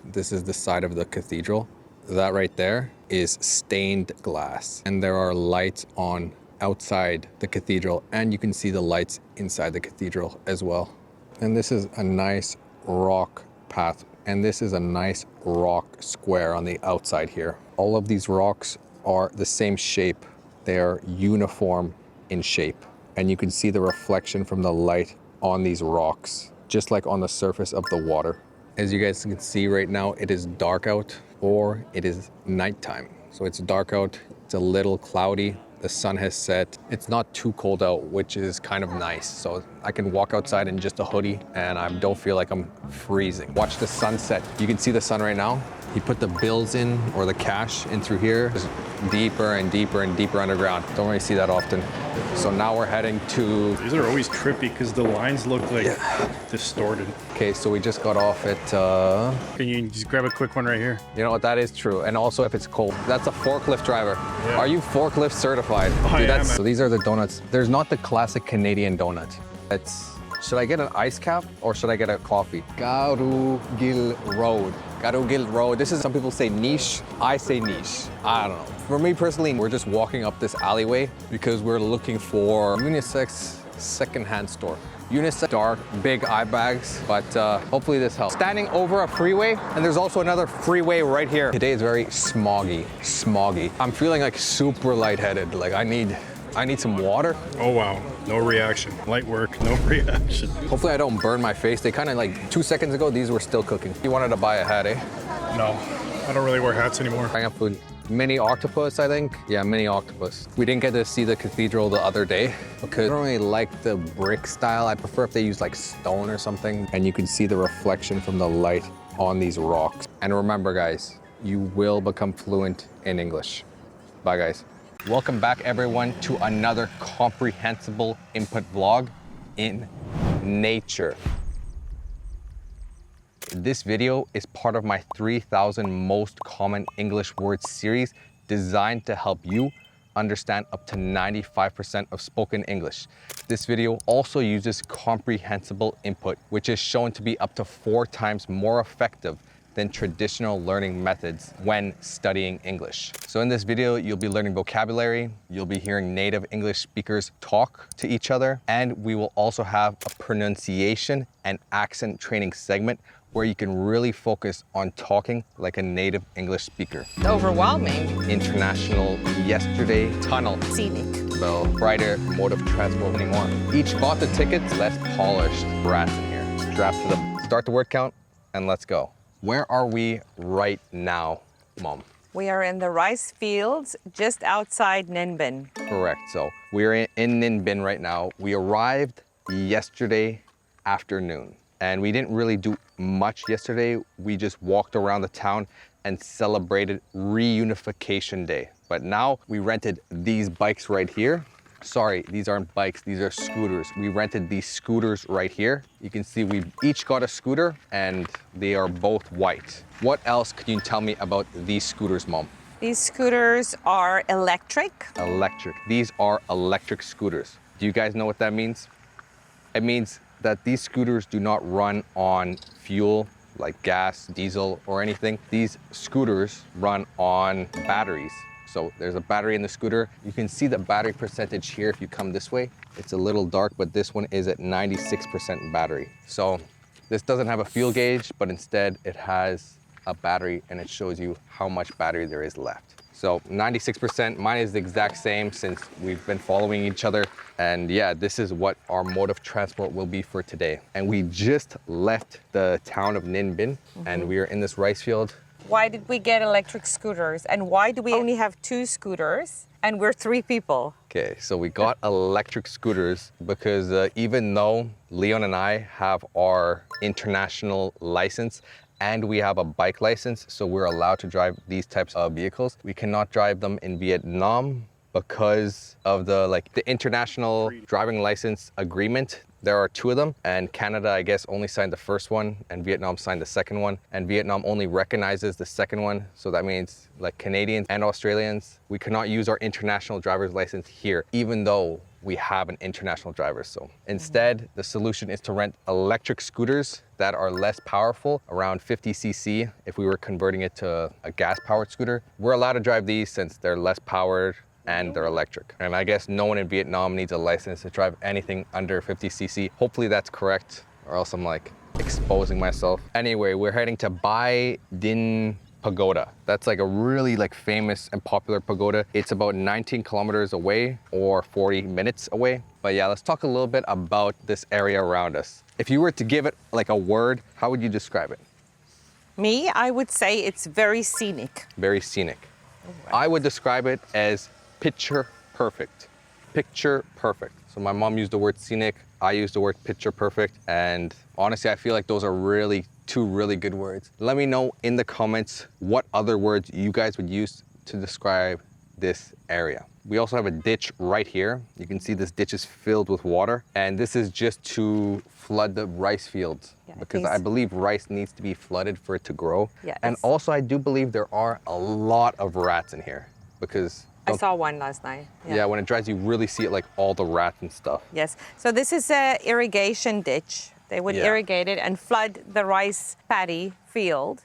This is the side of the cathedral. That right there is stained glass, and there are lights on outside the cathedral, and you can see the lights inside the cathedral as well. And this is a nice rock path, and this is a nice rock square on the outside here. All of these rocks are the same shape. They are uniform in shape, and you can see the reflection from the light on these rocks, just like on the surface of the water. As you guys can see right now, it is dark out, or it is nighttime. So it's dark out, it's a little cloudy, the sun has set. It's not too cold out, which is kind of nice. So I can walk outside in just a hoodie and I don't feel like I'm freezing. Watch the sunset. You can see the sun right now. He put the bills in, or the cash in through here. Just deeper and deeper and deeper underground. Don't really see that often. So now we're heading to... These are always trippy because the lines look like distorted. Okay, so we just got off at... Can you just grab a quick one right here? You know what, that is true. And also if it's cold. That's a forklift driver. Yeah. Are you forklift certified? I am. So these are the donuts. There's not the classic Canadian donut. Should I get an ice cap or should I get a coffee? Garugil Road. Garugil Road. This is, some people say niche. I say niche. I don't know. For me personally, we're just walking up this alleyway because we're looking for unisex secondhand store. Unisex, dark, big eye bags, but hopefully this helps. Standing over a freeway, and there's also another freeway right here. Today is very smoggy. I'm feeling like super lightheaded. Like I need some water. Oh wow, no reaction. Light work, no reaction. Hopefully I don't burn my face. They kind of like 2 seconds ago, these were still cooking. You wanted to buy a hat, eh? No, I don't really wear hats anymore. I got food. Mini octopus, I think. Yeah, mini octopus. We didn't get to see the cathedral the other day because I don't really like the brick style. I prefer if they use like stone or something. And you can see the reflection from the light on these rocks. And remember guys, you will become fluent in English. Bye guys. Welcome back everyone to another comprehensible input vlog in nature. This video is part of my 3,000 most common English words series designed to help you understand up to 95% of spoken English. This video also uses comprehensible input, which is shown to be up to 4 times more effective than traditional learning methods when studying English. So in this video, you'll be learning vocabulary, you'll be hearing native English speakers talk to each other, and we will also have a pronunciation and accent training segment where you can really focus on talking like a native English speaker. Overwhelming. International yesterday tunnel. Scenic. The brighter mode of transport anymore. Each bought the tickets, less polished brats in here. Strapped to them. Start the word count and let's go. Where are we right now, Mom? We are in the rice fields just outside Ninh Bình. Correct. So we're in Ninh Bình right now. We arrived yesterday afternoon, and we didn't really do much yesterday. We just walked around the town and celebrated Reunification Day. But now we rented these bikes right here. Sorry, these aren't bikes, these are scooters. We rented these scooters right here. You can see we each got a scooter and they are both white. What else could you tell me about these scooters, Mom? These scooters are electric. Electric. These are electric scooters. Do you guys know what that means? It means that these scooters do not run on fuel like gas, diesel, or anything. These scooters run on batteries. So there's a battery in the scooter. You can see the battery percentage here if you come this way. It's a little dark, but this one is at 96% battery. So this doesn't have a fuel gauge, but instead it has a battery and it shows you how much battery there is left. So 96%, mine is the exact same since we've been following each other. And yeah, this is what our mode of transport will be for today. And we just left the town of Ninh Bình and we are in this rice field. Why did we get electric scooters? And why do we only have 2 scooters and we're 3 people? Okay, so we got electric scooters because even though Leon and I have our international license and we have a bike license, so we're allowed to drive these types of vehicles. We cannot drive them in Vietnam because of the international driving license agreement. There are 2 of them, and Canada, I guess, only signed the first one, and Vietnam signed the second one, and Vietnam only recognizes the second one. So that means like Canadians and Australians, we cannot use our international driver's license here, even though we have an international driver. So instead, the solution is to rent electric scooters that are less powerful, around 50 cc if we were converting it to a gas-powered scooter. We're allowed to drive these since they're less powered and they're electric. And I guess no one in Vietnam needs a license to drive anything under 50 cc. Hopefully that's correct, or else I'm like exposing myself. Anyway, we're heading to Bai Dinh Pagoda. That's like a really famous and popular pagoda. It's about 19 kilometers away or 40 minutes away. But yeah, let's talk a little bit about this area around us. If you were to give it like a word, how would you describe it? Me, I would say it's very scenic. Very scenic. I would describe it as picture perfect. Picture perfect. So my mom used the word scenic, I used the word picture perfect, and honestly, I feel like those are really 2 really good words. Let me know in the comments what other words you guys would use to describe this area. We also have a ditch right here. You can see this ditch is filled with water, and this is just to flood the rice fields, because I believe rice needs to be flooded for it to grow. Yes. And also I do believe there are a lot of rats in here, because I saw one last night. yeah, when it dries, you really see it, like all the rats and stuff. Yes. So this is a irrigation ditch. They would irrigate it and flood the rice paddy field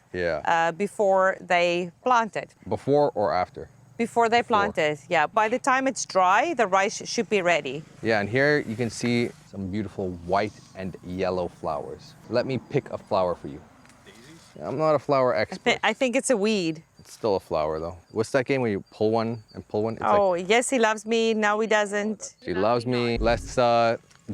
before they plant it. Before or after? Before they plant it, yeah. By the time it's dry, the rice should be ready. Yeah, and here you can see some beautiful white and yellow flowers. Let me pick a flower for you. Daisies? I'm not a flower expert. I think it's a weed. It's still a flower though. What's that game where you pull one and pull one? It's yes, he loves me, now he doesn't. She loves me. Let's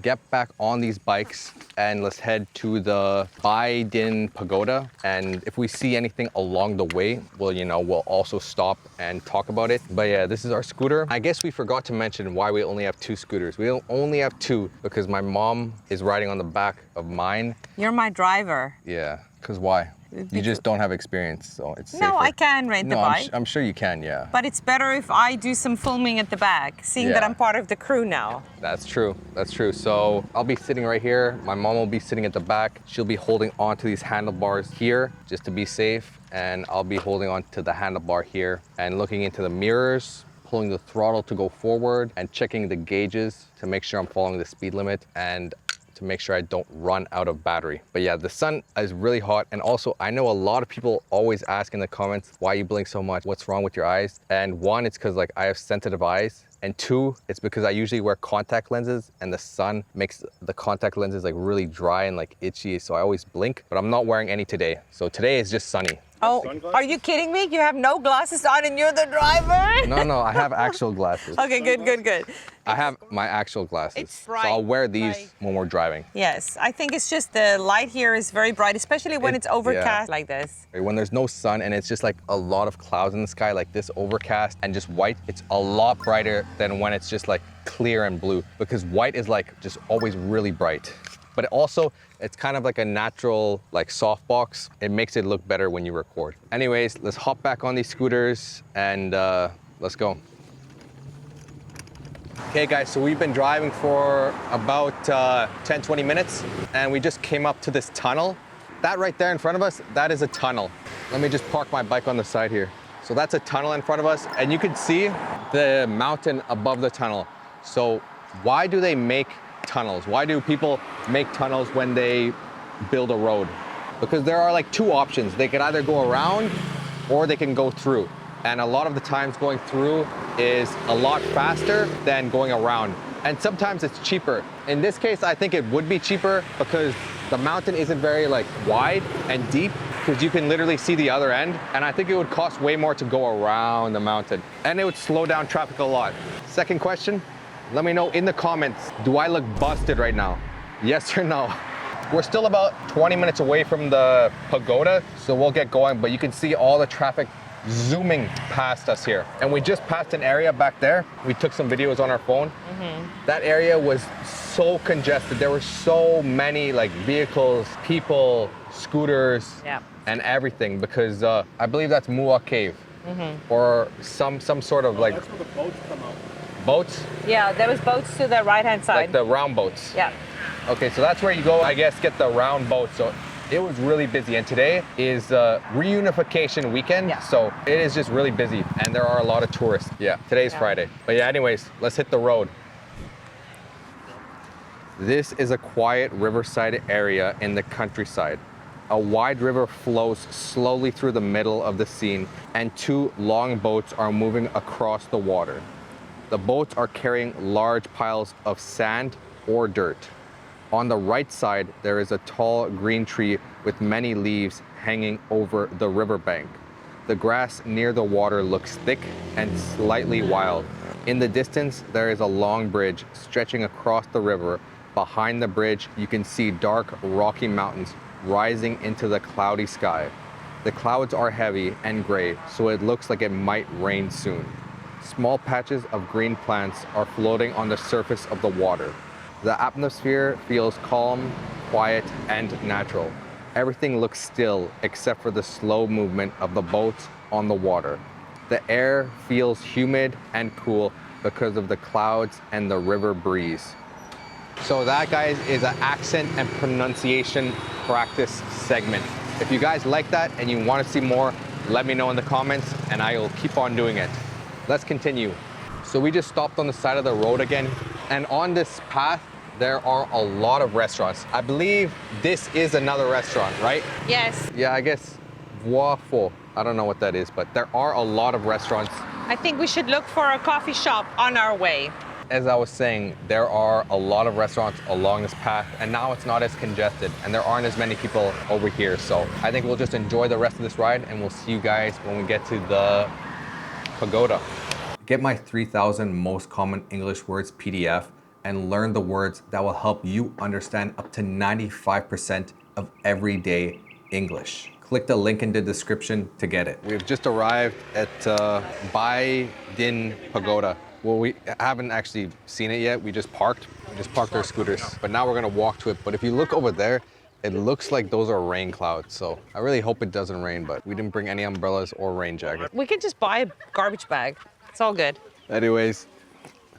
get back on these bikes and let's head to the Bai Dinh Pagoda. And if we see anything along the way, we'll also stop and talk about it. But yeah, this is our scooter. I guess we forgot to mention why we only have 2 scooters. We only have 2 because my mom is riding on the back of mine. You're my driver. Yeah, because why? You just don't have experience, so it's safer. No, I can rent the bike. I'm sure you can, yeah. But it's better if I do some filming at the back, seeing that I'm part of the crew now. That's true, that's true. So I'll be sitting right here. My mom will be sitting at the back. She'll be holding onto these handlebars here just to be safe. And I'll be holding on to the handlebar here and looking into the mirrors, pulling the throttle to go forward and checking the gauges to make sure I'm following the speed limit and to make sure I don't run out of battery. But yeah, the sun is really hot. And also I know a lot of people always ask in the comments, why you blink so much? What's wrong with your eyes? And 1, it's because I have sensitive eyes. And 2, it's because I usually wear contact lenses and the sun makes the contact lenses really dry and itchy. So I always blink, but I'm not wearing any today. So today is just sunny. Oh, are you kidding me? You have no glasses on and you're the driver? No, I have actual glasses. Okay, good. I have my actual glasses. It's bright, so I'll wear these when we're driving. Yes, I think it's just the light here is very bright, especially when it's overcast like this. When there's no sun and it's just a lot of clouds in the sky, like this overcast and just white, it's a lot brighter than when it's just clear and blue, because white is just always really bright. But it's kind of like a natural softbox. It makes it look better when you record. Anyways, let's hop back on these scooters and let's go. Okay guys, so we've been driving for about 10-20 minutes and we just came up to this tunnel. That right there in front of us, that is a tunnel. Let me just park my bike on the side here. So that's a tunnel in front of us and you can see the mountain above the tunnel. So why do they make tunnels? Why do people make tunnels when they build a road? Because there are 2 options. They could either go around or they can go through. And a lot of the times going through is a lot faster than going around. And sometimes it's cheaper. In this case, I think it would be cheaper because the mountain isn't very wide and deep, because you can literally see the other end. And I think it would cost way more to go around the mountain. And it would slow down traffic a lot. Second question, let me know in the comments, do I look busted right now? Yes or no? We're still about 20 minutes away from the pagoda, so we'll get going, but you can see all the traffic zooming past us here. And we just passed an area back there. We took some videos on our phone. That area was so congested. There were so many like vehicles, people, scooters, and everything because I believe that's Mua Cave or some sort of like. That's where the boats come out. Boats? Yeah, there was boats to the right-hand side. Like the round boats? Yeah. Okay, so that's where you go, I guess, get the round boat. So it was really busy. And today is reunification weekend. Yeah. So it is just really busy. And there are a lot of tourists. Yeah, today's Friday. But yeah, anyways, let's hit the road. This is a quiet riverside area in the countryside. A wide river flows slowly through the middle of the scene, and two long boats are moving across the water. The boats are carrying large piles of sand or dirt. On the right side, there is a tall green tree with many leaves hanging over the riverbank. The grass near the water looks thick and slightly wild. In the distance, there is a long bridge stretching across the river. Behind the bridge, you can see dark, rocky mountains rising into the cloudy sky. The clouds are heavy and gray, so it looks like it might rain soon. Small patches of green plants are floating on the surface of the water. The atmosphere feels calm, quiet, and natural. Everything looks still except for the slow movement of the boats on the water. The air feels humid and cool because of the clouds and the river breeze. So that, guys, is an accent and pronunciation practice segment. If you guys like that and you want to see more, let me know in the comments and I will keep on doing it. Let's continue. So we just stopped on the side of the road again, and on this path there are a lot of restaurants. I believe this is another restaurant, right? Yes. Yeah, I guess Waffle. I don't know what that is, but there are a lot of restaurants. I think we should look for a coffee shop on our way. As I was saying, there are a lot of restaurants along this path, and now it's not as congested and there aren't as many people over here. So I think we'll just enjoy the rest of this ride and we'll see you guys when we get to the pagoda. Get my 3,000 most common English words PDF and learn the words that will help you understand up to 95% of everyday English. Click the link in the description to get it. We've just arrived at Bai Din Pagoda. Well, we haven't actually seen it yet. We just parked our scooters, but now we're gonna walk to it. But if you look over there, it looks like those are rain clouds. So I really hope it doesn't rain, but we didn't bring any umbrellas or rain jackets. We could just buy a garbage bag. It's all good. Anyways,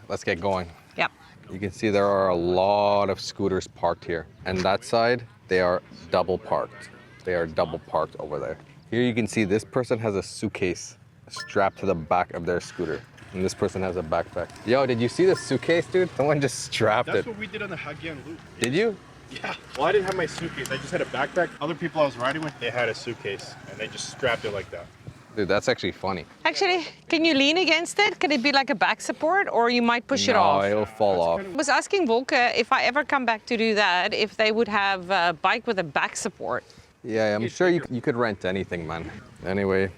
let's get going. Yep. You can see there are a lot of scooters parked here. And that side, they are double parked. They are double parked over there. Here you can see this person has a suitcase strapped to the back of their scooter. And this person has a backpack. Yo, did you see the suitcase, dude? Someone just strapped it. That's what we did on the Hagyeong Loop. Did you? Yeah. Well, I didn't have my suitcase. I just had a backpack. Other people I was riding with, they had a suitcase, and they just strapped it like that. Dude, that's actually funny. Actually, can you lean against it? Can it be like a back support, or you might push it off? No, it'll fall off. I was asking Volka if I ever come back to do that, if they would have a bike with a back support. Yeah, I'm sure you could rent anything, man. Anyway,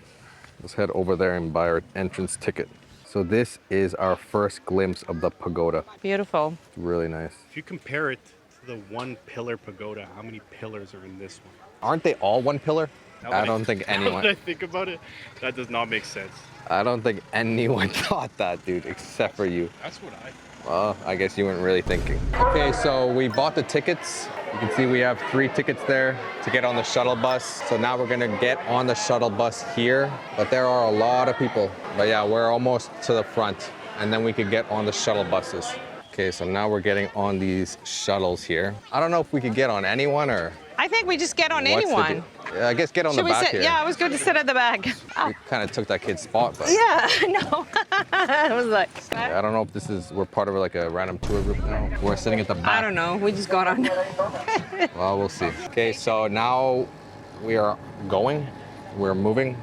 let's head over there and buy our entrance ticket. So this is our first glimpse of the pagoda. Beautiful. It's really nice. If you compare it to the one pillar pagoda, how many pillars are in this one? Aren't they all one pillar? I don't think anyone. Now that I think about it, that does not make sense. I don't think anyone thought that, dude, except for you. That's what I thought. Well, I guess you weren't really thinking. Okay, so we bought the tickets. You can see we have 3 tickets there to get on the shuttle bus. So now we're gonna get on the shuttle bus here, but there are a lot of people. But yeah, we're almost to the front, and then we could get on the shuttle buses. Okay, so now we're getting on these shuttles here. I don't know if we could get on anyone or... I think we just get on anyone. Yeah, I guess get on Should the back sit? here. Yeah, I was going to sit at the back. We kind of took that kid's spot, but... Yeah, no. I was like... I don't know if we're part of like a random tour group now. We're sitting at the back. I don't know. We just got on. Well, we'll see. Okay, so now we are going. We're moving.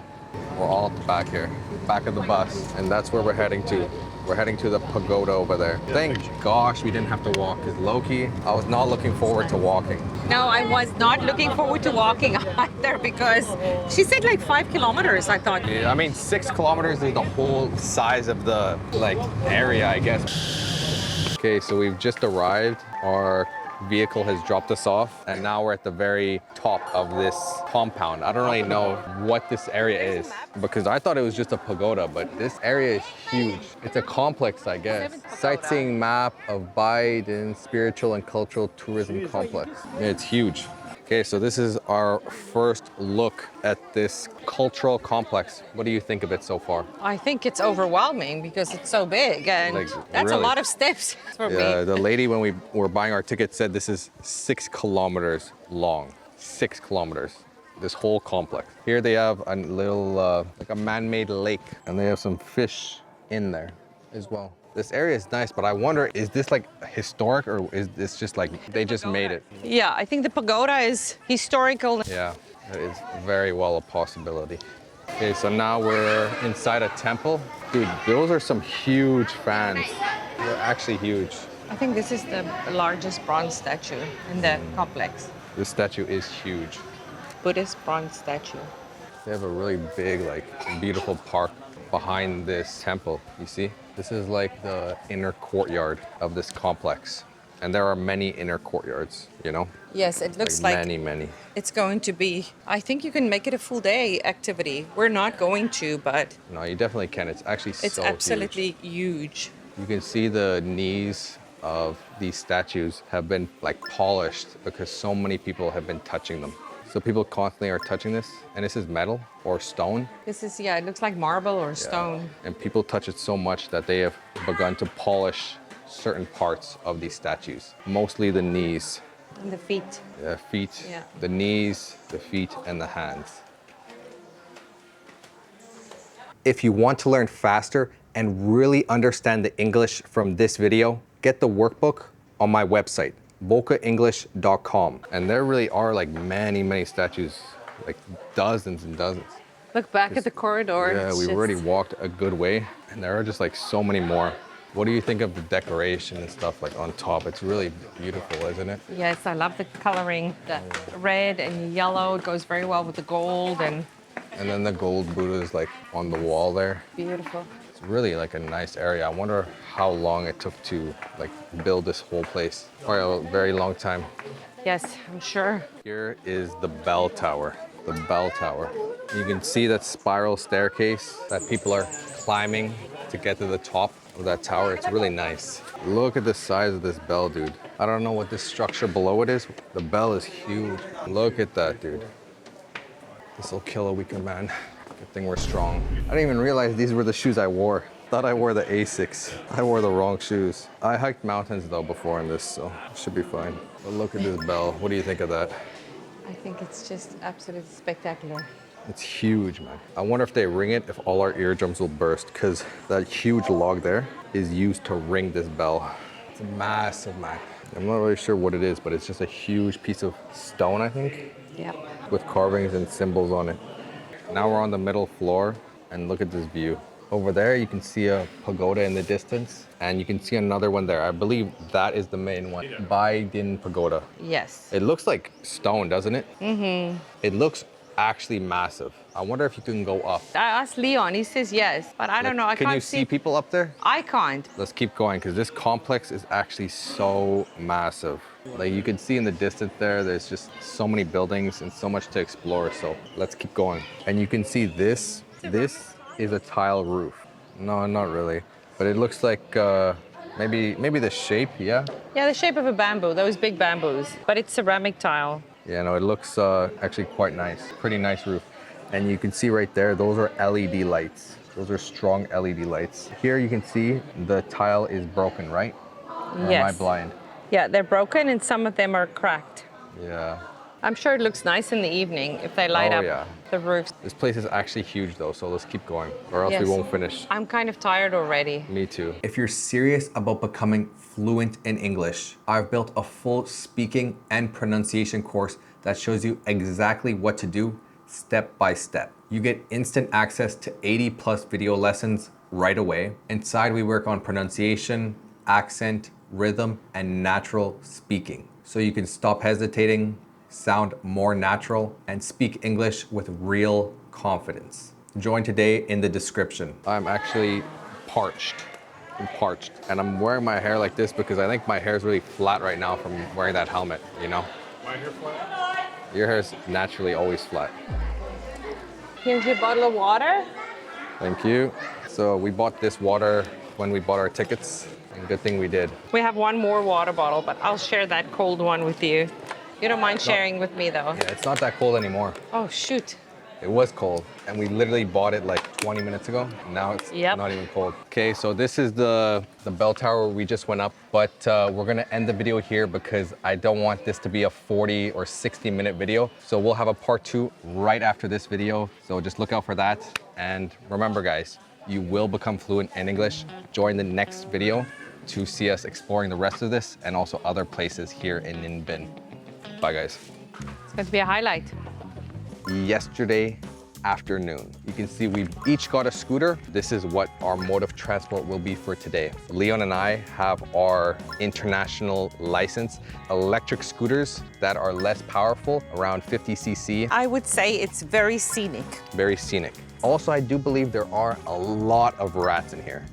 We're all at the back here, back of the bus, and that's where we're heading to. We're heading to the pagoda over there. Thank gosh we didn't have to walk, because low-key, I was not looking forward to walking. No, I was not looking forward to walking either, because she said like 5 kilometers, I thought. Yeah, I mean, 6 kilometers is the whole size of the area, I guess. Okay, so we've just arrived. Our vehicle has dropped us off, and now we're at the very top of this compound. I don't really know what this area is because I thought it was just a pagoda, but this area is huge. It's a complex, I guess. Sightseeing map of Biden Spiritual and Cultural Tourism Complex. Yeah, it's huge. Okay, so this is our first look at this cultural complex. What do you think of it so far? I think it's overwhelming because it's so big and that's a lot of steps for me. Yeah, the lady when we were buying our ticket said this is 6 kilometers long. 6 kilometers, this whole complex. Here they have a little, like a man-made lake, and they have some fish in there as well. This area is nice, but I wonder, is this like historic or is this just like, they just made it? Yeah, I think the pagoda is historical. Yeah, that is very well a possibility. Okay, so now we're inside a temple. Dude, those are some huge fans. They're actually huge. I think this is the largest bronze statue in the complex. This statue is huge. Buddhist bronze statue. They have a really big, like, beautiful park behind this temple, you see? This is like the inner courtyard of this complex. And there are many inner courtyards, you know? Yes, it looks like many. It's going to be, I think you can make it a full day activity. We're not going to, but No, you definitely can. It's actually so it's absolutely huge. You can see the knees of these statues have been like polished because so many people have been touching them. So people constantly are touching this, and this is metal or stone. This is, yeah, it looks like marble or stone. And people touch it so much that they have begun to polish certain parts of these statues, mostly the knees. And the feet. The feet, Yeah. the knees, the feet, and the hands. If you want to learn faster and really understand the English from this video, get the workbook on my website, volkaenglish.com. And there really are like many statues, like dozens and dozens. Look back at the corridor. Yeah, It's we've just- already walked a good way, and there are just like so many more. What do you think of the decoration and stuff like on top? It's really beautiful, isn't it? Yes, I love the coloring. The red and yellow, it goes very well with the gold and And then the gold Buddha is like on the wall there. beautiful. It's really like a nice area. I wonder how long it took to like build this whole place. Probably a very long time. Yes, I'm sure. Here is the bell tower. The bell tower. You can see that spiral staircase that people are climbing to get to the top of that tower. It's really nice. Look at the size of this bell, dude. I don't know what this structure below it is. The bell is huge. Look at that, dude. This will kill a weaker man. Good thing we're strong. I didn't even realize these were the shoes I wore. Thought I wore the Asics. I wore the wrong shoes. I hiked mountains though before in this, so it should be fine. But look at this bell. What do you think of that? I think it's just absolutely spectacular. It's huge, man. I wonder if they ring it, if all our eardrums will burst, because that huge log there is used to ring this bell. It's massive, man. I'm not really sure what it is, but it's just a huge piece of stone, I think. Yep. With carvings and symbols on it. Now we're on the middle floor, and look at this view. Over there, you can see a pagoda in the distance, and you can see another one there. I believe that is the main one, Biden Pagoda. Yes. It looks like stone, doesn't it? Mm-hmm. It looks actually massive. I wonder if you can go up. I asked Leon, he says yes, but I don't know, I Can can't you see people up there? I can't. Let's keep going, because this complex is actually so massive. Like you can see in the distance there, there's just so many buildings and so much to explore. So let's keep going. And you can see this is a tile roof. No, not really. But it looks like maybe the shape, yeah? Yeah, the shape of a bamboo, those big bamboos, but it's ceramic tile. Yeah, no, it looks actually quite nice. Pretty nice roof. And you can see right there, those are LED lights. Those are strong LED lights. Here you can see the tile is broken, right? Or Yes. am I blind? Yeah, they're broken and some of them are cracked. Yeah. I'm sure it looks nice in the evening if they light Oh, up yeah. the roofs. This place is actually huge though, so let's keep going, or else we Yes. won't finish. I'm kind of tired already. Me too. If you're serious about becoming fluent in English, I've built a full speaking and pronunciation course that shows you exactly what to do step by step. You get instant access to 80+ video lessons right away. Inside we work on pronunciation, accent, rhythm, and natural speaking. So you can stop hesitating, sound more natural, and speak English with real confidence. Join today in the description. I'm actually parched. I'm parched. And I'm wearing my hair like this because I think my hair is really flat right now from wearing that helmet, you know? My hair flat? Your hair's naturally always flat. Here's your bottle of water. Thank you. So we bought this water when we bought our tickets, and good thing we did. We have one more water bottle, but I'll share that cold one with you. You don't mind sharing with me though? Yeah, it's not that cold anymore. Oh, shoot. It was cold, and we literally bought it like 20 minutes ago. Now it's not even cold. Okay, so this is the bell tower we just went up, but we're gonna end the video here because I don't want this to be a 40 or 60-minute video. So we'll have a part 2 right after this video. So just look out for that. And remember, guys, you will become fluent in English. Join the next video to see us exploring the rest of this and also other places here in Ninh Binh. Bye, guys. It's going to be a highlight. Yesterday afternoon, you can see we've each got a scooter. This is what our mode of transport will be for today. Leon and I have our international license, electric scooters that are less powerful, around 50 cc. I would say it's very scenic. Very scenic. Also, I do believe there are a lot of rats in here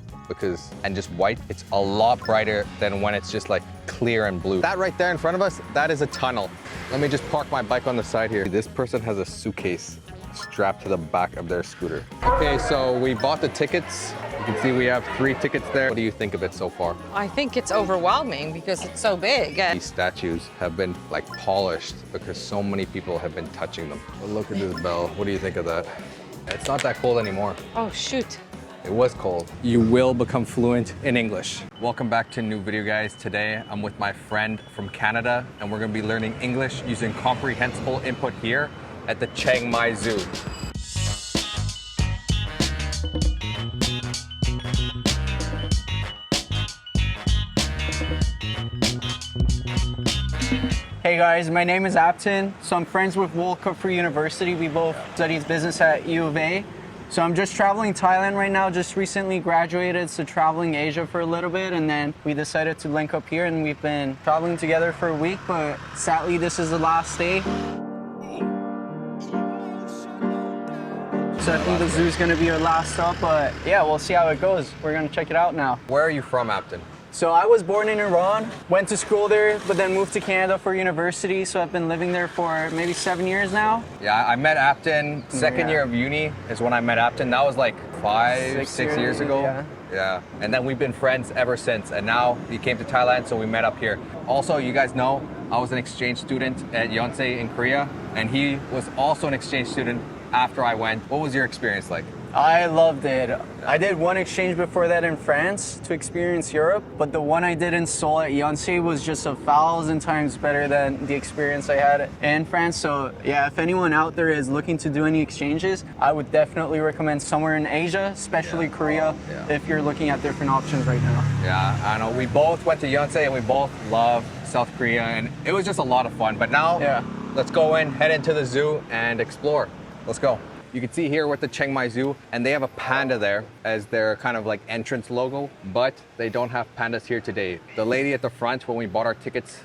and just white, it's a lot brighter than when it's just like clear and blue. That right there in front of us, that is a tunnel. Let me just park my bike on the side here. This person has a suitcase strapped to the back of their scooter. Okay, so we bought the tickets. You can see we have 3 tickets there. What do you think of it so far? I think it's overwhelming because it's so big. These statues have been like polished because so many people have been touching them. But look at this bell. What do you think of that? It's not that cold anymore. Oh, shoot. It was cold. You will become fluent in English. Welcome back to a new video, guys. Today, I'm with my friend from Canada, and we're gonna be learning English using comprehensible input here at the Chiang Mai Zoo. Hey guys, my name is Apton. So I'm friends with Volka for university. We both studied business at U of A. So I'm just traveling Thailand right now, just recently graduated, so traveling Asia for a little bit, and then we decided to link up here, and we've been traveling together for a week, but sadly this is the last day. So I think the zoo's gonna be our last stop, but yeah, we'll see how it goes. We're gonna check it out now. Where are you from, Apton? So I was born in Iran, went to school there, but then moved to Canada for university. So I've been living there for maybe 7 years now. Yeah, I met Apton second year of uni is when I met Apton. That was like 6 years ago. Yeah. And then we've been friends ever since. And now he came to Thailand, so we met up here. Also, you guys know, I was an exchange student at Yonsei in Korea, and he was also an exchange student after I went. What was your experience like? I loved it. I did one exchange before that in France to experience Europe, but the one I did in Seoul at Yonsei was just 1,000 times better than the experience I had in France. So yeah, if anyone out there is looking to do any exchanges, I would definitely recommend somewhere in Asia, especially Korea, if you're looking at different options right now. Yeah, I know. We both went to Yonsei and we both love South Korea, and it was just a lot of fun. But now, let's go in, head into the zoo and explore. Let's go. You can see here with the Chiang Mai Zoo, and they have a panda there as their kind of like entrance logo, but they don't have pandas here today. The lady at the front, when we bought our tickets,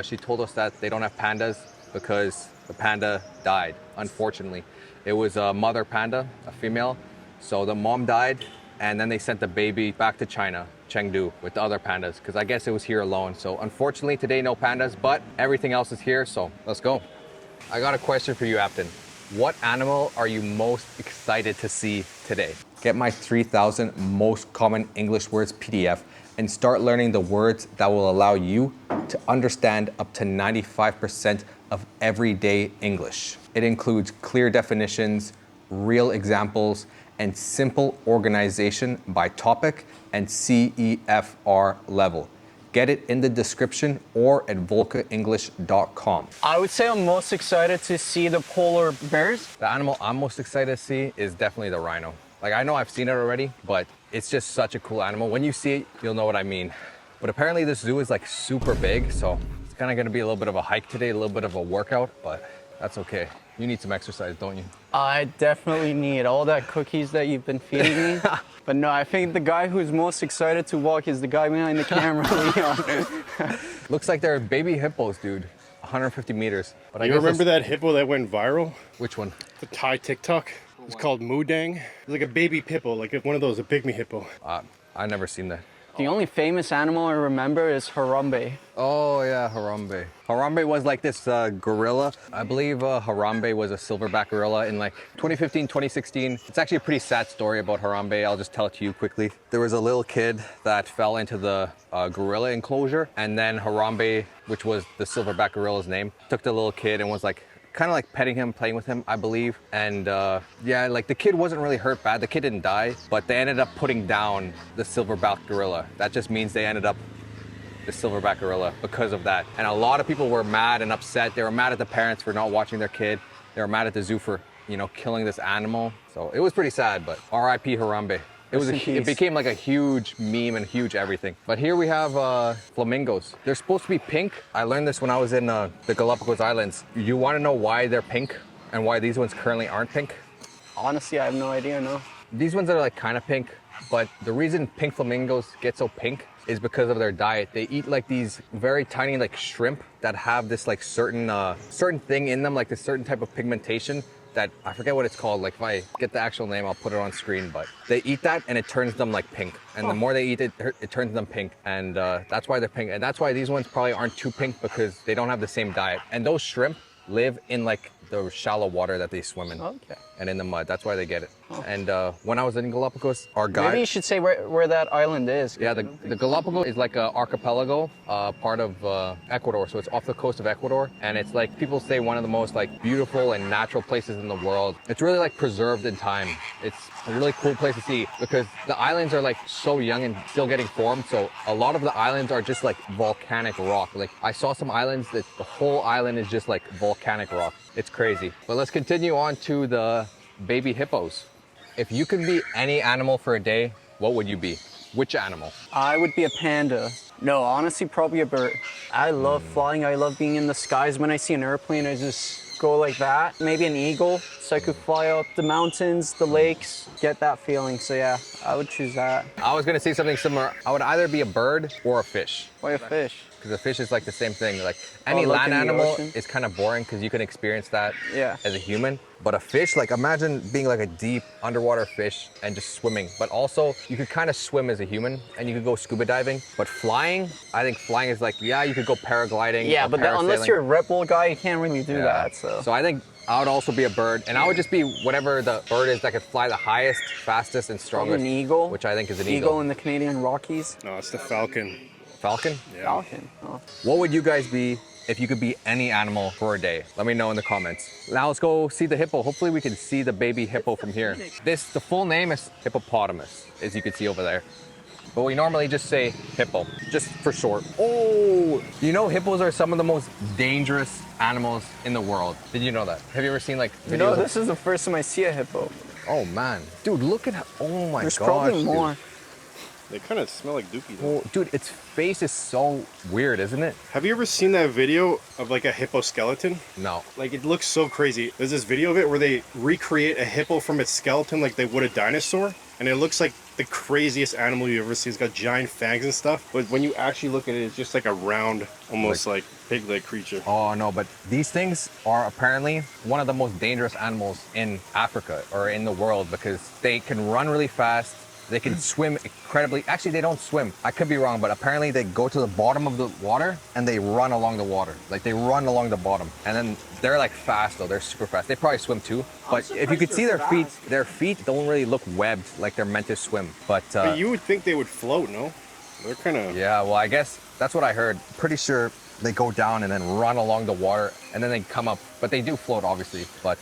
she told us that they don't have pandas because the panda died, unfortunately. It was a mother panda, a female, so the mom died, and then they sent the baby back to China, Chengdu, with the other pandas, because I guess it was here alone. So unfortunately today, no pandas, but everything else is here, so let's go. I got a question for you, Apton. What animal are you most excited to see today? Get my 3,000 most common English words PDF and start learning the words that will allow you to understand up to 95% of everyday English. It includes clear definitions, real examples, and simple organization by topic and CEFR level. Get it in the description or at volkaenglish.com. I would say I'm most excited to see the polar bears. The animal I'm most excited to see is definitely the rhino. Like, I know I've seen it already, but it's just such a cool animal. When you see it, you'll know what I mean. But apparently this zoo is like super big, so it's kind of gonna be a little bit of a hike today, a little bit of a workout, but that's okay. You need some exercise, don't you? I definitely need all that cookies that you've been feeding me. But no, I think the guy who's most excited to walk is the guy behind the camera, Leon. Looks like they're baby hippos, dude. 150 meters. But You remember that hippo that went viral? Which one? The Thai TikTok. It's called Moodang. It's like a baby hippo, like one of those, a pygmy hippo. I've never seen that. The only famous animal I remember is Harambe. Oh yeah, Harambe. Harambe was like this gorilla. I believe Harambe was a silverback gorilla in like 2015, 2016. It's actually a pretty sad story about Harambe. I'll just tell it to you quickly. There was a little kid that fell into the gorilla enclosure, and then Harambe, which was the silverback gorilla's name, took the little kid and was like kind of like petting him, playing with him, I believe. And yeah, like the kid wasn't really hurt bad. The kid didn't die, but they ended up putting down the silverback gorilla. That just means they ended up the silverback gorilla because of that. And a lot of people were mad and upset. They were mad at the parents for not watching their kid. They were mad at the zoo for, you know, killing this animal. So it was pretty sad, but R.I.P. Harambe. It became like a huge meme and huge everything. But here we have flamingos. They're supposed to be pink. I learned this when I was in the Galapagos Islands. You want to know why they're pink and why these ones currently aren't pink? Honestly, I have no idea, no. These ones are like kind of pink, but the reason pink flamingos get so pink is because of their diet. They eat like these very tiny like shrimp that have this like certain thing in them, like this certain type of pigmentation that I forget what it's called. Like if I get the actual name, I'll put it on screen, but they eat that and it turns them like pink. And the more they eat it, it turns them pink. And that's why they're pink. And that's why these ones probably aren't too pink, because they don't have the same diet. And those shrimp live in like the shallow water that they swim in. Okay. And in the mud. That's why they get it. Oh. And when I was in Galapagos, our guide... Maybe you should say where that island is. Yeah, the Galapagos is like an archipelago, part of Ecuador. So it's off the coast of Ecuador. And it's like, people say one of the most like beautiful and natural places in the world. It's really like preserved in time. It's a really cool place to see because the islands are like so young and still getting formed. So a lot of the islands are just like volcanic rock. Like I saw some islands that the whole island is just like volcanic rock. It's crazy. But let's continue on to the baby hippos. If you could be any animal for a day, what would you be? Which animal? I would be a panda. No, honestly, probably a bird. I love flying. I love being in the skies. When I see an airplane, I just go like that. Maybe an eagle, so I could fly up the mountains, the lakes, get that feeling. So yeah, I would choose that. I was gonna say something similar. I would either be a bird or a fish. Why a fish? Because a fish is like the same thing. Like any land animal is kind of boring because you can experience that as a human. But a fish, like imagine being like a deep underwater fish and just swimming. But also you could kind of swim as a human and you could go scuba diving. But flying, I think flying is like, yeah, you could go paragliding. Yeah, but unless you're a Red Bull guy, you can't really do that. So I think I would also be a bird, and I would just be whatever the bird is that could fly the highest, fastest, and strongest. An eagle? Which I think is an eagle. Eagle in the Canadian Rockies? No, it's the falcon. Falcon? Yeah. Falcon. Oh. What would you guys be if you could be any animal for a day? Let me know in the comments. Now let's go see the hippo. Hopefully we can see the baby hippo from here. The full name is hippopotamus, as you can see over there. But we normally just say hippo, just for short. Oh, you know hippos are some of the most dangerous animals in the world. Did you know that? Have you ever seen like videos? No, this is the first time I see a hippo. Oh man, dude, look at how, oh my gosh. There's probably more. Dude. They kind of smell like dookie though. Oh, dude, its face is so weird, isn't it? Have you ever seen that video of like a hippo skeleton? No. Like it looks so crazy. There's this video of it where they recreate a hippo from its skeleton like they would a dinosaur. And it looks like the craziest animal you ever see. It's got giant fangs and stuff. But when you actually look at it, it's just like a round, almost like pig-like creature. Oh no, but these things are apparently one of the most dangerous animals in Africa or in the world because they can run really fast. They can swim incredibly. Actually, they don't swim. I could be wrong, but apparently they go to the bottom of the water and they run along the water. Like they run along the bottom. And then they're like fast though. They're super fast. They probably swim too. But if you could see their feet don't really look webbed like they're meant to swim. But you would think they would float, no? They're kind of... Yeah, well, I guess that's what I heard. Pretty sure they go down and then run along the water and then they come up. But they do float, obviously. But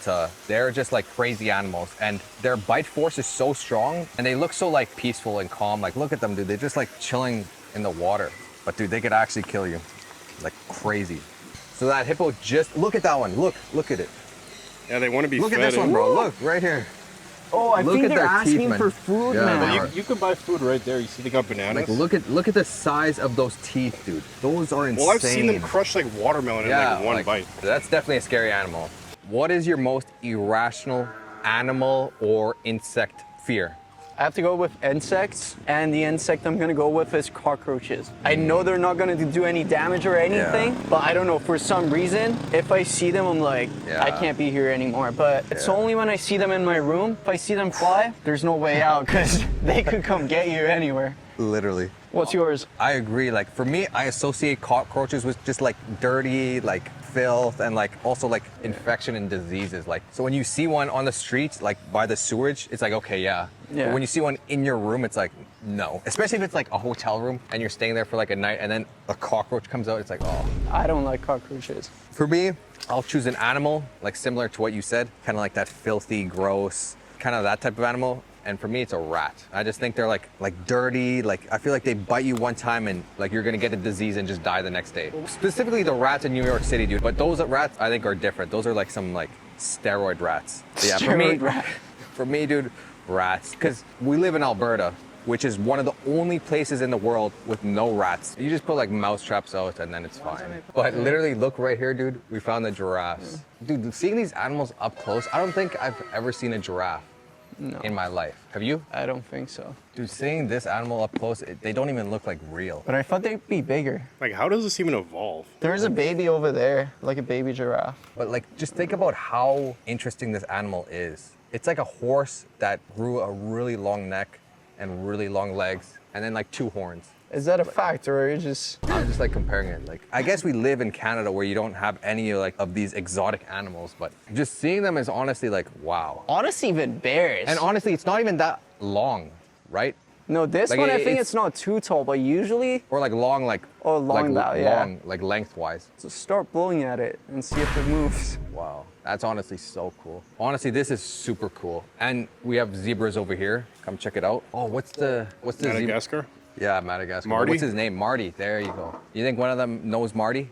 they're just like crazy animals. And their bite force is so strong and they look so like peaceful and calm. Like, look at them, dude. They're just like chilling in the water. But dude, they could actually kill you. Like crazy. So that hippo just, look at that one. Look at it. Yeah, they want to be Look at this one, bro. Look, right here. Oh, I think they're asking for food, man. But you can buy food right there. You see they got bananas. Like look at the size of those teeth, dude. Those are insane. Well, I've seen them crush like watermelon in like one bite. That's definitely a scary animal. What is your most irrational animal or insect fear? I have to go with insects, and the insect I'm gonna go with is cockroaches. I know they're not gonna do any damage or anything, but I don't know, for some reason, if I see them, I'm like, I can't be here anymore. But it's only when I see them in my room, if I see them fly, there's no way out, because they could come get you anywhere. Literally. What's yours? I agree. Like for me, I associate cockroaches with just like dirty, like filth, and like also like infection and diseases. Like so when you see one on the streets, like by the sewage, it's like okay, yeah. But when you see one in your room, it's like no. Especially if it's like a hotel room and you're staying there for like a night, and then a cockroach comes out, it's like oh. I don't like cockroaches. For me, I'll choose an animal like similar to what you said, kind of like that filthy, gross, kind of that type of animal. And for me, it's a rat. I just think they're like dirty. Like I feel like they bite you one time and like you're gonna get a disease and just die the next day. Specifically the rats in New York City, dude. But those rats I think are different. Those are like some like steroid rats. Yeah, for me, dude, rats. Because we live in Alberta, which is one of the only places in the world with no rats. You just put like mouse traps out and then it's fine. But literally look right here, dude. We found the giraffes. Dude, seeing these animals up close, I don't think I've ever seen a giraffe. No. In my life. Have you? I don't think so. Dude, seeing this animal up close, they don't even look like real. But I thought they'd be bigger. Like, how does this even evolve? There's a baby over there, like a baby giraffe. But like, just think about how interesting this animal is. It's like a horse that grew a really long neck and really long legs, and then like 2 horns. Is that a fact, or are you just... I'm just like comparing it. Like, I guess we live in Canada where you don't have any like of these exotic animals, but just seeing them is honestly like, wow. Honestly, even bears. And honestly, it's not even that long, right? No, this like one I think it's not too tall, but usually... Or like long, like... Oh, long, long, like lengthwise. So start blowing at it and see if it moves. Wow, that's honestly so cool. Honestly, this is super cool. And we have zebras over here. Come check it out. Oh, what's the Madagascar? Yeah, Madagascar. Marty? What's his name? Marty. There you go. You think one of them knows Marty?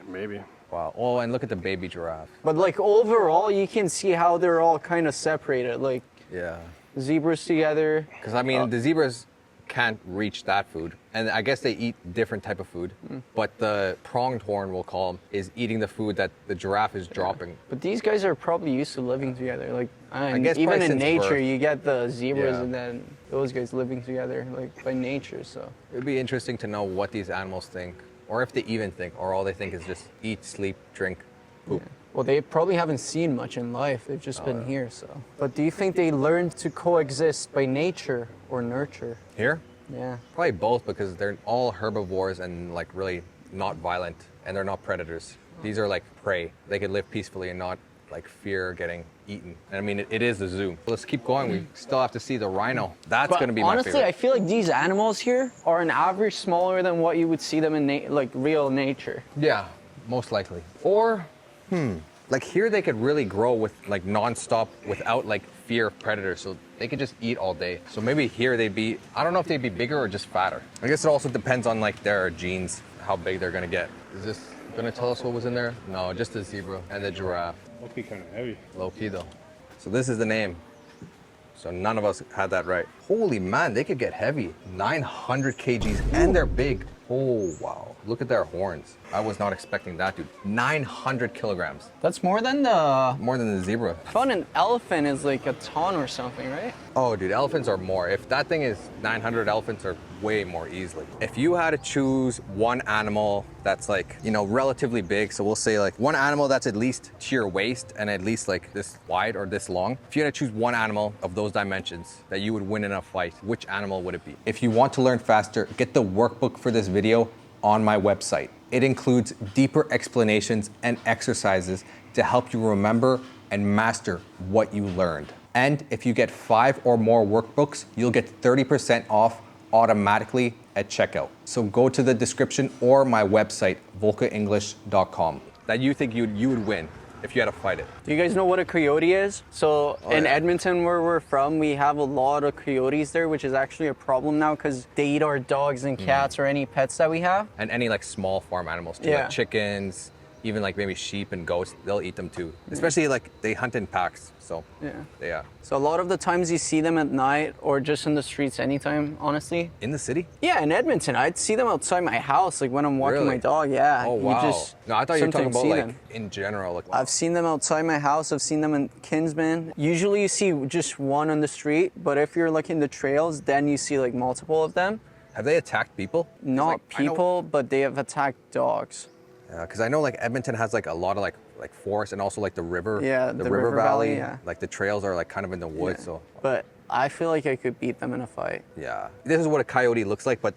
Maybe. Wow. Oh, and look at the baby giraffe. But like overall, you can see how they're all kind of separated. Like yeah, zebras together. Because I mean, the zebras can't reach that food, and I guess they eat different type of food. But the pronged horn, we'll call them, is eating the food that the giraffe is dropping. But these guys are probably used to living together. Like I guess even in since nature, birth. you get the zebras and then those guys living together, like by nature. So it'd be interesting to know what these animals think, or if they even think, or all they think is just eat, sleep, drink, poop. Yeah. Well, they probably haven't seen much in life. They've just been here. So, but do you think they learned to coexist by nature or nurture? Here? Yeah. Probably both, because they're all herbivores and like really not violent, and they're not predators. These are like prey. They could live peacefully and not like fear getting eaten. And I mean, it is a zoo. Let's keep going. We still have to see the rhino. That's going to be my favorite. Honestly, I feel like these animals here are an average smaller than what you would see them in like real nature. Yeah, most likely. Or, like here they could really grow with like nonstop without like fear of predators. So they could just eat all day. So maybe here they'd be, I don't know if they'd be bigger or just fatter. I guess it also depends on like their genes, how big they're gonna get. Is this gonna tell us what was in there? No, just the zebra and the giraffe. Low-key kind of heavy. Low-key though. So this is the name. So none of us had that right. Holy man, they could get heavy. 900 kgs and they're big. Oh, wow. Look at their horns. I was not expecting that, dude. 900 kilograms. That's more than the zebra. I found an elephant is like a ton or something, right? Oh, dude, elephants are more. If that thing is 900, elephants are way more easily. If you had to choose one animal that's like, you know, relatively big, so we'll say like one animal that's at least to your waist and at least like this wide or this long. If you had to choose one animal of those dimensions that you would win in a fight, which animal would it be? If you want to learn faster, get the workbook for this video on my website. It includes deeper explanations and exercises to help you remember and master what you learned. And if you get 5 or more workbooks, you'll get 30% off automatically at checkout. So go to the description or my website, volkaenglish.com, that you think you would win if you had to fight it. Do you guys know what a coyote is? So in Edmonton, where we're from, we have a lot of coyotes there, which is actually a problem now because they eat our dogs and cats or any pets that we have. And any like small farm animals too, like chickens, even like maybe sheep and goats, they'll eat them too. Especially like they hunt in packs, so yeah. So a lot of the times you see them at night or just in the streets anytime, honestly. In the city? Yeah, in Edmonton. I'd see them outside my house, like when I'm walking my dog, yeah. Oh, wow. No, I thought you were talking about like in general. Like, I've seen them outside my house. I've seen them in Kinsman. Usually you see just one on the street, but if you're like in the trails, then you see like multiple of them. Have they attacked people? Not people, but they have attacked dogs. Because I know like Edmonton has like a lot of like forest and also like the river. Yeah, the river valley. Yeah. Like the trails are like kind of in the woods. So. But I feel like I could beat them in a fight. Yeah. This is what a coyote looks like, but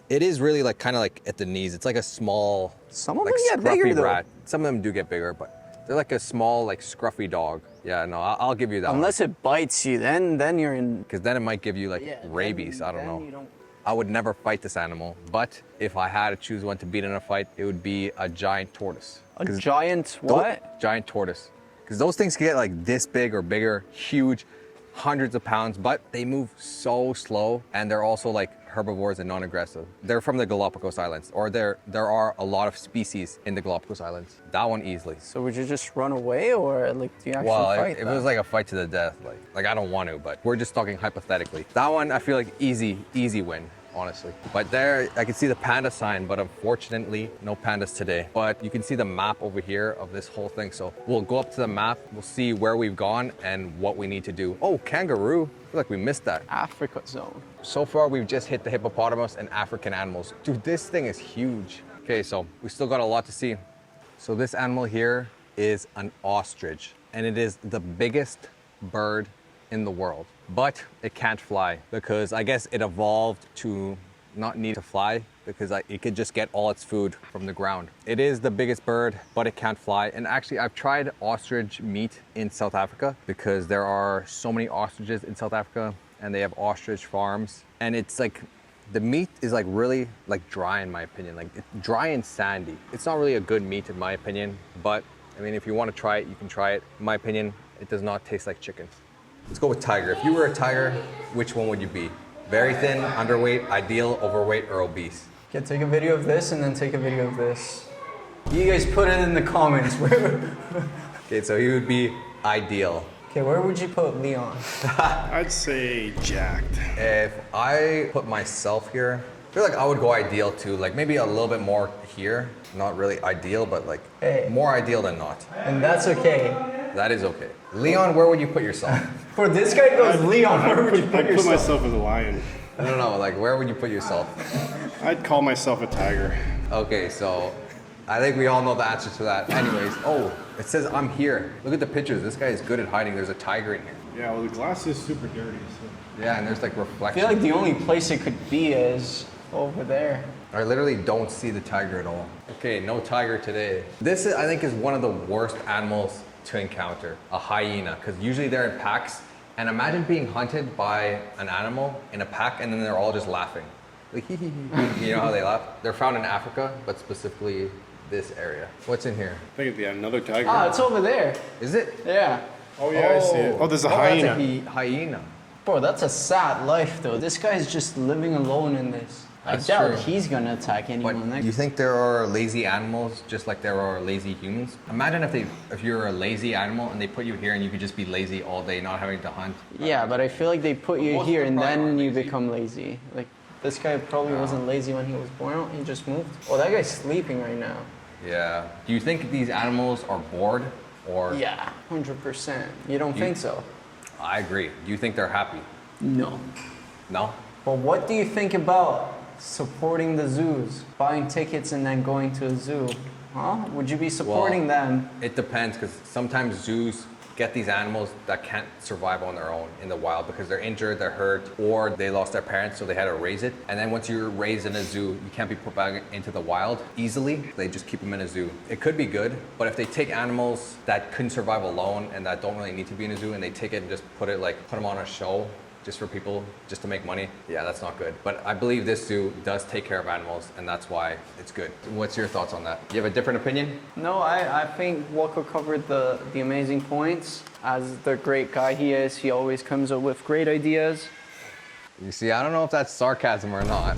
it is really like kind of like at the knees. It's like a small, Some of like them get bigger, scruffy though. rat. Some of them do get bigger, but they're like a small, like scruffy dog. Yeah, no, I'll give you that Unless it bites you, then you're in. because then it might give you like rabies. I don't know. I would never fight this animal, but if I had to choose one to beat in a fight, it would be a giant tortoise. A giant what? Giant tortoise. Because those things can get like this big or bigger, huge, hundreds of pounds, but they move so slow, and they're also like herbivores and non-aggressive. They're from the Galapagos Islands, or there are a lot of species in the Galapagos Islands. That one easily. So would you just run away, or like do you actually fight? It was like a fight to the death. Like I don't want to, but we're just talking hypothetically. That one I feel like easy win, honestly. But there I can see the panda sign, but unfortunately no pandas today. But you can see the map over here of this whole thing. So we'll go up to the map, we'll see where we've gone and what we need to do. Oh, kangaroo. I feel like we missed that. Africa zone. So far we've just hit the hippopotamus and African animals. Dude, this thing is huge. Okay, so we still got a lot to see. So this animal here is an ostrich, and it is the biggest bird in the world. But it can't fly because I guess it evolved to not need to fly because it could just get all its food from the ground. It is the biggest bird, but it can't fly. And actually I've tried ostrich meat in South Africa because there are so many ostriches in South Africa and they have ostrich farms. And it's like, the meat is like really like dry in my opinion, like it's dry and sandy. It's not really a good meat in my opinion, but I mean, if you want to try it, you can try it. In my opinion, it does not taste like chicken. Let's go with tiger. If you were a tiger, which one would you be? Very thin, underweight, ideal, overweight, or obese? Okay, take a video of this and then take a video of this. You guys put it in the comments. Okay, so he would be ideal. Okay, where would you put Leon? I'd say jacked. If I put myself here, I feel like I would go ideal too. Like maybe a little bit more here. Not really ideal, but like more ideal than not. And that's okay. That is okay. Leon, where would you put yourself? For this guy goes Leon, where would you put I'd yourself? put myself as a lion. I don't know, like where would you put yourself? I'd call myself a tiger. Okay, so I think we all know the answer to that. Anyways, oh, it says I'm here. Look at the pictures. This guy is good at hiding. There's a tiger in here. Yeah, well the glass is super dirty. So. Yeah, and there's like I reflection. feel like the only place it could be is over there. I literally don't see the tiger at all. Okay, no tiger today. This is, I think, is one of the worst animals to encounter, a hyena, because usually they're in packs. And imagine being hunted by an animal in a pack and then they're all just laughing. Like, hee hee hee. You know how they laugh? They're found in Africa, but specifically this area. What's in here? I think yeah, another tiger. Ah, it's over there. Is it? Yeah. Oh yeah, I see it. Oh, there's a hyena. That's a hyena. Bro, that's a sad life though. This guy's just living alone in this. That's I doubt true. he's gonna attack anyone But next. you think there are lazy animals just like there are lazy humans? Imagine if you're a lazy animal and they put you here and you could just be lazy all day, not having to hunt. Yeah, but I feel like they put you Most here of and them probably then are you lazy. become lazy. Like this guy probably wasn't lazy when he was born. He just moved. Oh, that guy's sleeping right now. Yeah. Do you think these animals are bored or? Yeah, 100%. You don't think so? I agree. Do you think they're happy? No. No? But what do you think about supporting the zoos? Buying tickets and then going to a zoo? Huh? Would you be supporting them? It depends because sometimes zoos get these animals that can't survive on their own in the wild because they're injured, they're hurt, or they lost their parents so they had to raise it. And then once you're raised in a zoo, you can't be put back into the wild easily. They just keep them in a zoo. It could be good, but if they take animals that couldn't survive alone and that don't really need to be in a zoo and they take it and just put them on a show just for people, just to make money, yeah, that's not good. But I believe this zoo does take care of animals and that's why it's good. What's your thoughts on that? You have a different opinion? No, I think Volka covered the amazing points. As the great guy he is, he always comes up with great ideas. You see, I don't know if that's sarcasm or not,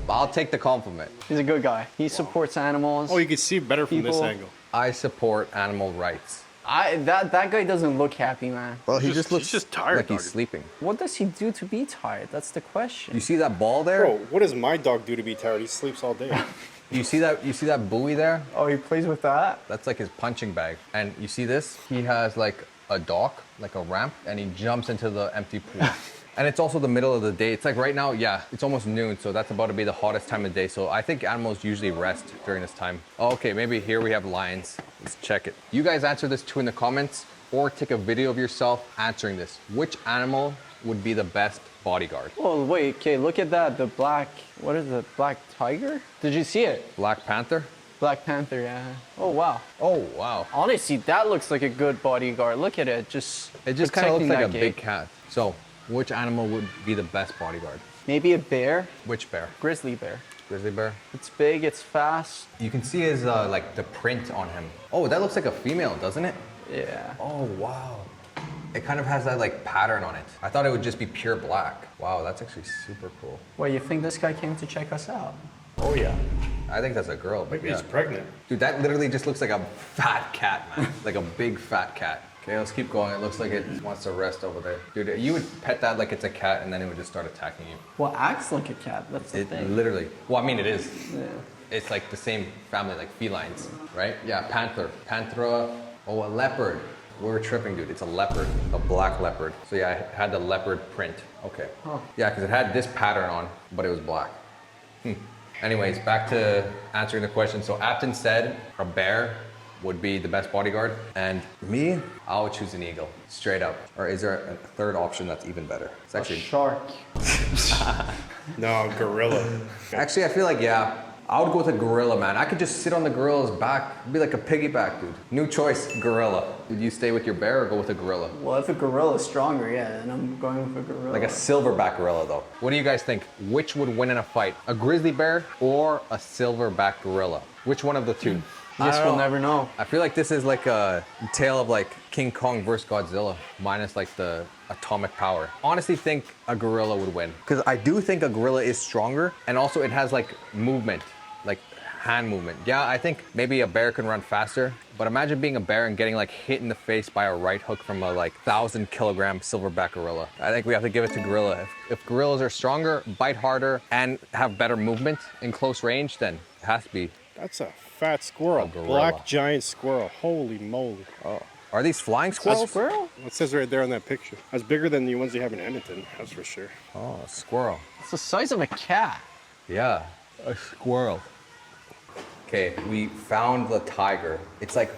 but I'll take the compliment. He's a good guy. He supports animals. Oh, you can see better from this angle. I support animal rights. That guy doesn't look happy, man. Well, he just looks just tired, like he's dog. sleeping. What does he do to be tired? That's the question. You see that ball there? Bro, what does my dog do to be tired? He sleeps all day. You see that buoy there? Oh, he plays with that? That's like his punching bag. And you see this? He has like a dock, like a ramp, and he jumps into the empty pool. And it's also the middle of the day. It's like right now, yeah, it's almost noon, so that's about to be the hottest time of day. So I think animals usually rest during this time. Oh, okay, maybe here we have lions. Let's check it. You guys answer this too in the comments or take a video of yourself answering this. Which animal would be the best bodyguard? Oh, wait, okay, look at that. The black, what is it? Black tiger? Did you see it? Black Panther? Black Panther, yeah. Oh, wow. Oh, wow. Honestly, that looks like a good bodyguard. Look at it, just It just kind of looks protecting like a that big gate. cat. So, which animal would be the best bodyguard? Maybe a bear? Which bear? Grizzly bear. Grizzly bear? It's big, it's fast. You can see his, like, the print on him. Oh, that looks like a female, doesn't it? Yeah. Oh, wow. It kind of has that, like, pattern on it. I thought it would just be pure black. Wow, that's actually super cool. Well, you think this guy came to check us out? Oh, yeah. I think that's a girl. Maybe yeah. he's pregnant. Dude, that literally just looks like a fat cat, man. Like a big fat cat. Okay, let's keep going. It looks like it wants to rest over there. Dude, you would pet that like it's a cat and then it would just start attacking you. Well, acts like a cat, that's the It thing. literally, well, I mean, it is. Yeah. It's like the same family, like felines, right? Yeah, panther, panthera, oh, a leopard. We're tripping, dude. It's a leopard, a black leopard. So yeah, it had the leopard print. Okay. Huh. Yeah, because it had this pattern on, but it was black. Anyways, back to answering the question. So Apton said a bear would be the best bodyguard. And me, I would choose an eagle, straight up. Or is there a third option that's even better? It's A shark. No, gorilla. Actually, I feel like, yeah, I would go with a gorilla, man. I could just sit on the gorilla's back, be like a piggyback, dude. New choice, gorilla. Would you stay with your bear or go with a gorilla? Well, if a gorilla's stronger, yeah, then I'm going with a gorilla. Like a silverback gorilla, though. What do you guys think? Which would win in a fight? A grizzly bear or a silverback gorilla? Which one of the two? Guess we'll never know. I feel like this is like a tale of like King Kong versus Godzilla, minus like the atomic power. Honestly think a gorilla would win. Because I do think a gorilla is stronger and also it has like movement, like hand movement. Yeah, I think maybe a bear can run faster, but imagine being a bear and getting like hit in the face by a right hook from a like 1,000-kilogram silverback gorilla. I think we have to give it to gorilla. If gorillas are stronger, bite harder, and have better movement in close range, then it has to be. That's a fat squirrel. gorilla. Black giant squirrel. Holy moly. Oh. Are these flying squirrels? Squirrel? It says right there on that picture. That's bigger than the ones you have in Edmonton, that's for sure. Oh, a squirrel. It's the size of a cat. Yeah, a squirrel. Okay, we found the tiger. It's like,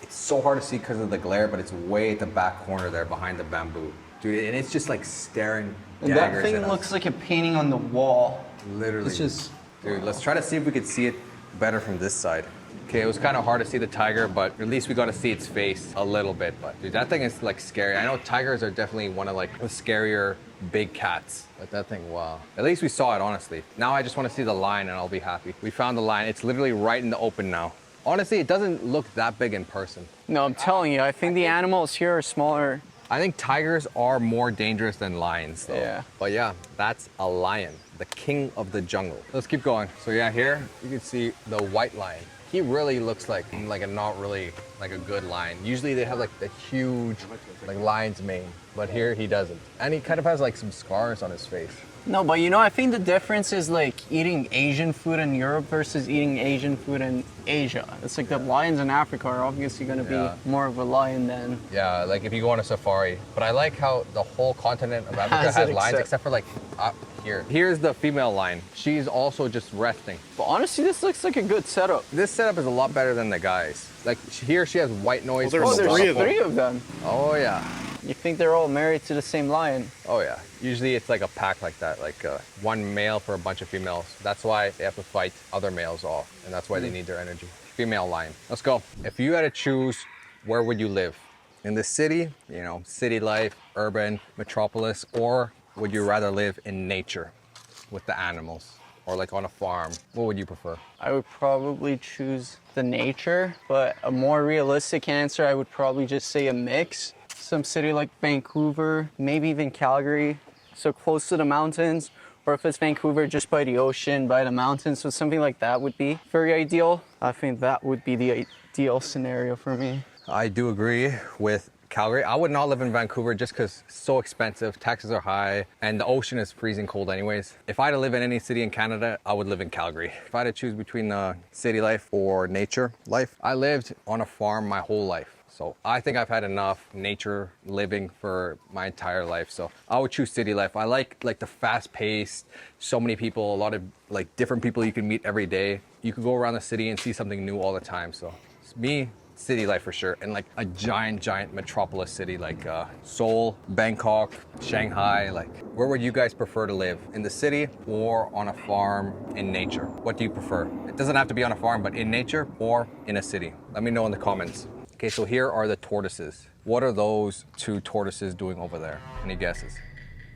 it's so hard to see because of the glare, but it's way at the back corner there behind the bamboo. Dude, and it's just like staring And daggers that thing at us. looks like a painting on the wall. Literally. It's just... Dude, let's try to see if we could see it better from this side. Okay, it was kind of hard to see the tiger, but at least we got to see its face a little bit. But dude, that thing is like scary. I know tigers are definitely one of like the scarier big cats. But that thing, wow. At least we saw it, honestly. Now I just want to see the lion and I'll be happy. We found the lion. It's literally right in the open now. Honestly, it doesn't look that big in person. No, I'm telling you, I think the animals here are smaller. I think tigers are more dangerous than lions, though. Yeah. But yeah, that's a lion, the king of the jungle. Let's keep going. So yeah, here you can see the white lion. He really looks like a not really like a good lion. Usually they have like the huge like lion's mane, but here he doesn't. And he kind of has like some scars on his face. No, but you know, I think the difference is like eating Asian food in Europe versus eating Asian food in Asia. It's like the lions in Africa are obviously going to be more of a lion than... Yeah, like if you go on a safari. But I like how the whole continent of Africa has lions except for like up here. Here's the female lion. She's also just resting. But honestly, this looks like a good setup. This setup is a lot better than the guys. Like here she has white noise. Well, there's three of them. Oh yeah. You think they're all married to the same lion? Oh yeah. Usually it's like a pack like that, like one male for a bunch of females. That's why they have to fight other males off, and that's why they need their energy. Female lion. Let's go. If you had to choose, where would you live? In the city, you know, city life, urban, metropolis, or would you rather live in nature with the animals? Or like on a farm? What would you prefer? I would probably choose the nature, but a more realistic answer, I would probably just say a mix. Some city like Vancouver, maybe even Calgary, so close to the mountains, or if it's Vancouver, just by the ocean, by the mountains, so something like that would be very ideal. I think that would be the ideal scenario for me. I do agree with Calgary. I would not live in Vancouver just because it's so expensive, taxes are high, and the ocean is freezing cold anyways. If I had to live in any city in Canada, I would live in Calgary. If I had to choose between city life or nature life, I lived on a farm my whole life. So I think I've had enough nature living for my entire life. So I would choose city life. I like the fast paced, so many people, a lot of like different people you can meet every day. You could go around the city and see something new all the time. So me, city life for sure. In like a giant metropolis city like Seoul, Bangkok, Shanghai, like where would you guys prefer to live? In the city or on a farm in nature? What do you prefer? It doesn't have to be on a farm, but in nature or in a city. Let me know in the comments. Okay, so here are the tortoises. What are those two tortoises doing over there? Any guesses?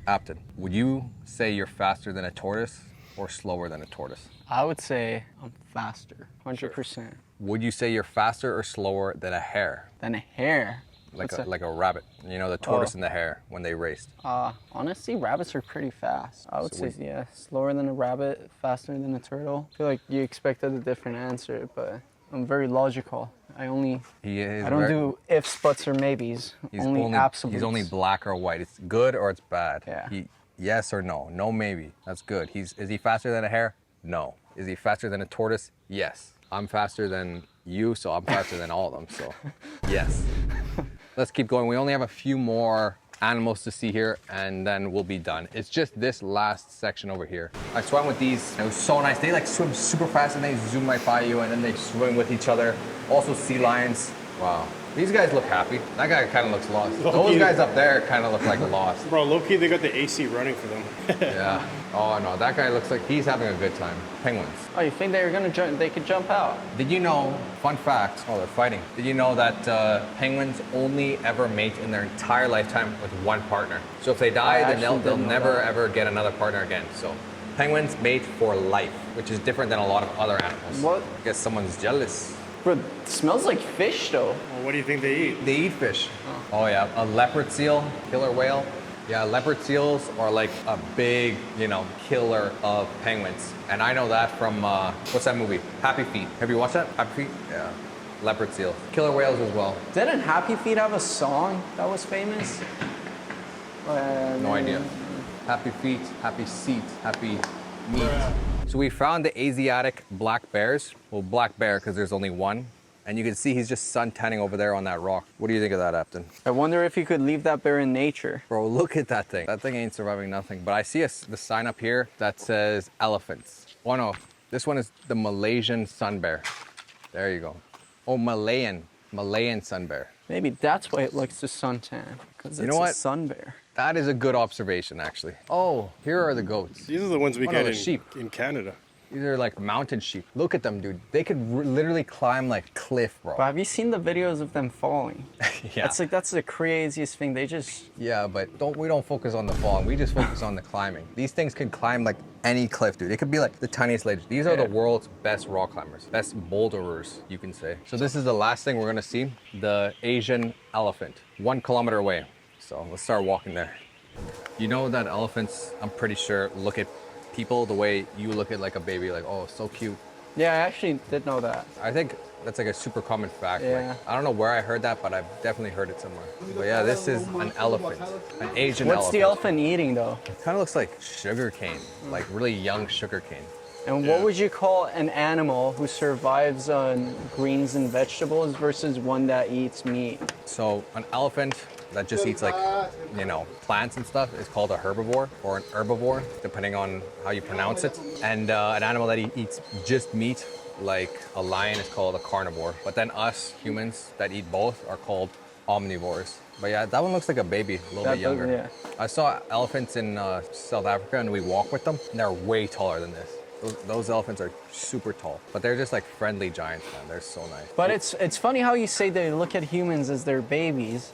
Apton, would you say you're faster than a tortoise or slower than a tortoise? I would say I'm faster, 100%. Would you say you're faster or slower than a hare? Than a hare? Like a rabbit. You know, the tortoise and the hare when they raced. Honestly, rabbits are pretty fast. I would say, yeah, slower than a rabbit, faster than a turtle. I feel like you expected a different answer, but I'm very logical. I don't do ifs, buts, or maybes. Only absolutes. He's only black or white. It's good or it's bad. Yeah. Yes or no. No maybe. That's good. Is he faster than a hare? No. Is he faster than a tortoise? Yes. I'm faster than you, so I'm faster than all of them, so yes. Let's keep going. We only have a few more animals to see here, and then we'll be done. It's just this last section over here. I swam with these. It was so nice. They like swim super fast and they zoom right by you, and then they swim with each other. Also sea lions. Wow. These guys look happy. That guy kind of looks lost. Those guys up there kind of look like lost. Bro, low-key, they got the AC running for them. Yeah. Oh no, that guy looks like he's having a good time. Penguins. Oh, you think they're gonna jump? They could jump out? Did you know? Fun fact. Oh, they're fighting. Did you know that penguins only ever mate in their entire lifetime with one partner? So if they die, then they'll never ever get another partner again. So penguins mate for life, which is different than a lot of other animals. What? I guess someone's jealous. Bro, it smells like fish though. Well, what do you think they eat? They eat fish. Oh yeah, a leopard seal, killer whale. Yeah, leopard seals are like a big, killer of penguins. And I know that from, what's that movie? Happy Feet. Have you watched that? Happy Feet? Yeah. Leopard seal. Killer whales as well. Didn't Happy Feet have a song that was famous? No idea. Happy feet, happy seat, happy meat. So we found the Asiatic black bears. Well, black bear because there's only one. And you can see he's just sun tanning over there on that rock. What do you think of that, Apton? I wonder if you could leave that bear in nature. Bro, look at that thing. That thing ain't surviving nothing. But I see the sign up here that says elephants. Oh no, this one is the Malaysian sun bear. There you go. Oh, Malayan sun bear. Maybe that's why it likes to suntan, because it's a sun bear. That is a good observation, actually. Oh, here are the goats. These are the ones we get sheep. In Canada. These are like mountain sheep. Look at them, dude. They could literally climb like cliff, bro. But have you seen the videos of them falling? Yeah. That's the craziest thing. They just... Yeah, but we don't focus on the falling. We just focus on the climbing. These things can climb like any cliff, dude. It could be like the tiniest ledge. These are the world's best rock climbers, best boulderers, you can say. So this is the last thing we're gonna see, the Asian elephant, 1 kilometer away. So let's start walking there. You know that elephants, I'm pretty sure, look at people the way you look at like a baby, like, oh, so cute. Yeah, I actually did know that. I think that's like a super common fact. Yeah. Like, I don't know where I heard that, but I've definitely heard it somewhere. But yeah, this is an elephant, an Asian elephant. What's the elephant eating though? It kind of looks like sugar cane, like really young sugar cane. And what would you call an animal who survives on greens and vegetables versus one that eats meat? So an elephant that just eats like, plants and stuff is called a herbivore or an herbivore, depending on how you pronounce it. And an animal that eats just meat, like a lion, is called a carnivore. But then us humans that eat both are called omnivores. But yeah, that one looks like a baby, a little bit younger. Yeah. I saw elephants in South Africa and we walk with them, and they're way taller than this. Those elephants are super tall, but they're just like friendly giants, man. They're so nice. But it's funny how you say they look at humans as their babies.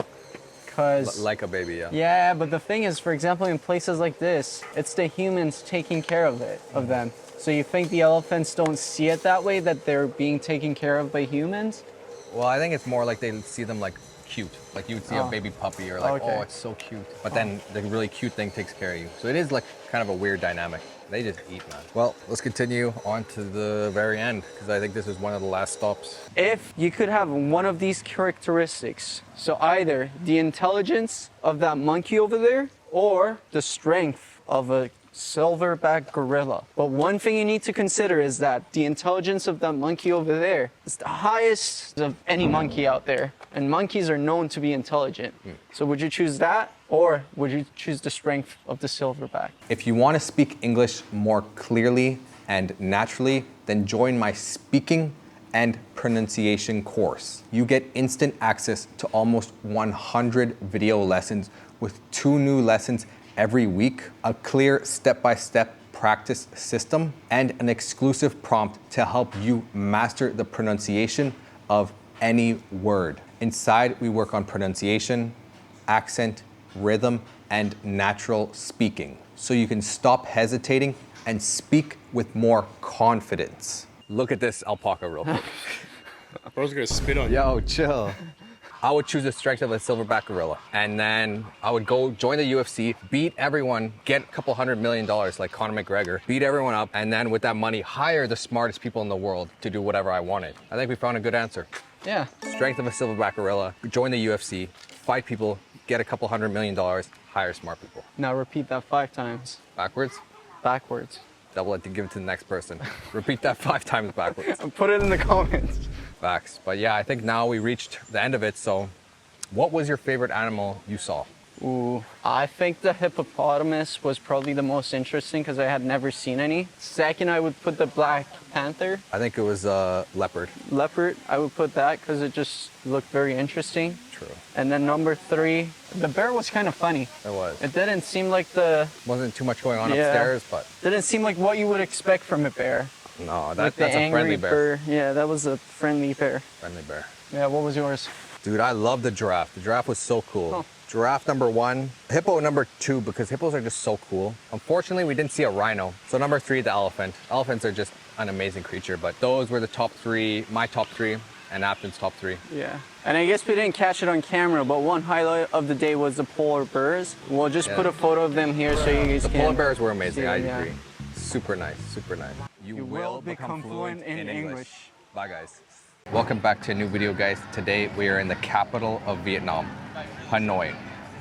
Like a baby, yeah. Yeah, but the thing is, for example, in places like this, it's the humans taking care of them. So you think the elephants don't see it that way, that they're being taken care of by humans? Well, I think it's more like they see them like cute. Like you would see a baby puppy or like, oh, it's so cute. But then the really cute thing takes care of you. So it is like kind of a weird dynamic. They just eat, man. Well, let's continue on to the very end, because I think this is one of the last stops. If you could have one of these characteristics, so either the intelligence of that monkey over there or the strength of a silverback gorilla. But one thing you need to consider is that the intelligence of that monkey over there is the highest of any monkey out there. And monkeys are known to be intelligent. So would you choose that? Or would you choose the strength of the silverback? If you want to speak English more clearly and naturally, then join my speaking and pronunciation course. You get instant access to almost 100 video lessons with 2 new lessons every week, a clear step-by-step practice system, and an exclusive prompt to help you master the pronunciation of any word. Inside, we work on pronunciation, accent, rhythm, and natural speaking, so you can stop hesitating and speak with more confidence. Look at this alpaca real quick. I was gonna spit on you. Yo, chill. I would choose the strength of a silverback gorilla, and then I would go join the UFC, beat everyone, get a couple $100 million like Conor McGregor, beat everyone up, and then with that money, hire the smartest people in the world to do whatever I wanted. I think we found a good answer. Yeah. Strength of a silverback gorilla, join the UFC, fight people, get a couple $100 million, hire smart people. Now repeat that 5 times. Backwards? Backwards. Double it to give it to the next person. Repeat that 5 times backwards. Put it in the comments. Facts. But yeah, I think now we reached the end of it. So what was your favorite animal you saw? Ooh, I think the hippopotamus was probably the most interesting because I had never seen any. Second, I would put the black panther. I think it was leopard. Leopard, I would put that because it just looked very interesting. True. And then number 3, the bear was kind of funny. It was. It didn't seem like the... Wasn't too much going on upstairs, but... Didn't seem like what you would expect from a bear. No, Like that's a friendly bear. Yeah, that was a friendly bear. Friendly bear. Yeah, what was yours? Dude, I love the giraffe. The giraffe was so cool. Oh. Giraffe number 1, hippo number 2, because hippos are just so cool. Unfortunately, we didn't see a rhino. So number 3, the elephant. Elephants are just an amazing creature, but those were the top 3, my top 3, and Afton's top 3. Yeah, and I guess we didn't catch it on camera, but one highlight of the day was the polar bears. We'll just put a photo of them here so you guys can... The polar bears were amazing, I yeah. agree. Super nice, super nice. You will become fluent in English. Bye, guys. Welcome back to a new video, guys. Today, we are in the capital of Vietnam, Hanoi.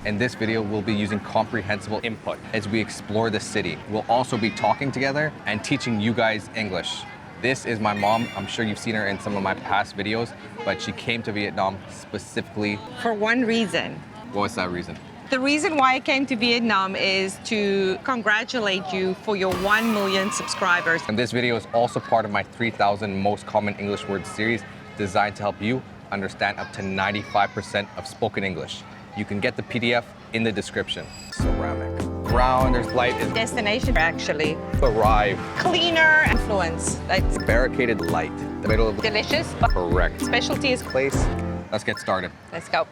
In this video, we'll be using comprehensible input as we explore the city. We'll also be talking together and teaching you guys English. This is my mom. I'm sure you've seen her in some of my past videos, but she came to Vietnam specifically. For one reason. What was that reason? The reason why I came to Vietnam is to congratulate you for your 1 million subscribers. And this video is also part of my 3,000 most common English words series designed to help you understand up to 95% of spoken English. You can get the PDF in the description. Ceramic. Ground, there's light. Destination, actually. Arrive. Cleaner influence. That's Barricaded light. The middle of delicious. Correct. Specialty is Place. Let's get started. Let's go.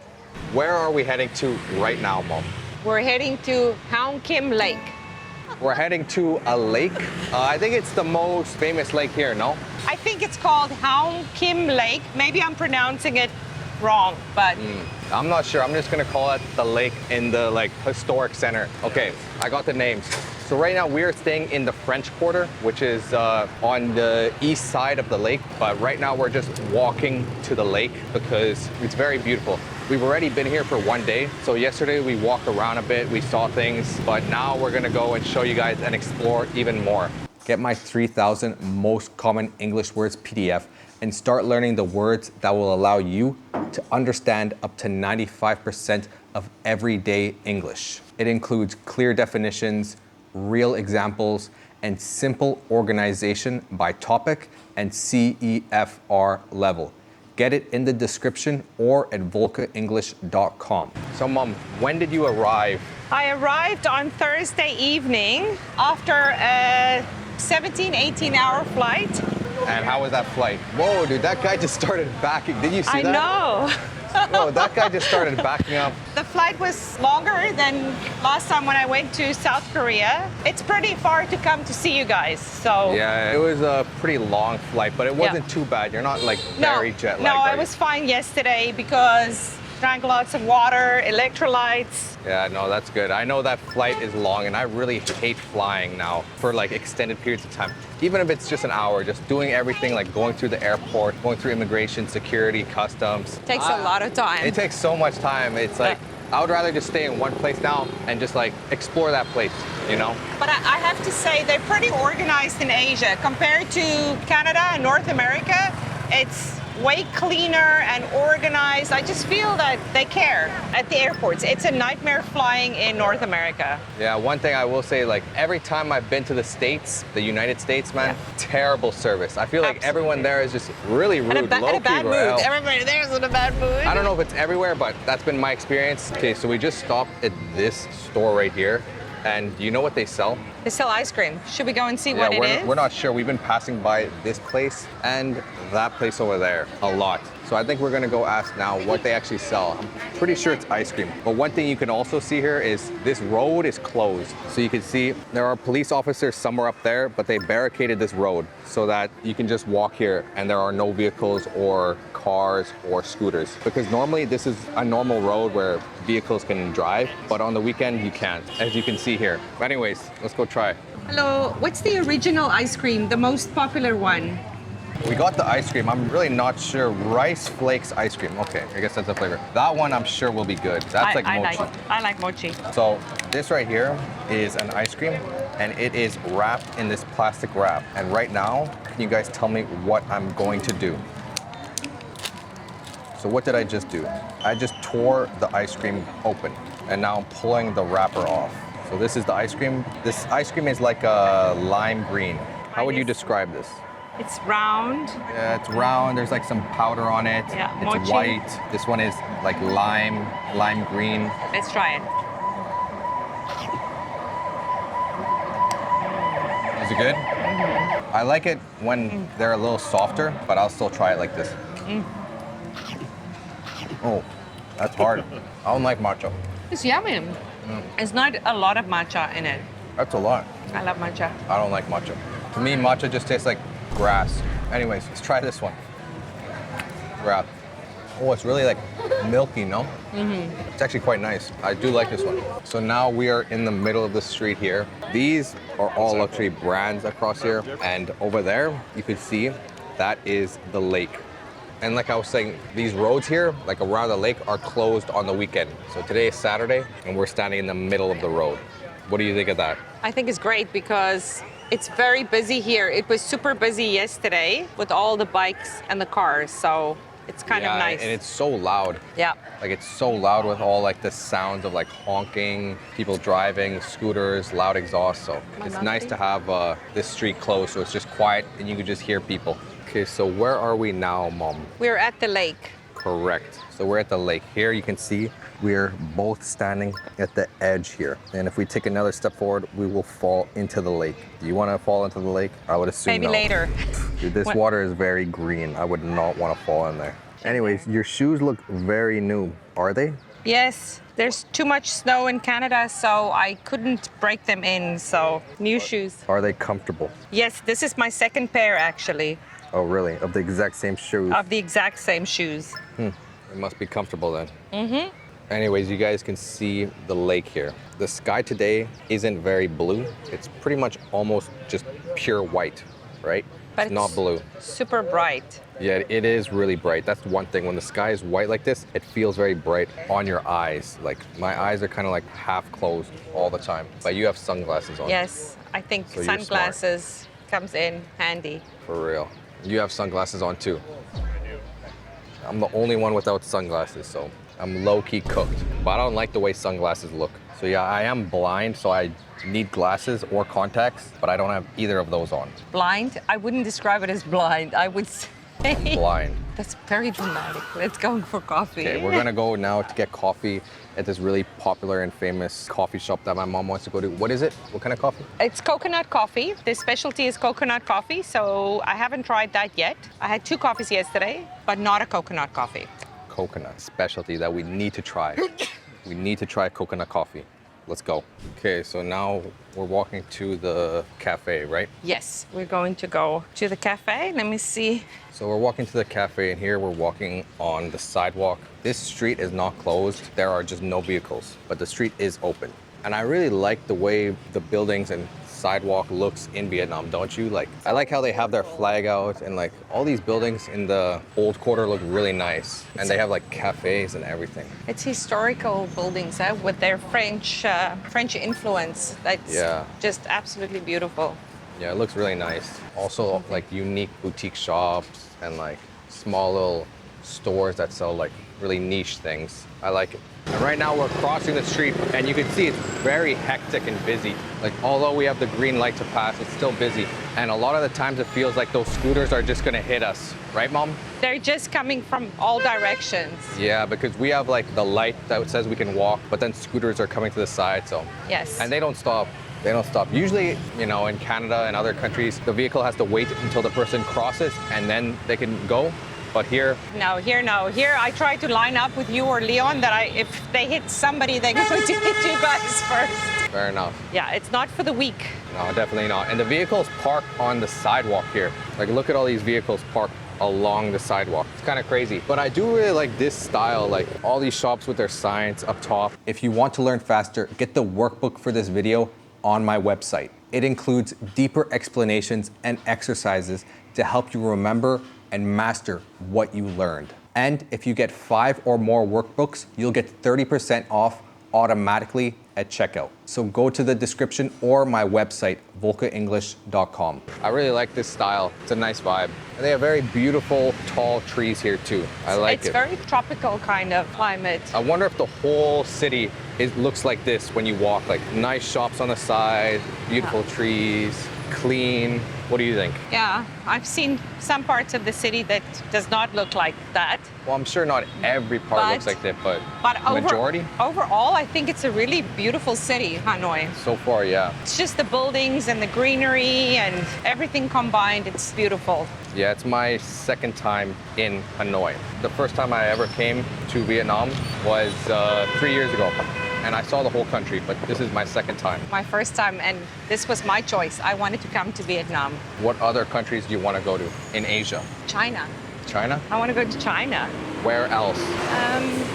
Where are we heading to right now, Mom? We're heading to Hang Kim Lake. We're heading to a lake. I think it's the most famous lake here, no? I think it's called Hang Kim Lake. Maybe I'm pronouncing it wrong, but... I'm not sure. I'm just gonna call it the lake in the historic center. Okay, I got the names. So right now we're staying in the French Quarter, which is on the east side of the lake. But right now we're just walking to the lake because it's very beautiful. We've already been here for 1 day. So yesterday we walked around a bit, we saw things, but now we're gonna go and show you guys and explore even more. Get my 3,000 most common English words PDF and start learning the words that will allow you to understand up to 95% of everyday English. It includes clear definitions, real examples, and simple organization by topic and CEFR level. Get it in the description or at volkaenglish.com. So Mom, when did you arrive? I arrived on Thursday evening after a 18-hour flight. And how was that flight? Whoa, dude, that guy just started backing. Did you see that? I know. Whoa, that guy just started backing up. The flight was longer than last time when I went to South Korea. It's pretty far to come to see you guys, so. Yeah, it was a pretty long flight, but it wasn't too bad. You're not very jet lagged. No, I was fine yesterday because drank lots of water, electrolytes. Yeah, no, that's good. I know that flight is long and I really hate flying now for extended periods of time. Even if it's just an hour, just doing everything going through the airport, going through immigration, security, customs. Takes a lot of time. It takes so much time. It's I would rather just stay in one place now and just explore that place, you know? But I have to say they're pretty organized in Asia. Compared to Canada and North America, it's way cleaner and organized. I just feel that they care at the airports. It's a nightmare flying in North America. Yeah, one thing I will say, like every time I've been to the States, the United States, man, terrible service. I feel like everyone there is just really rude, In a bad mood. Everybody there is in a bad mood. I don't know if it's everywhere, but that's been my experience. Okay, so we just stopped at this store right here. And do you know what they sell? They sell ice cream. Should we go and see what it is? We're not sure. We've been passing by this place and that place over there a lot. So I think we're gonna go ask now what they actually sell. I'm pretty sure it's ice cream. But one thing you can also see here is this road is closed. So you can see there are police officers somewhere up there, but they barricaded this road so that you can just walk here and there are no vehicles or cars or scooters. Because normally this is a normal road where vehicles can drive, but on the weekend you can't, as you can see here. But anyways, let's go try. Hello, what's the original ice cream, the most popular one? We got the ice cream. I'm really not sure. Rice Flakes ice cream. Okay, I guess that's the flavor. That one I'm sure will be good. That's like mochi. I like mochi. So this right here is an ice cream and it is wrapped in this plastic wrap. And right now, can you guys tell me what I'm going to do? So what did I just do? I just tore the ice cream open and now I'm pulling the wrapper off. So this is the ice cream. This ice cream is like a lime green. How would you describe this? It's round. Yeah, it's round. There's like some powder on it. Yeah, it's mochi. white. This one is like lime green. Let's try it. Is it good? I like it when they're a little softer, but I'll still try it like this. Oh, that's hard. I don't like matcha. It's yummy. It's not a lot of matcha in it. That's a lot. I love matcha. I don't like matcha. To me, matcha just tastes like grass. Anyways, let's try this one. Wrap. Oh, it's really like milky, no? It's actually quite nice. I do like this one. So now we are in the middle of the street here. These are all luxury brands across here. And over there, you can see that is the lake. And like I was saying, these roads here, like around the lake, are closed on the weekend. So today is Saturday, and we're standing in the middle of the road. What do you think of that? I think it's great because it's very busy here. It was super busy yesterday with all the bikes and the cars, so it's kind of nice. And it's so loud. Yeah. Like it's so loud with all like the sounds of like honking, people driving, scooters, loud exhaust. So it's nice to have this street closed so it's just quiet and you can just hear people. Okay, so where are we now, Mom? We're at the lake. Correct. So we're at the lake. Here you can see we're both standing at the edge here. And if we take another step forward, we will fall into the lake. Do you want to fall into the lake? I would assume Maybe no. later. Dude, this water is very green. I would not want to fall in there. Anyways, your shoes look very new. Are they? Yes, there's too much snow in Canada, so I couldn't break them in, so new shoes. Are they comfortable? Yes, this is my second pair actually. Oh, really? Of the exact same shoes? Of the exact same shoes. It must be comfortable then. Anyways, you guys can see the lake here. The sky today isn't very blue. It's pretty much almost just pure white, right? But it's not blue. Super bright. Yeah, it is really bright. That's one thing. When the sky is white like this, it feels very bright on your eyes. Like my eyes are kind of like half closed all the time. But you have sunglasses on. Yes, I think So you're sunglasses comes in handy. For real. You have sunglasses on too. I'm the only one without sunglasses, so I'm low-key cooked. But I don't like the way sunglasses look. So yeah, I am blind, so I need glasses or contacts, but I don't have either of those on. Blind? I wouldn't describe it as blind. I would say Blind. That's very dramatic. Let's go for coffee. Okay, we're gonna go now to get coffee at this really popular and famous coffee shop that my mom wants to go to. What is it? What kind of coffee? It's coconut coffee. The specialty is coconut coffee, so I haven't tried that yet. I had 2 coffees yesterday, but not a coconut coffee. Coconut specialty that we need to try. We need to try coconut coffee. Let's go. Okay, so now we're walking to the cafe, right? Yes, we're going to go to the cafe. Let me see. So we're walking to the cafe, and here we're walking on the sidewalk. This street is not closed. There are just no vehicles, but the street is open. And I really like the way the buildings and sidewalk looks in Vietnam, don't you? Like, I like how they have their flag out, and like all these buildings in the old quarter look really nice. And they have like cafes and everything. It's historical buildings with their French influence. That's just absolutely beautiful. Yeah, it looks really nice. Also like unique boutique shops and like small little stores that sell like really niche things. I like it. And right now we're crossing the street and you can see it's very hectic and busy. Like although we have the green light to pass, it's still busy. And a lot of the times it feels like those scooters are just gonna hit us. Right, Mom? They're just coming from all directions. Yeah, because we have like the light that says we can walk, but then scooters are coming to the side, so. Yes. And they don't stop. They don't stop. Usually, you know, in Canada and other countries, the vehicle has to wait until the person crosses and then they can go. But here, no. Here I try to line up with you or Leon that if they hit somebody, they're going to hit you guys first. Fair enough. Yeah, it's not for the weak. No, definitely not. And the vehicles park on the sidewalk here. Like look at all these vehicles parked along the sidewalk. It's kind of crazy. But I do really like this style, like all these shops with their signs up top. If you want to learn faster, get the workbook for this video on my website. It includes deeper explanations and exercises to help you remember and master what you learned. And if you get 5 or more workbooks, you'll get 30% off automatically at checkout. So go to the description or my website, volkaenglish.com. I really like this style. It's a nice vibe. And they have very beautiful, tall trees here too. I like it. It's very tropical kind of climate. I wonder if the whole city looks like this when you walk, like nice shops on the side, beautiful trees, clean. What do you think? Yeah, I've seen some parts of the city that does not look like that. Well, I'm sure not every part looks like that, but majority? Overall, I think it's a really beautiful city, Hanoi. So far, yeah. It's just the buildings and the greenery and everything combined, it's beautiful. Yeah, it's my second time in Hanoi. The first time I ever came to Vietnam was 3 years ago. And I saw the whole country, but this is my second time. My first time, and this was my choice. I wanted to come to Vietnam. What other countries do you want to go to in Asia? China. China? I want to go to China. Where else?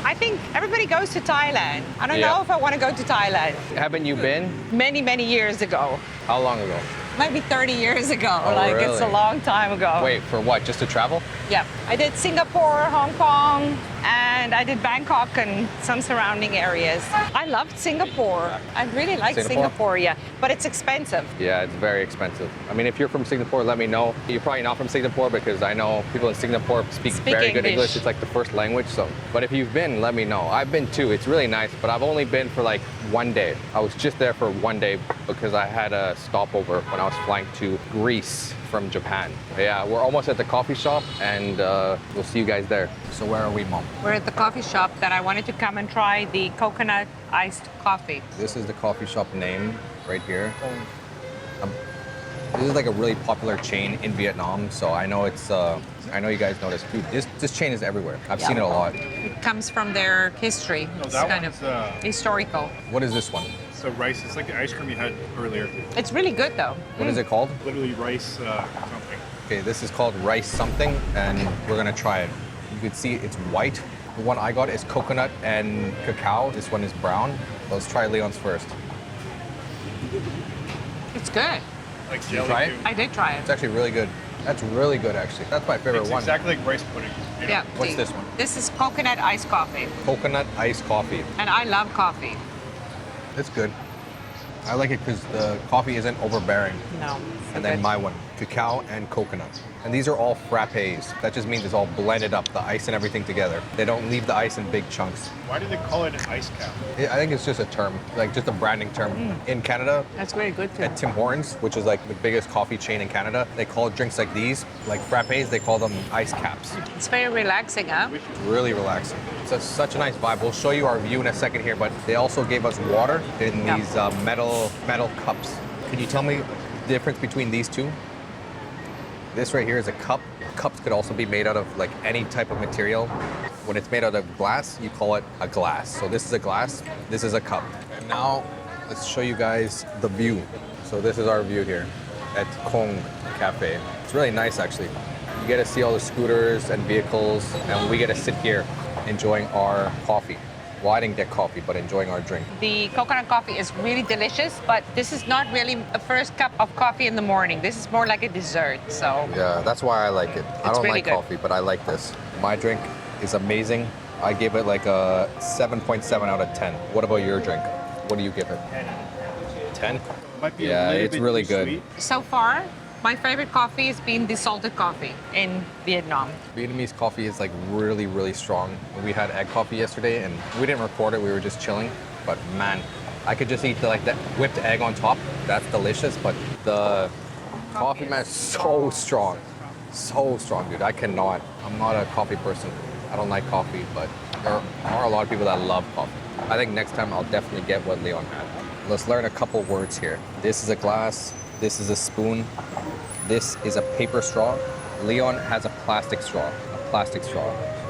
I think everybody goes to Thailand. I don't know if I want to go to Thailand. Haven't you been? Many, many years ago. How long ago? Maybe 30 years ago. Oh, like really? It's a long time ago. Wait, for what? Just to travel? Yeah. I did Singapore, Hong Kong, and I did Bangkok and some surrounding areas. I loved Singapore. I really liked Singapore, yeah. But it's expensive. Yeah, it's very expensive. I mean, if you're from Singapore, let me know. You're probably not from Singapore because I know people in Singapore speak very good English. It's like the first language, so. But if you've been, let me know. I've been too. It's really nice, but I've only been for like 1 day. I was just there for 1 day because I had a stopover when I was flying to Greece from Japan. Yeah, we're almost at the coffee shop and we'll see you guys there. So where are we, Mom? We're at the coffee shop that I wanted to come and try the coconut iced coffee. This is the coffee shop name right here. This is like a really popular chain in Vietnam, so I know it's, I know you guys know this. Dude, this chain is everywhere. I've seen it a lot. It comes from their history. It's kind of historical. What is this one? It's the rice. It's like the ice cream you had earlier. It's really good though. What is it called? Literally rice something. Okay, this is called rice something, and we're gonna try it. You can see it's white. The one I got is coconut and cacao. This one is brown. Let's try Leon's first. It's good. Like jelly. Did you try it? I did try it. It's actually really good. That's really good, actually. That's my favorite one. It's exactly like rice pudding. You know? Yeah. What's this one? This is coconut iced coffee. Coconut iced coffee. And I love coffee. It's good. I like it because the coffee isn't overbearing. No. And then my one, cacao and coconut. And these are all frappes. That just means it's all blended up, the ice and everything together. They don't leave the ice in big chunks. Why do they call it an ice cap? I think it's just a term, like just a branding term. In Canada, that's very good too. At Tim Hortons, which is like the biggest coffee chain in Canada, they call drinks like these, like frappes, they call them ice caps. It's very relaxing, huh? Really relaxing. It's such a nice vibe. We'll show you our view in a second here, but they also gave us water in these metal cups. Can you tell me the difference between these two? This right here is a cup. Cups could also be made out of like any type of material. When it's made out of glass, you call it a glass. So this is a glass, this is a cup. And now let's show you guys the view. So this is our view here at Kong Cafe. It's really nice actually. You get to see all the scooters and vehicles, and we get to sit here enjoying our coffee. Well, I didn't get coffee, but enjoying our drink. The coconut coffee is really delicious, but this is not really a first cup of coffee in the morning. This is more like a dessert, so. Yeah, that's why I like it. I don't really like coffee, but I like this. My drink is amazing. I give it like a 7.7 out of 10. What about your drink? What do you give it? 10? Might be yeah, a little it's bit really too good. Sweet. So far, My favorite coffee has been the salted coffee in Vietnam. Vietnamese coffee is like really, really strong. We had egg coffee yesterday and we didn't record it, we were just chilling. But man, I could just eat that whipped egg on top. That's delicious, but the coffee, man, is so strong. So strong, dude. I'm not a coffee person. I don't like coffee, but there are a lot of people that love coffee. I think next time I'll definitely get what Leon had. Let's learn a couple words here. This is a glass, this is a spoon, this is a paper straw. Leon has a plastic straw,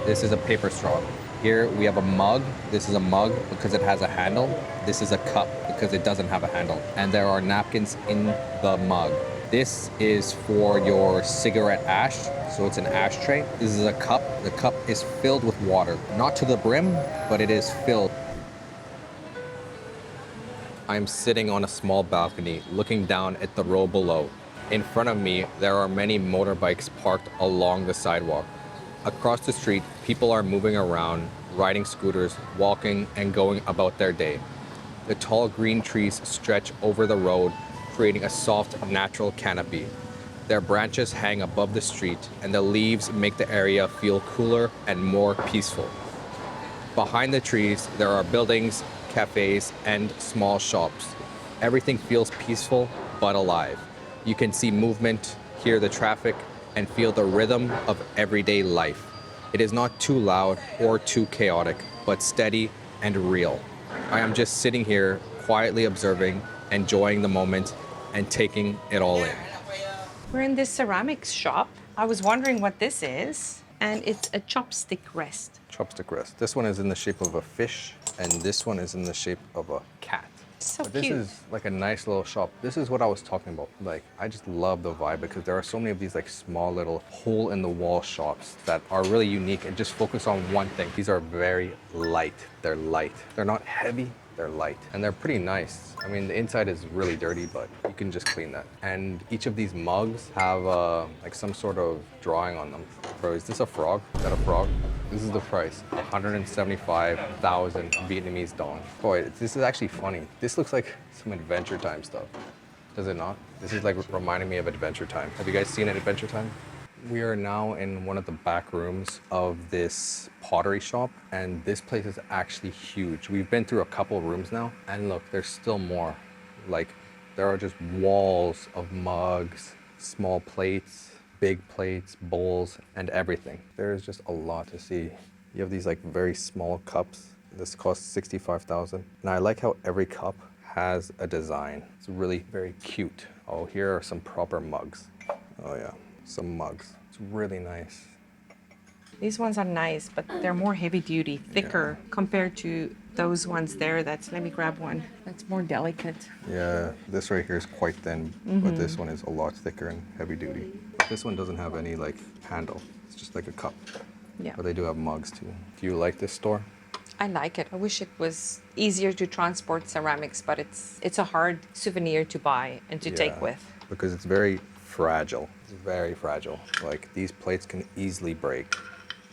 This is a paper straw. Here we have a mug. This is a mug because it has a handle. This is a cup because it doesn't have a handle. And there are napkins in the mug. This is for your cigarette ash, so it's an ashtray. This is a cup. The cup is filled with water. Not to the brim, but it is filled. I'm sitting on a small balcony looking down at the road below. In front of me, there are many motorbikes parked along the sidewalk. Across the street, people are moving around, riding scooters, walking, and going about their day. The tall green trees stretch over the road, creating a soft, natural canopy. Their branches hang above the street, and the leaves make the area feel cooler and more peaceful. Behind the trees, there are buildings, cafes, and small shops. Everything feels peaceful but alive. You can see movement, hear the traffic, and feel the rhythm of everyday life. It is not too loud or too chaotic, but steady and real. I am just sitting here, quietly observing, enjoying the moment, and taking it all in. We're in this ceramics shop. I was wondering what this is, and it's a chopstick rest. Chopstick rest. This one is in the shape of a fish, and this one is in the shape of a cat. So But this cute. is like a nice little shop. This is what I was talking about. Like, I just love the vibe because there are so many of these like small little hole in the wall shops that are really unique and just focus on one thing. These are very light. They're light. They're not heavy. They're light. And they're pretty nice. I mean, the inside is really dirty, but you can just clean that. And each of these mugs have like some sort of drawing on them. Bro, is this a frog? Is that a frog? This is the price, 175,000 Vietnamese dong. Boy, this is actually funny. This looks like some Adventure Time stuff. Does it not? This is like reminding me of Adventure Time. Have you guys seen Adventure Time? We are now in one of the back rooms of this pottery shop, and this place is actually huge. We've been through a couple rooms now, and look, there's still more. Like, there are just walls of mugs, small plates, big plates, bowls, and everything. There's just a lot to see. You have these like very small cups. This costs 65,000. And I like how every cup has a design. It's really very cute. Oh, here are some proper mugs. Oh yeah, some mugs. It's really nice. These ones are nice, but they're more heavy duty, thicker compared to those ones there. Let me grab one. That's more delicate. Yeah, this right here is quite thin, but this one is a lot thicker and heavy duty. This one doesn't have any like handle. It's just like a cup. Yeah. But they do have mugs too. Do you like this store? I like it. I wish it was easier to transport ceramics, but it's a hard souvenir to buy and to take with. Because it's very fragile. It's very fragile. Like, these plates can easily break.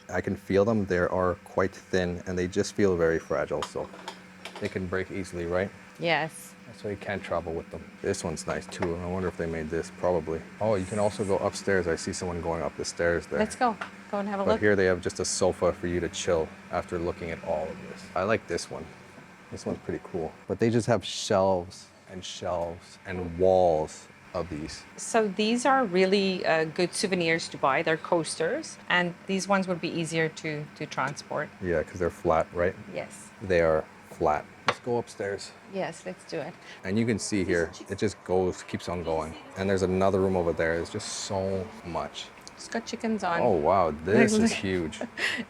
I can feel them. They are quite thin and they just feel very fragile, so they can break easily, right? Yes. That's why you can't travel with them. This one's nice too. I wonder if they made this, probably. Oh, you can also go upstairs. I see someone going up the stairs there. Let's go. Go and have a But look. here they have just a sofa for you to chill after looking at all of this. I like this one. This one's pretty cool. But they just have shelves and walls of these. So these are really good souvenirs to buy. They're coasters, and these ones would be easier to transport. Yeah, because they're flat, right? Yes. They are flat. Let's go upstairs. Yes, let's do it. And you can see here, it just keeps on going. And there's another room over there. There's just so much. It's got chickens on. Oh, wow, this is Look. huge.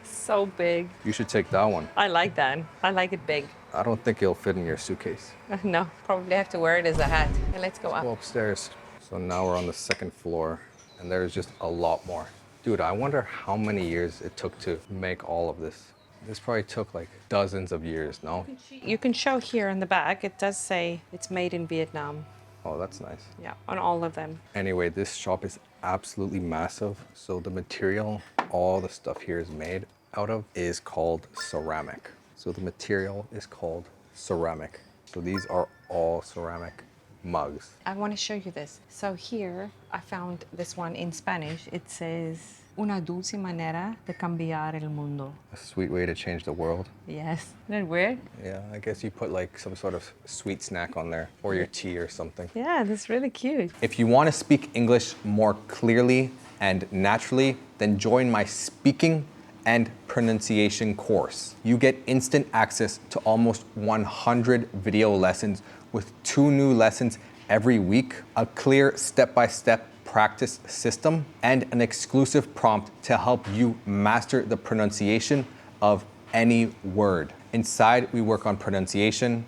So big. You should take that one. I like that. I like it big. I don't think it'll fit in your suitcase. No, probably have to wear it as a hat. And let's go Go up. upstairs. So now we're on the second floor, and there's just a lot more. Dude, I wonder how many years it took to make all of this. This probably took like dozens of years, no? You can show here in the back, it does say it's made in Vietnam. Oh, that's nice. Yeah, on all of them. Anyway, this shop is absolutely massive. So the material all the stuff here is made out of is called ceramic. So the material is called ceramic. So these are all ceramic mugs. I want to show you this. So here I found this one in Spanish. It says, una dulce manera de cambiar el mundo. A sweet way to change the world. Yes. Isn't that weird? Yeah, I guess you put like some sort of sweet snack on there or your tea or something. Yeah, that's really cute. If you want to speak English more clearly and naturally, then join my speaking and pronunciation course. You get instant access to almost 100 video lessons with 2 new lessons every week, a clear step-by-step practice system, and an exclusive prompt to help you master the pronunciation of any word. Inside, we work on pronunciation,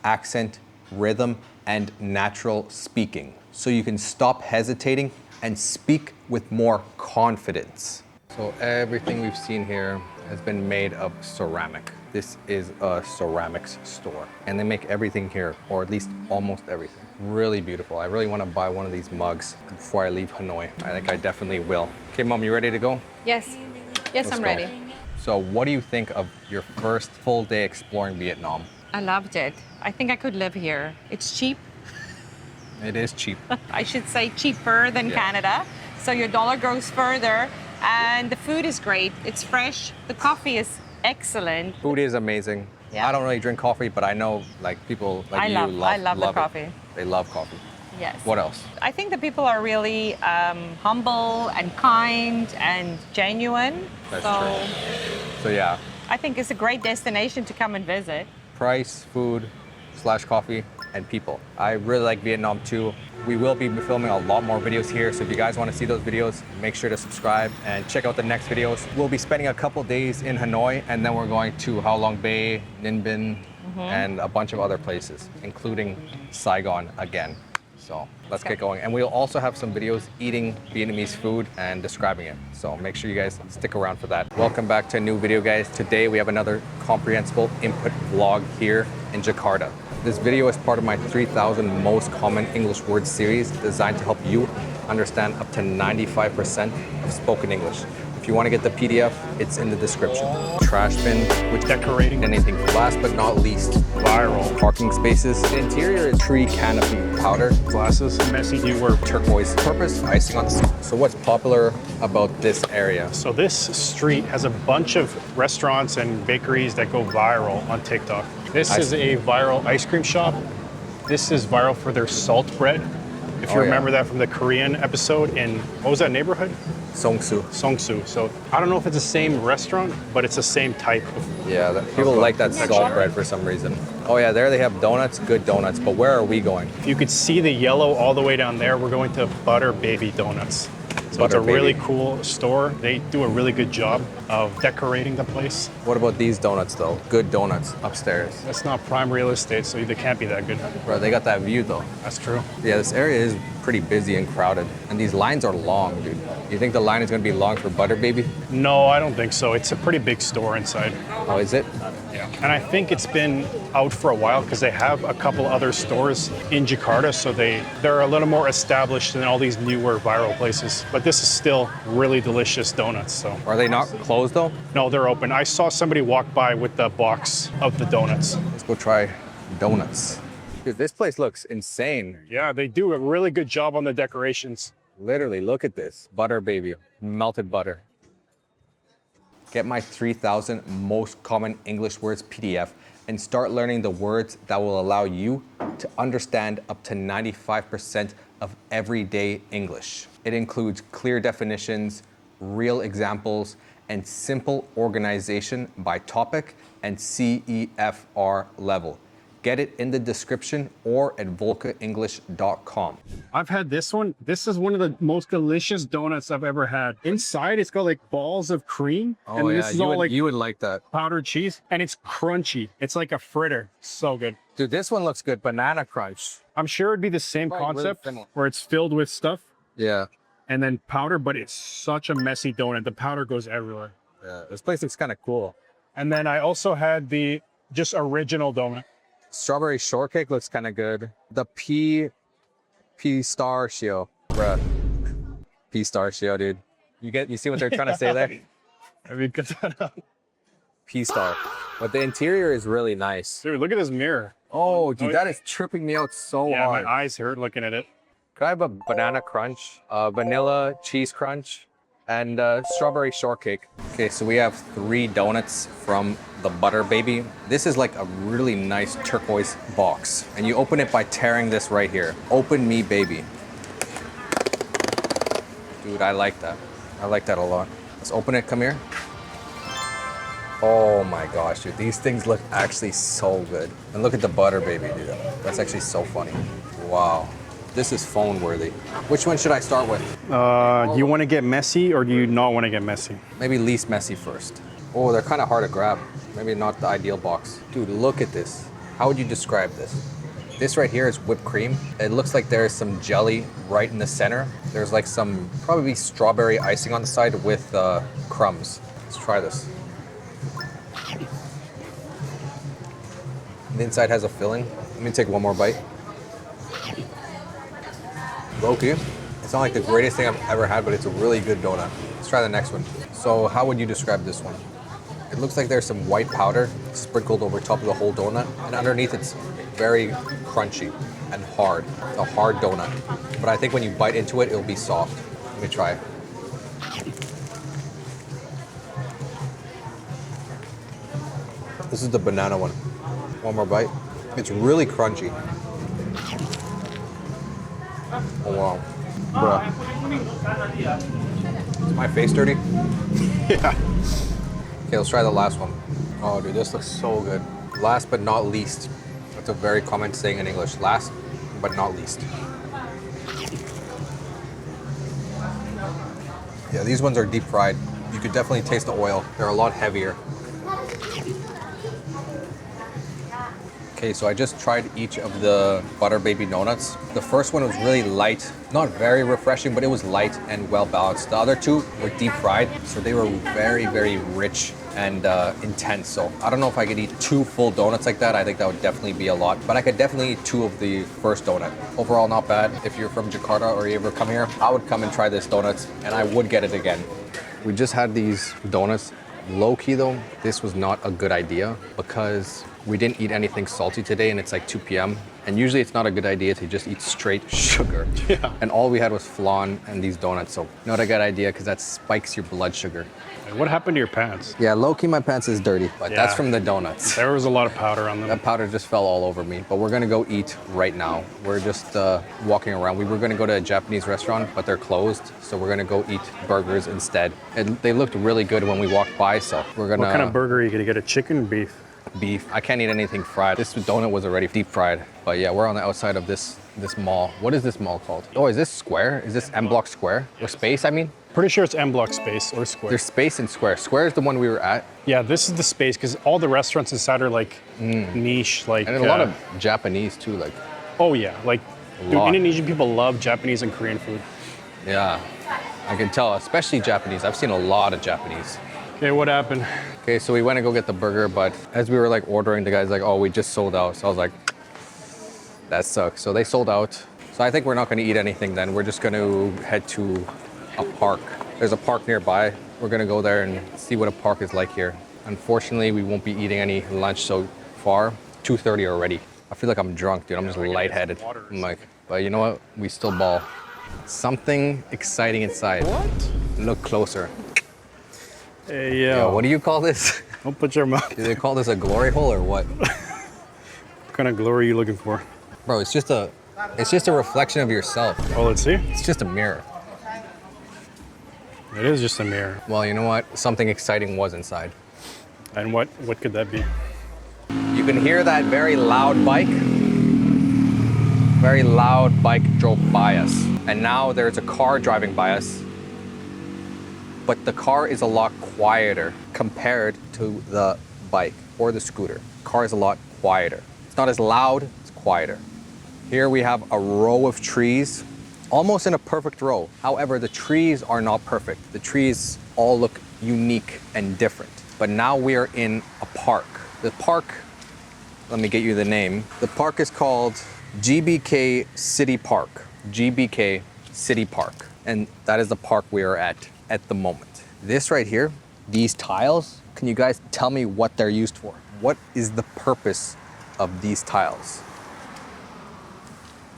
accent, rhythm, and natural speaking, so you can stop hesitating and speak with more confidence. So everything we've seen here has been made of ceramic. This is a ceramics store, and they make everything here, or at least almost everything. Really beautiful. I really want to buy one of these mugs before I leave Hanoi. I think I definitely will. Okay, Mom, you ready to go? Yes. Yes, Let's I'm go. ready. So what do you think of your first full day exploring Vietnam? I loved it. I think I could live here. It's cheap. It is cheap. I should say cheaper than Canada. So your dollar goes further, and the food is great. It's fresh. The coffee is excellent. Food is amazing. Yeah. I don't really drink coffee, but I know like people like I love the it. coffee. They love coffee. Yes. What else? I think the people are really humble and kind and genuine. That's true. So yeah, I think it's a great destination to come and visit. price, food, / coffee, and people. I really like Vietnam too. We will be filming a lot more videos here, so if you guys want to see those videos, make sure to subscribe and check out the next videos. We'll be spending a couple days in Hanoi, and then we're going to Ha Long Bay, Ninh Binh, and a bunch of other places, including Saigon again. So let's get going. And we'll also have some videos eating Vietnamese food and describing it. So make sure you guys stick around for that. Welcome back to a new video, guys. Today we have another comprehensible input vlog here in Jakarta. This video is part of my 3,000 most common English words series designed to help you understand up to 95% of spoken English. If you want to get the PDF, it's in the description. Trash bin, which Decorating. anything. Last but not least, Viral. parking spaces. The interior is tree canopy powder. Glasses. Messy do work. Turquoise purpose icing on the side. So what's popular about this area? So this street has a bunch of restaurants and bakeries that go viral on TikTok. This is a viral ice cream shop. This is viral for their salt bread. If you remember that from the Korean episode in, what was that neighborhood? Songsu. Songsu. So I don't know if it's the same restaurant, but it's the same type of. Yeah, people like that salt bread for some reason. Oh yeah, there they have donuts, good donuts. But where are we going? If you could see the yellow all the way down there, we're going to Butter Baby Donuts. So Butter it's a really Baby. cool store. They do a really good job of decorating the place. What about these donuts though? Good donuts upstairs. That's not prime real estate, so they can't be that good. Bro, they got that view though. That's true. Yeah, this area is pretty busy and crowded. And these lines are long, dude. You think the line is gonna be long for Butter Baby? No, I don't think so. It's a pretty big store inside. Oh, is it? Yeah. And I think it's been out for a while because they have a couple other stores in Jakarta, so they're a little more established than all these newer viral places. But this is still really delicious donuts. So Are they not closed though? no, they're open. I saw somebody walk by with the box of the donuts. Let's go try donuts. Dude, this place looks insane. Yeah, they do a really good job on the decorations. Literally, look at this. Butter Baby, melted butter. Get my 3,000 most common English words PDF and start learning the words that will allow you to understand up to 95% of everyday English. It includes clear definitions, real examples, and simple organization by topic and CEFR level. Get it in the description or at volkaenglish.com. I've had this one. This is one of the most delicious donuts I've ever had. Inside, it's got like balls of cream. Oh and yeah, this is all like you would like that. powdered cheese, and it's crunchy. It's like a fritter. So good. Dude, this one looks good. Banana crunch. I'm sure it'd be the same Probably really concept thin one. where it's filled with stuff Yeah. and then powder, but it's such a messy donut. The powder goes everywhere. Yeah. This place looks kind of cool. And then I also had the just original donut. Strawberry shortcake looks kind of good. The pistachio, bruh. Pistachio, dude. You see what they're trying to say there? I mean, P-star. But the interior is really nice. dude, look at this mirror. Oh, dude, that is tripping me out so Yeah, hard. my eyes hurt looking at it. Could I have a banana crunch, vanilla cheese crunch, and strawberry shortcake? Okay, so we have 3 donuts from the Butter Baby. This is like a really nice turquoise box. And you open it by tearing this right here. Open me, baby. Dude, I like that. I like that a lot. Let's open it, come here. Oh my gosh, dude, these things look actually so good. And look at the Butter Baby, dude. That's actually so funny. Wow. This is phone worthy. Which one should I start with? Do you want to get messy or do you not want to get messy? Maybe least messy first. Oh, they're kind of hard to grab. Maybe not the ideal box. Dude, look at this. How would you describe this? This right here is whipped cream. It looks like there's some jelly right in the center. There's like some probably strawberry icing on the side with crumbs. Let's try this. The inside has a filling. Let me take one more bite. Low-key, it's not like the greatest thing I've ever had, but it's a really good donut. Let's try the next one. So how would you describe this one? It looks like there's some white powder sprinkled over top of the whole donut, and underneath it's very crunchy and hard. It's a hard donut. But I think when you bite into it, it'll be soft. Let me try it. This is the banana one. One more bite. It's really crunchy. Oh wow. Bruh. Is my face dirty? Yeah. Okay, let's try the last one. Oh dude, this looks so good. Last but not least. That's a very common saying in English. Last but not least. Yeah, these ones are deep fried. You could definitely taste the oil. They're a lot heavier. Okay, so I just tried each of the Butter Baby donuts. The first one was really light, not very refreshing, but it was light and well balanced. The other 2 were deep fried, so they were very, very rich and intense. So I don't know if I could eat 2 full donuts like that. I think that would definitely be a lot, but I could definitely eat 2 of the first donut. Overall, not bad. If you're from Jakarta or you ever come here, I would come and try this donuts and I would get it again. We just had these donuts. Low-key though, this was not a good idea because we didn't eat anything salty today and it's like 2 p.m. And usually it's not a good idea to just eat straight sugar. Yeah. And all we had was flan and these donuts. So not a good idea because that spikes your blood sugar. What happened to your pants? Yeah, low-key my pants is dirty, but that's from the donuts. There was a lot of powder on them. That powder just fell all over me. But we're gonna go eat right now. We're just walking around. We were gonna go to a Japanese restaurant, but they're closed. So we're gonna go eat burgers instead. And they looked really good when we walked by, so we're gonna... What kind of burger are you gonna get? A chicken or beef? Beef. I can't eat anything fried. This donut was already deep fried. But yeah, we're on the outside of this mall. What is this mall called? Oh, is this Square? Is this M Block Square? Or Space, I mean? Pretty sure it's M Block Space or Square. There's Space and Square. Square is the one we were at. Yeah, this is the Space because all the restaurants inside are like niche, like... And a lot of Japanese too, like... Oh yeah, like dude, Indonesian people love Japanese and Korean food. Yeah, I can tell, especially Japanese. I've seen a lot of Japanese. Okay, what happened? Okay, so we went to go get the burger, but as we were like ordering, the guy's like, oh, we just sold out. So I was like, that sucks. So they sold out. So I think we're not gonna eat anything then. We're just gonna head to a park. There's a park nearby. We're gonna go there and see what a park is like here. Unfortunately, we won't be eating any lunch so far. 2:30 already. I feel like I'm drunk, dude. I'm just lightheaded. I'm like, but you know what? We still ball. Something exciting inside. What? Look closer. Hey, Yo, what do you call this? Don't put your mouth. Do they call this a glory hole or what? What kind of glory are you looking for? Bro, it's just a reflection of yourself. Oh, let's see. It's just a mirror. It is just a mirror. Well, you know what? Something exciting was inside. And what could that be? You can hear that very loud bike. Very loud bike drove by us. And now there's a car driving by us. But the car is a lot quieter compared to the bike or the scooter. Car is a lot quieter. It's not as loud, it's quieter. Here we have a row of trees, almost in a perfect row. However, the trees are not perfect. The trees all look unique and different. But now we are in a park. The park, let me get you the name. The park is called GBK City Park. GBK City Park. And that is the park we are at the moment. This right here, these tiles, can you guys tell me what they're used for? What is the purpose of these tiles?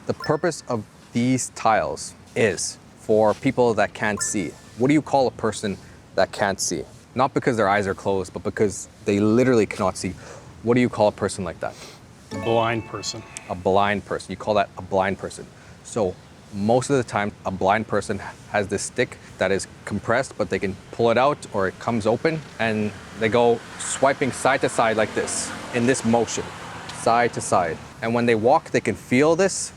The purpose of these tiles is for people that can't see. What do you call a person that can't see? Not because their eyes are closed, but because they literally cannot see. What do you call a person like that? A blind person. A blind person. You call that a blind person. So most of the time, a blind person has this stick that is compressed, but they can pull it out or it comes open and they go swiping side to side like this, in this motion, side to side. And when they walk, they can feel this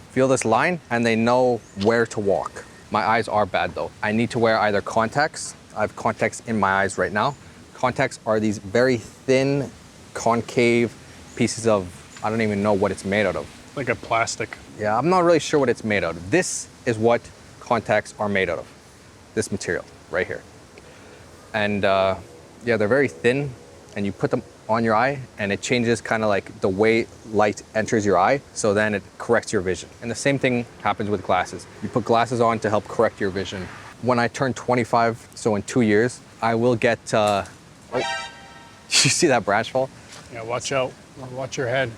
line, and they know where to walk. My eyes are bad though. I need to wear either contacts. I have contacts in my eyes right now. Contacts are these very thin, concave pieces of, I don't even know what it's made out of. Like a plastic. Yeah, I'm not really sure what it's made out of. This is what contacts are made out of. This material right here. And yeah, they're very thin, and you put them on your eye and it changes kind of like the way light enters your eye, so then it corrects your vision. And the same thing happens with glasses. You put glasses on to help correct your vision. When I turn 25, so in 2 years, I will get, oh, you see that branch fall? Yeah, watch out, watch your head.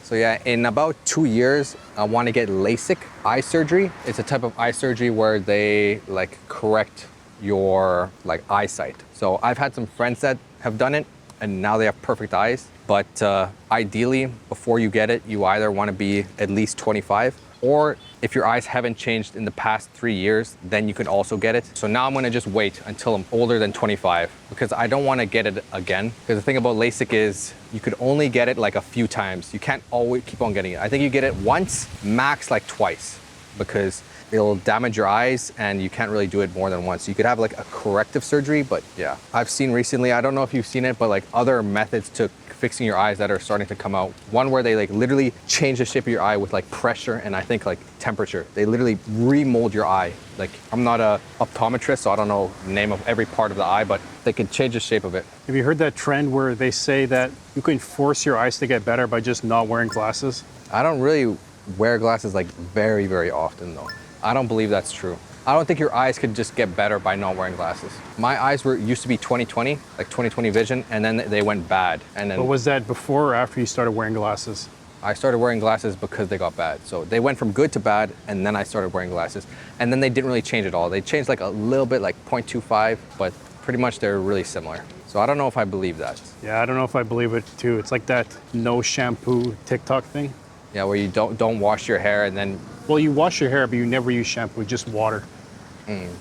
So yeah, in about 2 years, I want to get LASIK eye surgery. It's a type of eye surgery where they like correct your like eyesight. So I've had some friends that have done it, and now they have perfect eyes. But ideally, before you get it, you either want to be at least 25, or if your eyes haven't changed in the past 3 years, then you can also get it. So now I'm going to just wait until I'm older than 25, because I don't want to get it again. Because the thing about LASIK is you could only get it like a few times. You can't always keep on getting it. I think you get it once, max like twice, because it'll damage your eyes and you can't really do it more than once. You could have like a corrective surgery, but yeah. I've seen recently, I don't know if you've seen it, but like other methods to fixing your eyes that are starting to come out. One where they like literally change the shape of your eye with like pressure and I think like temperature. They literally remold your eye. Like, I'm not a optometrist, so I don't know the name of every part of the eye, but they can change the shape of it. Have you heard that trend where they say that you can force your eyes to get better by just not wearing glasses? I don't really wear glasses like very, very often though. I don't believe that's true. I don't think your eyes could just get better by not wearing glasses. My eyes used to be 20/20, like 20/20 vision, and then they went bad. And then, but was that before or after you started wearing glasses? I started wearing glasses because they got bad. So they went from good to bad, and then I started wearing glasses. And then they didn't really change at all. They changed like a little bit, like 0.25, but pretty much they're really similar. So I don't know if I believe that. Yeah, I don't know if I believe it too. It's like that no shampoo TikTok thing. Yeah, where you don't wash your hair and then... Well, you wash your hair, but you never use shampoo, just water.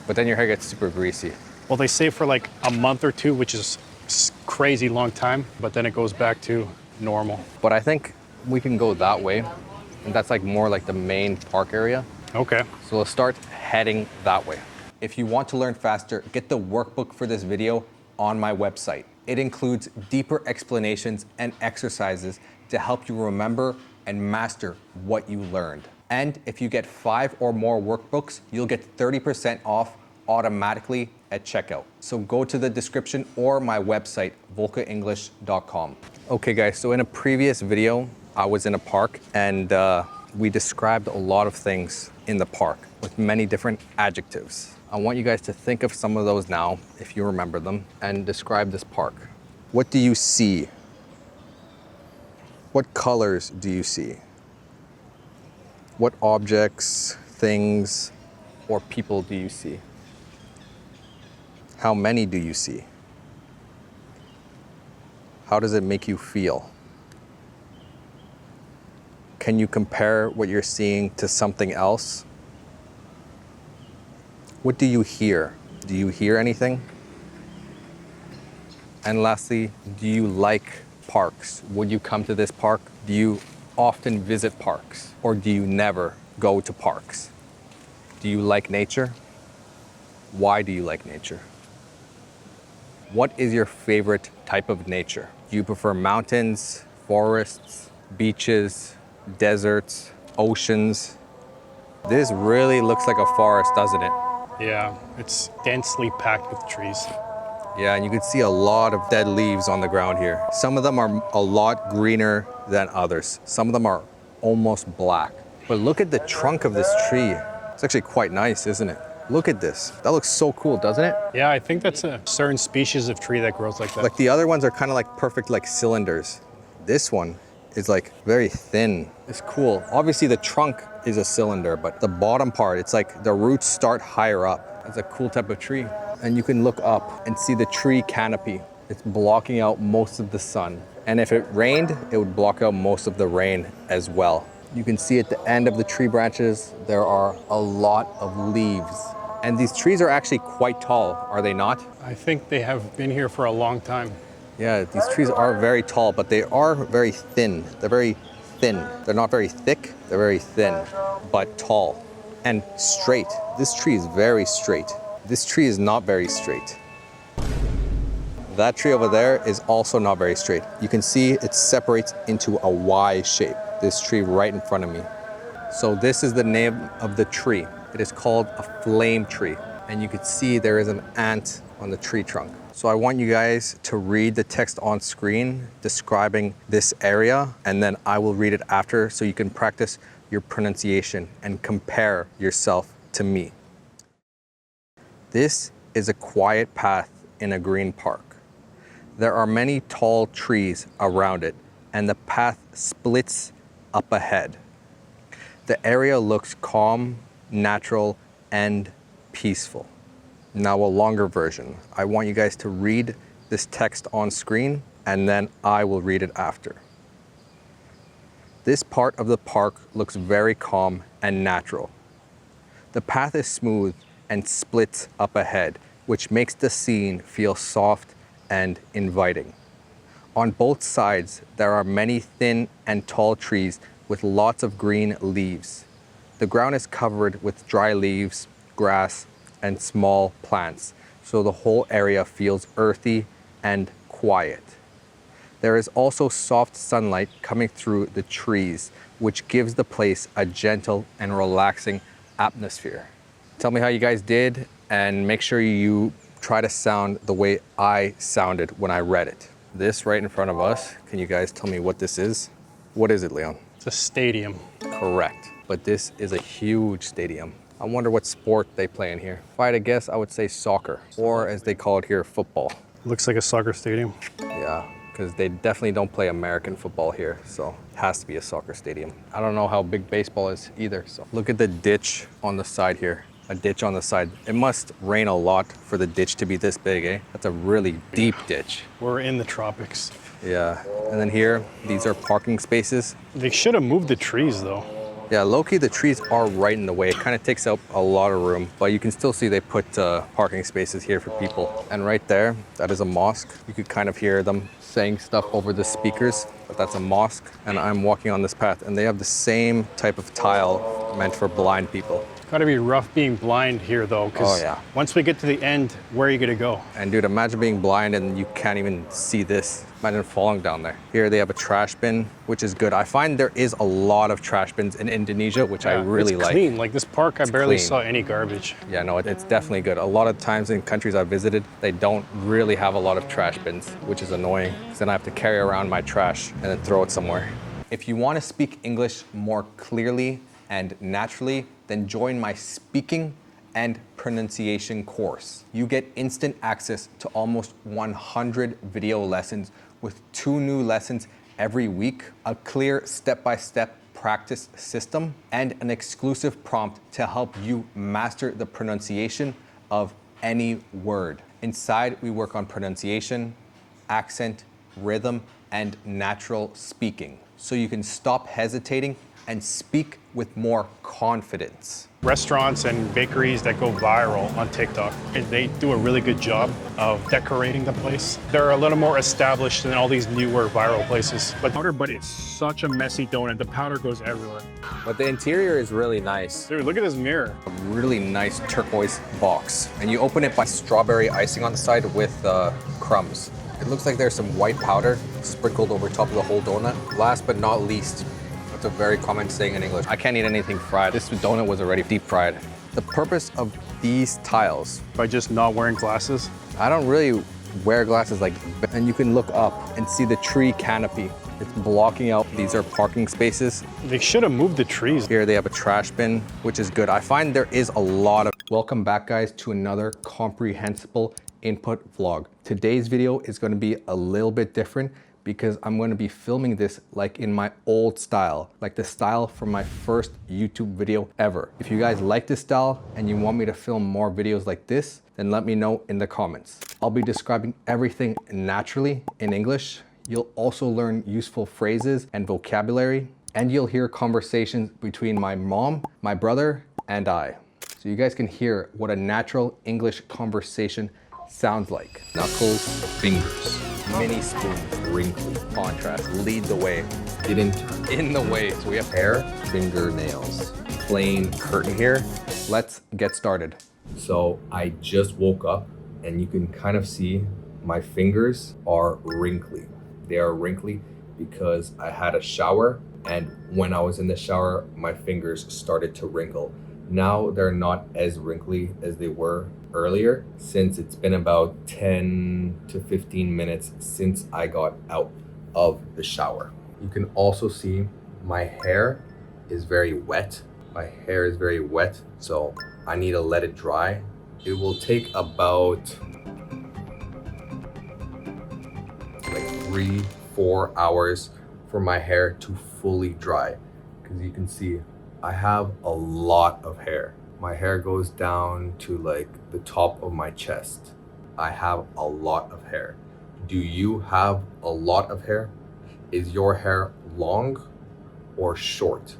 But then your hair gets super greasy. Well, they say for like a month or two, which is crazy long time, but then it goes back to normal. But I think we can go that way, and that's like more like the main park area. Okay. So let's start heading that way. If you want to learn faster, get the workbook for this video on my website. It includes deeper explanations and exercises to help you remember and master what you learned. And if you get 5 or more workbooks, you'll get 30% off automatically at checkout. So go to the description or my website, volkaenglish.com. Okay guys, so in a previous video, I was in a park and we described a lot of things in the park with many different adjectives. I want you guys to think of some of those now, if you remember them, and describe this park. What do you see? What colors do you see? What objects, things, or people do you see? How many do you see? How does it make you feel? Can you compare what you're seeing to something else? What do you hear? Do you hear anything? And lastly, do you like parks? Would you come to this park? Do you often visit parks? Or do you never go to parks? Do you like nature? Why do you like nature? What is your favorite type of nature? Do you prefer mountains, forests, beaches, deserts, oceans? This really looks like a forest, doesn't it? Yeah, it's densely packed with trees. Yeah, and you can see a lot of dead leaves on the ground here. Some of them are a lot greener than others. Some of them are almost black. But look at the trunk of this tree. It's actually quite nice, isn't it? Look at this. That looks so cool, doesn't it? Yeah, I think that's a certain species of tree that grows like that. Like the other ones are kind of like perfect like cylinders. This one is like very thin. It's cool. Obviously the trunk is a cylinder, but the bottom part, it's like the roots start higher up. It's a cool type of tree. And you can look up and see the tree canopy. It's blocking out most of the sun. And if it rained, it would block out most of the rain as well. You can see at the end of the tree branches, there are a lot of leaves. And these trees are actually quite tall, are they not? I think they have been here for a long time. Yeah, these trees are very tall, but they are very thin. They're very thin. They're not very thick, they're very thin, but tall and straight. This tree is very straight. This tree is not very straight. That tree over there is also not very straight. You can see it separates into a Y shape, this tree right in front of me. So this is the name of the tree. It is called a flame tree. And you can see there is an ant on the tree trunk. So I want you guys to read the text on screen describing this area, and then I will read it after so you can practice your pronunciation and compare yourself to me. This is a quiet path in a green park. There are many tall trees around it, and the path splits up ahead. The area looks calm, natural, and peaceful. Now a longer version. I want you guys to read this text on screen, and then I will read it after. This part of the park looks very calm and natural. The path is smooth and splits up ahead, which makes the scene feel soft and inviting. On both sides, there are many thin and tall trees with lots of green leaves. The ground is covered with dry leaves, grass, and small plants, so the whole area feels earthy and quiet. There is also soft sunlight coming through the trees, which gives the place a gentle and relaxing atmosphere. Tell me how you guys did, and make sure you try to sound the way I sounded when I read it. This right in front of us, can you guys tell me what this is? What is it, Leon? It's a stadium. Correct, but this is a huge stadium. I wonder what sport they play in here. If I had to guess, I would say soccer, or as they call it here, football. Looks like a soccer stadium. Yeah, because they definitely don't play American football here, so it has to be a soccer stadium. I don't know how big baseball is either, so look at the ditch on the side here. A ditch on the side. It must rain a lot for the ditch to be this big, eh? That's a really deep ditch. We're in the tropics. Yeah, and then here, these are parking spaces. They should have moved the trees though. Yeah, low-key, the trees are right in the way. It kind of takes up a lot of room, but you can still see they put parking spaces here for people. And right there, that is a mosque. You could kind of hear them saying stuff over the speakers, but that's a mosque. And I'm walking on this path, and they have the same type of tile meant for blind people. Gotta be rough being blind here though, because once we get to the end, where are you gonna go? And dude, imagine being blind and you can't even see this. Imagine falling down there. Here they have a trash bin, which is good. I find there is a lot of trash bins in Indonesia, which I really like. It's clean, like this park, I barely saw any garbage. Yeah, no, it's definitely good. A lot of times in countries I've visited, they don't really have a lot of trash bins, which is annoying, because then I have to carry around my trash and then throw it somewhere. If you want to speak English more clearly and naturally, then join my speaking and pronunciation course. You get instant access to almost 100 video lessons with 2 new lessons every week, a clear step-by-step practice system, and an exclusive prompt to help you master the pronunciation of any word. Inside, we work on pronunciation, accent, rhythm, and natural speaking, so you can stop hesitating and speak with more confidence. Restaurants and bakeries that go viral on TikTok, they do a really good job of decorating the place. They're a little more established than all these newer viral places. But it's such a messy donut. The powder goes everywhere. But the interior is really nice. Dude, look at this mirror. A really nice turquoise box. And you open it by strawberry icing on the side with crumbs. It looks like there's some white powder sprinkled over top of the whole donut. Last but not least, a very common saying in English. I can't eat anything fried. This donut was already deep fried. The purpose of these tiles. By just not wearing glasses? I don't really wear glasses like, and you can look up and see the tree canopy. It's blocking out, these are parking spaces. They should have moved the trees. Here they have a trash bin, which is good. I find there is a lot of... Welcome back guys to another comprehensible input vlog. Today's video is going to be a little bit different because I'm going to be filming this like in my old style, like the style from my first YouTube video ever. If you guys like this style and you want me to film more videos like this, then let me know in the comments. I'll be describing everything naturally in English. You'll also learn useful phrases and vocabulary, and you'll hear conversations between my mom, my brother, and I. So you guys can hear what a natural English conversation sounds like. Knuckles, fingers, mini spoon, wrinkly, contrast, lead the way, didn't, in the way. So we have hair, fingernails, plain curtain here. Let's get started. So I just woke up and you can kind of see my fingers are wrinkly. They are wrinkly because I had a shower, and when I was in the shower, my fingers started to wrinkle. Now they're not as wrinkly as they were earlier, since it's been about 10 to 15 minutes since I got out of the shower. You can also see my hair is very wet. My hair is very wet, so I need to let it dry. It will take about like 3-4 hours for my hair to fully dry, because you can see I have a lot of hair. My hair goes down to like the top of my chest. I have a lot of hair. Do you have a lot of hair? Is your hair long or short?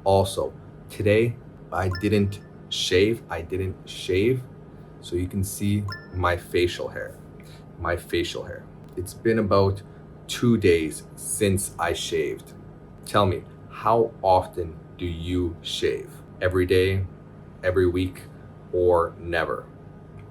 Also, today I didn't shave. So you can see my facial hair. It's been about 2 days since I shaved. Tell me, how often do you shave? Every day, every week, or never?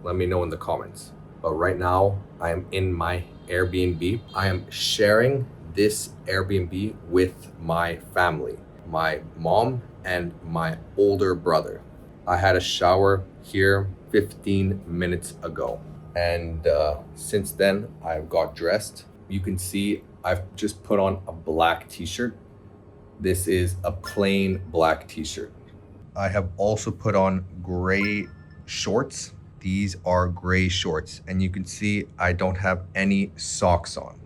Let me know in the comments. But right now, I am in my Airbnb. I am sharing this Airbnb with my family, my mom and my older brother. I had a shower here 15 minutes ago. And since then, I've got dressed. You can see I've just put on a black t-shirt. This is a plain black t-shirt. I have also put on gray shorts. These are gray shorts, and you can see I don't have any socks on.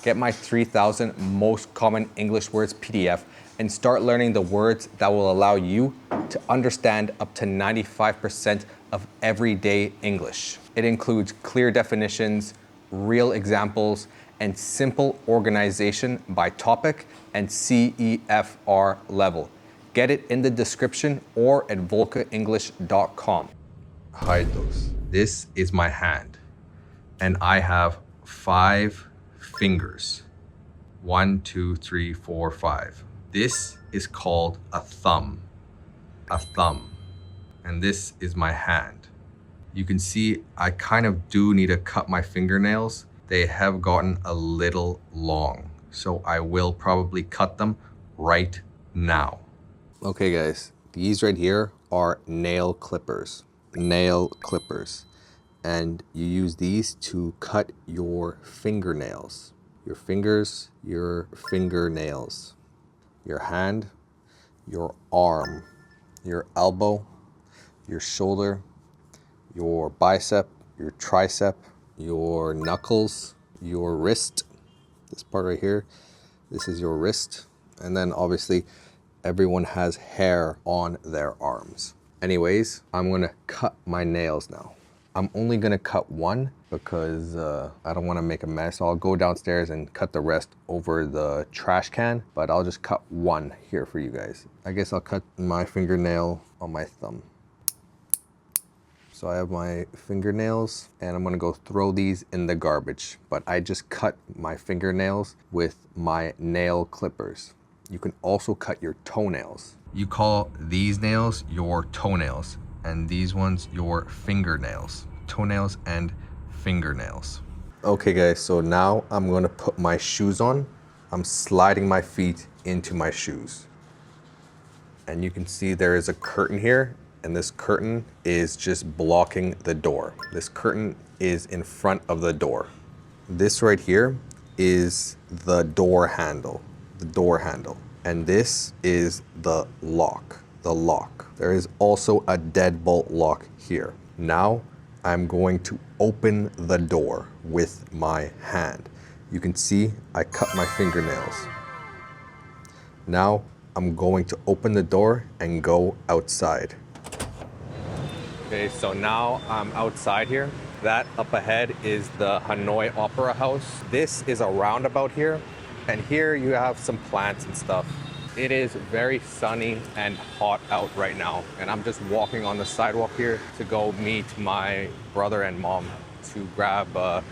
Get my 3,000 most common English words PDF and start learning the words that will allow you to understand up to 95% of everyday English. It includes clear definitions, real examples, and simple organization by topic and CEFR level. Get it in the description or at volkaenglish.com. Hide those. This is my hand, and I have 5 fingers. 1, 2, 3, 4, 5. This is called a thumb. And this is my hand. You can see I kind of do need to cut my fingernails. They have gotten a little long, so I will probably cut them right now. Okay guys, these right here are nail clippers. And you use these to cut your fingernails. Your fingers, your fingernails, your hand, your arm, your elbow, your shoulder, your bicep, your tricep, your knuckles, your wrist. This part right here, this is your wrist. And then obviously everyone has hair on their arms. Anyways, I'm gonna cut my nails now. I'm only gonna cut one because I don't wanna make a mess. I'll go downstairs and cut the rest over the trash can, but I'll just cut one here for you guys. I guess I'll cut my fingernail on my thumb. So I have my fingernails and I'm gonna go throw these in the garbage, but I just cut my fingernails with my nail clippers. You can also cut your toenails. You call these nails your toenails and these ones your fingernails. Toenails and fingernails. Okay guys, so now I'm gonna put my shoes on. I'm sliding my feet into my shoes. And you can see there is a curtain here, and this curtain is just blocking the door. This curtain is in front of the door. This right here is the door handle, and this is the lock, There is also a deadbolt lock here. Now I'm going to open the door with my hand. You can see I cut my fingernails. Now I'm going to open the door and go outside. Okay, so now I'm outside here. That up ahead is the Hanoi Opera House. This is a roundabout here, and here you have some plants and stuff. It is very sunny and hot out right now, and I'm just walking on the sidewalk here to go meet my brother and mom to grab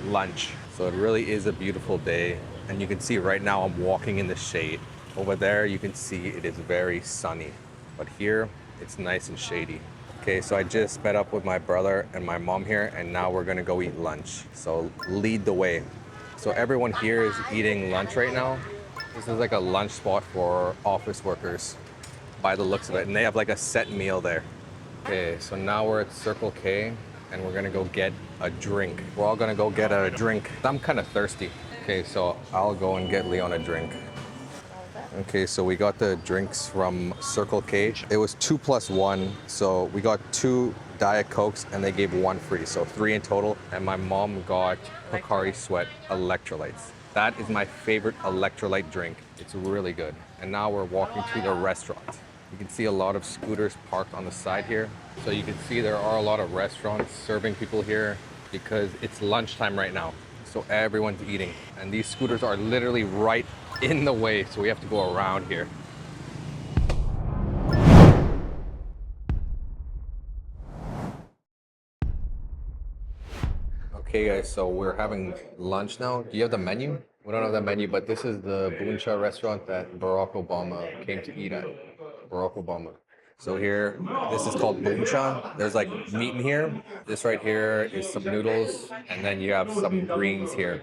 lunch. So it really is a beautiful day, and you can see right now I'm walking in the shade. Over there you can see it is very sunny, but here it's nice and shady. Okay, so I just met up with my brother and my mom here, and now we're gonna go eat lunch. So lead the way. So everyone here is eating lunch right now. This is like a lunch spot for office workers by the looks of it, and they have like a set meal there. Okay, so now we're at Circle K, and we're gonna go get a drink. We're all gonna go get a drink. I'm kind of thirsty. Okay, so I'll go and get Leon a drink. Okay, so we got the drinks from Circle K. It was 2 + 1, so we got 2 Diet Cokes and they gave 1 free, so 3 in total. And my mom got Pocari Sweat electrolytes. That is my favorite electrolyte drink. It's really good. And now we're walking to the restaurant. You can see a lot of scooters parked on the side here. So you can see there are a lot of restaurants serving people here because it's lunchtime right now. So everyone's eating. And these scooters are literally right in the way, so we have to go around here. Okay guys, so we're having lunch now. Do you have the menu? We don't have the menu, but this is the Buncha restaurant that Barack Obama came to eat at. Barack Obama. So here, this is called Buncha. There's like meat in here. This right here is some noodles, and then you have some greens here.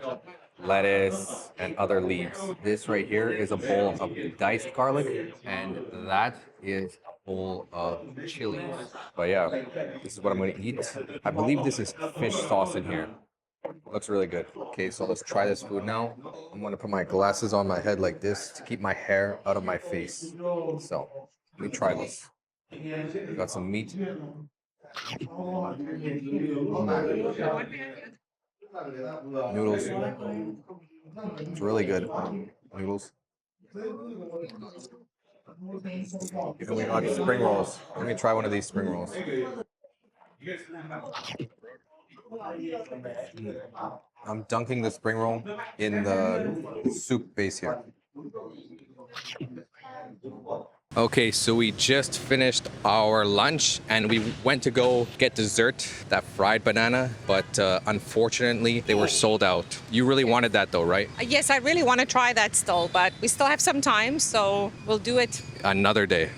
Lettuce and other leaves. This right here is a bowl of diced garlic, and that is a bowl of chilies. But yeah, this is what I'm gonna eat. I believe this is fish sauce in here. Looks really good. Okay, so let's try this food now. I'm gonna put my glasses on my head like this to keep my hair out of my face. So let me try this. Got some meat. Noodles. It's really good. Noodles. Even we got spring rolls. Let me try one of these spring rolls. I'm dunking the spring roll in the soup base here. Okay, so we just finished our lunch and we went to go get dessert, that fried banana, but unfortunately they were sold out. You really wanted that though, right? Yes, I really want to try that still, but we still have some time, so we'll do it Another day.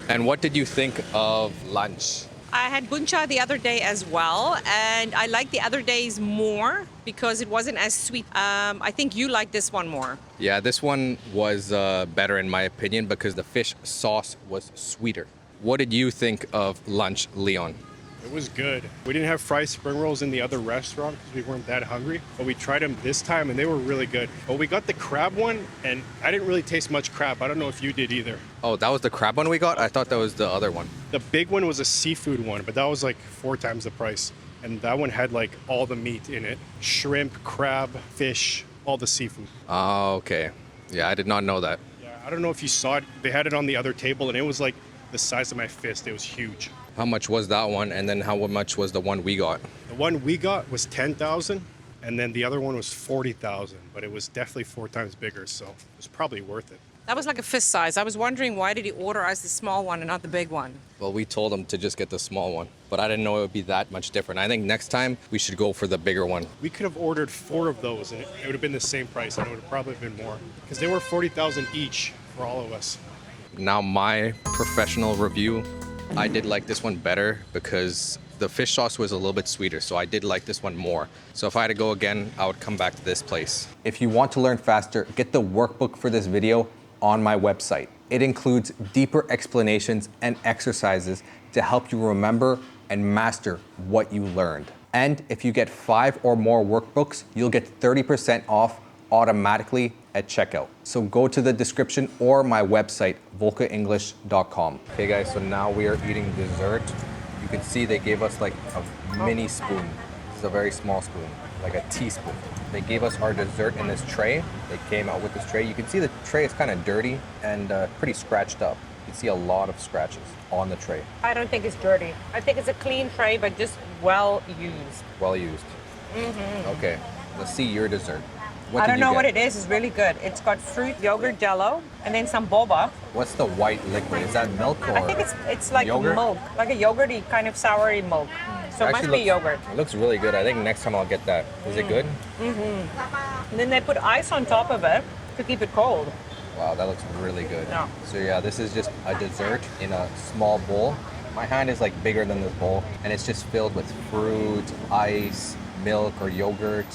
And what did you think of lunch? I had buncha the other day as well, and I like the other days more because it wasn't as sweet. I think you like this one more. Yeah, this one was better in my opinion because the fish sauce was sweeter. What did you think of lunch, Leon? It was good. We didn't have fried spring rolls in the other restaurant because we weren't that hungry, but we tried them this time and they were really good. But we got the crab one and I didn't really taste much crab. I don't know if you did either. Oh, that was the crab one we got? I thought that was the other one. The big one was a seafood one, but that was like 4 times the price. And that one had like all the meat in it. Shrimp, crab, fish, all the seafood. Oh, okay. Yeah, I did not know that. Yeah, I don't know if you saw it. They had it on the other table and it was like the size of my fist. It was huge. How much was that one, and then how much was the one we got? The one we got was 10,000, and then the other one was 40,000, but it was definitely 4 times bigger, so it was probably worth it. That was like a fist size. I was wondering why did he order us the small one and not the big one? Well, we told him to just get the small one, but I didn't know it would be that much different. I think next time we should go for the bigger one. We could have ordered 4 of those, and it would have been the same price, and it would have probably been more, because they were 40,000 each for all of us. Now my professional review. I did like this one better because the fish sauce was a little bit sweeter, so I did like this one more. So if I had to go again, I would come back to this place. If you want to learn faster, get the workbook for this video on my website. It includes deeper explanations and exercises to help you remember and master what you learned. And if you get 5 or more workbooks, you'll get 30% off automatically at checkout. So go to the description or my website, volkaenglish.com. Okay guys, so now we are eating dessert. You can see they gave us like a mini spoon. This is a very small spoon, like a teaspoon. They gave us our dessert in this tray. They came out with this tray. You can see the tray is kind of dirty and pretty scratched up. You can see a lot of scratches on the tray. I don't think it's dirty. I think it's a clean tray, but just well used. Well used. Okay, let's see your dessert. What I did don't you know get? what it is. It's really good. It's got fruit, yogurt, jello, and then some boba. What's the white liquid? Is that milk or I think it's like yogurt? milk, like a yogurty kind of soury milk. So it must Actually be yogurt. It looks really good. I think next time I'll get that. Is it good? And then they put ice on top of it to keep it cold. Wow, that looks really good. Yeah. So yeah, this is just a dessert in a small bowl. My hand is like bigger than this bowl, and it's just filled with fruit, ice, milk or yogurt,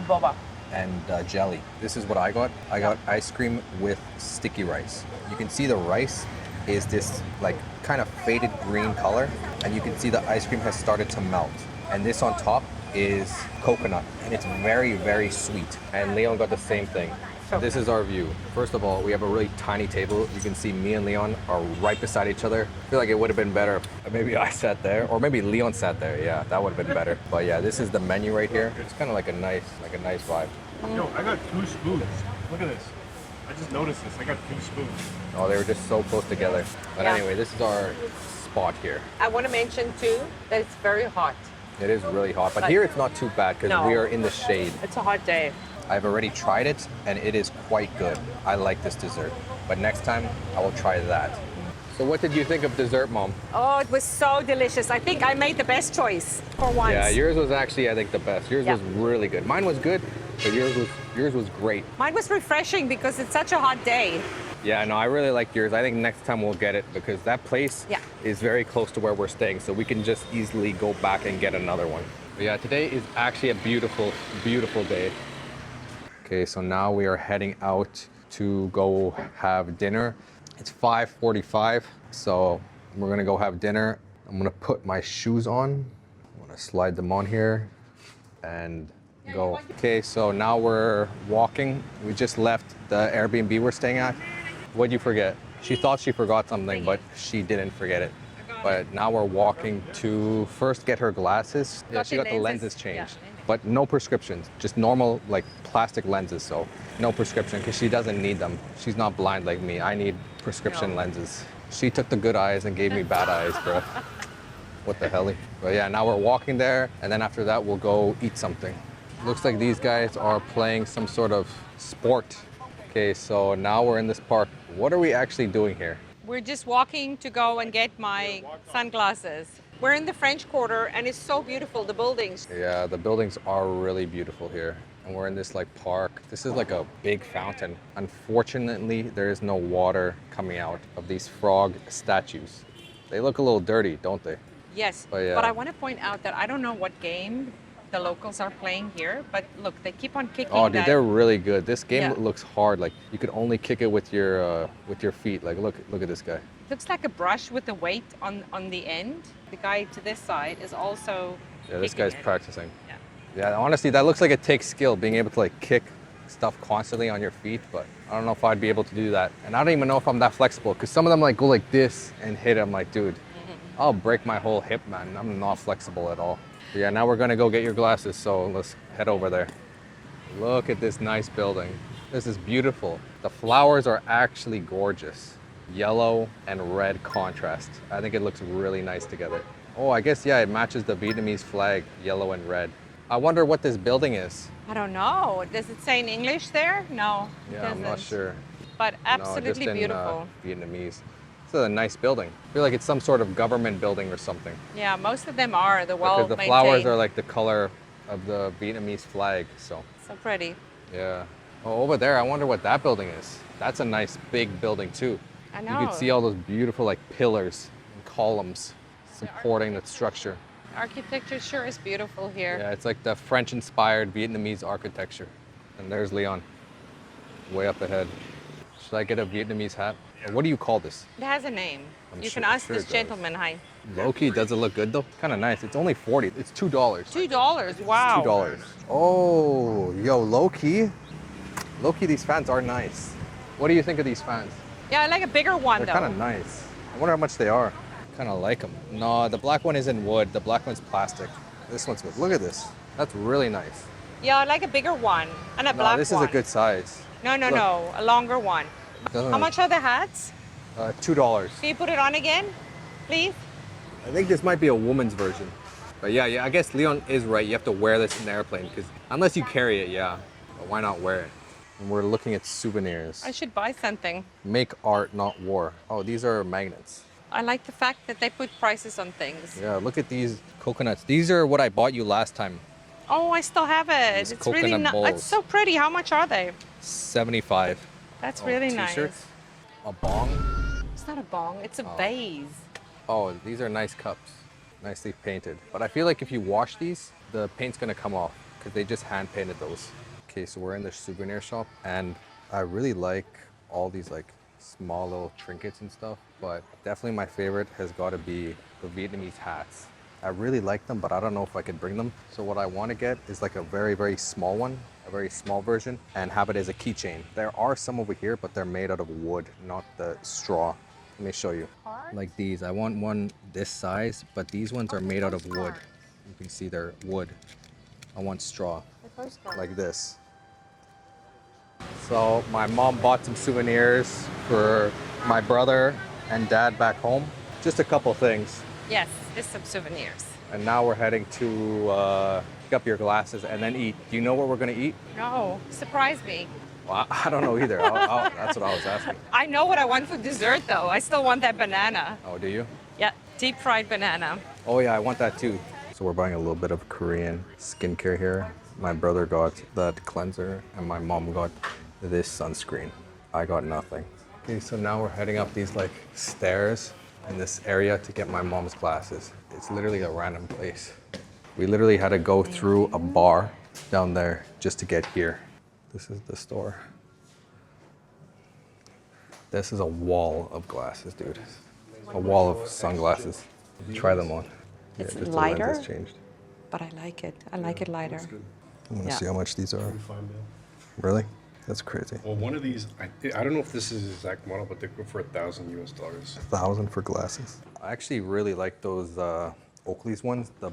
Boba. and jelly. This is what I got. I got ice cream with sticky rice. You can see the rice is this like kind of faded green color, and you can see the ice cream has started to melt. And this on top is coconut, and it's very, very sweet. And Leon got the same thing. This is our view. First of all, we have a really tiny table. You can see me and Leon are right beside each other. I feel like it would have been better if maybe I sat there, or maybe Leon sat there. Yeah, that would have been better. But yeah, this is the menu right here. It's kind of like a nice vibe. Yo, I got 2 spoons. Look at this. I just noticed this. I got 2 spoons. Oh, they were just so close together. But anyway, this is our spot here. I want to mention too that it's very hot. It is really hot, but here it's not too bad because we are in the shade. It's a hot day. I've already tried it, and it is quite good. I like this dessert. But next time, I will try that. So what did you think of dessert, Mom? Oh, it was so delicious. I think I made the best choice for once. Yeah, yours was actually, I think, the best. Yours was really good. Mine was good, but yours was great. Mine was refreshing because it's such a hot day. Yeah, no, I really like yours. I think next time we'll get it because that place is very close to where we're staying, so we can just easily go back and get another one. But yeah, today is actually a beautiful, beautiful day. Okay, so now we are heading out to go have dinner. It's 5:45, so we're gonna go have dinner. I'm gonna put my shoes on. I'm gonna slide them on here and go. Okay, so now we're walking. We just left the Airbnb we're staying at. What'd you forget? She thought she forgot something, but she didn't forget it. But now we're walking to first get her glasses. Yeah, she got the lenses changed. But no prescriptions, just normal like plastic lenses, so no prescription because she doesn't need them. She's not blind like me. I need prescription lenses. She took the good eyes and gave me bad eyes, bro. What the hell? But yeah, now we're walking there, and then after that we'll go eat something. Looks like these guys are playing some sort of sport. Okay, so now we're in this park. What are we actually doing here? We're just walking to go and get my sunglasses. We're in the French Quarter and it's so beautiful, the buildings. Yeah, the buildings are really beautiful here. And we're in this like park. This is like a big fountain. Unfortunately, there is no water coming out of these frog statues. They look a little dirty, don't they? Yes, But yeah. but I want to point out that I don't know what game the locals are playing here, but look, they keep on kicking Oh, dude, that. they're really good. This game Yeah. looks hard. Like you could only kick it with your feet. Like look at this guy. Looks like a brush with the weight on the end. The guy to this side is also Yeah, this kicking guy's it. practicing. Yeah, honestly, that looks like it takes skill, being able to like kick stuff constantly on your feet, but I don't know if I'd be able to do that. And I don't even know if I'm that flexible, because some of them like go like this and hit. I'm like, dude, I'll break my whole hip, man. I'm not flexible at all. But yeah, now we're gonna go get your glasses, so let's head over there. Look at this nice building. This is beautiful. The flowers are actually gorgeous. Yellow and red contrast. I think it looks really nice together. Oh, I guess, yeah, it matches the Vietnamese flag, yellow and red. I wonder what this building is. I don't know. Does it say in English there? No. it Yeah, I'm not doesn't. sure. But No, absolutely just in beautiful. Vietnamese. This is a nice building. I feel like it's some sort of government building or something. Yeah, most of them are the Because the well-maintained. flowers are like the color of the Vietnamese flag, so. So pretty. Yeah. Oh, over there, I wonder what that building is. That's a nice big building too. I You know. can see all those beautiful like pillars and columns supporting the structure. Architecture sure is beautiful here. Yeah, it's like the French-inspired Vietnamese architecture. And there's Leon, way up ahead. Should I get a Vietnamese hat? Or what do you call this? It has a name. I'm You sure- can ask sure this it does. gentleman. Hi. Low-key, does it look good though? Kind of nice. It's only 40. It's $2. $2. Wow. $2. Oh, yo, low-key. Low-key, these fans are nice. What do you think of these fans? Yeah, I like a bigger one They're though. kind of nice. I wonder how much they are. Kind of like them. No, the black one isn't wood. The black one's plastic. This one's good. Look at this. That's really nice. Yeah, I like a bigger one and a black one. No, this is a good size. No, Look. a longer one. How much are the hats? $2. Can you put it on again, please? I think this might be a woman's version. But yeah, I guess Leon is right. You have to wear this in the airplane because unless you carry it, yeah. But why not wear it? And we're looking at souvenirs. I should buy something. Make art, not war. Oh, these are magnets. I like the fact that they put prices on things. Yeah, look at these coconuts. These are what I bought you last time. Oh, I still have it. These It's really coconut nice. It's bowls. so pretty. How much are they? 75. That's really nice. T-shirts. A bong. It's not a bong. It's a vase. Oh, these are nice cups. Nicely painted. But I feel like if you wash these, the paint's gonna come off because they just hand painted those. Okay, so we're in the souvenir shop and I really like all these like small little trinkets and stuff, but definitely my favorite has got to be the Vietnamese hats. I really like them, but I don't know if I could bring them. So what I want to get is like a very, very small one, a very small version, and have it as a keychain. There are some over here, but they're made out of wood, not the straw. Let me show you. Like these, I want one this size, but these ones are made out of wood. You can see they're wood. I want straw, like this. So my mom bought some souvenirs for my brother and dad back home. Just a couple things. Yes, just some souvenirs. And now we're heading to pick up your glasses and then eat. Do you know what we're gonna eat? No, surprise me. Well, I don't know either. That's what I was asking. I know what I want for dessert though. I still want that banana. Oh, do you? Yeah, deep fried banana. Oh yeah, I want that too. So we're buying a little bit of Korean skincare here. My brother got that cleanser and my mom got this sunscreen. I got nothing. Okay, so now we're heading up these like stairs in this area to get my mom's glasses. It's literally a random place. We literally had to go through a bar down there just to get here. This is the store. This is a wall of glasses, dude. A wall of sunglasses. Try them on. It's just lighter, the lens has changed. but I like it. I like it lighter. I want to Yeah. see how much these are. Really? That's crazy. Well, one of these, I don't know if this is the exact model, but they go for $1,000 US. 1,000 for glasses. I actually really like those Oakley's ones, the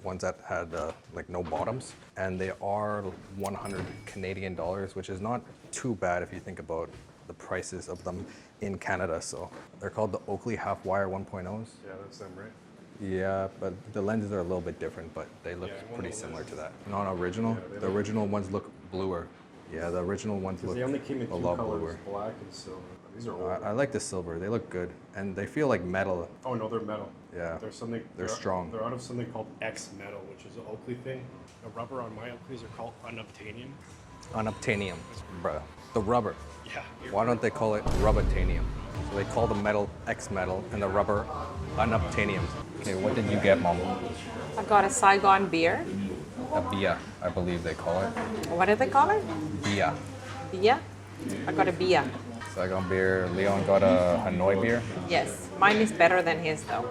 ones that had like no bottoms, and they are 100 Canadian dollars, which is not too bad if you think about the prices of them in Canada. So they're called the Oakley Half Wire 1.0s. Yeah, that's them, right? Yeah, but the lenses are a little bit different, but they look pretty similar to that. Not original. The original ones look bluer. Yeah, the original ones look They only came in a two lot colors, bluer. black and silver. These are old. I like the silver. They look good, and they feel like metal. Oh no, they're metal. Yeah, They're something. they're strong. They're out of something called X metal, which is an Oakley thing. The rubber on my Oakleys are called unobtainium. Unobtainium, bro. The rubber. Yeah. Why don't they call it rubbertanium? So they call the metal X metal and the rubber unobtainium. Okay, what did you get, Mom? I got a Saigon beer. A bia, I believe they call it. What do they call it? Bia. Beer? I got a beer. Saigon beer. Leon got a Hanoi beer. Yes, mine is better than his though.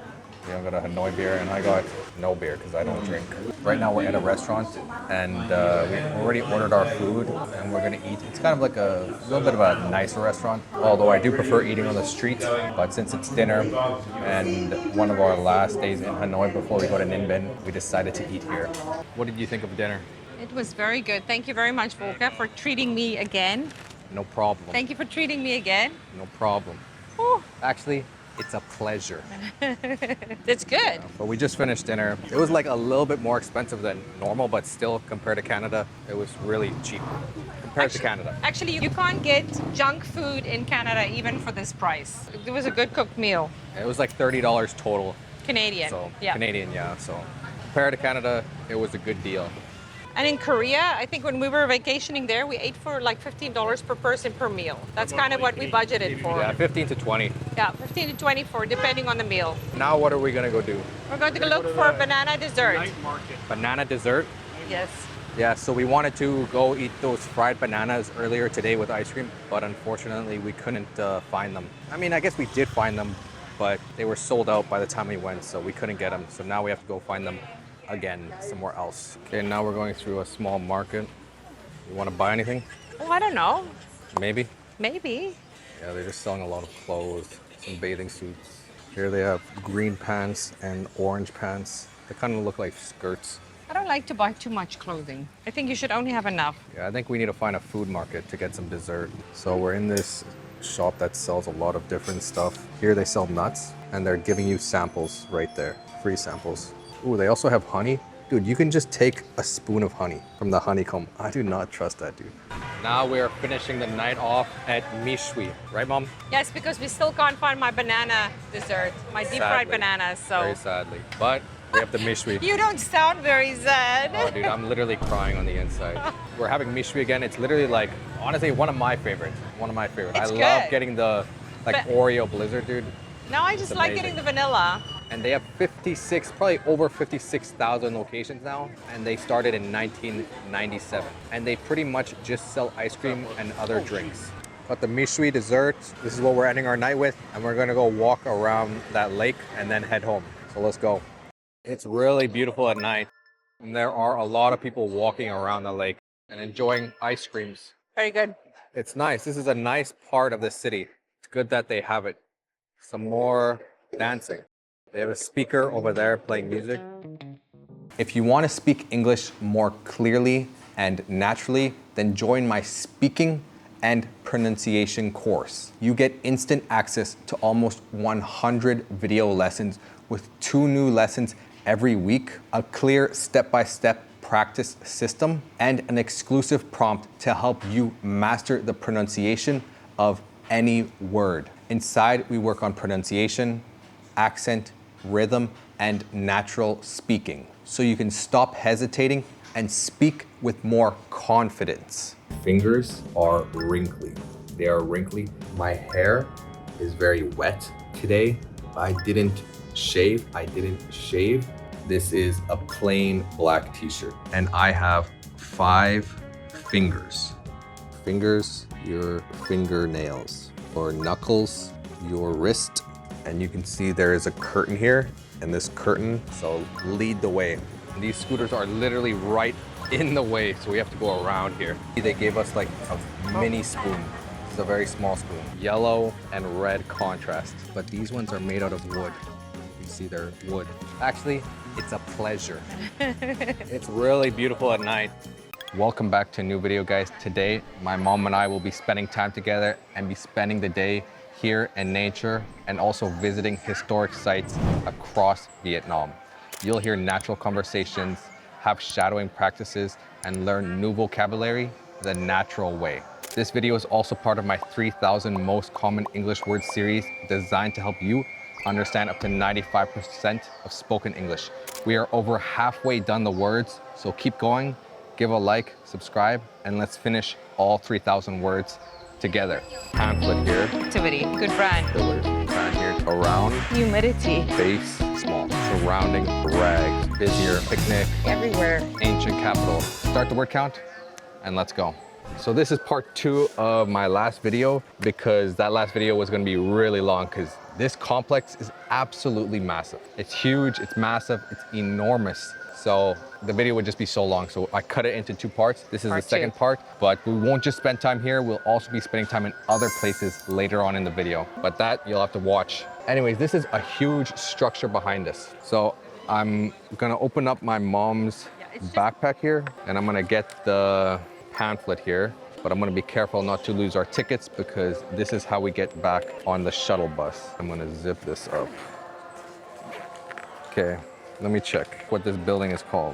Leon got a Hanoi beer, and I got no beer because I don't drink. Right now we're at a restaurant, and we already ordered our food, and we're gonna eat. It's kind of like a little bit of a nicer restaurant, although I do prefer eating on the street. But since it's dinner and one of our last days in Hanoi before we go to Ninh Binh, we decided to eat here. What did you think of dinner? It was very good. Thank you very much, Volka, for treating me again. No problem. Thank you for treating me again. No problem. Oh. Actually, it's a pleasure. It's good. But we just finished dinner. It was like a little bit more expensive than normal, but still compared to Canada, it was really cheap compared to Canada. Actually, you can't get junk food in Canada even for this price. It was a good cooked meal. It was like $30 total. Canadian. So yeah. Canadian, yeah. So compared to Canada, it was a good deal. And in Korea, I think when we were vacationing there, we ate for like $15 per person per meal. That's kind of what we budgeted for. Yeah, 15 to 20. Yeah, 15 to 24, depending on the meal. Now what are we gonna go do? We're going to look for banana dessert. Banana dessert? Yes. Yeah, so we wanted to go eat those fried bananas earlier today with ice cream, but unfortunately we couldn't find them. I mean, I guess we did find them, but they were sold out by the time we went, so we couldn't get them. So now we have to go find them again somewhere else. Okay, now we're going through a small market. You want to buy anything? Oh, I don't know. Maybe? Maybe. Yeah, they're just selling a lot of clothes, some bathing suits. Here they have green pants and orange pants. They kind of look like skirts. I don't like to buy too much clothing. I think you should only have enough. Yeah, I think we need to find a food market to get some dessert. So we're in this shop that sells a lot of different stuff. Here they sell nuts and they're giving you samples right there, free samples. Ooh, they also have honey. Dude, you can just take a spoon of honey from the honeycomb. I do not trust that, dude. Now we are finishing the night off at Mishui, right, Mom? Yes, because we still can't find my banana dessert, my deep fried bananas. So Very sadly. But we have the Mishui. you don't sound very sad. Oh, dude, I'm literally crying on the inside. We're having Mishui again. It's literally like, honestly, one of my favorites. One of my favorites. It's I love good. getting the Oreo Blizzard, dude. No, I just like getting the vanilla. And they have 56, probably over 56,000 locations now. And they started in 1997. And they pretty much just sell ice cream and other drinks. But the Mishui dessert, this is what we're ending our night with. And we're gonna go walk around that lake and then head home. So let's go. It's really beautiful at night. And there are a lot of people walking around the lake and enjoying ice creams. Very good. It's nice. This is a nice part of the city. It's good that they have it. Some more dancing. They have a speaker over there playing music. If you want to speak English more clearly and naturally, then join my speaking and pronunciation course. You get instant access to almost 100 video lessons with 2 new lessons every week, a clear step-by-step practice system, and an exclusive prompt to help you master the pronunciation of any word. Inside, we work on pronunciation, accent, rhythm, and natural speaking, so you can stop hesitating and speak with more confidence. Fingers are wrinkly. They are wrinkly. My hair is very wet today. I didn't shave. This is a plain black t-shirt. And I have 5 fingers. Fingers, your fingernails. Or knuckles, your wrist. And you can see there is a curtain here, and this curtain, so lead the way. And these scooters are literally right in the way, so we have to go around here. They gave us like a mini spoon. It's a very small spoon. Yellow and red contrast. But these ones are made out of wood. You see they're wood. Actually, it's a pleasure. It's really beautiful at night. Welcome back to a new video, guys. Today, my mom and I will be spending time together and be spending the day here in nature and also visiting historic sites across Vietnam. You'll hear natural conversations, have shadowing practices, and learn new vocabulary the natural way. This video is also part of my 3,000 most common English words series designed to help you understand up to 95% of spoken English. We are over halfway done the words, so keep going, give a like, subscribe, and let's finish all 3,000 words together. Pamphlet here. Activity, good brand. Pillars, brand here. Around. Humidity. Base, small. Surrounding, rags. Busier, picnic. Everywhere. Ancient capital. Start the word count, and let's go. So this is part 2 of my last video, because that last video was gonna be really long, because this complex is absolutely massive. It's huge, it's massive, it's enormous. So the video would just be so long. So I cut it into 2 parts. This is the second part, but we won't just spend time here. We'll also be spending time in other places later on in the video, but that you'll have to watch. Anyways, this is a huge structure behind us. So I'm gonna open up my mom's backpack here, and I'm gonna get the pamphlet here, but I'm gonna be careful not to lose our tickets, because this is how we get back on the shuttle bus. I'm gonna zip this up. Okay. Let me check what this building is called.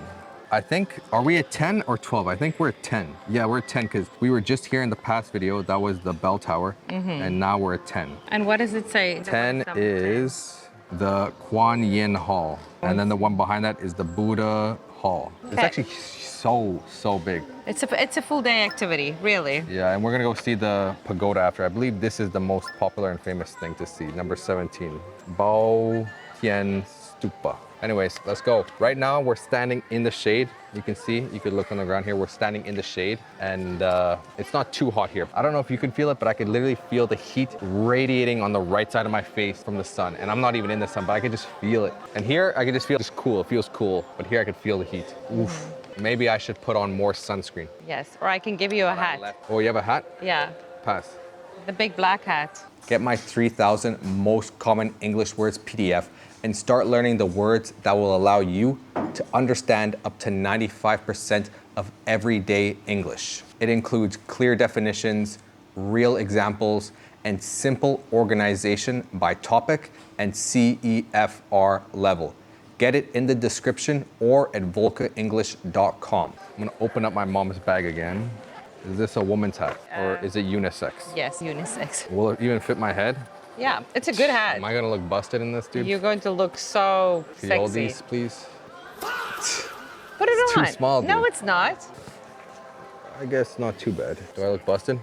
I think, are we at 10 or 12? I think we're at 10. Yeah, we're at 10 because we were just here in the past video. That was the bell tower. And now we're at 10. And what does it say? 10 is the Kuan Yin Hall. And then the one behind that is the Buddha Hall. It's actually so big. It's a full day activity, really. Yeah, and we're gonna go see the pagoda after. I believe this is the most popular and famous thing to see. Number 17, Bao Tian Stupa. Anyways, let's go. Right now, we're standing in the shade. You can see, you could look on the ground here. We're standing in the shade, and it's not too hot here. I don't know if you can feel it, but I could literally feel the heat radiating on the right side of my face from the sun. And I'm not even in the sun, but I could just feel it. And here, I can just feel it's cool. It feels cool. But here, I could feel the heat. Oof. Maybe I should put on more sunscreen. Yes, or I can give you a hat. Oh, you have a hat? Yeah. Pass. The big black hat. Get my 3,000 most common English words PDF and start learning the words that will allow you to understand up to 95% of everyday English. It includes clear definitions, real examples, and simple organization by topic and CEFR level. Get it in the description or at volkaenglish.com. I'm gonna open up my mom's bag again. Is this a woman's hat or is it unisex? Yes, unisex. Will it even fit my head? Yeah, it's a good hat. Am I gonna look busted in this, dude? You're going to look so Can you hold sexy. these, please? Put it It's on. too small, dude. No, it's not. I guess not too bad. Do I look busted?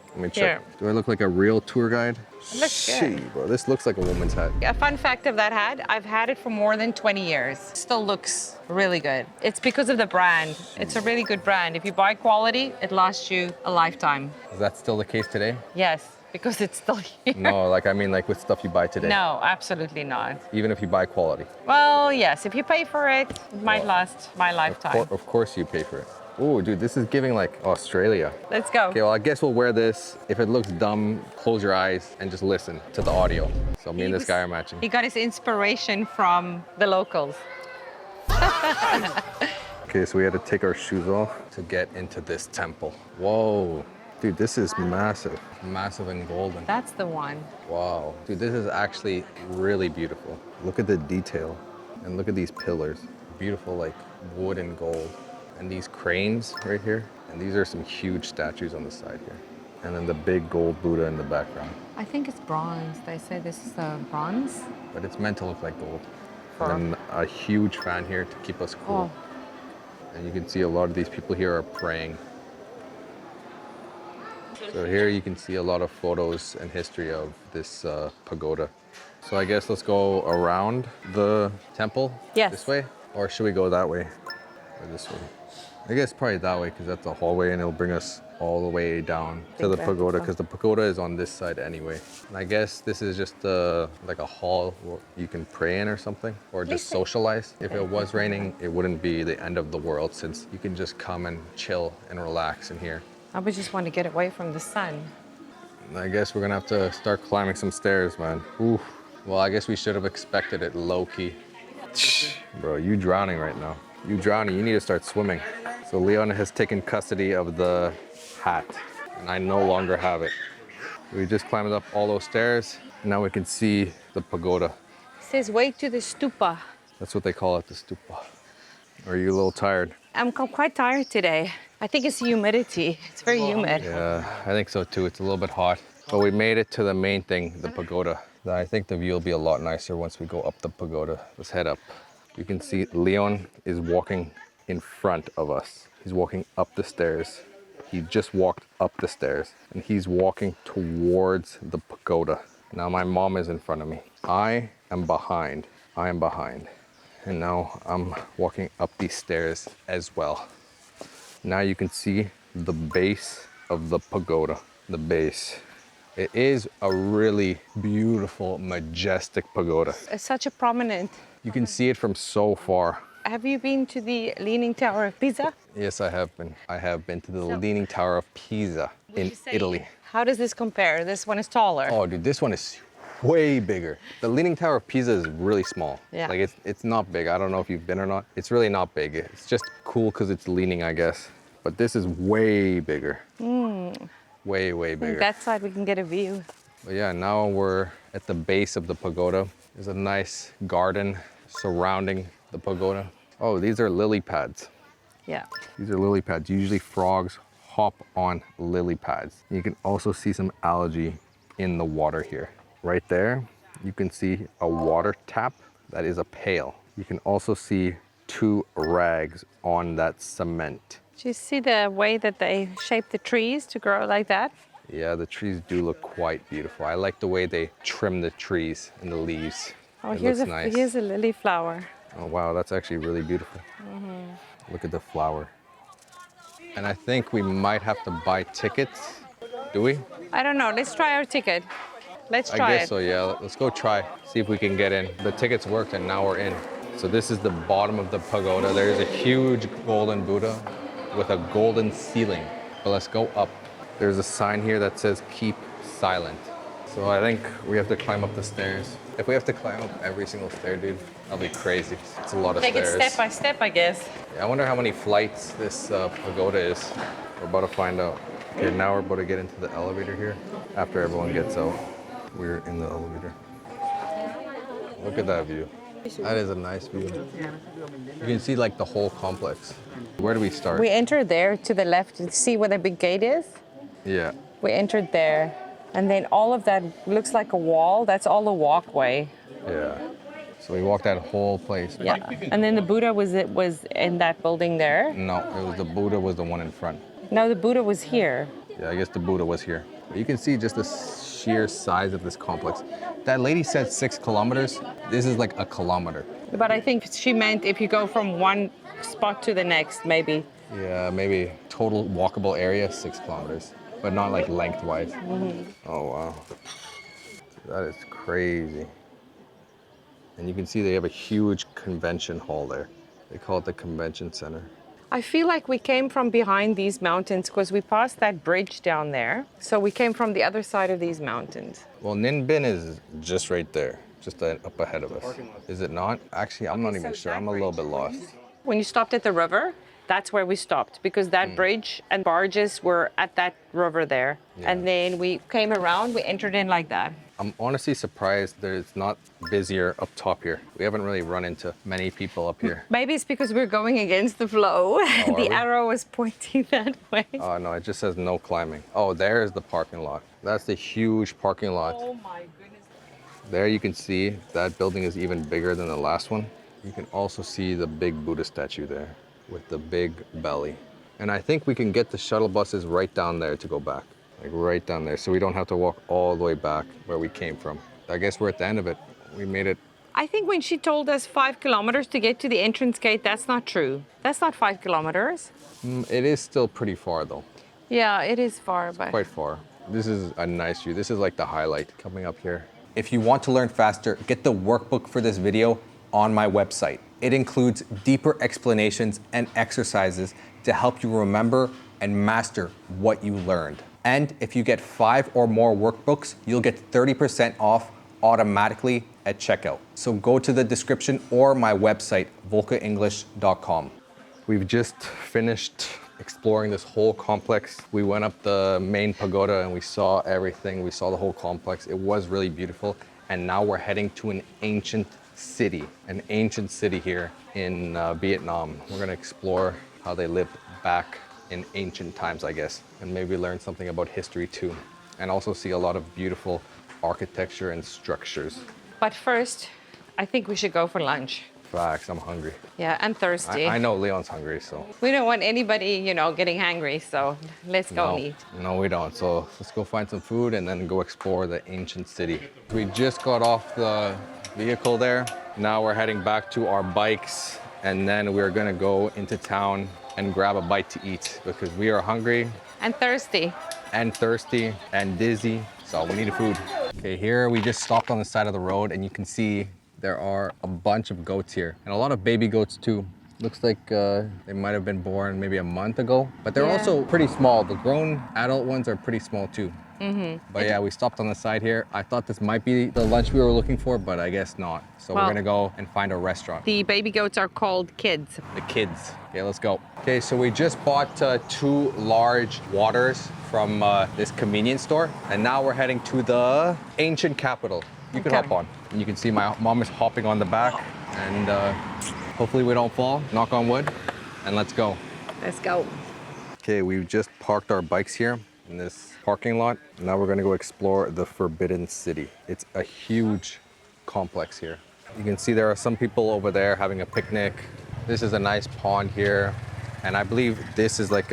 Let me check. Here. Do I look like a real tour guide? It looks good. Gee, bro, this looks like a woman's hat. A fun fact of that hat, I've had it for more than 20 years. Still looks really good. It's because of the brand. It's a really good brand. If you buy quality, it lasts you a lifetime. Is that still the case today? Yes, because it's still here. No, like I mean like with stuff you buy today. No, absolutely not. Even if you buy quality. Well, yes, if you pay for it, it might last my lifetime. Of course you pay for it. Oh, dude, this is giving like Australia. Let's go. Okay, well, I guess we'll wear this. If it looks dumb, close your eyes and just listen to the audio. So me and this guy are matching. He got his inspiration from the locals. Okay, so we had to take our shoes off to get into this temple. Whoa, dude, this is massive. Massive and golden. That's the one. Wow, dude, this is actually really beautiful. Look at the detail and look at these pillars. Beautiful, like wood and gold. And these cranes right here. And these are some huge statues on the side here. And then the big gold Buddha in the background. I think it's bronze. They say this is bronze. But it's meant to look like gold. And then a huge fan here to keep us cool. And you can see a lot of these people here are praying. So here you can see a lot of photos and history of this pagoda. So I guess let's go around the temple this way. Or should we go that way or this way? I guess probably that way because that's a hallway and it'll bring us all the way down to the pagoda because the pagoda is on this side anyway. And I guess this is just like a hall where you can pray in or something or just socialize. If it was raining, it wouldn't be the end of the world since you can just come and chill and relax in here. I would just want to get away from the sun. I guess we're gonna have to start climbing some stairs, man. Oof. Well, I guess we should have expected it low-key. Bro, you drowning right now. You drowning, you need to start swimming. So Leon has taken custody of the hat, and I no longer have it. We just climbed up all those stairs, and now we can see the pagoda. It says way to the stupa. That's what they call it, the stupa. Are you a little tired? I'm quite tired today. I think it's the humidity. It's very humid. Yeah, I think so too. It's a little bit hot. But we made it to the main thing, the pagoda. I think the view will be a lot nicer once we go up the pagoda. Let's head up. You can see Leon is walking in front of us. He's walking up the stairs. He just walked up the stairs and he's walking towards the pagoda. Now my mom is in front of me. I am behind. I am behind. And now I'm walking up these stairs as well. Now you can see the base of the pagoda, the base. It is a really beautiful, majestic pagoda. It's such a prominent. You can see it from so far. Have you been to the Leaning Tower of Pisa? Yes, I have been. I have been to the Leaning Tower of Pisa in Italy. How does this compare? This one is taller. Oh, dude, this one is way bigger. The Leaning Tower of Pisa is really small. Yeah. Like it's not big. I don't know if you've been or not. It's really not big. It's just cool because it's leaning, I guess. But this is way bigger. Way, way bigger. That side we can get a view. But yeah, now we're at the base of the pagoda. There's a nice garden surrounding the pagoda. Oh, these are lily pads. Yeah. These are lily pads. Usually frogs hop on lily pads. You can also see some algae in the water here. Right there, you can see a water tap. That is a pail. You can also see 2 rags on that cement. Do you see the way that they shape the trees to grow like that? Yeah, the trees do look quite beautiful. I like the way they trim the trees and the leaves. Oh, it here's looks nice. Here's a lily flower. Oh, wow, that's actually really beautiful. Look at the flower. And I think we might have to buy tickets. Do we? I don't know. Let's try our ticket. Let's try I guess so, yeah. Let's go try. See if we can get in. The tickets worked and now we're in. So this is the bottom of the pagoda. There's a huge golden Buddha with a golden ceiling. But let's go up. There's a sign here that says keep silent. So I think we have to climb up the stairs. If we have to climb up every single stair, dude, that'll be crazy. It's a lot of Take stairs. it step by step, I guess. Yeah, I wonder how many flights this pagoda is. We're about to find out. Okay, now we're about to get into the elevator here. After everyone gets out, we're in the elevator. Look at that view. That is a nice view. You can see like the whole complex. Where do we start? We entered there to the left. You see where the big gate is? Yeah. We entered there. And then all of that looks like a wall. That's all a walkway. Yeah. So we walked that whole place. Yeah. And then the Buddha was in that building there? No, it was the Buddha was the one in front. No, the Buddha was here. Yeah, I guess the Buddha was here. But you can see just the sheer size of this complex. That lady said 6 kilometers. This is like a kilometer. But I think she meant if you go from one spot to the next, maybe. Yeah, maybe total walkable area, 6 kilometers. But not like lengthwise. Oh, wow. That is crazy. And you can see they have a huge convention hall there. They call it the convention center. I feel like we came from behind these mountains because we passed that bridge down there. So we came from the other side of these mountains. Well, Ninh Binh is just right there, just up ahead of us. Is it not? Actually, I'm not even sure. I'm a little bit lost. When you stopped at the river, that's where we stopped because that bridge and barges were at that river there. Yeah. And then we came around, we entered in like that. I'm honestly surprised that it's not busier up top here. We haven't really run into many people up here. Maybe it's because we're going against the flow. are The we? arrow was pointing that way. Oh, no, it just says no climbing. Oh, there's the parking lot. That's the huge parking lot. Oh my goodness. There you can see that building is even bigger than the last one. You can also see the big Buddha statue there with the big belly. And I think we can get the shuttle buses right down there to go back. Like right down there, so we don't have to walk all the way back where we came from. I guess we're at the end of it. We made it. I think when she told us 5 kilometers to get to the entrance gate, that's not true. That's not 5 kilometers. It is still pretty far though. Yeah, it is far, but Quite far. This is a nice view. This is like the highlight coming up here. If you want to learn faster, get the workbook for this video on my website. It includes deeper explanations and exercises to help you remember and master what you learned. And if you get 5 or more workbooks, you'll get 30% off automatically at checkout. So go to the description or my website, volkaenglish.com. We've just finished exploring this whole complex. We went up the main pagoda and we saw everything. We saw the whole complex. It was really beautiful. And now we're heading to an ancient city here in Vietnam. We're gonna explore how they lived back in ancient times, I guess, and maybe learn something about history too, and also see a lot of beautiful architecture and structures. But first, I think we should go for lunch. Facts, I'm hungry. Yeah, I'm thirsty. I know Leon's hungry, so. We don't want anybody, getting hungry, so let's go and eat. No, we don't. So let's go find some food and then go explore the ancient city. We just got off the vehicle there. Now we're heading back to our bikes, and then we're gonna go into town and grab a bite to eat because we are hungry. And thirsty. And dizzy, so we need food. Okay, here we just stopped on the side of the road and you can see there are a bunch of goats here and a lot of baby goats too. Looks like they might have been born maybe a month ago, but they're also pretty small. The grown adult ones are pretty small too. But yeah, we stopped on the side here. I thought this might be the lunch we were looking for, but I guess not. So we're gonna go and find a restaurant. The baby goats are called kids. The kids. Okay, let's go. Okay, so we just bought 2 large waters from this convenience store, and now we're heading to the ancient capital. You can hop on. And you can see my mom is hopping on the back, and hopefully we don't fall, knock on wood, and let's go. Let's go. Okay, we've just parked our bikes here in this parking lot. Now we're gonna go explore the Forbidden City. It's a huge complex here. You can see there are some people over there having a picnic. This is a nice pond here. And I believe this is like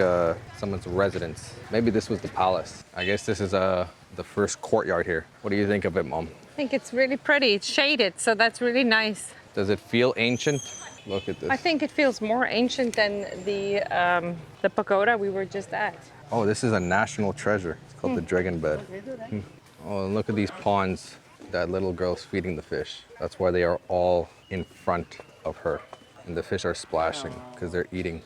someone's residence. Maybe this was the palace. I guess this is the first courtyard here. What do you think of it, Mom? I think it's really pretty. It's shaded, so that's really nice. Does it feel ancient? Look at this. I think it feels more ancient than the pagoda we were just at. Oh, this is a national treasure. It's called the dragon bed. Oh, and look at these ponds. That little girl's feeding the fish. That's why they are all in front of her. And the fish are splashing because they're eating.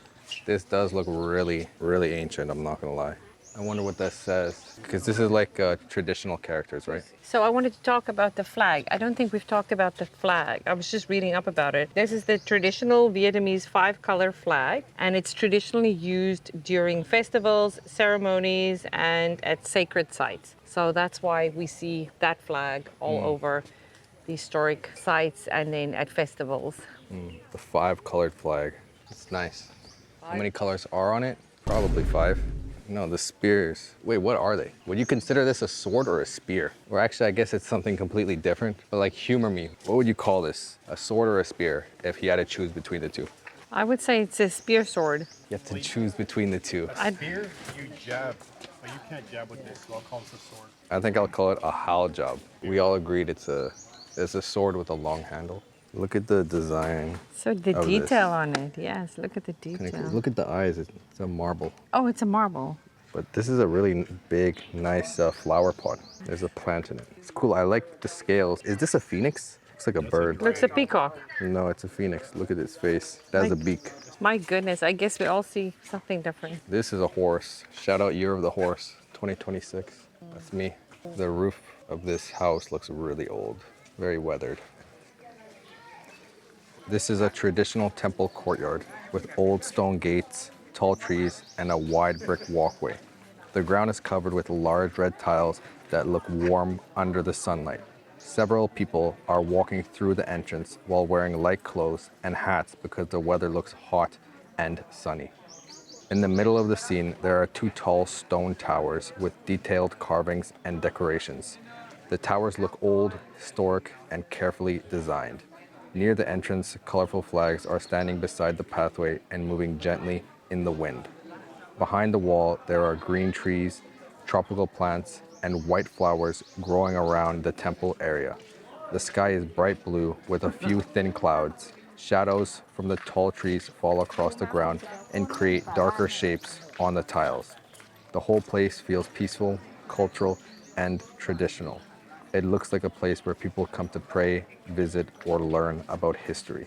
This does look really, really ancient, I'm not gonna lie. I wonder what that says. Because this is like traditional characters, right? So I wanted to talk about the flag. I don't think we've talked about the flag. I was just reading up about it. This is the traditional Vietnamese 5-color flag, and it's traditionally used during festivals, ceremonies, and at sacred sites. So that's why we see that flag all over the historic sites and then at festivals. The 5-colored flag. It's nice. How many colors are on it? Probably 5. No, the spears. Wait, what are they? Would you consider this a sword or a spear? Or actually, I guess it's something completely different. But like, humor me. What would you call this? A sword or a spear if you had to choose between the two? I would say it's a spear sword. You have to choose between the two. A spear, you jab. But you can't jab with this, so I'll call this a sword. I think I'll call it a hal job. We all agreed it's a sword with a long handle. Look at the design. So the of detail this. on it, yes, look at the detail. Look at the eyes, it's a marble. Oh, it's a marble. But this is a really big, nice flower pot. There's a plant in it. It's cool, I like the scales. Is this a phoenix? Looks like a bird. Looks a peacock. No, it's a phoenix. Look at its face. It has a beak. My goodness, I guess we all see something different. This is a horse. Shout out Year of the Horse, 2026. That's me. The roof of this house looks really old, very weathered. This is a traditional temple courtyard with old stone gates, tall trees, and a wide brick walkway. The ground is covered with large red tiles that look warm under the sunlight. Several people are walking through the entrance while wearing light clothes and hats because the weather looks hot and sunny. In the middle of the scene, there are 2 tall stone towers with detailed carvings and decorations. The towers look old, historic, and carefully designed. Near the entrance, colorful flags are standing beside the pathway and moving gently in the wind. Behind the wall, there are green trees, tropical plants, and white flowers growing around the temple area. The sky is bright blue with a few thin clouds. Shadows from the tall trees fall across the ground and create darker shapes on the tiles. The whole place feels peaceful, cultural, and traditional. It looks like a place where people come to pray, visit, or learn about history.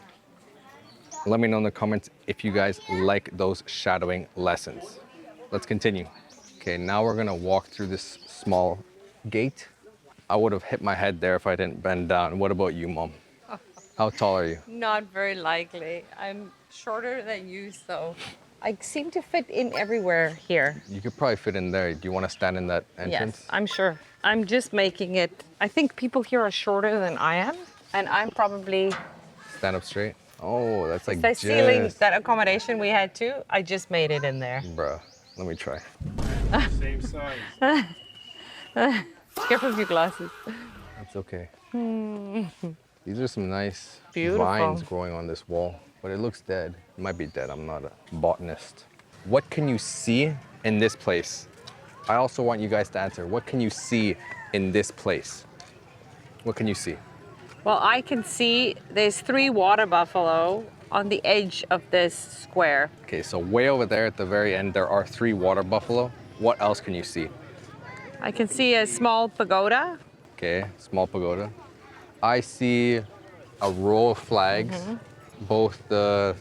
Let me know in the comments if you guys like those shadowing lessons. Let's continue. Okay, now we're gonna walk through this small gate. I would have hit my head there if I didn't bend down. What about you, Mom? How tall are you? Not very likely. I'm shorter than you, so I seem to fit in everywhere here. You could probably fit in there. Do you want to stand in that entrance? Yes, I'm sure. I'm just making it. I think people here are shorter than I am, and I'm probably. Stand up straight. Oh, that's like The ceiling, that accommodation we had too, I just made it in there. Bruh, let me try. Same size. Careful with your glasses. That's okay. These are some nice Beautiful. vines growing on this wall, but it looks dead. It might be dead. I'm not a botanist. What can you see in this place? I also want you guys to answer. What can you see in this place? What can you see? Well, I can see there's 3 water buffalo on the edge of this square. Okay, so way over there at the very end, there are 3 water buffalo. What else can you see? I can see a small pagoda. Okay, small pagoda. I see a row of flags, both the,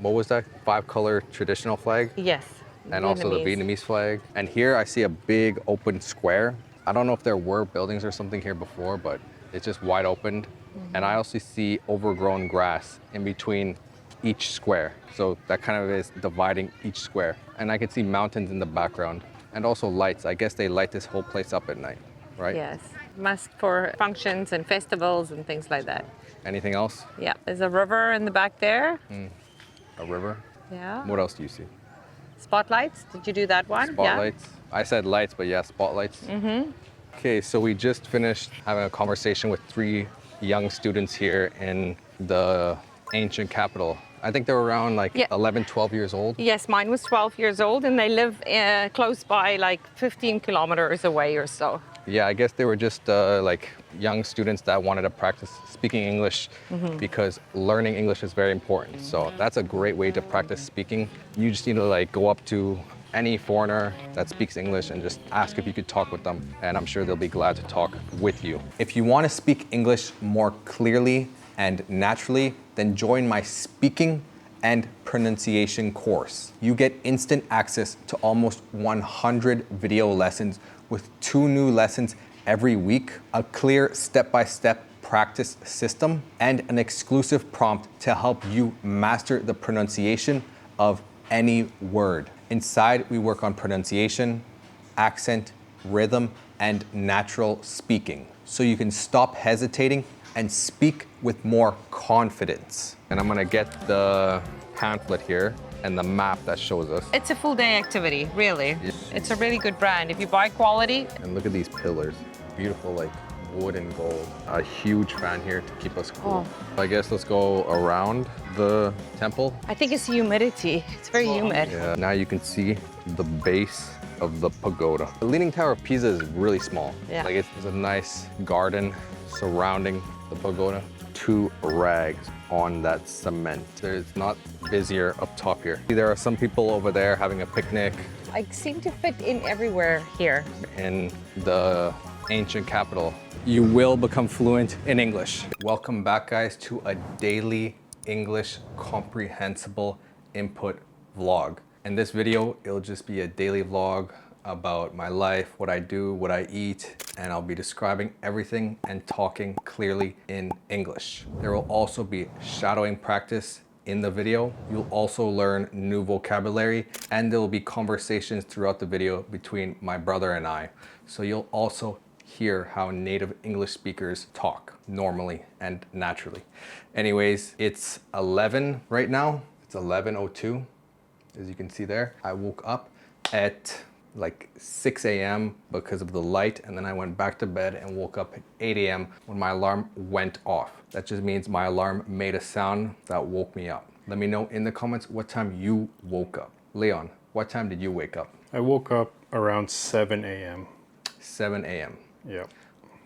what was that, 5-color traditional flag? Yes. And also the Vietnamese flag. And here I see a big open square. I don't know if there were buildings or something here before, but it's just wide opened. And I also see overgrown grass in between each square. So that kind of is dividing each square. And I can see mountains in the background and also lights. I guess they light this whole place up at night, right? Yes. Must for functions and festivals and things like that. Anything else? Yeah, there's a river in the back there. A river? Yeah. What else do you see? Spotlights. Did you do that one? Spotlights. Yeah. I said lights, but yeah, spotlights. Okay, so we just finished having a conversation with 3 young students here in the ancient capital. I think they were around like 11, 12 years old. Yes, mine was 12 years old and they live close by, like 15 kilometers away or so. Yeah, I guess they were just like young students that wanted to practice speaking English because learning English is very important. So that's a great way to practice speaking. You just need to like go up to any foreigner that speaks English and just ask if you could talk with them. And I'm sure they'll be glad to talk with you. If you want to speak English more clearly and naturally, then join my speaking and pronunciation course. You get instant access to almost 100 video lessons with 2 new lessons every week, a clear step-by-step practice system, and an exclusive prompt to help you master the pronunciation of any word. Inside, we work on pronunciation, accent, rhythm, and natural speaking, so you can stop hesitating and speak with more confidence. And I'm gonna get the pamphlet here and the map that shows us. It's a full day activity, really. It's a really good brand. If you buy quality. And look at these pillars. Beautiful, like wood and gold. A huge fan here to keep us cool. I guess let's go around the temple. I think it's humidity. It's very humid. Yeah, now you can see the base of the pagoda. The Leaning Tower of Pisa is really small. Yeah. Like it's a nice garden surrounding the pagoda. 2 rags on that cement. It's not busier up top here. There are some people over there having a picnic. I seem to fit in everywhere here. In the ancient capital. You will become fluent in English. Welcome back, guys, to a daily English comprehensible input vlog. In this video, it'll just be a daily vlog about my life, what I do, what I eat, and I'll be describing everything and talking clearly in English. There will also be shadowing practice in the video. You'll also learn new vocabulary, and there will be conversations throughout the video between my brother and I. So you'll also hear how native English speakers talk normally and naturally. Anyways, it's 11 right now. It's 11:02, as you can see there. I woke up at like 6 a.m. because of the light, and then I went back to bed and woke up at 8 a.m. when my alarm went off. That just means my alarm made a sound that woke me up. Let me know in the comments what time you woke up. Leon, what time did you wake up? I woke up around 7 a.m. 7 a.m. Yep.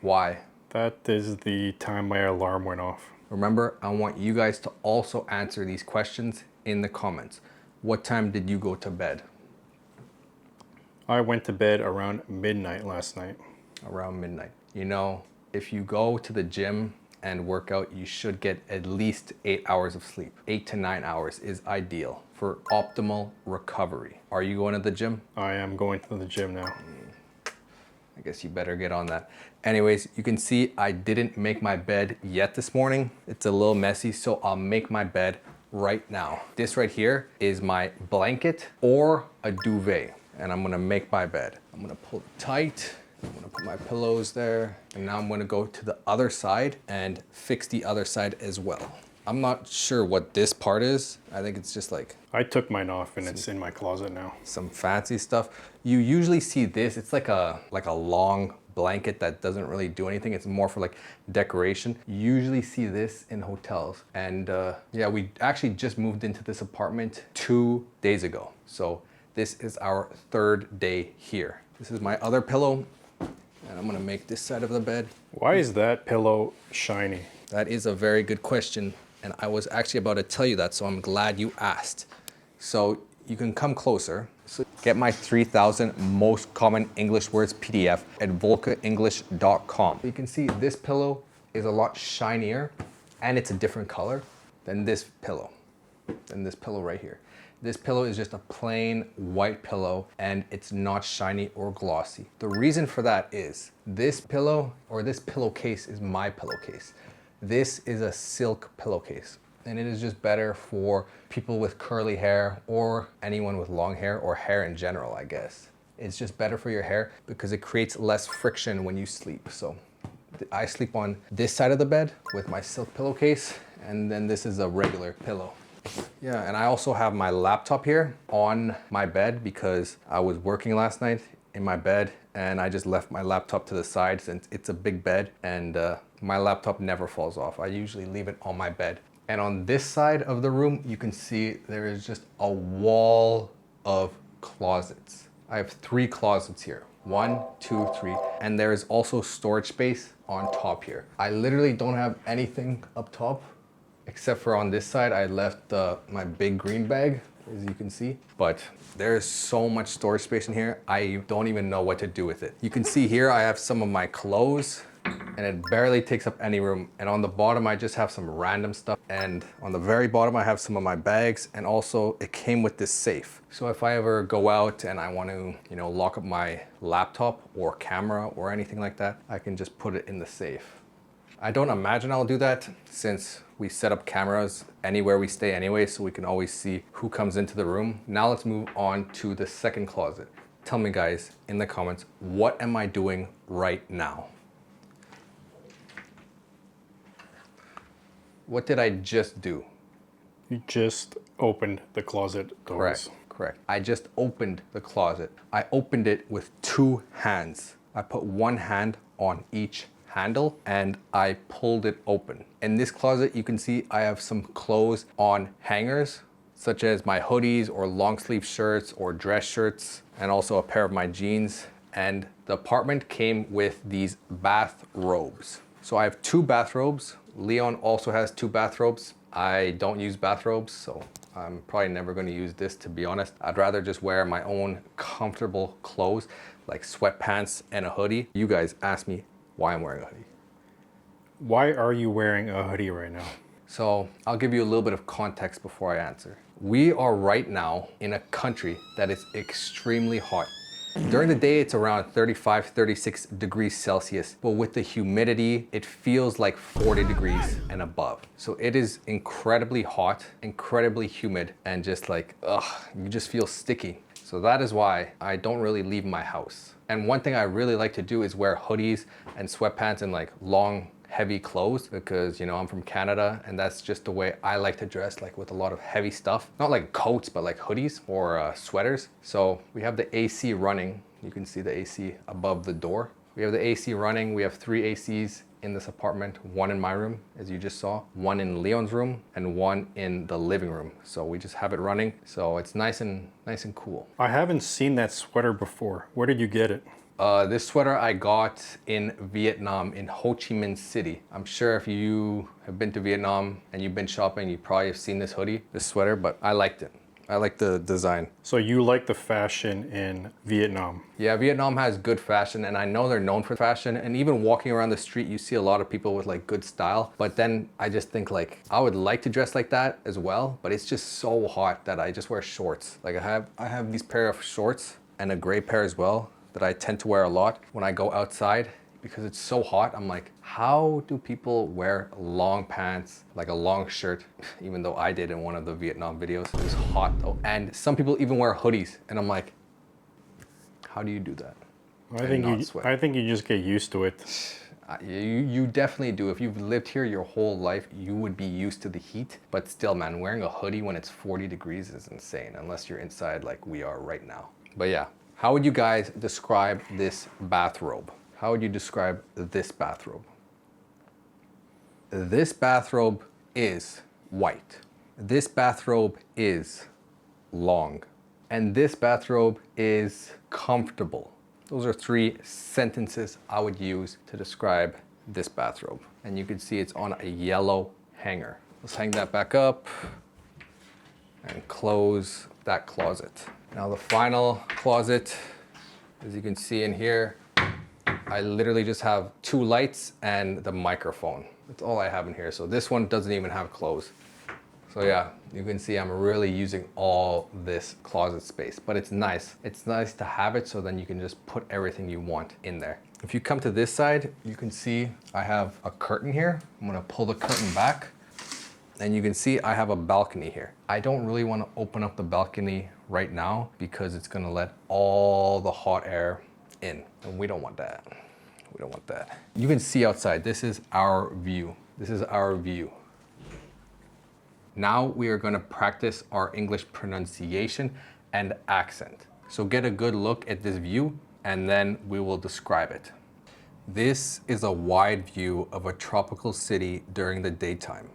Why? That is the time my alarm went off. Remember, I want you guys to also answer these questions in the comments. What time did you go to bed? I went to bed around midnight last night. Around midnight. You know, if you go to the gym and work out, you should get at least 8 hours of sleep. 8 to 9 hours is ideal for optimal recovery. Are you going to the gym? I am going to the gym now. I guess you better get on that. Anyways, you can see I didn't make my bed yet this morning. It's a little messy, so I'll make my bed right now. This right here is my blanket or a duvet, and I'm gonna make my bed. I'm gonna pull it tight. I'm gonna put my pillows there, and now I'm gonna go to the other side and fix the other side as well. I'm not sure what this part is. I think it's just like... I took mine off and it's in my closet now. Some fancy stuff. You usually see this, it's like a long blanket that doesn't really do anything. It's more for like decoration. You usually see this in hotels. And yeah, we actually just moved into this apartment 2 days ago. So this is our 3rd day here. This is my other pillow, and I'm gonna make this side of the bed. Why is that pillow shiny? That is a very good question, and I was actually about to tell you that, so I'm glad you asked. So you can come closer. So get my 3,000 most common English words PDF at volkaenglish.com. You can see this pillow is a lot shinier, and it's a different color than this pillow right here. This pillow is just a plain white pillow, and it's not shiny or glossy. The reason for that is this pillow, or this pillowcase, is my pillowcase. This is a silk pillowcase, and it is just better for people with curly hair or anyone with long hair, or hair in general, I guess. It's just better for your hair because it creates less friction when you sleep. So I sleep on this side of the bed with my silk pillowcase, and then this is a regular pillow. Yeah, and I also have my laptop here on my bed because I was working last night in my bed, and I just left my laptop to the side since it's a big bed, and my laptop never falls off. I usually leave it on my bed. And on this side of the room, you can see there is just a wall of closets. I have 3 closets here. 1, 2, 3. And there is also storage space on top here. I literally don't have anything up top, except for on this side, I left my big green bag, as you can see. But there's so much storage space in here, I don't even know what to do with it. You can see here, I have some of my clothes and it barely takes up any room. And on the bottom, I just have some random stuff. And on the very bottom, I have some of my bags. And also it came with this safe. So if I ever go out and I want to, you know, lock up my laptop or camera or anything like that, I can just put it in the safe. I don't imagine I'll do that since we set up cameras anywhere we stay anyway, so we can always see who comes into the room. Now let's move on to the second closet. Tell me guys in the comments, what am I doing right now? What did I just do? You just opened the closet doors. Correct. I just opened the closet. I opened it with two hands. I put one hand on each handle and I pulled it open. In this closet, you can see I have some clothes on hangers, such as my hoodies or long sleeve shirts or dress shirts, and also a pair of my jeans. And the apartment came with these bathrobes. So I have two bathrobes. Leon also has two bathrobes. I don't use bathrobes, so I'm probably never going to use this, to be honest. I'd rather just wear my own comfortable clothes like sweatpants and a hoodie. You guys ask me why I'm wearing a hoodie. Why are you wearing a hoodie right now? So I'll give you a little bit of context before I answer. We are right now in a country that is extremely hot. During the day, it's around 35, 36 degrees Celsius, but with the humidity, it feels like 40 degrees and above. So it is incredibly hot, incredibly humid, and just like, you just feel sticky. So that is why I don't really leave my house. And one thing I really like to do is wear hoodies and sweatpants and like long, heavy clothes because, you know, I'm from Canada and that's just the way I like to dress, like with a lot of heavy stuff. Not like coats, but like hoodies or sweaters. So we have the AC running. You can see the AC above the door. We have the AC running. We have 3 ACs in this apartment, one in my room, as you just saw, one in Leon's room, and one in the living room. So we just have it running. So it's nice and cool. I haven't seen that sweater before. Where did you get it? This sweater I got in Vietnam, in Ho Chi Minh City. I'm sure if you have been to Vietnam and you've been shopping, you probably have seen this hoodie, this sweater, but I liked it. I like the design. So you like the fashion in Vietnam? Yeah, Vietnam has good fashion and I know they're known for fashion, and even walking around the street, you see a lot of people with like good style. But then I just think like, I would like to dress like that as well, but it's just so hot that I just wear shorts. Like I have these pair of shorts and a gray pair as well that I tend to wear a lot when I go outside because it's so hot. I'm like, how do people wear long pants, like a long shirt, even though I did in one of the Vietnam videos. It was hot though. And some people even wear hoodies and I'm like, how do you do that? I think you just get used to it. You definitely do. If you've lived here your whole life, you would be used to the heat. But still, man, wearing a hoodie when it's 40 degrees is insane, unless you're inside like we are right now. But yeah, how would you guys describe this bathrobe? How would you describe this bathrobe? This bathrobe is white. This bathrobe is long. And this bathrobe is comfortable. Those are 3 sentences I would use to describe this bathrobe. And you can see it's on a yellow hanger. Let's hang that back up and close that closet. Now the final closet, as you can see in here, I literally just have 2 lights and the microphone. That's all I have in here. So this one doesn't even have clothes. So yeah, you can see I'm really using all this closet space, but it's nice. It's nice to have it so then you can just put everything you want in there. If you come to this side, you can see I have a curtain here. I'm gonna pull the curtain back and you can see I have a balcony here. I don't really want to open up the balcony right now because it's gonna let all the hot air in, and we don't want that. We don't want that. You can see outside. This is our view. This is our view. Now we are going to practice our English pronunciation and accent. So get a good look at this view and then we will describe it. This is a wide view of a tropical city during the daytime.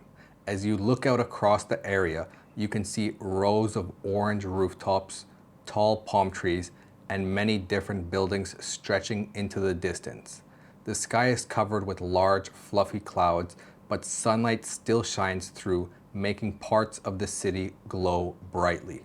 As you look out across the area, you can see rows of orange rooftops, tall palm trees, and many different buildings stretching into the distance. The sky is covered with large, fluffy clouds, but sunlight still shines through, making parts of the city glow brightly.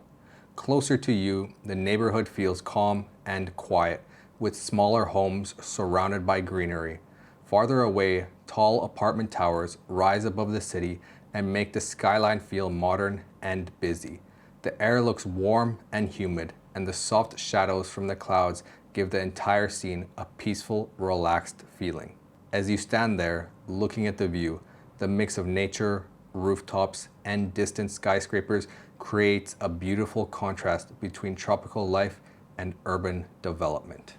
Closer to you, the neighborhood feels calm and quiet, with smaller homes surrounded by greenery. Farther away, tall apartment towers rise above the city and make the skyline feel modern and busy. The air looks warm and humid, and the soft shadows from the clouds give the entire scene a peaceful, relaxed feeling. As you stand there, looking at the view, the mix of nature, rooftops, and distant skyscrapers creates a beautiful contrast between tropical life and urban development.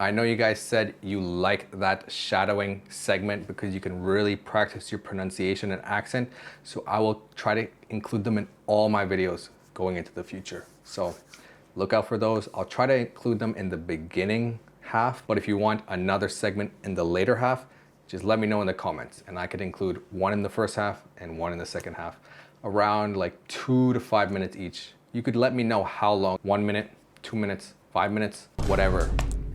I know you guys said you like that shadowing segment because you can really practice your pronunciation and accent, so I will try to include them in all my videos going into the future. So look out for those. I'll try to include them in the beginning half, but if you want another segment in the later half, just let me know in the comments and I could include one in the first half and one in the second half, around like 2 to 5 minutes each. You could let me know how long, 1 minute, 2 minutes, 5 minutes, whatever.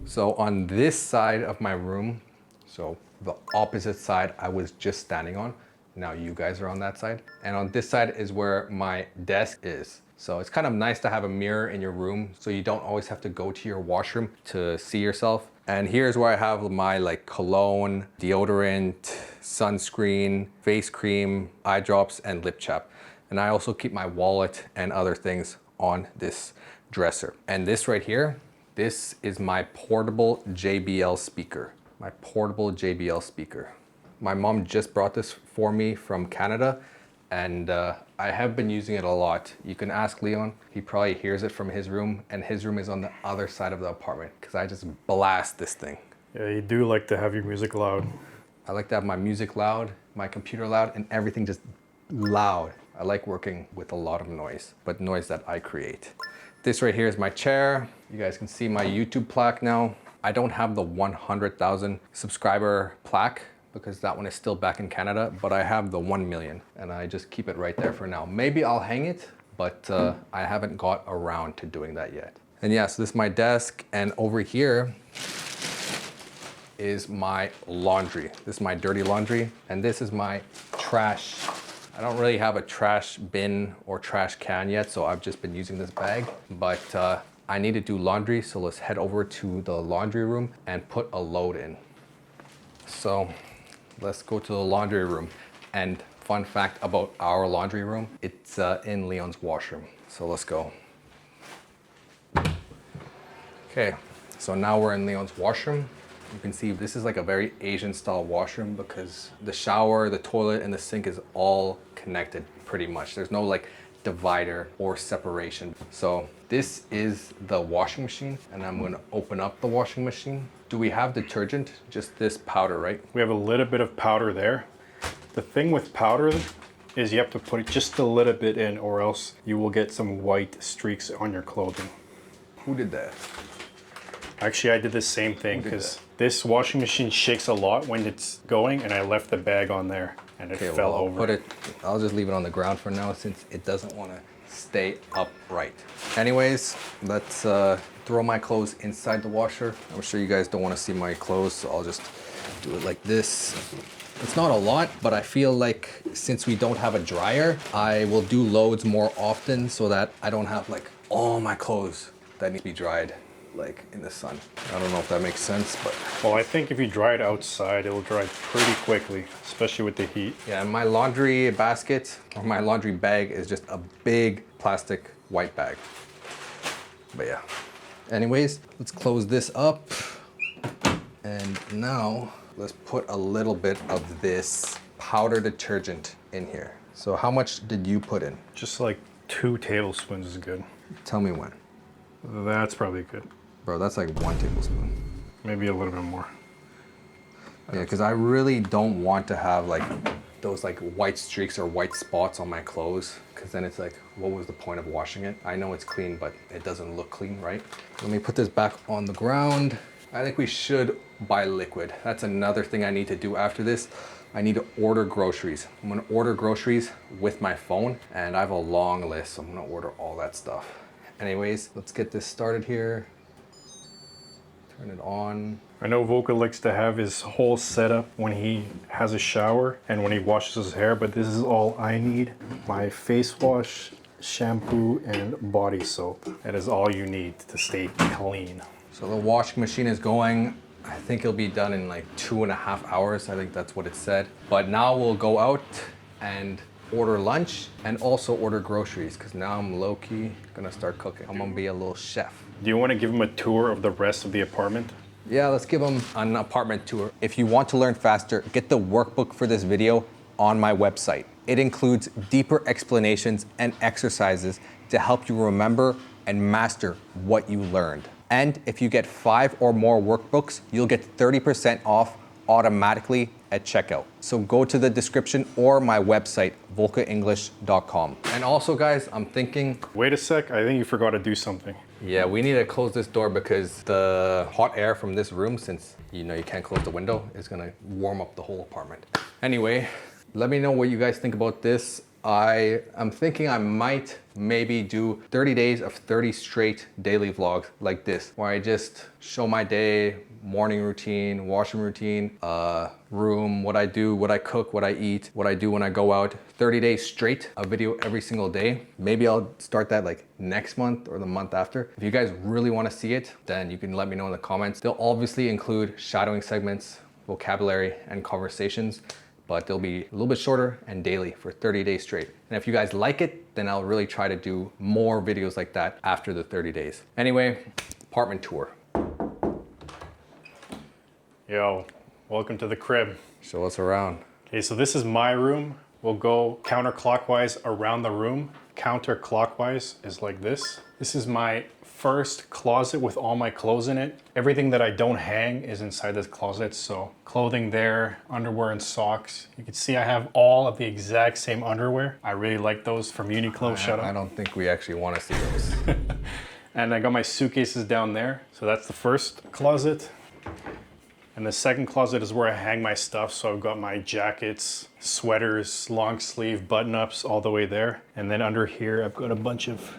So on this side of my room, so the opposite side I was just standing on, now you guys are on that side. And on this side is where my desk is. So it's kind of nice to have a mirror in your room so you don't always have to go to your washroom to see yourself. And here's where I have my like cologne, deodorant, sunscreen, face cream, eye drops, and lip chap. And I also keep my wallet and other things on this dresser. And this right here, this is my portable JBL speaker. My portable JBL speaker. My mom just brought this for me from Canada, and I have been using it a lot. You can ask Leon, he probably hears it from his room, and his room is on the other side of the apartment because I just blast this thing. Yeah, you do like to have your music loud. I like to have my music loud, my computer loud, and everything just loud. I like working with a lot of noise, but noise that I create. This right here is my chair. You guys can see my YouTube plaque now. I don't have the 100,000 subscriber plaque because that one is still back in Canada, but I have the 1 million and I just keep it right there for now. Maybe I'll hang it, but I haven't got around to doing that yet. And yeah, so this is my desk, and over here is my laundry. This is my dirty laundry, and this is my trash. I don't really have a trash bin or trash can yet, so I've just been using this bag, but I need to do laundry, so let's head over to the laundry room and put a load in. So let's go to the laundry room. And fun fact about our laundry room, it's in Leon's washroom. So let's go. Okay, so now we're in Leon's washroom. You can see this is like a very Asian style washroom because the shower, the toilet, and the sink is all connected pretty much. There's no like divider or separation. So this is the washing machine, and I'm gonna open up the washing machine. Do we have detergent? Just this powder, right? We have a little bit of powder there. The thing with powder is you have to put it just a little bit in, or else you will get some white streaks on your clothing. Who did that? Actually, I did the same thing because this washing machine shakes a lot when it's going, and I left the bag on there and it fell over. I'll just leave it on the ground for now since it doesn't want to stay upright. Anyways, let's throw my clothes inside the washer. I'm sure you guys don't want to see my clothes, so I'll just do it like this. It's not a lot, but I feel like since we don't have a dryer, I will do loads more often so that I don't have like all my clothes that need to be dried like in the sun. I don't know if that makes sense, but... Well, I think if you dry it outside, it'll dry pretty quickly, especially with the heat. Yeah, and my laundry basket, or my laundry bag, is just a big plastic white bag. But yeah. Anyways, let's close this up. And now, let's put a little bit of this powder detergent in here. So how much did you put in? Just like 2 tablespoons is good. Tell me when. That's probably good. Bro, that's like 1 tablespoon. Maybe a little bit more. Yeah, because I really don't want to have like those like white streaks or white spots on my clothes, because then it's like, what was the point of washing it? I know it's clean, but it doesn't look clean, right? Let me put this back on the ground. I think we should buy liquid. That's another thing I need to do after this. I need to order groceries. I'm gonna order groceries with my phone, and I have a long list, so I'm gonna order all that stuff. Anyways, let's get this started here. Turn it on. I know Volka likes to have his whole setup when he has a shower and when he washes his hair, but this is all I need. My face wash, shampoo, and body soap. That is all you need to stay clean. So the washing machine is going. I think it'll be done in like 2.5 hours. I think that's what it said. But now we'll go out and order lunch and also order groceries because now I'm low-key gonna start cooking. I'm gonna be a little chef. Do you want to give them a tour of the rest of the apartment? Yeah, let's give them an apartment tour. If you want to learn faster, get the workbook for this video on my website. It includes deeper explanations and exercises to help you remember and master what you learned. And if you get 5 or more workbooks, you'll get 30% off automatically at checkout. So go to the description or my website, volkaenglish.com. And also guys, I'm thinking... Wait a sec, I think you forgot to do something. Yeah, we need to close this door because the hot air from this room, since you can't close the window, is gonna warm up the whole apartment. Anyway, let me know what you guys think about this. I'm thinking I might maybe do 30 days of 30 straight daily vlogs like this, where I just show my day, morning routine, washroom routine, room, what I do, what I cook, what I eat, what I do when I go out. 30 days straight, a video every single day. Maybe I'll start that like next month or the month after. If you guys really want to see it, then you can let me know in the comments. They'll obviously include shadowing segments, vocabulary, and conversations, but they'll be a little bit shorter and daily for 30 days straight. And if you guys like it, then I'll really try to do more videos like that after the 30 days. Anyway, apartment tour. Yo, welcome to the crib. Show us around. Okay, so this is my room. We'll go counterclockwise around the room. Counterclockwise is like this. This is my first closet with all my clothes in it. Everything that I don't hang is inside this closet. So clothing there, underwear and socks. You can see I have all of the exact same underwear. I really like those from Uniqlo. Shut up. I don't think we actually want to see those. And I got my suitcases down there. So that's the first closet. And the second closet is where I hang my stuff. So I've got my jackets, sweaters, long sleeve, button-ups all the way there. And then under here, I've got a bunch of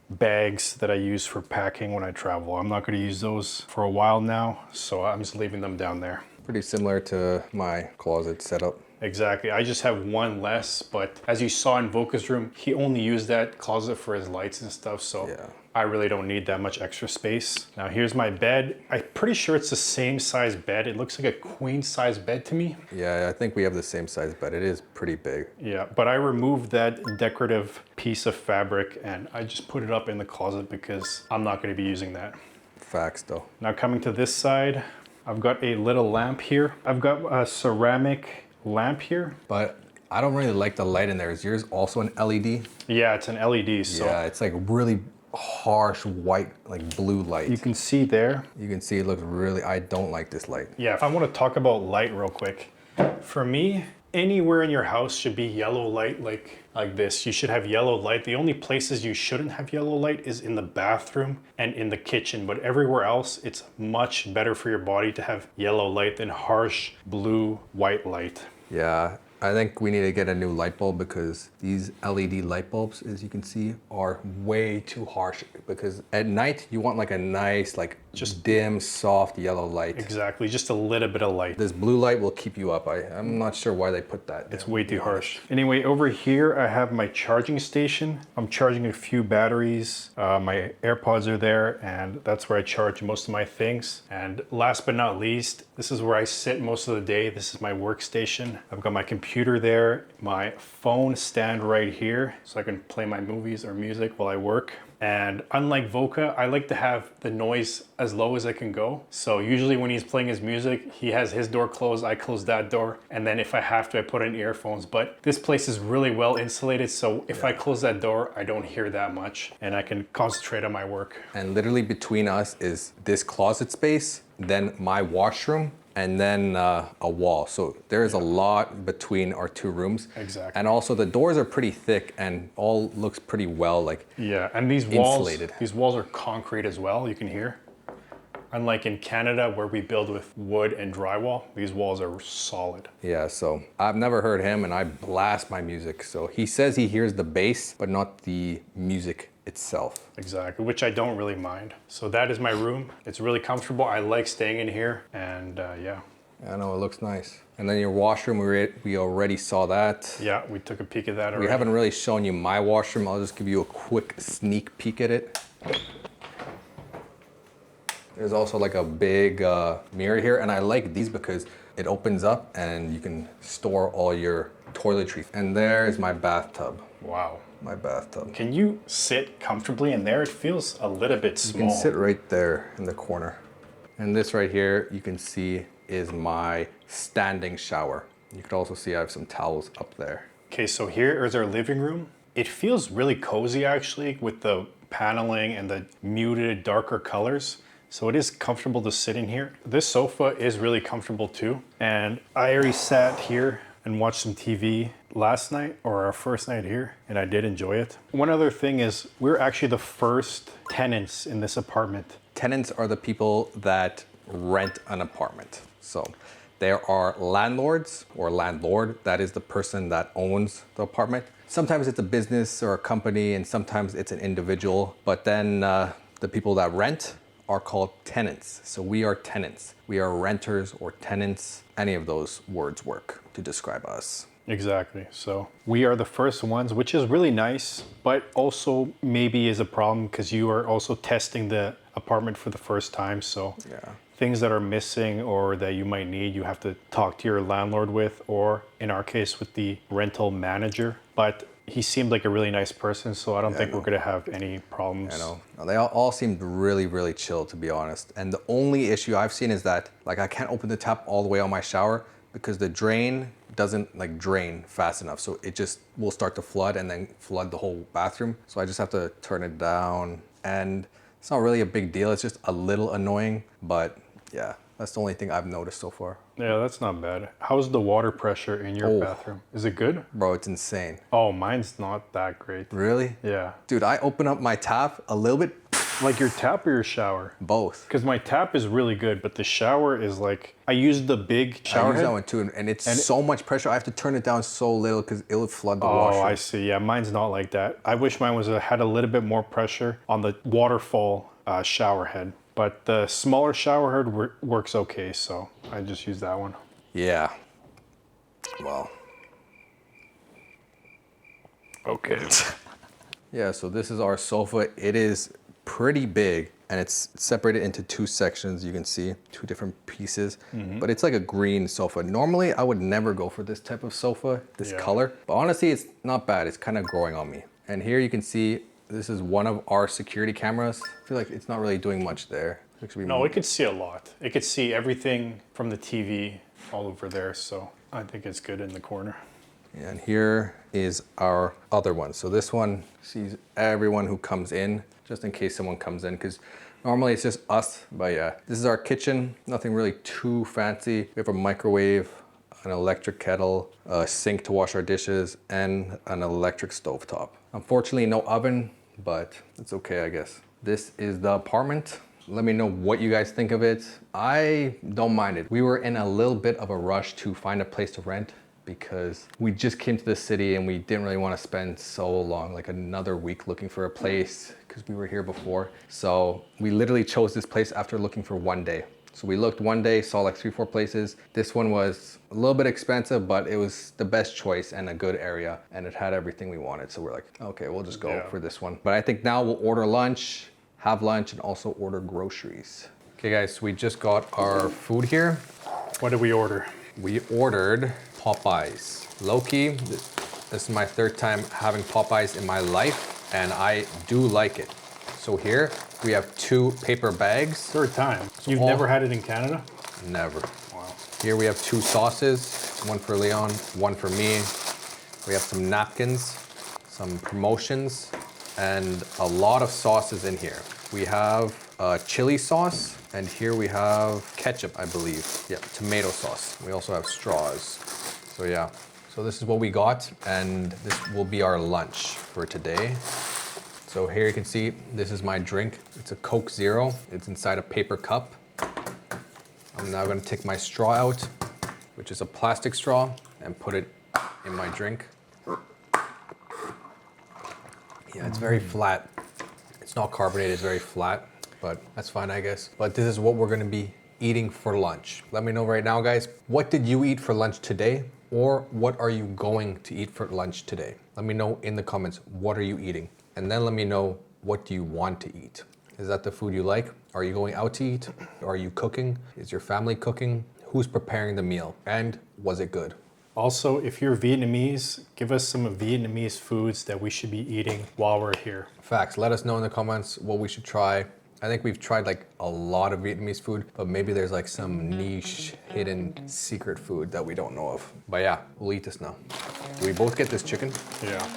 bags that I use for packing when I travel. I'm not gonna use those for a while now, so I'm just leaving them down there. Pretty similar to my closet setup. Exactly, I just have one less, but as you saw in Volka's room, he only used that closet for his lights and stuff, so yeah. I really don't need that much extra space. Now here's my bed. I'm pretty sure it's the same size bed. It looks like a queen size bed to me. Yeah, I think we have the same size bed. It is pretty big. Yeah, but I removed that decorative piece of fabric and I just put it up in the closet because I'm not gonna be using that. Facts though. Now coming to this side, I've got a little lamp here. I've got a ceramic lamp here. But I don't really like the light in there. Is yours also an LED? Yeah, it's an LED. So yeah, it's like really harsh white, like blue light. You can see there. You can see it looks really, I don't like this light. Yeah, if I want to talk about light real quick. For me, anywhere in your house should be yellow light like this. You should have yellow light. The only places you shouldn't have yellow light is in the bathroom and in the kitchen, but everywhere else, it's much better for your body to have yellow light than harsh blue, white light. Yeah, I think we need to get a new light bulb because these LED light bulbs, as you can see, are way too harsh because at night you want like a nice, like just dim, soft yellow light. Exactly, just a little bit of light. This blue light will keep you up. I'm not sure why they put that. It's way too harsh. Anyway, over here I have my charging station. I'm charging a few batteries. My AirPods are there and that's where I charge most of my things. And last but not least, this is where I sit most of the day. This is my workstation. I've got my computer there, my phone stand right here so I can play my movies or music while I work. And unlike Volka, I like to have the noise as low as I can go. So usually when he's playing his music, he has his door closed, I close that door. And then if I have to, I put in earphones. But this place is really well insulated. So if I close that door, I don't hear that much and I can concentrate on my work. And literally between us is this closet space, then my washroom, and then a wall. So there is a lot between our two rooms. Exactly. And also the doors are pretty thick and all looks pretty well like yeah, and these walls are concrete as well, you can hear. Unlike in Canada where we build with wood and drywall, these walls are solid. Yeah, so I've never heard him and I blast my music. So he says he hears the bass, but not the music itself. Exactly, which I don't really mind. So that is my room. It's really comfortable. I like staying in here and yeah. I know, it looks nice. And then your washroom, we already saw that. Yeah, we took a peek at that already. We haven't really shown you my washroom. I'll just give you a quick sneak peek at it. There's also like a big mirror here, and I like these because it opens up and you can store all your toiletries. And there is my bathtub. Wow. My bathtub. Can you sit comfortably in there? It feels a little bit small. You can sit right there in the corner. And this right here, you can see is my standing shower. You can also see I have some towels up there. Okay, so here is our living room. It feels really cozy actually with the paneling and the muted darker colors. So it is comfortable to sit in here. This sofa is really comfortable too. And I already sat here and watched some TV last night, or our first night here, and I did enjoy it. One other thing is we're actually the first tenants in this apartment. Tenants are the people that rent an apartment. So there are landlords or landlord, that is the person that owns the apartment. Sometimes it's a business or a company, and sometimes it's an individual, but then the people that rent are called tenants. So we are tenants. We are renters or tenants. Any of those words work to describe us. Exactly. So we are the first ones, which is really nice, but also maybe is a problem because you are also testing the apartment for the first time. So yeah, things that are missing or that you might need, you have to talk to your landlord with, or in our case with the rental manager. But he seemed like a really nice person, so I don't think we're gonna have any problems. I know. No, they all seemed really, really chill, to be honest. And the only issue I've seen is that like I can't open the tap all the way on my shower because the drain doesn't like drain fast enough. So it just will start to flood and then flood the whole bathroom. So I just have to turn it down, and it's not really a big deal. It's just a little annoying, but yeah, that's the only thing I've noticed so far. Yeah, that's not bad. How's the water pressure in your bathroom? Is it good? Bro, it's insane. Oh, mine's not that great. Really? Yeah. Dude, I open up my tap a little bit. Like your tap or your shower? Both. Because my tap is really good, but the shower is like, I use the big shower I use head. that one too, and it's so much pressure. I have to turn it down so little because it'll flood the washroom. Oh, I see. Yeah, mine's not like that. I wish mine had a little bit more pressure on the waterfall shower head. But the smaller shower head works okay, so I just use that one. Yeah. Well. Okay. Yeah, so this is our sofa. It is pretty big, and it's separated into two sections. You can see two different pieces, but it's like a green sofa. Normally, I would never go for this type of sofa, this color, but honestly, it's not bad. It's kind of growing on me. And here you can see this is one of our security cameras. I feel like it's not really doing much there. No, it could see a lot. It could see everything from the TV all over there, so I think it's good in the corner. And here is our other one. So this one sees everyone who comes in, just in case someone comes in, because normally it's just us. But yeah, this is our kitchen. Nothing really too fancy. We have a microwave, an electric kettle, a sink to wash our dishes, and an electric stovetop. Unfortunately, no oven, but it's okay, I guess. This is the apartment. Let me know what you guys think of it. I don't mind it. We were in a little bit of a rush to find a place to rent because we just came to the city and we didn't really want to spend so long, like another week looking for a place because we were here before. So we literally chose this place after looking for one day. So we looked one day, saw like 3-4 places. This one was a little bit expensive, but it was the best choice and a good area, and it had everything we wanted. So we're like, okay, we'll just go for this one. But I think now we'll order lunch, have lunch, and also order groceries. Okay guys, so we just got our food here. What did we order? We ordered Popeyes. Low-key, this is my third time having Popeyes in my life, and I do like it. So here we have 2 paper bags. Third time? So you've never had it in Canada? Never. Wow. Here we have 2 sauces, one for Leon, one for me. We have some napkins, some promotions, and a lot of sauces in here. We have chili sauce, and here we have ketchup, I believe. Yeah, tomato sauce. We also have straws. So yeah, so this is what we got, and this will be our lunch for today. So here you can see, this is my drink. It's a Coke Zero. It's inside a paper cup. I'm now gonna take my straw out, which is a plastic straw, and put it in my drink. Yeah, it's very flat. It's not carbonated, it's very flat, but that's fine, I guess. But this is what we're gonna be eating for lunch. Let me know right now, guys, what did you eat for lunch today? Or what are you going to eat for lunch today? Let me know in the comments, what are you eating? And then let me know, what do you want to eat? Is that the food you like? Are you going out to eat? Are you cooking? Is your family cooking? Who's preparing the meal? And was it good? Also, if you're Vietnamese, give us some Vietnamese foods that we should be eating while we're here. Facts. Let us know in the comments what we should try. I think we've tried like a lot of Vietnamese food, but maybe there's like some niche, hidden, secret food that we don't know of. But yeah, we'll eat this now. Do we both get this chicken? Yeah.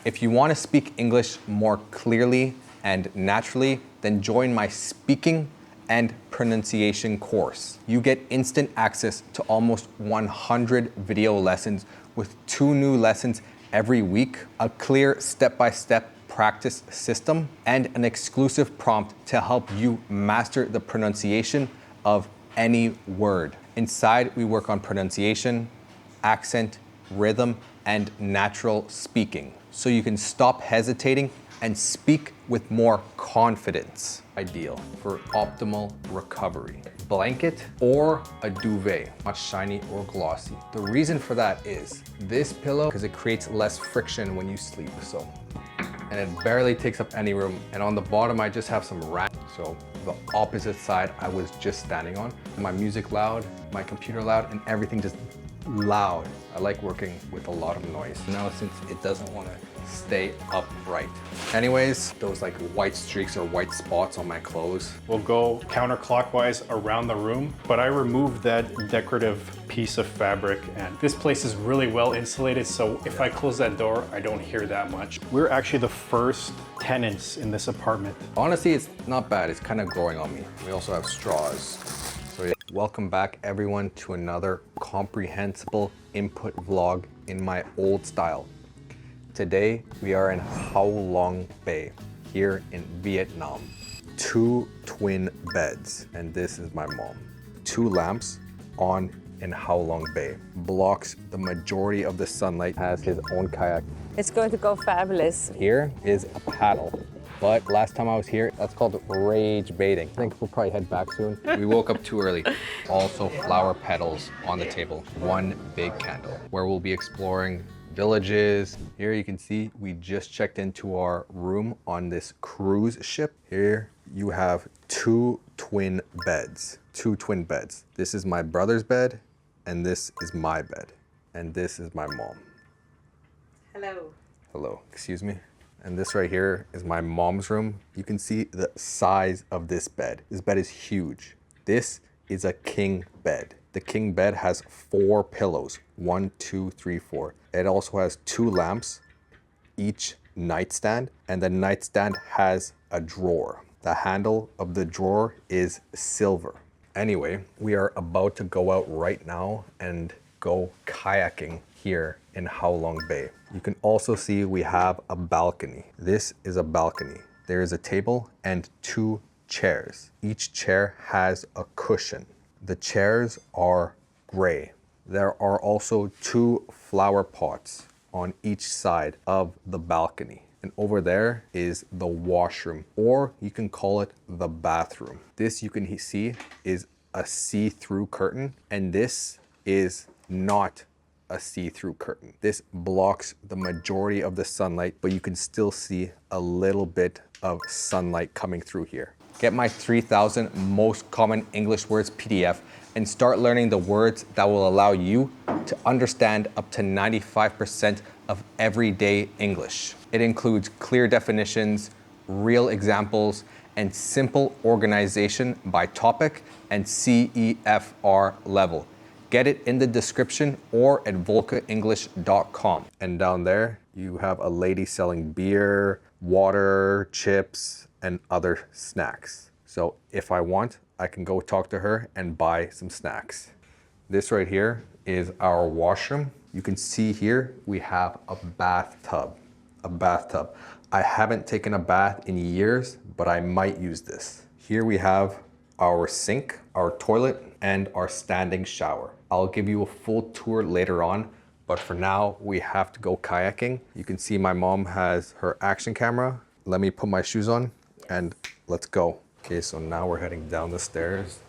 If you want to speak English more clearly and naturally, then join my speaking and pronunciation course. You get instant access to almost 100 video lessons with 2 new lessons every week, a clear step-by-step practice system, and an exclusive prompt to help you master the pronunciation of any word. Inside, we work on pronunciation, accent, rhythm, and natural speaking, so you can stop hesitating and speak with more confidence. Ideal for optimal recovery. Blanket or a duvet, not shiny or glossy. The reason for that is this pillow, because it creates less friction when you sleep, and it barely takes up any room. And on the bottom, I just have some rat. So the opposite side I was just standing on. My music loud, my computer loud, and everything just loud. I like working with a lot of noise. Now, since it doesn't want to stay upright. Anyways, those like white streaks or white spots on my clothes. We'll go counterclockwise around the room, but I removed that decorative piece of fabric, and this place is really well insulated, so if I close that door, I don't hear that much. We're actually the first tenants in this apartment. Honestly, it's not bad. It's kind of growing on me. We also have straws. So yeah. Welcome back everyone to another comprehensible input vlog in my old style. Today, we are in Ha Long Bay, here in Vietnam. 2 twin beds, and this is my mom. 2 lamps on in Ha Long Bay. Blocks the majority of the sunlight, has his own kayak. It's going to go fabulous. Here is a paddle. But last time I was here, that's called rage baiting. I think we'll probably head back soon. We woke up too early. Also flower petals on the table. 1 big candle, where we'll be exploring villages. Here you can see we just checked into our room on this cruise ship. Here you have 2 twin beds. 2 twin beds. This is my brother's bed, and this is my bed. And this is my mom. Hello. Hello, excuse me. And this right here is my mom's room. You can see the size of this bed. This bed is huge. This is a king bed. The king bed has 4 pillows. 1, 2, 3, 4. It also has 2 lamps, each nightstand, and the nightstand has a drawer. The handle of the drawer is silver. Anyway, we are about to go out right now and go kayaking here in Ha Long Bay. You can also see we have a balcony. This is a balcony. There is a table and 2 chairs. Each chair has a cushion. The chairs are gray. There are also 2 flower pots on each side of the balcony. And over there is the washroom, or you can call it the bathroom. This you can see is a see-through curtain, and this is not a see-through curtain. This blocks the majority of the sunlight, but you can still see a little bit of sunlight coming through here. Get my 3,000 most common English words PDF and start learning the words that will allow you to understand up to 95% of everyday English. It includes clear definitions, real examples, and simple organization by topic and CEFR level. Get it in the description or at volkaenglish.com. And down there, you have a lady selling beer, water, chips, and other snacks. So if I want, I can go talk to her and buy some snacks. This right here is our washroom. You can see here, we have a bathtub. I haven't taken a bath in years, but I might use this. Here we have our sink, our toilet, and our standing shower. I'll give you a full tour later on, but for now, we have to go kayaking. You can see my mom has her action camera. Let me put my shoes on and let's go. Okay, so now we're heading down the stairs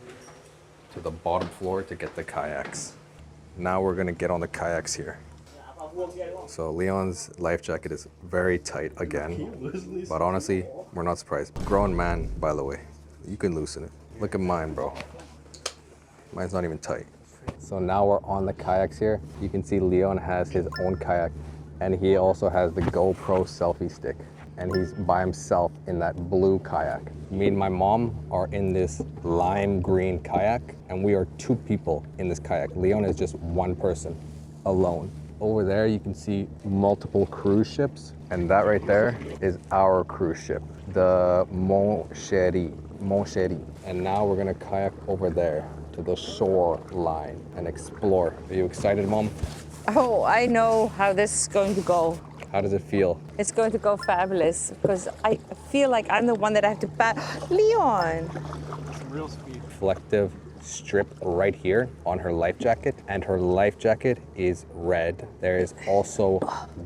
to the bottom floor to get the kayaks. Now we're gonna get on the kayaks here. So Leon's life jacket is very tight again, but honestly, we're not surprised. Grown man, by the way, you can loosen it. Look at mine, bro. Mine's not even tight. So now we're on the kayaks here. You can see Leon has his own kayak, and he also has the GoPro selfie stick, and he's by himself in that blue kayak. Me and my mom are in this lime green kayak, and we are 2 people in this kayak. Leon is just 1 person, alone. Over there, you can see multiple cruise ships, and that right there is our cruise ship, the Mon Chéri. And now we're gonna kayak over there to the shore line and explore. Are you excited, Mom? Oh, I know how this is going to go. How does it feel? It's going to go fabulous because I feel like I'm the one that I have to Leon! Some real speed. Reflective strip right here on her life jacket, and her life jacket is red. There is also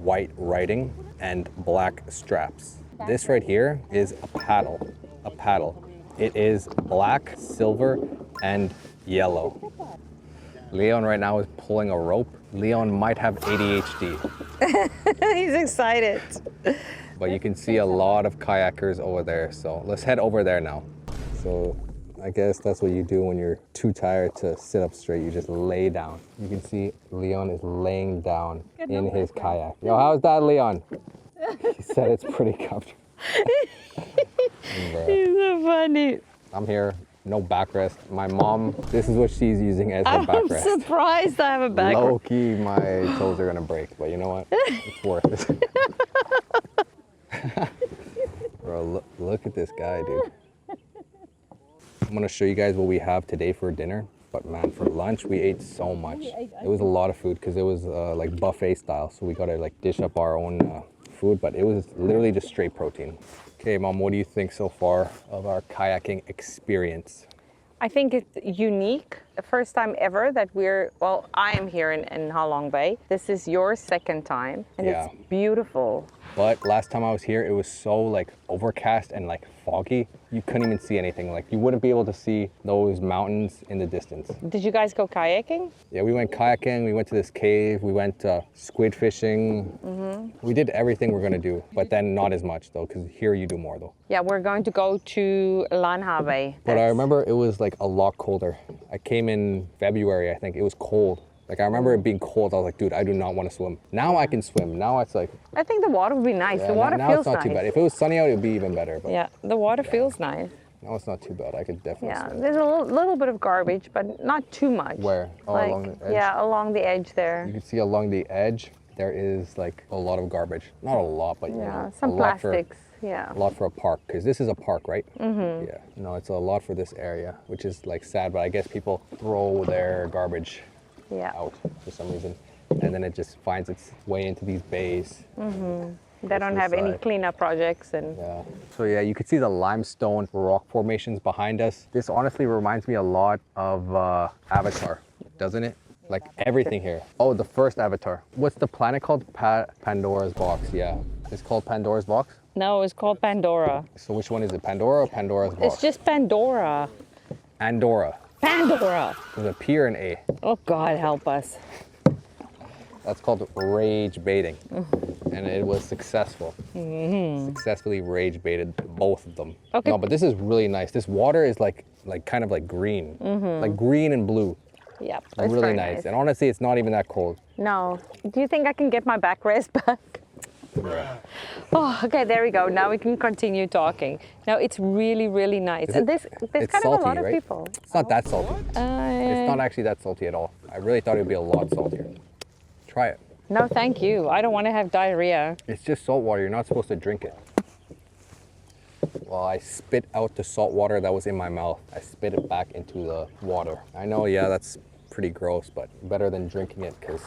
white writing and black straps. This right here is a paddle. It is black, silver, and yellow. Leon right now is pulling a rope. Leon might have ADHD. He's excited. But you can see a lot of kayakers over there, so let's head over there now. So I guess that's what you do when you're too tired to sit up straight. You just lay down. You can see Leon is laying down in his kayak. Yo, how's that, Leon? He said it's pretty comfortable. He's so funny. I'm here, no backrest. My mom, this is what she's using as her backrest. I'm surprised I have a backrest. Low key, my toes are gonna break, but you know what? It's worth it. Bro, look at this guy, dude. I'm gonna show you guys what we have today for dinner. But man, for lunch, we ate so much. It was a lot of food because it was like buffet style. So we gotta like dish up our own food, but it was literally just straight protein. Okay, Mom, what do you think so far of our kayaking experience? I think it's unique. The first time ever that I am here in Halong Bay. This is your second time, and it's beautiful. But last time I was here, it was so like overcast and like foggy. You couldn't even see anything. Like you wouldn't be able to see those mountains in the distance. Did you guys go kayaking? Yeah, we went kayaking, we went to this cave, we went squid fishing. We did everything we're gonna do, but then not as much though, because here you do more though. Yeah, we're going to go to Lan Ha Bay. But I remember it was like a lot colder. I came in February, I think. It was cold. Like I remember it being cold. I was like, dude, I do not want to swim. Now I can swim. Now it's like... I think the water would be nice. Yeah, the water now feels it's not nice. too bad. If it was sunny out, it would be even better. But yeah, the water feels nice. now it's not too bad. I could definitely swim. There's a little bit of garbage, but not too much. Where? Oh, like, along the edge? Yeah, along the edge there. You can see along the edge, there is like a lot of garbage. Not a lot, but you know, some a lot plastics. A lot for a park, because this is a park, right? Yeah. No, it's a lot for this area, which is like sad, but I guess people throw their garbage out for some reason, and then it just finds its way into these bays. They don't have any cleanup projects. So yeah, you can see the limestone rock formations behind us. This honestly reminds me a lot of Avatar, doesn't it? Like everything here. Oh, the first Avatar. What's the planet called? Pandora's box. Yeah, it's called Pandora's box. No, it's called Pandora. So which one is it, Pandora or Pandora's box? It's just Pandora. Pandora. Pandora. There's a P or an A. Oh God, help us. That's called rage baiting, and it was successful. Successfully rage baited both of them. Okay. No, but this is really nice. This water is like kind of like green, like green and blue. Yep, it's really very nice. And honestly, it's not even that cold. No. Do you think I can get my backrest back? Oh, okay, there we go. Now we can continue talking. Now it's really, really nice. And there's kind salty, of a lot of right? people. It's not that salty. It's not actually that salty at all. I really thought it would be a lot saltier. Try it. No, thank you. I don't want to have diarrhea. It's just salt water. You're not supposed to drink it. Well, I spit out the salt water that was in my mouth. I spit it back into the water. I know, yeah, that's pretty gross, but better than drinking it, because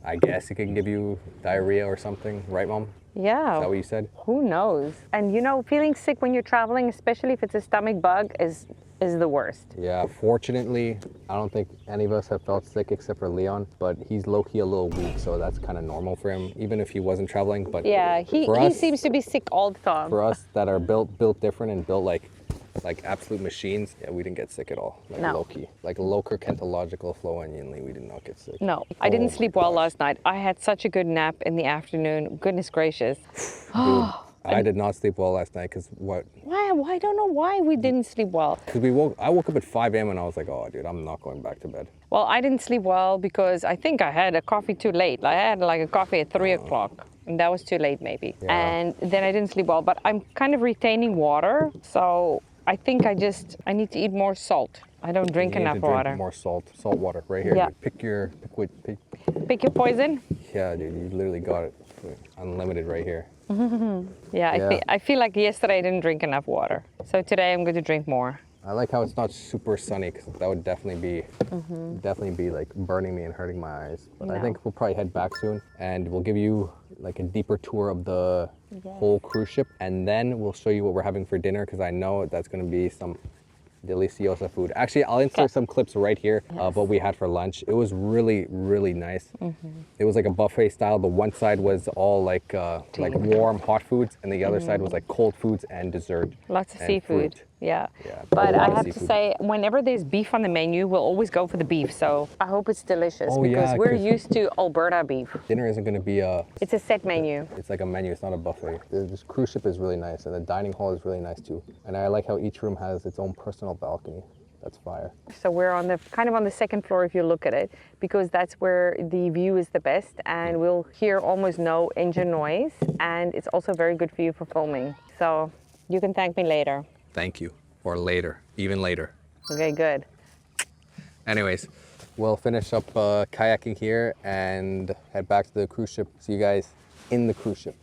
I guess it can give you diarrhea or something, right, Mom? Yeah. Is that what you said? Who knows? And you know, feeling sick when you're traveling, especially if it's a stomach bug, is the worst. Yeah, fortunately, I don't think any of us have felt sick except for Leon, but he's low-key a little weak, so that's kind of normal for him, even if he wasn't traveling. But yeah, he seems to be sick all the time. For us that are built different and built like like absolute machines, yeah, we didn't get sick at all. Like No. low-key. Like local kentological fluently, we did not get sick. No, I didn't my sleep well gosh. last night. I had such a good nap in the afternoon. Goodness gracious. Dude, I did not sleep well last night because what? Why? I don't know why we didn't sleep well. Because I woke up at 5 a.m. and I was like, oh, dude, I'm not going back to bed. Well, I didn't sleep well because I think I had a coffee too late. I had like a coffee at 3 o'clock. And that was too late maybe. Yeah. And then I didn't sleep well, but I'm kind of retaining water. So I think I need to eat more salt. I don't drink You need enough to drink water. more salt water right here. Yeah. Dude. Pick your poison? Yeah, dude, you literally got it unlimited right here. Yeah, I feel like yesterday I didn't drink enough water. So today I'm going to drink more. I like how it's not super sunny because that would definitely be like burning me and hurting my eyes. But I think we'll probably head back soon and we'll give you like a deeper tour of the whole cruise ship, and then we'll show you what we're having for dinner because I know that's going to be some deliciosa food. Actually, I'll insert some clips right here of what we had for lunch. It was really, really nice. It was like a buffet style. The one side was all like warm, hot foods, and the other side was like cold foods and dessert. Lots of and seafood. fruit. Yeah. Yeah, But a lot I of have to seafood. say, whenever there's beef on the menu, we'll always go for the beef. So I hope it's delicious Oh, because yeah, we're 'cause- used to Alberta beef. Dinner isn't going to be It's a set menu. it's like a menu, it's not a buffet. This cruise ship is really nice, and the dining hall is really nice too. And I like how each room has its own personal balcony. That's fire. So we're on the kind of on the second floor if you look at it, because that's where the view is the best, and we'll hear almost no engine noise, and it's also very good for you for filming. So you can thank me later. Thank you. Or later, even later. Okay, good. Anyways, we'll finish up kayaking here and head back to the cruise ship. See you guys in the cruise ship.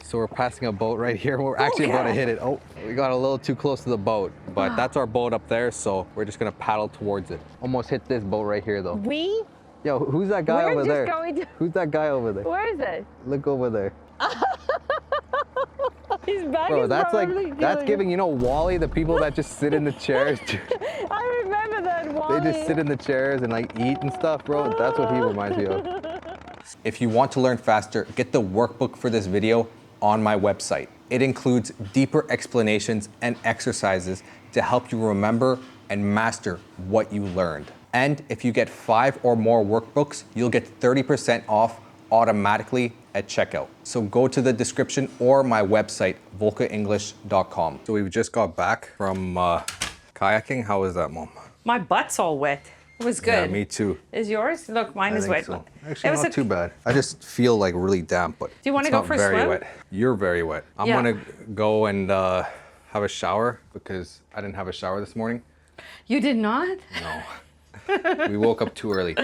So we're passing a boat right here. We're actually about to hit it. Oh, we got a little too close to the boat, but that's our boat up there, so we're just gonna paddle towards it. Almost hit this boat right here though. We? Yo, who's that guy We're over just there? going to- Who's that guy over there? Where is it? Look over there. His back Bro, is that's probably that's killing giving, you know, Wall-E, the people that just sit in the chairs. I remember that They Wall-E. just sit in the chairs and like eat and stuff, bro. That's what he reminds me of. If you want to learn faster, get the workbook for this video on my website. It includes deeper explanations and exercises to help you remember and master what you learned. And if you get 5 or more workbooks, you'll get 30% off automatically at checkout. So go to the description or my website, volkaenglish.com. So we've just got back from kayaking. How was that, Mom? My butt's all wet. It was good. Yeah, me too. Is yours? Look, mine I is think wet. so. It Actually, was not too bad. I just feel like really damp, but you wanna it's go not for a very swim? wet. You're very wet. I'm Yeah. gonna go and have a shower because I didn't have a shower this morning. You did not? No. We woke up too early.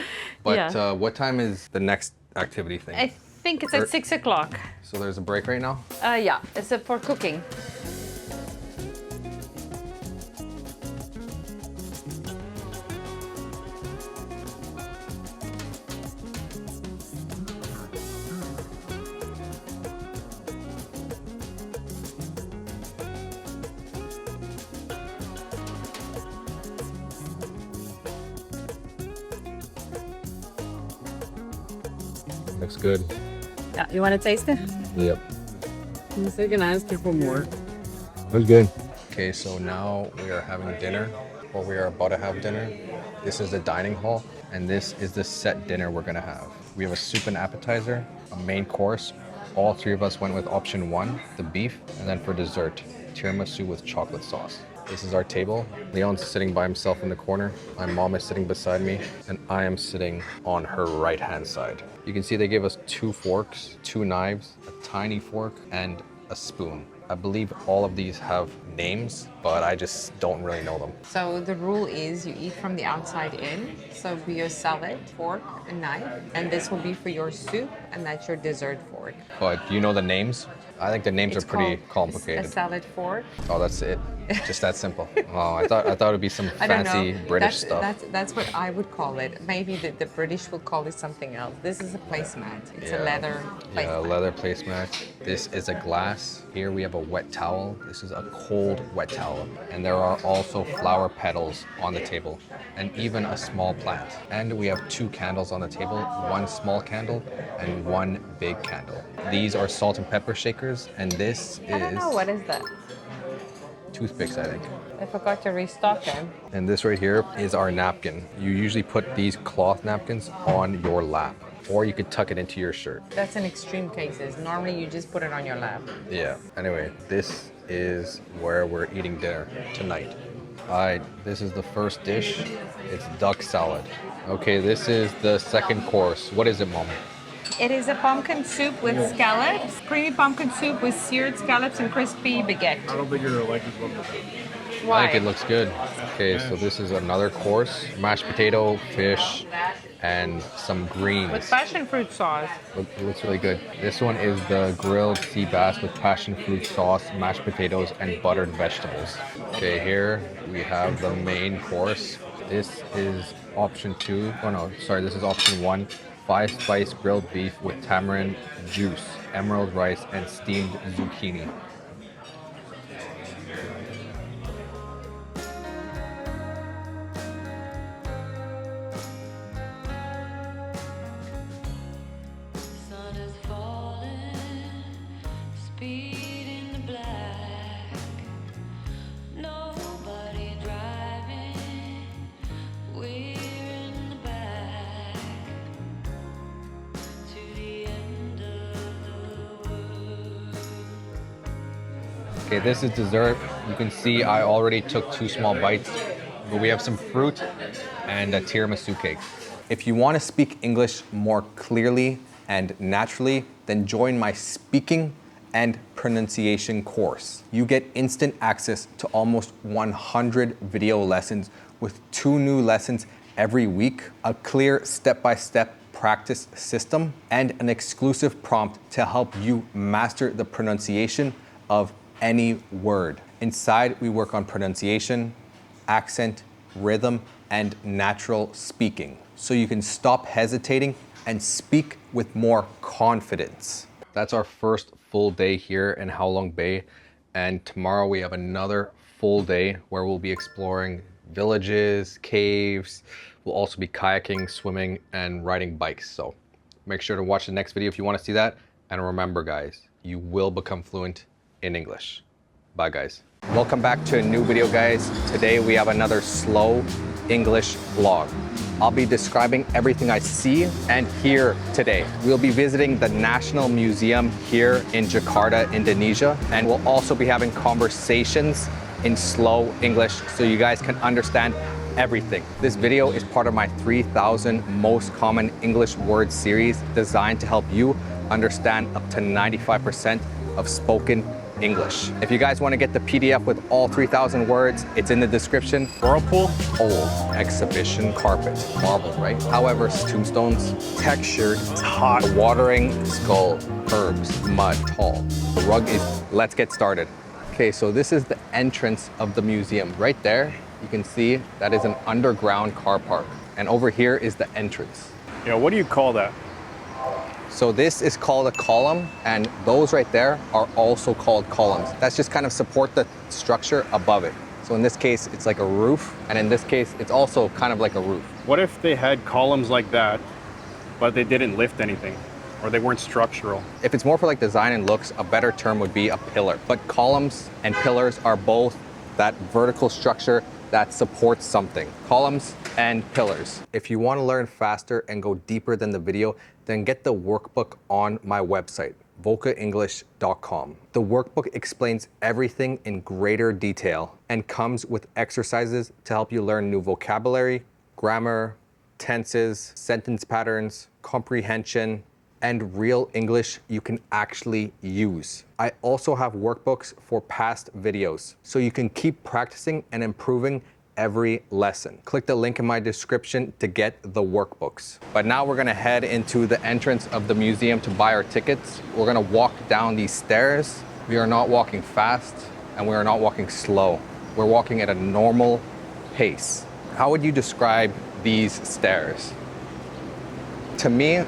But Yeah. what time is the next activity thing? I think it's at 6 o'clock. So there's a break right now? Yeah, it's for cooking. Looks good. Yeah, you want to taste it? Yep. I'm still gonna ask you for more. Looks good. Okay, so now we are having dinner, or we are about to have dinner. This is the dining hall, and this is the set dinner we're gonna have. We have a soup and appetizer, a main course. All 3 of us went with option 1, the beef, and then for dessert, tiramisu with chocolate sauce. This is our table. Leon's sitting by himself in the corner. My mom is sitting beside me, and I am sitting on her right-hand side. You can see they gave us 2 forks, 2 knives, a tiny fork, and a spoon. I believe all of these have names, but I just don't really know them. So the rule is you eat from the outside in. So be your salad, fork, and knife. And this will be for your soup, and that's your dessert fork. But do you know the names? I think the names It's are pretty called complicated. A salad fork. Oh, that's it. Just that simple. Oh, I thought it would be some I don't fancy know. British stuff. That's what I would call it. Maybe the British will call it something else. This is a placemat. It's a leather placemat. Yeah, leather placemat. This is a glass. Here we have a wet towel. This is a cold wet towel. And there are also flower petals on the table, and even a small plant. And we have 2 candles on the table, 1 small candle and 1 big candle. These are salt and pepper shakers, and this is... I don't know, what is that? toothpicks, I think. I forgot to restock them. And this right here is our napkin. You usually put these cloth napkins on your lap, or you could tuck it into your shirt. That's in extreme cases. Normally you just put it on your lap. Yeah. Anyway, this is where we're eating dinner tonight. All right, this is the first dish. It's duck salad. Okay, this is the second course. What is it, Mom? It is a pumpkin soup with scallops, creamy pumpkin soup with seared scallops and crispy baguette. I don't think you're gonna like this one. Why? I think it looks good. Okay, so this is another course. Mashed potato, fish, and some greens. With passion fruit sauce. Looks really good. This one is the grilled sea bass with passion fruit sauce, mashed potatoes, and buttered vegetables. Okay, here we have the main course. This is option 2. Oh no, sorry, this is option 1. 5-spice grilled beef with tamarind juice, emerald rice, and steamed zucchini. Okay, this is dessert. You can see I already took 2 small bites, but we have some fruit and a tiramisu cake. If you want to speak English more clearly and naturally, then join my speaking and pronunciation course. You get instant access to almost 100 video lessons with 2 new lessons every week, a clear step-by-step practice system, and an exclusive prompt to help you master the pronunciation of any word. Inside, we work on pronunciation, accent, rhythm, and natural speaking, so you can stop hesitating and speak with more confidence. That's our first full day here in Howlong Bay, and tomorrow we have another full day where we'll be exploring villages, caves. We'll also be kayaking, swimming, and riding bikes. So make sure to watch the next video if you want to see that. And remember, guys, you will become fluent in English. Bye, guys. Welcome back to a new video, guys. Today we have another slow English vlog. I'll be describing everything I see and hear today. We'll be visiting the National Museum here in Jakarta, Indonesia, and we'll also be having conversations in slow English so you guys can understand everything. This video is part of my 3,000 most common English words series designed to help you understand up to 95% of spoken English. If you guys want to get the PDF with all 3,000 words, it's in the description. Whirlpool, old. Exhibition carpet, marble, right? However, tombstones, textured, it's hot. A watering skull, herbs, mud, tall. The rug is, let's get started. Okay, so this is the entrance of the museum. Right there, you can see that is an underground car park. And over here is the entrance. Yeah, what do you call that? So this is called a column, and those right there are also called columns. That's just kind of support the structure above it. So in this case, it's like a roof, and in this case, it's also kind of like a roof. What if they had columns like that, but they didn't lift anything, or they weren't structural? If it's more for like design and looks, a better term would be a pillar. But columns and pillars are both that vertical structure that supports something. Columns and pillars. If you want to learn faster and go deeper than the video, then get the workbook on my website, volkaenglish.com. The workbook explains everything in greater detail and comes with exercises to help you learn new vocabulary, grammar, tenses, sentence patterns, comprehension, and real English you can actually use. I also have workbooks for past videos, so you can keep practicing and improving every lesson. Click the link in my description to get the workbooks. But now we're gonna head into the entrance of the museum to buy our tickets. We're gonna walk down these stairs. We are not walking fast and we are not walking slow. We're walking at a normal pace. How would you describe these stairs? To me,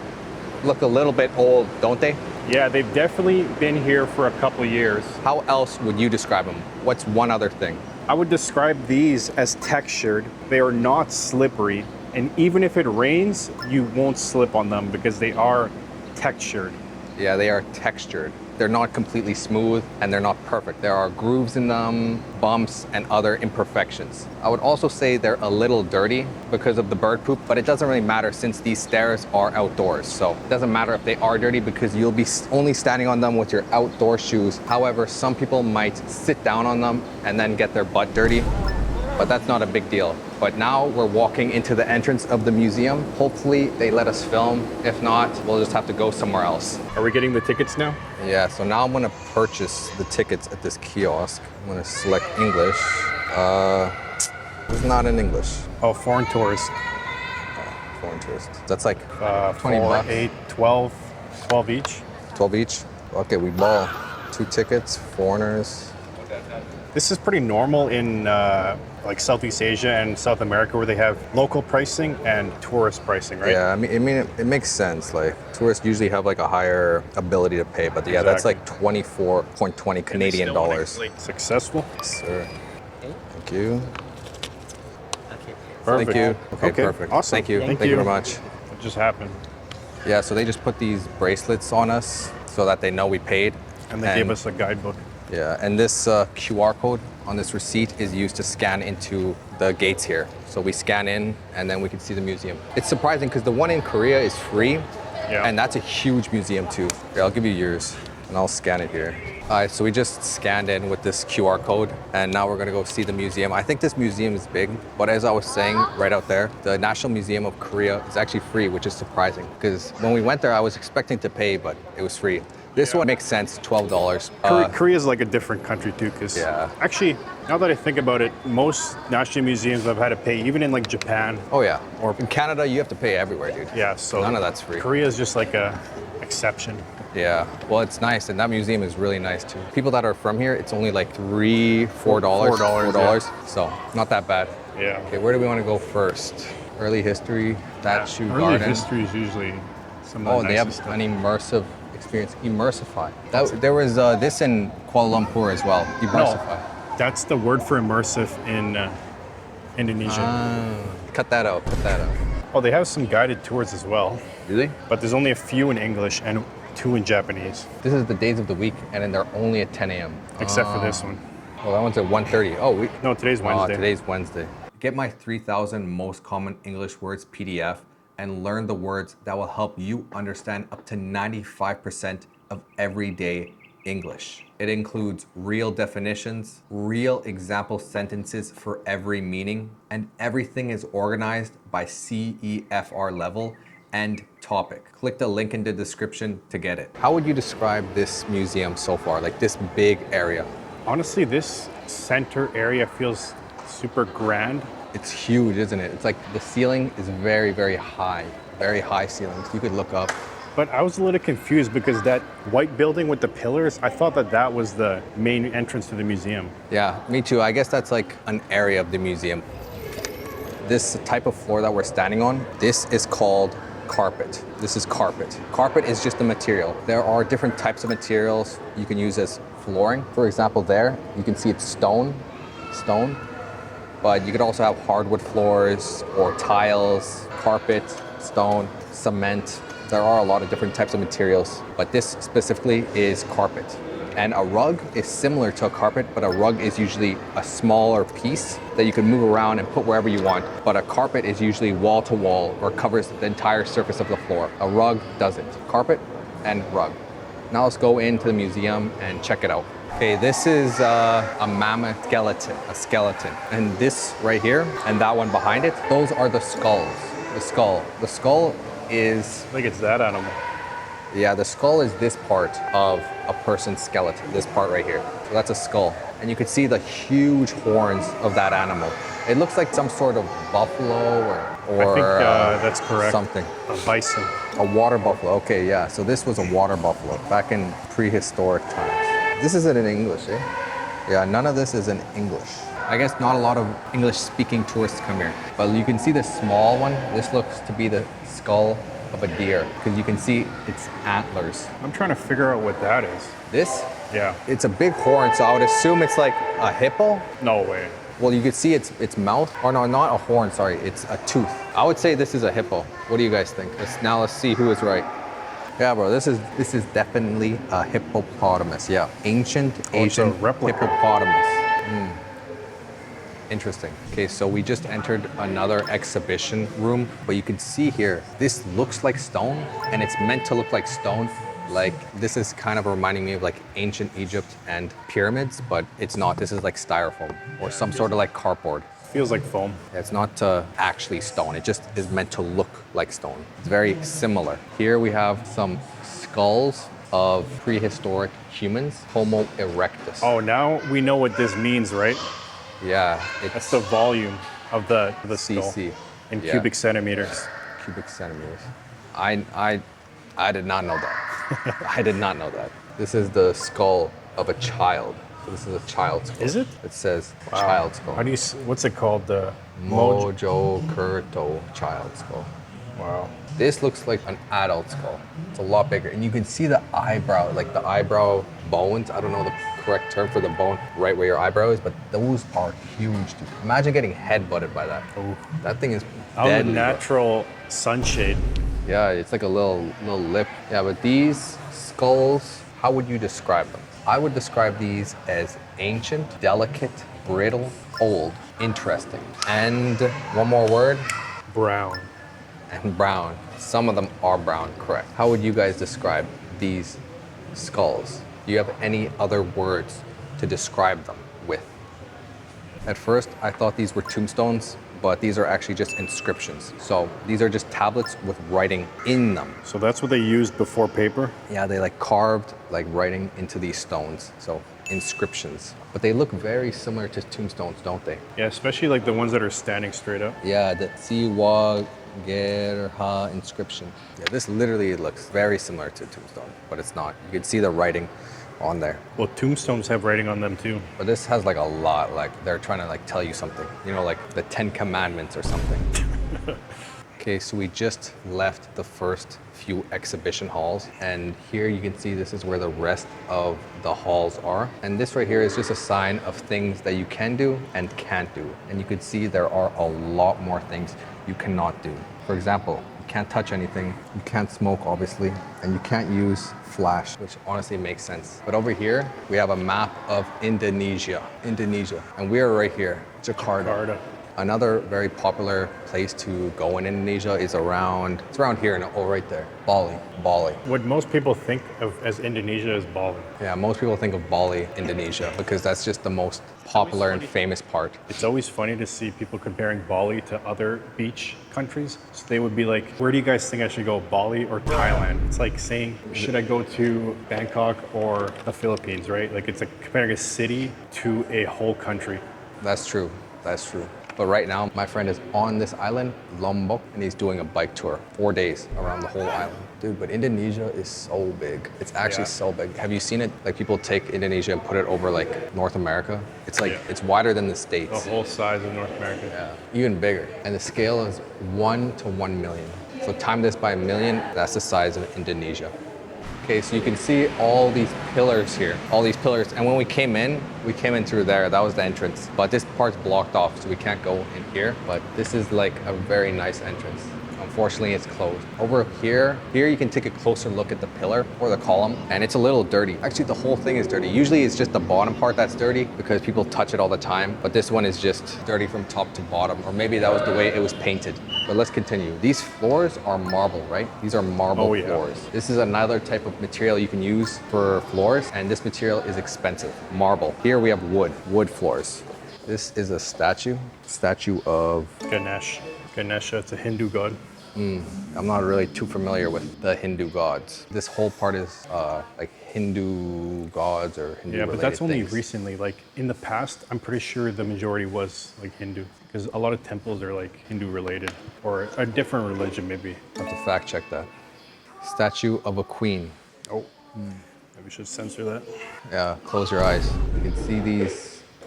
look a little bit old, don't they? Yeah, they've definitely been here for a couple years. How else would you describe them? What's one other thing? I would describe these as textured. They are not slippery, and even if it rains, you won't slip on them because they are textured. Yeah, they are textured. they're not completely smooth and they're not perfect. There are grooves in them, bumps, and other imperfections. I would also say they're a little dirty because of the bird poop, but it doesn't really matter since these stairs are outdoors. So it doesn't matter if they are dirty because you'll be only standing on them with your outdoor shoes. However, some people might sit down on them and then get their butt dirty, but that's not a big deal. But now we're walking into the entrance of the museum. Hopefully they let us film. If not, we'll just have to go somewhere else. Are we getting the tickets now? Yeah, so now I'm gonna purchase the tickets at this kiosk. I'm gonna select English. It's not in English. Oh, foreign tourist. Foreign tourist. That's like 20 4, bucks. 8, 12 each. 12 each? Okay, we ball. 2 tickets, foreigners. This is pretty normal in like Southeast Asia and South America where they have local pricing and tourist pricing, right? Yeah, I mean, it makes sense. Like tourists usually have like a higher ability to pay, but yeah, that's like 24.20 Canadian dollars. Successful? Yes, sir. Thank you. Perfect. Thank you. Okay, perfect. Awesome. Thank you. Thank you very much. What just happened? Yeah, so they just put these bracelets on us so that they know we paid. And they gave us a guidebook. Yeah, and this QR code on this receipt is used to scan into the gates here. So we scan in and then we can see the museum. It's surprising because the one in Korea is free, and that's a huge museum too. Here, I'll give you yours and I'll scan it here. All right, so we just scanned in with this QR code and now we're gonna go see the museum. I think this museum is big, but as I was saying right out there, the National Museum of Korea is actually free, which is surprising because when we went there, I was expecting to pay, but it was free. This one makes sense, $12. Korea is like a different country too, because actually, now that I think about it, most national museums I've had to pay, even in like Japan. Oh yeah, or in Canada, you have to pay everywhere, dude. Yeah, so none of that's free. Korea is just like a exception. Yeah, well, it's nice, and that museum is really nice too. People that are from here, it's only like $4, $4. So not that bad. Yeah. Okay, where do we want to go first? Early history, statue garden. Early history is usually some of the they have nicest stuff. an immersive experience. Immersify. There was this in Kuala Lumpur as well. Immersify. No, that's the word for immersive in Indonesian. Cut that out. Cut that out. Oh, they have some guided tours as well. Really? But there's only a few in English and 2 in Japanese. This is the days of the week, and then they're only at 10 a.m. Except for this one. Well, that one's at 1:30. Oh, no, today's Wednesday. Today's Wednesday. Get my 3,000 most common English words PDF and learn the words that will help you understand up to 95% of everyday English. It includes real definitions, real example sentences for every meaning, and everything is organized by CEFR level and topic. Click the link in the description to get it. How would you describe this museum so far, like this big area? Honestly, this center area feels super grand. It's huge, isn't it? It's like the ceiling is very, very high ceilings. You could look up. But I was a little confused because that white building with the pillars, I thought that was the main entrance to the museum. Yeah, me too. I guess that's like an area of the museum. This type of floor that we're standing on, this is called carpet. This is carpet. Carpet is just a material. There are different types of materials you can use as flooring. For example, there, you can see it's stone. But you could also have hardwood floors or tiles, carpet, stone, cement. There are a lot of different types of materials, but this specifically is carpet. And a rug is similar to a carpet, but a rug is usually a smaller piece that you can move around and put wherever you want. But a carpet is usually wall to wall or covers the entire surface of the floor. A rug doesn't. Carpet and rug. Now let's go into the museum and check it out. Okay, this is a mammoth skeleton. And this right here and that one behind it, those are the skulls. The skull is... I think it's that animal. Yeah, the skull is this part of a person's skeleton, this part right here. So that's a skull. And you can see the huge horns of that animal. It looks like some sort of buffalo or I think that's correct. Something. A bison. A water buffalo, okay, yeah. So this was a water buffalo back in prehistoric times. This isn't in English, eh? Yeah, none of this is in English. I guess not a lot of English-speaking tourists come here. But you can see the small one. This looks to be the skull of a deer because you can see its antlers. I'm trying to figure out what that is. This? Yeah. It's a big horn, so I would assume it's like a hippo. No way. Well, you could see its mouth. Or no, not a horn, sorry. It's a tooth. I would say this is a hippo. What do you guys think? Let's see who is right. Yeah, bro, this is definitely a hippopotamus. Yeah, ancient Asian hippopotamus. Interesting. Okay, so we just entered another exhibition room, but you can see here, this looks like stone, and it's meant to look like stone. Like, this is kind of reminding me of like ancient Egypt and pyramids, but it's not. This is like styrofoam or some sort of like cardboard. Feels like foam. It's not actually stone. It just is meant to look like stone. It's very similar. Here we have some skulls of prehistoric humans, Homo erectus. Oh, now we know what this means, right? Yeah. That's the volume of the skull CC. in Yeah. cubic centimeters. Cubic centimeters. I did not know that. I did not know that. This is the skull of a child. So this is a child's skull. Is it? It says child skull. How do you? What's it called? The Mojo Kurto child skull. Wow. This looks like an adult skull. It's a lot bigger. And you can see the eyebrow, like the eyebrow bones. I don't know the correct term for the bone right where your eyebrow is, but those are huge, dude. Imagine getting head-butted by that. Ooh. That thing is Out of deadly, the bro. natural sunshade. Yeah, it's like a little lip. Yeah, but these skulls, how would you describe them? I would describe these as ancient, delicate, brittle, old, interesting. And one more word, Brown. and brown. Some of them are brown, correct. How would you guys describe these skulls? Do you have any other words to describe them with? At first, I thought these were tombstones, but these are actually just inscriptions. So these are just tablets with writing in them. So that's what they used before paper? Yeah, they like carved like writing into these stones. So inscriptions. But they look very similar to tombstones, don't they? Yeah, especially like the ones that are standing straight up. Yeah, the Siwa Gerha inscription. Yeah, this literally looks very similar to tombstone, but it's not. You can see the writing on there. Well, tombstones have writing on them too. But this has like a lot, like they're trying to like tell you something. You know, like the 10 Commandments or something. Okay, so we just left the first few exhibition halls, and here you can see this is where the rest of the halls are. And this right here is just a sign of things that you can do and can't do. And you can see there are a lot more things you cannot do. For example, you can't touch anything, you can't smoke obviously, and you can't use flash, which honestly makes sense. But over here, we have a map of Indonesia. And we are right here, Jakarta. Another very popular place to go in Indonesia is around here, right there, Bali. What most people think of as Indonesia is Bali. Yeah, most people think of Bali, Indonesia, because that's just the most popular and famous part. It's always funny to see people comparing Bali to other beach countries. So they would be like, where do you guys think I should go, Bali or Thailand? It's like saying, should I go to Bangkok or the Philippines, right? Like it's like comparing a city to a whole country. That's true. But right now, my friend is on this island, Lombok, and he's doing a bike tour, 4 days around the whole island. Dude, but Indonesia is so big. It's actually so big. Have you seen it? Like people take Indonesia and put it over like North America. It's like, it's wider than the States. The whole size of North America. Yeah, even bigger. And the scale is 1 to 1 million. So time this by a million, that's the size of Indonesia. Okay, so you can see all these pillars here, and when we came in through there. That was the entrance, but this part's blocked off, so we can't go in here, but this is like a very nice entrance. Unfortunately, it's closed. Over here you can take a closer look at the pillar or the column, and it's a little dirty. Actually, the whole thing is dirty. Usually it's just the bottom part that's dirty because people touch it all the time, but this one is just dirty from top to bottom, or maybe that was the way it was painted. But let's continue. These floors are marble, right? These are marble floors. This is another type of material you can use for floors, and this material is expensive, marble. Here we have wood floors. This is a statue of Ganesha, it's a Hindu god. I'm not really too familiar with the Hindu gods. This whole part is like Hindu gods or Hindu Yeah, but that's only things. recently. Like in the past, I'm pretty sure the majority was like Hindu, because a lot of temples are like Hindu related or a different religion maybe. I have to fact check that. Statue of a queen. Oh, maybe we should censor that. Yeah, close your eyes. You can see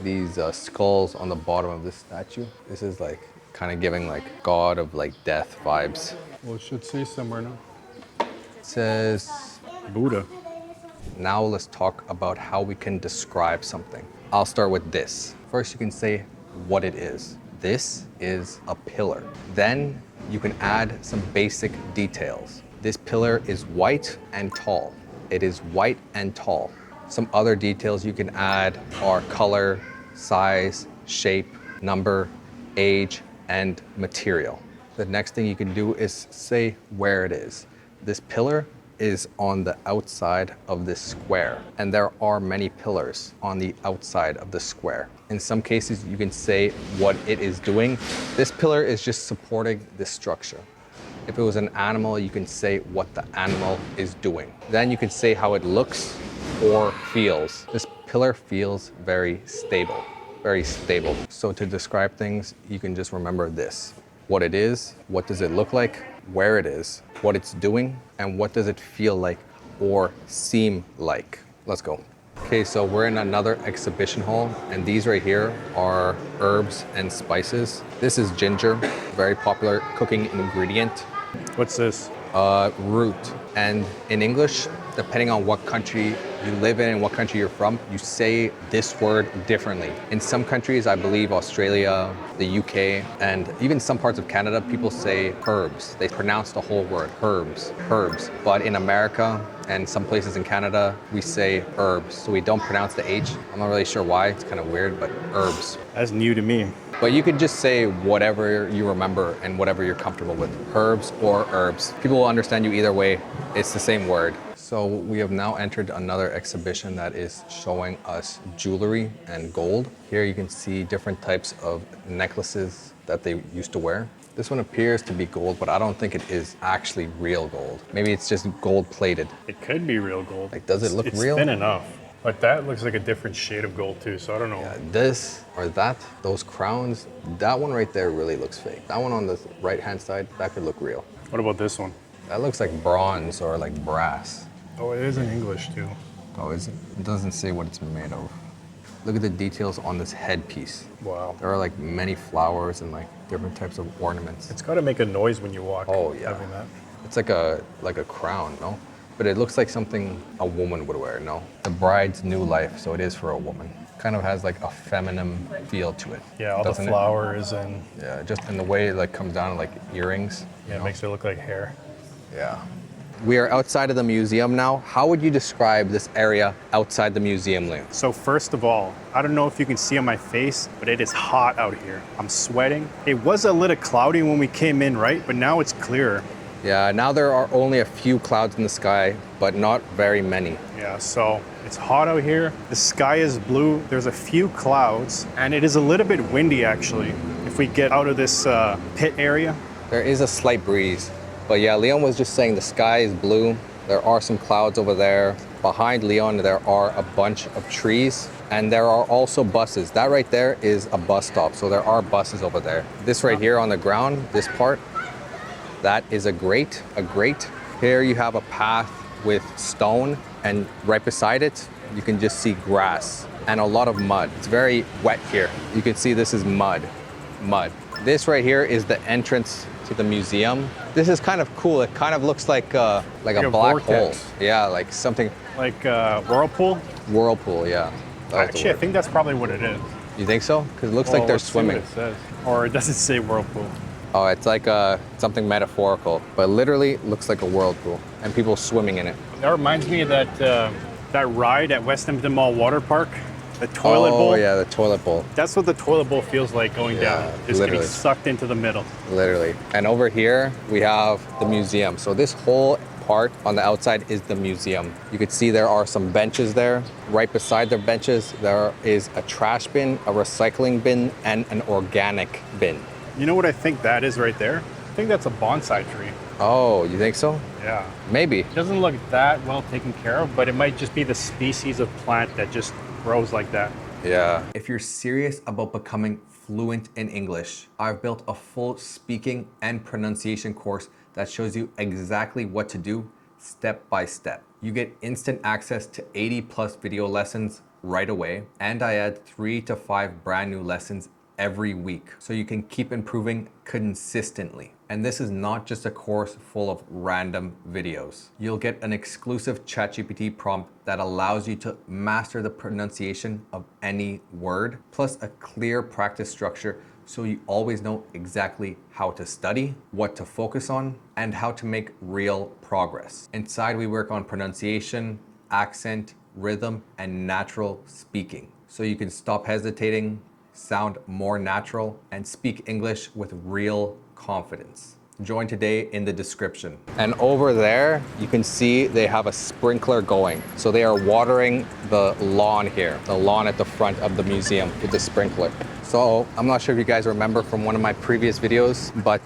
these skulls on the bottom of this statue. This is like kind of giving like god of like death vibes. Well, it should say somewhere now. It says Buddha. Now let's talk about how we can describe something. I'll start with this. First, you can say what it is. This is a pillar. Then you can add some basic details. This pillar is white and tall. It is white and tall. Some other details you can add are color, size, shape, number, age, and material. The next thing you can do is say where it is. This pillar is on the outside of this square, and there are many pillars on the outside of the square. In some cases, you can say what it is doing. This pillar is just supporting this structure. If it was an animal, you can say what the animal is doing. Then you can say how it looks or feels. This pillar feels very stable, very stable. So to describe things, you can just remember this. What it is, what does it look like, where it is, what it's doing, and what does it feel like or seem like. Let's go. Okay, so we're in another exhibition hall, and these right here are herbs and spices. This is ginger, very popular cooking ingredient. What's this? Root. And in English, depending on what country you live in and what country you're from, you say this word differently. In some countries, I believe Australia, the UK, and even some parts of Canada, people say herbs. They pronounce the whole word, herbs, herbs. But in America and some places in Canada, we say herbs. So we don't pronounce the H. I'm not really sure why, it's kind of weird, but herbs. That's new to me. But you could just say whatever you remember and whatever you're comfortable with, herbs or herbs. People will understand you either way. It's the same word. So we have now entered another exhibition that is showing us jewelry and gold. Here you can see different types of necklaces that they used to wear. This one appears to be gold, but I don't think it is actually real gold. Maybe it's just gold plated. It could be real gold. Like, does it look it's real? It's thin enough. But that looks like a different shade of gold too, so I don't know. Yeah, this or that, those crowns, that one right there really looks fake. That one on the right-hand side, that could look real. What about this one? That looks like bronze or like brass. Oh, it is in English too. Oh, is it? It doesn't say what it's made of. Look at the details on this headpiece. Wow. There are like many flowers and like different types of ornaments. It's got to make a noise when you walk. Oh yeah. Having that. It's like a crown, no? But it looks like something a woman would wear, no? The bride's new life, so it is for a woman. Kind of has like a feminine feel to it. Yeah, all the flowers and... Yeah, just in the way it like comes down like earrings. Yeah, it makes it look like hair. Yeah. We are outside of the museum now. How would you describe this area outside the museum, Liam? So first of all, I don't know if you can see on my face, but it is hot out here. I'm sweating. It was a little cloudy when we came in, right? But now it's clearer. Yeah, now there are only a few clouds in the sky, but not very many. Yeah, so it's hot out here. The sky is blue. There's a few clouds, and it is a little bit windy actually. If we get out of this pit area. There is a slight breeze. But yeah, Leon was just saying the sky is blue. There are some clouds over there. Behind Leon, there are a bunch of trees, and there are also buses. That right there is a bus stop, so there are buses over there. This right here on the ground, this part, that is a grate. Here you have a path with stone, and right beside it, you can just see grass and a lot of mud. It's very wet here. You can see this is mud. This right here is the entrance to the museum. This is kind of cool. It kind of looks like a black vortex. hole. Yeah, like something. Like whirlpool? Whirlpool, yeah. Actually, I think that's probably what it is. You think so? Because it looks like they're swimming. Let's see what it says. Or it doesn't say whirlpool. Oh, it's like something metaphorical, but literally looks like a whirlpool, and people swimming in it. That reminds me of that ride at Westhampton Mall Water Park. The toilet bowl. Oh yeah, the toilet bowl. That's what the toilet bowl feels like going down. Just literally. getting sucked into the middle. Literally. And over here, we have the museum. So this whole part on the outside is the museum. You can see there are some benches there. Right beside the benches, there is a trash bin, a recycling bin, and an organic bin. You know what I think that is right there? I think that's a bonsai tree. Oh, you think so? Yeah. Maybe. It doesn't look that well taken care of, but it might just be the species of plant that just grows like that. Yeah. If you're serious about becoming fluent in English, I've built a full speaking and pronunciation course that shows you exactly what to do step by step. You get instant access to 80+ video lessons right away, and I add 3 to 5 brand new lessons every week, so you can keep improving consistently. And this is not just a course full of random videos. You'll get an exclusive ChatGPT prompt that allows you to master the pronunciation of any word, plus a clear practice structure so you always know exactly how to study, what to focus on, and how to make real progress. Inside, we work on pronunciation, accent, rhythm, and natural speaking. So you can stop hesitating, sound more natural, and speak English with real confidence. Join today in the description. And over there, you can see they have a sprinkler going. So they are watering the lawn here, the lawn at the front of the museum with the sprinkler. So I'm not sure if you guys remember from one of my previous videos, but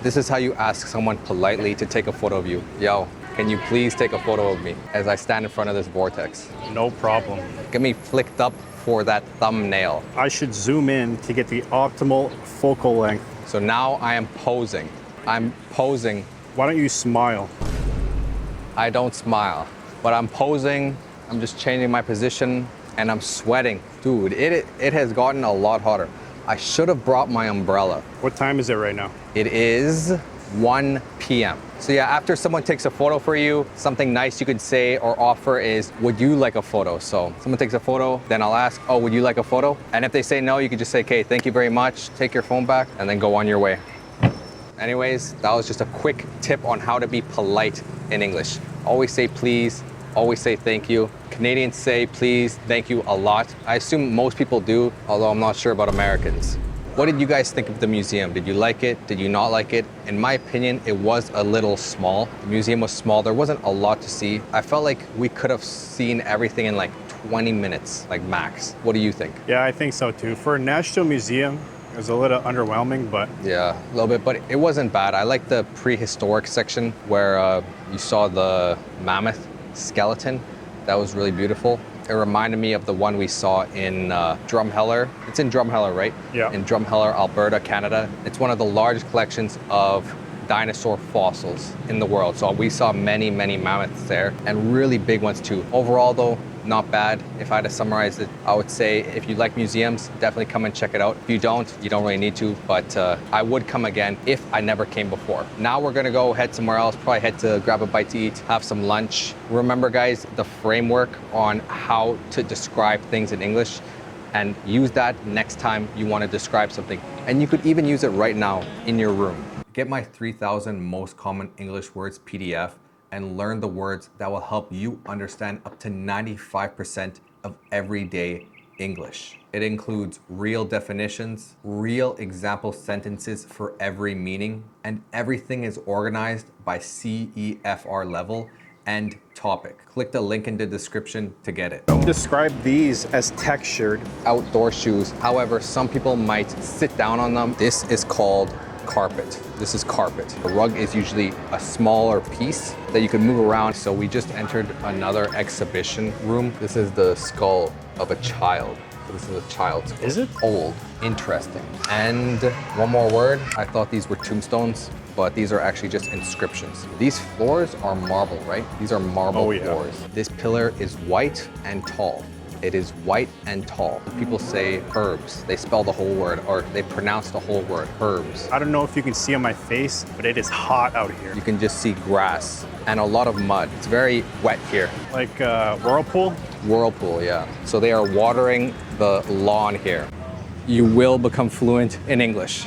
this is how you ask someone politely to take a photo of you. Yo, can you please take a photo of me as I stand in front of this vortex? No problem. Get me flicked up for that thumbnail. I should zoom in to get the optimal focal length. So now I am posing. I'm posing. Why don't you smile? I don't smile, but I'm posing. I'm just changing my position and I'm sweating. Dude, it has gotten a lot hotter. I should have brought my umbrella. What time is it right now? It is 1 p.m. So yeah, after someone takes a photo for you, something nice you could say or offer is, would you like a photo? So someone takes a photo, then I'll ask, oh, would you like a photo? And if they say no, you could just say, okay, thank you very much. Take your phone back and then go on your way. Anyways, that was just a quick tip on how to be polite in English. Always say please, always say thank you. Canadians say please, thank you a lot. I assume most people do, although I'm not sure about Americans. What did you guys think of the museum? Did you like it? Did you not like it? In my opinion, it was a little small. The museum was small. There wasn't a lot to see. I felt like we could have seen everything in like 20 minutes, like max. What do you think? Yeah, I think so too. For a national museum, it was a little underwhelming, but... Yeah, a little bit, but it wasn't bad. I like the prehistoric section where you saw the mammoth skeleton. That was really beautiful. It reminded me of the one we saw in Drumheller. It's in Drumheller, right? Yeah. In Drumheller, Alberta, Canada. It's one of the largest collections of dinosaur fossils in the world. So we saw many, many mammoths there and really big ones too. Overall though, not bad. If I had to summarize it, I would say if you like museums, definitely come and check it out. If you don't really need to, but I would come again if I never came before. Now we're gonna go head somewhere else, probably head to grab a bite to eat, have some lunch. Remember guys, the framework on how to describe things in English, and use that next time you wanna describe something. And you could even use it right now in your room. Get my 3,000 most common English words PDF and learn the words that will help you understand up to 95% of everyday English. It includes real definitions, real example sentences for every meaning, and everything is organized by CEFR level and topic. Click the link in the description to get it. Describe these as textured. Outdoor shoes. However, some people might sit down on them. This is called carpet. This is carpet. A rug is usually a smaller piece that you can move around. So we just entered another exhibition room. This is the skull of a child. So this is a child's skull. Is it? Old. Interesting. And one more word. I thought these were tombstones, but these are actually just inscriptions. These floors are marble, right? These are marble floors. This pillar is white and tall. It is white and tall. People say herbs. They spell the whole word, or they pronounce the whole word, herbs. I don't know if you can see on my face, but it is hot out here. You can just see grass and a lot of mud. It's very wet here. Like whirlpool? Whirlpool, yeah. So they are watering the lawn here. You will become fluent in English.